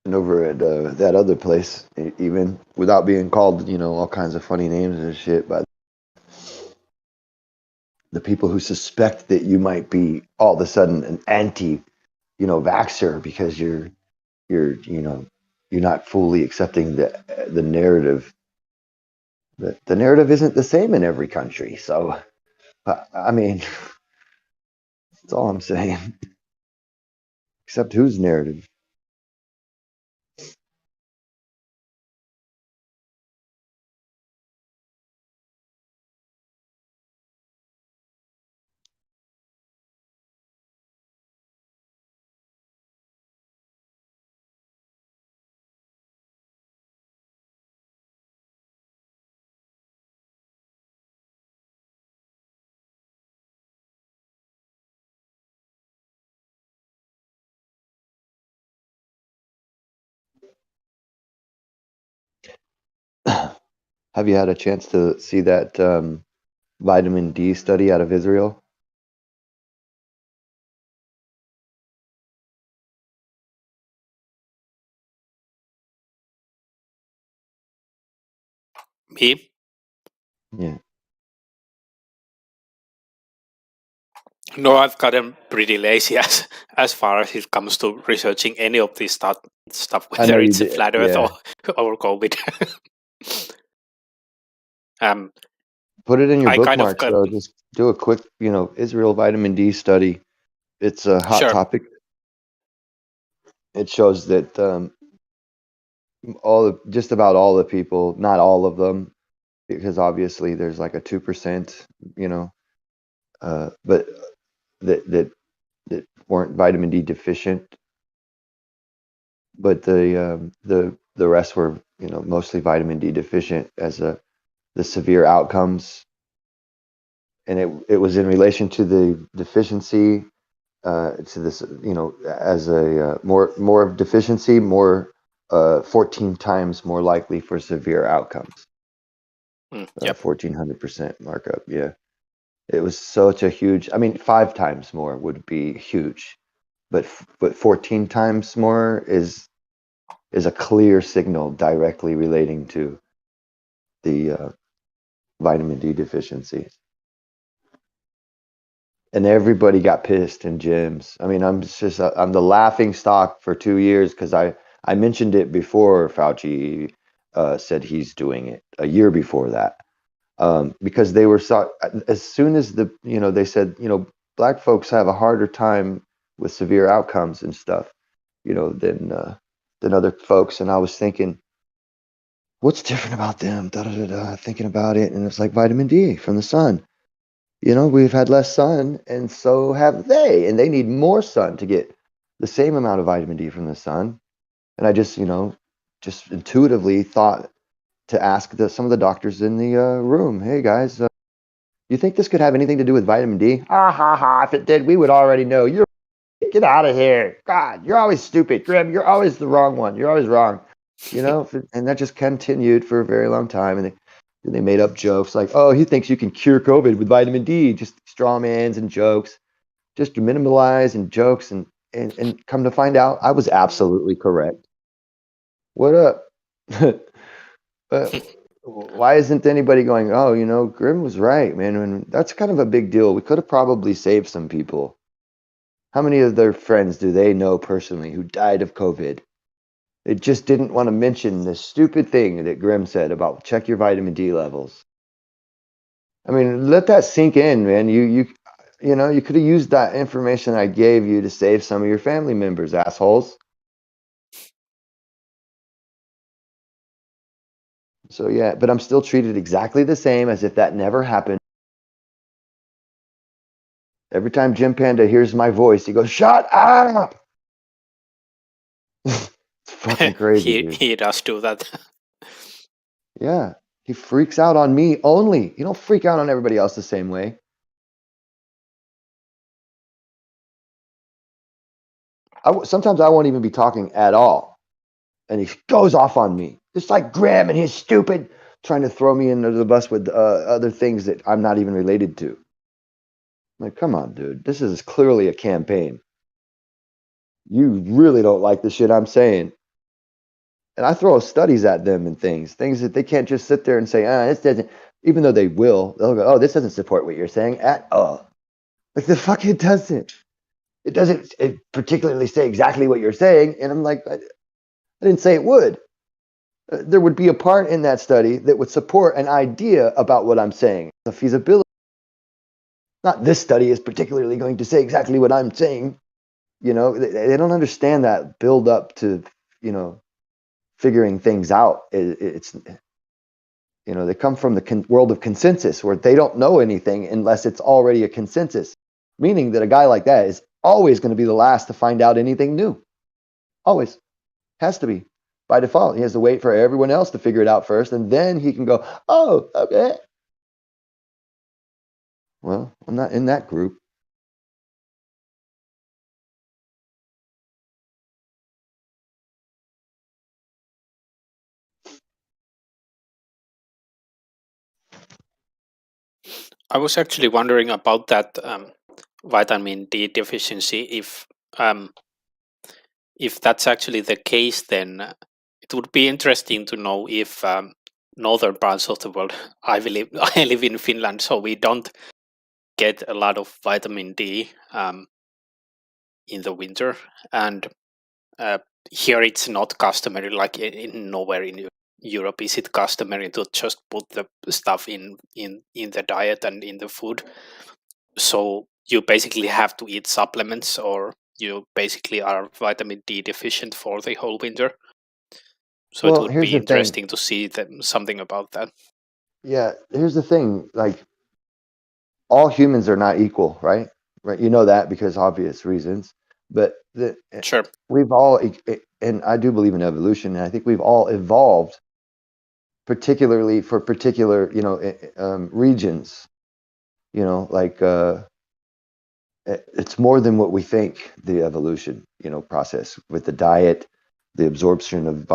over at that other place, even without being called, all kinds of funny names and shit by the people who suspect that you might be all of a sudden an anti, vaxxer because you're not fully accepting the narrative. The narrative isn't the same in every country, so I mean, that's all I'm saying. Except whose narrative? Have you had a chance to see that vitamin D study out of Israel? Me? Yeah. No, I've gotten pretty lazy as far as it comes to researching any of this stuff, I know whether you it's a did. flat Earth Yeah. or COVID. Put it in your I kind of bookmarks, got though. Just do a quick, Israel vitamin D study. It's a hot sure. topic. It shows that just about all the people, not all of them, because obviously there's like a 2%, but that weren't vitamin D deficient, but the rest were, mostly vitamin D deficient as the severe outcomes, and it was in relation to the deficiency, to this, as a more deficiency, 14 times more likely for severe outcomes. Yep. 1400% markup. Yeah, it was such a huge. I mean, 5 times more would be huge, but 14 times more is a clear signal directly relating to the vitamin D deficiency. And everybody got pissed in gyms. I mean, I'm the laughing stock for 2 years because I mentioned it before Fauci said he's doing it a year before that, because they were as soon as they said black folks have a harder time with severe outcomes and stuff, than other folks, and I was thinking, what's different about them? Thinking about it, and it's like vitamin D from the sun. We've had less sun, and so have they, and they need more sun to get the same amount of vitamin D from the sun. And I just, just intuitively thought to ask some of the doctors in the room, hey guys, you think this could have anything to do with vitamin D? Ha ha ha! If it did, we would already know. Get out of here! God, you're always stupid, Grim. You're always the wrong one. You're always wrong. And that just continued for a very long time, and they made up jokes like, oh, he thinks you can cure COVID with vitamin D, just straw mans and jokes, just to minimalize and jokes, and come to find out, I was absolutely correct. What up? Why isn't anybody going, oh, Grim was right, man? And that's kind of a big deal. We could have probably saved some people. How many of their friends do they know personally who died of COVID? They just didn't want to mention this stupid thing that Grim said about check your vitamin D levels. I mean, let that sink in, man. You could have used that information I gave you to save some of your family members, assholes. So yeah, but I'm still treated exactly the same as if that never happened. Every time Jim Panda hears my voice, he goes, "Shut up!" It's fucking crazy, dude. he does do that. Yeah, he freaks out on me only. You don't freak out on everybody else the same way. Sometimes I won't even be talking at all, and he goes off on me. Just like Graham and his stupid trying to throw me under the bus with other things that I'm not even related to. I'm like, come on, dude. This is clearly a campaign. you really don't like the shit I'm saying. And I throw studies at them and things that they can't just sit there and say, this doesn't, even though they will, they'll go, oh, this doesn't support what you're saying at all. Like, the fuck it doesn't. It doesn't particularly say exactly what you're saying. And I'm like, I didn't say it would. There would be a part in that study that would support an idea about what I'm saying, the feasibility. Not this study is particularly going to say exactly what I'm saying. You know, they don't understand that build up to, you know, figuring things out. It's, you know, they come from the world of consensus where they don't know anything unless it's already a consensus, meaning that a guy like that is always going to be the last to find out anything new. Always. Has to be. By default, he has to wait for everyone else to figure it out first, and then he can go, oh, okay. Well, I'm not in that group. I was actually wondering about that vitamin D deficiency. If that's actually the case, then it would be interesting to know if northern parts of the world. I live in Finland, so we don't get a lot of vitamin D in the winter, and here it's not customary, like in nowhere in Europe is it customary to just put the stuff in the diet and in the food. So you basically have to eat supplements, or you basically are vitamin D deficient for the whole winter. So Well, it would here's be the thing. interesting to see something about that. Yeah, here's the thing. Like, all humans are not equal, right? Right. You know that because obvious reasons. But Sure. we've all, and I do believe in evolution, and I think we've all evolved, particularly for particular, you know, regions. You know, like it's more than what we think. The evolution, you know, process with the diet, the absorption of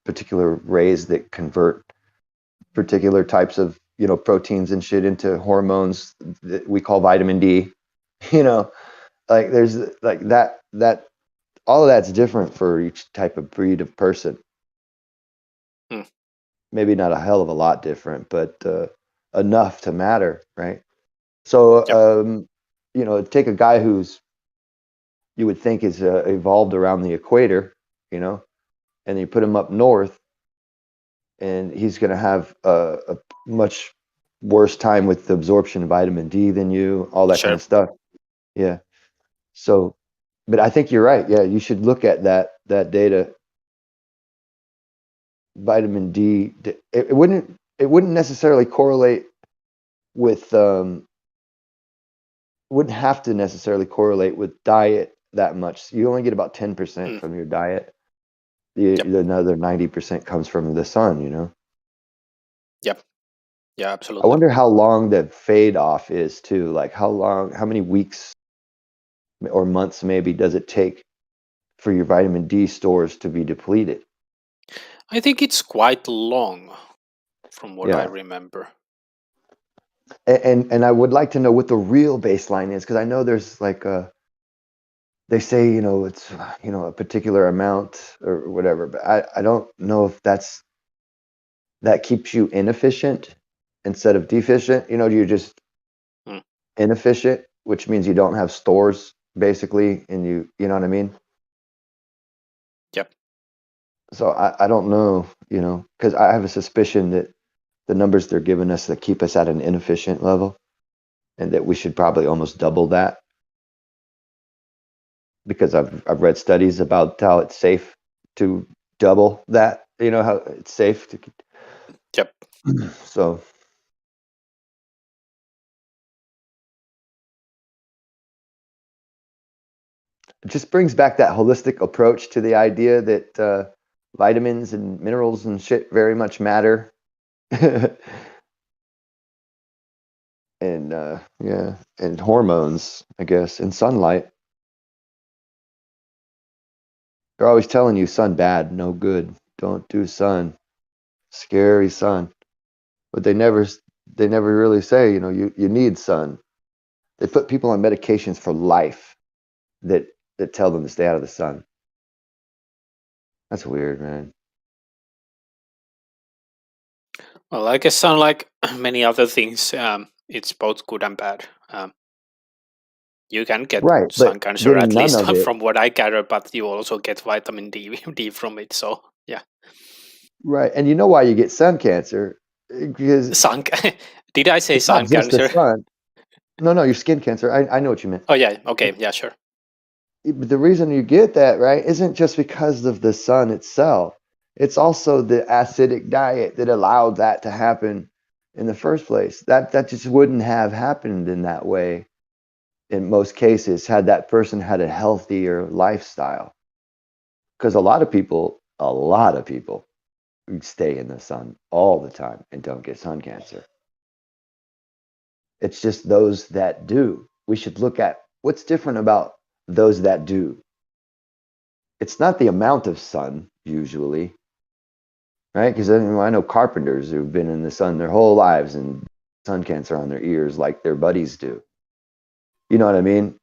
particular rays that convert particular types of, you know, proteins and shit into hormones that we call vitamin D. You know, like there's like that all of that's different for each type of breed of person. Maybe not a hell of a lot different, but enough to matter, right? So you know, take a guy who's, you would think is evolved around the equator, you know, and you put him up north, and he's going to have a much worse time with the absorption of vitamin D than you, all that kind of stuff. Yeah. So, but I think you're right. Yeah, you should look at that data. Vitamin D, it wouldn't necessarily correlate with wouldn't have to necessarily correlate with diet that much. You only get about 10% from your diet. Another 90% comes from the sun, you know. Yep. Yeah, I absolutely. wonder how long the fade off is too. Like how many weeks or months maybe does it take for your vitamin D stores to be depleted? I think it's quite long, from what I Yeah. remember. And I would like to know what the real baseline is, because I know there's like they say, you know, it's, you know, a particular amount or whatever, but I don't know if that keeps you inefficient instead of deficient. You know, you're just inefficient, which means you don't have stores basically, and you know what I mean? Yep. So I don't know, you know, because I have a suspicion that the numbers they're giving us that keep us at an inefficient level, and that we should probably almost double that, because I've read studies about how it's safe to double that. You know, how it's safe to. Yep. So. It just brings back that holistic approach to the idea that vitamins and minerals and shit very much matter. And yeah, and hormones, I guess, and sunlight. They're always telling you sun bad, no good, don't do sun, scary sun. But they never really say, you know, you need sun. They put people on medications for life that that tell them to stay out of the sun. That's weird, man. Well, I guess unlike many other things, it's both good and bad. You can get Right, sun but cancer, getting at none least of it. from what I gather, but you also get vitamin D from it. So yeah. Right, and you know why you get sun cancer? Because Sun. Did I say it's not sun just the cancer? sun. No, your skin cancer. I know what you meant. Oh yeah. Okay. Yeah. Sure. The reason you get that, right, isn't just because of the sun itself. It's also the acidic diet that allowed that to happen in the first place. That just wouldn't have happened in that way in most cases had that person had a healthier lifestyle. Because a lot of people stay in the sun all the time and don't get sun cancer. It's just those that do. We should look at what's different about those that do. It's not the amount of sun usually, right? Because I know carpenters who've been in the sun their whole lives and sun cancer on their ears like their buddies do. You know what I mean?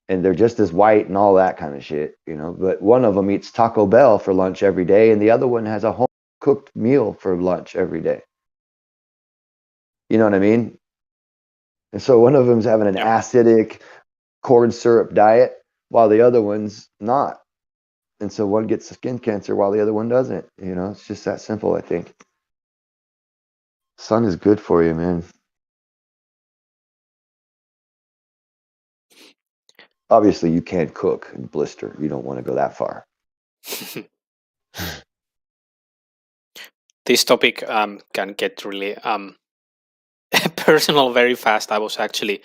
And they're just as white and all that kind of shit, you know. But one of them eats Taco Bell for lunch every day, and the other one has a home cooked meal for lunch every day. You know what I mean? And so one of them's having an acidic corn syrup diet while the other one's not. And so one gets skin cancer while the other one doesn't. You know, it's just that simple, I think. Sun is good for you, man. Obviously, you can't cook and blister. You don't want to go that far. This topic can get really personal very fast. I was actually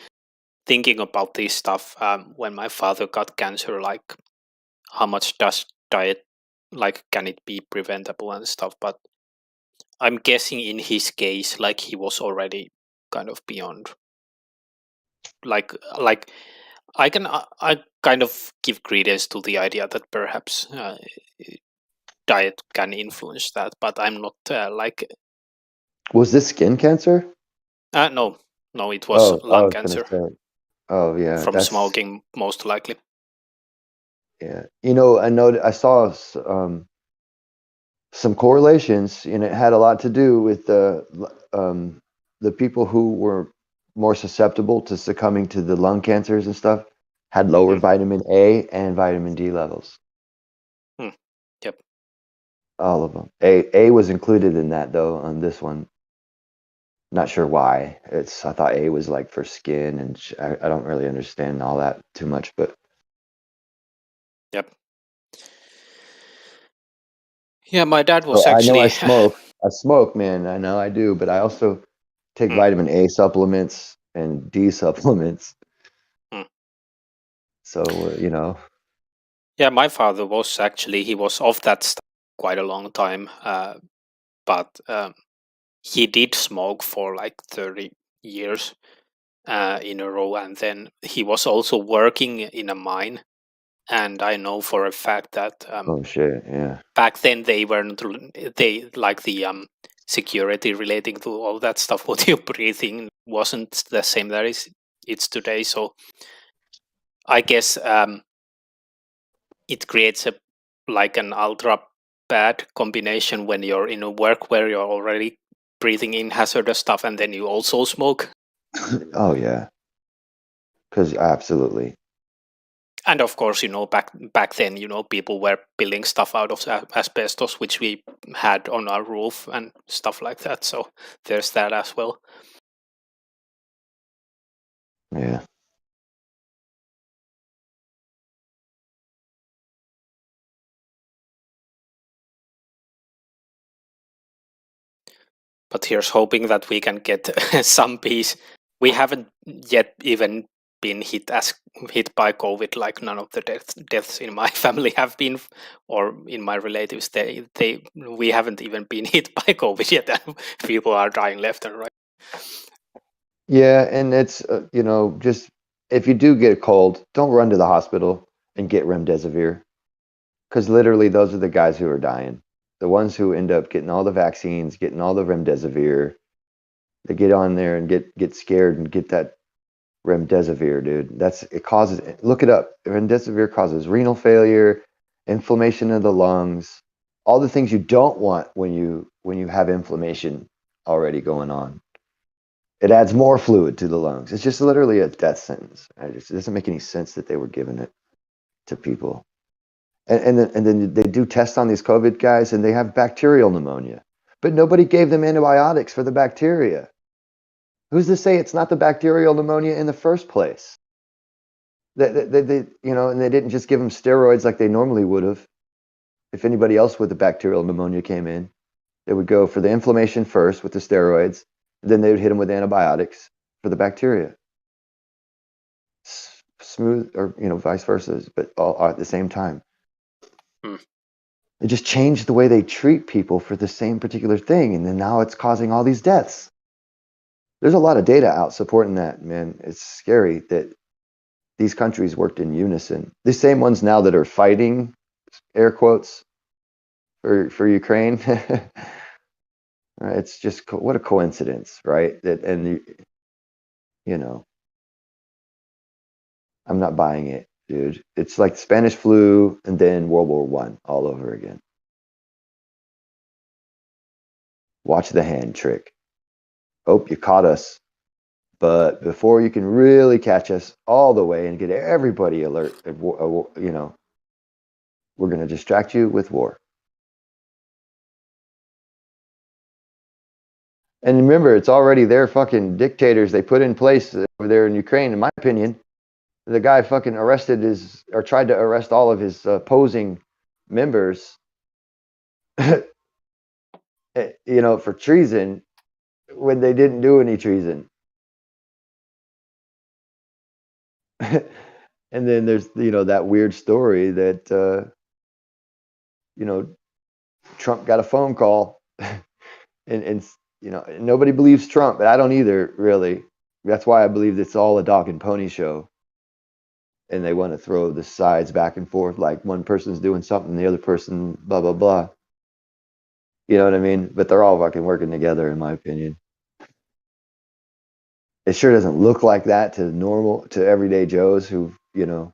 thinking about this stuff when my father got cancer, like how much does diet, like, can it be preventable and stuff. But I'm guessing in his case, like, he was already kind of beyond. Like I kind of give credence to the idea that perhaps diet can influence that, but I'm not like. Was this skin cancer? No, it was I lung was cancer. gonna say. Oh yeah, From that's smoking, most likely. yeah. You know, I saw some correlations, and it had a lot to do with the people who were more susceptible to succumbing to the lung cancers and stuff had lower vitamin A and vitamin D levels. Yep. All of them. A was included in that though on this one. Not sure why. I thought A was like for skin, and I don't really understand all that too much, but Yep. Yeah, my dad was so I know actually. I smoke, man. I know I do, but I also take vitamin A supplements and D supplements. So you know. Yeah, my father was actually, he was off that stuff quite a long time, but he did smoke for like 30 years in a row, and then he was also working in a mine. And I know for a fact that Oh shit! Yeah. back then they weren't, they like the security relating to all that stuff what you're breathing wasn't the same that it's today. So I guess it creates like an ultra bad combination when you're in a work where you're already breathing in hazardous stuff and then you also smoke. Oh yeah. Because absolutely. And of course, back then, people were building stuff out of asbestos, which we had on our roof and stuff like that. So there's that as well. Yeah. But here's hoping that we can get some peace. We haven't yet even been hit by COVID. Like none of the deaths in my family have been, or in my relatives. We haven't even been hit by COVID yet. People are dying left and right. Yeah, and it's just if you do get a cold, don't run to the hospital and get remdesivir, because literally those are the guys who are dying. The ones who end up getting all the vaccines, getting all the remdesivir, they get on there and get scared and get that Remdesivir, dude. It causes, look it up. Remdesivir causes renal failure, inflammation of the lungs, all the things you don't want when you have inflammation already going on. It adds more fluid to the lungs. It's just literally a death sentence. It doesn't make any sense that they were giving it to people. And then they do tests on these COVID guys, and they have bacterial pneumonia. But nobody gave them antibiotics for the bacteria. Who's to say it's not the bacterial pneumonia in the first place? They and they didn't just give them steroids like they normally would have. If anybody else with the bacterial pneumonia came in, they would go for the inflammation first with the steroids, then they would hit them with antibiotics for the bacteria. Smooth, or vice versa, but all at the same time. It just changed the way they treat people for the same particular thing, and then now it's causing all these deaths. There's a lot of data out supporting that, man. It's scary that these countries worked in unison. The same ones now that are fighting, air quotes, for Ukraine. It's just what a coincidence, right? I'm not buying it, dude. It's like Spanish flu and then World War I all over again. Watch the hand trick. Oh, you caught us. But before you can really catch us all the way and get everybody alert, we're going to distract you with war. And remember, it's already their fucking dictators they put in place over there in Ukraine, in my opinion. The guy fucking tried to arrest all of his opposing members, for treason when they didn't do any treason. And then there's, that weird story that, Trump got a phone call and nobody believes Trump, but I don't either, really. That's why I believe it's all a dog and pony show. And they want to throw the sides back and forth, like one person's doing something, the other person, blah, blah, blah. You know what I mean? But they're all fucking working together, in my opinion. It sure doesn't look like that to everyday Joes who, who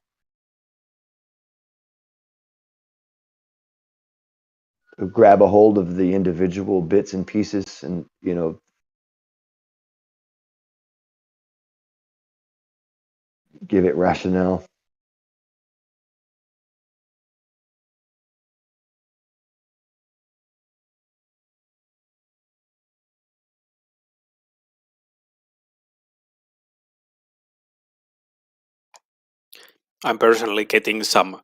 grab a hold of the individual bits and pieces and, give it rationale. I'm personally getting some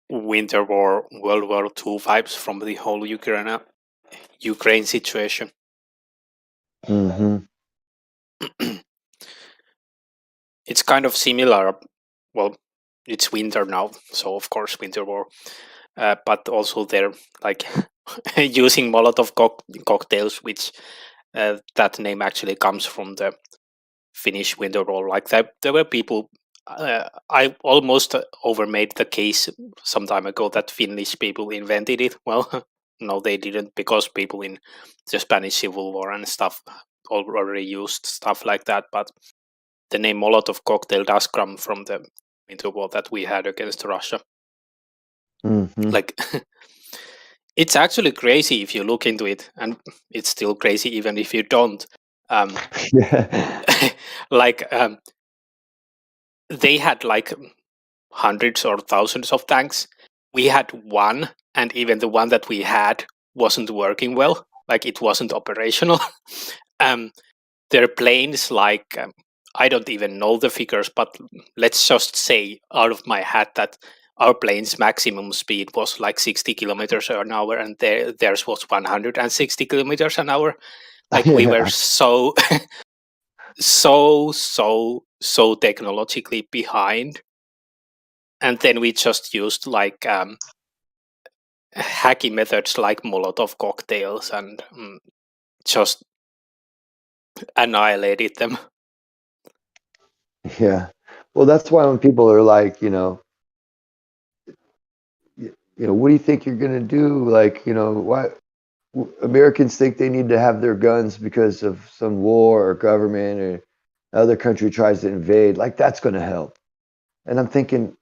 Winter War, World War II vibes from the whole Ukraine situation. Mm-hmm. It's kind of similar. Well, it's winter now, so of course Winter War. But also they're like using Molotov cocktails, which that name actually comes from the Finnish Winter War. Like there were people. I almost overmade the case some time ago that Finnish people invented it. Well, no, they didn't, because people in the Spanish Civil War and stuff already used stuff like that. But the name Molotov cocktail does come from the Winter War that we had against Russia. Mm-hmm. Like, it's actually crazy if you look into it, and it's still crazy even if you don't. They had like hundreds or thousands of tanks. We had one, and even the one that we had wasn't working well. Like, it wasn't operational. Their planes, like, I don't even know the figures, but let's just say out of my hat that our plane's maximum speed was like 60 kilometers an hour, and theirs was 160 kilometers an hour. Like, we were so technologically behind. And then we just used like hacky methods like Molotov cocktails and just annihilated them. Yeah. Well, that's why when people are like, what do you think you're going to do? Like, why Americans think they need to have their guns because of some war or government, or Other country tries to invade, like that's going to help. And I'm thinking,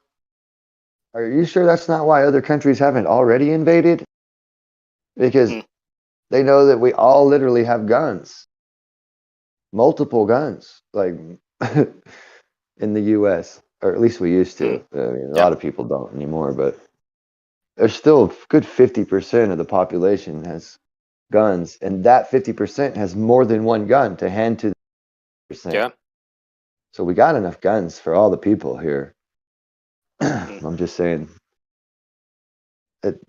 are you sure that's not why other countries haven't already invaded? Because they know that we all literally have guns, multiple guns, like in the U.S., or at least we used to. I mean, a lot of people don't anymore, but there's still a good 50% of the population has guns, and that 50% has more than one gun to hand to the percent. Yeah. So we got enough guns for all the people here. I'm just saying that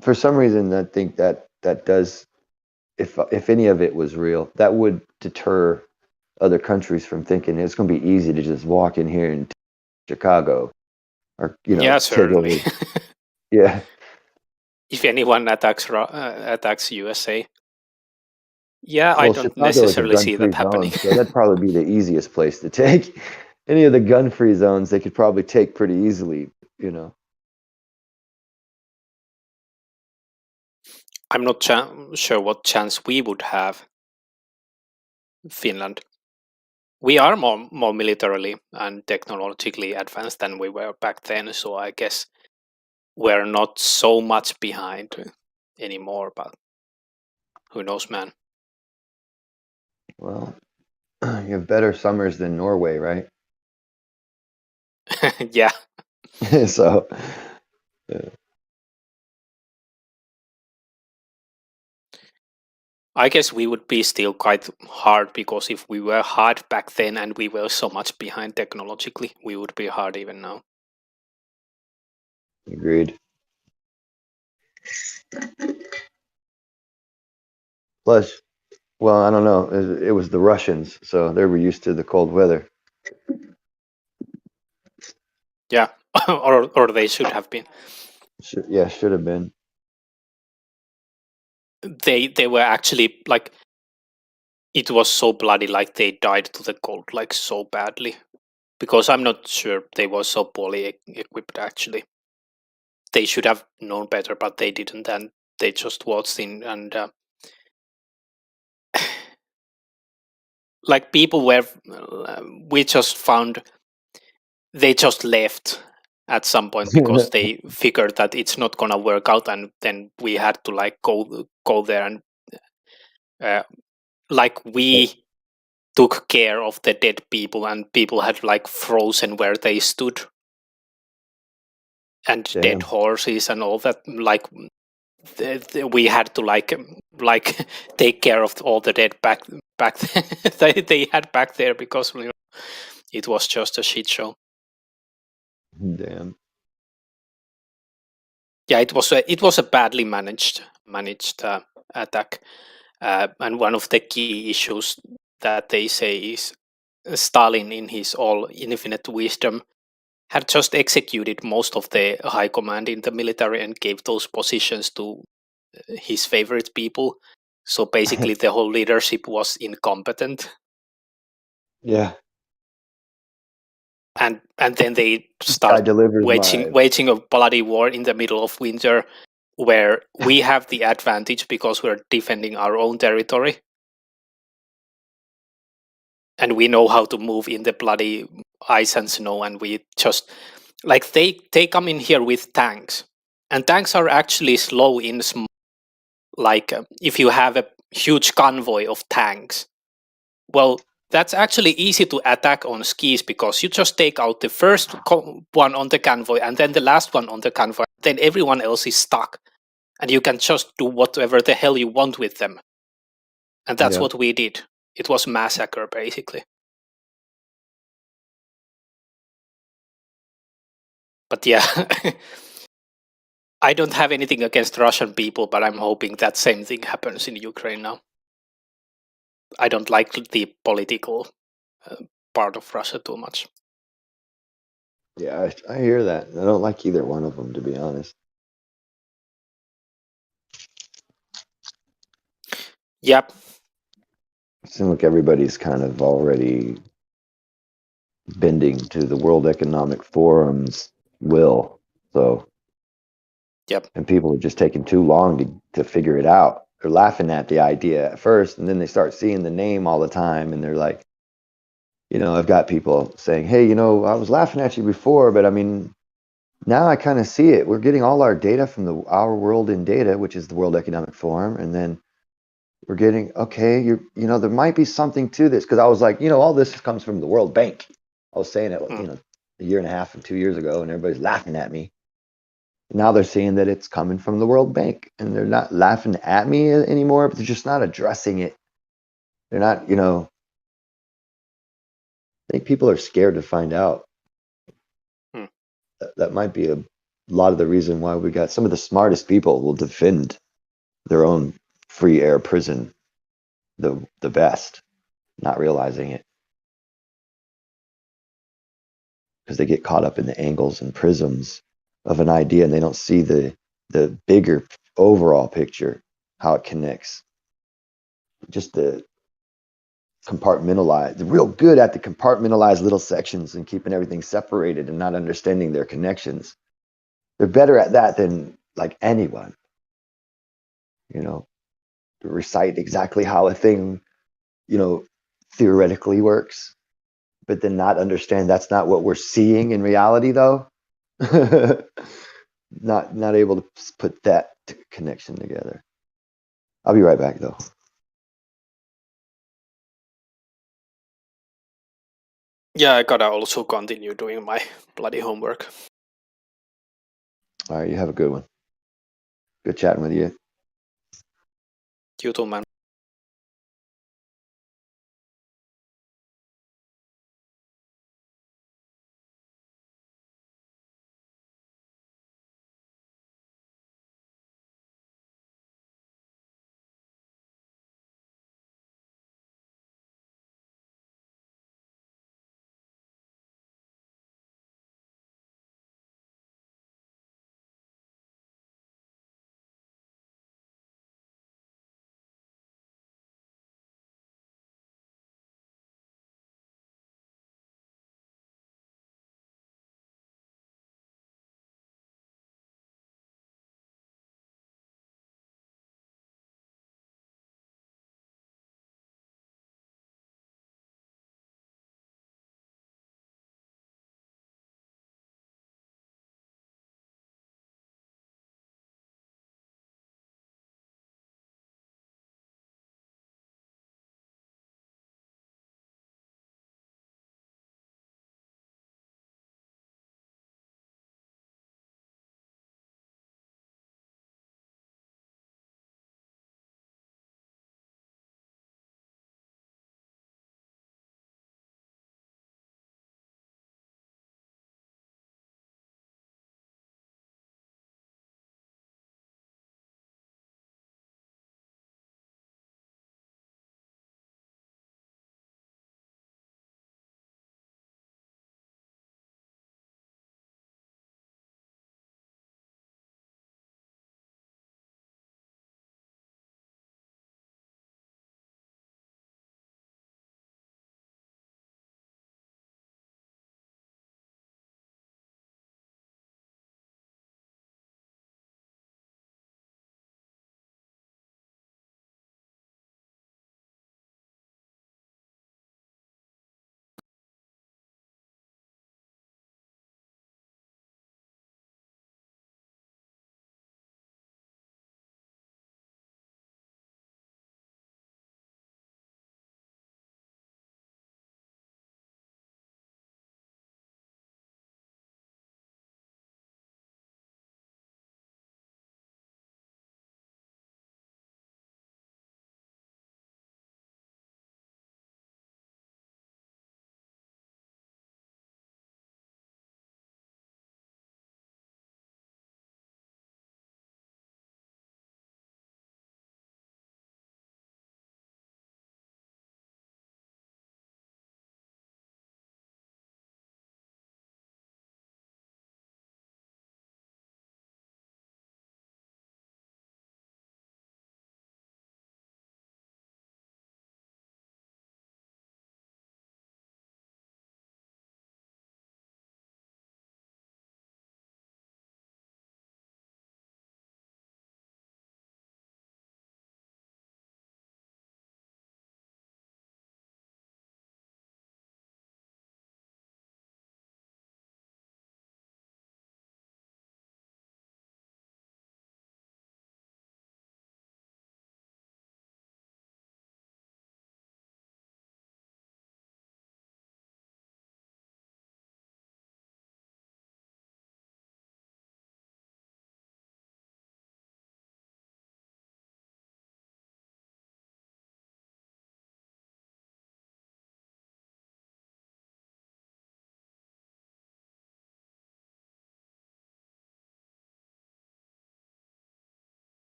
for some reason, I think that does, if any of it was real, that would deter other countries from thinking it's going to be easy to just walk in here and Chicago, or Yeah, take over. certainly. Yeah. If anyone attacks USA, yeah, I Well, don't Chicago is a necessarily see gun-free that happening. zone, so that'd probably be the easiest place to take. Any of the gun-free zones, they could probably take pretty easily. I'm not sure what chance we would have. Finland. We are more militarily and technologically advanced than we were back then, so I guess we're not so much behind anymore, but who knows, man. Well, you have better summers than Norway, right? Yeah. So, yeah. I guess we would be still quite hard, because if we were hard back then and we were so much behind technologically, we would be hard even now. Agreed. Plus, well, I don't know. It was the Russians, so they were used to the cold weather. Yeah, or they should have been. Should have been. They were actually like, it was so bloody, like they died to the cold like so badly, because I'm not sure they were so poorly equipped actually. They should have known better, but they didn't, and they just waltzed in, and like people were, we just found they just left at some point because they figured that it's not gonna work out, and then we had to like go there, and like we took care of the dead people, and people had like frozen where they stood, and dead horses and all that. Like we had to like take care of all the dead back they had back there, because it was just a shit show. Damn. Yeah, it was a badly managed attack, and one of the key issues that they say is Stalin, in his all infinite wisdom, had just executed most of the high command in the military and gave those positions to his favorite people. So basically, the whole leadership was incompetent. Yeah. And then they start waging a bloody war in the middle of winter, where we have the advantage because we're defending our own territory. And we know how to move in the bloody ice and snow, and we just, like, they come in here with tanks. And tanks are actually slow in small, like, if you have a huge convoy of tanks, well, that's actually easy to attack on skis, because you just take out the first one on the convoy and then the last one on the convoy. Then everyone else is stuck, and you can just do whatever the hell you want with them. And that's what we did. It was massacre, basically. But yeah, I don't have anything against Russian people, but I'm hoping that same thing happens in Ukraine now. I don't like the political part of Russia too much. Yeah, I hear that. I don't like either one of them, to be honest. Yep. It seems like everybody's kind of already bending to the World Economic Forum's will. So, yep. And people are just taking too long to figure it out. They're laughing at the idea at first, and then they start seeing the name all the time, and they're like, I've got people saying, hey, I was laughing at you before, but I mean, now I kind of see it. We're getting all our data from our world in data, which is the World Economic Forum. And then we're getting, okay, there might be something to this. Cause I was like, all this comes from the World Bank. I was saying it, a year and a half and 2 years ago, and everybody's laughing at me. Now they're saying that it's coming from the World Bank, and they're not laughing at me anymore, but they're just not addressing it. They're not, I think people are scared to find out. That might be a lot of the reason why we got some of the smartest people will defend their own free air prison the best, not realizing it. Because they get caught up in the angles and prisms of an idea, and they don't see the bigger overall picture, how it connects. Just the compartmentalize, they're real good at the compartmentalized little sections and keeping everything separated and not understanding their connections. They're better at that than like anyone, to recite exactly how a thing, theoretically works, but then not understand that's not what we're seeing in reality though. Not able to put that connection together. I'll be right back though. Yeah, I gotta also continue doing my bloody homework. All right, you have a good one. Good chatting with you. You too, man.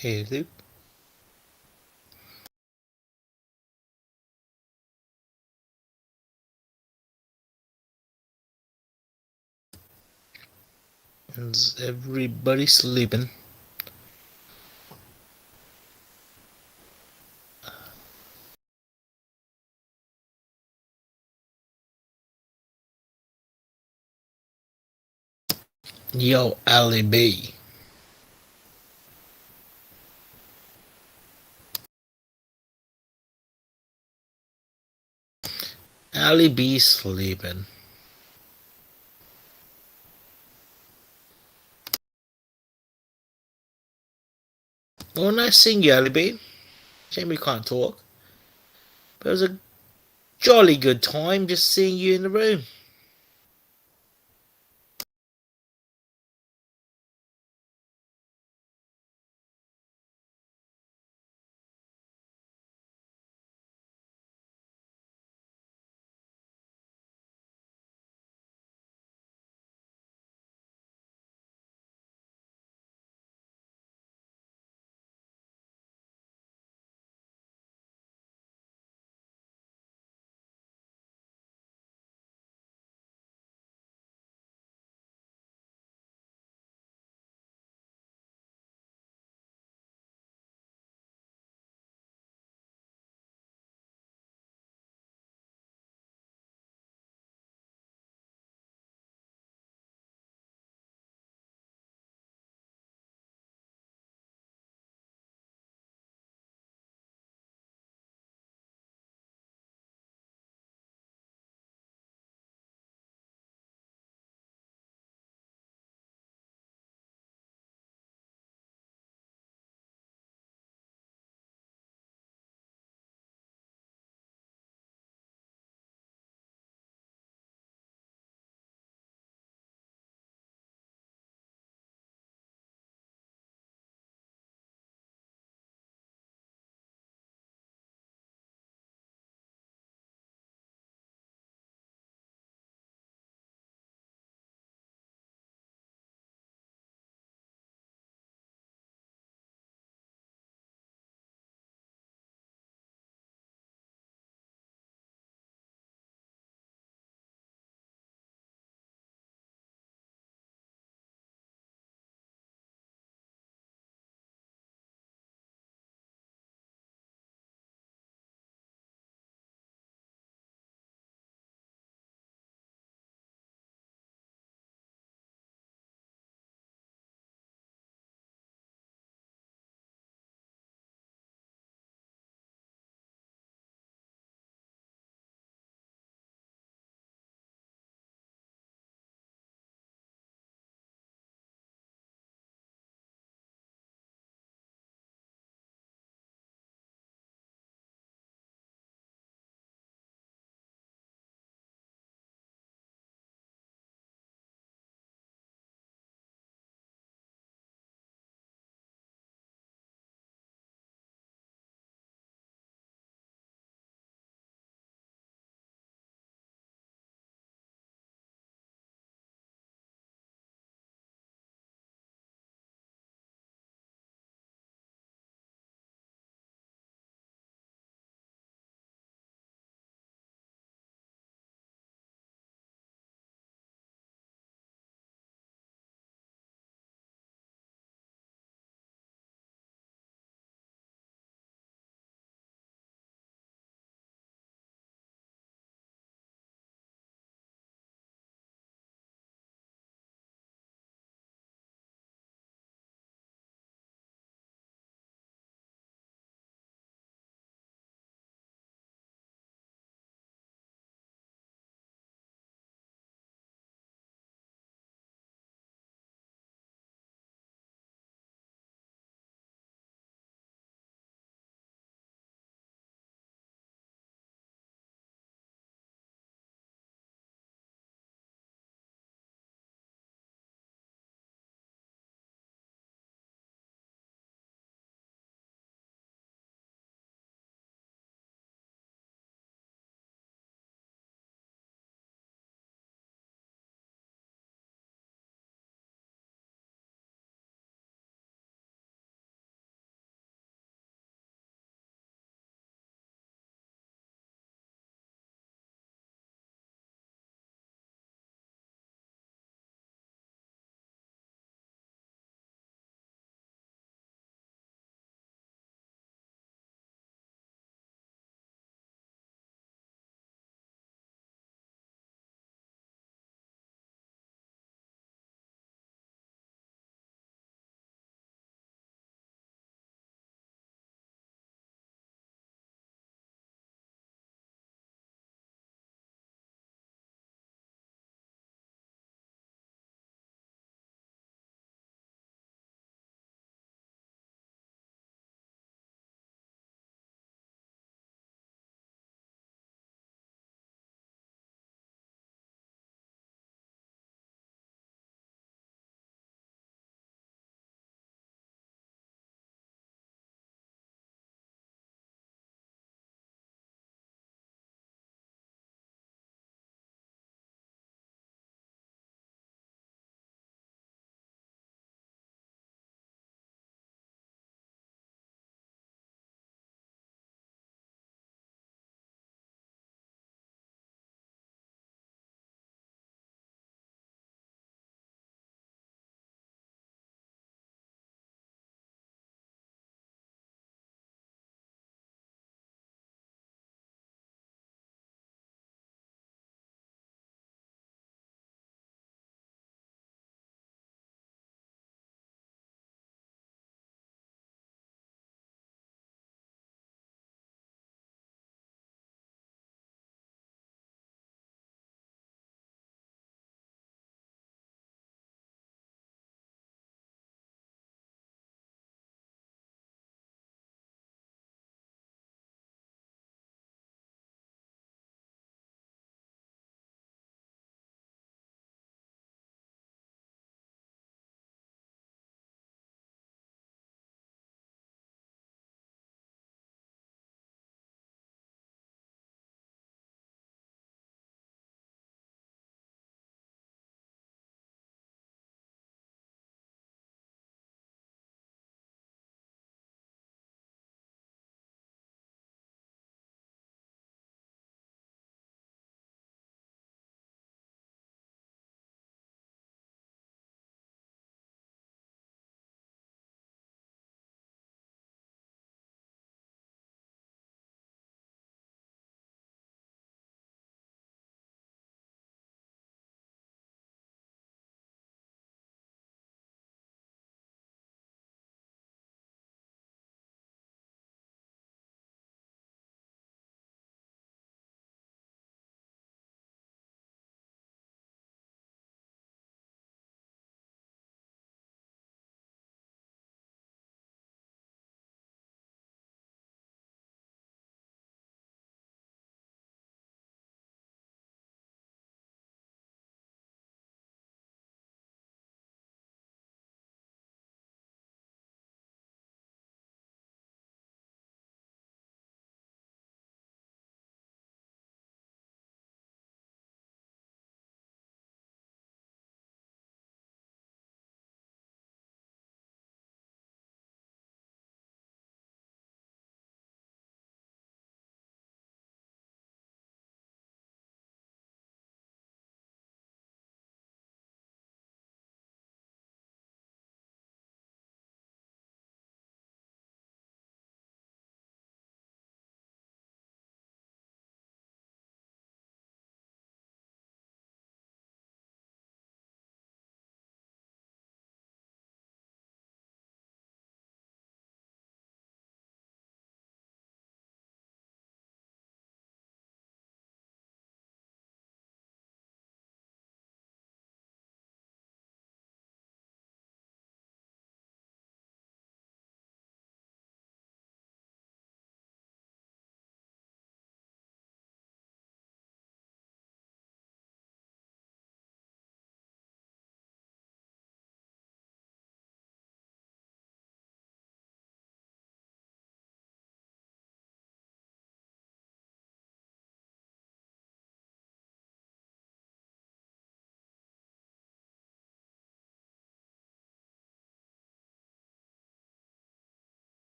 Hello. Is everybody sleeping? Yo, Ali B. Ali B sleeping. Well, nice seeing you, Ali B. Shame we can't talk. But it was a jolly good time just seeing you in the room.